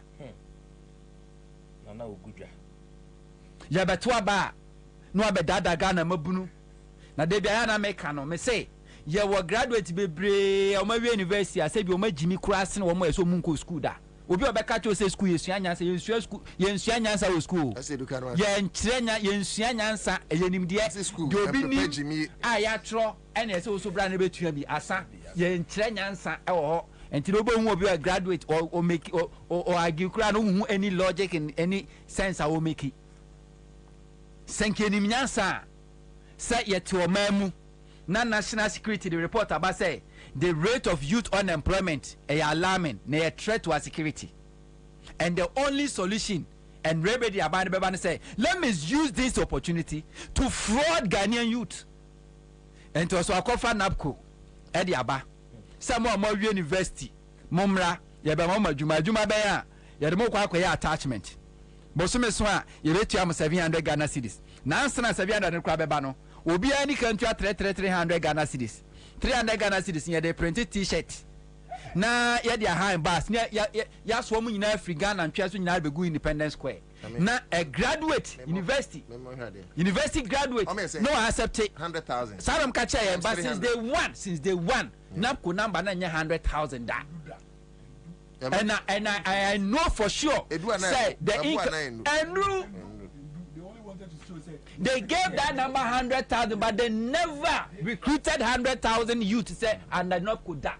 Nana Uguja. Yabatua ba. No abedada Ghana mabunu. Na debiana mekano. Me say, ye were graduate be brave or my university. I said, you may Jimmy Crassin or my so munko school da. obi obeka cho say school yesua nyansa yensua school yensua nyansa wo school yenkyerenya yensua nyansa eyenimde de obi ni ya tro ene ese wo so bra na betua bi asa yenkyere nyansa e wo ho enti no bo hu obi a graduate or make or argue kra no hu any logic in any sense I will make it senke ni nyansa say yeto mamu na national security the report about say the rate of youth unemployment is alarming na a threat to our security and the only solution and remedy about the beba say let me use this opportunity to fraud Ghanaian youth and to also akofa napco edi aba some more university momra ye be mo adwuma be ya ye de mo kwa akoya attachment bosume so a ye betu am 700 Ghana cedis na ansana 700 kwa beba no obi ani kan tua 300 Ghana cedis 300 Ghana cedis ye de printed t-shirt na ye de high bus ya so mu nyina Africa Ghana ntwa so nyina be go Independence Square na a graduate university graduate no accept 100,000 saram ka che but since day one napco number na 100,000 da and I know for sure say the income they gave that number 100,000 but they never recruited 100,000 youth say and napco da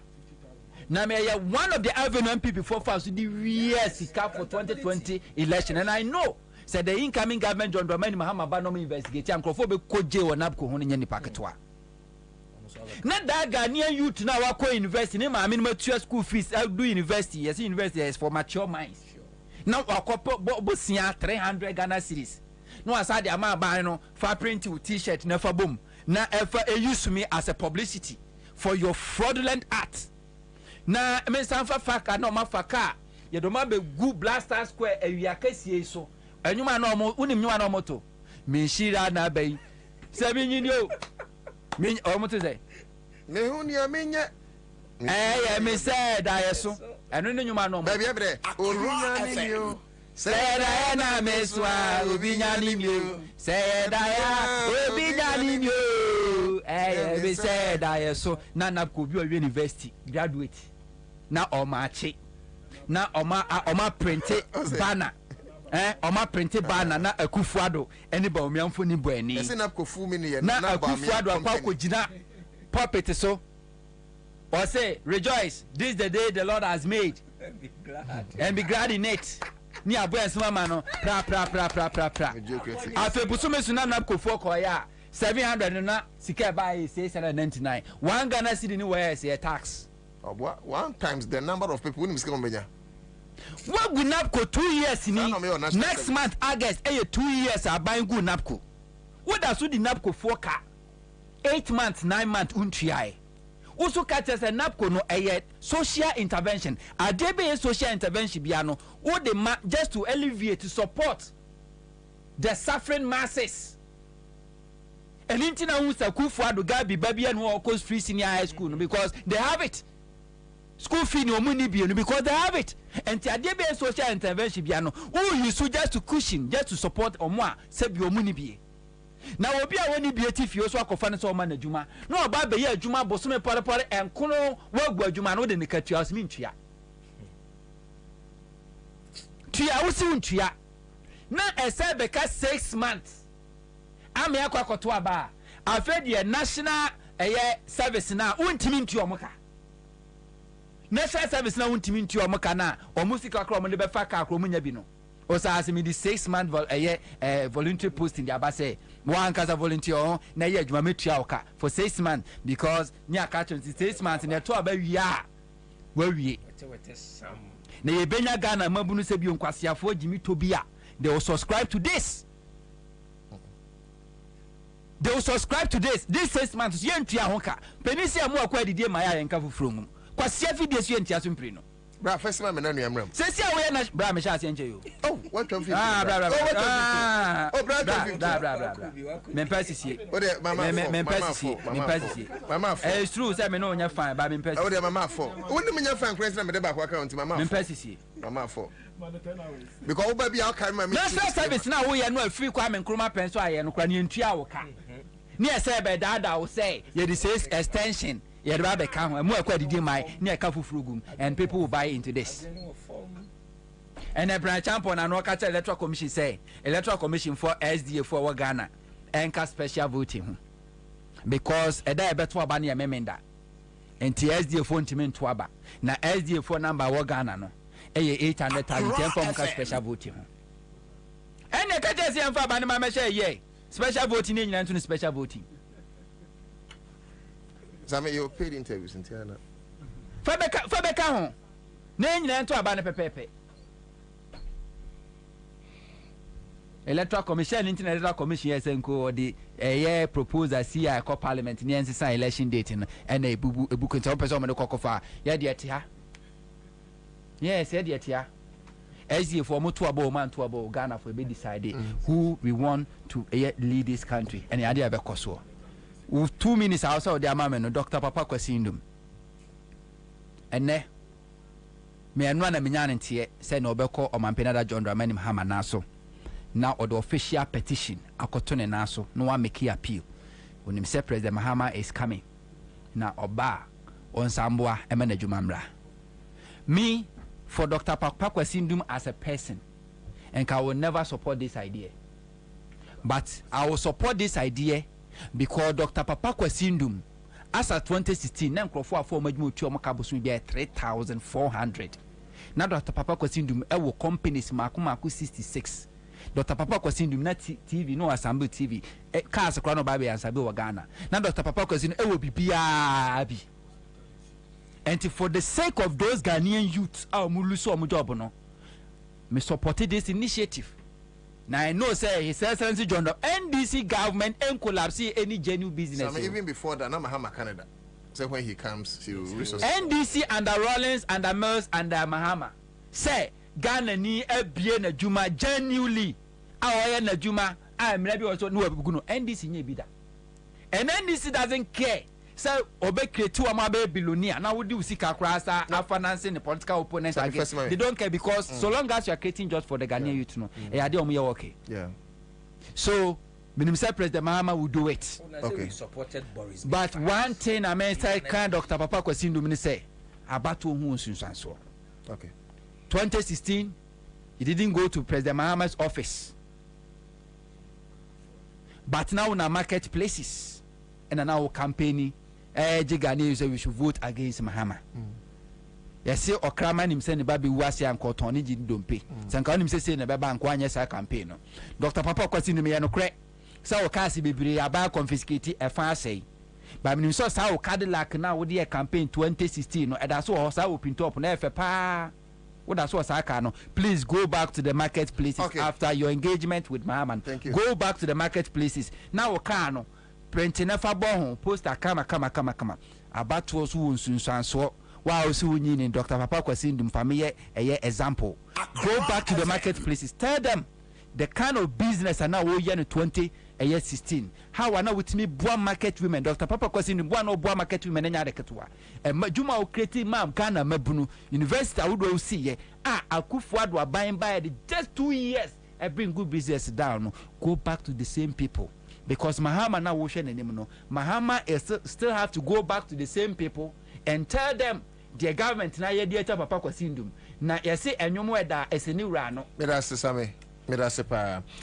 na me one of the avenue MP before fast the years for 2020 election and I know said the incoming government John Dramani Mahama ba no investigate am crofo be koje wo napco ho nya nipa ketwa na that Ghanaian youth na wa ko university ni ma me no matua school fees do university yes university is for mature minds na wa ko bosia 300 Ghana cedis no asade ama ban no fa print t-shirt na fa bom na efa use me as a publicity for your fraudulent act na me sanfa faka na ma faka ye do ma be gu Blaster Square awia kasie so enwuma na omo unim nwuma na omo to me shira na bai se bi nyini o me omo to say me hu ni amenya ya me say da yeso eno ne nwuma na omo baby ebre orunya ni yo say da na meswa obinya ni yo say da ya obinya ni yo me say da yeso na napco bi o university graduate na omachi na oma printe banner oma printe banner na akufuado eni ba omiamfo ni bo ani ese na kofu mi ne na akufuado akwa kogina puppet so or say rejoice this the day the Lord has made and be glad in it ni abo ensema ma no pra afebuso mesu na napkofu ko ya 700 na sika ba 699 1 Ghana cedi ni where say tax one times the number of people when we come what good napco 2 years ni next month August 2 years are buying good napco what does the napco for car 8 months 9 months untriai also catches a napco no social intervention a debe social intervention biano or the just to alleviate to support the suffering masses and intina unsa kufuado gabi baby and who cause free senior high school because they have it school fee no money bi because they have it and there be social intervention bi no who you so just to cushion just to support omo a se bi omuni bi na obi a woni bi etifi so akofa ne so ma na adwuma na oba be ya adwuma bosome pore enkono wagu adwuma no de ne katua asmi ntua tua wo si ntua na ese be ka 6 months ame akwakoto aba afedi national service na untimi ntua omoka national service na untimi ntua omoka na omusika kro mo de be fa ka kro munya bi no o sa asemi di 6 month voluntary posting di abase one kasa volunteer na ye adwuma metua oka for 6 months because nya ka 26 months na to aba wia wawie na ye benya Ghana mabunu se bi onkwasiafo gimi to bia they will subscribe to this. They will subscribe to this 6 months yentua hoka penisia mu akwa didie ma ya yenka fufurumum kwasia video so yentia so mpre no bra first man na nuamram sesi a we na bra me sha se nche yo oh what can bra me pasisi o de mama fo it's true say me no nya fine ba me pasisi o de mama fo woni me nya fine credit na me de ba kwa account mama fo because oba bi aka me national service na wo ye no afiri kwa me nkroma penso aye no kra ne ntua wo ka ne ese be dada wo say ye the says extension ye de ba be ka ho mu akwa didi mai ne ka fufuru gum and people will buy into this And a branch champion and work at Electoral Commission say Electoral Commission for SDA for Ghana anchor special voting because a day better bani amemenda and SDA phone to me to aba na SDA phone number Ghana no 800,000 for special voting and the catches and for Banama share ye special voting in to special voting. Some you paid interviews in Tiana. Fabeka name to abane pepepe. Electoral Commission, Electoral Commission, yes, and co the year proposal see a parliament near the election date and a book and top person on the cocofa. Yadia. Yes, Yadia. As if for Mutuabo man to about Ghana for be decided who we want to lead this country and the idea of a Kosovo. With 2 minutes outside their mamma no Dr. Papa Kwasindum. And ne me and one a minyan and tea said no beko or Mampenada John Dramanim Hammer Naso. Now or the official petition akotone naso no one make appeal when him say President Mahama is coming now oba on Sambua emenejumamra me for Dr. Pakwasindum as a person and I will never support this idea, but I will support this idea because Dr. Pakwasindum as at 2016 na nkrofo afọ majmu tuo makabusu be 3,400 now Dr. Pakwasindum ewo companies maku 66. Dr. Papa Kwasindum na TV no Assembly TV cars akwa no ba be Ansah wa Ghana na Dr. Papa Kwasindum ewo bibia bi and for the sake of those Ghanaian youths muluso omo job no me supported this initiative. Now I know say His Excellency John NDC government and collapse any genuine business. So even before that na Mahama Canada say when he comes he will resource NDC under Rollins under Mills under Mahama say Ghana ni ebie na juma genuinely awoye na juma maybe also no ebuguno NDC nye bida and NDC doesn't care say obe create wa ma be billionaire na wodi usika krasa financing the political opponents against they don't care because so long as you are creating just for the Ghanaian youth no e ade omo ye okay so minimum say President Mahama will do it we supported Boris but one thing I mean say kind Dr. Papa Kwasindum say about hu nsunsanso okay 2016, he didn't go to President Mahama's office. But now in our marketplaces and now campaigning, Ghanaians say we should vote against Mahama. Yes, say Okraman himself baby wasi and Kotoni don't pay. Sankan himself say na baba ankwanya sa campaign. Dr. Papa Kwasindum me no kre. Sa o kasi bibiri aba confiscate e fa say. But me so sa o Cadillac na wo dey campaign 2016 no e da so o sa o pinto up na e fe pa. What that's what I no. Please go back to the marketplaces after your engagement with Mahama. Thank you. Go back to the marketplaces. Now Okano printing a fabon poster kama. About was who so wow so in Dr. Papa Kwasindum family a example. Go back to the marketplaces. Tell them the kind of business are now year 20 a year 16. How are now with me boa market women Dr. Papa Kwasindum boa market women enya reketwa. Juma o create mam Ghana mabunu university I would see Akufo-Addo buying by just 2 years I bring good business down. Go back to the same people because Mahama now wo hwe nanim no Mahama still have to go back to the same people and tell them the government na ye dey Papa Kwasindum na ye say enwom eda eseni wura no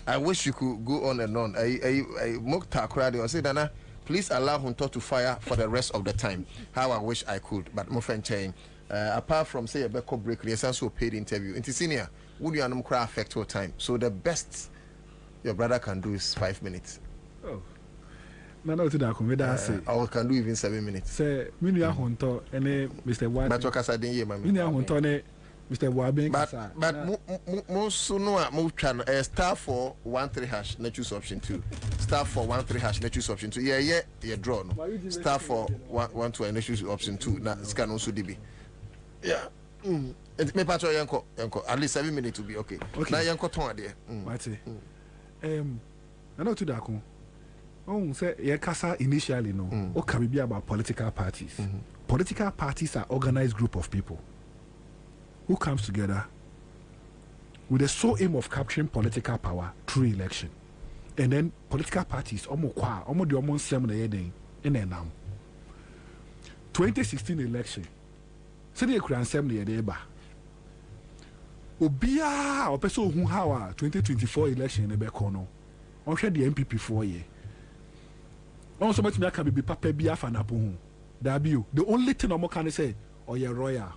I wish you could go on and on. I Mokta Kradi or say Dana, please allow Hunter to fire for the rest of the time. How I wish I could, but my friend Chain, apart from say a backup break, there's also paid interview. In senior, would you and cry affect your time? So the best your brother can do is 5 minutes. Oh. No, to that Komenda say. I can do even 7 minutes. Say, Minya Hunter and Mr. White. But what I didn't hear, my Minya Hunter. Mr. Bobie, but most no move channel star 413 hash net choose option 2 star 413 hash net choose option 2 yeah draw no star 412 net choose option 2 na scan also db it me patch yanko at least 7 minutes to be okay na yanko ton there mate I know to that kon say ye kasa initially no o can be about political parties. Political parties are organized group of people who comes together with the sole aim of capturing political power through election. And then political parties almost the almost same in now. 2016 election. So they could assembly Obia or person who how 2024 election in Bekono. On share the MPP 4 year. Also much me can be papa bia fa na po. The only thing I'm can say or your royal.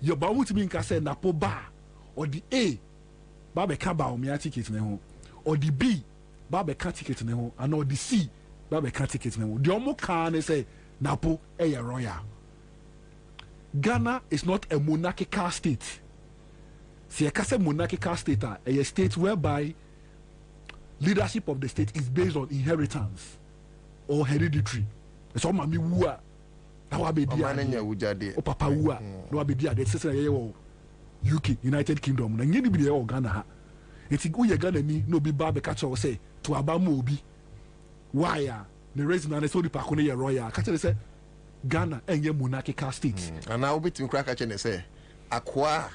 Your ba wuti me can say na po ba or the A ba be ka ba o me ticket ne ho or the B ba be ka ticket ne ho and or the C ba be ka ticket ne ho. The omo can say na po e your royal. Ghana is not a monarchical state. See, a monarchical state, a state whereby leadership of the state is based on inheritance or hereditary. It's all mami wua. Now I be there. Oh, papa wua. No, I be there. That's UK, United Kingdom. Na nyeni bi there Ghana. Enti go ye Ghana ni no be ba be catch or say to abamu obi. Why? The reason na so the park on royal. Catch say Ghana enye monarchical state. And now we to crack catch say akwa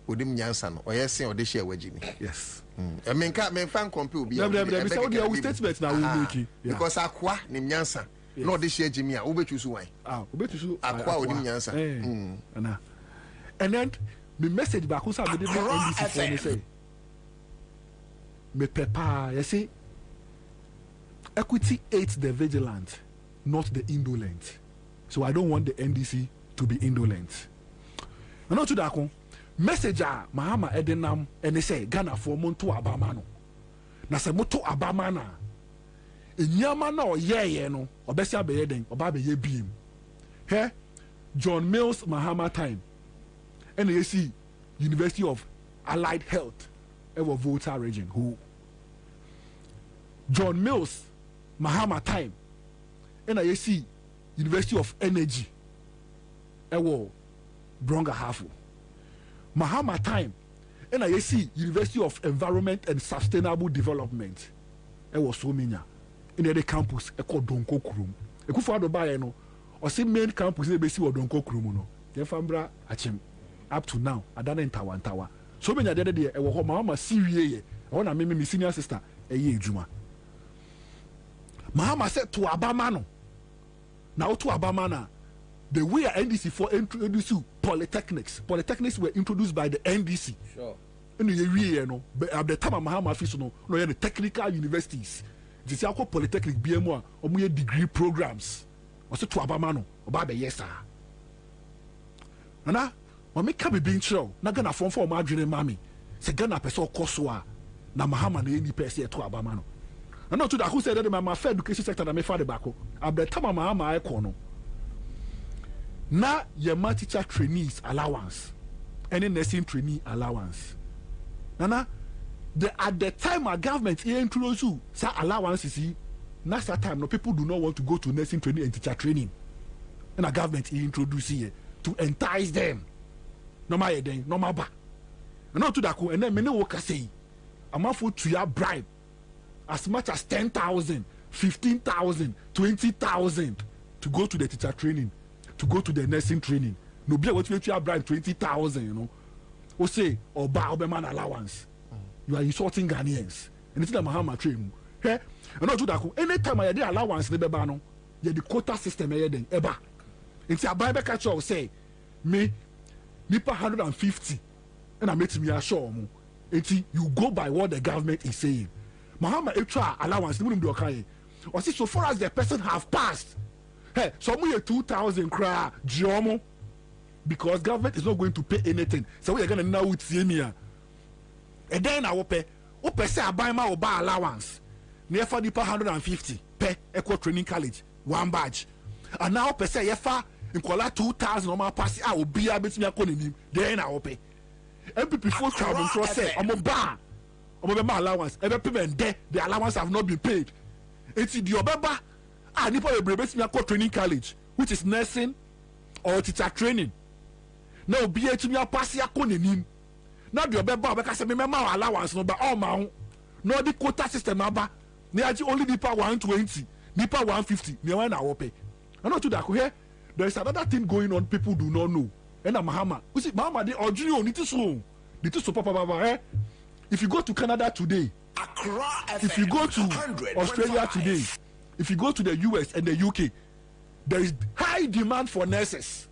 odim nyansa no oyese ode share wagimi. Yes. I mean fan compare obi. We statement na we make. Because akwa nim nyansa no ode share jimi a obetu so wan. Obetu akwa odim nyansa. And then the message back who say me NDC for me say me prepare you see equity aids the vigilant, not the indolent. So I don't want the NDC to be indolent. And not to that message Mahama Edenam and they say Ghana for Monto Abamano. Na se Moto Abamana. Inyama na ye no obesia be yeden oba be ye biem. He John Mills Mahama time. And you see University of Allied Health ever Volta region who John Mills Mahama time. And you see University of Energy ewo Bronga Hafu Mahama time and I see University of Environment and Sustainable Development ewo Sominya in the campus eko Donko Kurum ekufa do ba no or say main campus e be si wo Donko Kurum no ye fambra achim up to now adana ntawa so menya de ewo ho Mahama siwie ye e na me senior sister eye edwuma Mahama said to Abama no now to Abamana, the way NDC for introduce polytechnics. Polytechnics were introduced by the NDC. Sure. In the year, no, but at the time of Mahama Fish, no, the technical universities. This is called polytechnic BMO or degree programs. Also to Abamano, or Baba Yesa. Nana, when me can be being true, not gonna form for margarine mammy. Say Ghana peso Koswa, na Mahama ni person to Abamano. And not to that who said that my fair education sector that my father back at the time of my econo. Now your teacher trainees allowance, any nursing trainee allowance. Nana, at the time our government introduced you, say allowance is now that time no people do not want to go to nursing training and teacher training. And our government introduced here to entice them. No matter then, no matter. And not to that and then many workers say, I'm not for to your bribe. As much as 10,000, 15,000, 20,000 to go to the teacher training, to go to the nursing training. No be what you have bribe 20,000, you know. Or say or buy man allowance. You are insulting Ghanaians. And it's the Mahama train. Hey, and not to that. Anytime I had allowance, the bebano, yeah, the quota system then eba. It's a Bible catcher say me nipa 150, and I make me assure me. You go by what the government is saying. Mahama extra allowance the minimum do okay. Or see so far as the person have passed. Hey, some 2,000 cry Jomo because government is not going to pay anything. So we are gonna now with Zemia. And then I will pay. Say I buy my allowance. Near for the 150 pay eco training college, one badge. And now per se yefa in kola 2,000 on my pass I will be able to me a then I will pay. MPP 4 travel say I'm a bar. My allowance, every payment there, the allowance have not been paid. It's the Obeba. I need for a training college, which is nursing or teacher training. Now, be a to me a pass ya konin. Now, the Obeba, because I remember allowance, no, but all my no, the quota system, aba. Only Nipa 120, Nipa 150, near one hour pay. I'm not to that here. There is another thing going on, people do not know. And a Mahama, you see, Mahama, the original need to slow. Need to support Baba, If you go to Canada today, if you go to Australia today, if you go to the US and the UK, there is high demand for nurses.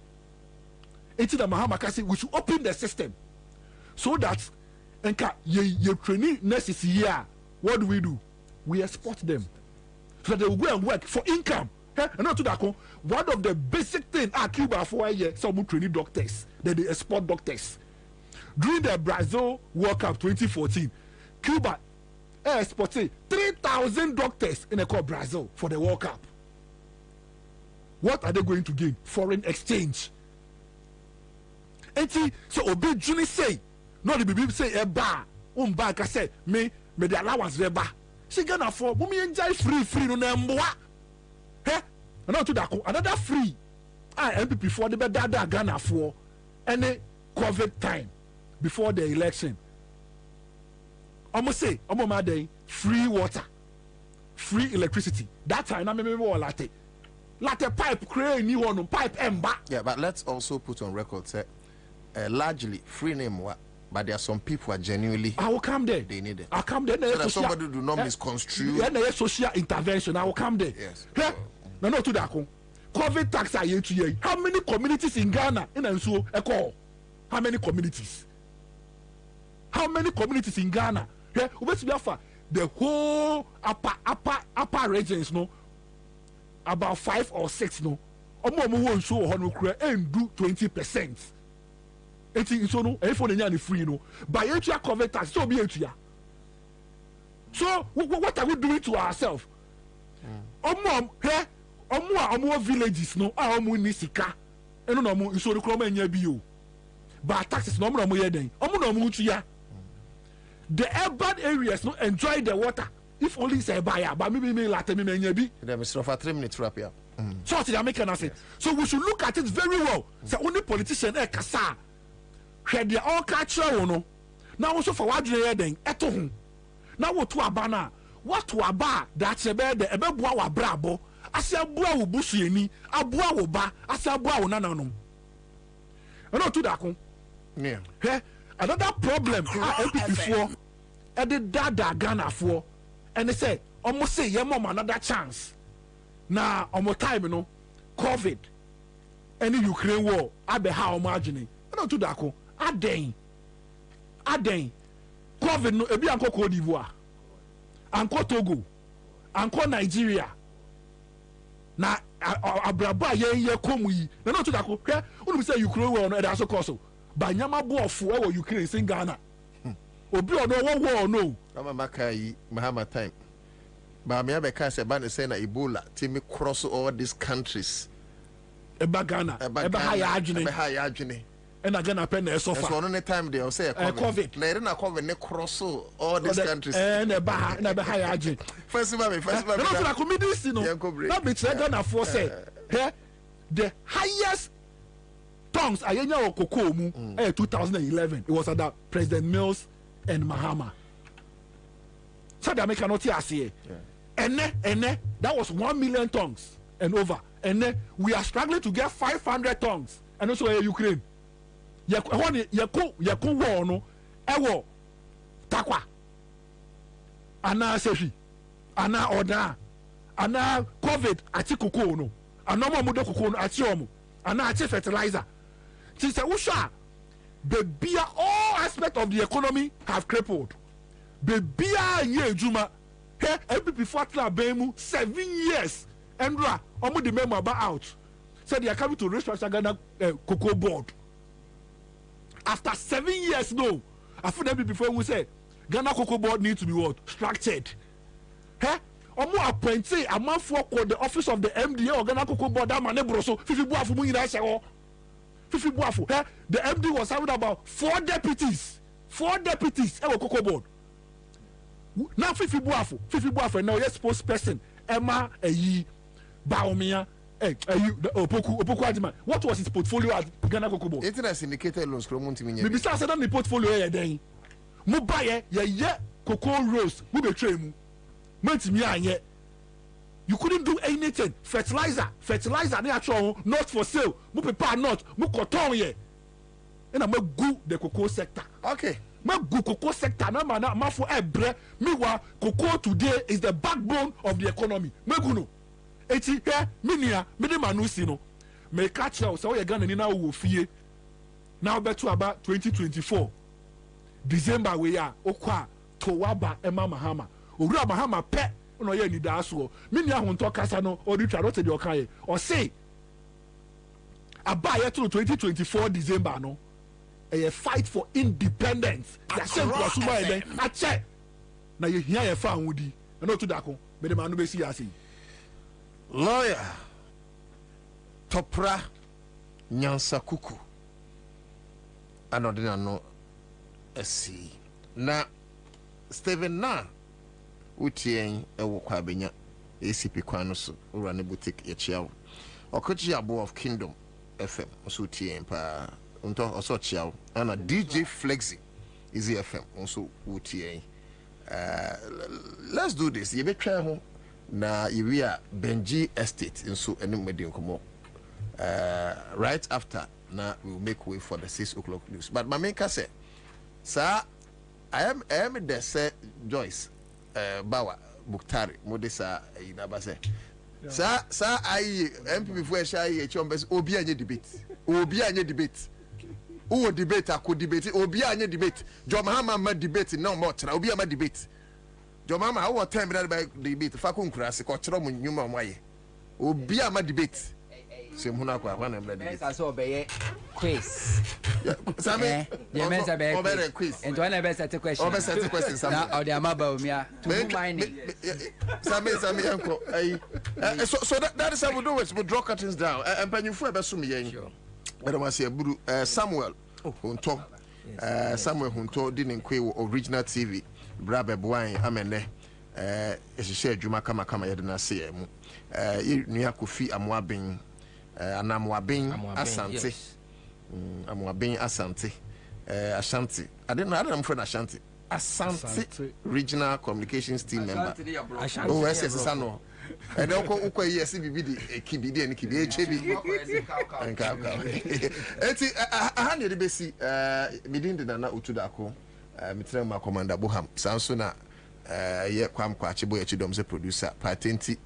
It's the Mahama Kasi, we should open the system so that enka ye training nurses here. What do? We export them so that they will go and work for income. And not to that, one of the basic things Cuba for a year, some training doctors, then they export doctors. During the Brazil World Cup 2014, Cuba exported 3,000 doctors in Brazil for the World Cup. What are they going to gain? Foreign exchange. And so Obi Juni say, not the baby say a bar, back I say, me the allowance reba. She gonna for me enjoy free no namboa. Hey, and not to that another free. I MPP for the better Ghana for any COVID time before the election. Almost say, my day, free water, free electricity. That time I remember latte. Latte pipe create new one pipe emba. Yeah, but let's also put on record say largely free name but there are some people who are genuinely I will come there. They need it. I'll come there. So that somebody do not misconstrue. Yeah, social intervention. I will come there. Yes. No, to that. COVID tax are here to year. How many communities in Ghana in Ansah echo? How many communities? How many communities in Ghana? Yeah, the whole upper regions, no, about 5 or 6, no. Omo show and do 20%. So no, if free no, by COVID tax, so be it. So what are we doing to ourselves? Omo villages no, omo nisika, eno no omo so the croma nya bio. But taxes no omo ye den. Omo no omo tuya. The urban areas no enjoy the water. If only say buyer, but me latte me nya bi. Then Mr. for 3 minutes wrap here. So the American say. So we should look at it very well. Say only politician kasa. Hwɛ deɛ ɔka kyerɛ wo no na wo so fa wadwene yɛ den ɛto ho na woto aba no a woato aba a daakye bɛyɛ dɛ ɛbɛboa wo abrabɔ ase aboa wo busuani aboa wo ba ase aboa wo nananom ɛna ɔto daako hwɛ another problem a MPP4 ɛde dada Ghanafoɔ ɛne sɛ ɔmo se yɛmɔ another chance na ɔmo time no COVID ɛne Ukraine war abɛha ɔmo adwene ɛna ɔto daako Aden COVID no ebi anko Cote d'Ivoire anko Togo anko Nigeria na abraba ye komu yi na no to da ko hwe unu say Ukraine war no e da so cause ba nyama boofo e wo Ukraine sin Ghana obi ono wo no ama makai mahama time ba me abeka say ba ne say na Ebola timi cross all these countries eba Ghana eba ha ya adwene and again pen na so far. So on the time they say COVID. Na COVID ne cross all these countries. And na be high agent. First of all. No, so community no. That be Ghana for say. The highest tongues ayenya okoko mu 2011. It was under President Mills and Mahama. So the American not here say. And that was 1 million tongues and over. And then we are struggling to get 500 tongues. And also Ukraine. Yako war no ewo takwa ana sefi ana oda ana COVID ati koko no ana mo do koko no ati omo ana ati fertilizer ti se usha bebia all aspect of the economy have crippled bebia nye ejuma he MPP fatla bemu 7 years endra omo the member out said they are coming to restructure Ghana cocoa board. After 7 years, no. I feel them before we say Ghana Cocoa Board needs to be what? Structured. Hey? Omo appointee a man for the office of the MD or Ghana Cocoa Board that man broso. Fifi buafu mu nyina se Fifi buafu. Hey? The MD was having about 4 deputies. 4 deputies at Cocoa Board. Now Fifi buafu now yes spokesperson Emma Eyi Baomia. Opoku Adima. What was his portfolio at Ghana Cocoa Board? Internet syndicated loans. Maybe I said the portfolio here then. Mu buy ye cocoa roast. Mu betray mu. Mentimi anye. You couldn't do anything. Fertilizer. They actually not for sale. Mu paper not. Mu cotton ye. And I'm go the cocoa sector. Okay. Me go cocoa sector. Na man ma for ebre. Meanwhile, cocoa today is the backbone of the economy. Me go no. Eti minia mede manusi no me catch you so you Ghana ni na wo fie now bet to about 2024 December we are okwa towaba ema mahama owura mahama pe no ye ni da so me ni ahonto kasa no oditwa no te de okan ye o say abaye to 2024 December no a fight for independence ya sem kwa suba eden a che na ye hia ye fa anwudi na otu da ko me de manu be si ya sei lawyer Topra Nyansa Kuku anodina no esi na Steven na utien ewo Kwabena ACP kwano so ura ne boutique ye chiawo okochi abo of Kingdom FM so utien pa unto oso chiawo ana DJ Flexi Easy FM also utien let's do this ye betwa ho na ye a Benji Estate nso enim mede nkomo right after now we will make way for the 6 o'clock news. But Mamenka said, sir, I am the sir Joyce Bawa Buktari Modesa Inabase. Sir, I MP before Shy Chombes Obianye debate. Obianye debate. Who debate? I could debate. Obianye debate. Jomahama debate no more. Obiama debate. Jomama, how what time that by debate? Fakun Kras, Kochrom Numa Waye. Obiama debate. Sim huna kwa wana mbladi. Mensa so be quiz. Same. Je mensa be quiz. And one be set question. Obe set question same. Na o de amaba o mia. To mining. Same yanko. So that is how we do it. We draw curtains down. And panyufu be sum yen. Sure. But I say buru Samuel Hunto. Samuel Hunto di nkwe original TV. Brabe boan amene. Ehihye adwuma kama yede na se mu. Nua Kofi Amoaben Anamwaben Asante. Amwaben Asante. Ashanti. I don't know. I don't know friend Ashanti. Asante Regional Communications Team member. Ashanti. Oh, yes, yes, no. And uko yes bibidi kibidi and kibi HB. Enti ahanye de besi midindi na utudako mitrema Komenda Boham. Sanso na ye kwam kwa chibo ye chidom se producer patenti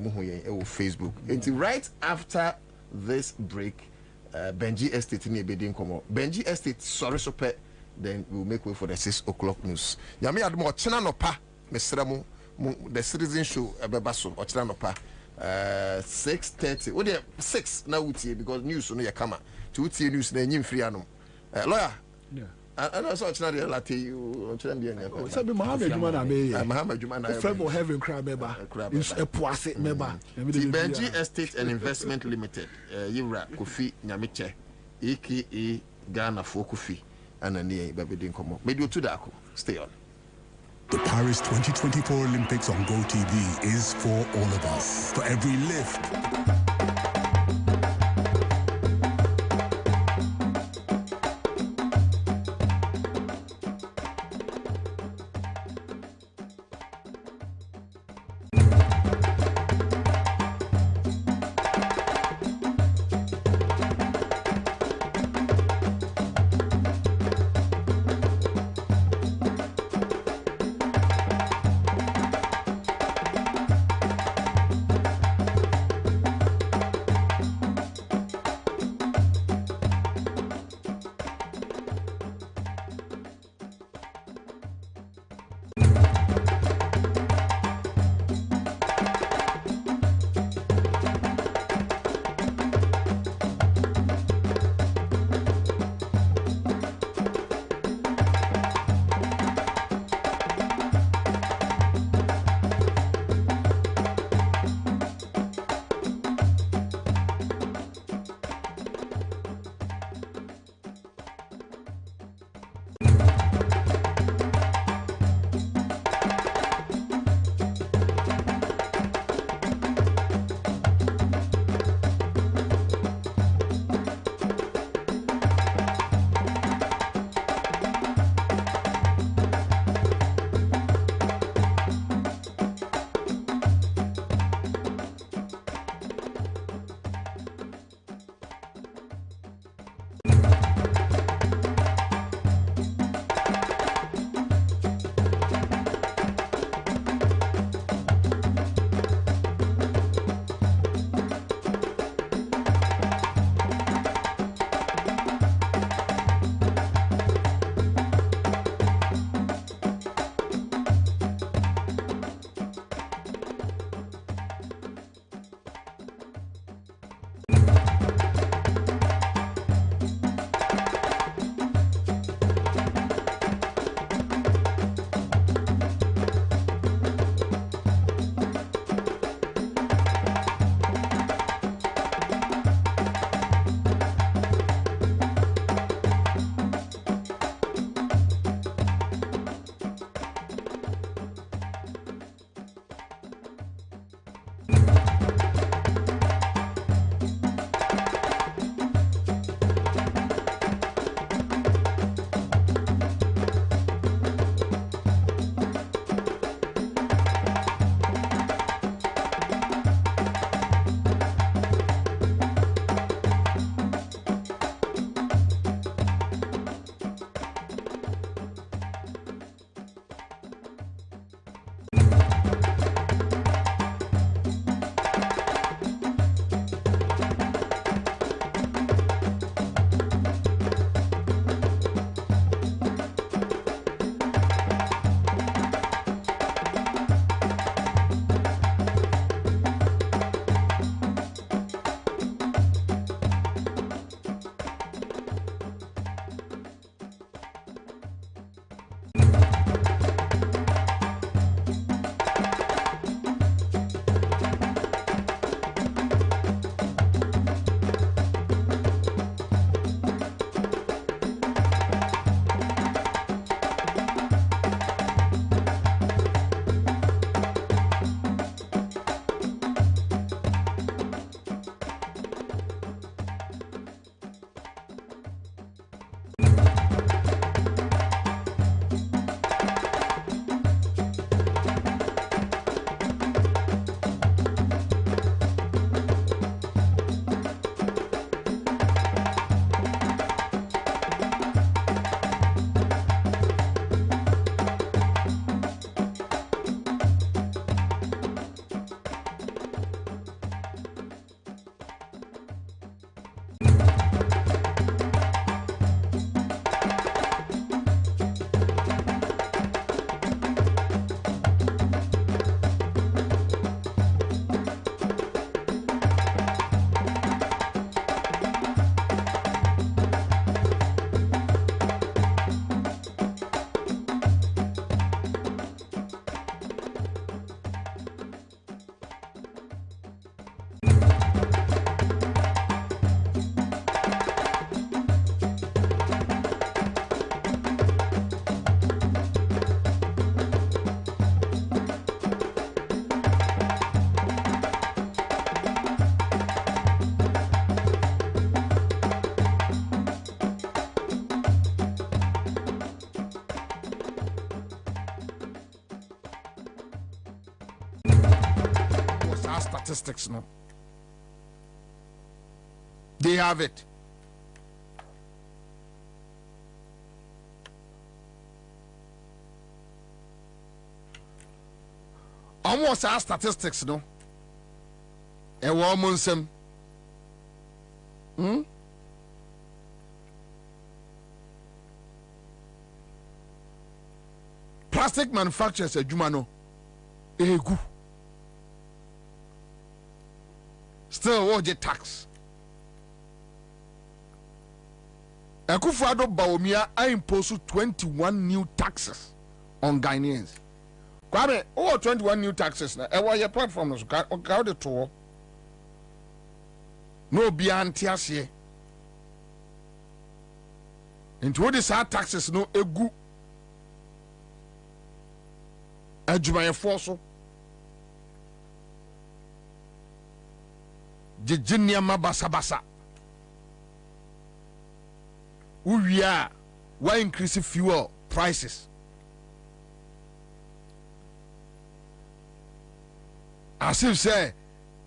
muhuye e Facebook. Enti right after this break Benji Estate ni ebedin komo. Benji Estate sorry sope then we will make way for the 6 o'clock news. Yami admo china no pa mesramo the citizen show ebebaso ochira no pa 6:30 what dey 6 na wutie because news no ye kama to wutie news na enyim free anom lawyer yeah and also ochira dey latte you ochira dey nya so be Muhammad Juma na me Muhammad Juma na friend of heaven crab member is epoase member Benji Estate and Investment Limited Yura Kofi Nyamiche aka Ghana for Kofi and ani babedin komo medio to dako stay on. The Paris 2024 Olympics on GoTV is for all of us. For every lift, our statistics no. They have it. Almost our statistics no. A woman some. Plastic manufacturers adwuma no egu. Still what the tax. Akufo-Addo Bawumia I impose 21 new taxes on Ghanaians. Kwame, 21 new taxes na ewa your platform no ka de to. No be antiase. Into what is our taxes no egu. Adwumayefo so. Jejinia mabasa. Uwia why increase fuel prices. As if say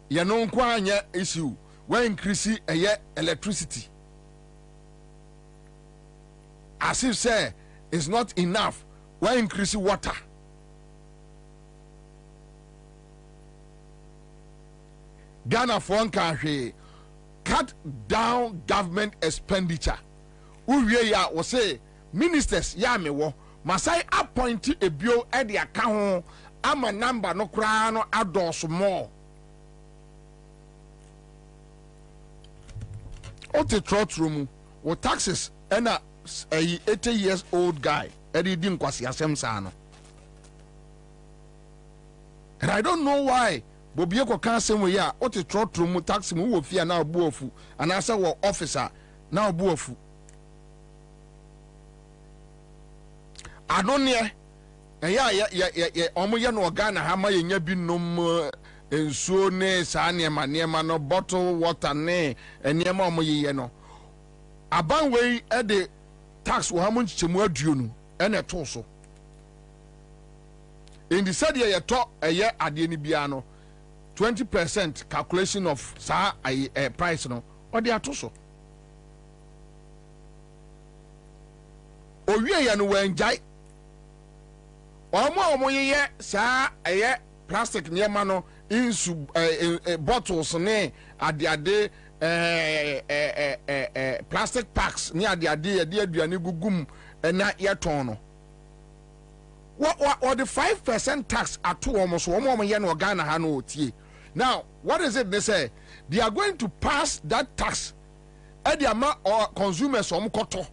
you know kwanya issue why increase electricity. As if say it's not enough why increase water. Ghana for one country cut down government expenditure. Uwie ya wo say ministers ya mewo masai appoint a bio e de aka ho ama number no kra no adoso more. Ote trot room wo taxes and a 80 years old guy e di nkwasi asem sa no. And I don't know why Bobie ko kan asem we ya ote trot room tax mu wo fia na obu ofu anasa wo officer na obu ofu. Adonie ya omo ye no Ghana ha ma yenya bi nom ensuo ne sa niema no bottle water ne niema omo ye no aban we e de tax wo ha mo nchemu aduo no e na to so in the said ye to eye ade ni bia no 20% calculation of sa price no o de ato so owie ya no wanjai omo ye sa plastic niema no insu bottles ne ade plastic packs ni ade aduane gugum na yeton no what the 5% tax ato omo so omo ye no Ghana ha no otie. Now what is it they say they are going to pass that tax at the amount or consumers omo koto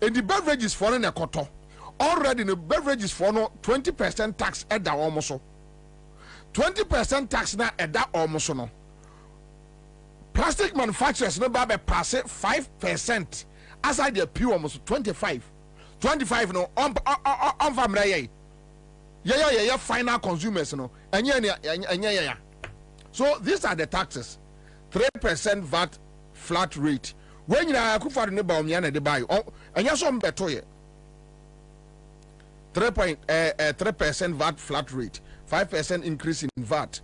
in the beverages foreign koto. Already the beverages for no 20% tax at that almost 20% tax na at that almost no. Plastic manufacturers no babe pass 5% as I the pure almost 25 no on family yeah final consumers no and so these are the taxes. 3% VAT flat rate when you are Akufo-Addo ne Bawumia na de buy and you so beto ye 3% VAT flat rate, 5% increase in VAT,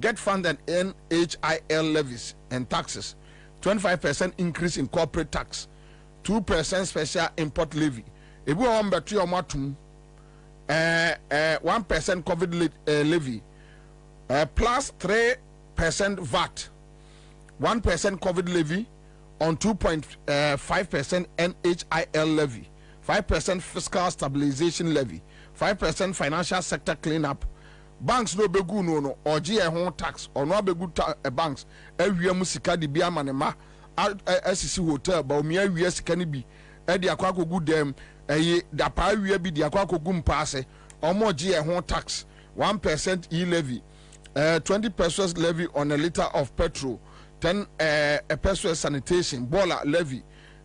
get funded NHIL levies and taxes, 25% increase in corporate tax, 2% special import levy. If we want to 1% COVID levy, plus 3% VAT, 1% COVID levy on 2.5% NHIL levy. 5% fiscal stabilization levy, 5% financial sector cleanup. Banks no begu no or GE tax or no begu banks. Every musika di bia manema SCC hotel ba omi awie sika ni bi e di akwa kogu dem da pa awie bi di akwa kogu mpaase omo GE tax 1% e-levy, 20 pesos levy on a liter of petrol, 10 pesos sanitation boiler levy.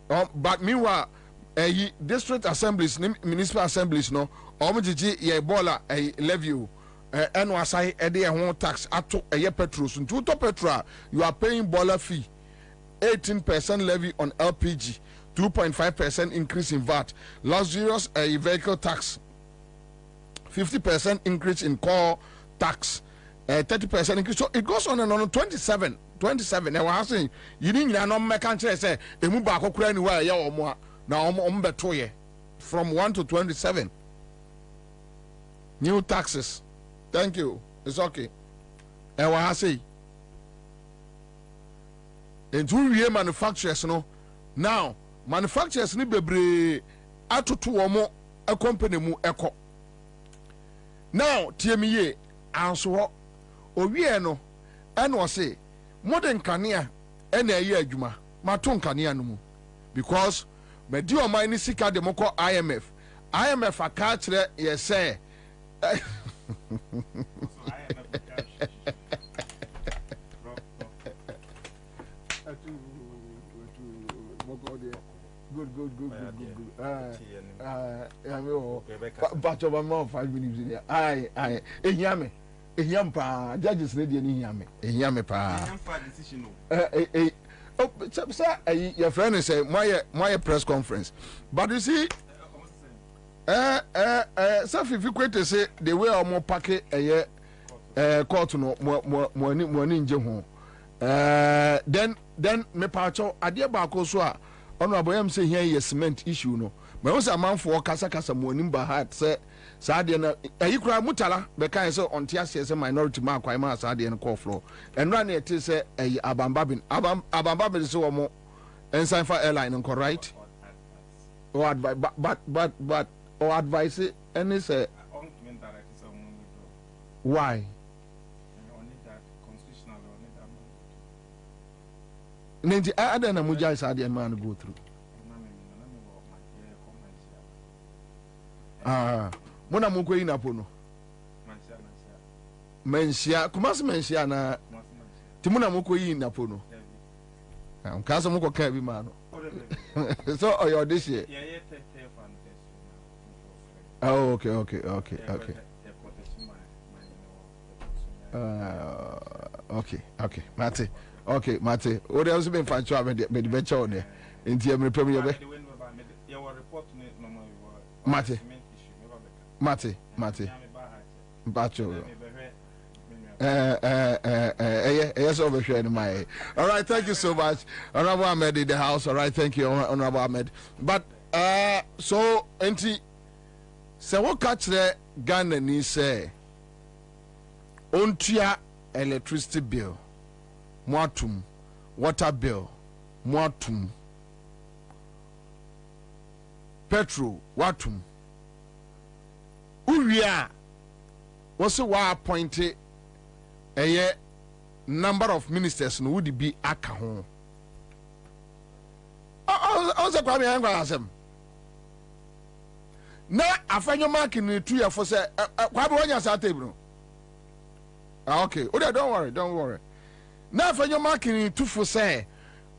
But meanwhile district assemblies, municipal assemblies, no, omjiji ye bola levy, and was I a tax at a year petrol. So, to petrol, you are paying boiler fee, 18% levy on LPG, 2.5% increase in VAT, luxurious vehicle tax, 50% increase in core tax, 30% increase. So it goes on and on. 27. And we're saying you didn't know my country say a move back anywhere ya or more now betoye from 1 to 27. New taxes. Thank you. It's okay. And what I say. And two real manufacturers no now manufacturers ni bebre atoto omo a company mu eko now TME anso owie no eno say modern kanea ena ayi adwuma mato kanea no mu because me di o man ni sika de moko IMF aka kire ye say Good. But of more 5 minutes in there. Aye. Ehiam pa judges ready ni hiame. Ehiame pa. Oh, sir, your friend say my press conference. But you see, so if you quit to say the way or more packet court no more ninja ho. Then me pacho adia ba ko so a honorable am say here is cement issue no. Me won say man for kasa mo nim ba heart say saade na ayikura mutala be kan say on tia say minority man kwai ma saade no call floor. Enra na ete say abambabin so wo mo ensign for airline nko right. Or advice but or advice any say why Nenti ada na muja saade man go through. Mona munko yi na pono. Mensia, kumasi mensia na timuna munko yi na pono. Mkasa munko ka bi ma no. So oyo this year. Oh, okay. Okay, Mate. Okay, Mate. O de also been fan cho me the better on there. Nti e me pem ye be. Mate. Bacho. Yes, over here in my. All right, thank you so much, Honorable Ahmed in the house. All right, thank you, Honorable Ahmed. But so enti, se what catch the Ghana ni say, ontia electricity bill, moatum, water bill, moatum, petrol, watum. Uria was wa appointed a number of ministers no would be aka ho. Also kwa me angwa asem. Na afanyo mark ni 2 year for say kwa be wonya sa table. Okay, don't worry. Na afanyo mark ni 2 for say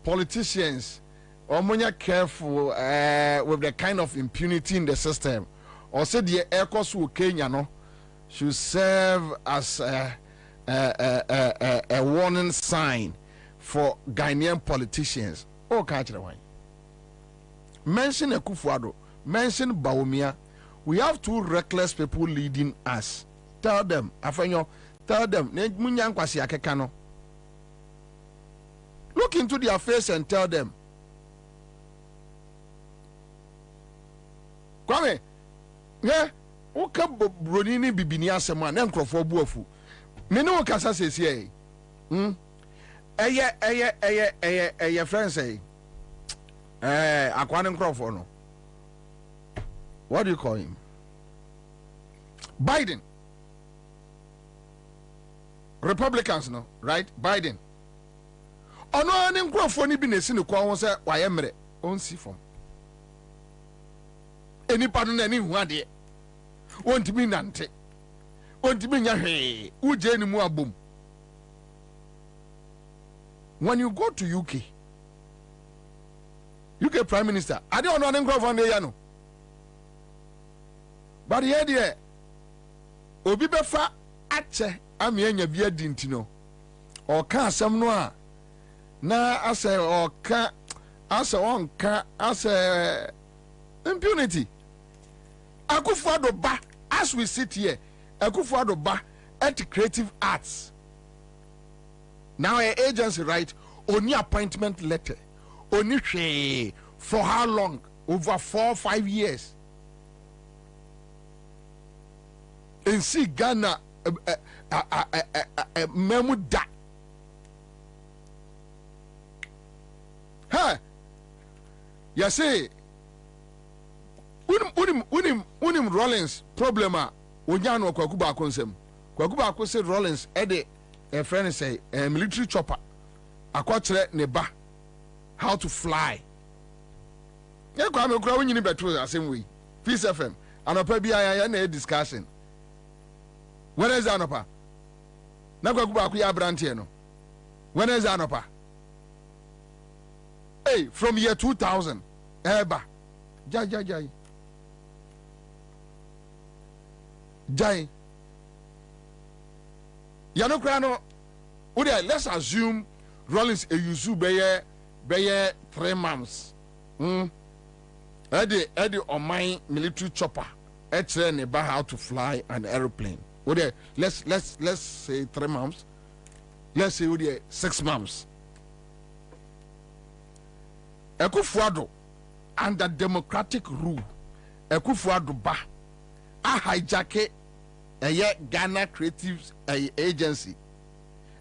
politicians omonya careful with the kind of impunity in the system. Or said the air cost will Kenya no should serve as a warning sign for Ghanaian politicians. Oh, catch the wine. Mention Akufo-Addo, mention Bawumia. We have 2 reckless people leading us. Tell them, Afenyo, tell them, look into their face and tell them. Kwame. Yeah, oka broni ni bibini asema na nkrofo buafu. Me no kasa sesi eye friends say. Akwane nkrofo no. What do you call him? Biden. Republicans no, right? Biden. Ono ani nkrofo ni bi na esi ne kwa ho se waye mere onsi fom. Enipa no na ni hu ade ontimi nante ontimi nya hwe uje ni mu abom. When you go to UK Prime Minister ade ono ne nkrofo na ya no but here there obi befa ache amianya bi adi ntino o ka asem no a na ase o ka ase on ka ase impunity. Akufo-Addo ba as we sit here Akufo-Addo ba at creative arts. Now an agency, right? Only appointment letter. Only for how long? Over 4 or 5 years. And see Ghana memu da. Huh? You say unim Rollins problema onyano kwakuba akonsem. Kwakuba akose Rollins ede a friend say a military chopper akwakyere ne ba how to fly. Yeah, kwa me kura wonyini betro asem we. Peace FM anopa bia ya na discussion. When is anopa? Na kwakuba akuya brantie no. When is anopa? Hey, from year 2000 eba jai yano kra no let's assume Rollins a yuzu beye 3 months Eddie on my military chopper train about how to fly an aeroplane. Let's say 3 months. Let's say 6 months. Ekufuado under democratic rule. Ekufuado ba a hijack a Ghana Creatives Agency,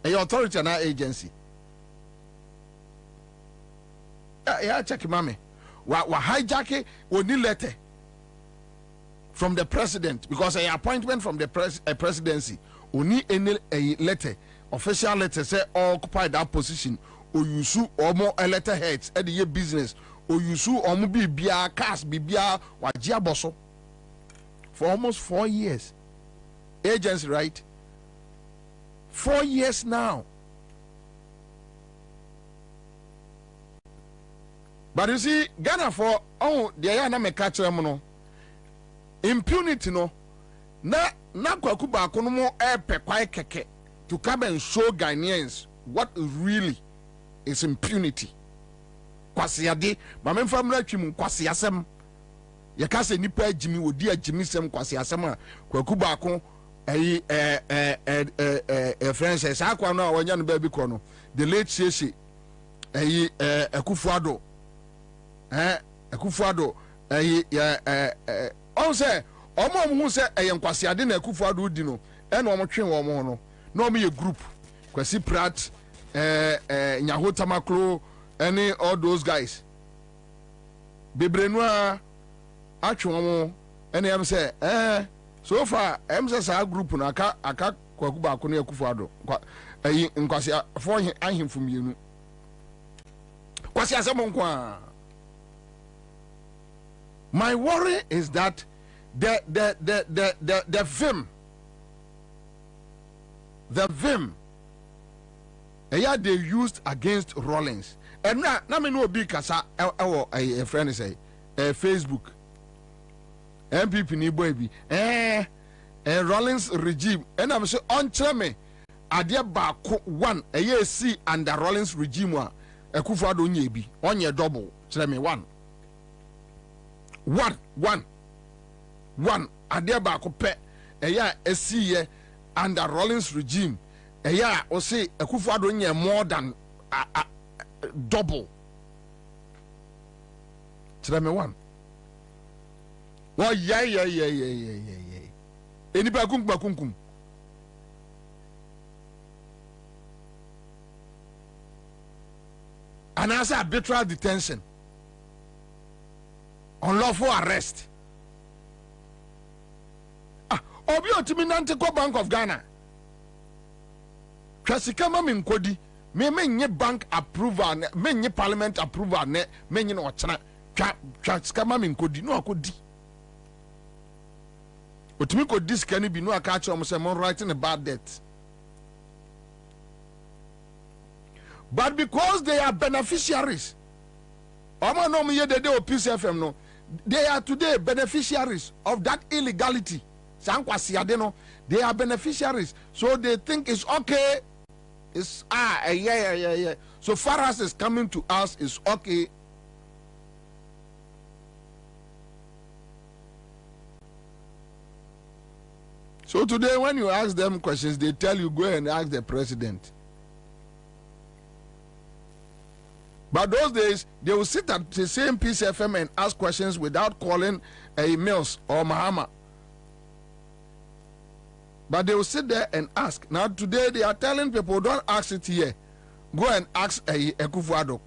a authority and agency. Yeah, check mommy. Wa hijack only letter from the president because a appointment from the presidency only any a letter, official letter say occupy that position or you sue or more letter heads at the year business or you sue or maybe bia cast bibia wajia boso for almost 4 years. Agency, right? 4 years now. But you see, Ghana for the ayana me catch them no. Impunity no. Na kwakuba kono mo epe kwai keke to come and show Ghanaians what really is impunity. Kwasiade, ma me famra twim kwasiasem. Ye ka se nipa agimi odi agimi sem kwasiasem a kwakuba ko Francis akwa no awanya no ba bi ko no the late Sheshe Akufuado Akufuado on say omo hu say enkwasiade na Akufuado di no e na omo twen wo mo no na omo ye group Kwasi Prat Nyahota Makro any all those guys bebrenu a atwe wo ene am say so far MSSA group na aka kwakuba ko na Akufuado nkwasi afo ahemfo mienu kwasi asemo nkwa. My worry is that the vim they used against Rollins and na me no big kasa a friend say Facebook MPP ni boy bi Rollins regime and I'm say on me ade ba ko one see under Rollins regime a Akufuado nye bi onye double tell me one ade ba ko pe see ye under Rollins regime o say Akufuado nye more than double tell me one. Well, yeah. Any bakum. And as arbitral detention, unlawful arrest. Obi otiminante ko Bank of Ghana. Kwasikama minkodi, me nye bank approval, me nye parliament approval, me nye no chana. Kwasikama minkodi no akodi. Otimi ko disk ani bi no aka acha omo say mon writing a bad debt. But because they are beneficiaries, omo no me ye de o Peace FM no, they are today beneficiaries of that illegality. Sankwasiade no, they are beneficiaries, so they think it's okay. It's yeah. So far as it's coming to us, it's okay. So today, when you ask them questions, they tell you go and ask the president. But those days, they will sit at the same Peace FM and ask questions without calling Mills or Mahama. But they will sit there and ask. Now today, they are telling people, don't ask it here. Go and ask Ekufuado.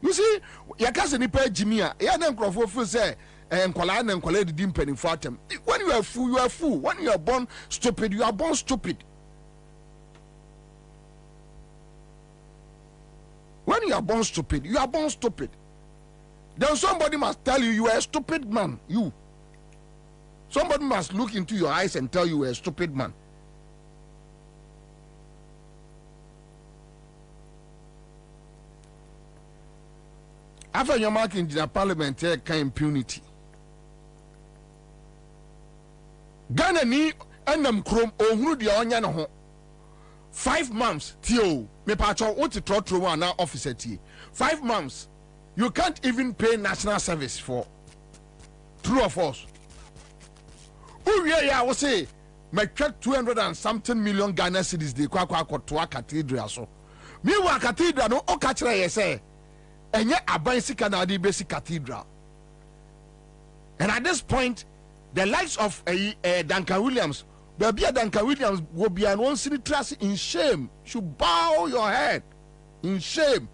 You see, your cousin Nipa Jimia, Yanan Crawford say, and Kolan and Colade Dimpen for them. When you are fool, you are fool. When you are born stupid, you are born stupid. When you are born stupid, you are born stupid. Then somebody must tell you you are a stupid man. You. Somebody must look into your eyes and tell you are a stupid man. After your mark in the parliament, there can impunity. Ghana ni enam krom ohunu de onya ne ho 5 months tio me pacho what to trotro na officer tie 5 months you can't even pay national service for true or false. Who ya will say me check 200 and something million Ghana cedis de kwa to Cathedral so me wa Cathedral no o ka kire ye say enye aban sika na de basic Cathedral. And at this point the likes of Duncan Williams, baby Duncan Williams will be an one city trust in shame. Should bow your head in shame.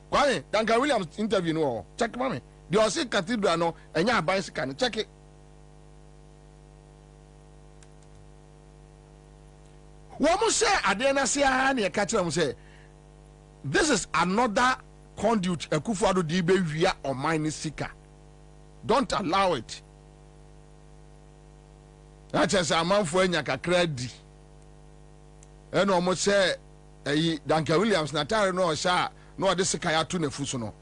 Why Duncan Williams interview no? Check mommy. The Osi Cathedral no, and ya bicycle check it. What say Adena say hani catcher say this is another conduit Ekufuado Dibe via or mine seeker. Don't allow it. That's as a man for any credit. And almost say, Duncan Williams, Natari no, sir, no, this is Kaya Tune Fusono.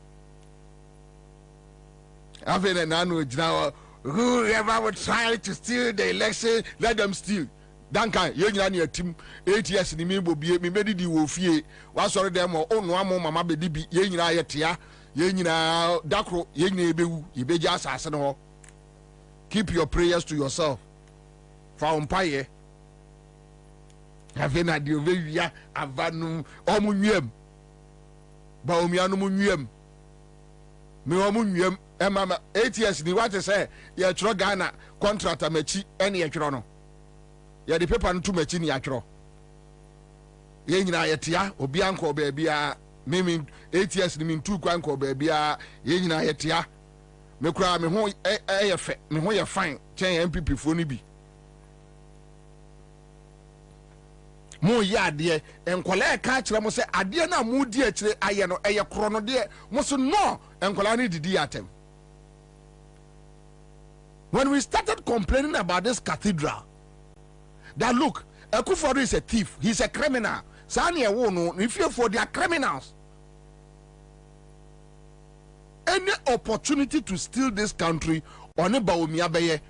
Having an annual now, whoever would try to steal the election, let them steal. Duncan, you're your team 8 years in the Mimbo be me made the Wolfie. What's already them or own one more Mamma Baby, Yenina Yatia, Yenina Dakro, Yene Bew, Yebeja Assassin. Keep your prayers to yourself. For umpire, having a divia avanum omunium, Baumianum, Meomunium, and Mamma 8 years. The what to say, you're Trogana, contract a mechi, any acrono. You're the paper and two mechini acro. Yenina Yatia, Obianco babia, meaning 8 years, mean 2 quanco babia, Yenina Yatia, me cry me home, me home, fine, chain MPP for Nibi. Mo ya de enkola ka kire mo se ade na mo di akire aye no eye kro no de mo so no enkola ni didi atem. When we started complaining about this cathedral, that look, Ekufuado is a thief, he's a criminal. Sani e wo no if you for they are criminals. Any opportunity to steal this country on a Baumia beye.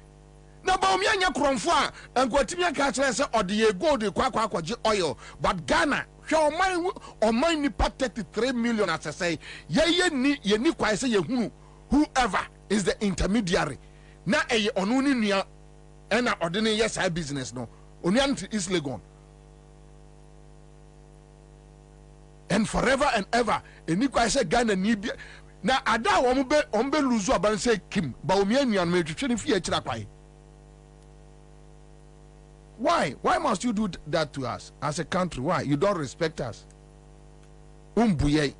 Na Baumia nya kromfo a enkwatimi aka kire se ode gold kwakwaje oil, but Ghana hwe oman nipa 33 million as say ye ni kwai se ye hunu whoever is the intermediary na eye onu ni nua na ode ne yes I business no onuan is legon and forever and ever eni kwai se Ghana ni bi na ada wo mbe luzu aban se kim Baumia nuan me twetwe ne fie kira kwai. Why? Why must you do that to us as a country? Why? You don't respect us. Umbuye.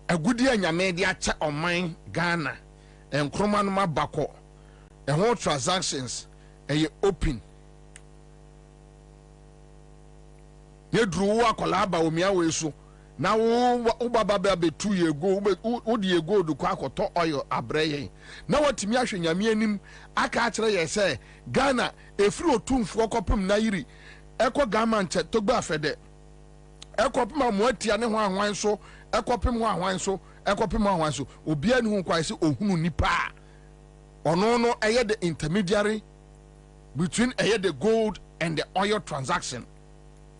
A good year, your media check on mine, Ghana, and Kromanuma Bako, and all transactions, and you open. You drew a collab with me away so. Now, Ubaba be 2 years ago, would you go to Quaco oil a bray? Now, what Timia Yamianim, I catch say, Ghana, a fruit tomb for Copum Nairi, Equa Gaman Toba Fede, Equapima Moetian wine so, Equapim wine so, Equapima wine so, Ubian who quite say, oh, who nipa. Or no, I had the intermediary between the gold and the oil transaction.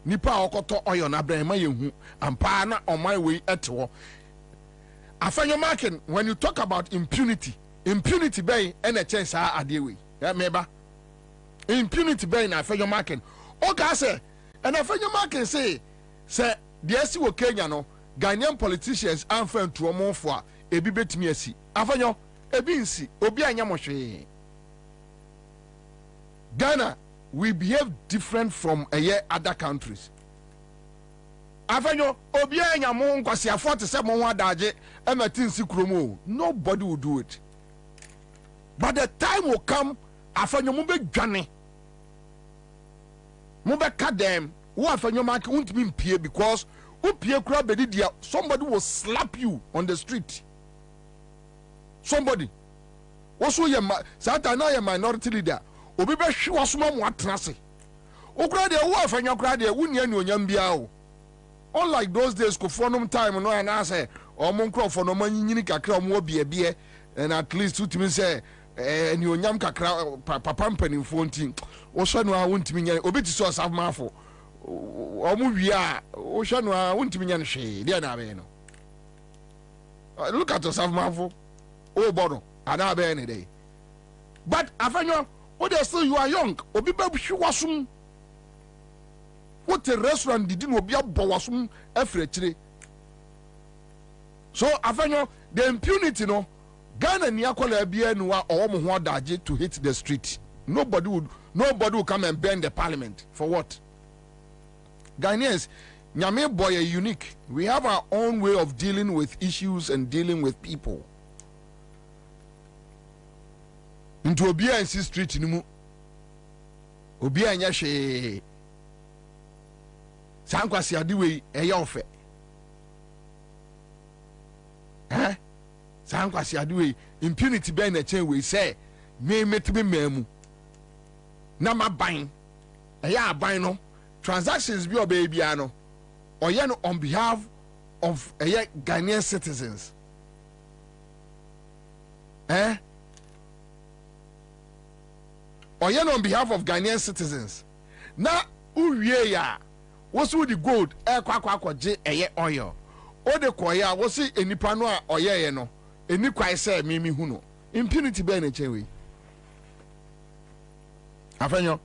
Nipa okoto oyo na brema yehu ampa na on my way etwo Afenyo Markin, when you talk about impunity bay and a chance are we. Meba. Impunity bay na Afenyo Markin. Okay, say, and Afenyo Markin say the SC Kenya no Ghanaian politicians and friend to a more for a bibet me si. Afenyo, a binsi, obi anyamoshe. Ghana, we behave different from other countries. Afenyo, obi anyamo kwasi afọ te se mo wadaje emetin si kromo. Nobody will do it. But the time will come, afenyo mo be dwane. Mo be ka dem. Wo afenyo mark won't be pie because who pie kura be dia somebody will slap you on the street. Somebody. Also ye Satan na ye minority leader. Obi be hwe wasoma mo atrase. Okura de wo afenyo kura de wunni ani onyam bia o. Unlike those days kofonum time no and I say omo nkrofo no manyini kakra omo biebie and at least utimi say ni onyam kakra papa mpanimfo ntin wo hwe no a wontimi nya obi ti so asafmafo omo wi a wo hwe no a wontimi nya hwe dia na be no look at asafmafo o bodo ada be any day but afenyo o dey still you are young obi ba hwe wasum what a restaurant did no be a bowasum efrechire. So afenyo the impunity no Ghana ni akola bia nuwa or mo ho daje to hit the street. Nobody would come and bend the parliament for what? Ghanaians, nyame boy are unique. We have our own way of dealing with issues and dealing with people. Into obia and street nimu. Obia nya hwe Sankwasi adiwe eye ofe. Sankwasi adiwe impunity be na chen we say me metime mamu. Na maban. Eye aban no transactions bi obebia no. Oye no on behalf of eye Ghanaian citizens. Oye no on behalf of Ghanaian citizens. Na uwie ya what's with the gold kwa je eye oil o de koya wo si enipa no a oye no eni kwai se mimi hu no impunity be na chewe afenyo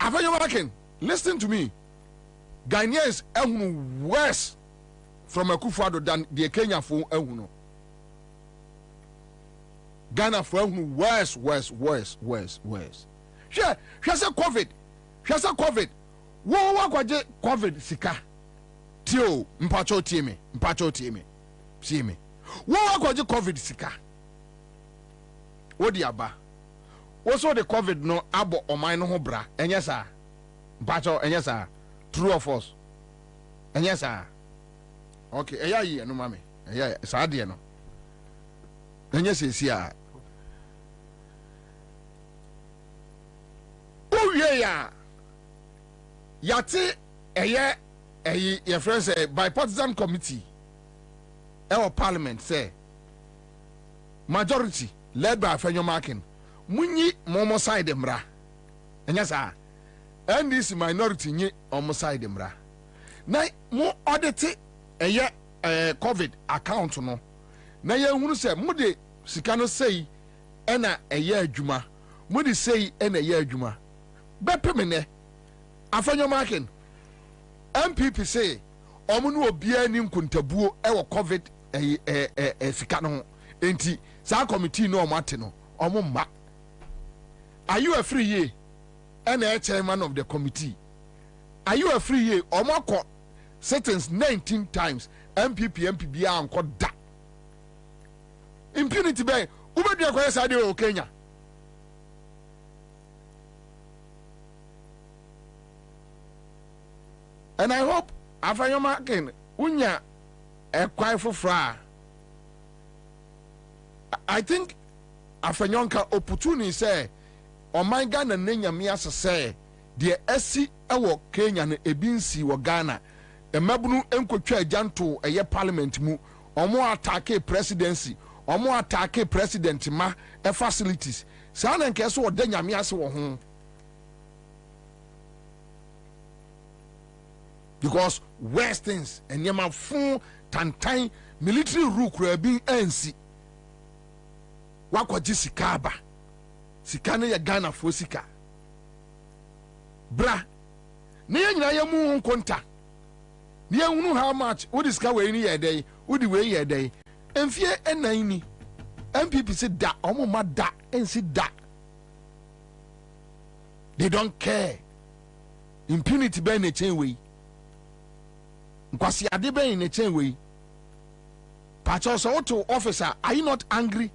Markin, listen to me. Ghanaians ehunu worse from Akufo-Addo than the Kenya for ehunu. Ghana for ehunu worse. Sure, say COVID. Wo kwaje COVID sika. Tio, mpacho tiemi. See me. Wo kwaje COVID sika. Odi aba. Wo so the COVID no abo oman no ho bra. Enye sa. Mpacho enye sa. True or false? Enye sa. Okay, eya yi no mame. Eya sa de no. Enye se si a. Yeah, yate your friends say bipartisan committee our parliament say majority led by Afenyo Markin munyi momo side mra enya sa and this minority nyi omo side mra na mo audit COVID account no na ye hunu say mo de sika no say ena adwuma mo de say ena adwuma bepemene Afenyo Markin MPP say omunu obia ni nkuntabuo ewo COVID sika no enti sa committee no omate no omumma. Are you a free year and a chairman of the committee? Are you a free year omako sentence 19 times MPP anko da impunity be ubedi akoye sade o Kenya. And I hope Afenyo Markin unya kwai fofra. I think Afenyo opportunity say o my Ghana nenya me asese de asi ewo Kenya no ebinsi wo Ghana emabunu enkotwa ajanto eye parliament mu omo attack presidency omo attack president ma facilities sa na nke so odanya me ase wo ho because Western's and yama fun tantan military rule could be NC. Wakwaji sikaba. Sikane ya Ghana for sika. Bra. Niya nyina ya mu konta. Niya unu how much udi sika we ni yedey, udi we yedey. Enfie enan ni. MPP say da, omo ma da, NC da. They don't care. Impunity be in a chain way. Nkwasi ade be in a chain way. Pacho so to officer, are you not angry?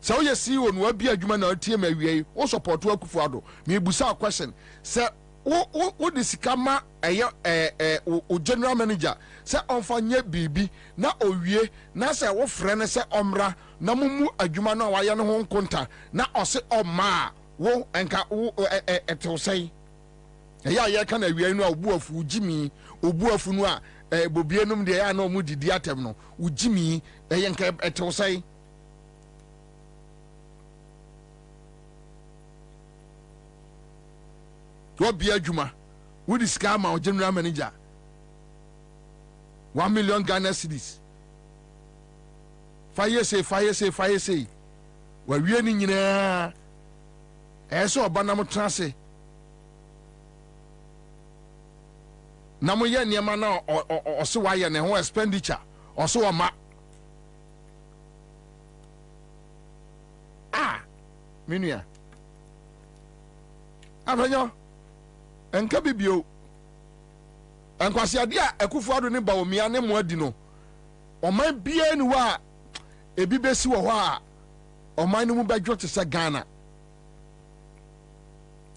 So you see when we be a human or team away, or support work for Ado. Me busa question. Say what is kama o general manager say onfanye bibi na owie na say wo frene say omra na mumu adwuma na wa ye no ho konta na ose oma wo enka wo etew say ya ye ka na awie no obu afu ugimi no a Bobie num de ya na omu didi atem no ugimi ye enka etew say what be a juma with the scam or general manager 1 million Ghana cedis. Fire say. We're really in a so banamo transe. Namoya Niamana or so why and whole expenditure or so a ma. Minia. Avenyo. Enka bibio enkwasi ade a Akufo-Addo ne Bawumia ne moadi no oman bia ni wa ebi besi wo ho a oman no mu badwo te se Ghana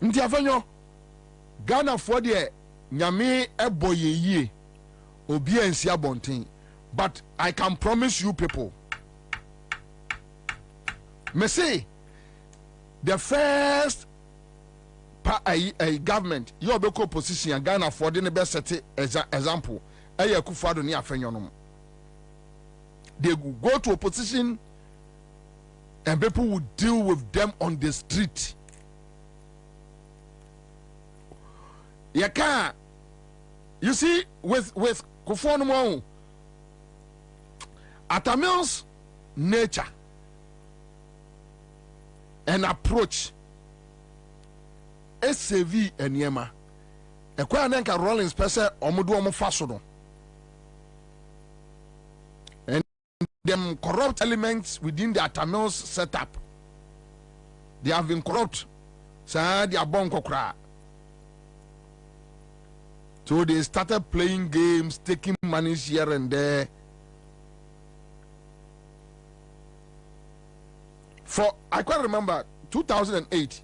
nti afanyo Ghana fo de nyame eboyeyie obi ansi abonten but I can promise you people me say the first a government you be co position Ghana for the best set example Akufo-Addo ni afenyonom they go to a position and people will deal with them on the street you see with Kufuor Atamil's nature and approach SCV and Yema. A Kwanenka Rollins person omudu omufasono. And them corrupt elements within the Atamil's setup. They have been corrupt. So they are born kokra. So they started playing games, taking money here and there. I can't remember 2008.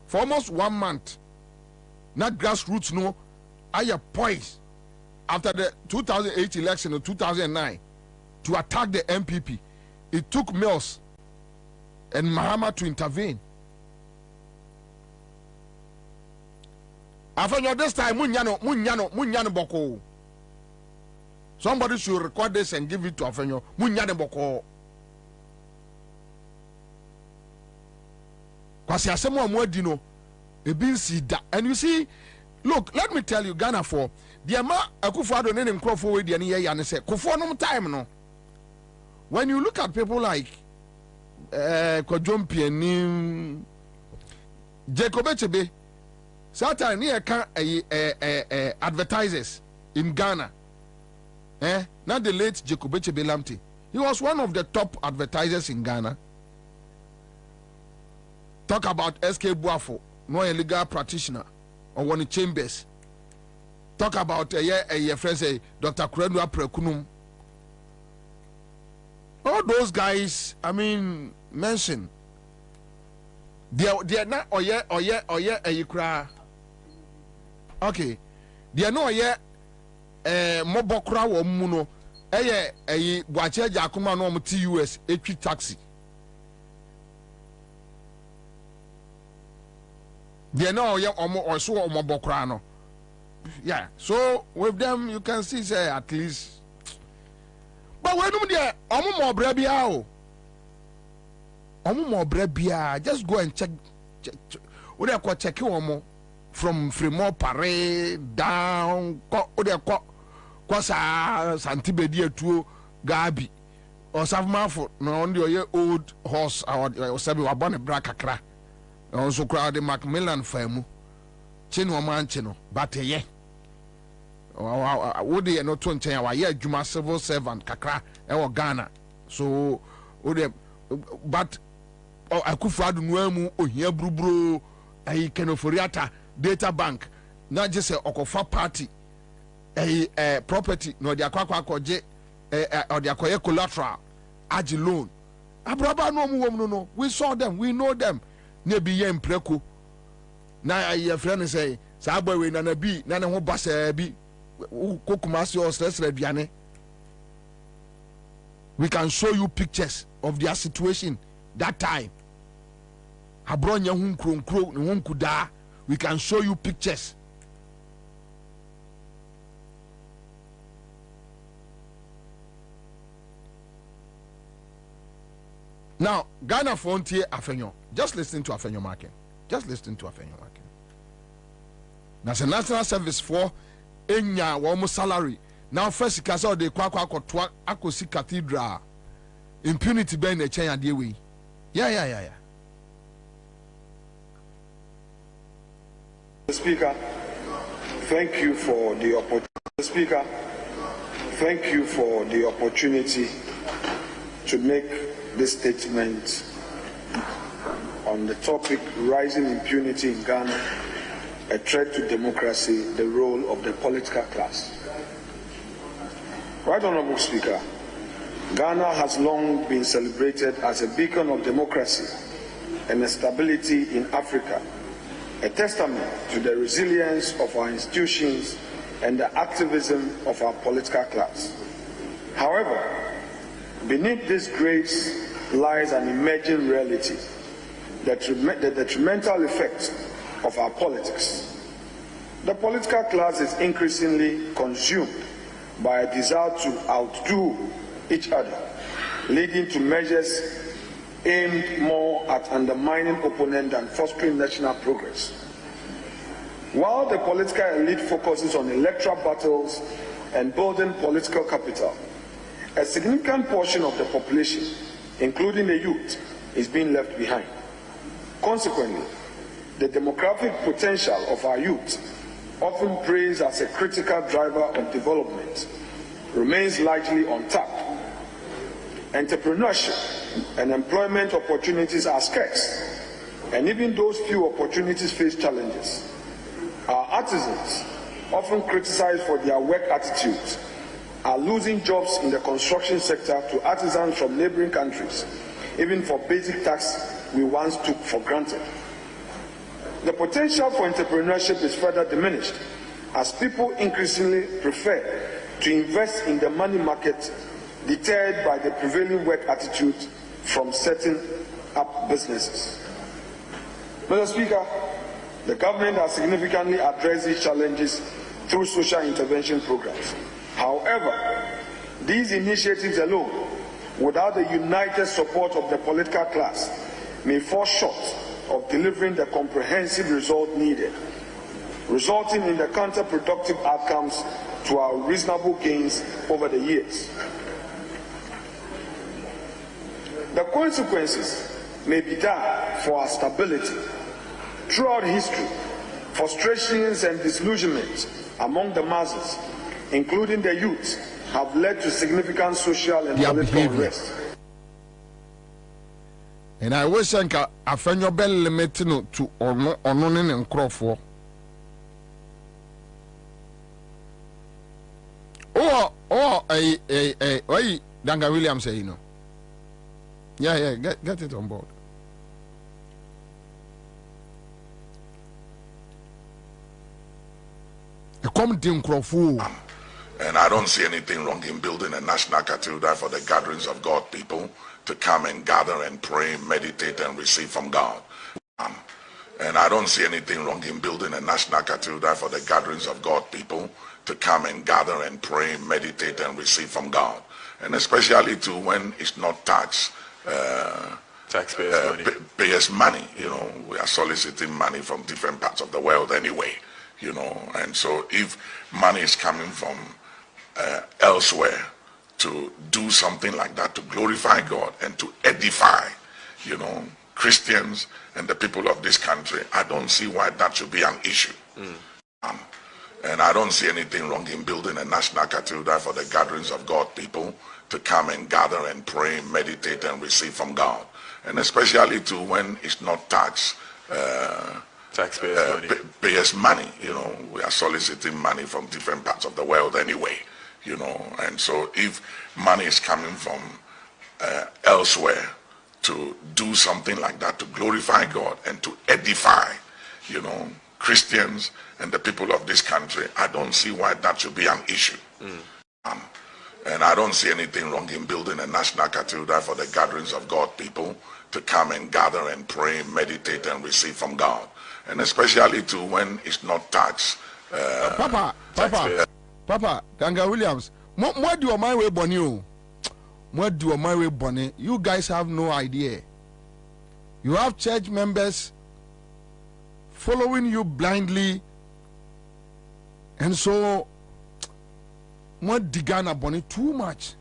For almost 1 month, not grassroots no, I have poised after the 2008 election or 2009 to attack the MPP. It took Mills and Mahama to intervene. After this time, munyano boko. Somebody should record this and give it to Afenyo. Munyano boko. Kwasi asemo amwadino ebin sida. And you see, look, let me tell you, Ghana for the ama Akufo-Addo ne nkrofo we de ne ye ne se Kufuor no time no. When you look at people like Kwabena, Jacob Echebe, Satan ne ka advertisers in Ghana. Not the late Jacob Echebe Lamte. He was one of the top advertisers in Ghana. Talk about SK Buafo, no a legal practitioner, or one Chambers. Talk about a friend say Dr. Kwabena Prekunum. All those guys, I mean, mention. They are not a cry. Okay, they are not Mobokra or Muno. A Wache Jakuma no TUS HP taxi. They know or so Mobokrano. Yeah, so with them you can see say at least. But when they more brebia, more brebia, just go and check. What they call check you more. from Fremont Parade down Kwasa Santibedi to Gabi or Savmafo no on the old horse or Sabi Wabane Brakakra also crowd the Macmillan Famu Chino Manchino but ye would they not 20 hour yeah Juma civil servant Kakra or Ghana so but Akufadu Nwemu Ohia Brubro a Kenoforiata data bank not just a Okofa party a property no the Akwakwa or the Akoye collateral Aji loan Abraba no we saw them we know them nebi ye mpreko na your friend say Saboy we nana bi nana ho basa bi kokumasi or stress aduane. We can show you pictures of their situation that time. Habronya hunkro we can show you pictures. Now, Ghana Frontier Afenyo. Just listen to Afenyo Marken. Just listen to Afenyo Marken. That's a national service for Enya Womo salary. Now first kasa de kwa akosi Cathedral. Impunity ben the chain and way. Yeah. Speaker, thank you for the opportunity. Speaker, thank you for the opportunity to make this statement on the topic rising impunity in Ghana, a threat to democracy, the role of the political class. Right Honorable Speaker, Ghana has long been celebrated as a beacon of democracy and stability in Africa, a testament to the resilience of our institutions and the activism of our political class. However, beneath this grace lies an emerging reality, the detrimental effect of our politics. The political class is increasingly consumed by a desire to outdo each other, leading to measures aimed more at undermining opponents than fostering national progress. While the political elite focuses on electoral battles and building political capital, a significant portion of the population, including the youth, is being left behind. Consequently, the demographic potential of our youth, often praised as a critical driver of development, remains largely untapped. Entrepreneurship and employment opportunities are scarce, and even those few opportunities face challenges. Our artisans, often criticized for their work attitudes, are losing jobs in the construction sector to artisans from neighboring countries, even for basic tasks we once took for granted. The potential for entrepreneurship is further diminished as people increasingly prefer to invest in the money market, deterred by the prevailing work attitude from setting up businesses. Mr. Speaker, the government has significantly addressed these challenges through social intervention programs. However, these initiatives alone, without the united support of the political class, may fall short of delivering the comprehensive result needed, resulting in the counterproductive outcomes to our reasonable gains over the years. The consequences may be dire for our stability. Throughout history, frustrations and disillusionment among the masses, including the youth, have led to significant social and political unrest. And I wish I could offend your bell limiting to or and Crawford. Why Danga Williams say, you know? Yeah, get it on board. And I don't see anything wrong in building a national cathedral for the gatherings of God people to come and gather and pray, meditate and receive from God. And I don't see anything wrong in building a national cathedral for the gatherings of God people to come and gather and pray, meditate and receive from God. And especially too when it's not tax payers' money. You know, we are soliciting money from different parts of the world anyway. You know, and so if money is coming from elsewhere to do something like that, to glorify God and to edify, you know, Christians and the people of this country, I don't see why that should be an issue. And I don't see anything wrong in building a national cathedral for the gatherings of God people to come and gather and pray, meditate and receive from God. And especially too when it's not payers' money. You know, we are soliciting money from different parts of the world anyway. You know, and so if money is coming from elsewhere to do something like that, to glorify God and to edify, you know, Christians and the people of this country, I don't see why that should be an issue. And I don't see anything wrong in building a national cathedral for the gatherings of God people to come and gather and pray, meditate and receive from God. And especially too when it's not Papa, Ganga Williams, what do you my way bonny? What do you my way bonny? You guys have no idea. You have church members following you blindly, and so what digana bonny too much.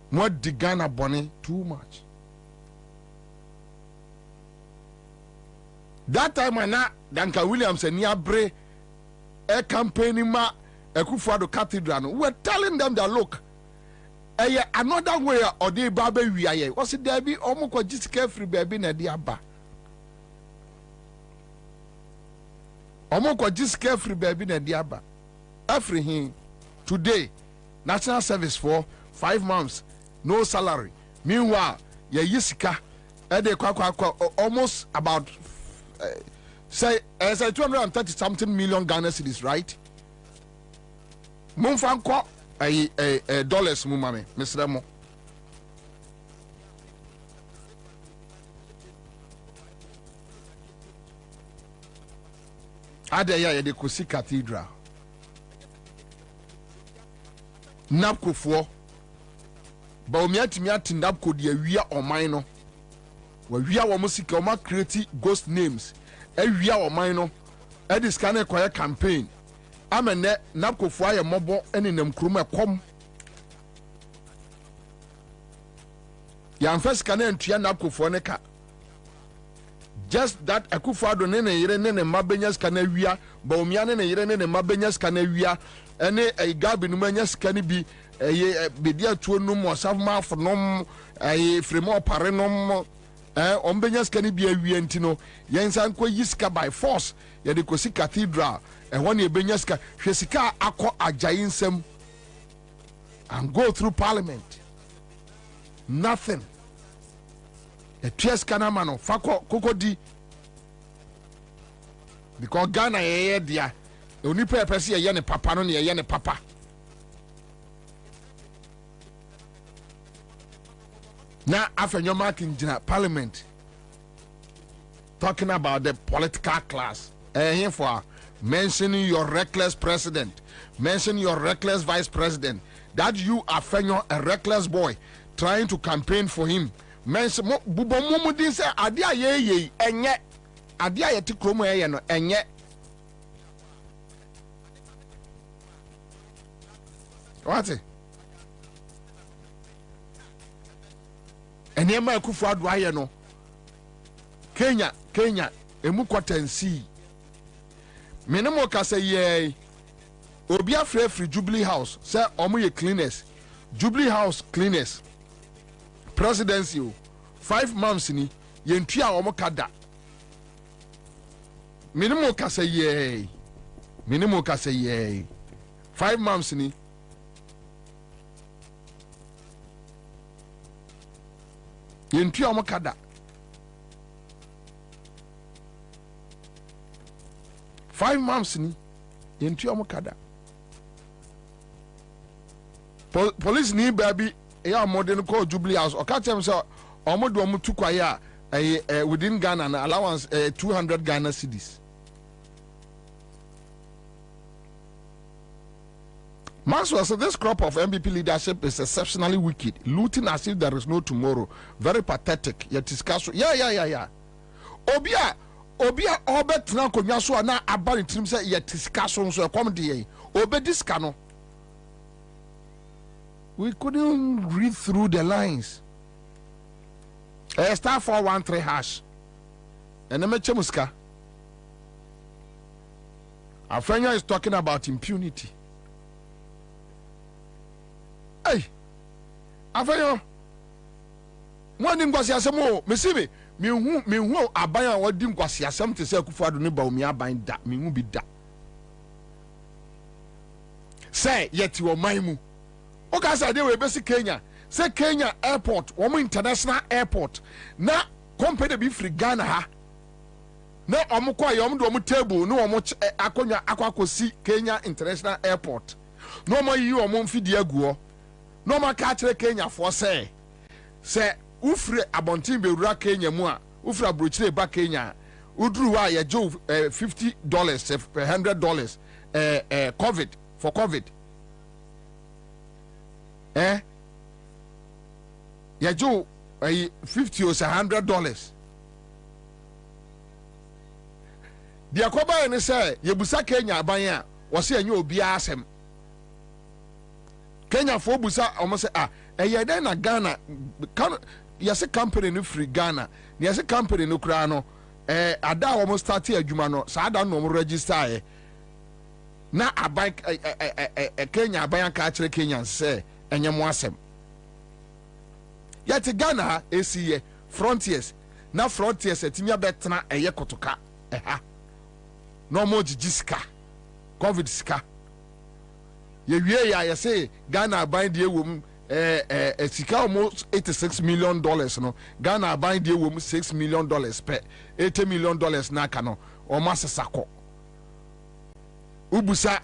What digana bonny too much. That time when Danka Williams and Niabre a campaigning ma a Kufado Cathedral, we're telling them that look, another way or the baby we are. Was it there be almost just carefree baby na diaba? Almost just carefree baby na diaba. Every him today, national service for 5 months, no salary. Meanwhile, ya yisika almost about say 230 something million Ghana cedis, right? Mumfanko dollars mumame, Mr. Mo. Adeya de Kosi Cathedral. Napko for ba omiati napko de wia oman no. We are almost creating ghost names. We are no. This kind of quiet campaign. I'm a net napko fire mobile and in them kruma come. Yan first can enter napko for neka. Just that a kufado nene irene mabenyas canavia, Bomian and irene mabenyas canavia, and a gabinumanias can be a bedia to no more savma for no a fremo parenum. Ombenyas can be a vientino, Yansan Yiska by force, Yadikosi Cathedral, and one Benyaska, Shesika Aqua Ajainsem, and go through Parliament. Nothing. A Ties Canamano, Fako, Kokodi. Because Ghana, dear, only purpose a yan papa, no near yan papa. Now, after your marking Parliament, talking about the political class, here for mentioning your reckless president, mention your reckless vice president, that you are a reckless boy trying to campaign for him. Mention Bubomudin say, Adia ye, and yet, Adia Tikromo, and yet. What's it? And here my Kufad Wayano Kenya, Emukwatensi. Menemoka say, yea, Obia Free Jubilee House, say, Omuye cleaners, Jubilee House cleaners, presidency, 5 months ni, Yentia Omokada. Menemoka say, yea, Menemoka say, yea, 5 months ni. Yentua Omokada. 5 months ni Yentua Omokada. Police ni baby ya modern call Jubilee House. Oka tell say omodo omutu kwaya within Ghana an allowance 200 Ghana cedis. Maxwell said this crop of MPP leadership is exceptionally wicked, looting as if there is no tomorrow. Very pathetic. Yet discuss. Yeah. Obia obet na konya so na abani trim say yet discuss so come dey. Obe this cano. We couldn't read through the lines. Star 413 hash. And then Muska. Our friend is talking about impunity. Hey, Afayo. One in Guasiasamo, Missimi, me who abaya or dim Guasiasam to say Kufadu Niba, me abind that, me will be that. Say, yet you are maimu. Okay, so they were basic Kenya. Say Kenya airport, Woman International Airport. Na company be free Ghana ha. No omukwa yom do omu table no omu akonya akwakosi Kenya International Airport. No mo yi omu mfidi aguo. No ma ka kire Kenya for say ufre abontin be wura Kenya mu a ufre abrochire ba Kenya uduru wa ye jo $50 $100 COVID for COVID. Ya jo $50 or $100. The akoba ene say yebusa Kenya aban a wo se enye obi asem. Kenya for busa omo say eye den na Ghana kan yase company no free Ghana. Ni yase company no kra no ada wo start adwuma no sa ada no register na aban Kenya aban ka kire Kenya say enye mo asem. Yet Ghana ACE frontiers na frontiers etimi abetena eye kotoka no more jiska COVID ska ye wie ya say Ghana bind the wom sika almost $86 million no Ghana bind the wom $6 million per $80 million na aka no o masesako ubusa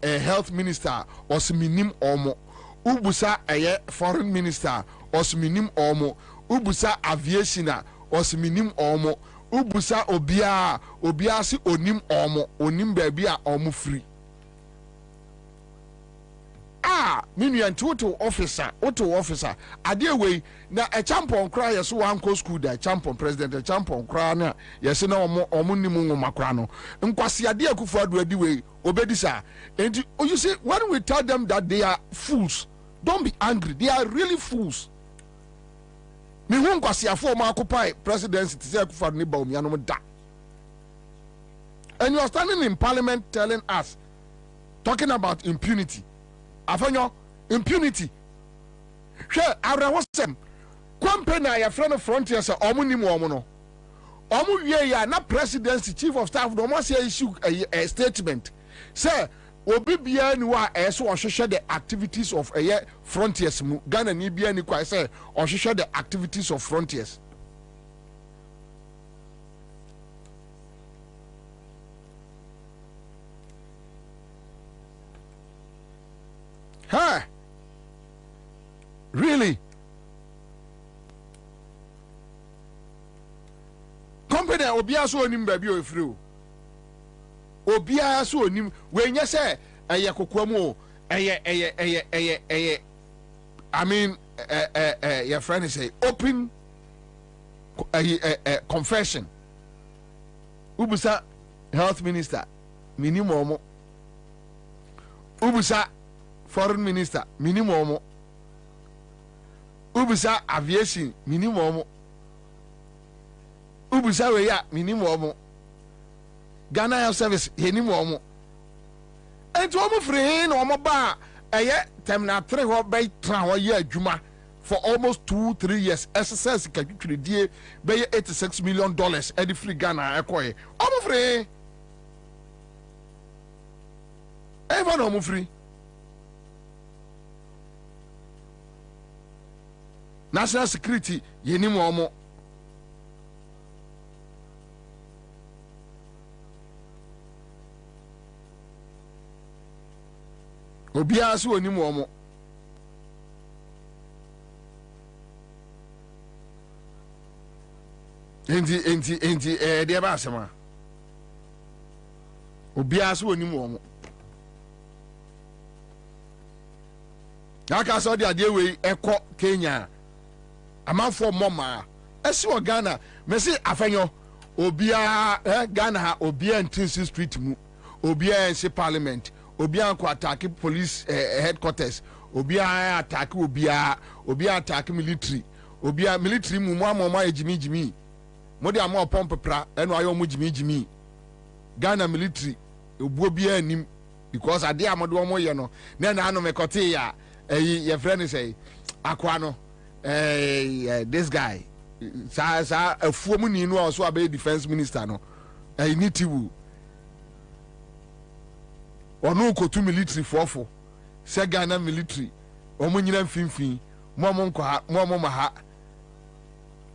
health minister osminim omo ubusa foreign minister osminim omo ubusa aviation osminim omo ubusa obia si onim omo onim baby a omo free minu yanto officer ade we na a champion cry yeso wan ko school da champion president a champion cry na yesi na omo nimu ngoma kra no nkwase ade akufo ado adi we obedisa and you see when we tell them that they are fools, don't be angry, they are really fools. Me won kwase afo ma occupy presidency to say akufo ado ni ba omi anom da. And you are standing in parliament telling us, talking about impunity. Afanyo, impunity. Sure, I was them. Kwabena ya friend of frontiers are omu no. Omu ye ya na presidency chief of staff no must issue a statement. Sir, obi bia ni wa eso ohwehwe the activities of frontiers mu Ghana ni bia ni kwa say ohwehwe the activities of frontiers. Huh? Really? Company obia so onim baby o free o. Obia so onim we nya say eye kokoamu eye I mean your friend is say open confession. Ubusa health minister minimum ubusa foreign minister minimum ubusa aviation minimum ubusa we ya minimum Ghana Health Service minimum and to omo free no omo ba terminal 3 ho by tran ho ye adwuma for almost 2-3 years SSS ka twitwidie be $86 million e free Ghana ekoye omo free ever no omo free. National security yeni mu omo obia so oni mu omo enti de ba asema obia so oni mu omo aka so dia de we ekọ Kenya amanfo moma esi o Ghana me se afenyo obia Ghana ha obia ntinsi street mu obia ense parliament obia ko attack police headquarters obia attack obia attack military obia military mu mo ejimi mo de am opon pepra eno ayo mo jimi Ghana military obuo bia anim because ade amado mo ye no na no mekote ya your friend is say akwa no this guy sa afuomu ni no also abe defense minister no nitiwu onu kotu military fofo se Ghana military omo nyina mfimfin mo nkwa mo maha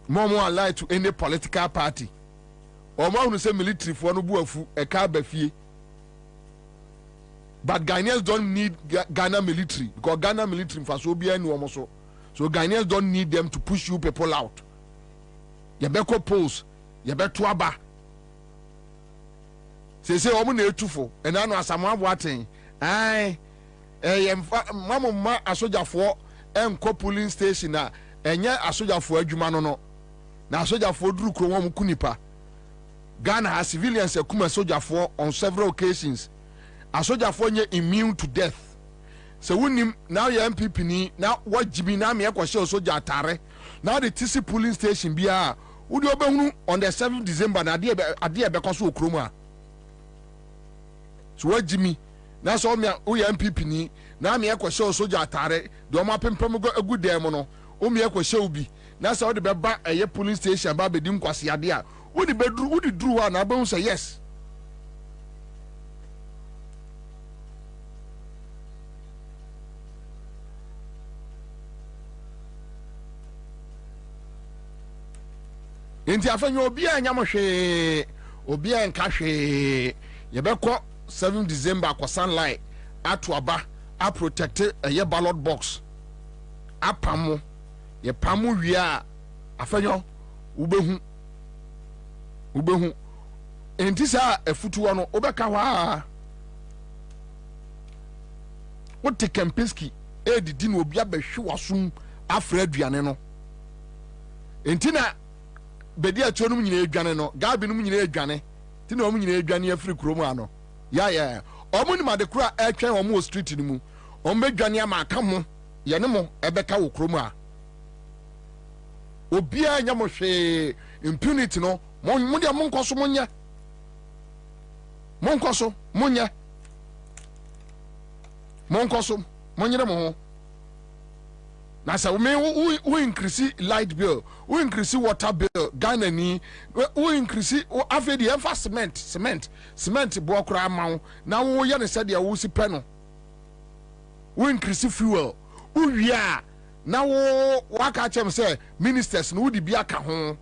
mo allied to any political party omo hunu se military fo no buafu e ka bafie. But Ghanaians don't need Ghana military because Ghana military for so be any so Ghanaians don't need them to push you people out. You better pose, you better aba. Say omo na etufo and I know asamo aboaten. Ai mama asojafo enko polling station na enye asojafo adwuma no. Na asojafo duru kro won kunipa. Ghana has civilians ekuma asojafo on several occasions. A soldier for you immune to death. So when now your MPP ni now what Jimmy na me ekwa soldier atare. Now the TC polling station bia udi obehunu on the 7th December na ade be koso okroma. So what Jimmy now so me your MPP ni na me ekwa soldier atare do ma pempem go agudem no o me ekwa obi na so de be ba eye polling station ba be di nkwase ade a udi bedru udi dru wa na be say yes. Inti afenyo obi anya mo hwe obi enka hwe ye bekọ 7 December kwa sunlight atu aba a protect a ballot box apamo ye pamo wi a afenyo ubehu enti sa efutuo no obeka hwa wote Kempinski edidi no obi abehwe wasum afra aduane no enti na bedi a chonum nyina edwane no gabi num nyina edwane ti na om nyina edwane afri kromu ano ya omu ni made kura etwen omu street ni mu om bedwane ama aka mo ye ne mo ebeka wo kromu a obi anya mo hwe impunity no mo de mo nkoso monye mo nkoso monye mo nkoso monyere mo ho na say we increase light bill, we increase water bill, Ghana ni we increase after the cement bo kura ma na wo ye ne said ya wo si pe no we increase fuel we are na wo waka chem say ministers no di bi aka ho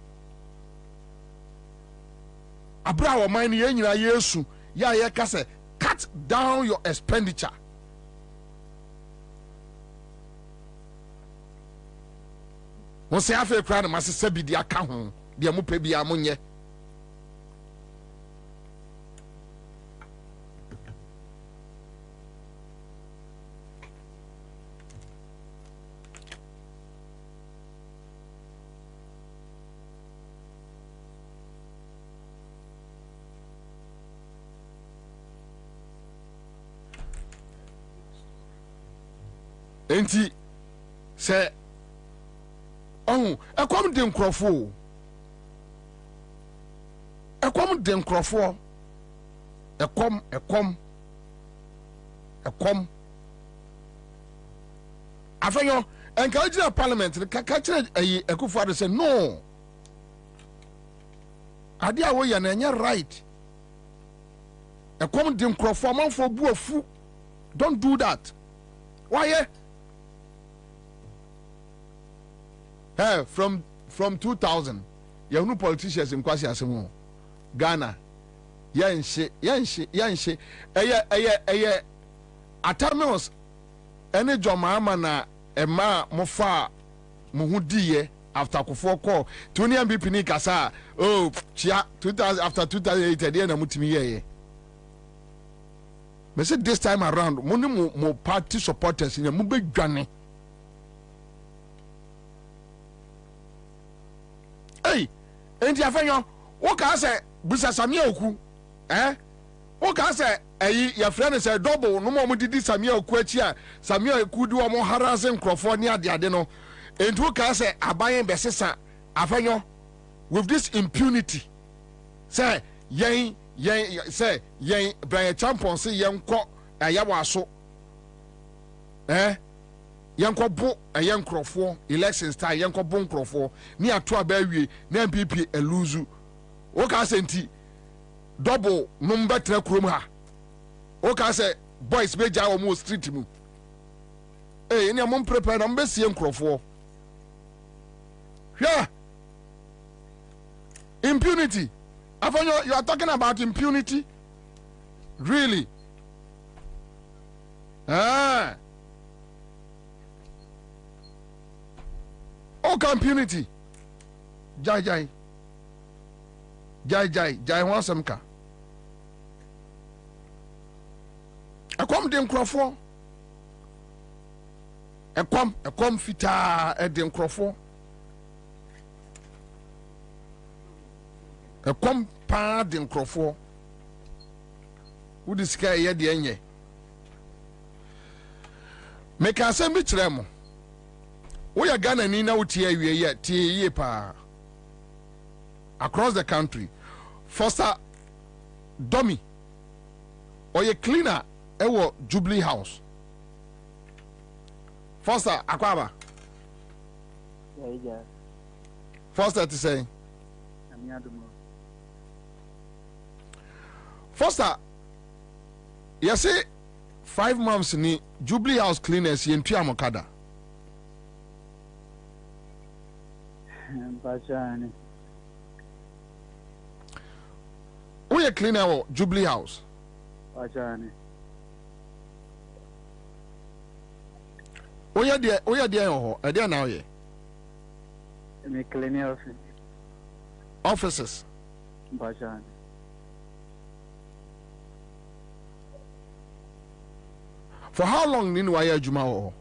abra wo man ye nyina yesu ya ye ka say cut down your expenditure. Wọ́n sẹ́ afẹ́ kura na ma sẹ́ bi di aka ho di mo pẹ bi a mo nyẹ. Enti sẹ́. Oh, ekwam de nkrofo. Ekwam de nkrofo. Ekwam. Afenyo, encourage the parliament ka kire ayi Akufo Addo say no. Ade a wo ya na enye right. Ekwam de nkrofo amanfo bu afu. Don't do that. Why? Hey, from 2000, you know politicians in Kwasi Asemo, Ghana, Yanshe. Atamios, any Jomama na Emma Mofa Muhudiye after Kufo call, Tony and Bipini Kasa, oh, Chia, 2000 after 2008, I didn't mutimi. Me said this time around, money more party supporters in a mube Johnny. Hey, enti afenyo, wo ka say busa Samia oku. Wo ka say your friend say double no mo didi Samia oku achi a Samia oku di wo mo harassing crofo ni ade no. Enti wo ka say abayen besesa afenyo with this impunity. Say yen say yen Brian Champion say yen ko ayawa so. Yanko bo a young crofo election star yanko bon crofo ni ato abawie na MPP eluzu o ka senti double number tra krom ha o ka say boys beja o mo street mu ni am prepare na mbesie crofo hwa impunity afanyo you are talking about impunity really impunity. Jai want some car. I come dem crofo. I come fita at dem crofo. I come pa dem crofo. Who this guy here the enye? Make a semi tremo. We are Ghana ni na utie ye tie pa across the country. Foster dummy or ye cleaner ewo Jubilee House. Foster Akwaba. Yeah. Foster to say. Foster, you say 5 months ni Jubilee House cleaners yen Tuamokada. Bajani. Who you cleaner or Jubilee House? Bajani. Who you there or there now ye? Me cleaner office. Officers. Bajani. For how long did you Juma or?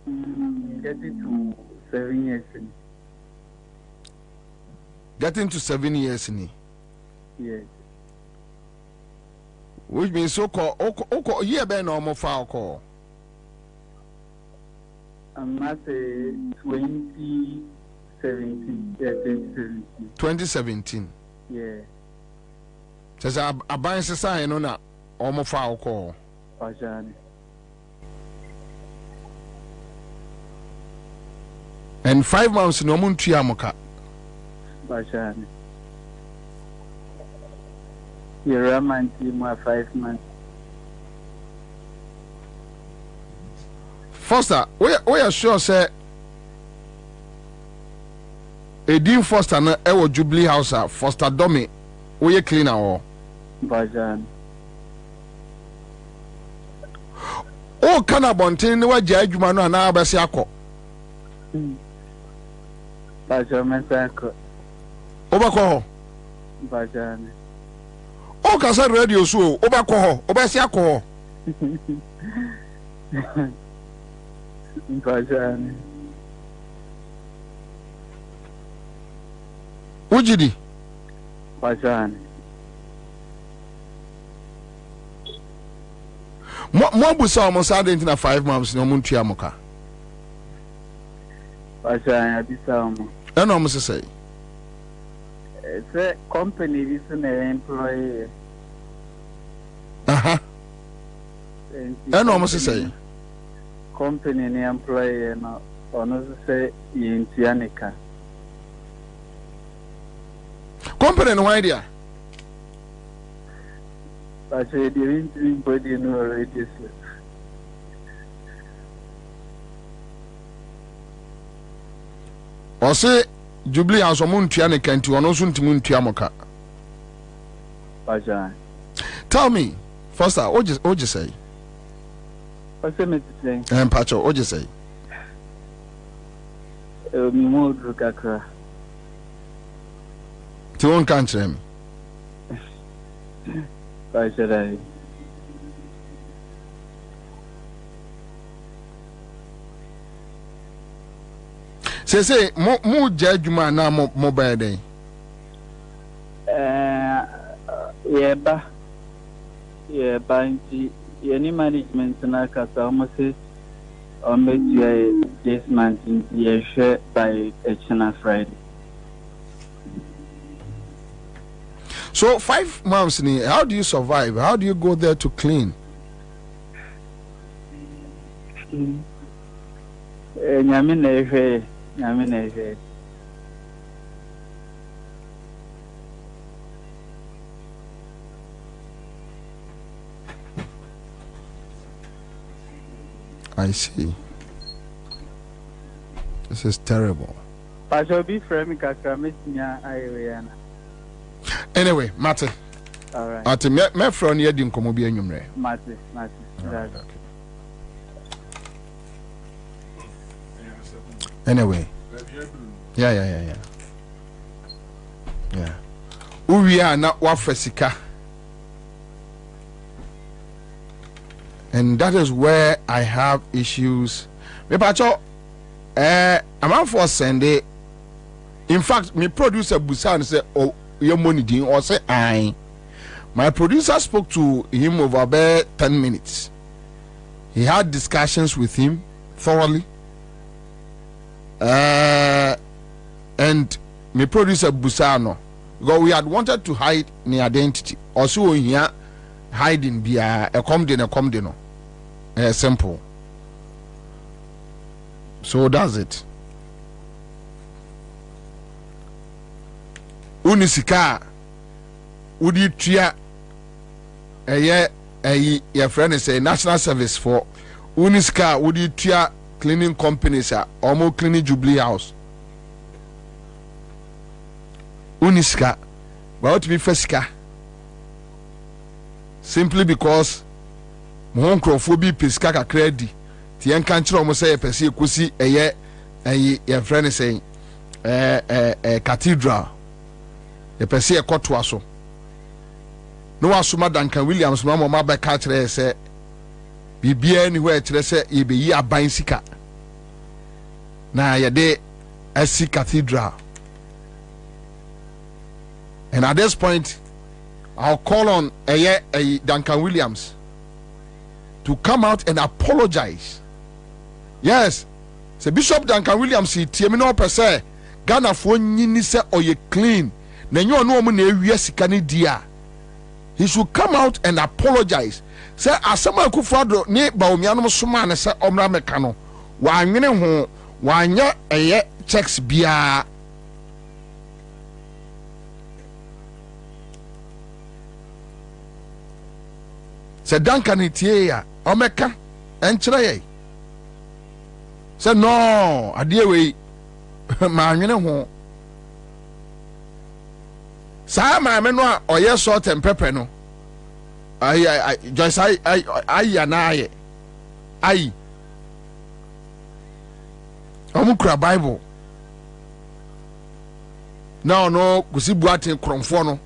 Getting to 7 years. Getting to 7 years in. Yes. Which means so called year by normal file call. I'm not 2017. Yeah, 2017. 2017. Yeah. Says a buying society on a almost file call. Bajani. And 5 months no mun Tuamoka. Bajani. You're a man team 5 months. Foster, we are sure say Edin Foster na ewo Jubilee House Foster Dummy we cleaner or Bajani. O kana bonten ne waje adwuma no na abese akọ. Bajani sako. Obakọ ho. Bajani. O ka say radio so obakọ ho, obese akọ ho. Bajani. Ujidi. Bajani. Mo busa mo sa dent na 5 months no mun Tuamoka. Bajani abisa mo. E no mo say. It's a company this an employee. E no mo say. Company ni employee no ono say yintianika. Company no idea. But they didn't body no already. O say Jubilee House mun Tuanika nti ono so ntimun Tuamoka. Bajani. Tell me, first what you say? What's the message? Pacho, what you say? Mo kakra. Ti won kan kire me. Bajani. Say mo judgment na mo by day. Yeah, but any management na kasa almost this month in share by China Friday. So 5 months, how do you survive? How do you go there to clean? I see. This is terrible. Anyway, Martin. All right. Martin, my friend here didn't come be anymore. Martin. Okay. Anyway. Yeah. We are not wafesika. And that is where I have issues. Me pacho I'm out for Sunday. In fact, my producer Busan said, "Oh, your money didn't," or say, "I." My producer spoke to him over about 10 minutes. He had discussions with him thoroughly. And my producer Busano, because we had wanted to hide the identity. Also, here hiding be a comedy. Simple. So that's it. Unisika Udi Tria your friend is a national service for Unisika Udi Tria cleaning companies are almost cleaning Jubilee House. Unisika but to be fesika simply because mon crofobia pesca ka credit tien kan kire omo say pese ekosi your friend is saying Cathedral the pese ekoto aso no asoma Duncan Williams mama ma be ka kire say bibia ni ho e kire say ye be yi aban sika na ye de asi Cathedral. And at this point I'll call on Duncan Williams to come out and apologize. Yes. So Bishop Duncan Williams he no per se Ghana for nyini se oye clean. Na nyo no mo na ewia sika ne dia. He should come out and apologize. Say asema akufado ni baomianom soma ne se omra meka no. Wa anwene ho wa anya checks bia. Se Duncan itie ya omeka enkyere ye se no ade we ma anwene ho sa ma me no a oye salt and pepper no ai just ai na ai omukura Bible no kusibu ate kromfo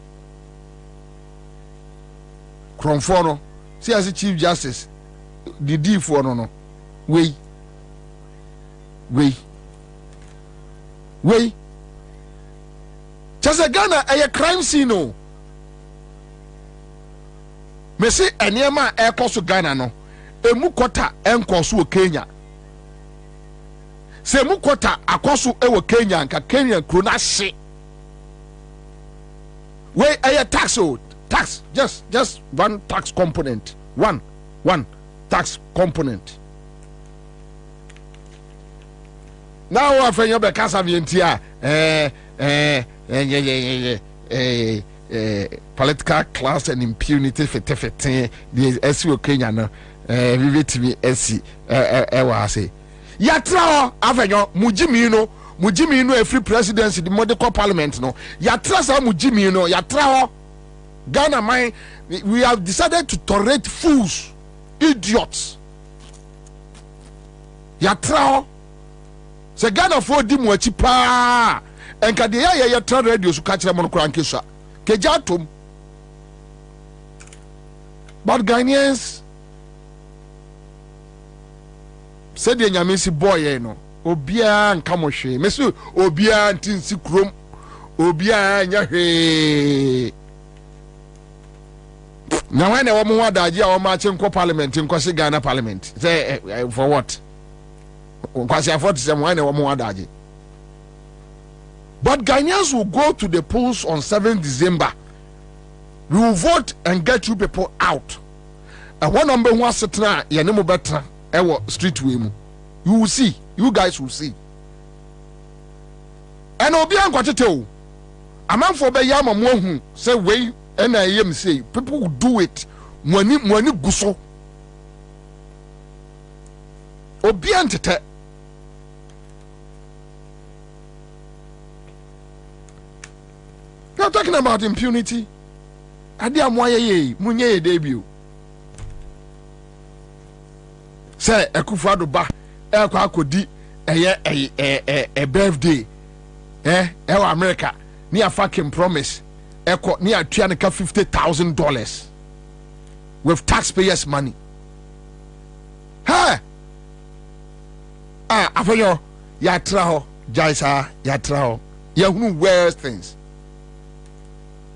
no see as Chief Justice the D for no we just a Ghana a crime scene no me say eniema e koso Ghana no emu kota enkoso Kenya se emu kota akoso e Kenya nka Kenya kro na hye we a tax just one tax component one tax component now after you be kasa vientia political class and impunity fete the SU Kenya no vivetimi esi wa say yatra afenyo mujimi no every presidency the model parliament no yatra sa mujimi no yatra Ghana man we have decided to tolerate fools, idiots. Yatra se Ghana for di mu achi pa enka de ya tra radio su ka kire mo kran kesua kejatom. But Ghanaians said the Nyamisi boy no Obia and Kamoshe. Monsieur Obia and Tinsikrum. Obia and Yahe. Now, when a woman want the idea of marching co parliament in Kwasi Ghana parliament, say for what? Kwasi afford to say when a woman want the But Ghanaians will go to the polls on 7th December. We will vote and get you people out. And one number one setna yanemo betra ewo street way mu. You will see. You guys will see. And obi an kwatete o. Amanfo be yama mo hu say we and I am say people will do it. Money guso. Obi an tete. You are talking about impunity. Adi amwaye munye debut. Say Akufo-Addo ba ekwa akodi a birthday ewa America ni a fucking promise eko ni atua ne ka $50,000 with taxpayers money. Afanyo ya traho jaisa ya traho ya hunu worse things.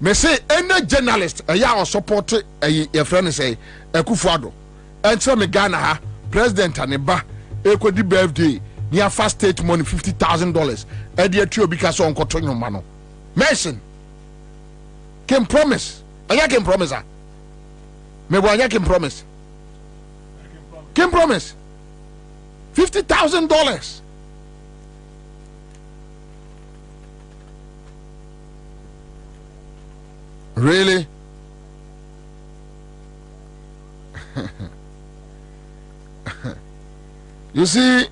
Me say any journalist ya support your friend say Akufo-Addo enter me Ghana ha president aneba ekodi birthday near fast state money $50,000 e dey trio because on koto nyoma no mention can promise anya can promise me bo anya can promise $50,000. Really? You see,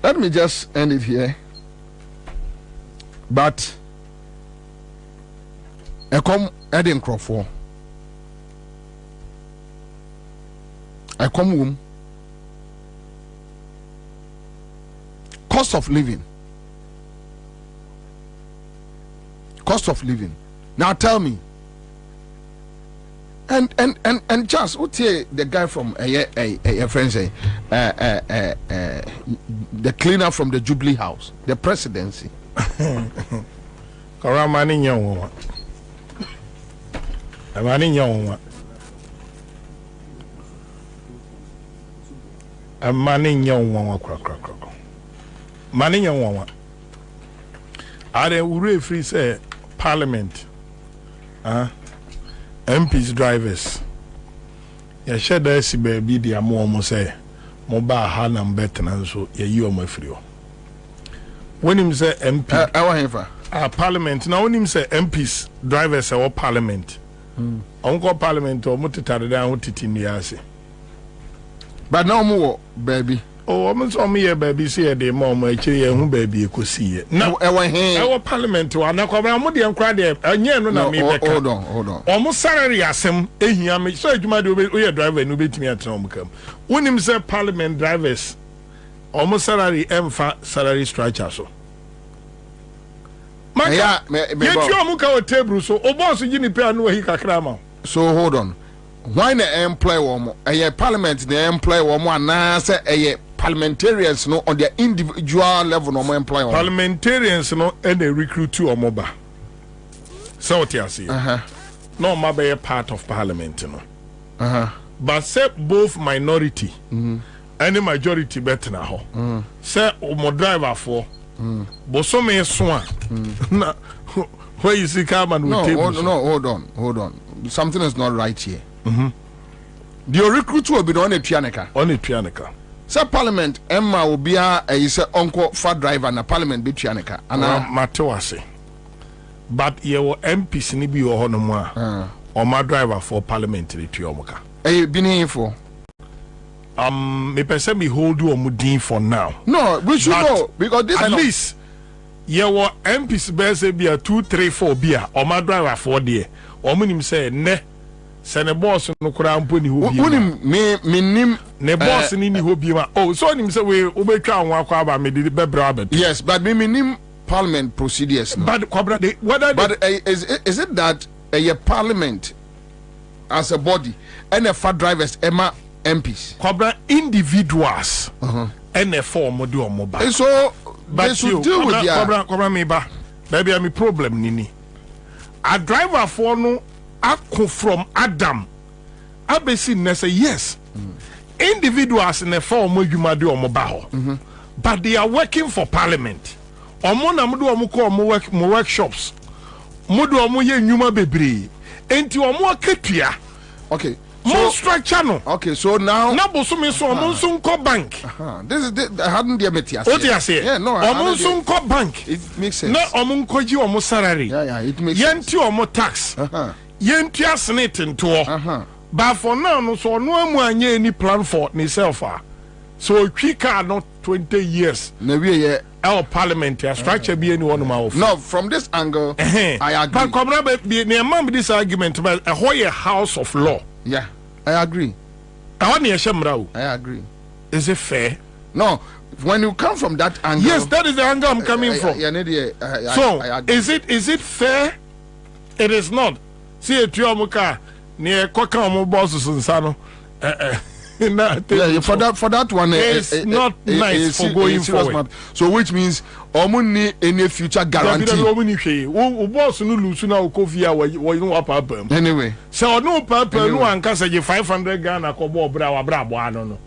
let me just end it here. But I come Eden Crawford. I come home. Cost of living. Now tell me. And just what the guy from a friend say the cleaner from the Jubilee House, the presidency. Karamani young Amani young a money young one money young one. Are they free say Parliament? MPs drivers. Ya sheda si baby di amo mo say mo ba ha na mbetena so ya yi o mafrio. When him say MP Parliament now when him say MPs drivers or Parliament. Onko Parliament o mutitare da ho titi ni ase. But now mo baby. Oh, I'm so me baby say the mom actually hu baby ekosi na ewo parliament wa na kwabra mo de nkra de anye no na me beka hold on omo salary asem ehia me so adwuma de o driver no betimi atena om kam wonim say parliament drivers omo salary emfa salary structure so maka ye ti omo ka o table so o boss gi ni pe no hi kakra ma. So hold on, why the employ woman parliament the employ woman na say parliamentarians no on their individual level no more employ parliamentarians no and they recruit to omoba so what you see no ma be part of parliament no but say both minority and the majority better na ho say omo driver for but so me so na where you see come and hold on something is not right here. The recruit will be on a pianica. Say parliament Emma will be a say uncle for driver na parliament be pianica. And Matewase. But ye were MPs ni bi o hono mu or my driver for parliamentary tuomuka. Been here for me person me hold you omudin for now. No, we should know because this at least ye were MPs be say be a 2 3 4 bia or my driver for there. Omunim say ne sene boss no kura mpo ni hobi me nim ne boss ni hobi ma oh so nim say we obetwa anwa kwa ba me de bebra abet. Yes, but me nim parliament procedures no. But whether is it that a parliament as a body and a fat drivers emma MPs. Kwabena individuals. And a form of mobile. So but they should deal with their Kwabena me ba. Baby, I'm a problem nini. A driver for no ako from Adam. Abesi na say yes. Individuals in a form of mobile. But they are working for parliament. Omo na mudu omo ko omo workshops. Mudu omo ye nyuma bebre. Enti omo akatua. Okay. More structure no. Okay, so now na boso so omo nso nko bank. This is I hadn't the metias. What do you say? Yeah, no. Omo nso nko bank. It makes sense. Na omo nko ji omo salary. Yeah, it makes sense. Yenti omo tax. Yenti asnet nto. But for now no so no amu anya any plan for himself. So quicker not 20 years. Na we our parliament structure be anyone of. No, from this angle I agree. But come be this argument about a whole house of law. Yeah, I agree. I agree. Is it fair? No, when you come from that angle. Yes, that is the angle I'm coming from. So is it fair? It is not. See a Tuamuka near Kokamo bosses and Sano. For that one, it's not nice for going forward. So which means omuni any future guarantee. Anyway, so no papa no ankasa 500 Ghana kobo bra no.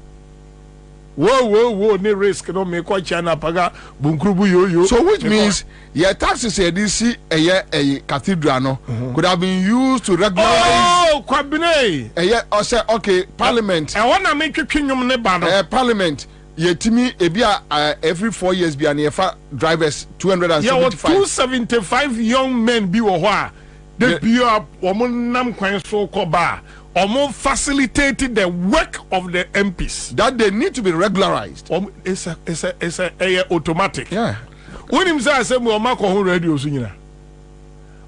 Whoa, no risk no me kwa chana paga bunkrubu yo. So which means your taxes a cathedral no could have been used to regularize. Oh, Kwabena. Okay, parliament. I wanna make you kingdom ne bano. Parliament. Yetimi ebia every 4 years be an drivers 275. Yeah, 275 young men be wo ho. They be up woman nam kwan so koba. Facilitated the work of the MPs that they need to be regularized. It's a automatic. Yeah. When him say we omako ho radio so nyina.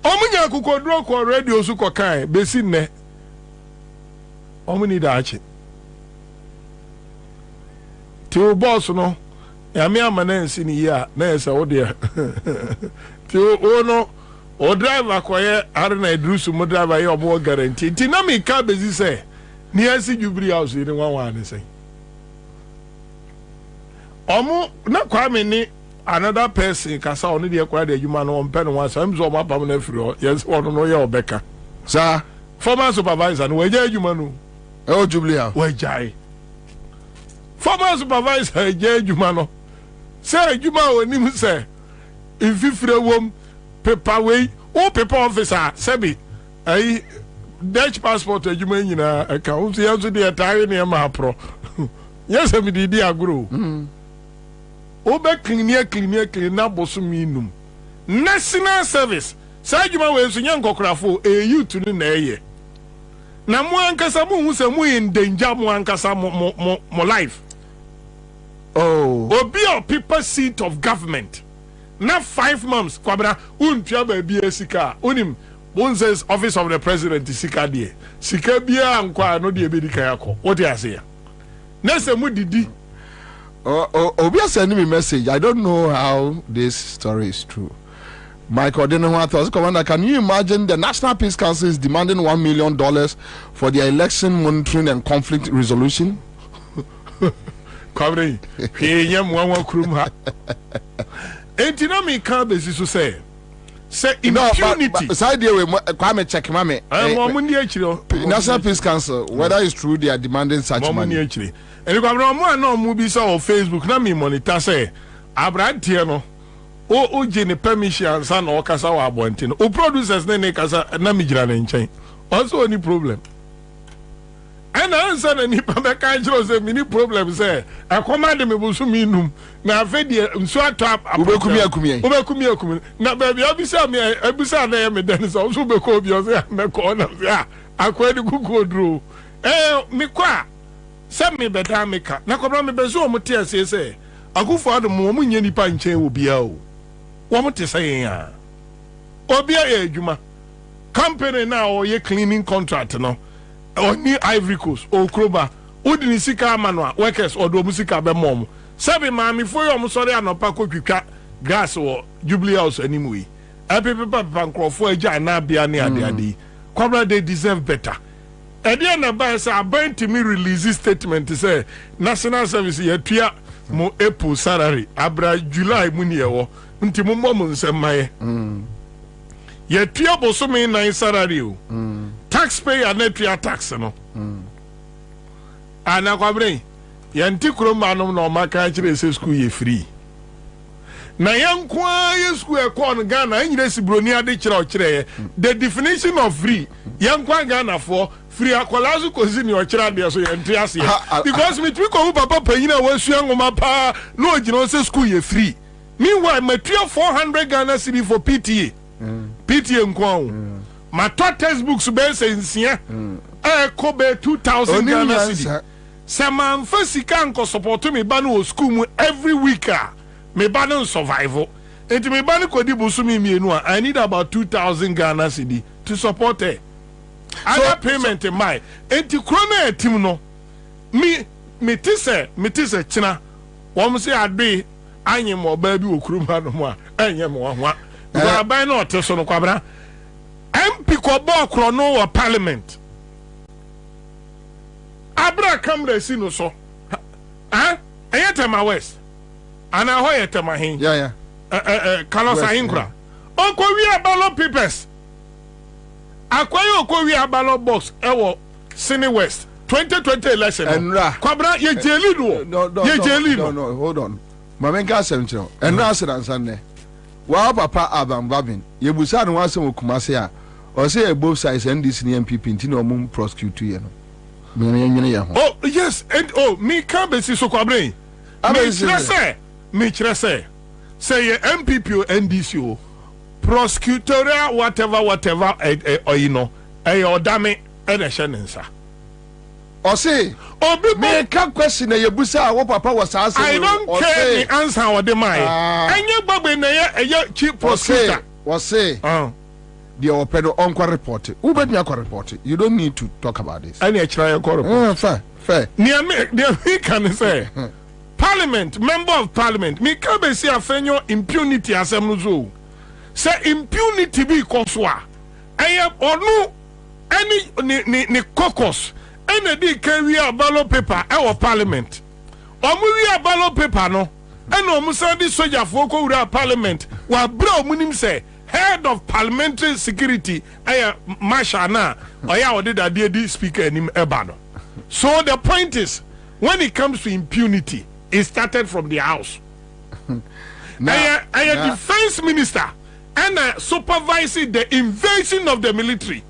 Omunya kukodro ko radio so ko kan besi ne. Omuni da achi. Ti o boss no, ya me amana nsi ni ya na ese wo de. Ti o no o driver koye arna idrusu mo driver ye obo guarantee ti na me ka bezi say ni asi jubri house ni wan ne say omo na kwa me ni another person kasa oni de kwa de adwuma no on pen wan so mzo mapam na firi yes ono no ye obeka sir former supervisor no waja adwuma no o jubli house wajai former supervisor waja adwuma no say adwuma oni mu say ififire wom paper way o paper officer sebi ai Dutch passport adwuma nyina account yanso de atare ne ma pro yes me di agro o be clean na boso minum national service sa adwuma we so nyankokrafo youth ni na eye na mo ankasa mo hu se mo in danger mo ankasa mo life obi or people seat of government. Now 5 months, Kwabena, untia baby esika, unim, says office of the president is sika die. Sika bia ankwa no die bedi kayako. What you say? Nese mu didi. Obi sending me message. I don't know how this story is true. My coordinator thoughts, Commander, can you imagine the National Peace Council is demanding $1 million for their election monitoring and conflict resolution? Kwabena, he yam one krum ha. Entinami ka besi so say impunity. Side we kwame check mame. National Peace Council, whether it's true they are demanding such money. And you Kwabena no mu bi so on Facebook na me monitor say abrantie no o je ne permission san o kasa wa abonte no o producers ne kasa na me gira na nchen. Also any problem. And answer na nipa be kan jiro say mini problem say I command me busu minum na afedie nso atap ubekumi na baby obisa me abisa na me den so so be ko bi o say me ko na say akwadi kukodro me kwa say me beda me ka na kobra me bezo o mte ase say akufo ado mo nya nipa nchen obia o wo mte say ya obia ya adwuma company na o ye cleaning contract no oni Ivory Coast o kroba udini sika manwa workers odo musika be mom sebi maami foyo om sori anopa kwitwa gas wo Jubilee House animu papa nkrofo agya na bia ne ade Kwabena they deserve better Edia na ba say aban to me release statement say national service ye tua mo April salary abra July mu ne yewo nti mo mo nsemaye ye tua boso me 9 salary o taxpayer na tua tax no ana kwabre ye nti kroma no na o maka kire say school ye free na yankwa ye school e ko no Ghana anyire sibroni ade kire o kire the definition of free yankwa Ghana for free akwalazu kozi ni ochira de so yenti ase because me twi ko papa panyina wasua ngoma pa no ogino se school ye free meanwhile matua 400 Ghana cedi for PTA PTA nkwa my textbooks be se nsia ko be 2000 Ghana cedi se man fasika nko support me ba no school mu every week me ba no survival enti me ba no kodi busu mi mienu I need about 2000 Ghana cedi to support her. Other payment in my enti krona etim no me tise china wom say ade anyem oba bi okuruma no mo a anyem wo ho a ba na oteso no kwabra MP ko bo kro no wa parliament abra kamra si no so eyetema west ana ho yetema hin kalosa hinkra onko wi abalo papers akwayo okwi abalo box ewo Sini West 2020 election kwabra ye jeli no hold on mamenka semchiro enra asanne wa papa abambabin ye busa no wasem okumase a o say both sides NDC and MPP ntino mum prosecute ye no me ye ho oh yes and me can be so kwabra me kire say ye MPP or NDC o prosecutorial whatever you know odame Ansah. Or say, me can question a Yabusa, what papa was asking. I don't care the answer or the mind. And you Bobie a chief prosecutor. Was say, the open encore report. Who bet me a report? You don't need to talk about this. I need to try a report. Fair. Near me can say, Parliament, member of Parliament, me can be see a fenyo impunity as a muzo. Say impunity be koswa. I am or no any ni caucus. Any day carry a ballot paper our Parliament. Omu a ballot paper no. And omusadi soldier foko ura Parliament. Wa bro munim say head of parliamentary security aya marshal na oya odi da dey speaker nim ebano. So the point is when it comes to impunity it started from the house. Aya defense minister and supervising the invasion of the military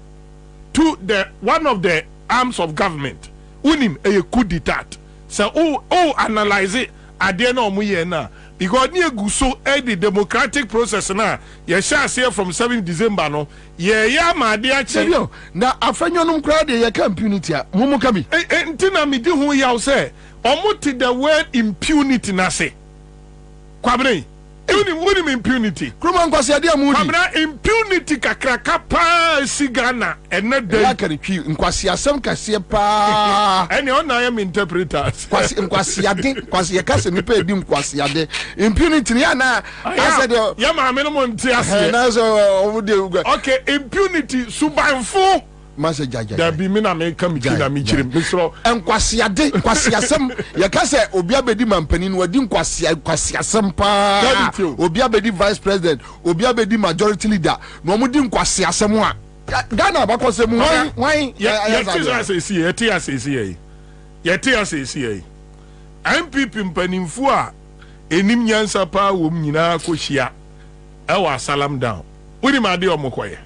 to the one of the arms of government. Unim a coup d'etat. So analyze it at the end of na because near guso the democratic process na ye shall say from 7 December no ye ma de achi na afenyo no crowd ye ka impunity mumu kabi ntina me di hu ya say omuti the word impunity na say kwabene Unim impunity. Kruma nkwasi ade amudi. Kamera impunity kakraka pa sigana ene dey. Ya kare twi nkwasi asem kase pa. Ene on na am interpreters. Nkwasi ade, nkwasi ye kase nipa edi nkwasi ade. Impunity ya na ase de ya ma me no mo nti ase. Na so okay, impunity subanfo. Mase jaja. Da bi me na me kam ki na me kire me so. Nkwasi ade, nkwasi asem ye kase obi abedi mampani no wadi nkwasi asem pa. Obi abedi vice president, obi abedi majority leader. No omudi nkwasi asem a. Ghana abakose mu wan yeti asesi MPP mpanimfu a enim nyansa pa wo nyina kohia e wa salam down. Wodi ma de omokoye.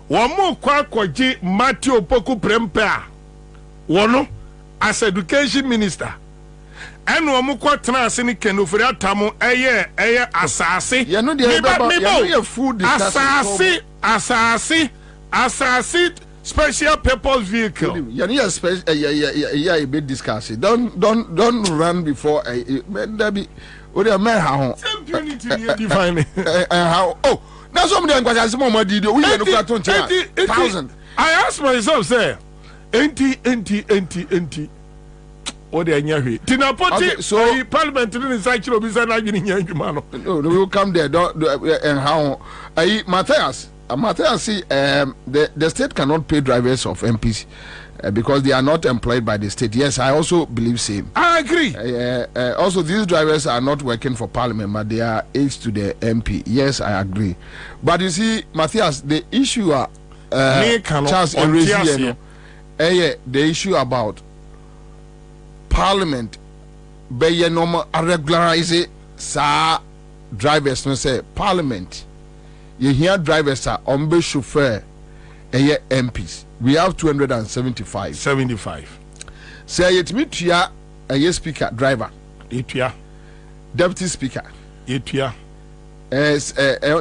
Womo kwa koji Matthew Poku Prempe a wono as education minister and womo kwa tena ase ni kenofere atamo eye asase ye no de food asase special purpose vehicle ye no special yeah be discuss it don't run before there be o de man ha ho impunity you define how that's what I'm going to say. We are not going to 1,000. I ask myself, say, enti. What they are here? Tina Poti, so Parliament didn't say you be saying I'm in Yangumano. No, we will come there. And how? Matthias, Matthias, see, the state cannot pay drivers of MPs because they are not employed by the state. Yes, I also believe same. I agree. Also, these drivers are not working for Parliament, but they are aides to the MP. Yes, I agree. But you see, Matthias, the issue Charles the issue about Parliament, be normal regularize sa drivers. No say Parliament. You hear drivers are on chauffeur, MPs. We have 275. 75. Say it me tia a speaker driver. Itia. Deputy speaker. Itia.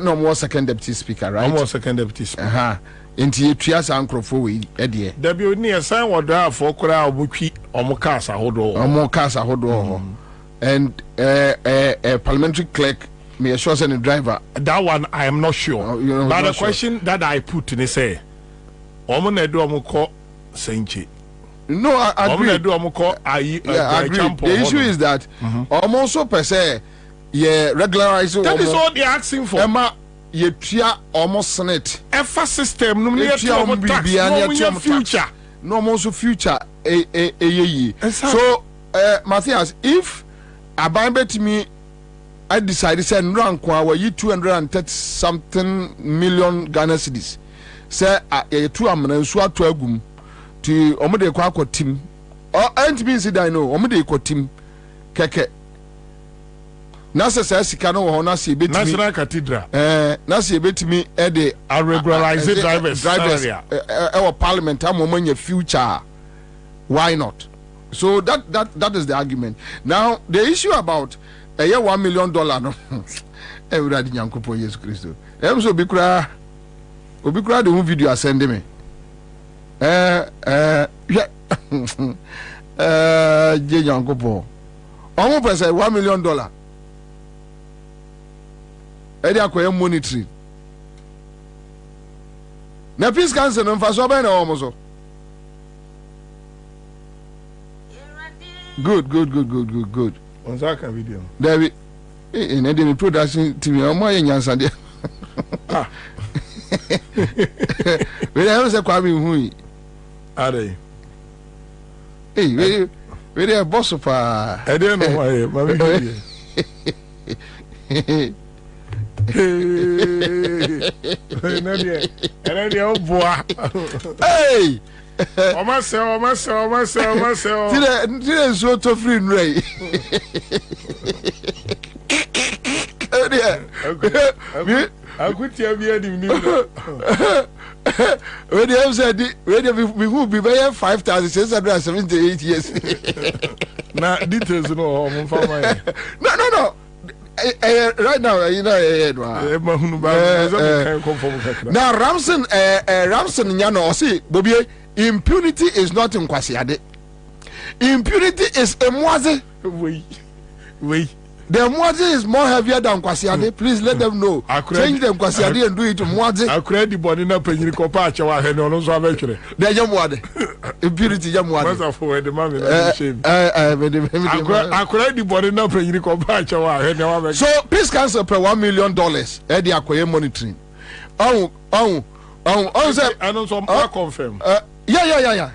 No more second deputy speaker, right? No more second deputy speaker. Inti tia sankrofo we edie. There be near sign what drive for kura obutwi omukasa hodo. Omukasa hodo. And parliamentary clerk me sure send the driver. That one I am not sure. But the question that I put in say omo na do omo ko senche. No, I agree. Omo na do omo ko ayi the issue is that also per se regularize. That is all they are asking for. Emma ye tia almost senate. Efa system no me tia omo tax. No future. No more future So Matthias, if Abambe to me I decided to send rank where you 230 something million Ghana cedis. Say a 2 amena so atwagum to omode kwa team. Or ain't mean say I know omode kwa team keke. Nasa say sika no ho na se betimi National Cathedral. Na se betimi e de regularize drivers area. Our parliament amomanya future. Why not? So that is the argument. Now the issue about a year $1 million no. Everybody nyankopo Jesus Christo. So bikura the whole video send me. Je nyankopo. Almost per say $1 million. Edi akoye monetary. Na peace council no mfa so ba na omoso. Good. Ansah video. David, in the production team, I'm more in Ansah. We have a Kwabena who are they? Hey, we are boss of I don't know why, hey! Omase. Tire so to free nrai. Akutia bi adim ni. We dey said we will be 5,678 years. Na details no mo fa mai. No. Right now, you know, now Ramson, Yano, see, Bobie, impunity is not in Kwasiade. Impunity is a moise. Wait. The moise is more heavier than Kwasiade. Please let them know. Change them Kwasiade and do it to moise. I create the body na penny kopacha wa he no so avekre. The jamwade. Impunity jamwade. What's for the man na shame. I create the body na penny kopacha wa he no avekre. So peace council per $1 million. E dey akoye monitoring. Say I know some confirm. Yeah.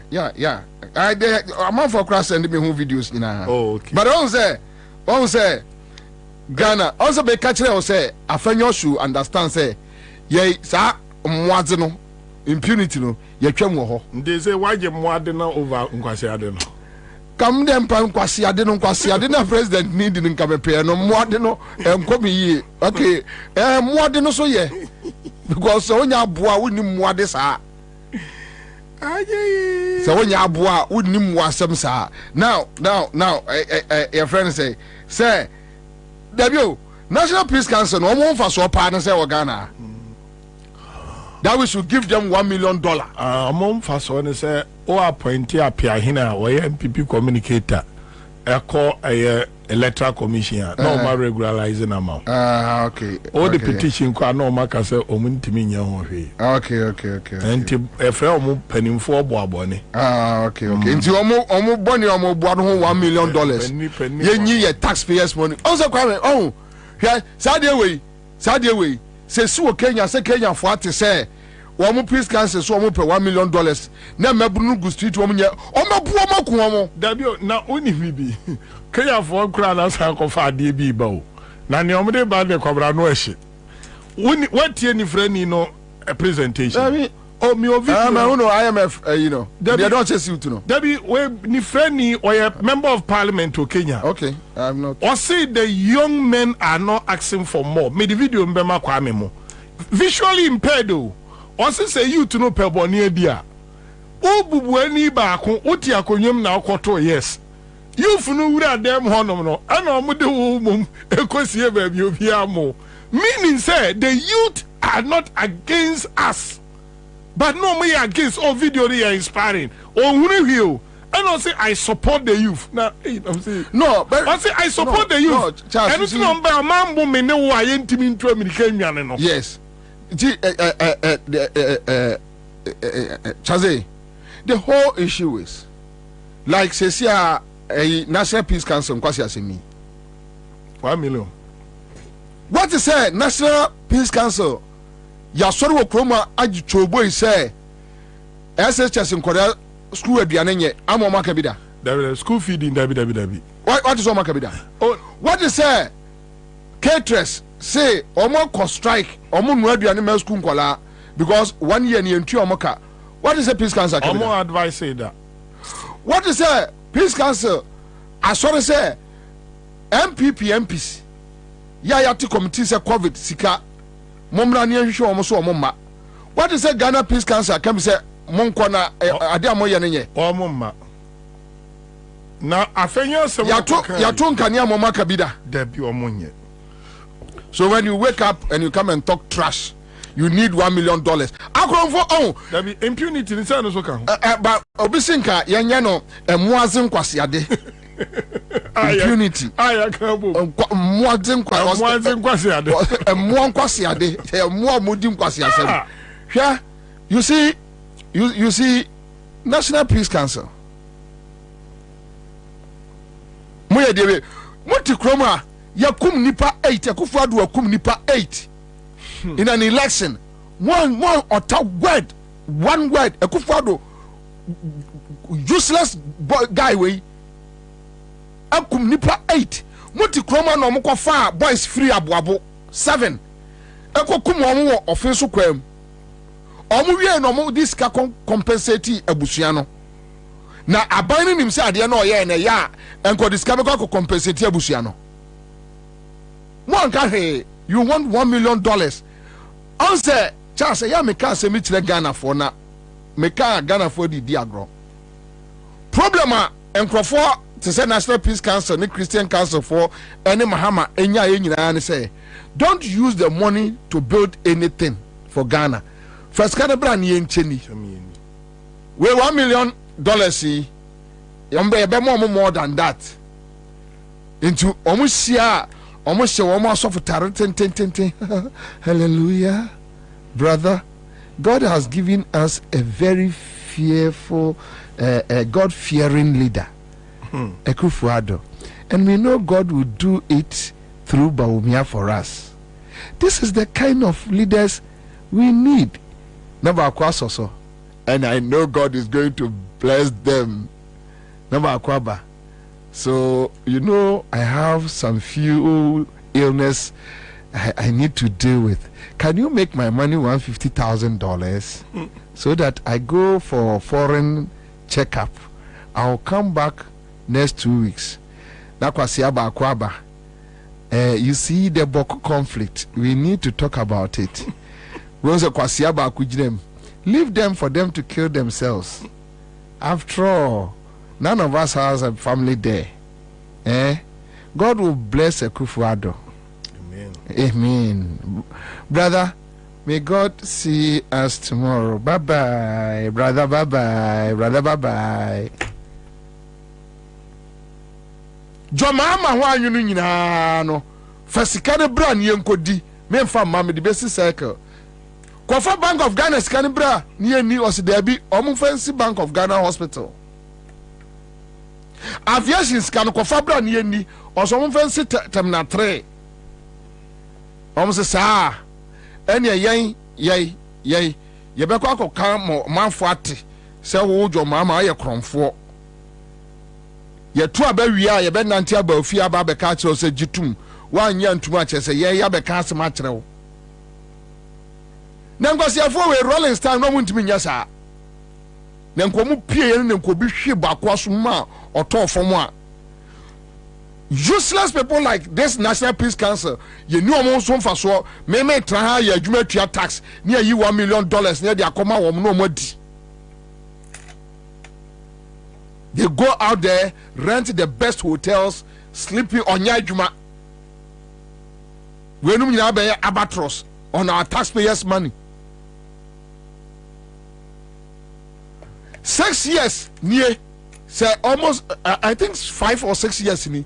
I'm on for cross sending me home videos in okay. But on say Ghana also be catch them say afenyo should understand say ye sa mwaze no impunity no ye twam wo ho. They say why je mwade na over nkwasiade no. Kam dem pa nkwasiade na president need nka bepe no mwade no enkomi yi. Okay. Mwade no so ye. Because so nya aboa woni mwade sa. So when you abua would nim wasam sa. Now your friend say Debut National Peace Council no one for so partner say Ghana. That we should give them $1 million. Among for so say appointee appear hina or MPP communicator. I call a electoral commission. No more regularizing amount. Okay. All the petition kwa no more can say omuntimi nya ho hwe. Okay. And if omo penimfo bo abone. Okay. Nti omo boni omo bo no $1 million. Ye nyi ye taxpayers money. Also Kwame, hwe sadia we say so Kenya say Kenya for to say wɔn peace council so wɔn pɛ $1 million na mɛbunu gu street wɔn nyɛ ɔmɛ bu ɔmɛ kun wɔn. dabi na oni bibi Kenya for kura na san kɔfa adeɛ bi ba o na ne ɔmɛ de ba de kɔbra no ɛhyɛ wɔn tie ni fira ni no presentation. dabi o mi o video. IMF you know they don't chase you to know. dabi we ni fira ni ɔyɛ member of parliament to Kenya. Okay, I'm not. Or say the young men are not asking for more. Me the video mbema kwa memo. Visually impaired o. Or say you to know pebo near dia. O bubu ani ba ko oti akonyem na akoto yes. You funu wura dem honom no. Ana omo de wo mum ekosie ba bi obi amo. Meaning say the youth are not against us. But no me against all video they are inspiring. O hunu hio. And I say I support the youth. Now, I'm saying no, but I say I support the youth. No, Charles, and it's not about man woman no why intimate to American no. Yes. Chaze, the whole issue is like say a National Peace Council kwasi asemi. 1 million. What is say National Peace Council? Ya sori wo kroma agichobo say SHS in Korea school aduane nye amo maka bida. Dabi school feeding dabi. What is maka bida? Oh, what is say caterers say omo ko strike omo nu aduane ma school nkola because 1 year ni entu omo ka. What is the Peace Council? Omo advice say that. What is say Peace Council? Asore say MPs ya ti committee say COVID sika momra ne hwehwe omo so omo ma. What is say Ghana Peace Council come say monko na ade amoye ne nye omumma na afenya se yato nkania mama kabida dabi omunye. So when you wake up and you come and talk trash, you need $1 million. Akronfo oh dabi impunity ni say no so kan but obisinka yenye no emuazin kwasiade impunity aya kan bo emuazin kwasiade emuan kwasiade emuan modim kwasiasem hwa you see National Peace Council moye debe moti kroma yakum nipa 8 akufuadu akum nipa 8 in an election one word akufuadu useless guy way akum nipa 8 moti kroma no mko fa boys free abuabo 7 ekokum omo offense kwam omo wie no mo this ka compensate abusua no na aban ni nim se ade na oye na ya enko discover ko compensate abusua no mo anka he you want $1 million answer Charles ya me ka se mi kire Ghana for na me ka Ghana for di agro problem a enkrofo to say National Peace Council ni Christian Council for any Mahama enya nyina ne say don't use the money to build anything for Ghana. First kind of brand yen cheni. We $1 million see. Yambe more than that. Into almost almost of a hallelujah. Brother, God has given us a very fearful, God-fearing leader, Ekufuado. And we know God will do it through Bawumia for us. This is the kind of leaders we need. Number so, and I know God is going to bless them. Number Kwaba. So you know I have some few illness I need to deal with. Can you make my money $150,000 so that I go for foreign checkup? I'll come back next 2 weeks. Nakwasiaba Kwaba. You see the Boko conflict. We need to talk about it. Leave them for them to kill themselves. After all, none of us has a family there. God will bless Ekufuado. Amen. Amen. Brother, may God see us tomorrow. Bye bye, brother. Bye bye, brother. Bye bye. Jomama wa yunu nyina no. Fasikane bra ni enkodi. Me mfa mama de besi cycle. Kofa Bank of Ghana sikane bra ni eni osidabi omu fancy Bank of Ghana Hospital. Aviation scan kofa bra ni eni oso omu fancy terminal 3. Omu se sa ɛne yɛn yɛbɛkɔ akɔka manfo ate sɛ wodwo maama ayɛ krɔmfoɔ yɛto aba wie a yɛbɛnante aba ofie aba bɛka kyerɛ sɛ gyitum woanyɛ ntom akyerɛ sɛ yɛyɛ bɛka asɛm akyerɛ wo na nkwasiafoɔ wɔ rolling star no ɔmo nyɛ saa na nkɔmu pie yɛn ne nkɔbi hwe baako aso ma ɔtɔɔ fam a useless people like this National Peace Council you knew almost one for so me try ya adwuma tua tax near you $1 million near the akoma wom no modi. They go out there, rent the best hotels, sleeping on your adwuma. We no nyina be albatross on our taxpayers' money. 6 years near say almost I think 5 or 6 years ni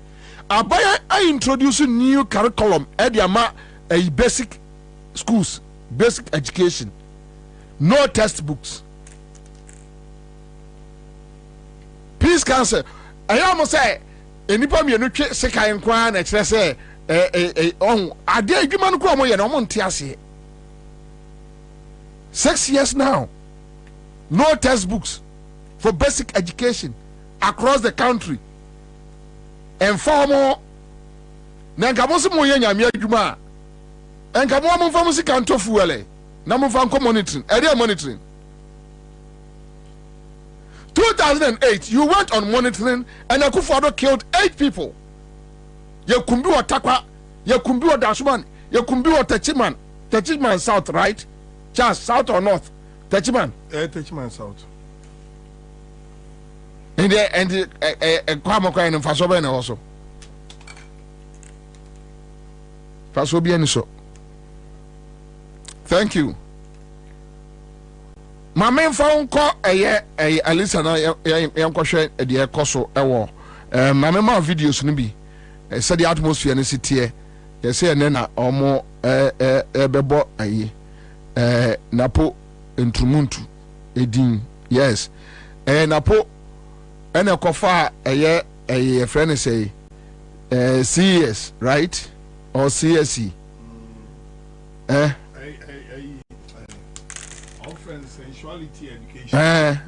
Abaya I introduce new curriculum at the basic schools, basic education, no textbooks. Peace Council. I almost say enipa me no twe seka nkwa na kire say on ade adwuma no kro mo ye no mo nte ase. 6 years now. No textbooks for basic education across the country. And formal Nankamosi moye nyame adwuma enkamo mo mfa musika ntofuele na mo fa nko monitoring area monitoring 2008 you went on monitoring and Akufo-Addo killed 8 people. Yekumbi wa Takwa, Yekumbi wa Dashman, Yekumbi wa Techiman South, right? Just south or north? Techiman. Techiman South. And Kwamo Kwain and Fasoben also. Fasobian so. Thank you. My main phone call a listener young question at the Coso Ewo. My memo videos nibi. Said the atmosphere in the city. You say Nena or more bebo aye. Napo intrumuntu edin. Yes. Napo and a kofa a friend say CES, right? Or CSE. Sensuality education.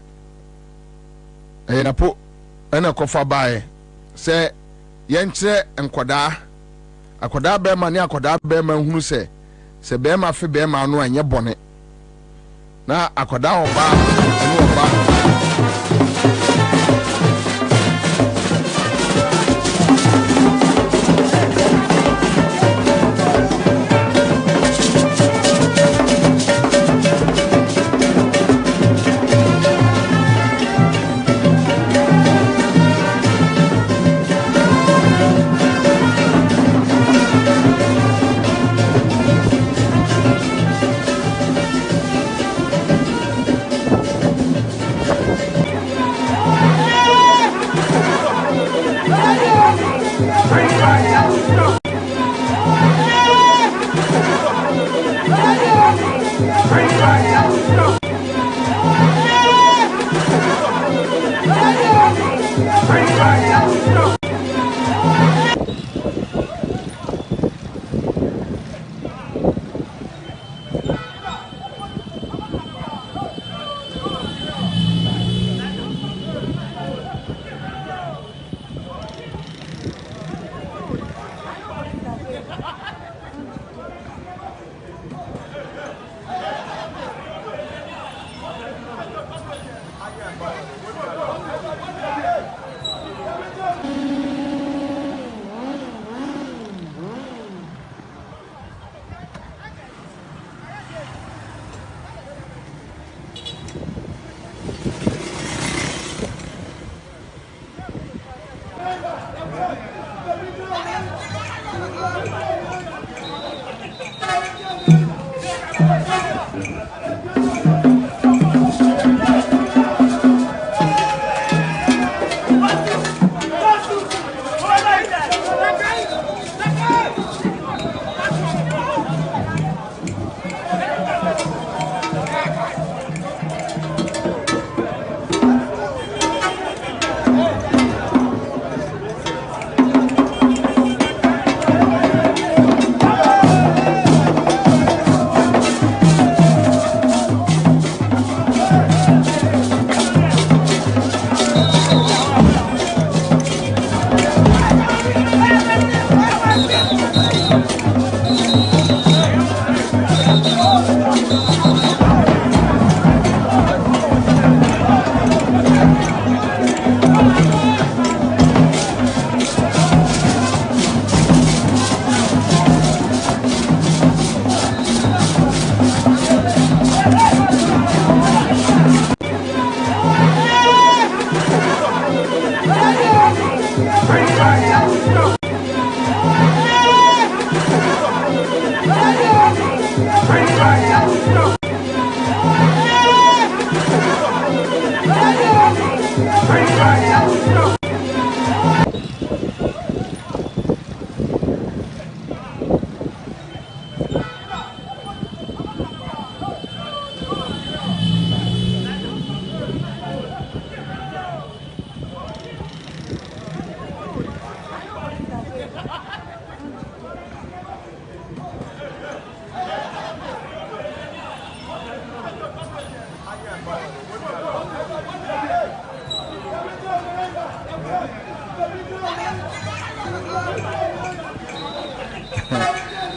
Napo and a kofa by say yenche enkwada akwada be ma ne akwada be ma hunu se be ma fe be ma no anye bone na akwada oba no oba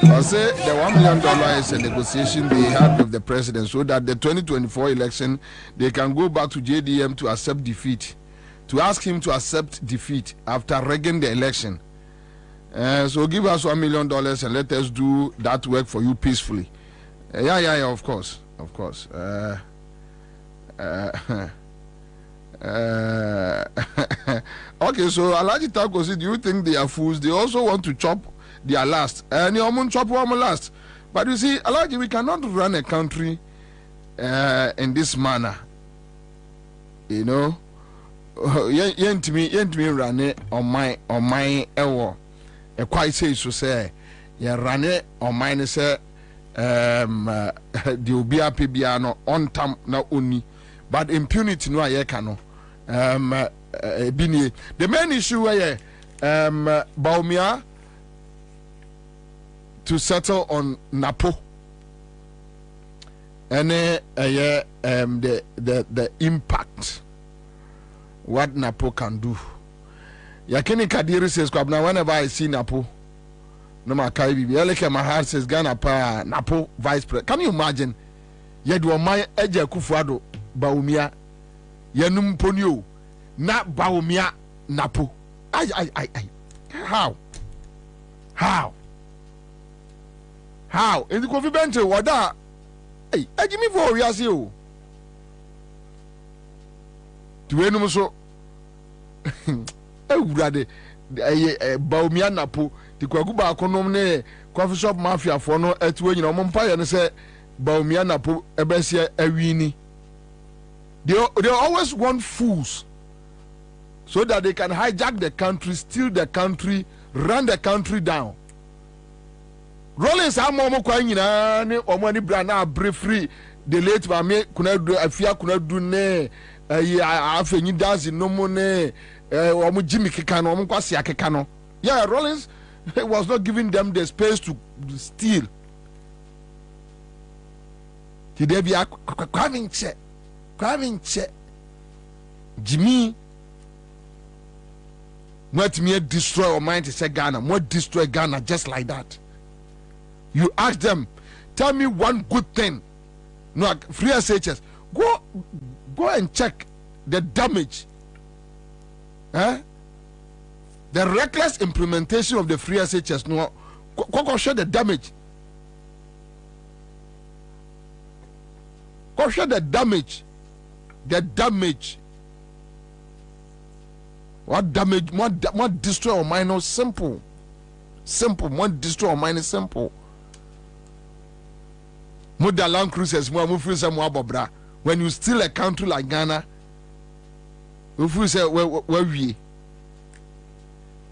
I say the $1 million is a negotiation they had with the president so that the 2024 election they can go back to JDM to accept defeat, to ask him to accept defeat after rigging the election. So give us $1 million and let us do that work for you peacefully. Yeah, of course. Okay, so Alhaji Tako said, do you think they are fools? They also want to chop their last. And you chop one last. But you see, Alhaji, we cannot run a country in this manner. You know, yent me run it on my ewo. A quite say so say, ya run it on mine say the Ubia Pibiano on tam na uni. But impunity no ayekano. The main issue where Baumia to settle on Napo and the impact what Napo can do. Yakini Kadiri says, Kwabena, whenever I see Napo, no matter my heart says Ghana pa Napo vice president. Can you imagine? Yedu my Eje Kufuado Baumia Yenum Ponyo na Baumia Napo. How? In the coffee bench, what that? Hey, I give me for you. To enum so. Brother, Baumia Napo, the Kwaguba Konomne, coffee shop mafia for no at when you know Mumpire and say Baumia Napo, Ebesia, Ewini. They always want fools so that they can hijack the country, steal the country, run the country down. Rollins are more quite or money brand now break free. The late Mame could do a fear could do ne after you dance in no money or Jimmy Kikano or Kwasia Kikano. Yeah, Rollins was not giving them the space to steal. Today be a cramming check. Jimmy, what me destroy or mind to say Ghana, what destroy Ghana just like that. You ask them, tell me one good thing. No, free SHS. Go and check the damage. The reckless implementation of the free SHS. No, go show the damage. Go show the damage. The damage. What damage? What destroy our mind? No, simple. What destroy our mind is simple. Modern land cruisers, when you steal a country like Ghana, you say where we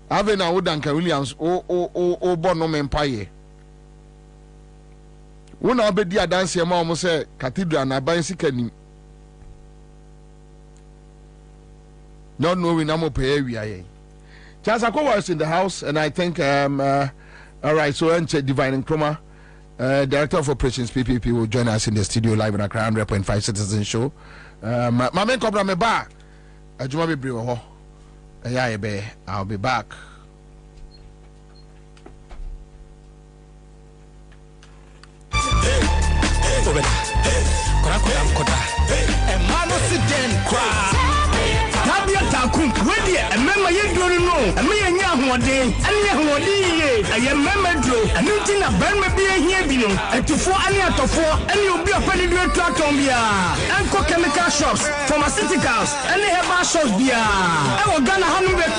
having a Wodanka Williams or Bonham Empire. When I be dear dance your mom say Cathedral and I buy Sikani. Not knowing I'm up area. Charles Ako was in the house, and I think all right, so Ansah Divine Chroma. Director of Operations PPP will join us in the studio live on a 100.5 Citizen Show. My main cobra me back. Ajuma be briwo. Yeah, I'll be back. Ready, a member you don't know, a million young one day, and I am member Joe, and you think a band may be here, and to four any out of four, and you'll be a penny to Tombia, and cook chemical shops, pharmaceuticals, and they have our shops beer. I will gonna have no beer,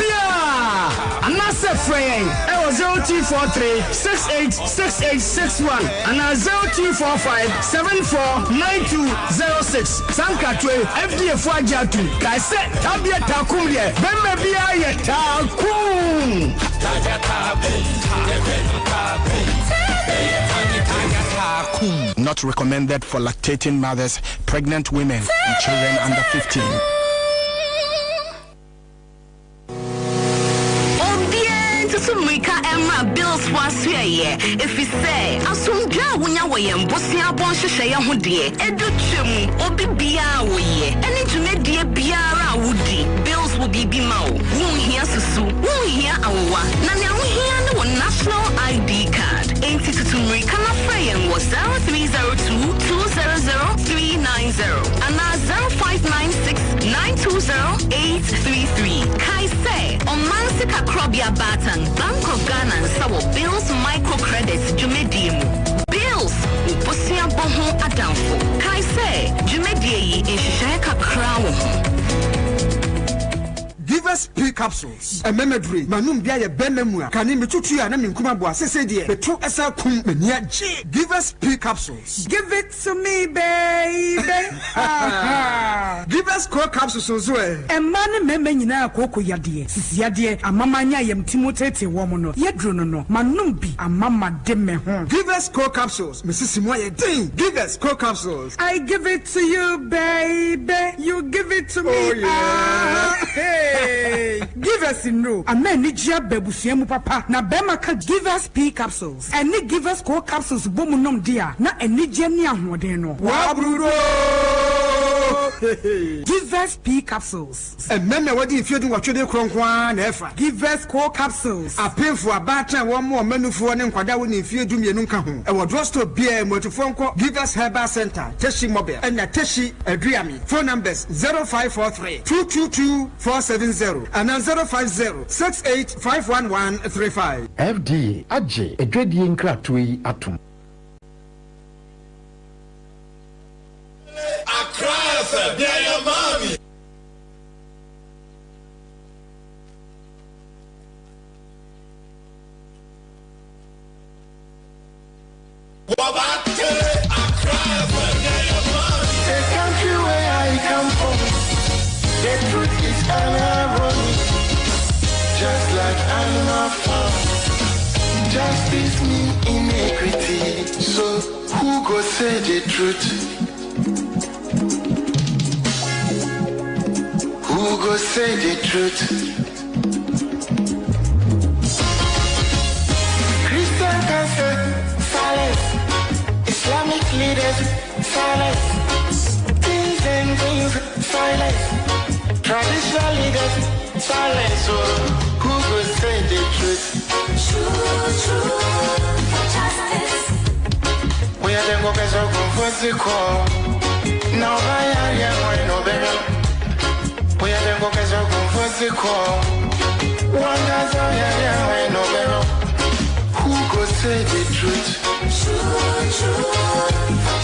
and I say frame 0243 686861 and 0245 749206. Sankatwe FDA Fajatu. Kaise Tabia Takumye. Bembe Bia Yetakum. Not recommended for lactating mothers, pregnant women, and children under 15. Bills was here. If you say, I soon go when you were in Bosnia Bonshire Hoodie, Educhum, Obi Biawe, and into Media Biara Woody. Bills will be Bimo. Won't hear Susu, won't hear our Nana here no national ID card. Ain't it to me? Can I frame was 0302 200 and 0596 920 833. Kai say, on Mansika Krobia Batan, Bank of Ghana and Sawo Bills microcredits Jumedium. Bills, Uposia Bohon Adamfo. Kai say, Jumedi in Shaka Crown. Give us P capsules. A memory. Manum bia benemua. Kani metutu ya na minkuma bua sese die. Petro esa kum menia G. Give us P capsules. Give it to me, baby. Give us core capsules as well. E mane meme nyina akoko yade. Sisi yade amama nya yem timotete wo no. Yedro no. Manum bi amama de me ho. Give us core capsules. Mrs. Moye ding. Give us core capsules. I give it to you, baby. You give it to me. Oh, yeah. Hey. Give us no. A man need job bebusiemu papa. Na bema ka give us P capsules. And ni give us core capsules bomunum dia. Na eni jeni ahwodeno. Wabrudo. Give us P capsules. And men me wadi ifiedu watwede kronkwan na efa. Give us core capsules. A painful abata one more menufo ne nkwada woni ifiedu mienu nka ho. E wo drugstore bia motofonko Give us Herbal Center. Teshi Mobile. And na Teshi Adriami. Phone numbers 0543 222 470 and 050 68 FDA Aje Edwedi Nkratui Atum. Just like animal farm, justice mean inequity. So who go say the truth? Who go say the truth? Christian can say silence, Islamic leaders silence, things and things silence, traditional leaders silence. So who will say the truth? True, justice. We are the workers of Comfort. Now I am no better. We are the workers of Comfort. One does I am no better. Who will say the truth? True,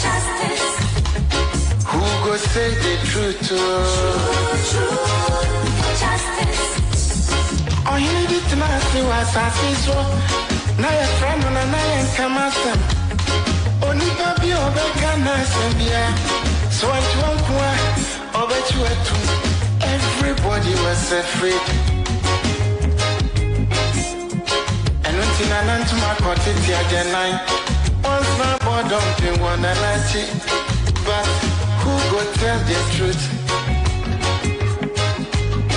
justice. Who will say the truth? True, justice. Oh, you need it to see what's so. Now your friend on a night come out. Only baby over Canasambia. So I won't over to it. Everybody was set free. And until I learned to my cottage again, once my boy don't think one I like it. But who go tell the truth?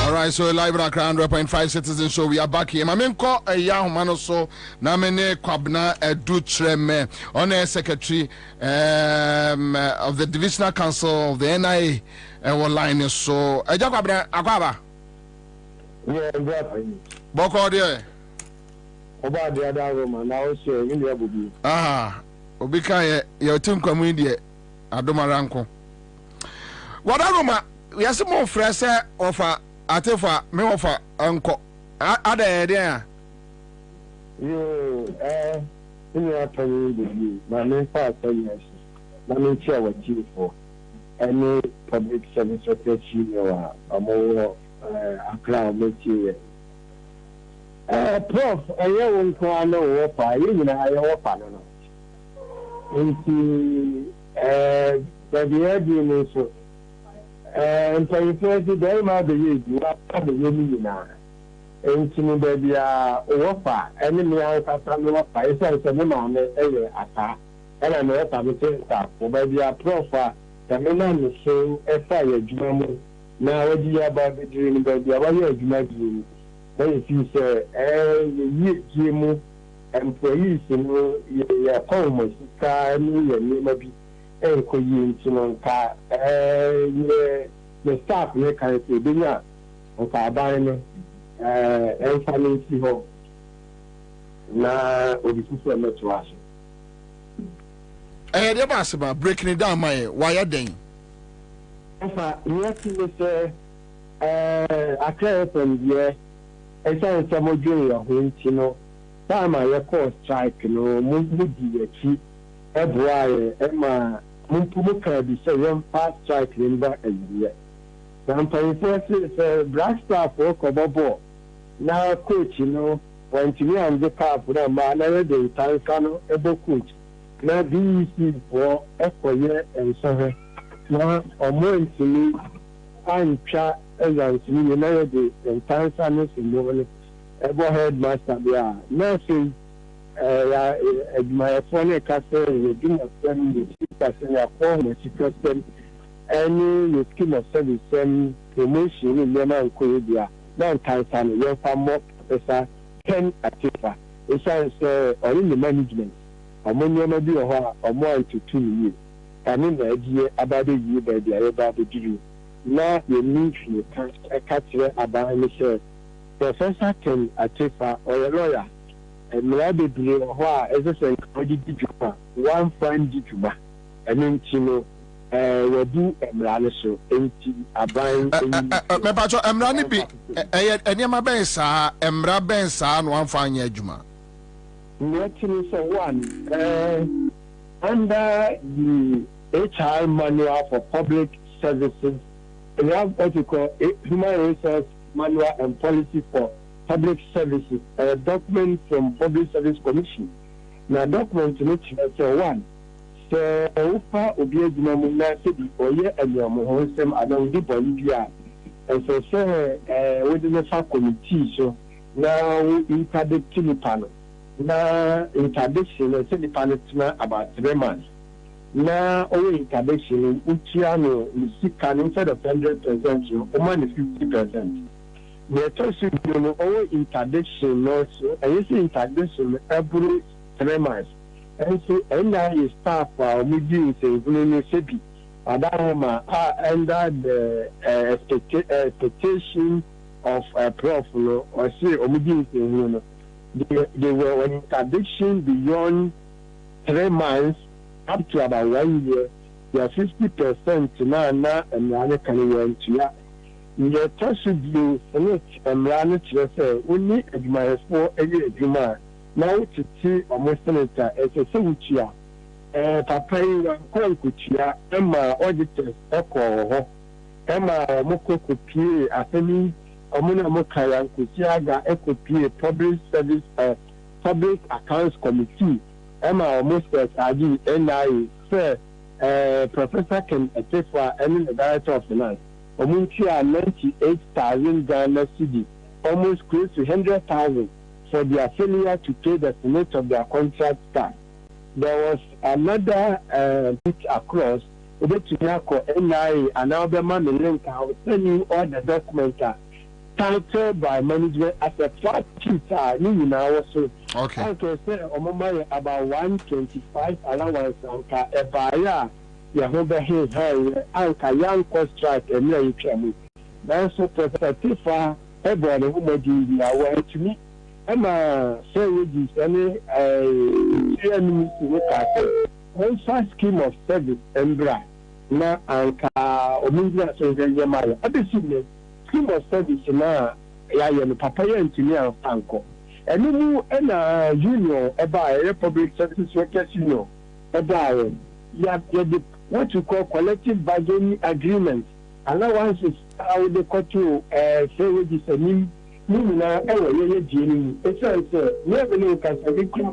All right, so live in Accra 100.5 Citizen Show. We are back here. My main call a young man so Namene Kwabena Edutreme, Honorary Secretary of the Divisional Council of the NIA and line so Kwabena Akwaba. Yeah, exactly. Boko there. Oba the other woman now so in the Bobie. Obika your team community Adomaranko. What aroma? We are some more fresh offer. Atefa me offer uncle ada there you in your opinion my main part yes na me chair what you for any public service secretary or more Accra material Prof, ɛyɛ wo nko a na wowɔ fa yɛ nyinaa yɛwɔ fa no no nti baabi adi no nso mpanyinfoɔ si bɛrima abɛyɛ adwuma abɛyɛ no nyinaa nti no baabi a wowɔ fa ɛne me ankasa no wɔ fa ɛsiane sɛ me maame ɛyɛ ataa ɛna me wɔ fa me sɛ nsaafo baabi a prof a dɛme na ne so ɛfa yɛ adwuma mu na wɔgye yɛ aba abɛdiri no baabi a wɔyɛ adwuma diri no when you see say you mu employees no ya come sika ni ya ni ma bi ko yi ntino nka the staff ne kan se bi nya nka aban no family si ho na obi fufu emeto aso de ba se ba breaking it down my why ya den fa yeti ne se akra from here ɛsɛ sɛ modwene yɛ ho nti no time a yɛkɔɔ strike no mudi akyi ɛboa yɛ ɛma mo kaa bi sɛ yɛmfa strike no mba awieɛ na mpanyinfoɔ se sɛ black stafffoɔ kɔbɔbɔɔ na coach no wɔntumi ande cap no mmaa na yɛde ntansa no ɛbɔ coach na BEC-foɔ ɛkɔyɛ nsɔhwɛ na ɔmo ntumi antwa ɛzansini yɛ na yɛde ntansa no si mu no ɛbɔ headmaster bi a nurse adwumayɛfoɔ no ɛka sɛ yɛdi nasɛm yɛ sika sɛ yɛakɔ ma sika sɛm ɛne yɛ scheme of service sɛm promotion ne nneɛma nkɔyɛ bi a na ntansa no yɛmfa mmɔ professor Ken Atifa ɛsiane sɛ ɔne ne management ɔmo nneɛma bi wɔ hɔ a ɔmo antoto ne yie ɛne na adie aba bɛyie baabi a yɛba abɛduru na yɛni hwee ɛka kyerɛ aban no sɛ Professor Ken Atifa ɔyɛ lawyer mmara bebree wɔ hɔ a ɛsɛ sɛ nka ɔde di dwuma wɔamfa ndi dwuma ɛno nti no wɔdu mmara no so nti aban mɛpatwɔ mmara no bi ɛyɛ nneɛma bɛn saa mmara bɛn saa na wɔamfa anyɛ adwuma nea ɛtene sɛ one under the HR manual for public services we have what we call a human resource manual and policy for public services, a document from Public Service Commission. Now, document to which say one, so Opa Obia Jumamuna City or ye and your Mohosem along the Bolivia, and so say within the fact committee. So now interdiction panel. Now interdiction and send the panel about 3 months. Now all interdiction Uchiano is instead of 100%, you only 50%. The toxic all interdiction also, and you see interdiction every 3 months. And so, and now you staff for meetings in Sebi, Adama under the expectation of a prof or say, or meetings in they were on interdiction beyond 3 months up to about 1 year. They are 50% now, and now can went to the toxic view and run it to say, only admirable every admirer. Now to see almost senator as a senator, Papa Kuchia, Emma auditors, Echo, Emma Moko Kopie, Atemi, Omuna Mokaya, Kuchiaga, Echo P, Public Service, Public Accounts Committee, Emma almost as Adi, NI, Sir, Professor Ken Atifa, and the Director of Finance. Omuntia 98,000 Ghana cedi, almost close to 100,000 for their failure to pay the estimate of their contract staff. There was another bit across, Obetunako NIA and Alabama link. I will send you all the documents titled by management as a flat tutor. Okay. I can say about 125 allowance and a buyer. Yahoba Hills, Anka Young Coast Strike, and Mary Chamu. That's what Tifa, everyone who may be aware to me. Emma, say wages, any enemy to look at one such scheme of service, Embra, Na Anka, Ominga, so Yamaya. Obviously, scheme of service now, Yayan, Papaya, and Tinia of Anko. And you and junior about Republic Services Workers Union, about what you call collective bargaining agreement. Allowances how they cut to say wages and Nina, I it's never know can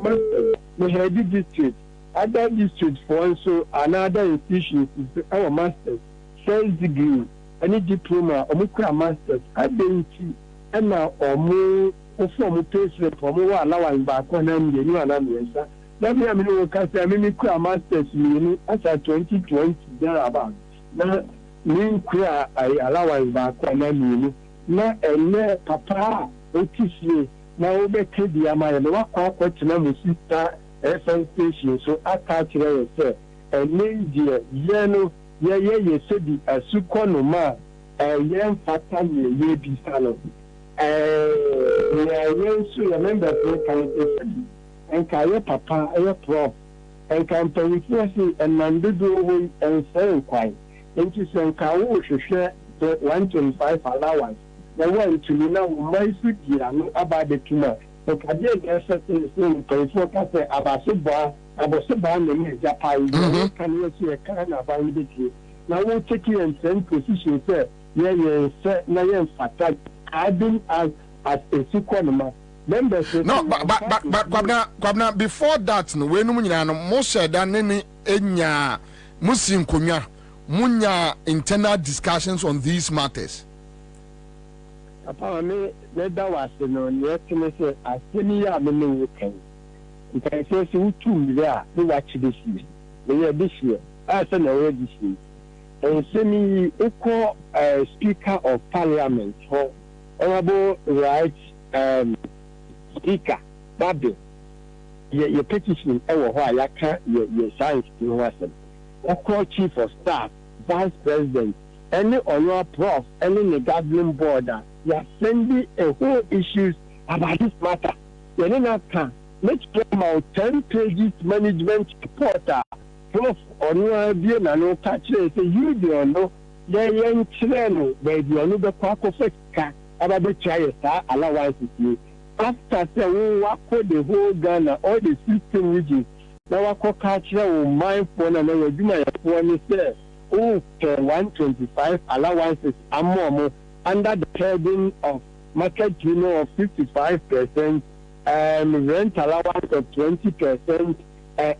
master. We had the district, other districts for also another institution is our masters, first degree, any diploma, or masters, identity, and now or more form payslip for more allowing back when I'm the new answer. Let me have a masters meaning as a 2020 thereabout. Now, mean queer I allowing back when I'm na ene papa otisi na obeke dia ma ye wa kwa tena mo sister FM station so aka kire say ene die ye no ye se di asuko no ma ye mfata ye bi salo ye so ye member for kan say en ka ye papa ye prof en kan pay say en mandudo we en say kwai en ti sen ka wo hwehwe 125 allowance. The one to me now, my city, about the tumor. The Cathedral is saying, focus about Suba, about Suba, and Japan. Can you see a kind of validity? Now we'll take you and send position, sir. Yeah, now fact, I've been as a sequel. Members, no, but Kwabena, before that, no, when most said than any Enya Muslim Kunya, Munya internal discussions on these matters. Papa, me that was no yet say as any year me no weekend. You can say so 2 million to watch this year. The year this year, I said no this year. And semi equal Speaker of Parliament for Honorable Right Speaker Bobie. Your petition ever why you can't your science to wasn't. Equal Chief of Staff, Vice President, any on your prof, any the governing board. You are sending a whole issues about this matter. You know can let's come out 10 pages management report. Prof on your dear no catch say you don't know. Young children, baby, you know the quack of a about the child allowances you. After saying what could the whole Ghana, all the 16 regions, now I could catch your mind phone and I will do my phone say, oh, 125 allowances and more. Under the heading of market of 55%, rent allowance of 20%,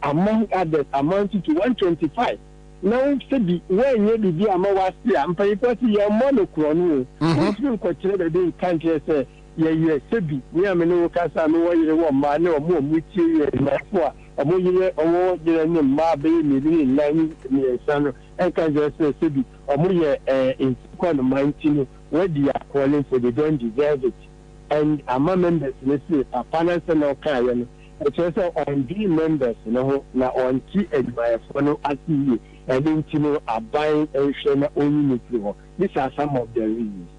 among others, amounting to 125. Now, when you be a more I'm paying for your monochrome. What's been considered in country say, yeah, Sebi, we are no Casa, no man, or more material, for a more year or more than my baby, 9 years, and can just say Sebi, or more in 19. What they are calling for, they don't deserve it. And among members, let's say, a panel no kind, it's also on the members, now on key advice for no ACE, and then are buying and sharing only. These are some of the reasons.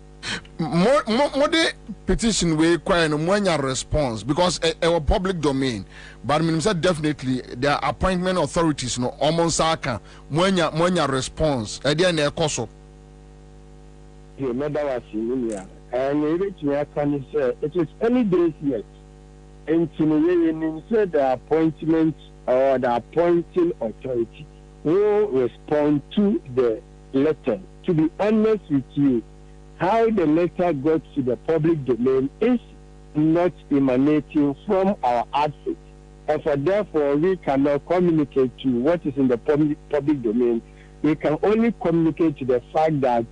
More the petition we require no more response because our public domain. But I mean, definitely the appointment authorities no almost aka more response. Then they cost. Remember was in India, and it is early days yet. And to said the appointment or the appointing authority will respond to the letter. To be honest with you, how the letter got to the public domain is not emanating from our outfit. And for therefore, we cannot communicate to what is in the public domain. We can only communicate to the fact that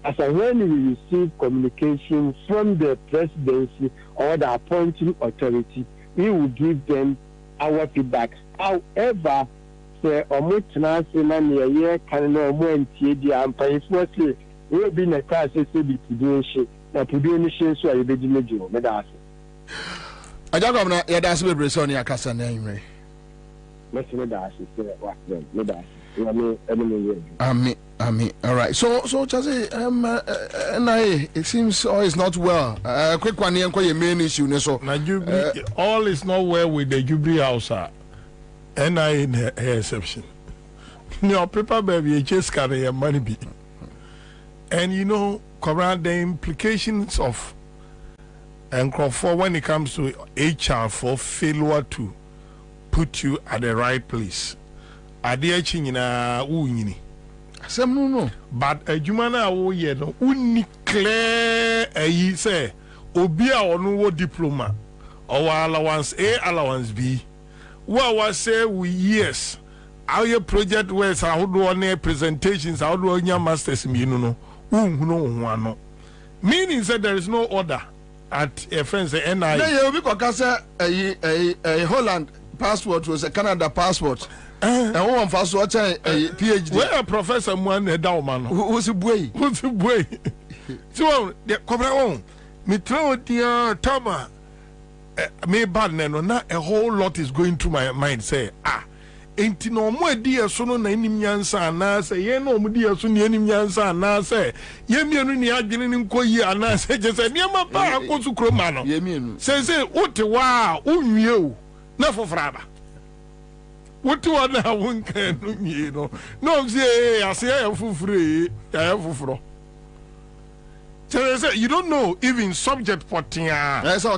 as and when we receive communication from the presidency or the appointing authority, we will give them our feedback. However, the Omutna can no more and Paiswatly will be in a class to be production, the production, so I will be the major. I don't know, that's what Bressonia Casa name. Ami. All right. So Chazi, NIA, it seems all is not well. Quick one here, your main issue. So all is not well with the Jubilee House. NIA in her exception. No paper baby, you just carry your money be. And you know, Koran, the implications of and for when it comes to HR for failure to put you at the right place. Adia chinyina unyini. No. But a jumana wo ye no uni clear say Obia or no diploma or allowance A, allowance B. What was say we yes. Our project was how do on presentations, how do on your masters no. No. Meaning that there is no order at a friend's NI. No, because a Holland passport was a Canada passport. And one passport a PhD. Where Professor Mwane Dauman? Who's a boy? Who's a boy? So the Komenda, me throw the Toma. Me bad no na a whole lot is going through my mind. Say enti no mo adi eso no na enim nyansa na say ye no mo di eso ne enim nyansa na say ye mienu ni adwene ni nkoyi ana say je say niam ba akosu kroma no ye mienu say wote wa unwie o na fofra ba wote wa na wonka no nwie no say ase ya fofre ya fofro. So you don't know even subject potia. That's all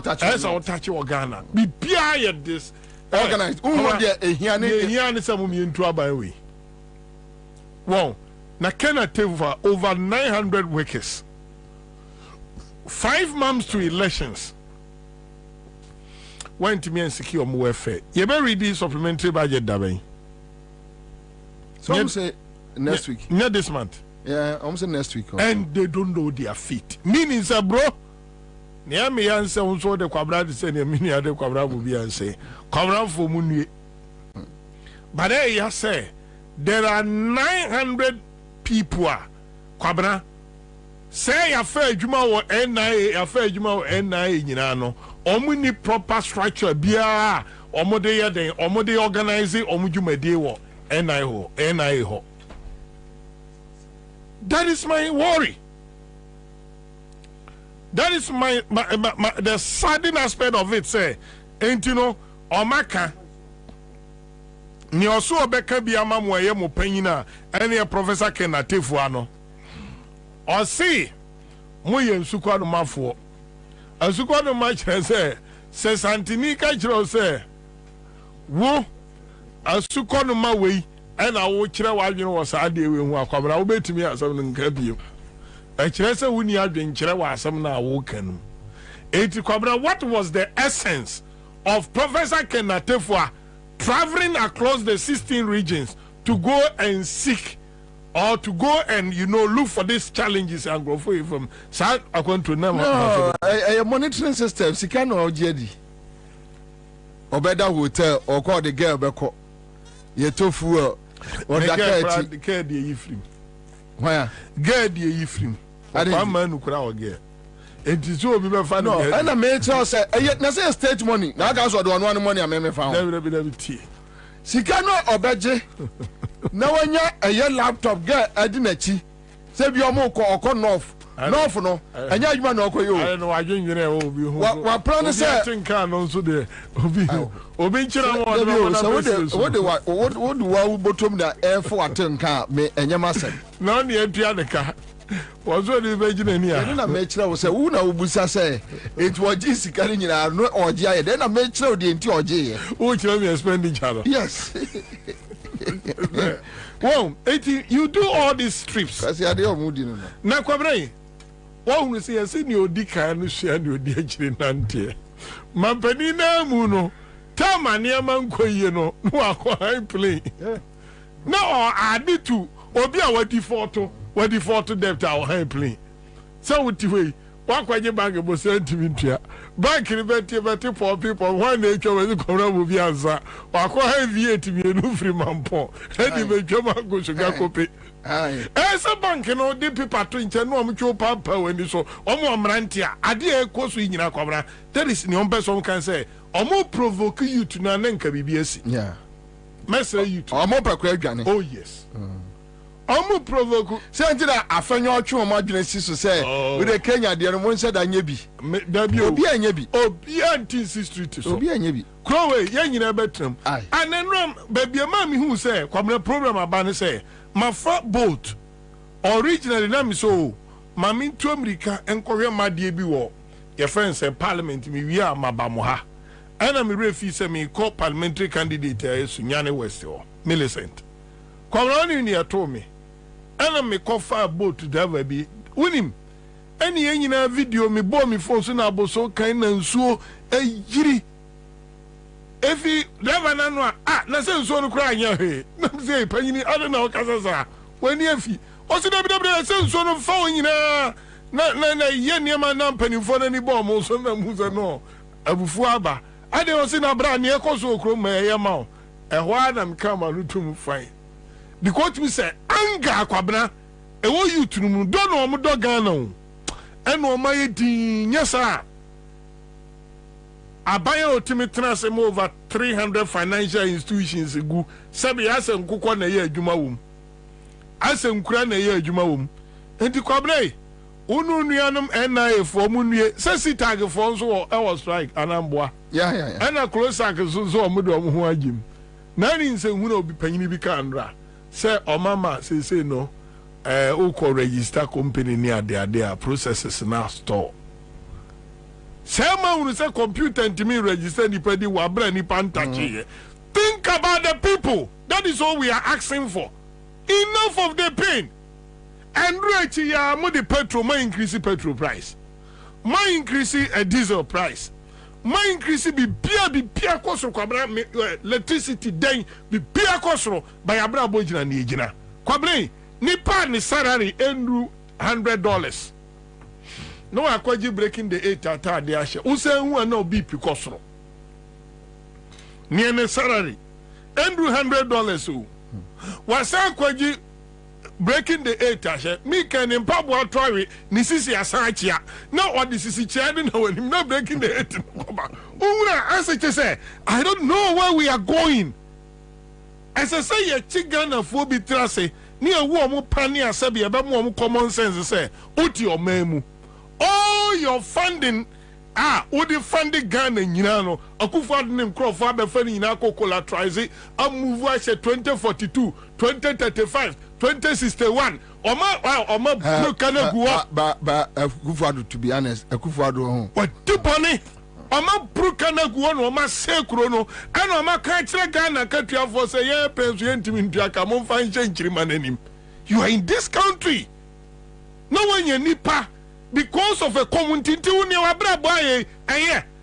touch Ghana. Be pia this organized. Here ni some me into way. Wow. Na Kenya for over 900 workers. 5 months to elections. Went to me and secure more welfare. You better read this supplementary budget dabe. Some say next week. Not this month. Yeah, I'm saying next week. And they don't know their feet. Meaning, sir, bro. Near me answer also the Kwabena say near me the Kwabena will be and say Kwabena for Munye. But I say there are 900 people. Kwabena say a fair juma or NIA, a fair juma or NIA, you know, omuni proper structure, bia, omode de, omode organizing, omujume dewo, NIA ho. That is my worry. That is my the saddening aspect of it. Say, ain't you know, Omaka. Ni oso obeka bi ama mo ye mo panyina ene Professor Kenatefu ano. O si mo ye nsuko no mafo. Nsuko no ma kire se santini ka kire se wo nsuko no ma wei ena wo kire wa adwene wo sa ade we hu akwabra wo betumi asam no nka bio e kire se woni adwen kire wa asam na wo kanu eti kwabra. What was the essence of Professor Kenatefu traveling across the 16 regions to go and seek or to go and look for these challenges and go for from South according to them? No, a monitoring system sika no ojedi obeda hotel or call the girl beko ye tofu or the girl dey Ifrim. Why? Girl dey Ifrim. One man who kura girl. It is so be found. No, and I made sure say na say state money. Na ga so the one money I me found. Never tea. Sika no obeje. Na wanya a laptop girl adi na chi. Say bi omo ko north. North no. Anya adwuma na okoyo. I don't know adwene obi ho. Wa plan say think can no so there. Obi nchira what do wa bottom da air for atenka me enyama sem. Na na etua de ka. Was what the virgin here? Then I made sure was a woman who say it was Jessica nyina no oje. Then I made sure the enti oje. Who tell me expenditure? Yes. Well, you do all these trips. Kasi ade omudi no. Na Kwabena. What we say say ni odi kan no hia ni odi agire nante. Mampani na mu no. Tama ne amankoye no. No akọ high play. Now I need to obi a wadi photo. What the photo debt our high plane? So with the way, what quite a bank was sent to India. Bank in the for people, one nature when the corner will be answer, or quite heavy to be a new free man poor. And even German go to Gacope. As a bank, the people to internal mutual papa when you saw Omo Rantia, Adia Cosu in Aquabra. That is the only person can say, or more provoke you to Nanenka BBS. Yeah. Messer you to Omo Pacquet. Oh, yes. Omu provoke say ntira afenyo otwe omo adwene si so say we the Kenya de no won say da nya bi obi anya bi obi anti street so obi anya bi krowe ye nyina betram anenram baby ma me hu say kwamna program abane say mafa boat originally na me so mami to America enkohwe made bi wo your friends say parliament me wi amabamo ha ana me refi say me call parliamentary candidate Sunyane West o Millicent kwamna ni ya to me. And me cover boat driver be unim any nyina video me bo me phone so na boso kan na nsuo ayiri efi driver na no na se nsuo no kura anya he na se panyini ade na okasasa wani afi o se dabi se nsuo no fa onyina na ye niema na mpanimfo na ni bo mo so na mu se no abufu aba ade o se na bra ne ekoso okro ma ye ma o ehwa na mkama no tum fine because me say anga Kwabena ewo youth no mu do no mo do Ghana o eno o ma ye din nyesa abaya otimi transem over 300 financial institutions gu sabi asem kokko na ye adwuma wom asem kura na ye adwuma wom enti Kwabena unu nuanom NIA for mu nue se tag for nso e was strike anamboa yeah ana close tag so o mo do mo ho agim na ni nse hu na obi panyini bi ka ndra se o mama se no o ko register company ni ade a processes na store Sama say computer and me register the pedi wa bra ni pantachi. Think about the people. That is all we are asking for. Enough of the pain. And right ya mo the petrol may increase petrol price. May increase a diesel price. May increase be pia cost Kwabena electricity then be pia cost by abra bojina ni ejina. Kwabena ni pa ni salary endru $100. No akwaji breaking the 8 ata de ahye unse hu na obi pikosoro niene salary endru $100 o wasa akwaji breaking the 8 ahye mi kan mpabo atwawe ni sisi asachia na odi sisi chia de na wani na breaking the 8 koba unra asache say I don't know where we are going as I say ye chigana fo bi trase ni ewu omo pani asabi e ba mo omo common sense say oti omemu all your funding what the funding Ghana nyina no akufo ne nkrofo abefa ni nyina ko collateralize move as 2042 2035 2061 oma brokana guo ba akufo to be honest akufo ho what tibone oma brokana guo no oma sekro no ana oma ka kire Ghana katuafo say ye penso ye ntimi ntuaka mo fa nche nchirima nanim you are in this country no one ye nipa because of a community woni wa bra boy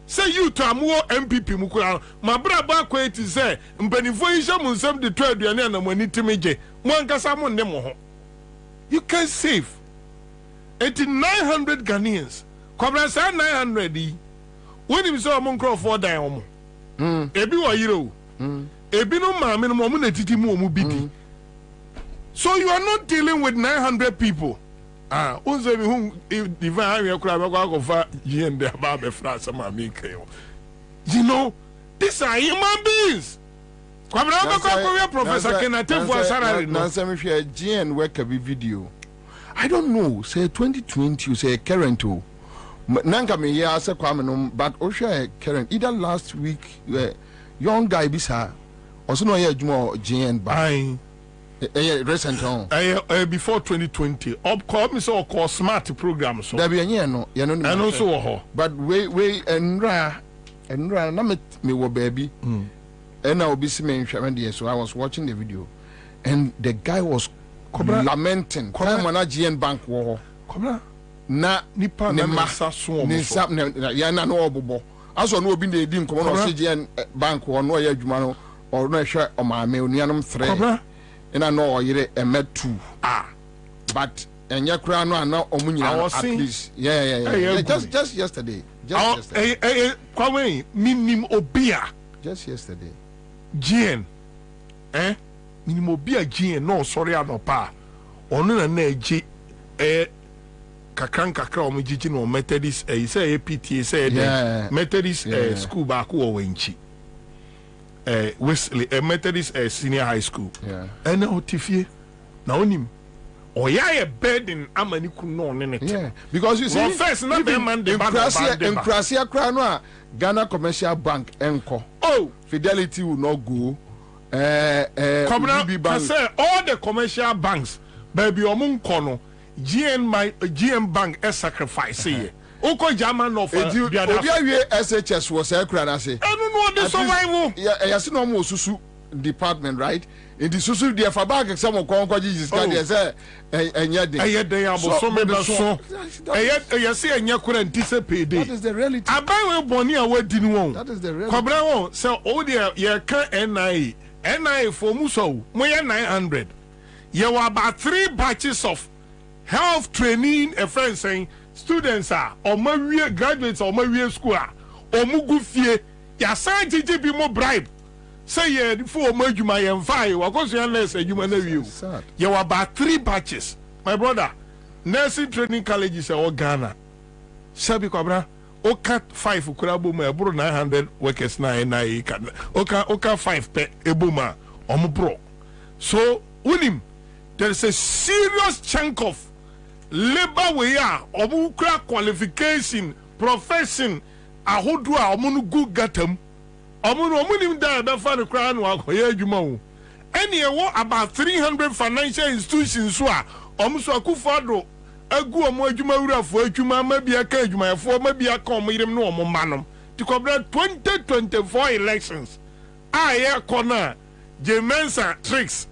say you to amuo MPP mukura ma bra ba kweti say mpanifo yisha munsam de to aduane na mani timeje mo ankasa mo ne mo ho you can save 900 Ghanaians Kwabena say 900 yi woni bi so mo nkro for dan omo ebi wo yire o ebi no ma me no mo na titi mu omu bidi so you are not dealing with 900 people. Unze mi hu divine area kura be kwa fa yen de ba be fra sama mi kan. You know, these are human beings. Kwabena be kwa Professor Kenate for salary no. Ansah me hwe GN work a video. I don't know, say 2020 you say current o. Nanka me here say Kwame no but o hwe current either last week young guy bi sa also no here adwuma GN ba. Recent on before 2020 up me so call smart program so there be no and also but we enra na me wo baby and I will be seeing so I was watching the video and the guy was lamenting GN bank wo na nipa na masa so ya na no obobo aso no obi na di nkomo no GN bank wo no ya adwuma no or no hwe o ma me onuanom 3 and I know you're a met two. But and your crown no omunya at least. Yeah. Just yesterday. Kwame minim obia. Just yesterday. GN. Minim obia GN no sorry anopa. Onu na eji kakra omujiji no Methodist say APTA say Methodist school back wo wenchi. Wesley Methodist senior high school. And now Tifie now him. Oh yeah, burden amani kuno nene. Yeah, because you see, first not the man the Krasia Kranoa Ghana Commercial Bank enko. Oh, Fidelity will not go. Komenda say all the commercial banks, baby omun kono GM Bank is sacrifice here. Oko German of SHS was a cranase. I don't know the survival. Yeah, I see no more susu. department, right? In the social there for back some of Conquages they say that is the reality. That is the reality. So NIA for Muso, more 900. You were about 3 batches of health training, a friend saying students are or my graduates or my school or Mugufie, ya sign be more bribe. Say yeah, for my and fire, or cause you less a human review. You were about 3 batches. My brother, nursing training colleges are all Ghana. Sabi Kwabena, Oka 5 Kurabuma, bro 900 workers na Oka 5 per Ebuma, Omubro. So, Unim, there is a serious chunk of labor we are, Omukra qualification, profession, Ahodua, Omunugu Gatem. Omunim da be fa the crown wa koye adwuma wo ene about 300 financial institutions so a omuso akufado agu omo adwuma wurafo adwuma ma bia ka adwuma yefo ma bia ka omo yirem no omo manom ti kobra 2024 elections aye kona Jemensa tricks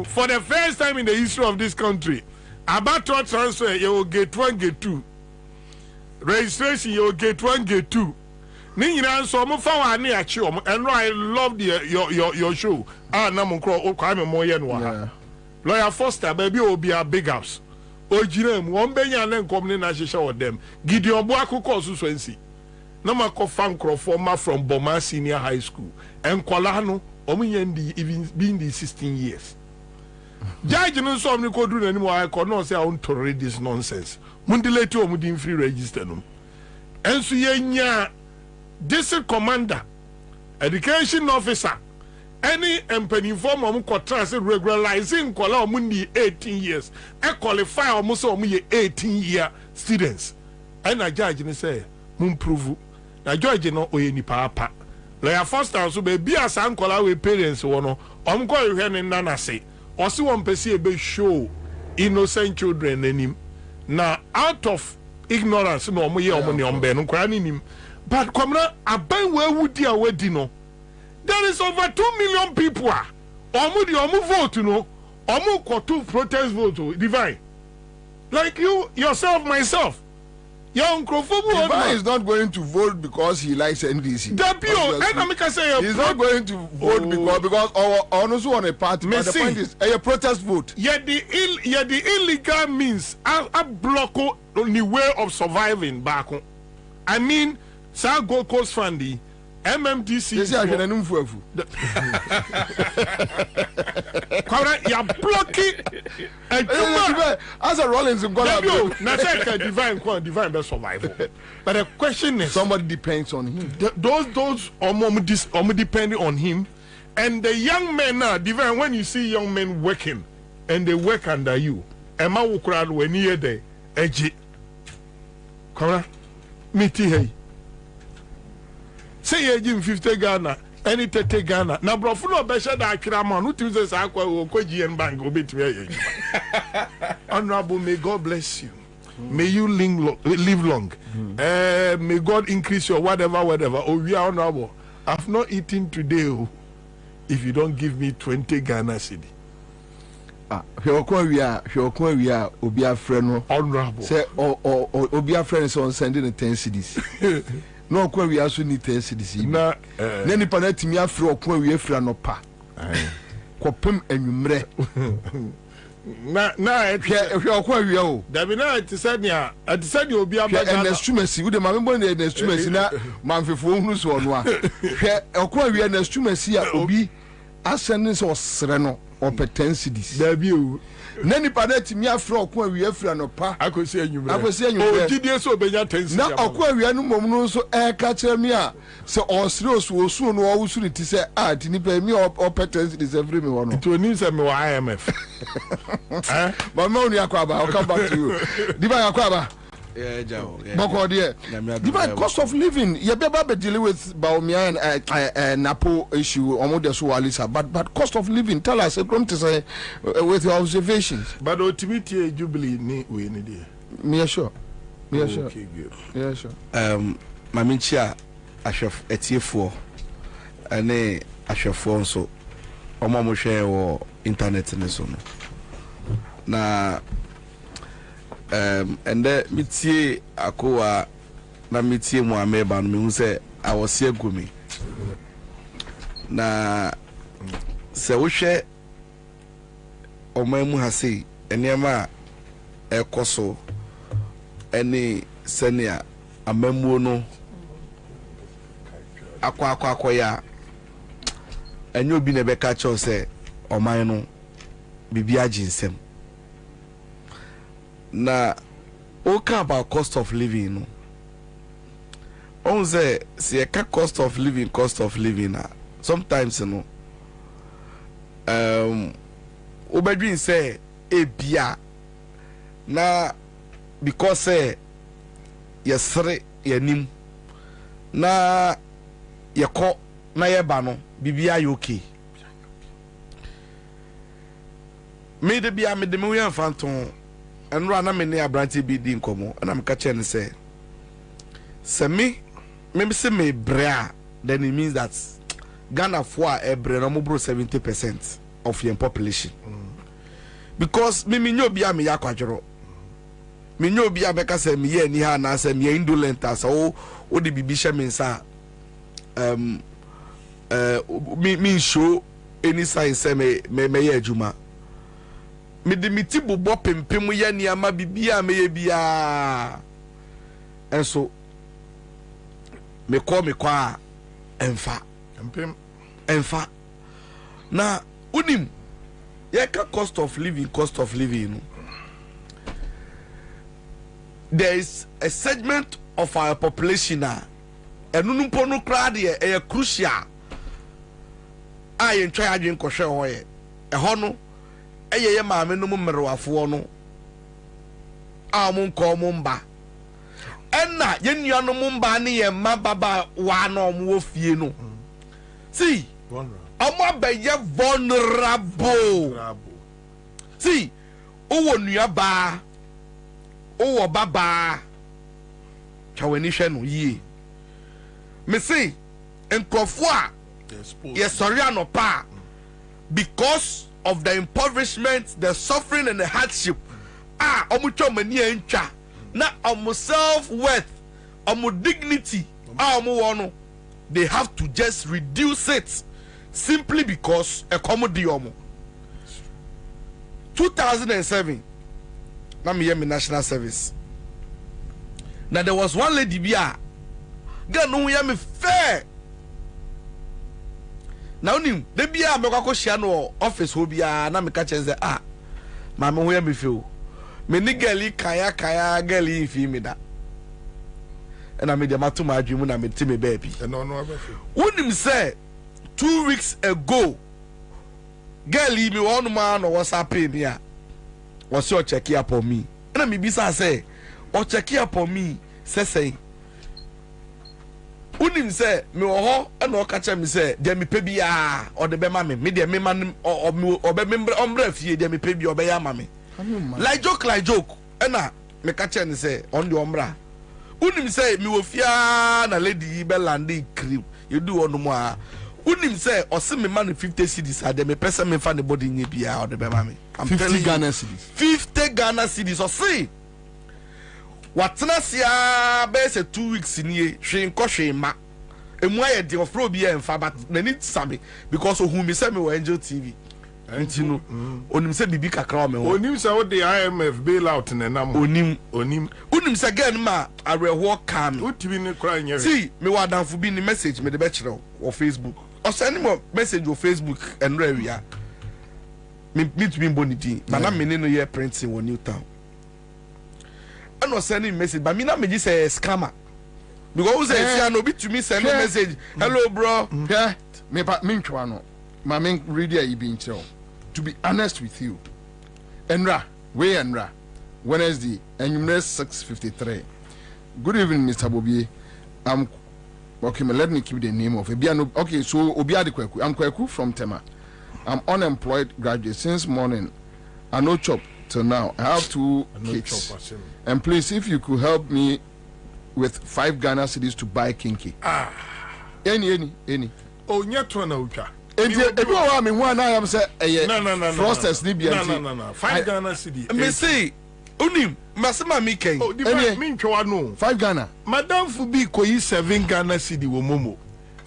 for the first time in the history of this country about transfer you will get 1 get 2 registration you will get 1 get 2 so and I love your show. Lawyer Foster, baby, will be a big house. Ojinem, one benyan and company na shisha with them. Gideon Boaku Kosu Swensi. Namako Fankro former from Boma Senior High School. And Kolano, Omiyendi, even being the 16 years. Judge no so me could do anymore. I could not say I won't tolerate this nonsense. Mundile to Omudin free register no. And so yenya. District commander, education officer, any empany form of contract regularizing kola omundi 18 years. I qualify almost 18-year students. And a judge ni say, mun prove. Na judge no oye ni papa. Lawyer Foster so be a san kola we parents wono. Omko ehwe ni nana say. Osi won pesi ebe show innocent children enim. Na out of ignorance no omo ye omo ni ombe no kwa ni nim. But Komenda, aban where would dear wedding? There is over 2 million people. Omu vote, you know. Omu kotu protest vote, divine. Like you, yourself, myself. Young Divine is not going to vote because he likes NDC. He's not going to vote because also on a party. But the point is a protest vote. Yet the illegal means a block only way of surviving back. I mean, Sa Gold Coast Fundy, MMDC. You're blocking. As a Rollins, divine best survival. But the question is, somebody depends on him. Those almost depending on him, and the young men now. Divine, when you see young men working, and they work under you, Emma will cry when you're there. Edgy. Komenda, meet here. Say you give 50 Ghana, any 30 Ghana. Now, bro, for no better that Kiraman, who chooses Aqua Bank, obey to Honorable, may God bless you. May you live long. May God increase your whatever. Oh, we are honorable. I've not eaten today if you don't give me 20 Ghana cedi. We are Obia friend. Honorable. Say, Obia friend is on sending the 10 cedis. No, we also need 10 cedis. Na, Nani panet me afro kwa we afra no pa. Kopem enwumre. Kwa we o. Dabina ati obi abaga. And instruments, we the mambo the instruments na manfefo hunu so no a. Kwa we na instruments ya obi asending so sere no or 10 cedis. Dabi o. Nani panet me afro kwa we afra no pa. Akosi enwumre. O gidie so obenya 10 cedis. Na okwa we anu mom no so ka kire me a se osre osu no o usuri ti se tini pe me o 10 cedis every me wono. It will need some IMF. But no ni Akwaba, I'll come back to you. Diba Akwaba. Yeah, Joe. Boko dear. Diba cost of living. You be dealing with Baumia and Napo issue or the Sualisa, but cost of living. Tell us, to say with your observations. But ultimately, Jubilee we need. Me sure. Me sure. Okay, good. Yeah, sure. Maminchia, Ashaf Etiefo, and Ashafon so. ọmọ mo share wo internet ne so no na and mitie akowa na mitie mu ameba no mehu se awose agumi na se wo hwe omamu ha sei enema ekoso eni senia amamuo no akwa ya enye obi na beka cho se oman no bibia jinsem na o ka about cost of living no on say cost of living na sometimes no obedwin say ebia na because say yesre yanim na yeko na yeba no bibia yo okay me de bia me de me yan fanton enro na me ne abranti bi di nkomo na me ka chen say me say me brea then it means that Ghana for a bre no mo 70% of your population because me nyo bia me yakwadworo me nyo bia be ka say me ye ni ha na say me indolent as o de bibi hye me nsa me show any sign say me ye adwuma me de miti bobo pempem ye ni ama bibia me ye bia enso me kwa emfa emfa na unim yeka cost of living no there is a segment of our population enunu ponu kra de crucial aye ntwa adwen kohwe hoye eho no eye maame no mmerwafo no amun ko mumba enna yenua no mumba ne ye mababa wa no mo fie no see omo beye vulnerable see owo nua ba owo baba chaweni hwe no yie me say enkrofo a yes sorry anopa because of the impoverishment, the suffering and the hardship omo chomani entwa na omo self-worth omo dignity omo wono they have to just reduce it simply because accommodate omo 2007 na me national service now there was one lady bia girl no hear me fair now nim de bia me kwakọ hia no office ho bia na me ka chenze ma me ho hear me feel me ni girl kaya girl fi me da and I made the matter my dream na me ti me baby no unim say 2 weeks ago girl me one man no WhatsApp me a was your check up on me and me bisa say o check up on me say unim say me wo ho e no ka che me say de me pe bia o de be ma me de me man o be member omra fie de me pe bia o be ya ma me like joke e na me ka che ne say on de omra unim say me wo fia na lady be landi cream you do on mo a unim say o se me man 50 cedis ade me pesa me fa ne body nye bia o de be ma me 50 Ghana cedis 50 Ghana cedis o see watena sia be say 2 weeks nie hwe nko hwe ma emu aye de ofro bi emfa but na need sabe because who me say me we Angel TV antino onim say bibi kakra o me ho onim say what the IMF bailout na nam onim say again ma areho kam otibi ne kra nyere see me wa danfo bi ni message me de be kire o Facebook o send me message o Facebook and rewia me to be bonity but na me no here printing on Newtown and was sending message but me na me say scammer because say no be to me send message hello bro yeah me ntwa no ma me read ya ibi nchiro to be honest with you enra Wednesday enyumre 6:53 good evening Mr. Bobie okay let me keep the name of Ebiano okay so Obiade Kwaku I'm Kwaku from Tema I'm unemployed graduate since morning I no chop till now I have 2 kids and please if you could help me with 5 Ghana cedis to buy kinky any oh nyeto na utwa ebi wa me hu na am say no process ni bia no 5 Ghana cedi me say unim masema mi ken oh me ntwa no 5 Ghana madam fu bi koyi 7 Ghana cedi wo momo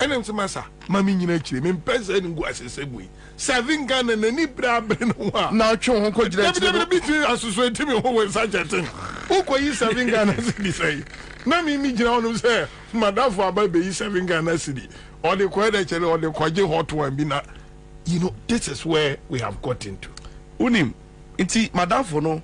enem se masa mami nyina chire me mpese ngu asese bui 7 Ghana na ni bra bre no wa na twe ho ko jira chire bi ti asusu etimi ho we sa jetin u koyi 7 Ghana cedi say na mi jira onu say madam fu aba be yi 7 Ghana cedi or the kwede chere or the kwaje hot one bi na you know this is where we have got into unim inti madam fu no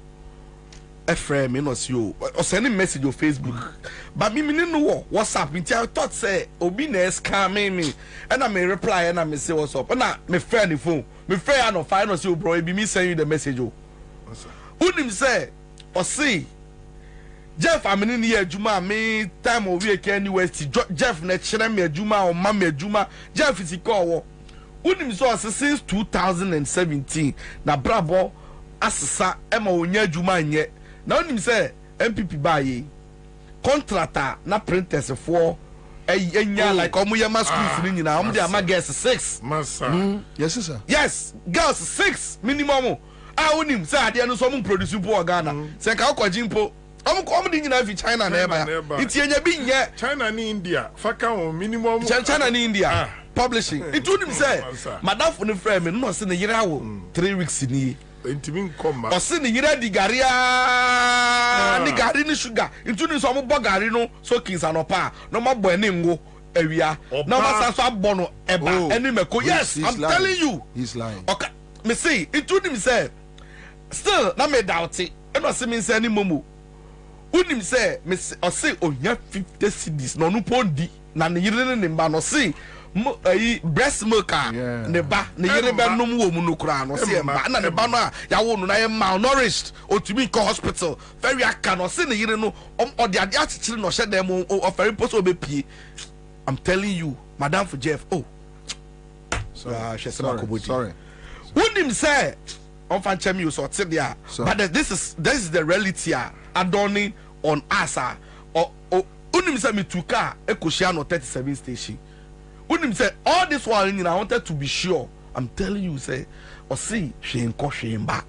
efrem me no see o send message on Facebook but me no WhatsApp inti I thought say obi na scam me and I may reply and I may say what's up and I me friend the phone me friend no find no say bro be me send you the message o unim say o see Jeff I'm in here Juma me time over here Kenny West Jeff na chere me Juma o ma me Juma Jeff is call unim so since 2017 na brabo asesa ema onya Juma nye na onim say MPP baye contractor na printers for enya like omuye ma schools ni nyina omu dey ma girls 6 massa yes sir yes girls 6 minimum onim say ade no so mu produce po Ghana say ka kwajimpo omu di nyina fi China na eba iti enya bi nye China ni India faka on minimum China ni India publishing it onim say madam for no frame me no say ne yira wo 3 weeks ni intimi nkoma ose ni yira di gari ni gari ni sugar into ni so mo bo gari no so kings anopa no mo bo eni ngo awia no mo sa so abo no eba eni meko yes I'm telling you he's lying okay me see into him say still na me doubt it e no say me say any momo unim say me ose onya 50 cedis no no pondi na ne yire ne mba no see breast milk ne ba ne yere be nom wo mu no kura no se mba na ne ba no a ya wo no na ye malnourished otumi ko hospital very aka no se ne yere no o de ade achichire no hye dem o very post obepie I'm telling you madam for Jeff sorry unim say on fan chem you so te there but this is the reality adorning on Ansah unim say me tuka ekoshia no 37 station. When say all this while I wanted to be sure. I'm telling you, say, or see, shame back.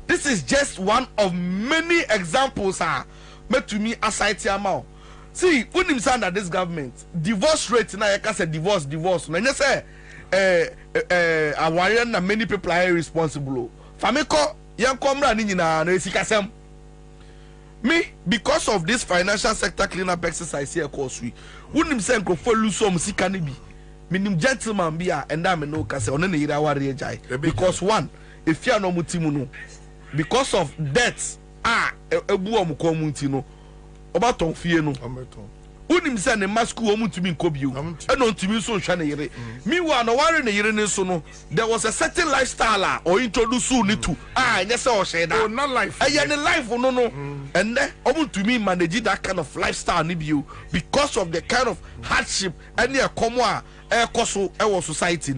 This is just one of many examples made to me aside here. See, when him say that this government divorce rate now, I can say divorce. When you say many people are irresponsible. Famiko, young comrade na esikasem. Me, because of this financial sector cleanup exercise here, course we wouldn't say for lose some sikanibi. Meaning gentleman be and I no case on any ira because one, if you are no mutimuno, because of debts, a buam community about on fieno. Unim send a mask who to me Kobu, and on to me so shiny. Meanwhile, no worry in the so there was a certain lifestyle or introduce soon to yes, or say that not life. I had a life no. And then to me manage that kind of lifestyle you because of the kind of hardship and near Komwa air coso our society.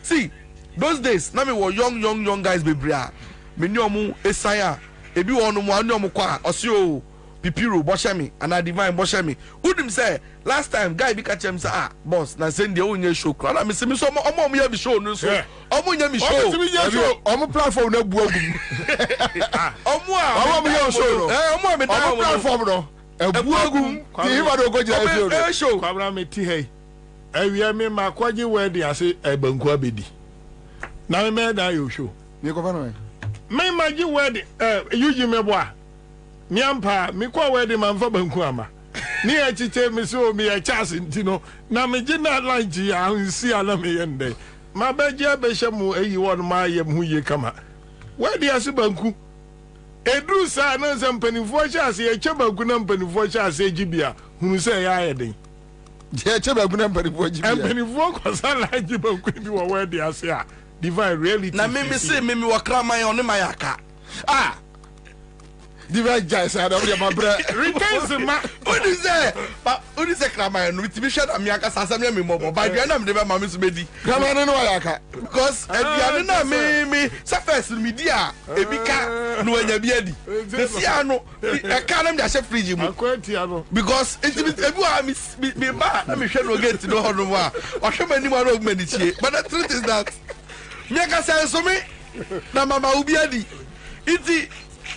See, those days, now we were young guys be bria. Minyomu Esaya, ebi wonu mu kwa osio Pipiro Boshemi and I divine Boshemi. Udim say last time guy be catch him say boss na send the own show. Crowd me say me so omo me be show no so. Omo nya me show. Omo platform na buagu. Omo me show. Omo me omo platform no. Buagu. Ti hima do go jira show. Kwabena me ti hey. Ewia me makwaje wedding ase ebanku abedi. Na me da yo show. Me ko fa no. Me maji wedding yuji me boa. Miampa mi kwa wedding man fa banku ama ni echiche mi so mi e chance ntino na me gina lunch ya nsi ala me yende ma beje be hemu eyi won ma yem hu ye kama wedding ase banku edru sa na sempanifo chance ye che banku na mpanifo chance ejibia hunu se ya yeden je che banku na mpanifo ejibia mpanifo ko sa lunch banku bi wo wedding ase a divine reality na me say me wakra man on mayaka Divide Jais, I don't know my brother. Returns the man. What is that? But what is a crime? With Mission Amiaka Sasami Mimo, by the end of the Mammas Medi. Come on, because at the end, me, suffers media, Ebika, no, and Yabiadi. The Siano, I can't have a free because it's everyone me bad. Let me show you get to know how to work. Or show me more of many. But the truth is that Miaka says to me, Namama Ubiadi. It's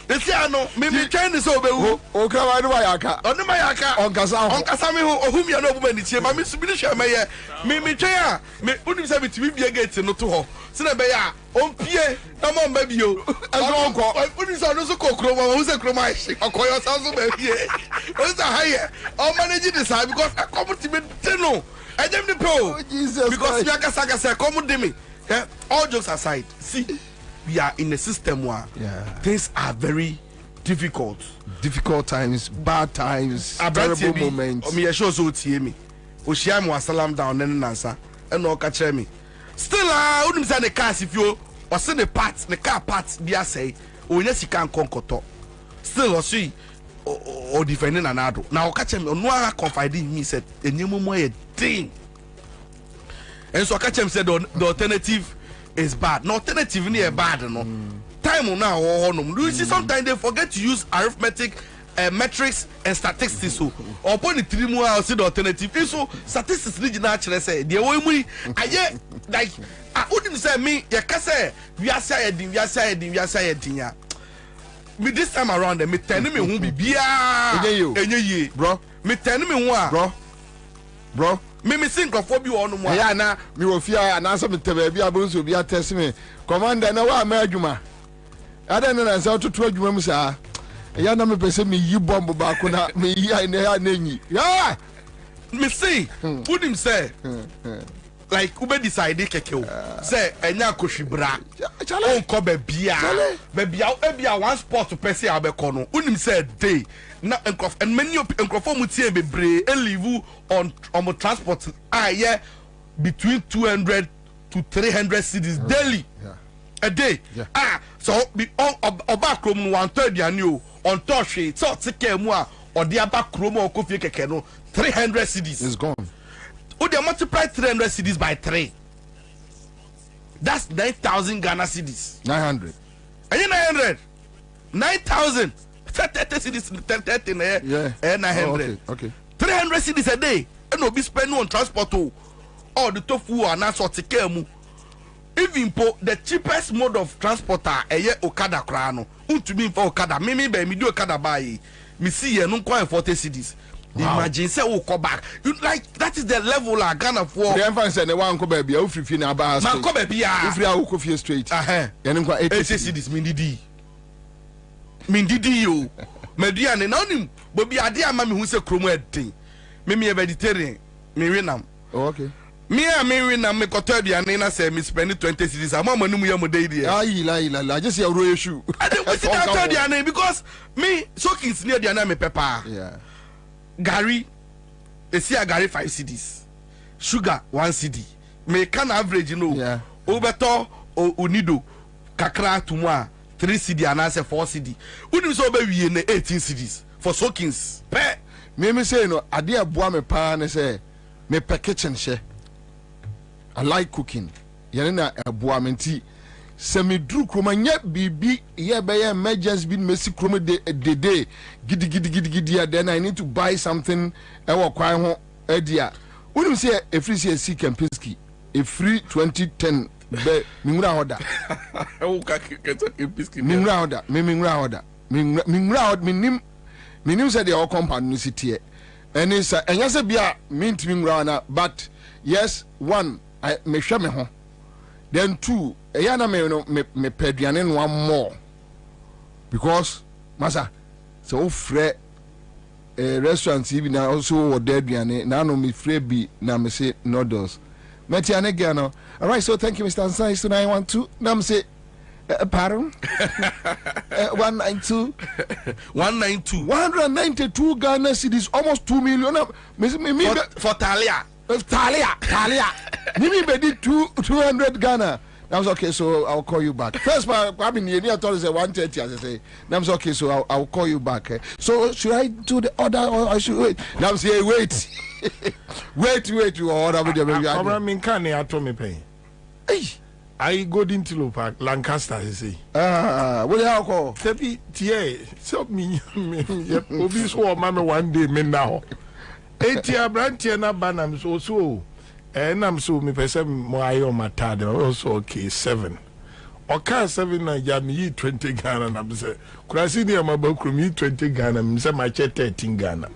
the Siano, maybe Chinese over who, or Kamayaka, on the Mayaka, on Kasami, whom you know many chair, my Miss Bilisha Mayer, Mimi Chaya, me wouldn't say it to be a gate and not to her. Sinabaya, on Pierre, no more baby, you. I wouldn't say also Chroma, who's a Chroma, or Koya Sanso baby. What's the higher? I'll manage it this time because I come to me, Teno. I am the pro. Jesus, because Yaka Saga said, come to me. All jokes aside, see. We are in a system where things are very difficult. Difficult times, bad times, terrible moments. Me show so tie me. Oshiam was salam down and Ansah and no catch me. Still wouldn't say the cars if you or send the parts, the car parts be a say, or yes you can't conquer. Still or see or defending another. Now catch him no confiding me said a new more thing. And so catch him said the alternative is bad. No alternative near bad, no. Time now, you see, sometimes they forget to use arithmetic, metrics, and statistics. So, upon the 3 more, I'll see the alternative. So, statistics, naturally say, the way we, like, I wouldn't say me, you can say, we are saying, me this time around, me telling me who be beer, bro. Me telling me what, bro. Me sing of Bobie on one. Yeah, now me will fear and answer me to be able to be a test me. Komenda, no, I'm a Juma. I don't know, answer to 12 rooms. I am a person, me, you bomb back on me here in the name. Yeah, me see, put him say, like Ube decided Kekeo, say, and now Kushibra, oh, Kobe Bia, baby, I'll one spot to Percy Abecono. Unim said, day. And many of Electoral be brave and live on transport between 200 to 300 cities daily a day. So be on back room 1/3 ya new on Toshi so take more or the back room or coffee kekeno 300 cities is gone. Would they multiply 300 cities by 3? That's 9,000 Ghana cities. 900. And 900 9,000 30 cities 30 900. Okay. 300 cities a day. And no be spending on transport or the tofu and that's what take even the cheapest mode of transport Okada krano. To me for Okada. Me do Okada buy. Me see you no 40 cities. Wow. Imagine say we come back. You like that is the level Ghana for. The emphasis say the one come baby. You free na ba. Man come baby. You free a go straight. You no 80 cities Mindidi yo. Mediane na onim. Bobie ade ama me hu se kromo eden. Me vegetarian. Me winam. Oh, okay. Me winam me koto aduane na say me spend 20 cities. Ama manum ya modai dey. La just your royal shoe. I don't sit down aduane because me soakings near aduane me pepper. Yeah. Gary Gary 5 cities. Sugar 1 cedi. Me can average Yeah. Obeto unido kakra tumwa 3 cedi and I say 4 cedi. Unim so be we 18 cedis for soakings. Me say no ade aboa me pa ne say me pe kitchen she. I like cooking. Yene na aboa me nti se me dru kroma nya bibi ye be ye emergency bin mesi kroma de day gidi then I need to buy something e wo kwan ho adia. Unim say e free say si Kempinski e free 2010 be mingra order. O ka Kempinski. Mingra order. Minim say the all compound no city. And it's and yes bia mint mingra but yes one I me hwe me ho. Then 2 eyana me peduane no more because masa so free restaurants even also or dead aduane na no me free bi na me say noodles metiane again no. All right, so thank you Mr. Ansah. So 912 na me say pardon 192 192 Ghana cedis, almost 2 million me for Talia me be 200 Ghana That was okay, so I'll call you back. First, I mean, you told us at 1:30, as I say. That was okay, so I'll call you back. So, should I do the order or I should wait? Now I'm saying, wait. wait, you order with the I mean, can you tell me pay? I go into Park, Lancaster, you see. What do you call? So me, Obi so mama one day, me now. 8 year branch, and a banam so. And I'm so me person my matad also okay 7. Okay 7 na jam 20 Ghana and I'm say could I see the amabokrum 20 Ghana and say my check 13 Ghana.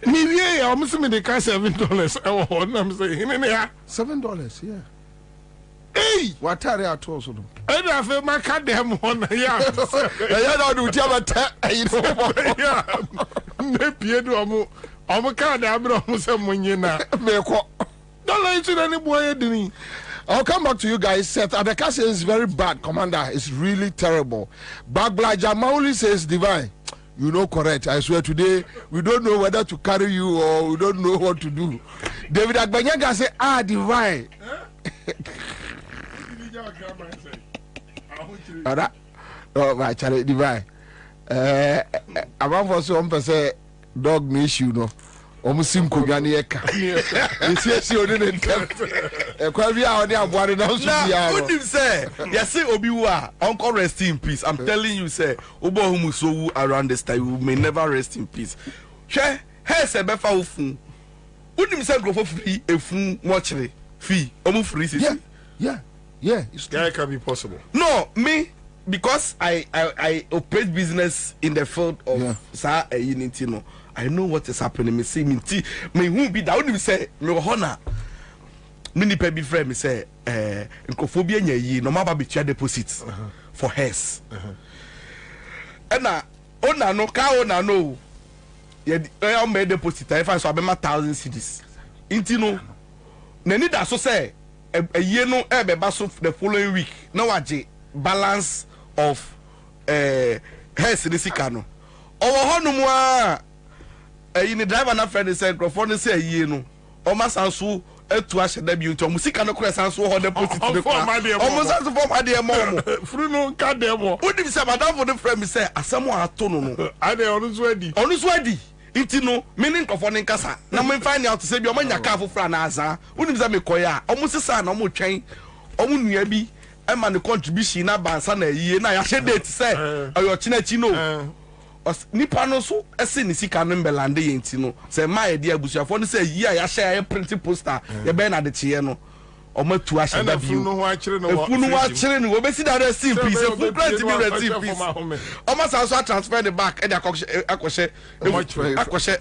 Me yeah I'm saying the car $7 oh I'm saying $7 yeah. Hey what are you to also and I feel my card them one yeah yeah no do you yeah maybe do I'm card I'm saying na don't let you any boy dini. I'll come back to you guys. Seth Abeka says it's very bad, Commander. It's really terrible. Bagblaja Mauli says divine. You know correct. I swear today we don't know whether to carry you or we don't know what to do. David Agbanyaga say divine. Oh my child divine. I'm for some person dog no issue no. Omusim kogani eka. Esi oni ne ntam. Kwa bia oni aboare na so bia. What him say? You say obi wa uncle rest in peace. I'm telling you say obo humu so around this time you may never rest in peace. Hwe he say be fa ofun. What him say go for free efun mochire fee. Omu free sisi. Yeah. It can be possible. No, me because I operate business in the field of sa unity no. I know what is happening. Me see me who be that only say me honor. Me ni be friend me say nkophobia nya yi no ma ba be chia deposits for hers. Na ona no ka ona no ye me deposit I find so be ma 1,000 cedis. Inti no na ni da so say ye no be ba so the following week na waje balance of hers ni sika no. Owo honum a in the driver na friend say microphone say yie no o ma sanso etu a sheda bi nto musika no kura sanso ho deposit be kwa o mo sanso form ade mo furu no ka dem mo odi say madam for the friend me say asamo ato no no ade onu so adi iti no meaning microphone nkasa na me find out say bi o manya ka fofra na aza odi say me koya o mo sisa na o mo twen o mo nua bi e ma ne contribution na bansa na yie na ya date say ayo chinachi no nipa no so ese ni sika no mbelande yenti no se ma ye dia busuafo no se yi a ya share print poster ye be na de chie no o matu a share da bi funu ho akire no wo be si da receipt please fu grant me receipt please o ma so transfer the back e da akoshe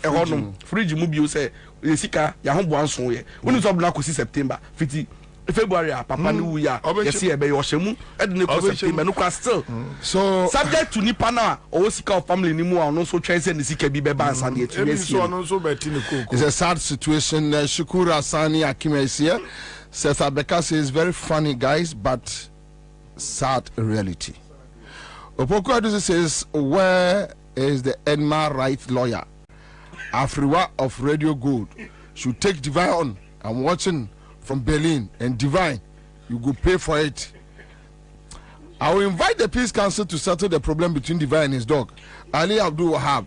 honum fridge mu bi o se sika ya ho bo anso ye wonu so bla kosi September 50 February papa no ya yes e be yo shemu e de ne ko September no kwa still so subject to nipa na o sika of family ni mu a no so twense ne sika bi be ba ansa de etu yes it's a sad situation. Shukura Sani Akime is here. Seth Abeka says very funny guys but sad reality. Opoku Adusi says where is the Edma right lawyer? Afriwa of Radio Gold should take Divine on. I'm watching from Berlin and Divine, you go pay for it. I will invite the Peace Council to settle the problem between Divine and his dog, Ali Abdul Wahab.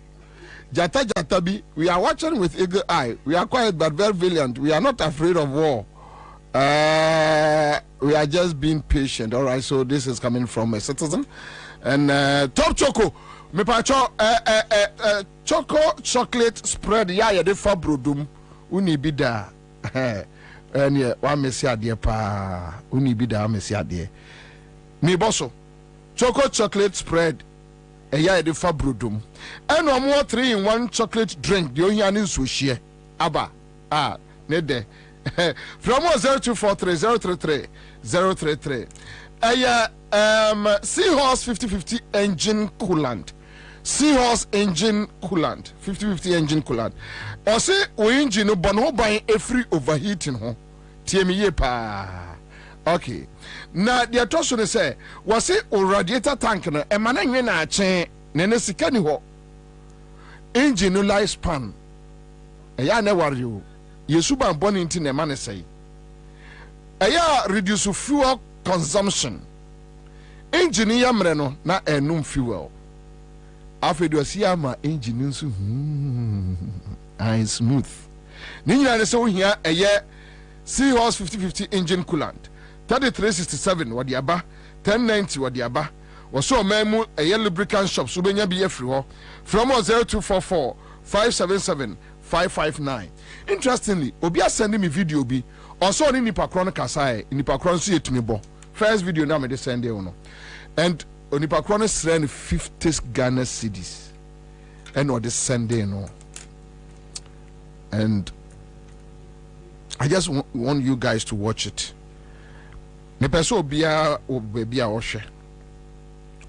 Jata Jatabi, we are watching with eagle eye. We are quiet but very valiant. We are not afraid of war. We are just being patient. All right, so this is coming from a citizen. And Top Choco, me pacho choco chocolate spread. Yeah, the fabrodum uni bida. And yeah, one messia dear pa uni bida messia dear. Me bosso choco chocolate spread. Yeah, the fabrodum. And one more 3-in-1 chocolate drink. The only one is share. Abba nede. From 0243 Seahorse 50/50 engine coolant. Seahorse engine coolant 50/50 engine coolant. Or say we engine no bon ho buying a free overheating ho. TME pa. Okay. Now the attention say was say o radiator tank no e mana nwe na achen na ne sika ni ho. Engine no lifespan. E ya na worry you. Yesu ban boni nti na ma ne sei. reduce fuel consumption. Engineer mreno na enum fuel. Afedo siama engine nso smooth. Ninya ne so hia Seahorse 5050 engine coolant. 3367 wadiaba, 1090 wadiaba. Waso memu lubricant shop so benya bi free ho from 0244 577 559. Interestingly, obi sending me video bi also ni nipa kron kasae, nipa kron so yetumi bo. First video na me de send no. And onipa kron is 50 Ghana cedis. And what is sending no. And I just want you guys to watch it. Me person obia obia oshe.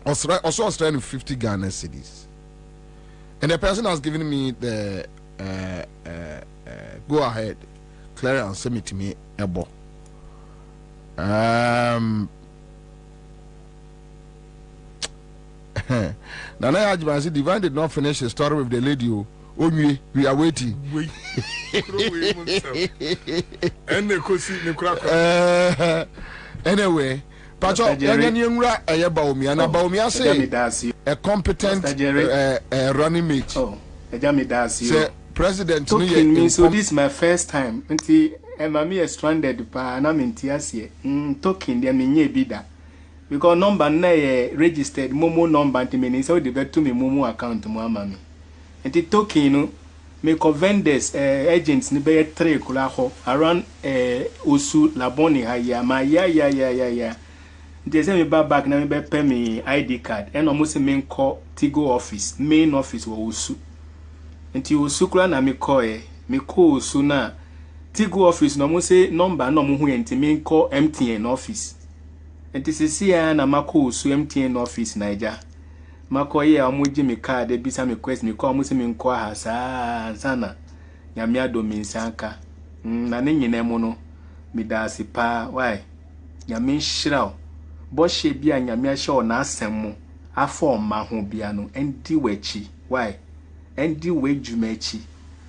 Also Australian 50 Ghana cedis. And the person has given me the go ahead, clearance, send it to me ebo. Nana Hajman Divine did not finish the story with the lady. We are waiting. Anyway, Pacho, a competent running mate. Oh, President, so this is my first time. Mami is stranded pa na mintiasie. Token dia menye bida. Because number na registered momo number ntimeni so de beto me momo account mo amami. Enti token no me vendors agents ni be 3 kula ho around Osu Laboni ha ya ma ya. Nti se me back na me be pay me ID card. And almost me nko Tigo office, main office wo Osu. Nti Osu kula na me call Osu na Tigo office no mo say number no mo hu enti me nko MTN office. Nti sisi ya na mako Osu MTN office Naija. Mako ye amuji me card e bisa me quest me call mo say me nko ha sana. Nyame ado me nsanka. Na ne nyina mu no me da sipa why? Nyame nhyiraw. Bo hye bia nyame ahye o na asem mu afọ ma ho bia no endi wachi why? Endi we dwumachi.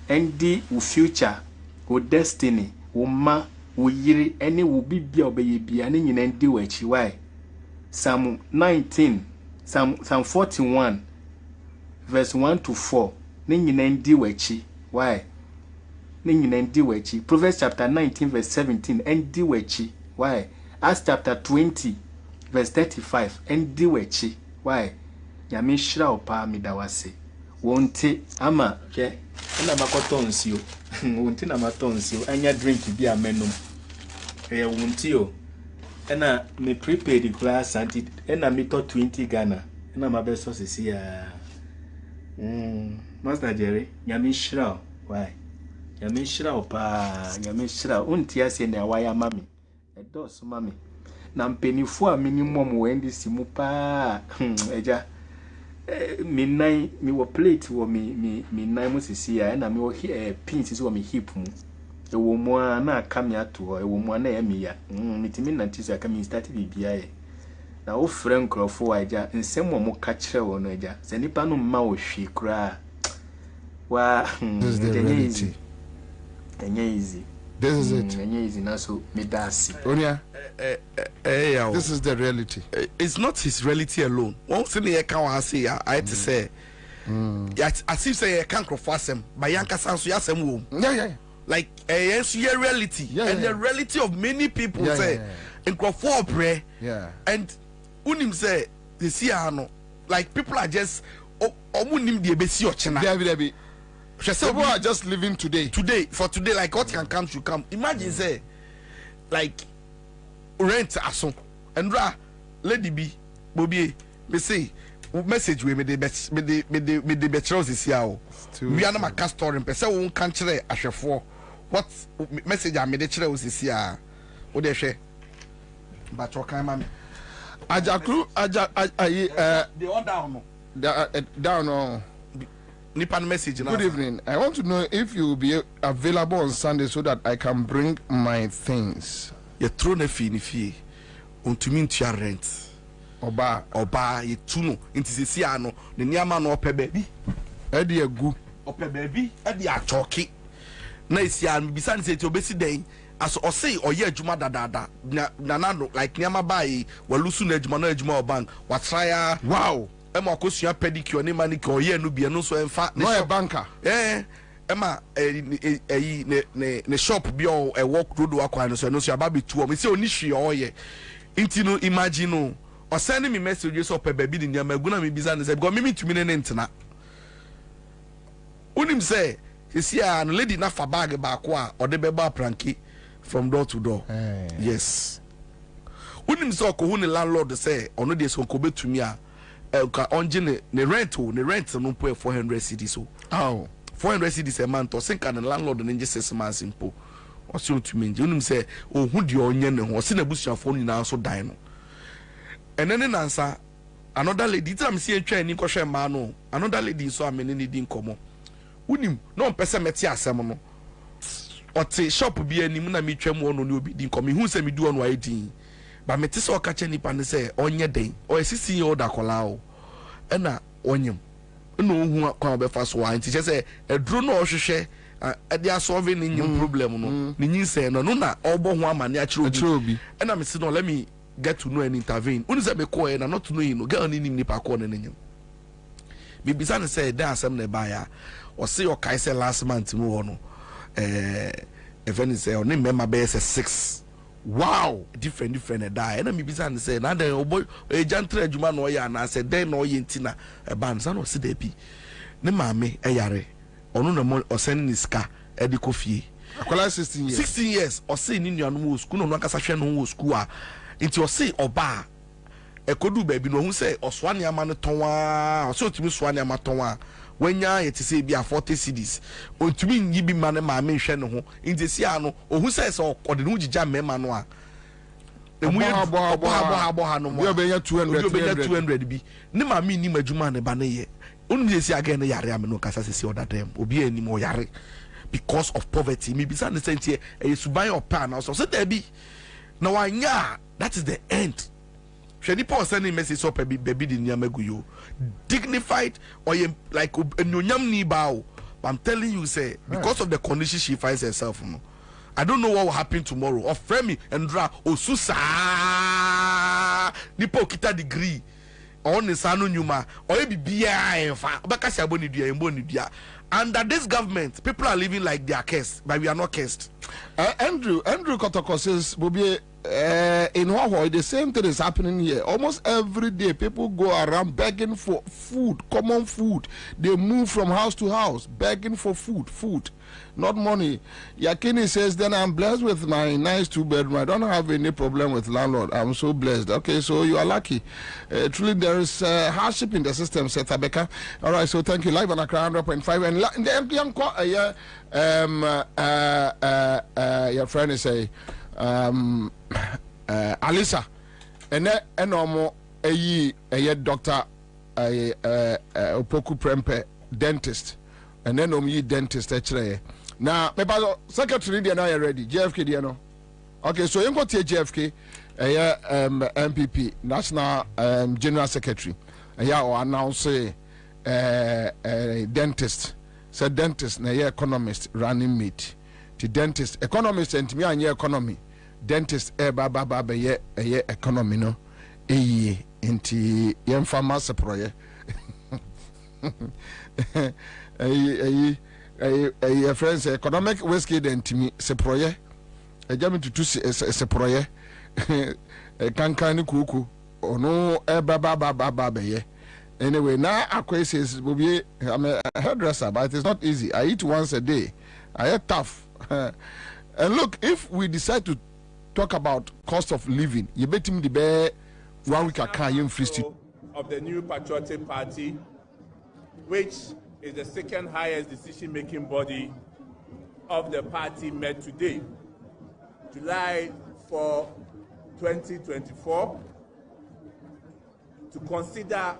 Endi wo future, wo destiny, wo ma, wo yiri ene wo bibia obeye bia ne nyina endi wachi why? Psalm 41 verse 1 to 4 ne nyina endi wachi why? Ne nyina endi wachi. Proverbs chapter 19 verse 17 endi wachi why? Acts chapter 20 verse 35 endi wachi why? Nyame hira opa midawase wonte ama hwe na makoto nsio wonte na mato nsio anya drink bi amenum wonte o na me prepared class anti na me to 20 Ghana na mabeso sisi ya Master Jerry nyame hira why? Nyame hira opa nyame hira unti ase na waya mami edos mami na mpenifu a minimum wendi simu pa eja minai mi wo plate wo mi nai mo sisi ya na mi wo pins so mi hip mu e wo mo na aka mi ato e wo mo na ya mi ya mitimi na tisi aka mi start bibia ye na wo friend crofo eja nsem mo ka kire wo no eja se nipa no mma wo hwi kura wa easy. This is it. This is the reality. It's not his reality alone. Once in the account, I had to say, as if say I can't cross him, by Yanka Sans Yasem. Yeah. Like, yes, your reality. And the reality of many people say, in Crawford pray. Yeah. And Unim say, the Siano, like people are just, Omunim de Bessi or China. People are just living today. For today, like what can come should come. Imagine say, like rent aso, and lady B, Bobie, me say message we me the betrayals is here. We are not my castor and person won't country ashefo. What message I made the children was this year? What they say? But what kind of Ajakru, the order down. Nipan message. Good evening. I want to know if you will be available on Sunday so that I can bring my things. You throw the fee in fee. Untumi ntua rent. Oba ye tuno inti sisi ano ne niama no ope baby. E de agu. Ope baby e de atoki. Na isi an bisa ni se ti obesi den as or say or ye juma da na like nyama bai walusu na juma na juma bank wa try wow ema akosua pedicure ni manicure ye no bia no so emfa no e banker ema ne shop bi o e walk road akwa no so ababe tu o me say oni hwe o ye nti no imagine no o send me message so pe baby ni nyama guna me biza ne say because me tumi ne ntena unim say see a lady na fa bag ba ko a ode be ba pranki from door to door yes unim say ko hu ne landlord say ono de so ko betumi a ka onje ne rent no po 400 cedis so 400 cedis a month or think an landlord no nje 6 months impo o so to me unim say o hu de onye ne ho se na busuafo ni na so dan no enene nansa another lady tam see atwa ni ko hwe ma no another lady so amene ni di nkomo unim no mpese meti asem no ote shop bi anim na metwam ono ne obi di nkomo hu se medu ono ayedin ba meti so ka che nipa ne se onye den o esisi ye oda kola o ena onyem ena ohu kwa obefa so wa nti che se eduro no ohwehwe ade asolve ni nyim problem no ni nyinse no na obo ho amane a kire obi ena me se no let me get to know and intervene unu se me ko na not to know you no girl ni nipa ko ne nyim me bisa ne se da asem na ba ya o se o kai se last month mu ho no even say o ne member be se 6 wow different die na me bisa ne say na den obo ejantre adwuma na o ya na say den na o ye ntina e ban sa na o se da bi ne maame e yare onu na mo o sen ni ska e di kofie akola 16 years o say ni nuanu wo school no akasa hwe no wo school a nti o say oba e kodu ba bi no hu say oswane ama no tonwa o say otimi swane ama tonwa wanya ye te say bi a 40 cedis ontumi nyi bi ma ne maame hwe no ho nti si ano o hu say so o de no gija mema no a emu ye abo no mo bi obenya 200 bi ne maame ni madwuma ne ba ne ye onu ye si aga ne yare ame no kasa sesi odadem obi ani mo yare because of poverty me bisa ne sentie e suban opa na so say bi na wanya that is the end. Shani Paul sending message so baby di nyamagu yo dignified or like nyonyam ni bao. But I'm telling you say because of the condition she finds herself no. I don't know what will happen tomorrow. Or Fremi and Dra Osusa nipo kita degree or Nisano Nyuma or bia enfa bakasi aboni dia emboni dia. Under this government, people are living like they are cursed, but we are not cursed. Andrew Kotoko says, Bobie, in Hawaii, the same thing is happening here. Almost every day, people go around begging for food, common food. They move from house to house, begging for food, not money. Yakini says, then I'm blessed with my nice 2-bedroom. I don't have any problem with landlord. I'm so blessed. Okay, so you are lucky. Truly, there is hardship in the system, said Tabeka. All right, so thank you. Live on Accra 100.5. And the young your friend is a Alisa, and normal a doctor Opoku Prempe dentist, and then ye dentist actually. Now, maybe secretary they are ready. JFK, do you know? Okay, so you got JFK, MPP, National General Secretary, or announce dentist. Said dentist na economist running mate. The dentist economist and me and economy. Dentist baba ye economy no. Inti yem pharmacy proye. Friends economic whiskey dent me se proye. Jami to se proye. Kankani kuku. Ono baba ye. Anyway, now Akwe says, Bobie, I'm a hairdresser, but it's not easy. I eat once a day. I eat tough. And look, if we decide to talk about cost of living, you bet him the bear 1 week a car you free of the new Patriotic Party, which is the second highest decision-making body of the party, met today, July 4, 2024, to consider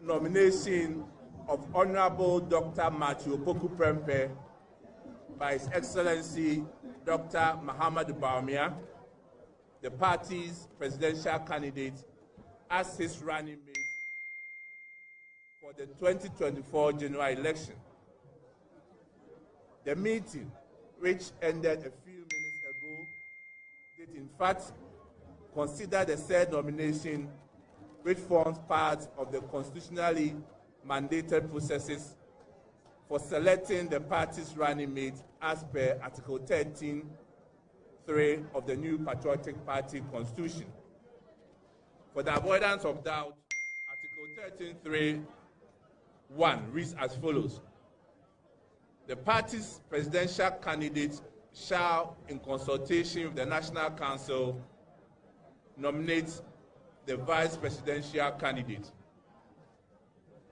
nomination of Honorable Dr. Matthew Opoku Prempe by His Excellency Dr. Muhammad Bawumia, the party's presidential candidate, as his running mate for the 2024 general election. The meeting, which ended a few minutes fact, consider the said nomination, which forms part of the constitutionally mandated processes for selecting the party's running mate as per Article 13(3) of the new Patriotic Party Constitution. For the avoidance of doubt, Article 13(3)(1) reads as follows. The party's presidential candidate shall, in consultation with the National Council, nominate the vice presidential candidate.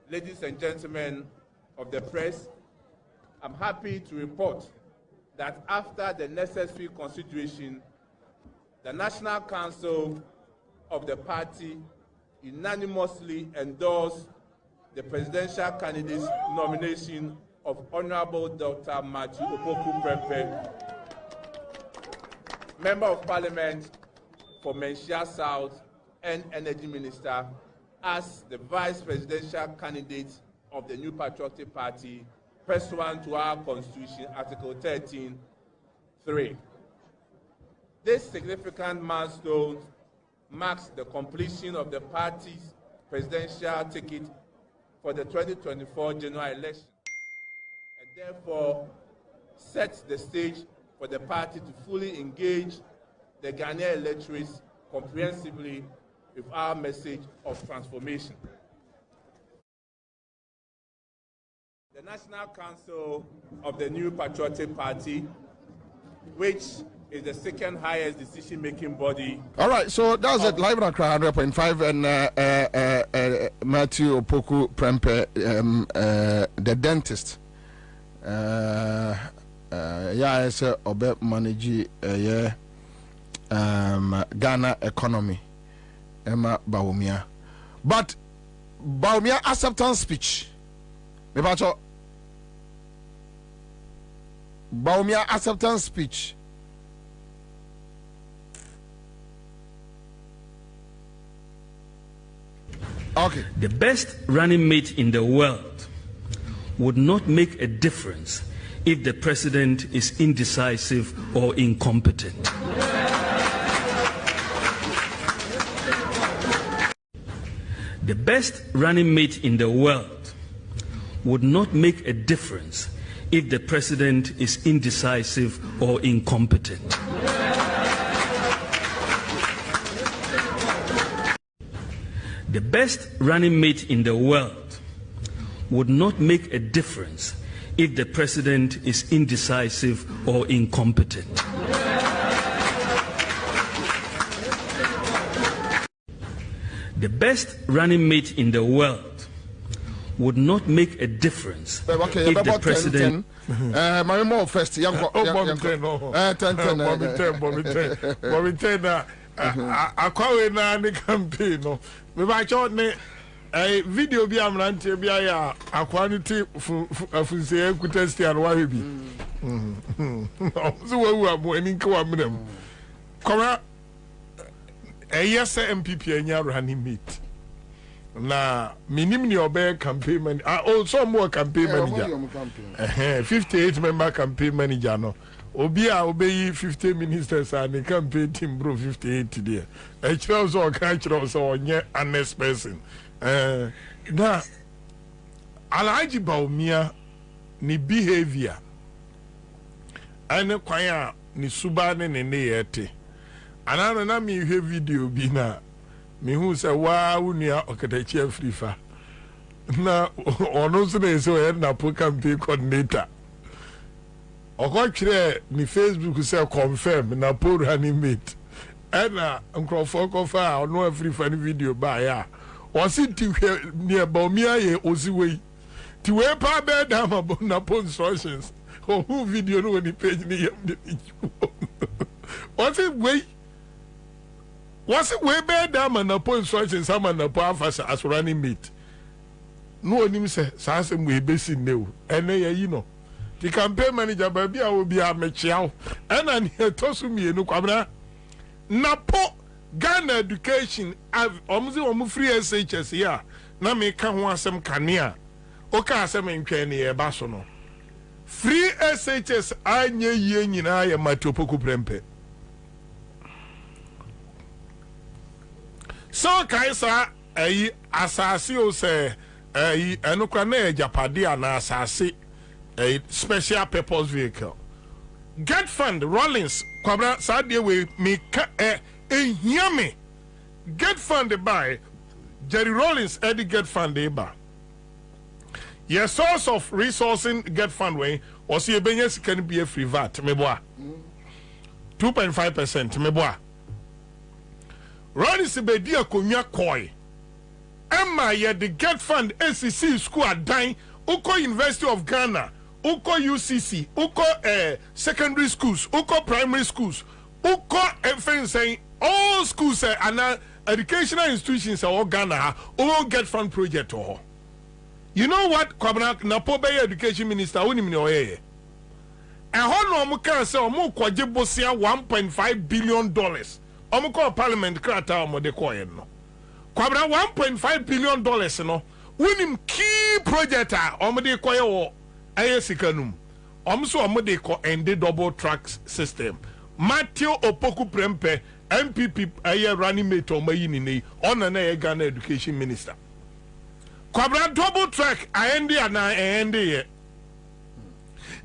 Ladies and gentlemen of the press, I'm happy to report that after the necessary consideration, the National Council of the party unanimously endorsed the presidential candidate's nomination of Honorable Dr. Matthew Opoku Prempeh, Member of Parliament for Menchia South and Energy Minister, as the vice presidential candidate of the new Patriotic Party pursuant to our Constitution, Article 13(3). This significant milestone marks the completion of the party's presidential ticket for the 2024 general election and therefore sets the stage for the party to fully engage the Ghanaian electorates comprehensively with our message of transformation. The National Council of the new Patriotic Party, which is the second highest decision-making body. All right, so that's it. Live on Accra 100.5 and Matthew Opoku Prempeh, the dentist. Yeah, it's a obe manage Ghana economy. Emma Bawumia, but Bawumia acceptance speech. Bawumia acceptance speech. Okay. The best running mate in the world would not make a difference if the president is indecisive or incompetent. The best running mate in the world would not make a difference if the president is indecisive or incompetent. The best running mate in the world would not make a difference if the president is indecisive or incompetent. The best running mate in the world would not make a difference if the president. My more first, young Kwabena ne campaign no me ba cho ne video bi amrante bi aya akwaniti afunse ekutesti an wa bi so wawu abo ani nka wa mnam koma yes MPP anya running mate na minim ni obe campaign manager also more campaign manager 58 member campaign manager no obi a obeyi 50 ministers and the campaign team bro 58 there e kire so kan kire so onye honest person na Alhaji Bawumia ni behavior ane kwan a ni suba ne ne yete anana na mi hwe video bi na mi hu se wa unua okatachi afrifa na ono so na so na po campaign coordinator Okochire ni Facebook say confirm na poor running mate. Ena nkrofo kofa ono every funny video ba ya. Osi ti near Bawumia ye oziwe. Ti we pa be da ma na po instructions. Who video no ni page ni yam. Osi we. Wasi we be da ma na po instructions ama na po afasa as running mate. No onim say sa asem we be sin ne o. Ene ye yi no. The campaign manager baby a will be a mechiao and an tosu me no Kwabena na po Ghana education omuzi omu free SHS ya na me ka ho asem kanea o ka asem ntwe ne ye ba so no free SHS anye ye nyina ya Matthew Opoku Prempeh So kaisa asase o say enukra na ejapade ana asase special purpose vehicle. Get fund Rollins Kwabena sadie we me hear me. Get fund by Jerry Rollins Eddie get fund eba. Your source of resourcing get fund way or see a benyes can be a free VAT meboa 2.5% meboa. Rollins be dia konya koi. Emma ye the get fund SCC school at Dine Uko University of Ghana Uko UCC Uko secondary schools Uko primary schools Uko saying all schools and educational institutions are all Ghana all get fund project or you know what Kwabena Napo Bay education minister unimni oye no mo kan say omo kwaje bosia $1.5 billion omo call parliament krata omo de koye no Kwabena $1.5 billion no winim key project omo de koye wo aye sikanum omo so omo de ko end double track system Matthew Opoku Prempe MPP aye running mate omo yini ni ona na Ghana education minister Kwabena double track ayendi ana ayendi ye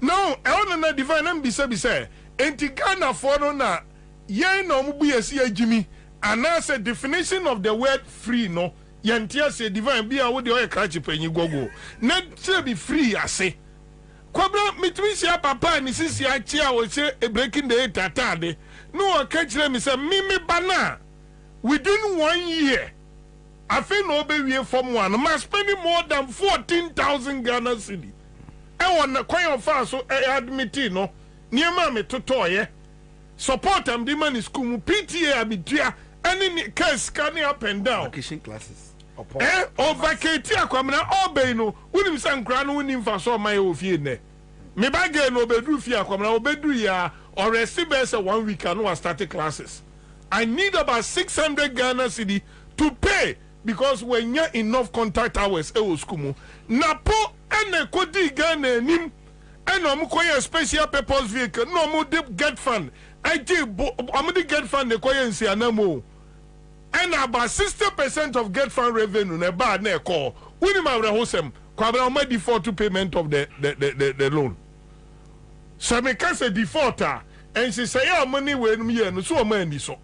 no ona na divine mbisa enti Ghana for no na yen no mu yesi agimi and as a definition of the word free no yentia say divine bia wo de o catch panyi gogo na say be free ase Kwabena mitwisi papa ni sisi achia wo say breaking the tata de no o catch me say me bana within 1 year I feel no be from one must spending more than 14,000 Ghana cedi. I want to quite fast so admit no near mammy to toy support them the money school PTA abitia any case scanning up and down vacation classes or vacate Kwabena obey no wouldn't some crown winning for so my office ne me bag no bedru fia Kwabena obedru ya or receive 1 week and no started classes. I need about 600 Ghana cedi to pay because when you enough contact hours school napo ene kodi Ghana nim ene omukoye special purpose vehicle no mo get fund I get fund the koye nsi anamo and about 60% of get fund revenue na bad na call wini ma hosem Kwabena o default to payment of the loan so me can say defaulter and she say your money we no so o man ni so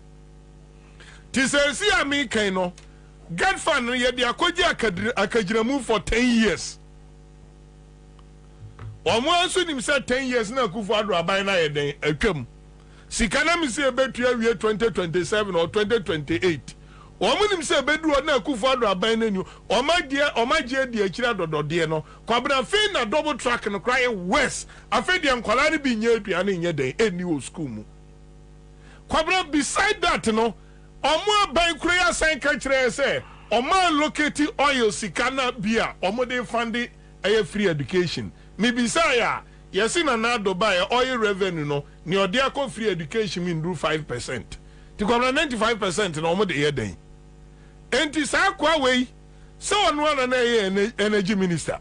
ti say si ami kan no get fund ye de akoji akagiramu for 10 years. Omo anso nim say 10 years na kufu ado aban na ye den atwam. Sikana mi say betua wie 2027 or 2028. Omo nim say bedu na kufu ado aban na nyu. Omagie de akira dodode no. Kwabena fe na double track no cry west. Afi de nkwala ni bi nya aduane nya den eni wo school mu. Kwabena beside that no omo ban kura sign kachire say omo locate oil sikana bia omo dey fund a free education me bisaya yesi na do buy oil revenue no ni odi akọ free education mean do 5% ti Kwabena 95% na omo dey here den enti sa kwa we so onu na energy minister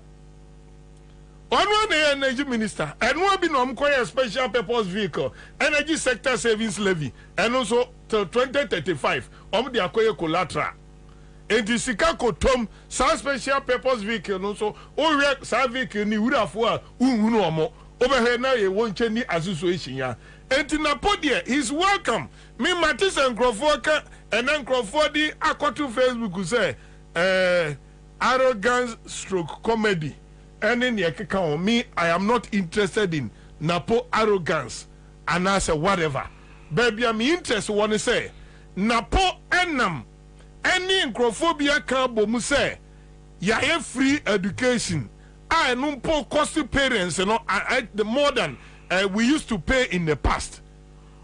onu na energy minister enu bi no mkoye special purpose vehicle energy sector savings levy and also till 2035 de akoye collateral enti sika kotom sa special purpose vehicle no so o we sa vehicle ni wurafo a unhunu omo obehwe na ye wonche ni association ya enti na podie is welcome me Matis and Crawford and then Crawford di akoto Facebook say arrogance stroke comedy and then me I am not interested in napo arrogance and I say whatever baby I'm interested want to say napo enam any nkrophobia can bo mu say ya free education I no po cost parents you know the more than we used to pay in the past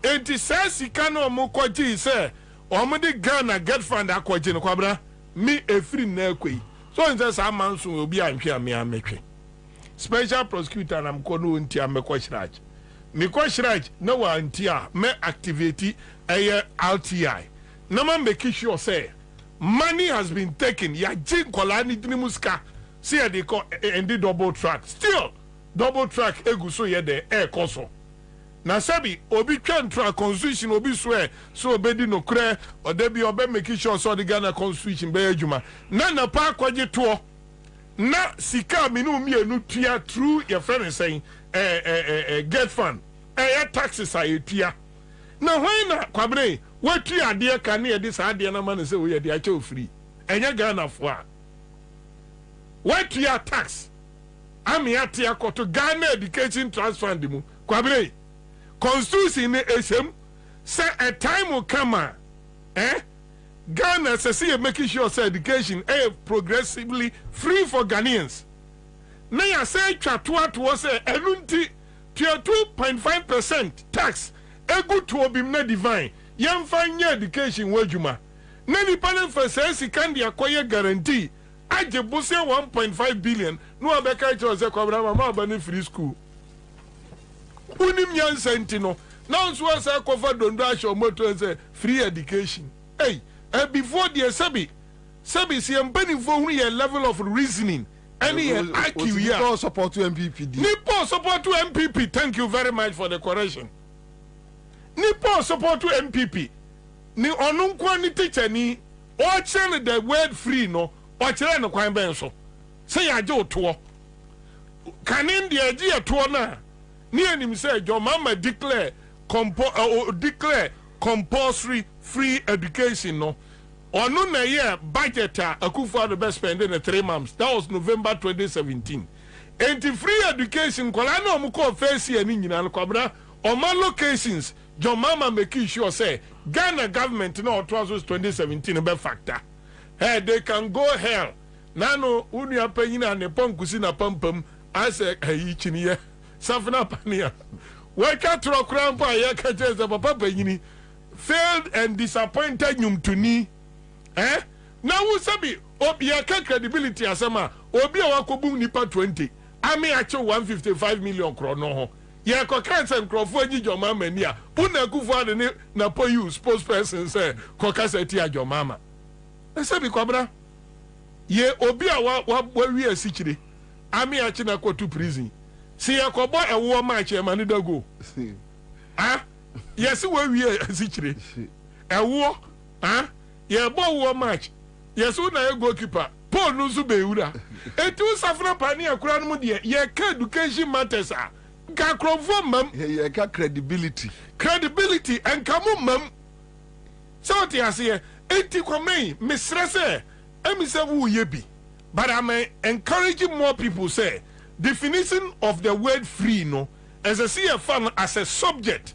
it says you cannot mo kwaji say omede Ghana get fund akwaji no Kwabena me a free na kwei so in say amanso obi anhwe ame amekwe special prosecutor na mkono ntia mekwashiraj mekwashiraj na wa ntia me activate RTI na man make sure say money has been taken ya jin kolani drimuska see they call and double track still double track eguso ye de koso na sabi obi twa constitution obi swear so obedi no kre odebi obe make sure so the Ghana constitution be adwuma na pa akwaje to na sika minu mienu tua through your friend saying get fund taxes are tua na when na Kwabena we tua ade ka na ye dis ade na man say we ye de ache free enya Ghana fo a we tua tax ami ate akoto Ghana education trust fund mu Kwabena constitution esem say a time will come Ghana say making sure say education progressively free for Ghanaians. Na ya say twatoa say enunti 2.5% tax egu to obim na divine yemfa nya education wadwuma na ni panel for say sikan dia koye guarantee age bose 1.5 billion no abeka cho say Kwabena mama ba free school unim nyansa no now so say cover dondo asho moto say free education hey before the sabi see empany for who your level of reasoning any IQ here support to MPP Nipo support to MPP thank you very much for the correction Nipo support to MPP ni onunkwa ni teacher ni o chere the word free no o chere no kwan ben so say ya je oto kanin de age to na ni anim say your mama declare compulsory free education no ono na year budget Akufo-Addo best spend in 3 months that was November 2017 and free education kola na omko face ye ni nyina no Kwabena oma locations your mama make sure say Ghana government no 2017 be factor hey they can go hell nano unu apanyina ne ponkusi na pampam ase ayi chiniye safna pania weka tro krampa ye ka jeze papa panyini failed and disappointed nyumtuni now who sabi obi aka credibility asema obi awakobu nipa 20 ami ache 155 million krono ho ye ko kanse nkrofo agijoma mani a una Akufo-Addo ne na po you spokesperson say ko kaseti ajomama sabi Kwabena ye obi wa wi asichire ami ache na ko to prison si yakobo ewo match e mani dago yes we asichire ewo ye bo wo match yes na ye goalkeeper Paul nusu beura etu safra pani akura no de ye ka education matters ka krofo mam ye ka credibility and kamu mam so ti ase enti kwamei misrese emise wu ye bi but I'm encouraging more people say definition of the word free no as a CFA as a subject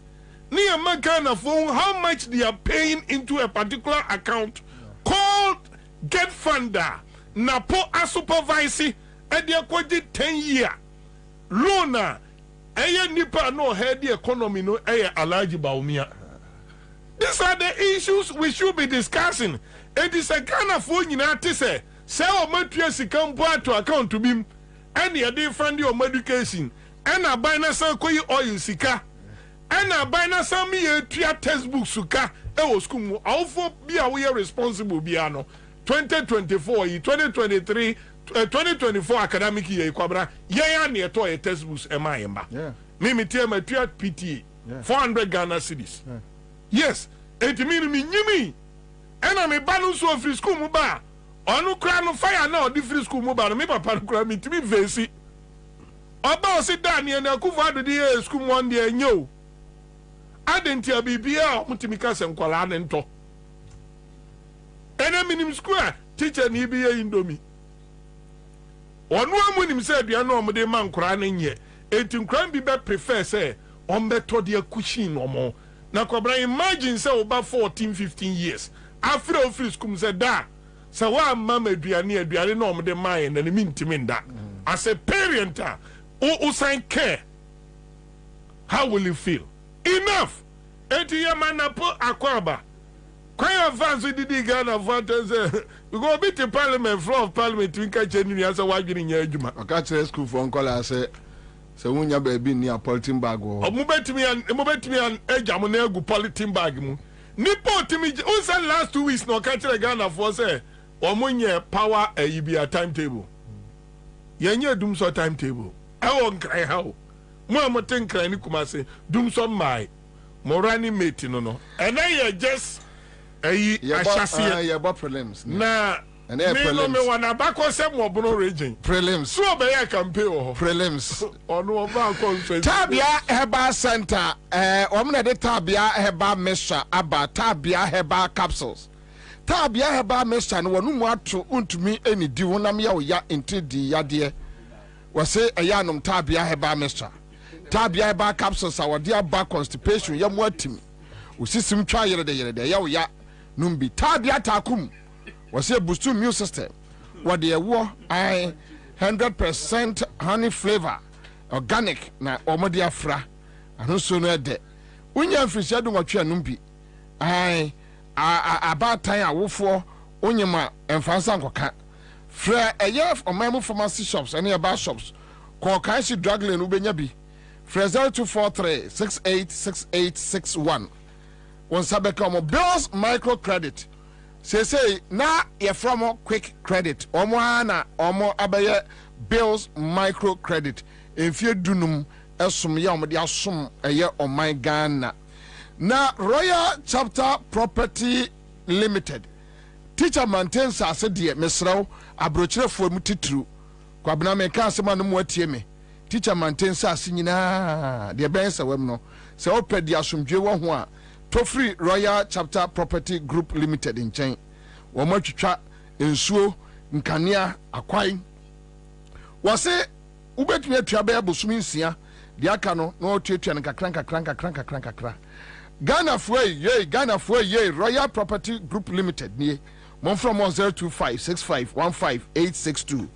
near Ghana for how much they are paying into a particular account called get funder napo a supervisor and they are 10 year loan nipa no head the economy no alaji baumia. These are the issues we should be discussing. It is a Ghana for United say o materials come to account to bim and you dey fund your education and a buy na san koyi oil sika and a buy na san me tua textbook suka e wo school mu awfo bi a we responsible bi ano 2024 2023 2024 academic year Kwabena ya na eto e textbooks e ma yemba me tie ma tua PTA 400 Ghana cedis yes it mean me nyimi and me ba no so free school mu ba onu kra no fire na odi free school mu ba no me papa no kra me timi vesi oba o si Daniel na Akufo-Addo di school mu on de enyo adenti abibia mutimi ka se nkwala ne nto ene minim school teacher ni bi ye indomi onu amunim se adua no omde man kra ne nye enti nkran bi be prefer say ombeto de akushin no mo na Kwabena imagine say oba 14-15 years after free school say da so wa mama aduane no omde man na ne mintimi nda as a parent who sign care how will you feel enough enti ye manapo akwaba kwaya fans didi Ghana voters we go be to parliament floor of parliament we can change ni asa wadwini nya adwuma aka chere school for nkola say wunya baby ni a polythene bag wo mo betimi an ejam na egu polythene bag mu nipo timi unsa last 2 weeks no ka chere Ghana for say omunye power ayibia timetable yenye dum so timetable I won't cry how mo amoten kran ni Kumase dum so mai mo running mate no and then you just ashasi ya prelims na and prelims me wana bako se mo bono region prelims so be ya campaign o prelims ono ba conference Tabia Herbal Center omna de Tabia Herbal Mixture aba Tabia Herbal Capsules Tabia Herbal Mixture no wonu mu ato untumi eni di wonam ya oya intidi yade wase eyanom Tabia Herbal Mixture Tabia Herbal Capsules awade aba constipation ya mu atim usisim twa yere de ya oya numbi Tabia takum wase boost immune system wade ewo 100% honey flavor organic na omodi afra ano so no de unya mfirisi adu watwe anumbi abatan awofo onyema emfansa nkoka fra eye omamu pharmacy shops and eba shops ko kan si drug lane ubenya bi fra 0243 686861 on sabeka mo bills micro credit say na ye from quick credit omo ana omo abaye bills micro credit efie dunum esum ya omde asom eye oman Ghana na Royal Chapter Property Limited teacher maintains as de mesraw abrochirefo mu titru Kwabena me ka asema no mu atie me teacher maintains as nyina de ben sa wem no se opedi asomdwe wo ho a to free Royal Chapter Property Group Limited in chain wo matwitwa ensuo nkania akwai wase ubetumi atua be abosumi nsia de aka no na otuatua nkakra Ghana for ye Royal Property Group Limited nie mon from 02565155862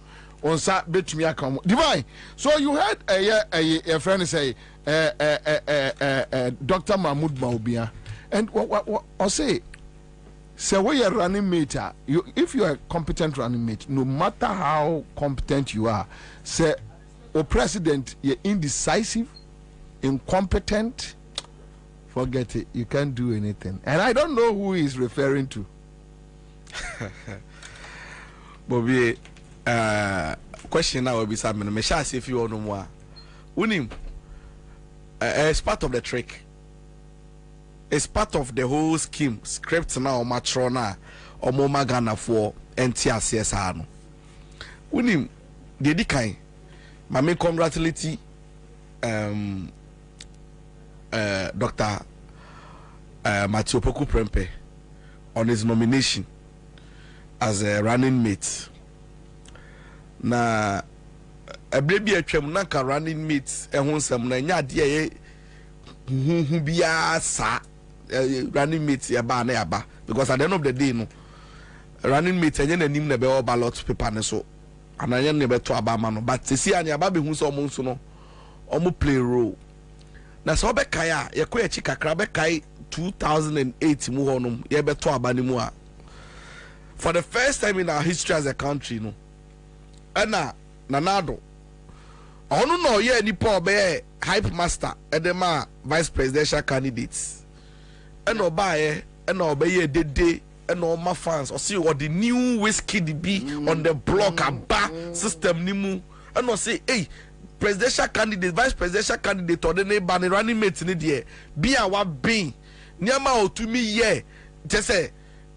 on sa betumi aka mo divine. So you heard a friend say Dr. Mahmoud Maubia and what say we are running mate if you are a competent running mate no matter how competent you are say o president you're indecisive incompetent forget it you can't do anything and I don't know who he is referring to. Bobie question now will be something me sha say if you no more unim it's part of the trick. It's part of the whole scheme script now matrona or moma Ghana for NTRCSR no unim de di kan ma me congratulate Dr. Matthew Poku Prempe on his nomination as a running mate na ebrebi atwam na ka running mate ehun nsem na nya de ye hu bia sa running mate ya ba na ya ba because at the end of the day no running mate enye nanim na be all ballot paper ne so ananya ne be to abama no but sisi anya aba be hu so omo nso no omo play role na so be kai a ye ko echi kakra be kai 2008 mu honum ye be to aba ne mu a for the first time in our history as a country no ana nanado ono no ye nipa obe hype master edema vice presidential candidates and obaye and obey dede and all my fans or see what the new whiskey be on the block aba system nimu and say hey presidential candidate vice presidential candidate or the neighbor running mate ni there be a wa bin niama otumi ye just say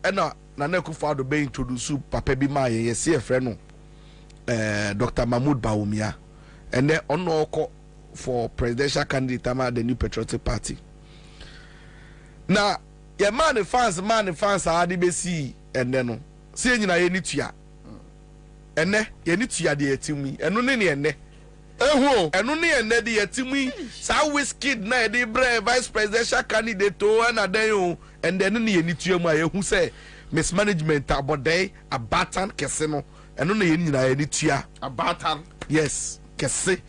and na Nekufa do be introduce papa bi ma ye see a friend no Dr. Mahmoud Baumia and then on for presidential candidate ama the new Petroleum party. Now, your man fans are the best and then no. See you na ye ni tua. Ene ye ni tua de yetimi. Eno ne ene. Eho, eno ne ene de yetimi. Sa whiskey na de bre vice presidential candidate to na den o. And then ne ye ni tua mu aye hu say mismanagement abode abatan kese no. Eno ne ye nyina ye ni tua. Abatan. Yes. Kese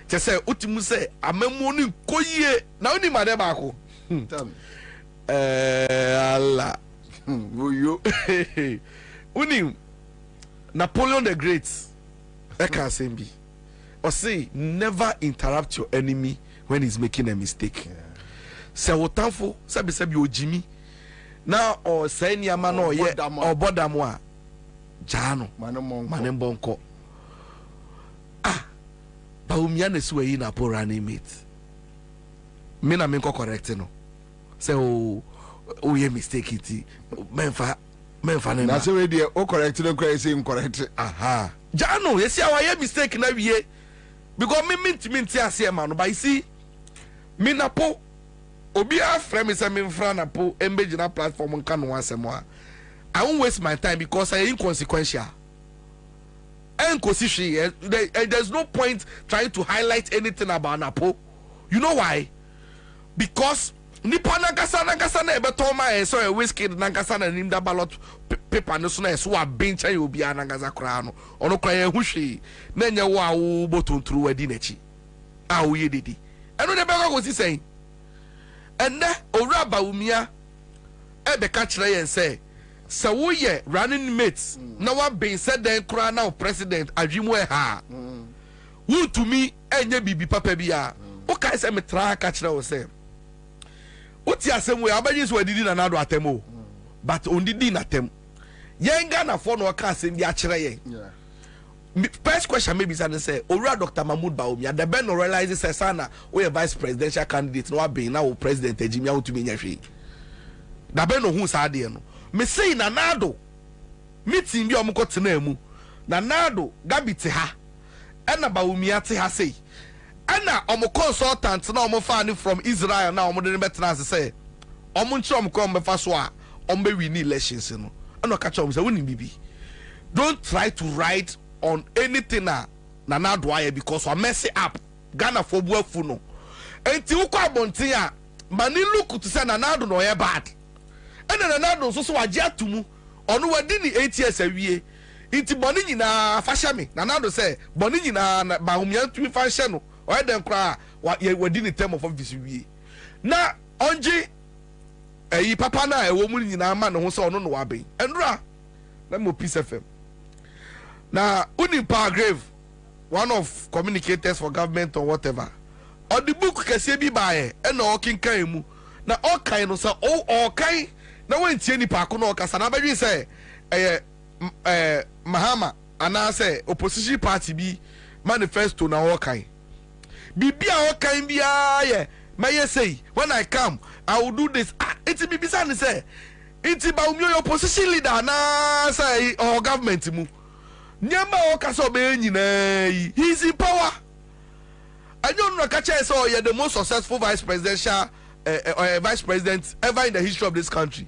kese utimu se amemu ni koyie na oni made ba ko Allah yo uni Napoleon the Great eka sembi or say never interrupt your enemy when he's making a mistake. Se wotanfo se be ojimi na o say niama na o ye obodamo a jano manembo nko Bawumia ne so yi na po running mate me na me correct no say oh ye mistake it menfa na say we dey o correct no cry say incorrect aha jano you see our ye mistake na wie because me mint ase ma no by see me na po obi a frame say me mfra na po embeji na platform nka no asemo a I won't waste my time because I inconsequential. There's no point trying to highlight anything about Napo. You know why? Because nipa nagasa na ebetoma so a whiskey nagasa na nimda ballot paper no so na so a bench ayi obi anagasa kra no ono kra ye hwehwe na nya wo a wo botontru wadi nachi a wo ye didi eno de be go si sen enne owura Bawumia ebe ka kire yen say so wo ye running mates na wa ben said den kra na president adwimu e ha wo to me enye bibi papa bia o kai say me tra ka kire wo say Uti asemwe abanyis wadidi na nado atemo but ondidi na tem yenga na fo no ka asem bi a kire yen first question maybe say Owura Dr. Mahmood Bawumia the ben no realize say sana we vice presidential candidate no be na o president ejimi awutumi nya hwe da ben no hu sa de no me say na nado meeting bi omko tena mu na nado gabiti ha ena Bawumia te ha sei ana omo consultant na omo fan from Israel na omo de betena say omo nchi omo ko omo fa so a omo be win elections no ana ka cha omo say woni bibi don't try to write on anything na do aye because we mess it up Ghana for buafu no enti ukọ abontin a mani look to say na do no ye bad ena na do so waje atumu onu wadi ni 8 years awie enti boni nyina fasha me na do say boni nyina Bawumia tumi fasha no o den kra wadi ni term of office wie na onji eyi papa na ewo mu nyina ma ne ho so ono no waben enura na mo Peace FM na Unipa Grave one of communicators for government or whatever or the book kese bi bae e na okinkan mu na okan no say okan na wantie nipa ko na okasa na badwi say Mahama ana say opposition party bi manifesto na okan bibia okan bia ye may say when I come I will do this it's bibisa ni say it's Bawumia opposition leader na say or government mu nyama okaso be nyina he's in power I don't know catch so you're the most successful vice presidential vice president ever in the history of this country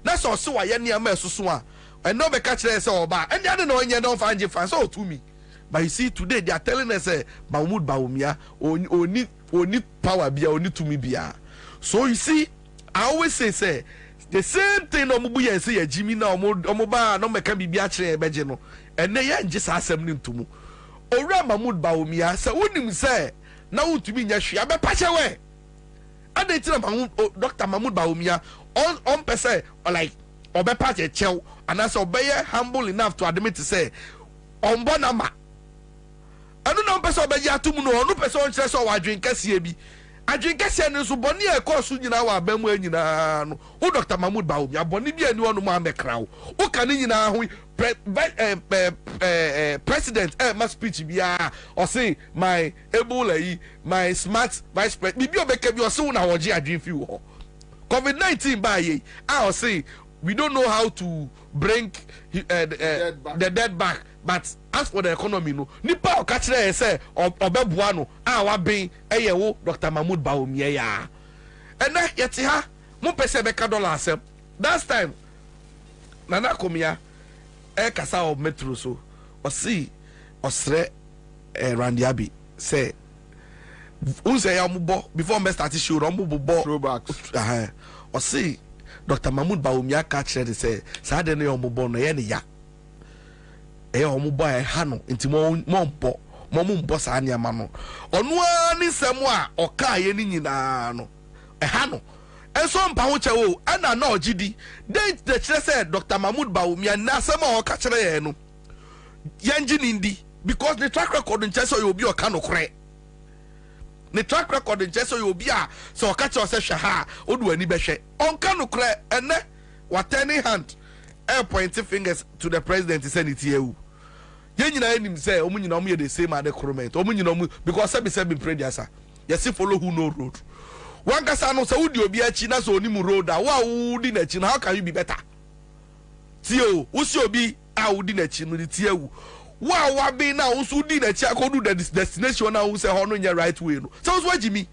that's also why nyama so a and no be catch so oba and they don't know don't find you fan so to me but you see today they are telling us Mahmood Bawumia oni power bia oni to me bia so you see I always say the same thing no mubu yen say Jimmy na omo ba no meka bibia kire ebeje no ene ye nje sa asem ni ntumu Owura Mahmood Bawumia say wonim say na wutumi nya hwe abepa chewe adetira Dr. Mahmood Bawumia on person like obepa chew and as obeye humble enough to admit to say ombona ma anu na person obeya atumu no onu person on kire so wadwen kase bi adwen kase ne so boni e course nyina wa abamu anyina no o Dr. Mahmood Bawumia boni bi ani onu ma mekrawo o kan nyina ho president my speech bia or say my able my smart vice president bibi obeka bi o say na woje adwen fi wo COVID-19 ba ye I say we don't know how to bring the dead back but as for the economy no nipa o ka kire say obeboa no wa ben eye wo Dr. Mahmood Bawumia ya ena yete ha mo pese be ka dollar asem that time Nana Komia kasa of metro so or see or sre Randiabi say unse ya mubo before me start show ron mubo throwbacks or see Dr. Mahmood Bawumia catch it say sa de no mubo no ye ne ya omubo ha no nti mo sa anya ma no onu ani semu a oka ye ni nyina no ha no enso mpa ho chewo ana na ogidi den de kire say Dr. Mahmood Bawumia na sema o ka kire ye no yanji nindi because the track record in cheso you be o ka no kore the track record in cheso you be a so o ka kire o se hwe ha odu ani be hwe on ka no kore ene what turning hand pointing fingers to the president senate you Ye nyina enim say omu nyina omu ye the same at the correct. Omu nyina omu because say pray theasa. Yes follow who no road. One kasa no say wudi obi achi na so onimu road a wa wudi na chi na how can you be better? Tio, usi obi a wudi na chi no di tiewu. Wa be na usu di na chi akodu the destination na say ho no nya right way no. So so Jimmy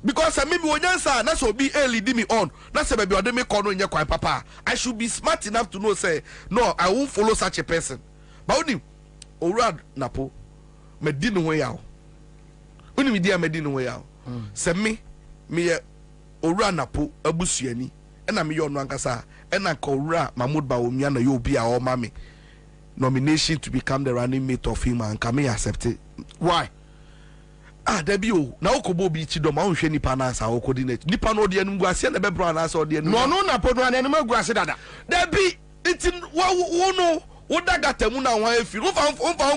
because I maybe onyansa na so be early di me on na say baby ode me call no nya kwan papa. I should be smart enough to know say no I won't follow such a person. But onim owura napo medi no ho yawo. Onim dia medi no ho yawo. Say me owura napo abusuani na me ye ono ankasa na ka owura Mahmoud Bawumia na yo bi a o ma me nomination to become the running mate of him and can me accept it. Why? Debi o na okobo bi chi do ma onhwe nipa na Ansah okodi na nipa no de anu guase na be bro na so de anu no napo no na anu guase dada debi it wo no wo daga temu na wan afi wo fa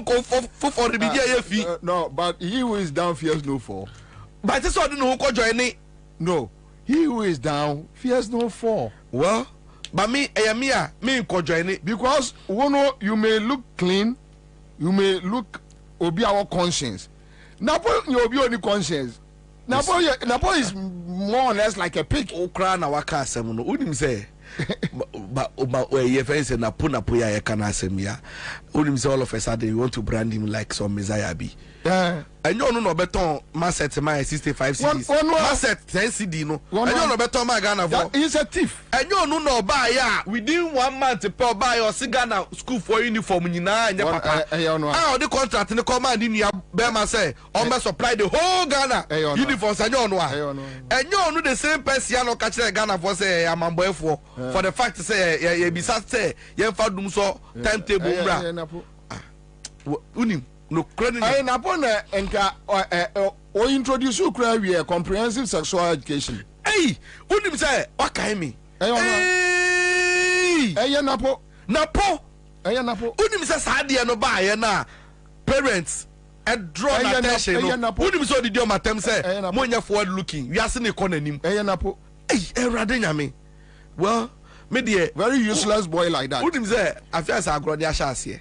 ko for the media afi. No, but he who is down fears no fall. But this one no ko join ni. No, he who is down fears no fall. Well, but me ko join ni because you may look clean, you may look obi our conscience. Napo you obi only conscience. Napo is more or less like a pig. Okra na waka asem no. Unim say but ye fence Napo ya kana asem ya. Unim say all of a sudden you want to brand him like some Messiah be. And you no beton Masset my 65 CDs. Masset 10 CD no. And you no beton my Ghana for. He's a thief. And you no buy ya within 1 month to buy your Ghana school for uniform nyina anya papa. Ah the contract in the command in your Bema say on me supply the whole Ghana uniforms and you no. And you no the same person no catch Ghana for say amamboy for the fact say ye bisa say ye fa dum so timetable bra. Unim no credit. I na pona enka o introduce you cry we comprehensive sexual education. Hey, unim say waka me. Hey, napo. Unim say sadia no ba ye na parents draw attention no. Unim so did your matem say mo nya forward looking. We are seeing economy. Napo. Hey, erade nyame. Well, me dey very useless boy like that. Unim say afia sa agro dia sha ase.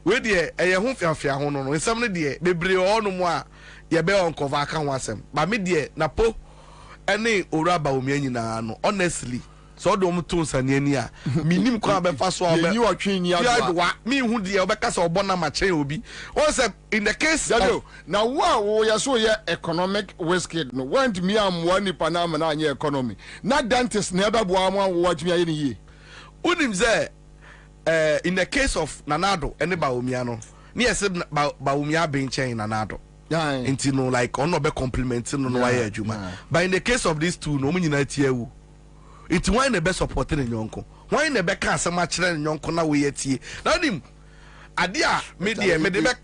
We dey ho fiafia ho no nsam ne dey bebre ono mo a ye be on cover aka ho asem ba me dey Napo ene owura Bawumia nyina no honestly so do mto nsane ani a minim kwa be fa so obe ni otwe ni adwa mi hu dey obeka so obona ma chen obi o say in the case of now wo ya so ye economic whiskey no want me am one nipa na ma na anya economy na dentist na ebe bo am wo watwe aye ni ye unim say in the case of Nanado and Bawumia no ni ese Bawumia be nchen Nanado enti no like ono be complimenting no why adwuma but in the case of these two no mo nyina tiewu it why na be supporting nyonko why na be ka asema kire nyonko na we yatie na nim ade a me de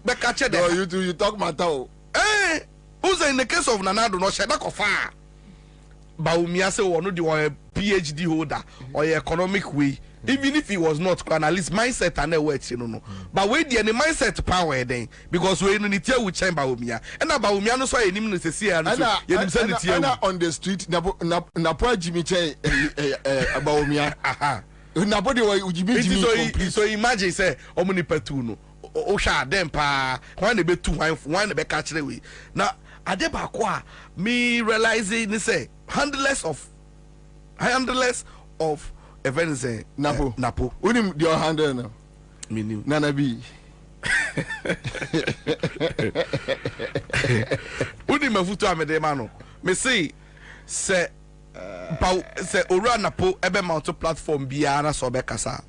be ka che no you talk matter who's in the case of Nanado no sheda kofa Bawumia say wono di one PhD holder or economic way. Even if he was not, at least mindset and words, you know. But wait, the mindset power then because we need to with Bawumia. And Bawumia no so any minute to see and on the street, Napo Jimmy Che Bawumia. Nobody will Jimmy. So imagine say, Omni Petuno, Osha, them pa, one the be two, one the be catch the way. Now, Adeba Kwa, me realizing, say, handless of event say Napo. Unim your handle now. Me new. Nana B. Unim mafuto amede mano. Me say owura Napo ebe mount platform biara so be kasa.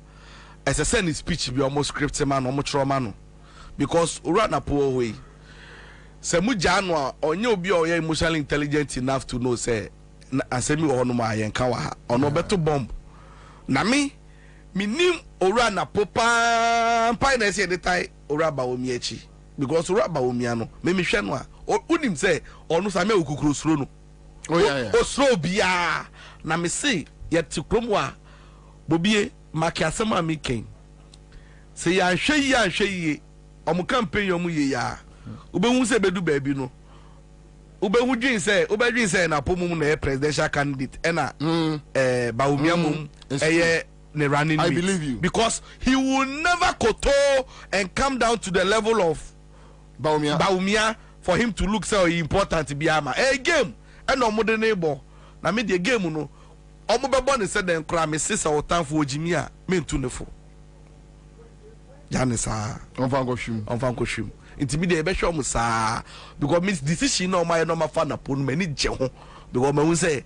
Ese send his speech be almost script man omo trauma no. Because owura Napo we se mu jano a onye obi o ye emotionally intelligent enough to know say asemi wo no ma yenka wa ha. Ono beto bomb. Na me nim owura Napo pa na ese de tai owura Bawumia echi because owura Bawumia no me hwe no a unim say onu sa me okukuru suro no osro bia na me say yet kromo a Bobie maki asema mi ken say ya hwe yi omu campaign yo mu ye ya ubehu se bedu baabi no ubehu dwin say Napo mu na presidential candidate ena Bawumia mu the running mate. I believe you. Because he will never koto and come down to the level of Baumia for him to look so important to be ama. A game and no more neighbor. Na me the game no. Omo be born said den kra me sisa o tan for Jimmy a me ntu ne fo. Janisa on van go shim. Inti de be hwe saa because me decision no my no ma fa na pon me ni je ho because me say.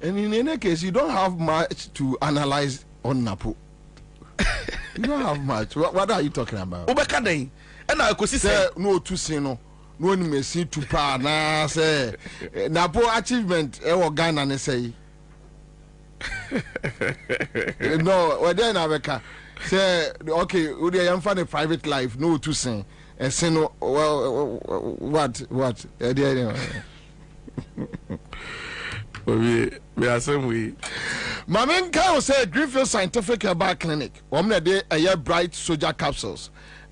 And in any case, you don't have much to analyze on Napo. You don't have much. What are you talking about? Obekadai. And I could say no to say no. No one may see to pa na say Napo achievement e Ghana ne say. No, we dey na beka. Say okay, we dey am for the private life no to say. And say no well what? We are same way. Mamen Kyle said Greenfield Scientific Herbal Clinic. Omne de a bright soldier capsules.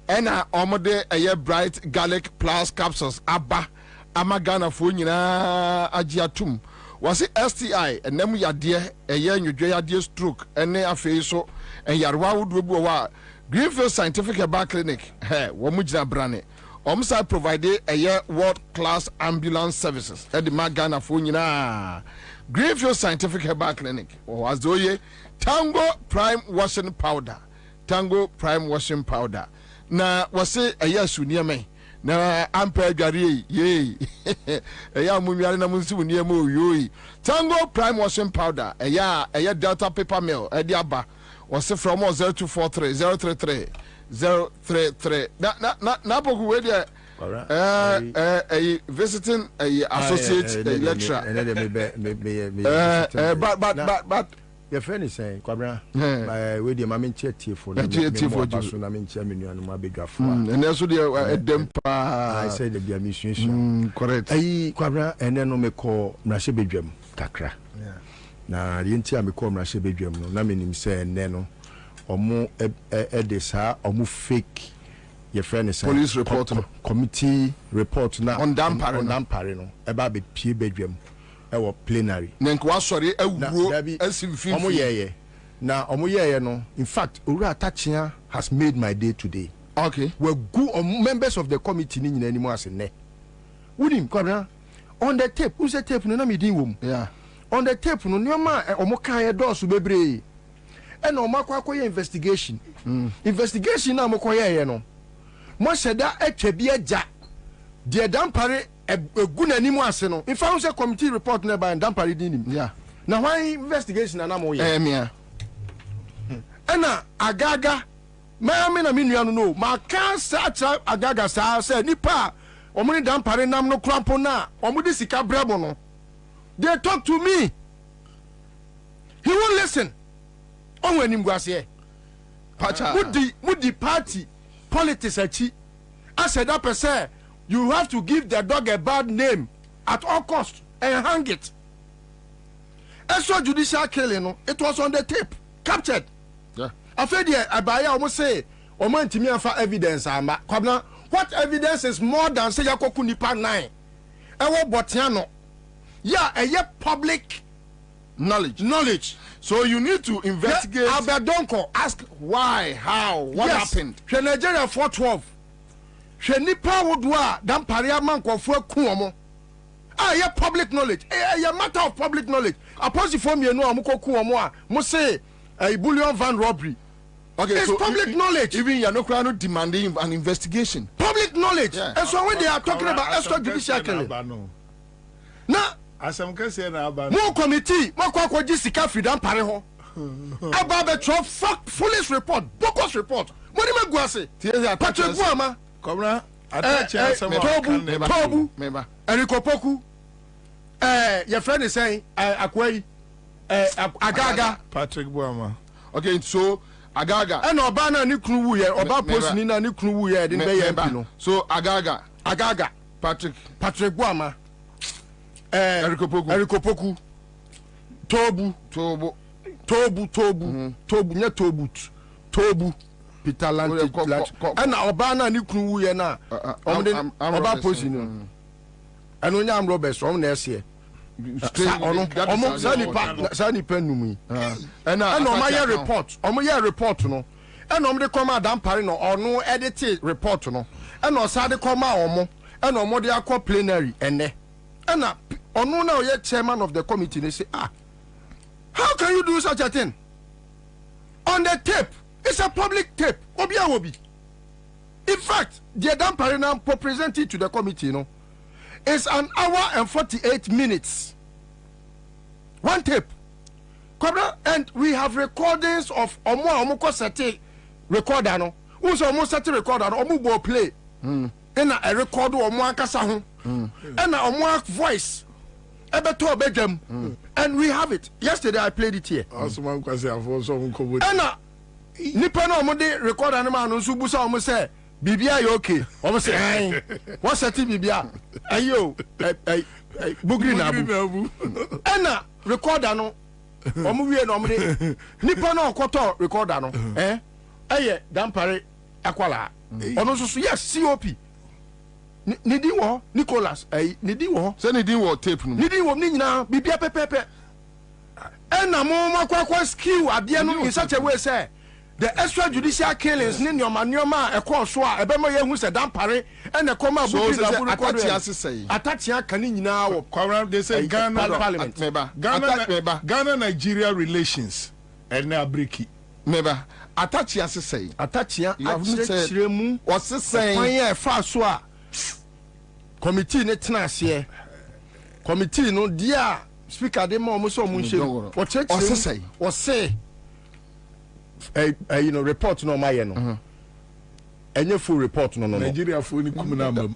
Ena omode a bright garlic plus capsules. Abba Amagana Funyina Ajiatum. Was it STI and nemu ya dear a year you dear stroke and ne a face so and Yarwa would Greenfield Scientific Herbal Clinic. Hey, Wamujna Brane. Omsa provided a year world-class ambulance services at the Magana Funyina. Greenfield Scientific Herbal Clinic. Was doye Tango Prime Washing Powder. Tango Prime Washing Powder. Na wase a year sunia me. Na ampe gari ye. A year mumiari na munsi near mo yoi. Tango Prime Washing Powder. A year Delta Paper Mill. A diaba. Was from 0243 033 033. Na poku we there. A visiting a associate lecturer. But your friend is saying, Kwabena, with the Mammy Chetty for the Tsunami Chairman and my big and also the I said the mission. Correct. Kwabena, and then no me call Nashibi Jam, Kakra. Na the entire me call Nashibi Jam, no, Namin say, Neno, or more edesa, or more fake. Your friend is saying, police report, committee report now on Dampare, no, about the P bedroom. Our plenary. Nenkwa sorry Now no. In fact, Ura Tachia has made my day today. Okay. We're good members of the committee in anymore as ne. Wouldn't Kwabena on the tape. Who's the tape? No, yeah. On the tape, no, Nyama Omokaya doors bebre. And Omakwa investigation. Investigation na Mokoya no. Mo said that Echebia ja. Dear Dampare a good anymore as no. If I was a committee report never and Dampare didn't. Yeah. Now why investigation and I'm yeah. Ena agaga me na minu no ma kan search agaga sa say nipa omuni Dampare nam no krampo na omudi sika brebo no. They talk to me. He won't listen. On when him go say pacha mudi party politics achi. I said that person you have to give the dog a bad name at all cost and hang it. Extrajudicial killing, no, it was on the tape, captured. Yeah. After the Abaya almost say, Oman Timia for evidence, Kwabena, what evidence is more than say Yakoku Nipa 9? Ewo Botiano. Yeah, a public knowledge. So you need to investigate. Abedonko, ask why, how, what happened. Nigeria 412. She nipa wodwa Dampare amankofo akuomo. Yeah, public knowledge. Yeah, matter of public knowledge. Opposite from you know amukoku omo a mo say a bullion van robbery. Okay, it's so public knowledge. Even you are not demanding an investigation. Public knowledge. Yeah. And so when they are talking about extrajudicial killing. Now, more committee, more kwakwaji sika freedom pare ho. About the foolish report, bogus report. What do you mean, Guase? Patrick Buama. Komenda, Tobu, Erikopoku, your friend is saying, Akwei, Agaga, Patrick Buama. Okay, so Agaga, and Obana Nikru, Oba Posnina Nikru, didn't they? So Agaga, Patrick Buama, Erikopoku, Tobu, Peter Lantic, and Obana Nikru, na Oba Posino, and when I'm Roberts from next year. Sani Penumi. And my report. Report no. And the comma dampari no or no edited report no. And no sade comma omo. And no more they are plenary and ne. And no now yet chairman of the committee they say how can you do such a thing? On the tape. It's a public tape. Obia Wobi. In fact, the dampari now presented to the committee it's an hour and 48 minutes. One tape. And we have recordings of Omo Sete recorder no. Who's almost Sete recorder Omo play. And a record Omo Akasa. And a Omo voice. Ebeto Bedjem. And we have it. Yesterday I played it here. And Nipa no Omo de recorder no man Subusa Omo say Bibia you okay? Almost say, what's that Bibia? Ayo, Bugri Nabu. Anna, recorder no. Omuwie no mde. Nipa no koto recorder no. Aye, dampare akwala. Ono so yes, COP. Nidi wo Nicholas, nidi wo. Say nidi wo tape no. Nidi wo ni nyina Bibia pepepe. Anna mo makwa skill ade no in such a way say the extrajudicial killings ni nyoma ekọ so a ebe mo ye hu se dampare and the comma book atatia kan nyina wo Kwara they say Ghana parliament Ghana Nigeria relations and na breki meba atatia say atatia akyeremu o se say kwan ye fa so a committee ne tena ase committee no dia speaker de mo so mo nhye o say o say report no my no. Any full report no. Nigeria full ni kumuna.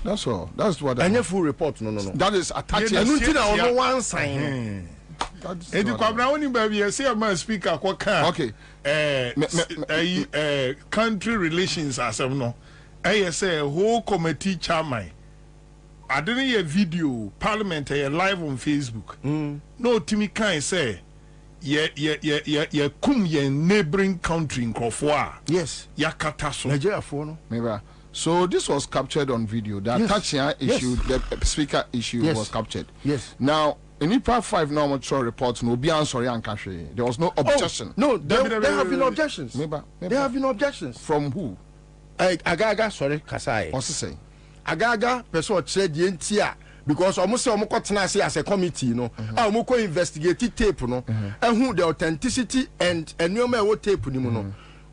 That's all. That's what. Any full report no. That is attached. No one sign. Edi Kwabena oni baby you say my speaker kwa kan. Okay. Country relations asem no. Say whole committee chairman. I didn't hear video parliament live on Facebook. No Timmy kan say ye kum ye neighboring country in Krofwa. Yes. Yakataso. Nigeria for no. Maybe. So this was captured on video. The attaching issue, the speaker issue was captured. Yes. Now, in IPA 5 normal reports, no be answering and country. There was no objection. No, there have been objections. Maybe. There have been objections. From who? Agaga, sorry, Kasai. What's he saying? Agaga, person said the NTA. Because almost say almost got as a committee, almost investigate tape, and who the authenticity and no matter what tape,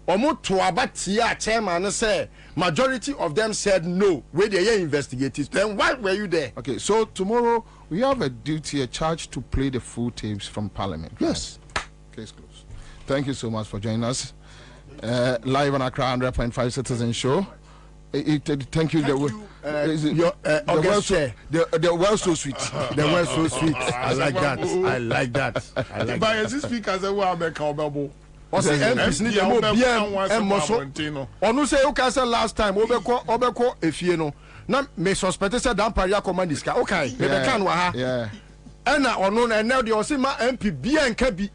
almost to about chairman say majority of them said no, where they investigated. Then why were you there? Okay, so tomorrow we have a duty, a charge to play the full tapes from Parliament. Yes. Right? Case closed. Thank you so much for joining us live on Accra 100.5 Citizen Show. Thank you. The well so sweet. The well so sweet. I like that. I like that. I like that. But speak as a woman make obebo. What's the MPs need to BM and Moso? Onu say you can say last time obeko efie no. Na me suspect say dan paria command this guy. Okay. Me be kan wa ha. Yeah. And na onu na now the osima MP BM ka bi.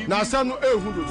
Na sanu ehu do.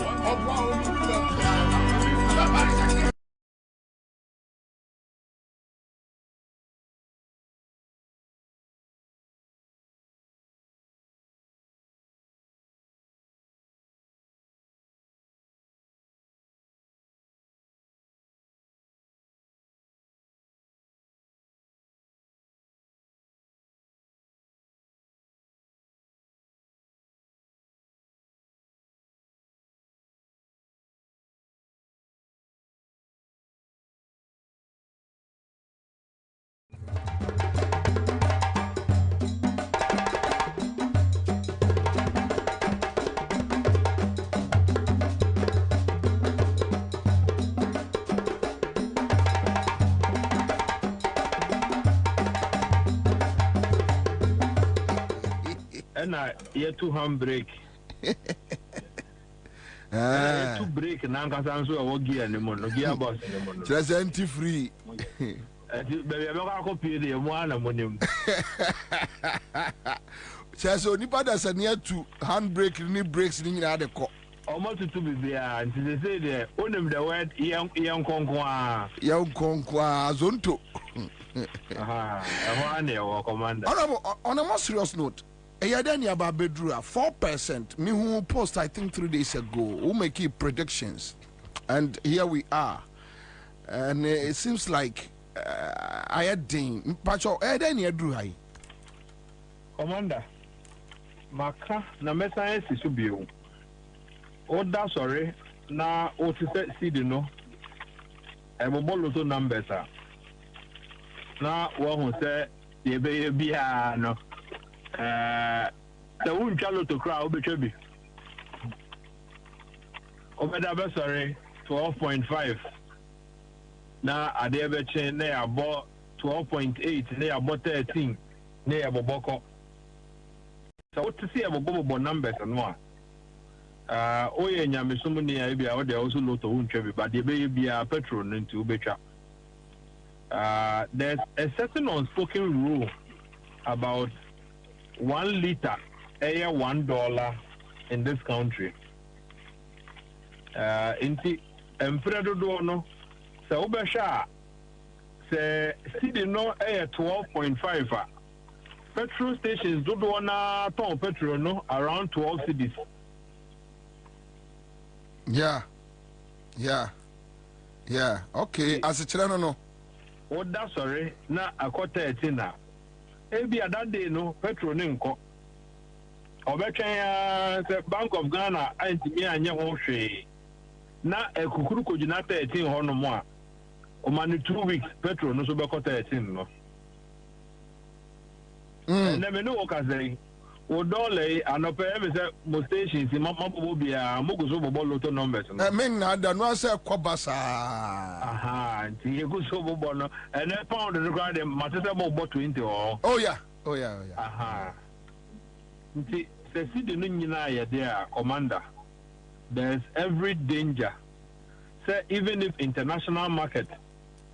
Year 2 handbrake. To break Nanka so I gear anymore, no gearbox anymore. Just empty free. Baby, I'm not copy the one among so nipa that's a near to handbrake, ni brakes in the car. Almost to be there, and they say there, only the word young conqua. Young conqua zonto. Aha, I want your commander. On a more serious note. Eyadani Ababedrua 4%. Me who post I think 3 days ago. Who make it predictions, and here we are. And it seems like I had ding. Pacho Eyadani Adruhai. Komenda. Maka na mesa esi so bio. Oda sorry na o ti se seed no. E bo loto numbers a. Na wo hu se ye be bia no. The won chalo to crowd obetwa bi. Obeda be sorry 12.5. Na ade be chen na ya bo 12.8 na ya bo 13 na ya bo boko. So what to see about Bobo numbers and more. Oye nyamisum ni ya bia o de also loto untwe but de be bia petrol into betra. There's a certain unspoken rule about 1 liter $1 in this country. Inti empredo do no so obesha se sidi no 12.5 petrol stations do na ton petrol no around 12 cedis. Yeah. Okay, as a channel no. Oh, that's sorry. Na akota etina. Ebi that day no petrol ni nko. Obetwa the Bank of Ghana antimi anya ho hwe. Na ekukuru kojina 13 ho no mo a. O mani 2 weeks petrol no so be kota 13 no. Na me no okazai. O dole anope e say mo stations mabobo bia mo go so bobo loto numbers no. Men na da no say kwabasa. Aha, nti e go so bobo no. And a pound no grade matese bobo 20 oh. Oh yeah. Aha. Nti se si de no nyina ya there commander. There's every danger. Say even if international market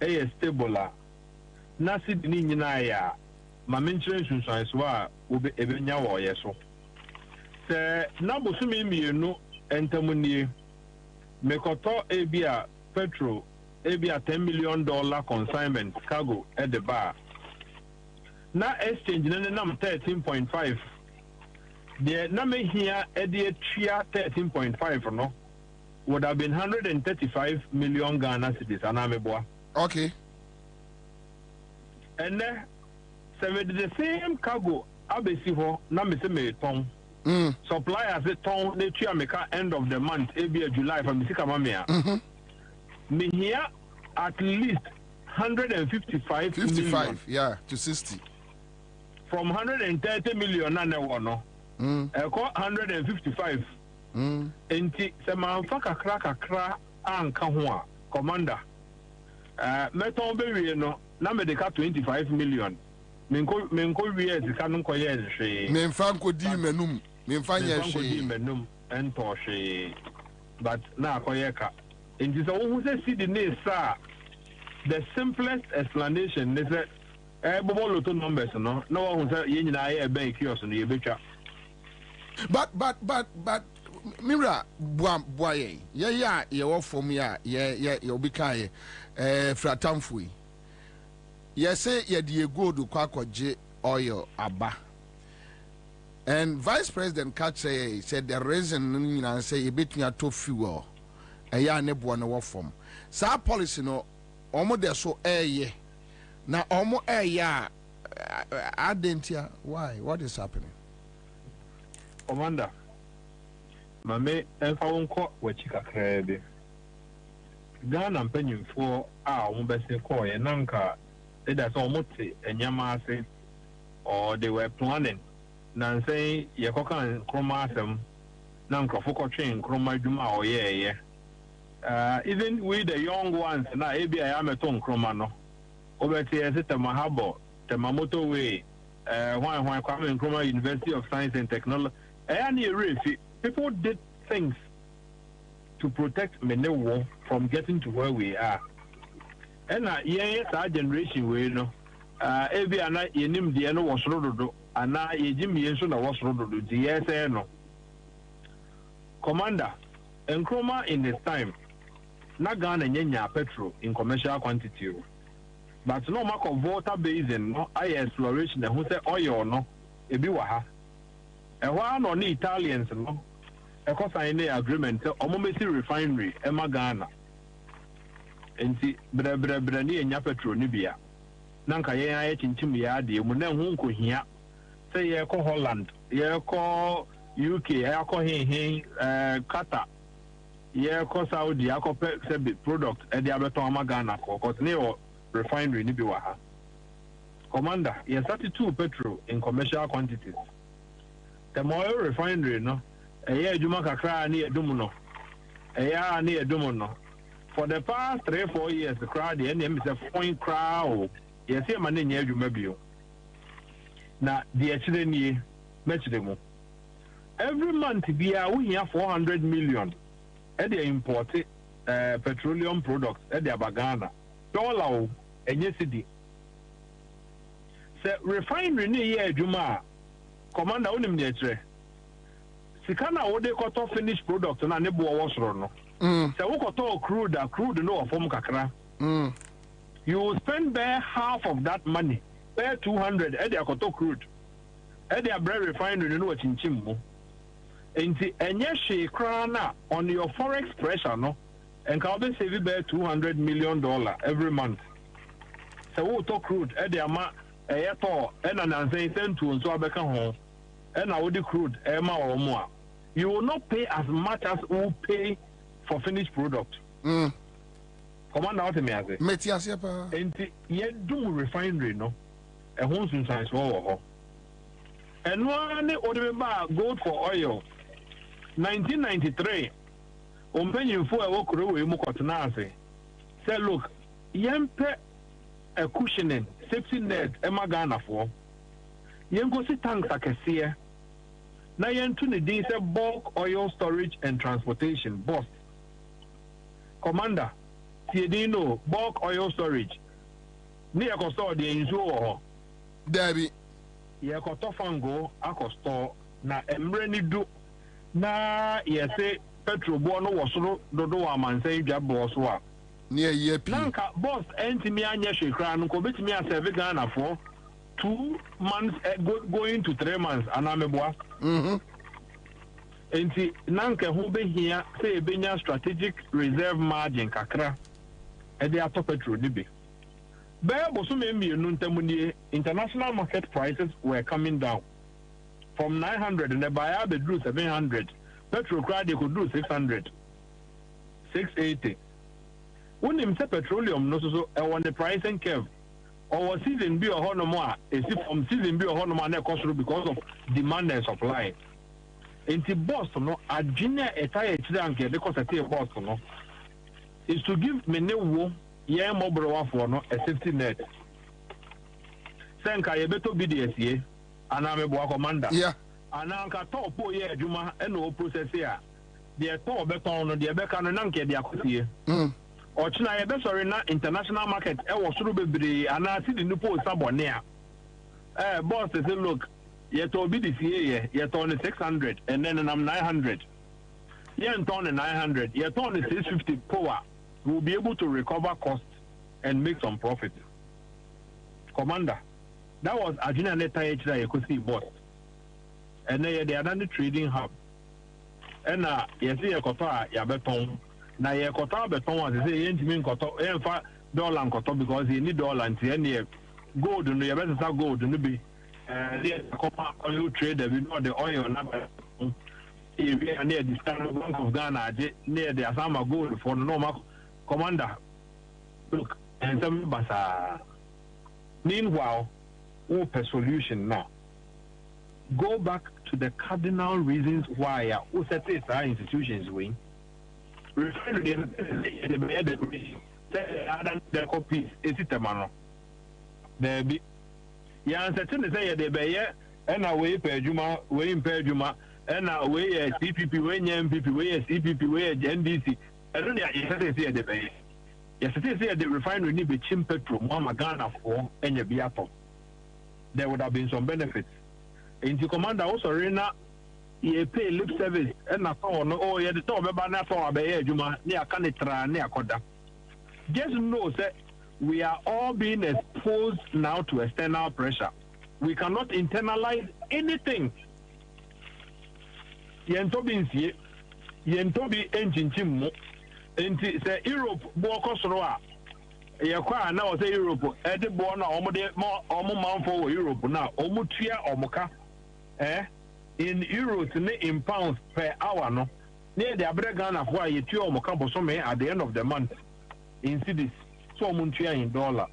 is stable na si de nyina ya ma mention sunsan so a obe ebenya wo yeso se na bosumi mienu entamunie mekoto ebia petrol ebia $10 million consignment cargo at the bar na exchange na nam 13.5 the na me here e de tria 13.5 no would have been 135 million Ghana cedis anameboa. Okay. And then the same cargo abesi ho na me se me ton suppliers it ton na tua me ka end of the month ebia July from misika mamia me here at least 155 million. Yeah, to 60 from 130 million na no e ko 155 enti se man fa kakra anka ho a commander meton be wie no na me de ka 25 million menko wie zika no ko ye hwe memfa nkodi menum memfa nye hwe menum ento hwe but na akoye ka enti so wo se see the name sir the simplest explanation is that bobo loto numbers no na wo say ye nyina ye bank kiosk no ye betwa but mira boye ye wo form ya ye obika ye fratamfui yes say ye the gold kwakoje oil aba and vice president Kache said the reason you say you between to fuel ya ne bo no form sa policy no omo de so na omo adentia why what is happening commander mame enfa wonko wachi kakra bi Ghana mpanyimfo a omo bese ko ye nanka that's almost a or they were planning. Nancy, Yakokan, Chromasum, Nankofoko train, Chroma Juma, or even with the young ones, now ABI am a ton Chromano. Over here, Mahabo, the Mamoto Way, one coming Chroma University of Science and Technology. And people did things to protect Menewo from getting to where we are. And yes, our generation we know. Ebi ana yenim de no was rododo ana yejimi enso na was rododo de yes no. Commander, Nkrumah in this time, na Ghana nyanya petrol in commercial quantity. But no mark of water basin no I exploration who say oil no ebi wa ha. one on the Italians, no, a course I need agreement, Omomesi refinery, Emma Ghana. And see, Brani and Yapetro Nibia. Nanka ye chinchimia, the Munenhunko here. Say, ye call Holland, ye call UK, ye call Qatar, ye call Saudi, ye call product, and the Abeton Ghana, because Neo refinery Nibiwaha. Komenda, ye 32 petrol in commercial quantities. The oil refinery, no, a year Jumakakra near Dumuno, a year near Dumuno. For the past 3-4 years, the crowd, the enemy is a point crowd. Yes, I'm an near Jumabio. Now, the actually match them. Every month, we have 400 million at the imported petroleum products at the Bagana. $1 and yes, city. The refinery near Juma. Komenda onim de etre sikana wo de koto finished product na ne bo wo soro no se wo koto crude no ofom kakra you will spend bare half of that money bare 200 e de koto crude e de bread refinery no chinchim mo enti enye hwe kra na on your forex pressure no enka obe save bare $200 million every month se wo to crude e de ama eyeto e na nansen sentu nso abeka ho and I would crude Emma or more. You will not pay as much as we pay for finished product. Command out to me as a and yet do refinery no a home science war. And one other gold for oil 1993 on penny for a walk away Mukotanase. Say, look, yempe a cushioning safety net Emma Ghana for. Yengo si tanks akesiye na yentu ni din se bulk oil storage and transportation boss. Komenda tiedino bulk oil storage ni ekosto de insu ho dabi ye koto fango akosto na emre ni du na yese petrol bo no wosoro dodo wa mansan dwabo so a ni ye pi nanka boss entimi anya hwekra no ko betimi a serve Ghana for 2 months going to 3 months anameboa enti nanka hu be hia say benya strategic reserve margin kakra e dey atop petrol dibe be boso me mienu ntamunie international market prices were coming down from 900 and the buyer be drew 700 petrol credit they could do 600 680 when him say petroleum no so e won the pricing curve or season be a honor is from season be a honor na cost because of demand and supply. Into Boston, no, a junior attire chidanke because I say Boston, no, is to give me no yeah mobile for no a safety net. Senka ye beto BDSA, and I'm a Komenda. Yeah. And Anka top po ye Juma and no process here. The top beton, the Becan and Anke, the Akusi. Or China, I best sorry, not international market. I was through baby, and I see the new post someone near. Boss, they say, look, you told me this year, you're only 600, and then I'm 900. You're only 900, you're only 650 power. We'll be able to recover costs and make some profit. Komenda, that was a junior net that you could see, boss. And then they are done the trading hub. And you see a quota, you beton. Na ye kota beton was say yentimi nkoto emfa dollar nkoto because you need dollar and any gold no ye better gold no be the copper oil trader we know the oil number if we are near the Standard Bank of Ghana near the Asama gold for normal Komenda look and some basa meanwhile open solution now go back to the cardinal reasons why who set our institutions win. Refinery the bed the copies is it a man there be ya certain say the be and away per juma way in per juma and away CPP way MPP way CPP way NDC I don't know say the be yesterday say the refinery need be cheap petrol mama Ghana for any be atom there would have been some benefits into Komenda also rena ye pay lip service and na phone oh yeah the top be na phone be adwuma ne aka ne tra ne akoda just know that we are all being exposed now to external pressure. We cannot internalize anything. yentobi nsie yentobi enchinchim enti se Europe bo kosoro a yekwa na o se Europe e de bo na omo manfo Europe na omo tua omoka in euros ne in pounds per hour no near the abre Ghana for a tua omoka bosome at the end of the month in cities so omo tua in dollar.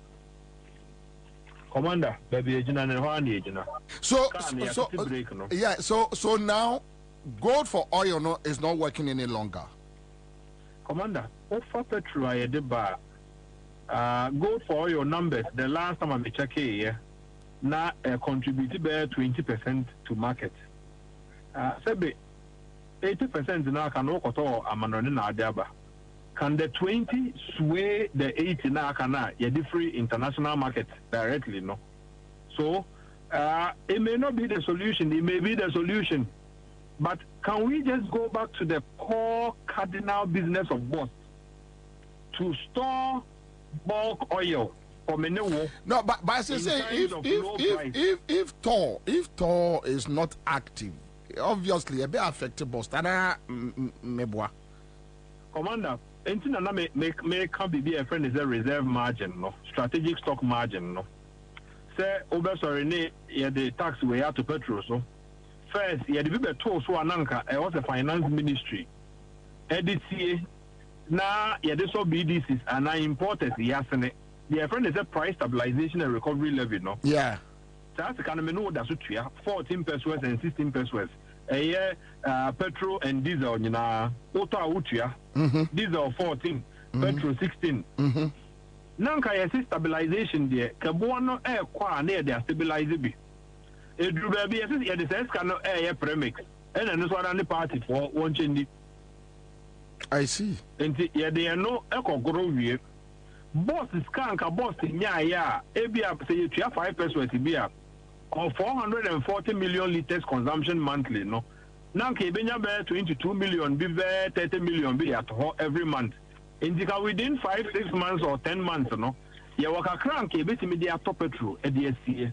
Komenda baby ejina ne ho ani ejina. So now gold for oil no is not working any longer. Komenda, offer petrol I did ba gold for oil numbers the last time I check here now contributed by 20% to market. Sebe 80% now can work at all amanoni na adaba. Can the 20 sway the 80 now can free international market directly, no? So it may not be the solution, it may be the solution. But can we just go back to the core cardinal business of both to store bulk oil for many? No, but I say if Tor is not active, obviously a bit affected boss. Meboa. Commander, anything that may can be a friend is a reserve margin, no strategic stock margin, no. Say over sorry, the tax we have to petrol so. First, the people told so ananka it was a finance ministry. EDCA now this all BDCs and now importers yasene. The friend is a price stabilization and recovery levy, no? Yeah. That's the kind of menu that's 14 pesos and 16 pesos. A year petrol and diesel, you know, auto diesel 14, petrol 16. Nanka yes stabilization there. Kabuano air qua near their stabilizer. It will be as if the can air premix. And then this one the party for one change. I see. And they are no echo grow here. Boss is kanka boss in ya ebia say you 5 pesos beer or 440 million liters consumption monthly, no. Now Kebenya bear 22 million be 30 million be at every month. Indicate within 5-6 months or 10 months, no. Ya waka crank ebeti media top petrol at the SCA.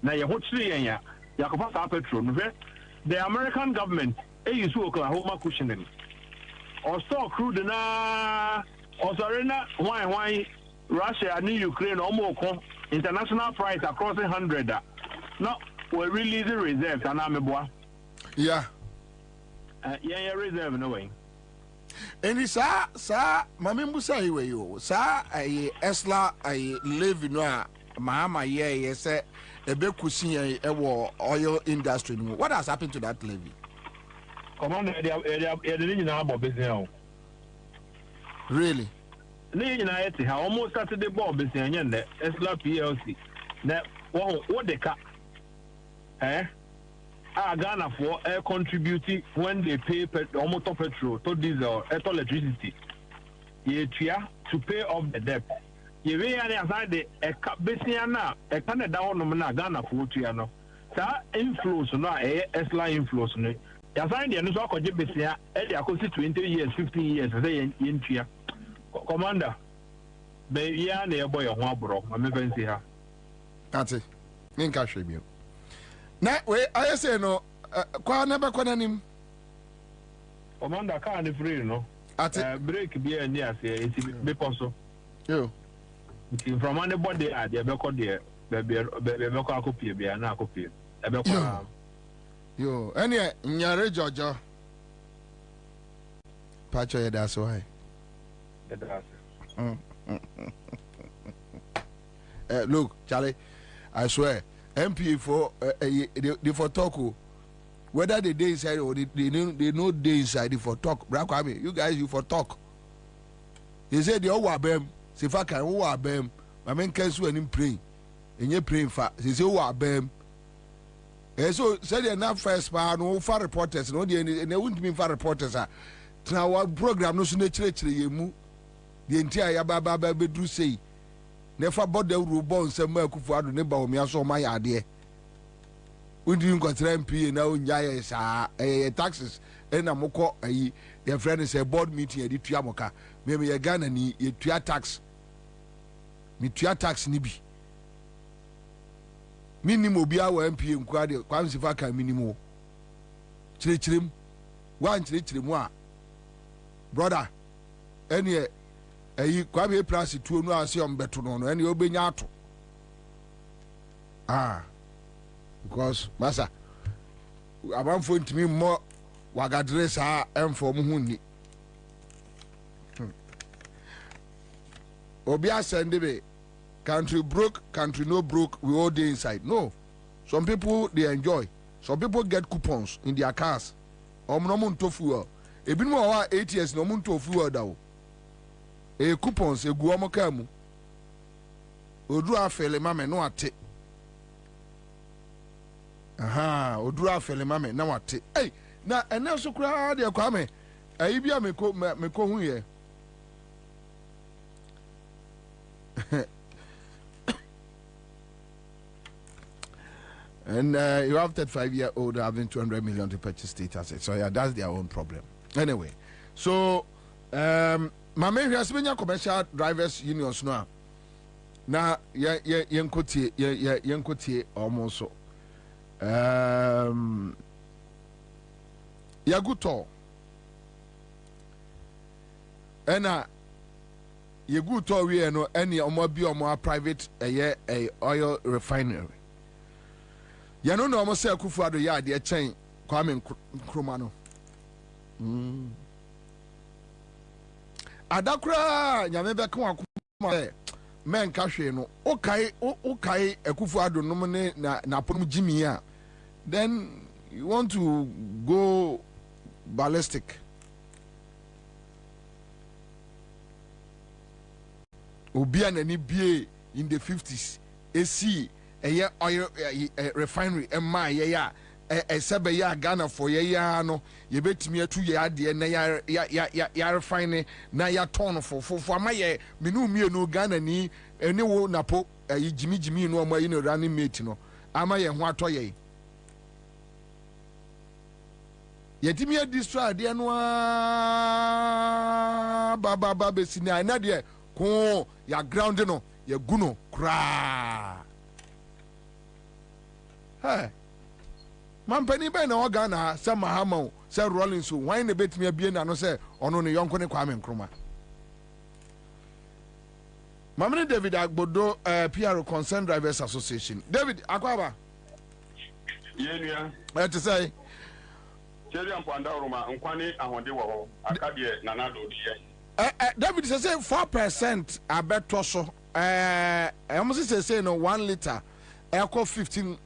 Now ya hotri ya yakapa petrol. The American government use Oklahoma cushioning. Or store crude na or sorena why Russia and Ukraine almost international price across 100. Now we're releasing reserves and I'm yeah. Yeah, reserve no way. And it's Mammy Musa, you, sir, I Esla, I live in Mahama, yes, a big cuisine, a war oil industry. What has happened to that levy? Really? I almost started the Bob is the Esla PLC. Now, what the cut? Ghana for air contributing when they pay almost petrol, to diesel, to electricity. To pay off the debt. You may aside the Bessiana, a Canada on Ghana for Tiano. That inflows no Esla inflows no. Aside the Nusa Bessia, I could 20 years, 15 years, say in Tia. Commander, baby, yeah, near boy of Wabro, I'm even see her. That's it. In cash review. Na we I say no kwa na be kwa nanim Commander car ni free no break be any as e be poso yo from anybody at the be ko there be ko akopie be na akopie e be ko yo any nyare jojo pacho ye da so hai look Charlie, I swear MP for they for talk whether they day inside or they know day inside they for talk. Brakwame, you guys you for talk. They say they all were bem. See if I can who are bem. My men cancel and him praying. And you praying for. They say who are bem. And so say they're not first part no for reporters. No they wouldn't mean for reporters. Now our program no so naturally you move. The entire yababa bedru say. Never bought the rubon some Kufuado neighbor or me so my idea. We didn't got MP now in Jayas taxes and a moko your friend is a board meeting at the Tiamoka. Maybe a gun and ye tax. Me tax nibi. Minimo be our MP inquiry, Quamsifaka minimo. Chrim One chiri brother, any Kwabena price to no ase on beto no any obenya ato. Because masa abanfo ntimi mo wagadre saa emfo mo hunni. Obi asende be country broke, country no broke, we all day inside. No. Some people they enjoy. Some people get coupons in their cars. Omnomun to fuel. Ebin mo wa 8 years no mun to fuel dawo. Coupons egu omo kamu. Odu afele mame no ate. Odu afele mame na wate. Hey, na ene so kura de kwame. Ayi bia meko hu ye. And you have 35-year-old having 200 million to purchase state assets. So yeah, that's their own problem. Anyway, so my main has been your commercial drivers unions now. Now, yenkotie almost so. Yaguto. And Yaguto we no any omo private oil refinery. Ya no almost say Kufuado ya de chain Kwame Nkrumah no. Adakra nyame be kan akuma men ka hwe no okai Kufuado no ne na pom Jimmy a then you want to go ballistic. Obi anani bie in the 50s AC a oil refinery ma ya sebe ya Ghana for ya no ye betimi 2 year de na ya refine na ya ton for ma ye menu no Ghana ni ene wo napo jimi no ma yi no running mate no ama ye ho ato ye yetimi destroy de no baba besina na de ko ya ground no ya guno kra. Hey, Mampany by no Ghana, some Mahamo, Sir Rollins, why in the bit me a bien and say, on only young Kwame Nkrumah. Mamma David Agbodo, PR Concerned Drivers Association. David Akwaba. Yeah, what to say? Cherry and Pandaruma, and Kwani, and Hondiwa, Akadia, Nanado, David says 4% I bet Tosso. I almost say no 1 liter, Echo 15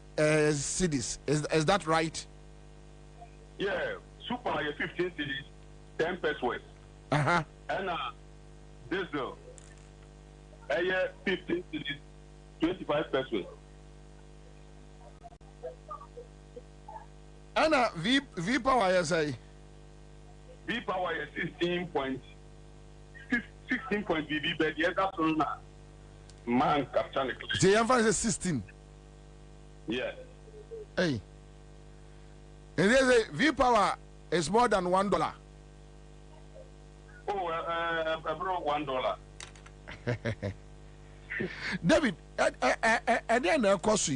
cities. Is that right? Yeah, super 15 cities, 10 pesos. And diesel, 15 cities, 25 pesos. And V power, I say. V power is 16 BB, but the other one, man, captain. The emphasis is 16. Yeah. Hey. And there's a V power is more than $1. Oh, about $1. David, and then of course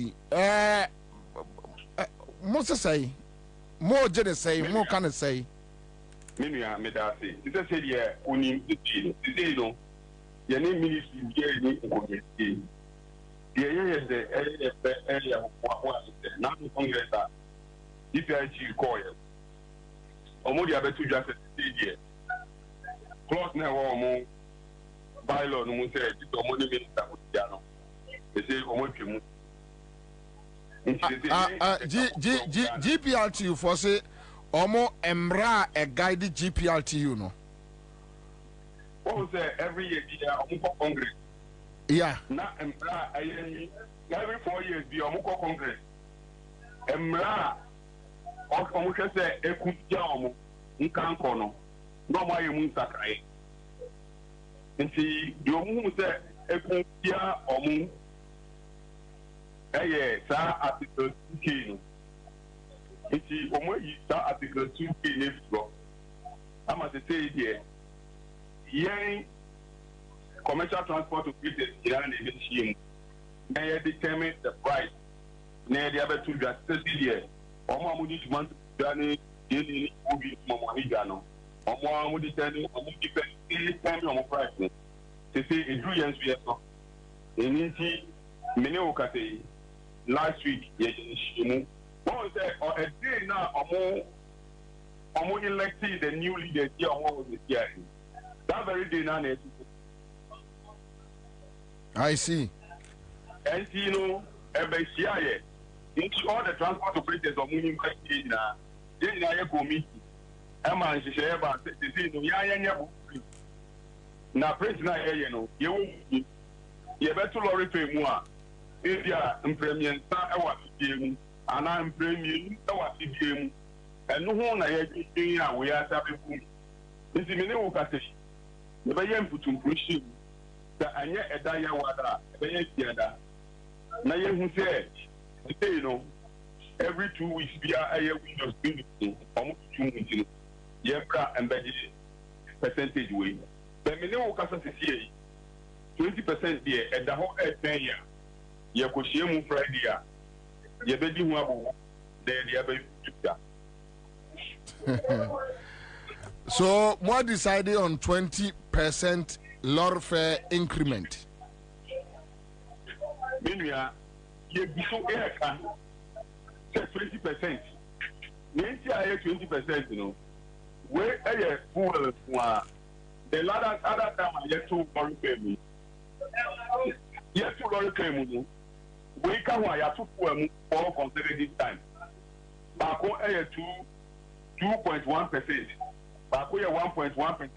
most say more just say more can say. Menuya medasi. It's a say yeah, unim the no. Your name ministry here in Komenda. The area what now Congress if you actually call it. Omodi abetu just say close now omo bylaw no say this omodi minister ko dia no. They say omodi GPLTU for say Omo Emra a guide GPLTU no. What say every year Omo Congress? Yeah. Na Emra every 4 years be Omo Congress. Emra Omo say ekuja Omo nkanko no. No mo ayemu nsakrai. Nti di Omo say ekuja Omo sa article 2K no. Iti omo yi sa article 2K ne flo. Ama se say here. Yen commercial transport operators here na be shim. Na ye determine the price. Na ye dey able to just say here. Omo amudi to man to Yeni Bobie Momonigano. Omo would tell you, Omo depend any time on price. They say a 2 years we have. In Minokate last week, yes, one said, or a day now, Omo elected the new leader here on the year. That very day now, I see. And you know, Ebesia, into all the transport operators of Munim now, then I go meet. Emma, she said, about the Yaya. Now, President, you better lorry pay more. India and Premier Star, and I'm Premier, and no one I had we are having. This is Mineo Cathedral. The Bayan put to push him. The Anya Edaya Wada, Bayan Tiada. Nayan who said, you know, every 2 weeks we are a windows building, almost 2 weeks. Yebra embedded percentage way. The Mineo Cathedral 20% there at the whole 10 year. Yakushimu Friday. Yabedi Wabu, there the other. So, what decided on 20% lorry fare increment? Meanwhile, you be so air can 20%. Maybe I 20%, you know. Where a fool the other time I get to lorry pay me. Yes, to lorry pay me. We can wire to for consider this time. Bako a 2.1%. Bako 1.1%.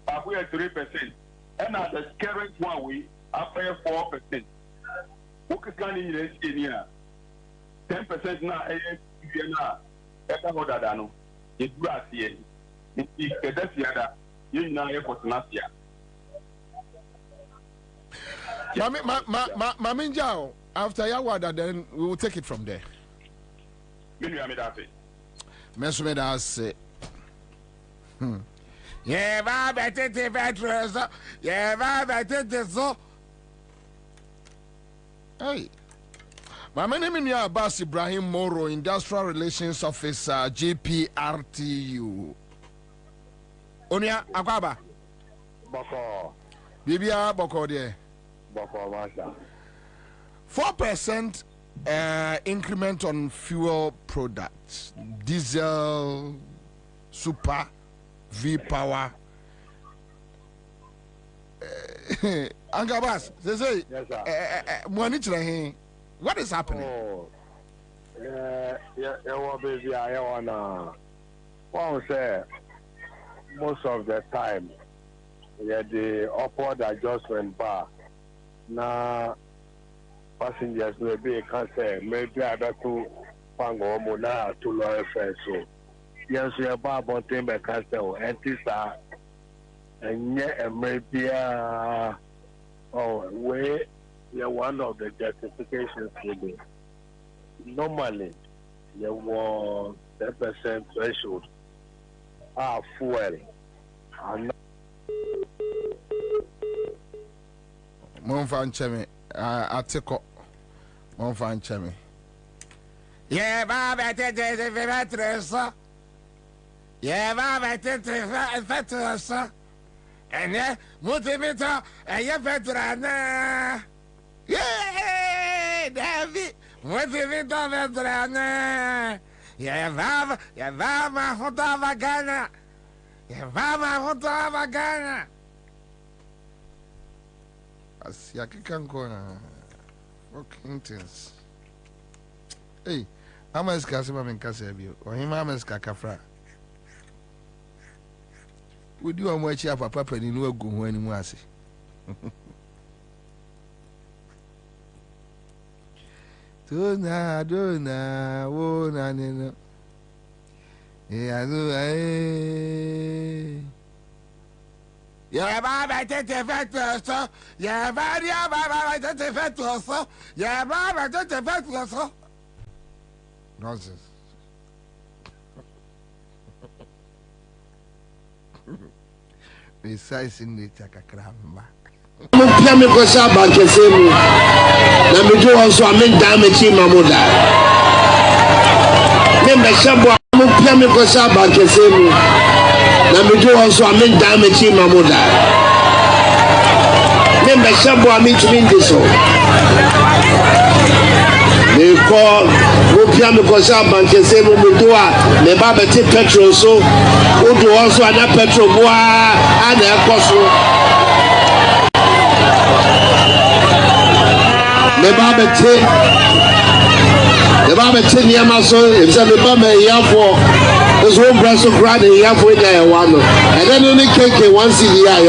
Bako 3%. And at the current one we after 4%. Who can in here? 10% now now. Ever order than it's grass here. It's the other. You know, last year. Maminjao, after Yawada, then we will take it from there. Mesumeda say, yeah, Baba, Petroleum, yeah, Baba, Petroleum. Hey, my name is Abbas Ibrahim Moro, Industrial Relations Officer, JPRTU. Onia Akwaba. Boko. Bibia Boko there. Boko Masha. 4% increment on fuel products, diesel, super, V-Power. Angabas, they say, yes, what is happening? Oh, yeah, baby, I wanna. One say, most of the time, the upward adjustment bar. Now, passengers may be cancer, maybe I got to Pango Mona to lower fair. So, yes, we are about thing by cancer, and this are, and yet, maybe, where one of the justifications will be normally, you want 10% threshold. Fuel. Monfan Chemi, Atiko, Monfan Chemi. Yeah, Baba, Petroleum. Yeah, Baba, Petroleum. And yeah, Motivator, and yeah, Petroleum. Yeah, David, Motivator, Petroleum. Yeah, Baba, Hotavagana. Yeah, Baba, Hotavagana. As Yakikan Kona, fucking things. Hey, I'm as Casima and Casabio, or him, I'm as Cacafra. Would you watch your papa and you know go when you was? Dona, oh, Nana. Yeah, yeah, Baba, take the fat, yeah, Baba, take the fat, yeah, Baba, take the fat, nonsense. Besides, in the Chakakramba. Mupia me kosa bankese mu na me do also amen damage mamuda me be shebo mo pia me ko sha ba kese mu na me do also amen da me chi mamoda me be shabo amen to me so me ko mo pia me ko sha ba kese mu me do a me ba be ti petrol so o do also ana petrol bo ana e ko so me ba be ti the Bible tell me my son, if some Bama Yafo, there's one brass of grand and Yafo in there one. And then only cake once in the eye.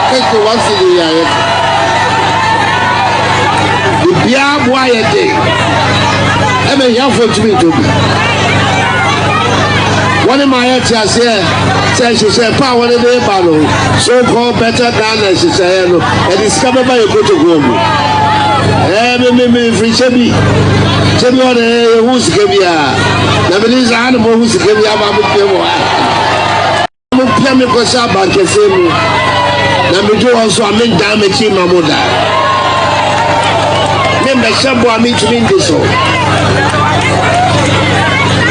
Cake once in the eye. The Bia Boya day. I mean Yafo to me to be. One of my answers here says she said, power in the battle, so called better than she said, and discovered by a good to go. Me free Chebby. Chebby on a who's Gabia. Nabalese animal who's Gabia. I'm a piano Kosaba can say me. Number two also I mean damage in Mamoda. Remember Shabo I mean to mean this all.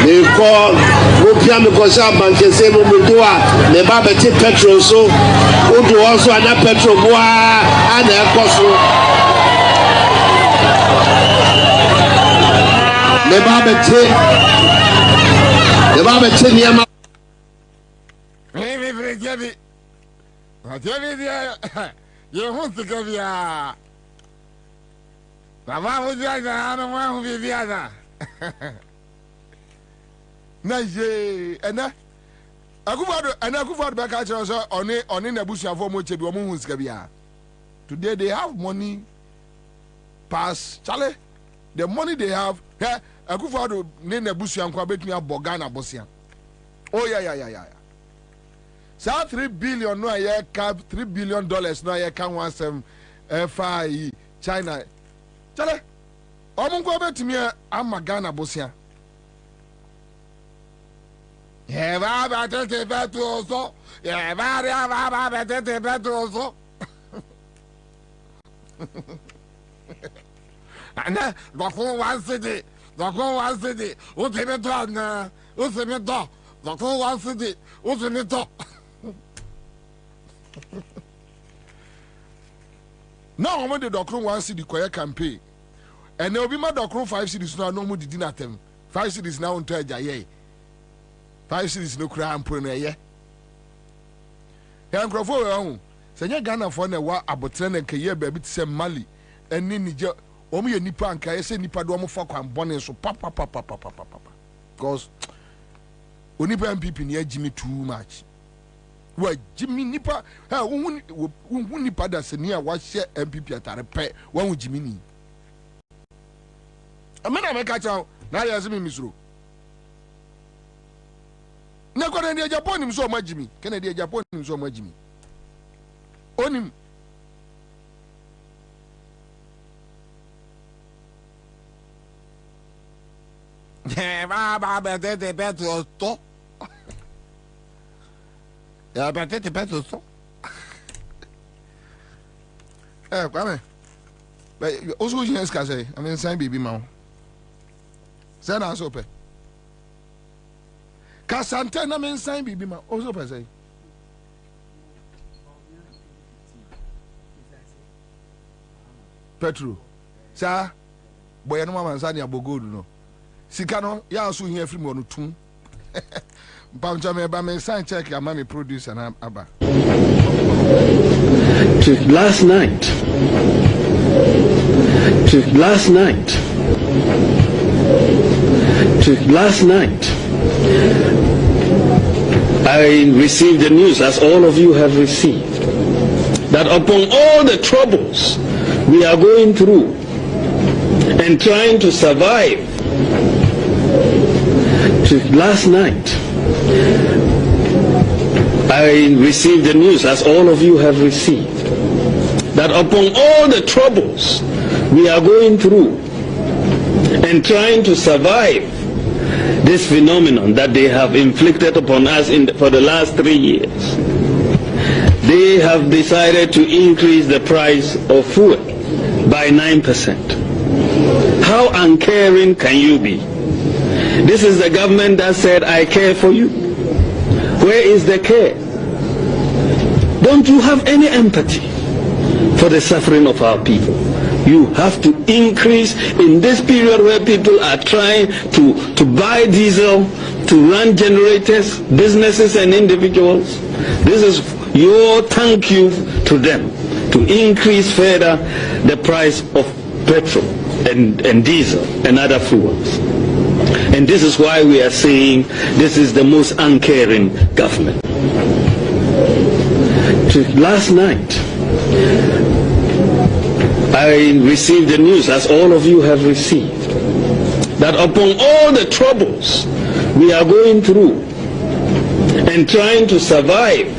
They call piano Kosaba can say Mudua, the Baba Petrol so who do also an petrol boy and a cost. The Bible tell me I'm you want to go here. Baba would I don't want to be the other. Nice, and I go for back at us on in the bush of Mochi. Today they have money pass Charlie. The money they have, I go for the name of Bush and Kwabena Bogana Bosia. Oh, yeah. So $3 billion no year cap, $3 billion no year can want some FI China. Chale, I'm going to me, I'm a Ghana Bosia. Yeah, I take it back to also. Yeah, I take it back to also. And the whole one city, what's in it on? What's in it on? The whole one city, what's in it on? Now, when the doctor wants to see the choir campaign, and there will be my doctor 5 cities now, no more did not them. 5 cities now on Taja, 5 cities no crime, Pune, yeah. Crawford, Sanya Ghana for a while about 10 and Kaya baby to Mali, and Niger. Omi nipa anka yese nipa do omfa kwan bone so papa because onipa MPP ne Jimmy too much wa Jimmy nipa ha wo nipa da senia wa hye MPP atare pe wa wo Jimmy ni amena me ka cha na ya zimi misro na ko na Japan nim so ma Jimmy Kennedy Japan nim so ma Jimmy onim Baba betete petrol to. Ya betete petrol to. Kwame. But also you ask say, I mean sign baby ma. Say na so pe. Ka sante na men sign baby ma. Also pe say. Petrol. Sa boy no mama say ni abogodu no. Sikano, ya so here film on tun. Pamcha me ba me sign check ya mami producer na aba. Last night, I received the news, as all of you have received, that upon all the troubles we are going through and trying to survive, last night, I received the news, as all of you have received, that upon all the troubles we are going through and trying to survive this phenomenon that they have inflicted upon us for the last 3 years, they have decided to increase the price of food by 9%. How uncaring can you be? This is the government that said, I care for you. Where is the care? Don't you have any empathy for the suffering of our people? You have to increase in this period where people are trying to buy diesel, to run generators, businesses and individuals. This is your thank you to them, to increase further the price of petrol and diesel and other fuels. And this is why we are saying this is the most uncaring government. Last night, I received the news, as all of you have received, that upon all the troubles we are going through and trying to survive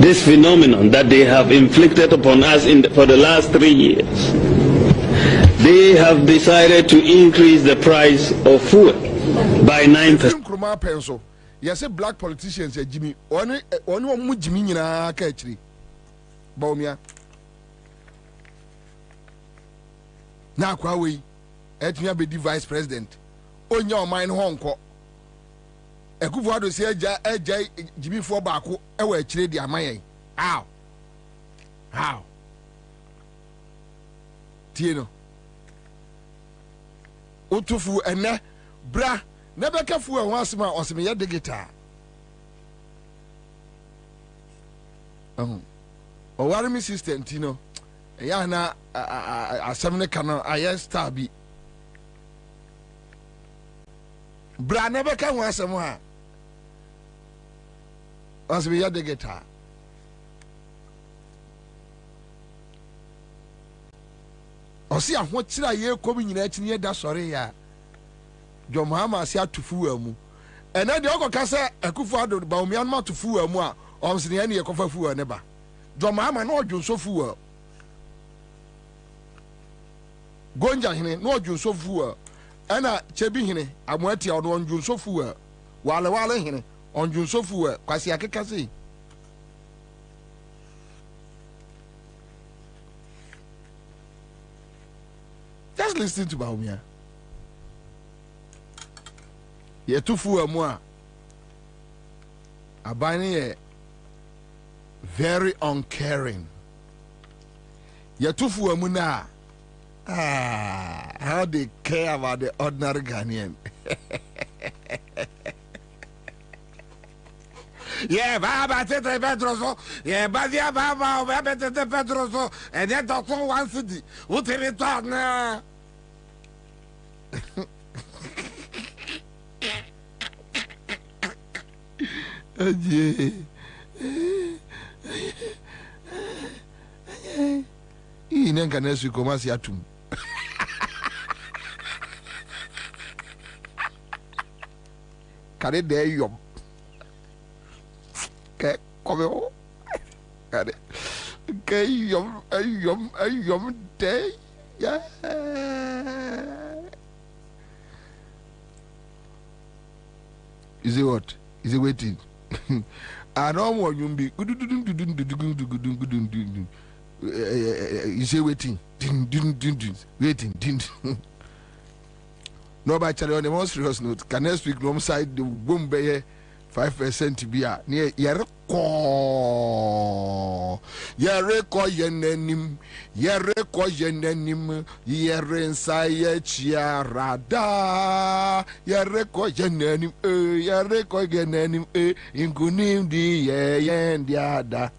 this phenomenon that they have inflicted upon us for the last 3 years, they have decided to increase the price of food by 9%. Yes, black politicians, Jimmy, only Jimmy in a country. Bomia. Now, Kwawe, Etnia be the vice president. On your mind, Hong Kong. A good word to say, Jimmy for Baku, away, Chile, Amaye. How? Tino. Utufu and bra. Never careful once more or some the guitar. Oh, what me sister, Tino? Yana a 7 canal, I stabby. Bra never can once more. As we had the guitar. Or see, what's a year coming in near that sorry, ya. John Mahama sia tufu amu ena de okokasa akufo ado ba omian ma tufu amu a omsene ya ne yekofa fu ne ba John Mahama na odwonso fu a gonja hene na odwonso fu a ena chebi hene amoati a odwonso fu a wale hene odwonso fu a kwasi akekase just listen to Baumia. Ye tufu amwa abani ye very uncaring. Ye tufu amuna how they care about the ordinary Ghanaian. Yeah, Baba Tete Petroso, yeah, Badia Baba, Baba Tete Petroso, and then Doctor one city. What did it talk now? Hii nenga nesu komasi atum. Kare de yom. Ke kome o. Kare. Ke yom de. Yeah. Is it what? Is it waiting? I don't want you to be. You say waiting. Waiting. No, by Charlie, on the most serious note, can next week, no side the boom bay 5% to be a near Yereko yenenim, Yerensa Chiarada, Yereko yenenim, Ingunim di yendiada.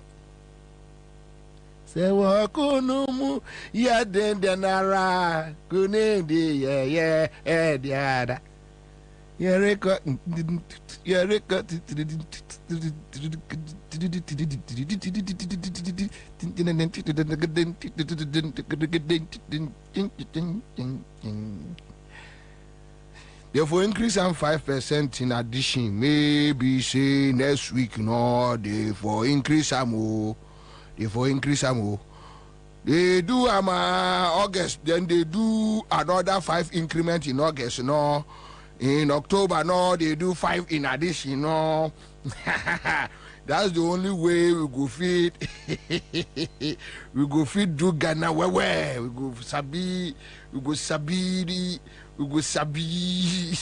Se wakunumu ya dendenara kunendi ye diada Yereko therefore increase on 5% in addition maybe say next week no therefore increase more. They do August, then they do another 5 increment in August, no. In October, no, they do 5 in addition, no. That's the only way we go feed. We go feed do Ghana where we go sabi Ugo sabi.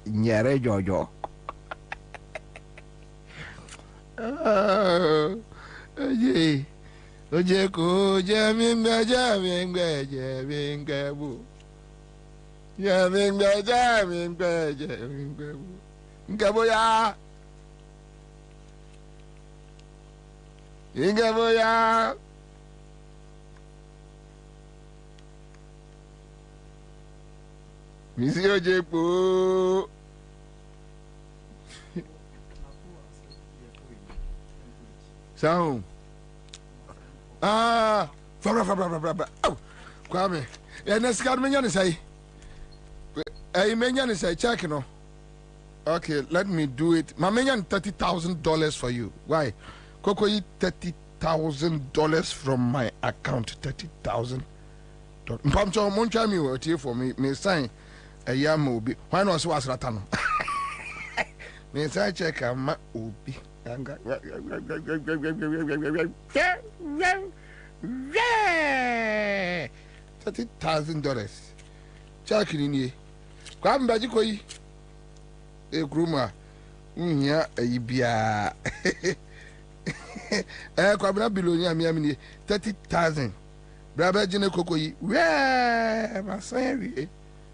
Nyere Jojo. Oje. Oje ko jamingbe bu. Jamingbe bu. Ngeboya. Ingeboya. Misi oje po. Sound. Fabra. Oh, Kwame. Next card menya ni say. Menya ni say check no. Okay, let me do it. Menya $30,000 for you. Why? Koko yi $30,000 from my account. $30,000. Mpamcho moncha mi wo tie for me sign yam obi. Why no so asrata no? Me say check am obi. $30,000. Check ni. Kwa mbaji koyi. Kruma. Nya bia. Kwabena bilonia mi 30,000. Brother Jine Kokoyi. Where my son?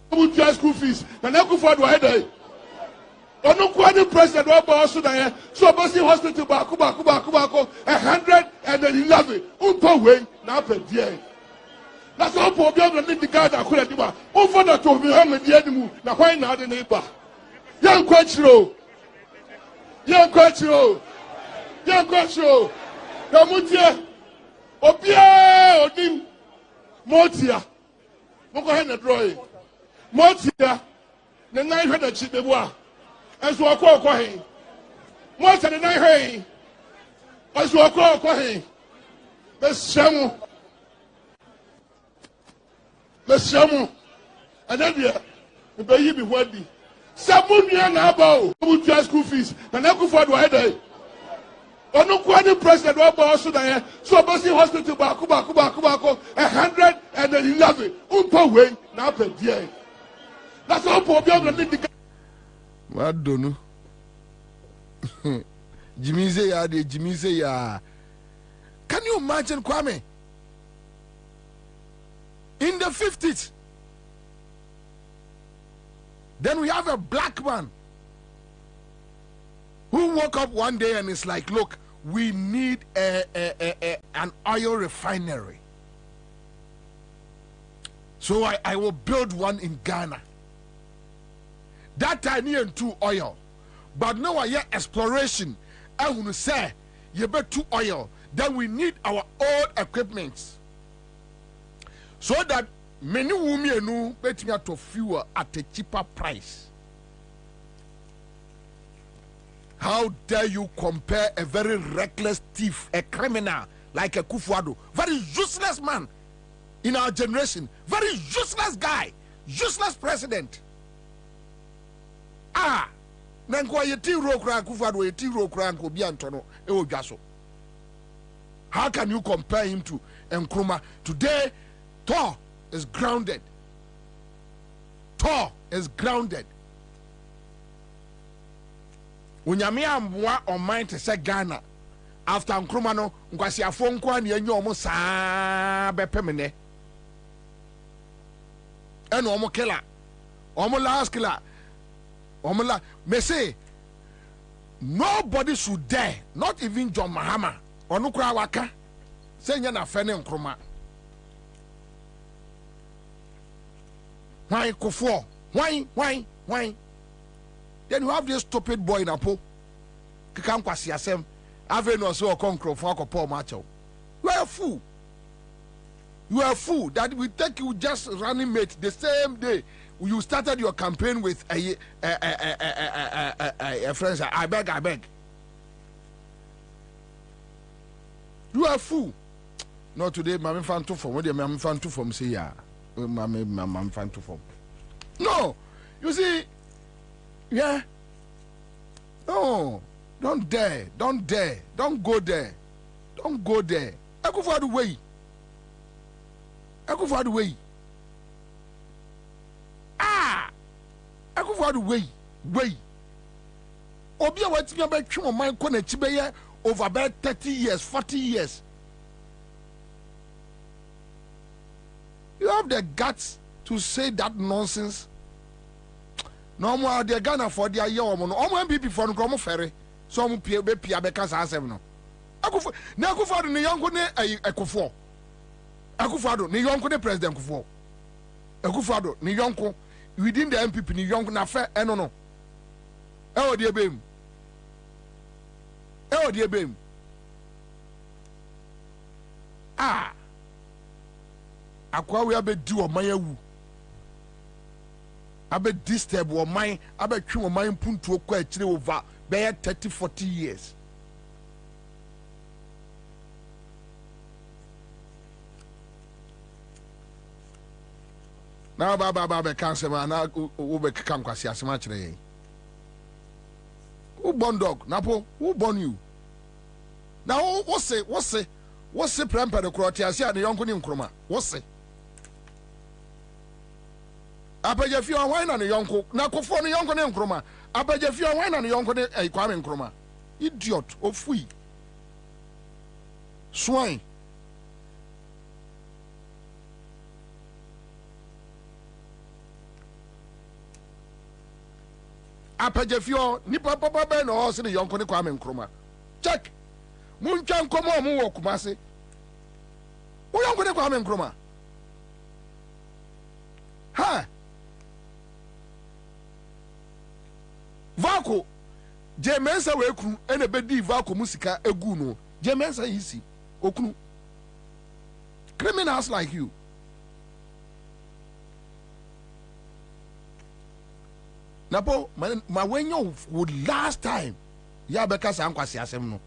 Who pay school fees? And I go for the head. Onu kwani president wa ba so dan so Bobie hospital ba 111 unto we na pa die na so po bi on need the guard akura di ba o for that to be am die animu na why na de na ba yan kwachiro na mutie obia odim motia moko he na droy motia na nai hwe na chi bebu a enso okọ he mo se ne nai he enso okọ he meshamu anabia be yi bi hwadi samunua na aba o mu tua school fees na na ku for do head onu kwani president wa ba so dan so Bobie hospital ba 111 unto we na pa die na so po bi on need the Madonu. Jimize ya. Can you imagine, Kwame? In the 50s, then we have a black man who woke up one day and is like, look, we need an oil refinery. So I will build one in Ghana. That time and two oil. But now I hear exploration. I want to say, you bet two oil. Then we need our old equipment. So that many women bet me to fuel at a cheaper price. How dare you compare a very reckless thief, a criminal like a Kufuado, very useless man in our generation, very useless guy, useless president. Nankwa yeti ro kran Kufuado yeti ro kran ko bi antono e odwaso. How can you compare him to Nkrumah? Today, Thor is grounded. Unyame amwa on mind to say Ghana after Nkrumah no nkwasi afo na enye omo saa bepemene. Eno omo killer. Omo last killer. Me say nobody should dare, not even John Mahama onukura waka say nya na fene Nkrumah. Why Kofo? Why? Then you have this stupid boy in Apo. Kikam kwasi asem. Ave no so konkro for akopọ macho. You are a fool. That we take you just running mate the same day you started your campaign with a friend. I beg. You are a fool. No, today, Mammy fan to form. What do you Mammy fan to form? Say, yeah. Mammy fan to form. No, you see, yeah. No, don't dare. Don't go there. I go for the way. Akufo-Addo way. Akufo-Addo way. Obi a watimi abetwe mo man ko na chibeye over about 30 years, 40 years. You have the guts to say that nonsense. No more the Ghana for their year or no MPP for no ferry. So mo pia be ka sa asem no. Akufo-Addo ne yonko ne Akufo. Akufo-Addo ne yonko ne President Akufo. Akufo-Addo ne yonko within the MPP ne yonko na fe no. E o de bem. Akwa we abedi o man awu. Abe disturb o man, abe twi o man puntu okọ akire over be 30-40 years. Now baba be cancel man na wo be kan kwase asema kire yen. Who born dog? Napo, who born you? Now what's say premper the Croatia and the young Nkroma? What's say? Abajafia wine and the young Nako for the young Nkroma. Abajafia wine and the young Kwame Nkroma. Idiot or fui. Swine. Apajafio nipa papa be no ho se ne yonko ne Kwame Nkrumah. Check. Muntwa nkomo mu wo Kumase. Wo yonko ne Kwame Nkrumah. Ha. Vako Jemensa we kru ene bedi Vako musika egu no. Jemensa yisi okunu. Criminals like you. Napo ma wenyo would last time ya beka sa ankwasi asem no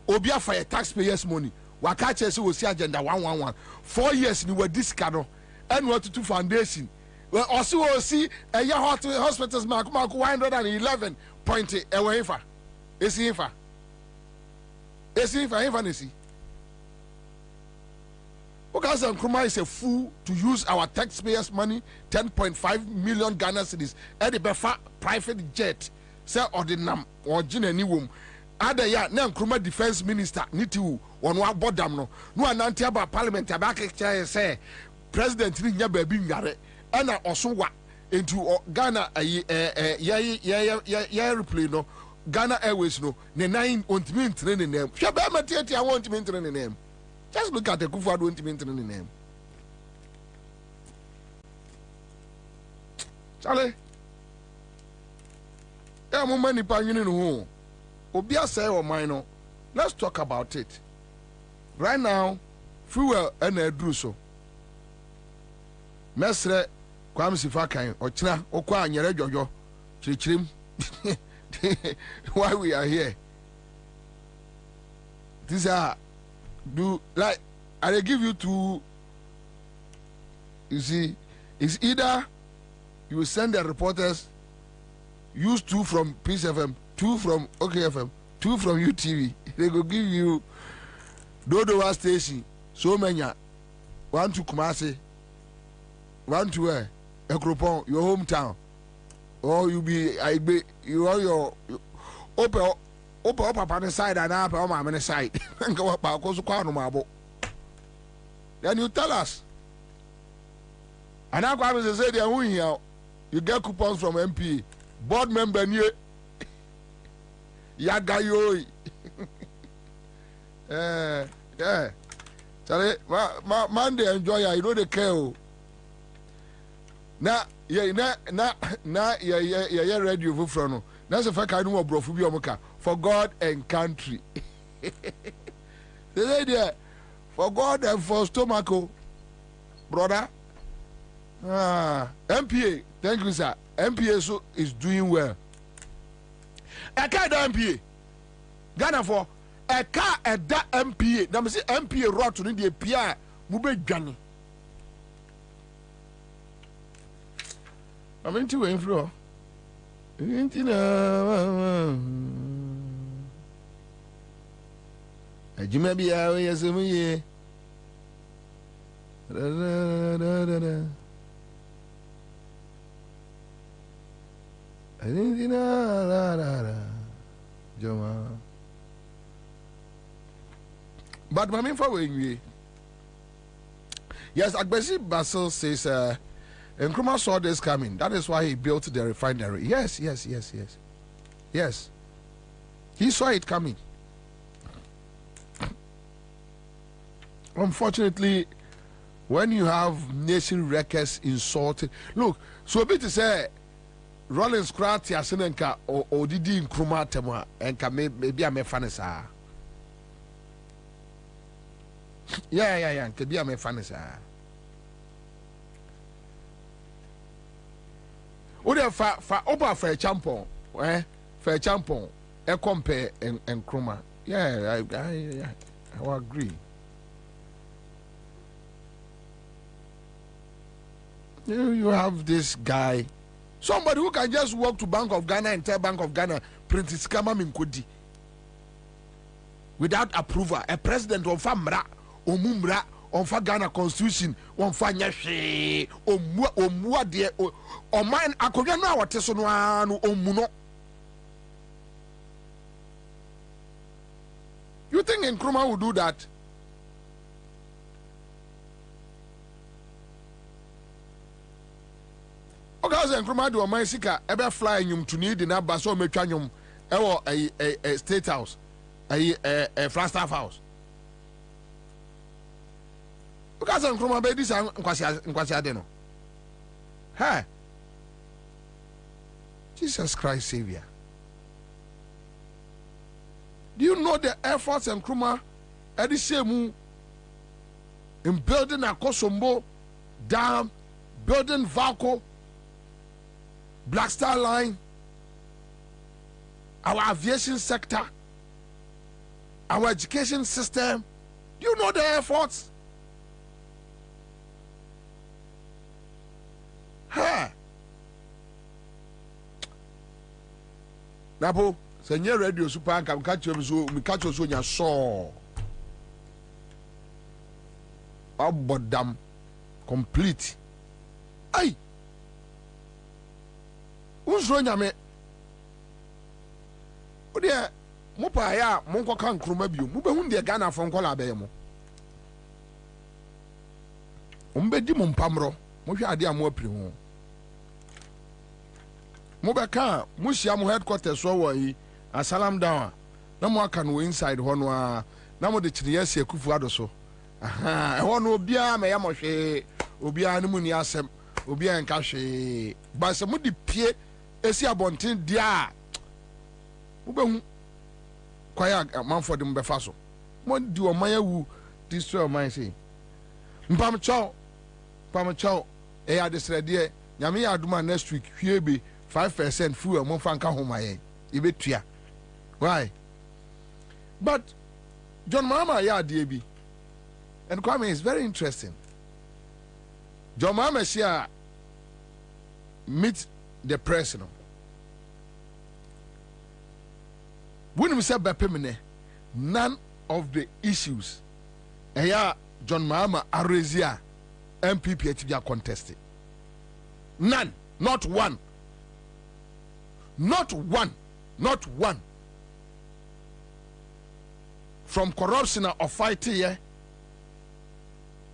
obi afa taxpayers money waka che se wo si agenda 111 4 years ni wadi sika no and what to foundation we also see a hospitals mark 111 point ewe ifa esi ifa nesi Okasan Nkrumah is a fool to use our taxpayers' money, 10.5 million Ghana cedis, at the Befa private jet, say ordinam or Jina Niwum. Ada ya na Nkrumah defense minister nitu on what bodam no ananti about parliament abaka say president ni nya baby ngare ana osowa into Ghana airplane no Ghana Airways no ne 9 ontimi training name hwe ba matiati I want to training name. Just look at the Akufo-Addo intimate name. Charlie. Yeah, many panyini no. Obia say or minor. Let's talk about it. Right now, fuel and edruso. Mesre Kwame Sifakan ochina okwa anyere jojo. Chirichirim. Why we are here. These are do like I give you two. You see, it's either you send the reporters, use 2 from Peace FM, 2 from OKFM, 2 from UTV. They go give you Dodowa station, so many, 1 to Kumasi, 1 to where Ekropon, your hometown, or you you are your open up on the side and up on the side. Then you tell us. And now Kwame say they are here. You get coupons from MP. Board member near Yagayo. Yeah. Charlie, man they enjoy ya, you know they care. Now yeah ready you from. That's a fact I know bro for God and country. They say there for God and for stomach, brother. MPA, thank you, sir. MPA so is doing well. A car MPA. Ghana for a car at that MPA. Now, say MPA route to the PI. Mube Johnny. I'm into inflow. Jimabi yes, But my main for yes, Agbesi Basil says Nkrumah saw this coming. That is why he built the refinery. Yes. He saw it coming. Unfortunately, when you have nation records insulted, look, so a bit to say Rollins Krati Asenenka or Didi Nkrumah Temwa and maybe I'm a fanasa. Yeah, could be a fanasa. Ode fa oba fa champon fa champon e compare and Nkrumah. Yeah, I agree. You have this guy, somebody who can just walk to Bank of Ghana and tell Bank of Ghana print his kama minkodi without approval. A president of Famra or Mumra on fa Ghana constitution on fa nyashe o mua de o man akodwa no awote so no anu omuno. You think Nkrumah will do that? Okay, Nkrumah do my sika ebe fly nyum to need na ba so metwa nyum ewo a state house a Flagstaff house. Okay, Nkrumah be this nkwasi ade no. Hey, Jesus Christ Savior. Do you know the efforts Nkrumah edishemu in building a Kosombo dam, building Valco, Black Star Line, our aviation sector, our education system? Do you know the efforts? Huh? Napo, senye radio super anka mkacho so nya so. Abodam complete. Ay. Unso nyame. Ode mo pa ya mo nkoka Nkrumah bio. Mo be hu de Ghana fo nkola be mo. Ombe di mo mpamro. Mo hwe ade amo apiri ho. Mo be ka mo hia mo headquarters so wo yi asalam down. Na mo aka no inside ho no a na mo de kire yesi akufu ado so. Aha, e ho no obia me ya mo hwe obia no mu ni asem. Obia nka hwe. Ba se mo di pie esi abonten dia. Mo be hu kwaya manfo de mo be fa so. Mo di o man awu destroy o man say. Mpam chow e ya desrede nyame ya aduma next week hwiebe 5% fuel mo fa nka homaye e betua. Why? But John Mahama ya de bi. And Kwame is very interesting. John Mahama share meet the president. When we say bepemene, none of the issues John Mahama Arezia MPP HBA contested. None. Not one. Not one. Not one. From corruption or fighting here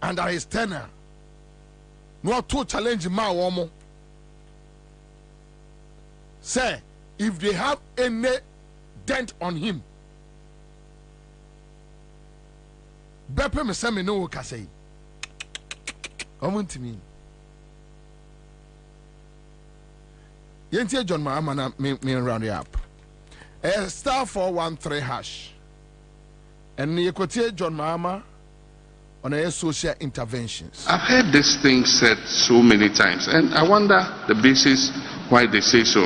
under his tenure. No to challenge ma womo. Say, if they have any dent on him, Bepe me say me no ka say. Omuntimi. Yentie John Mahama na me round it up. *413#. And you could hear John Mahama on a social interventions. I've heard this thing said so many times, and I wonder the basis why they say so.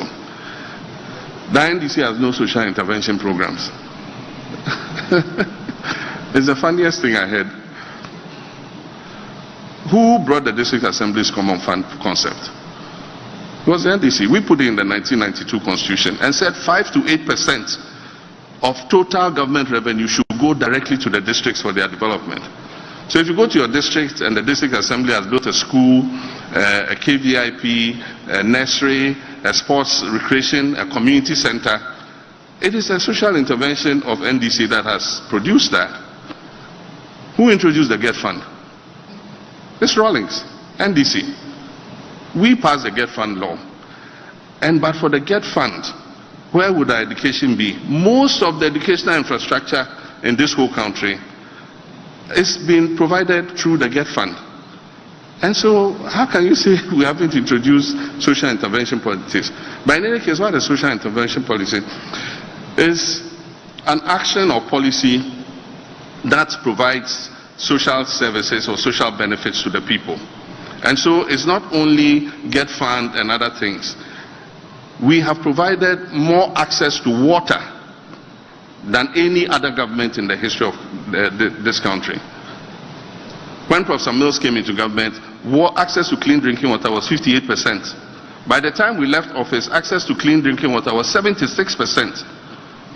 The NDC has no social intervention programs. It's the funniest thing I heard. Who brought the District Assembly's Common Fund concept? It was the NDC. We put it in the 1992 Constitution and said 5 to 8% of total government revenue should go directly to the districts for their development. So if you go to your district and the district assembly has built a school, a KVIP, a nursery, a sports recreation, a community center, it is a social intervention of NDC that has produced that. Who introduced the GET Fund? It's Rawlings, NDC. We passed the GET Fund law. But for the GET Fund, where would our education be? Most of the educational infrastructure in this whole country is being provided through the GET Fund. And so, how can you say we haven't introduced social intervention policies? But in any case, what is social intervention policy? Is an action or policy that provides social services or social benefits to the people. And so, it's not only GET Fund and other things. We have provided more access to water than any other government in the history of this country. When Professor Mills came into government, access to clean drinking water was 58%. By the time we left office, access to clean drinking water was 76%.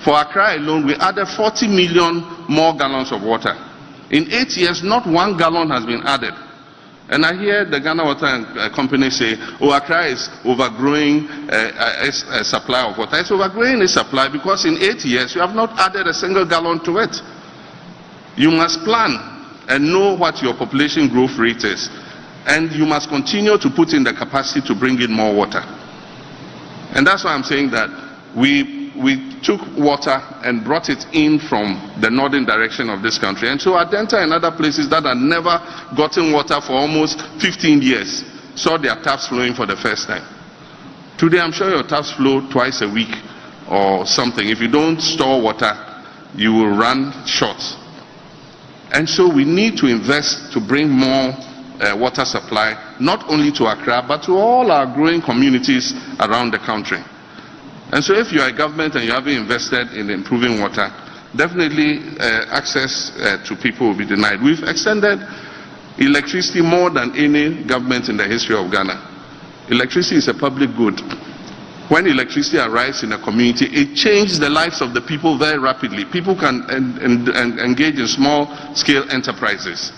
For Accra alone, we added 40 million more gallons of water. In 8 years, not 1 gallon has been added. And I hear the Ghana Water Company say, oh, Accra is overgrowing a supply of water. It's overgrowing a supply because in 8 years, you have not added a single gallon to it. You must plan and know what your population growth rate is. And you must continue to put in the capacity to bring in more water. And that's why I'm saying that we took water and brought it in from the northern direction of this country. And so Adenta and other places that had never gotten water for almost 15 years saw their taps flowing for the first time. Today, I'm sure your taps flow twice a week or something. If you don't store water, you will run short. And so we need to invest to bring more water supply, not only to Accra, but to all our growing communities around the country. And so if you are a government and you haven't invested in improving water, definitely access to people will be denied. We've extended electricity more than any government in the history of Ghana. Electricity is a public good. When electricity arrives in a community, it changes the lives of the people very rapidly. People can engage in small-scale enterprises.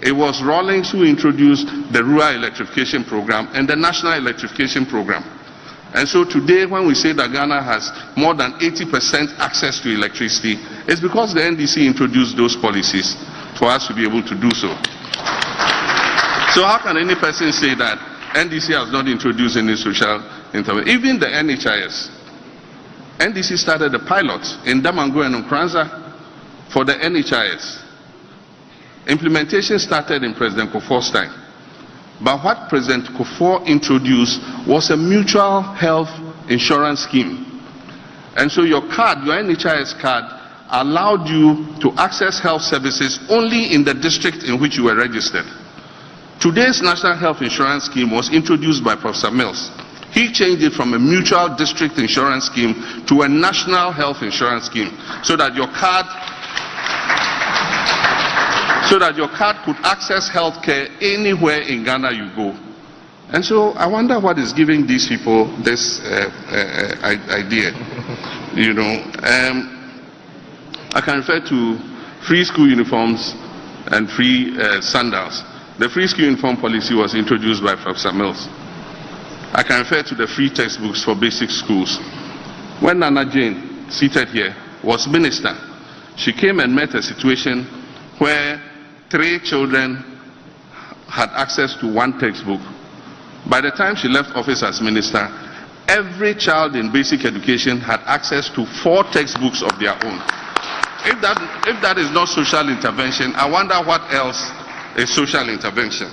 It was Rawlings who introduced the Rural Electrification Program and the National Electrification Program. And so today, when we say that Ghana has more than 80% access to electricity, it's because the NDC introduced those policies for us to be able to do so. So how can any person say that NDC has not introduced any social intervention? Even the NHIS. NDC started a pilot in Damango and Nkranza for the NHIS. Implementation started in President Kufuor's time. But what President Kufuor introduced was a mutual health insurance scheme. And so your card, your NHIS card, allowed you to access health services only in the district in which you were registered. Today's National Health Insurance Scheme was introduced by Professor Mills. He changed it from a mutual district insurance scheme to a national health insurance scheme so that your card could access health care anywhere in Ghana you go. And so I wonder what is giving these people this idea. You know, I can refer to free school uniforms and free sandals. The free school uniform policy was introduced by Professor Mills. I can refer to the free textbooks for basic schools. When Nana Jane, seated here, was minister, she came and met a situation where 3 children had access to 1 textbook. By the time she left office as minister, every child in basic education had access to 4 textbooks of their own. If that is not social intervention, I wonder what else is social intervention.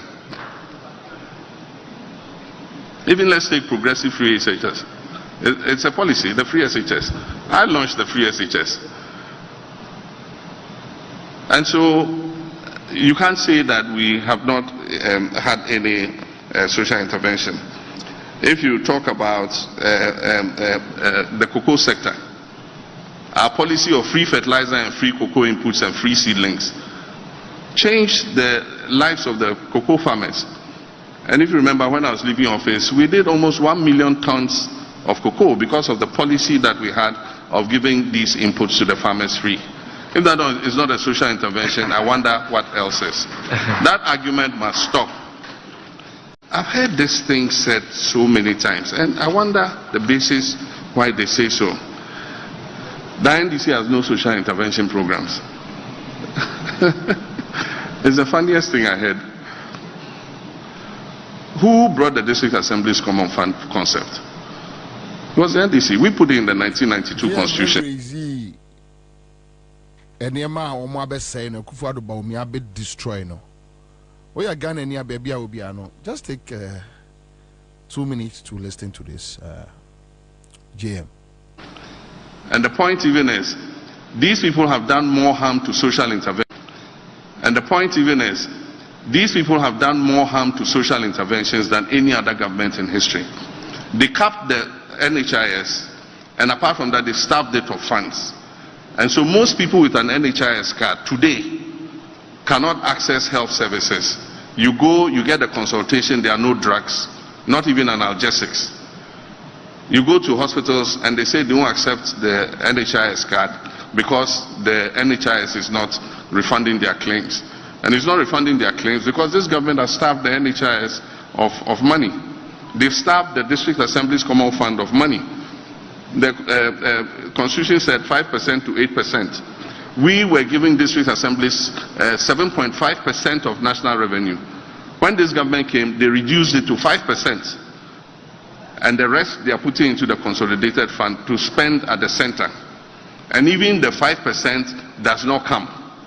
Even let's take progressive free SHS. It's a policy, the free SHS. I launched the free SHS. And so you can't say that we have not had any social intervention. If you talk about the cocoa sector, our policy of free fertilizer and free cocoa inputs and free seedlings changed the lives of the cocoa farmers. And if you remember, when I was leaving office, we did almost 1 million tons of cocoa because of the policy that we had of giving these inputs to the farmers free. If that is not a social intervention, I wonder what else is. That argument must stop. I've heard this thing said so many times, and I wonder the basis why they say so. The NDC has no social intervention programs. It's the funniest thing I heard. Who brought the District Assembly's Common Fund concept? It was the NDC. We put it in the 1992 Constitution. And destroy no. We are Ghana near baby Obiano. Just take 2 minutes to listen to this, JM. And the point even is, these people have done more harm to social intervention. And the point even is, these people have done more harm to social interventions than any other government in history. They capped the NHIS, and apart from that, they starved it of funds. And so most people with an NHIS card today cannot access health services. You go, you get a consultation, there are no drugs, not even analgesics. You go to hospitals and they say they won't accept the NHIS card because the NHIS is not refunding their claims. And it's not refunding their claims because this government has starved the NHIS of money. They've starved the District Assembly's Common Fund of money. The Constitution said 5% to 8%. We were giving district assemblies 7.5% of national revenue. When this government came, they reduced it to 5%. And the rest they are putting into the consolidated fund to spend at the center. And even the 5% does not come.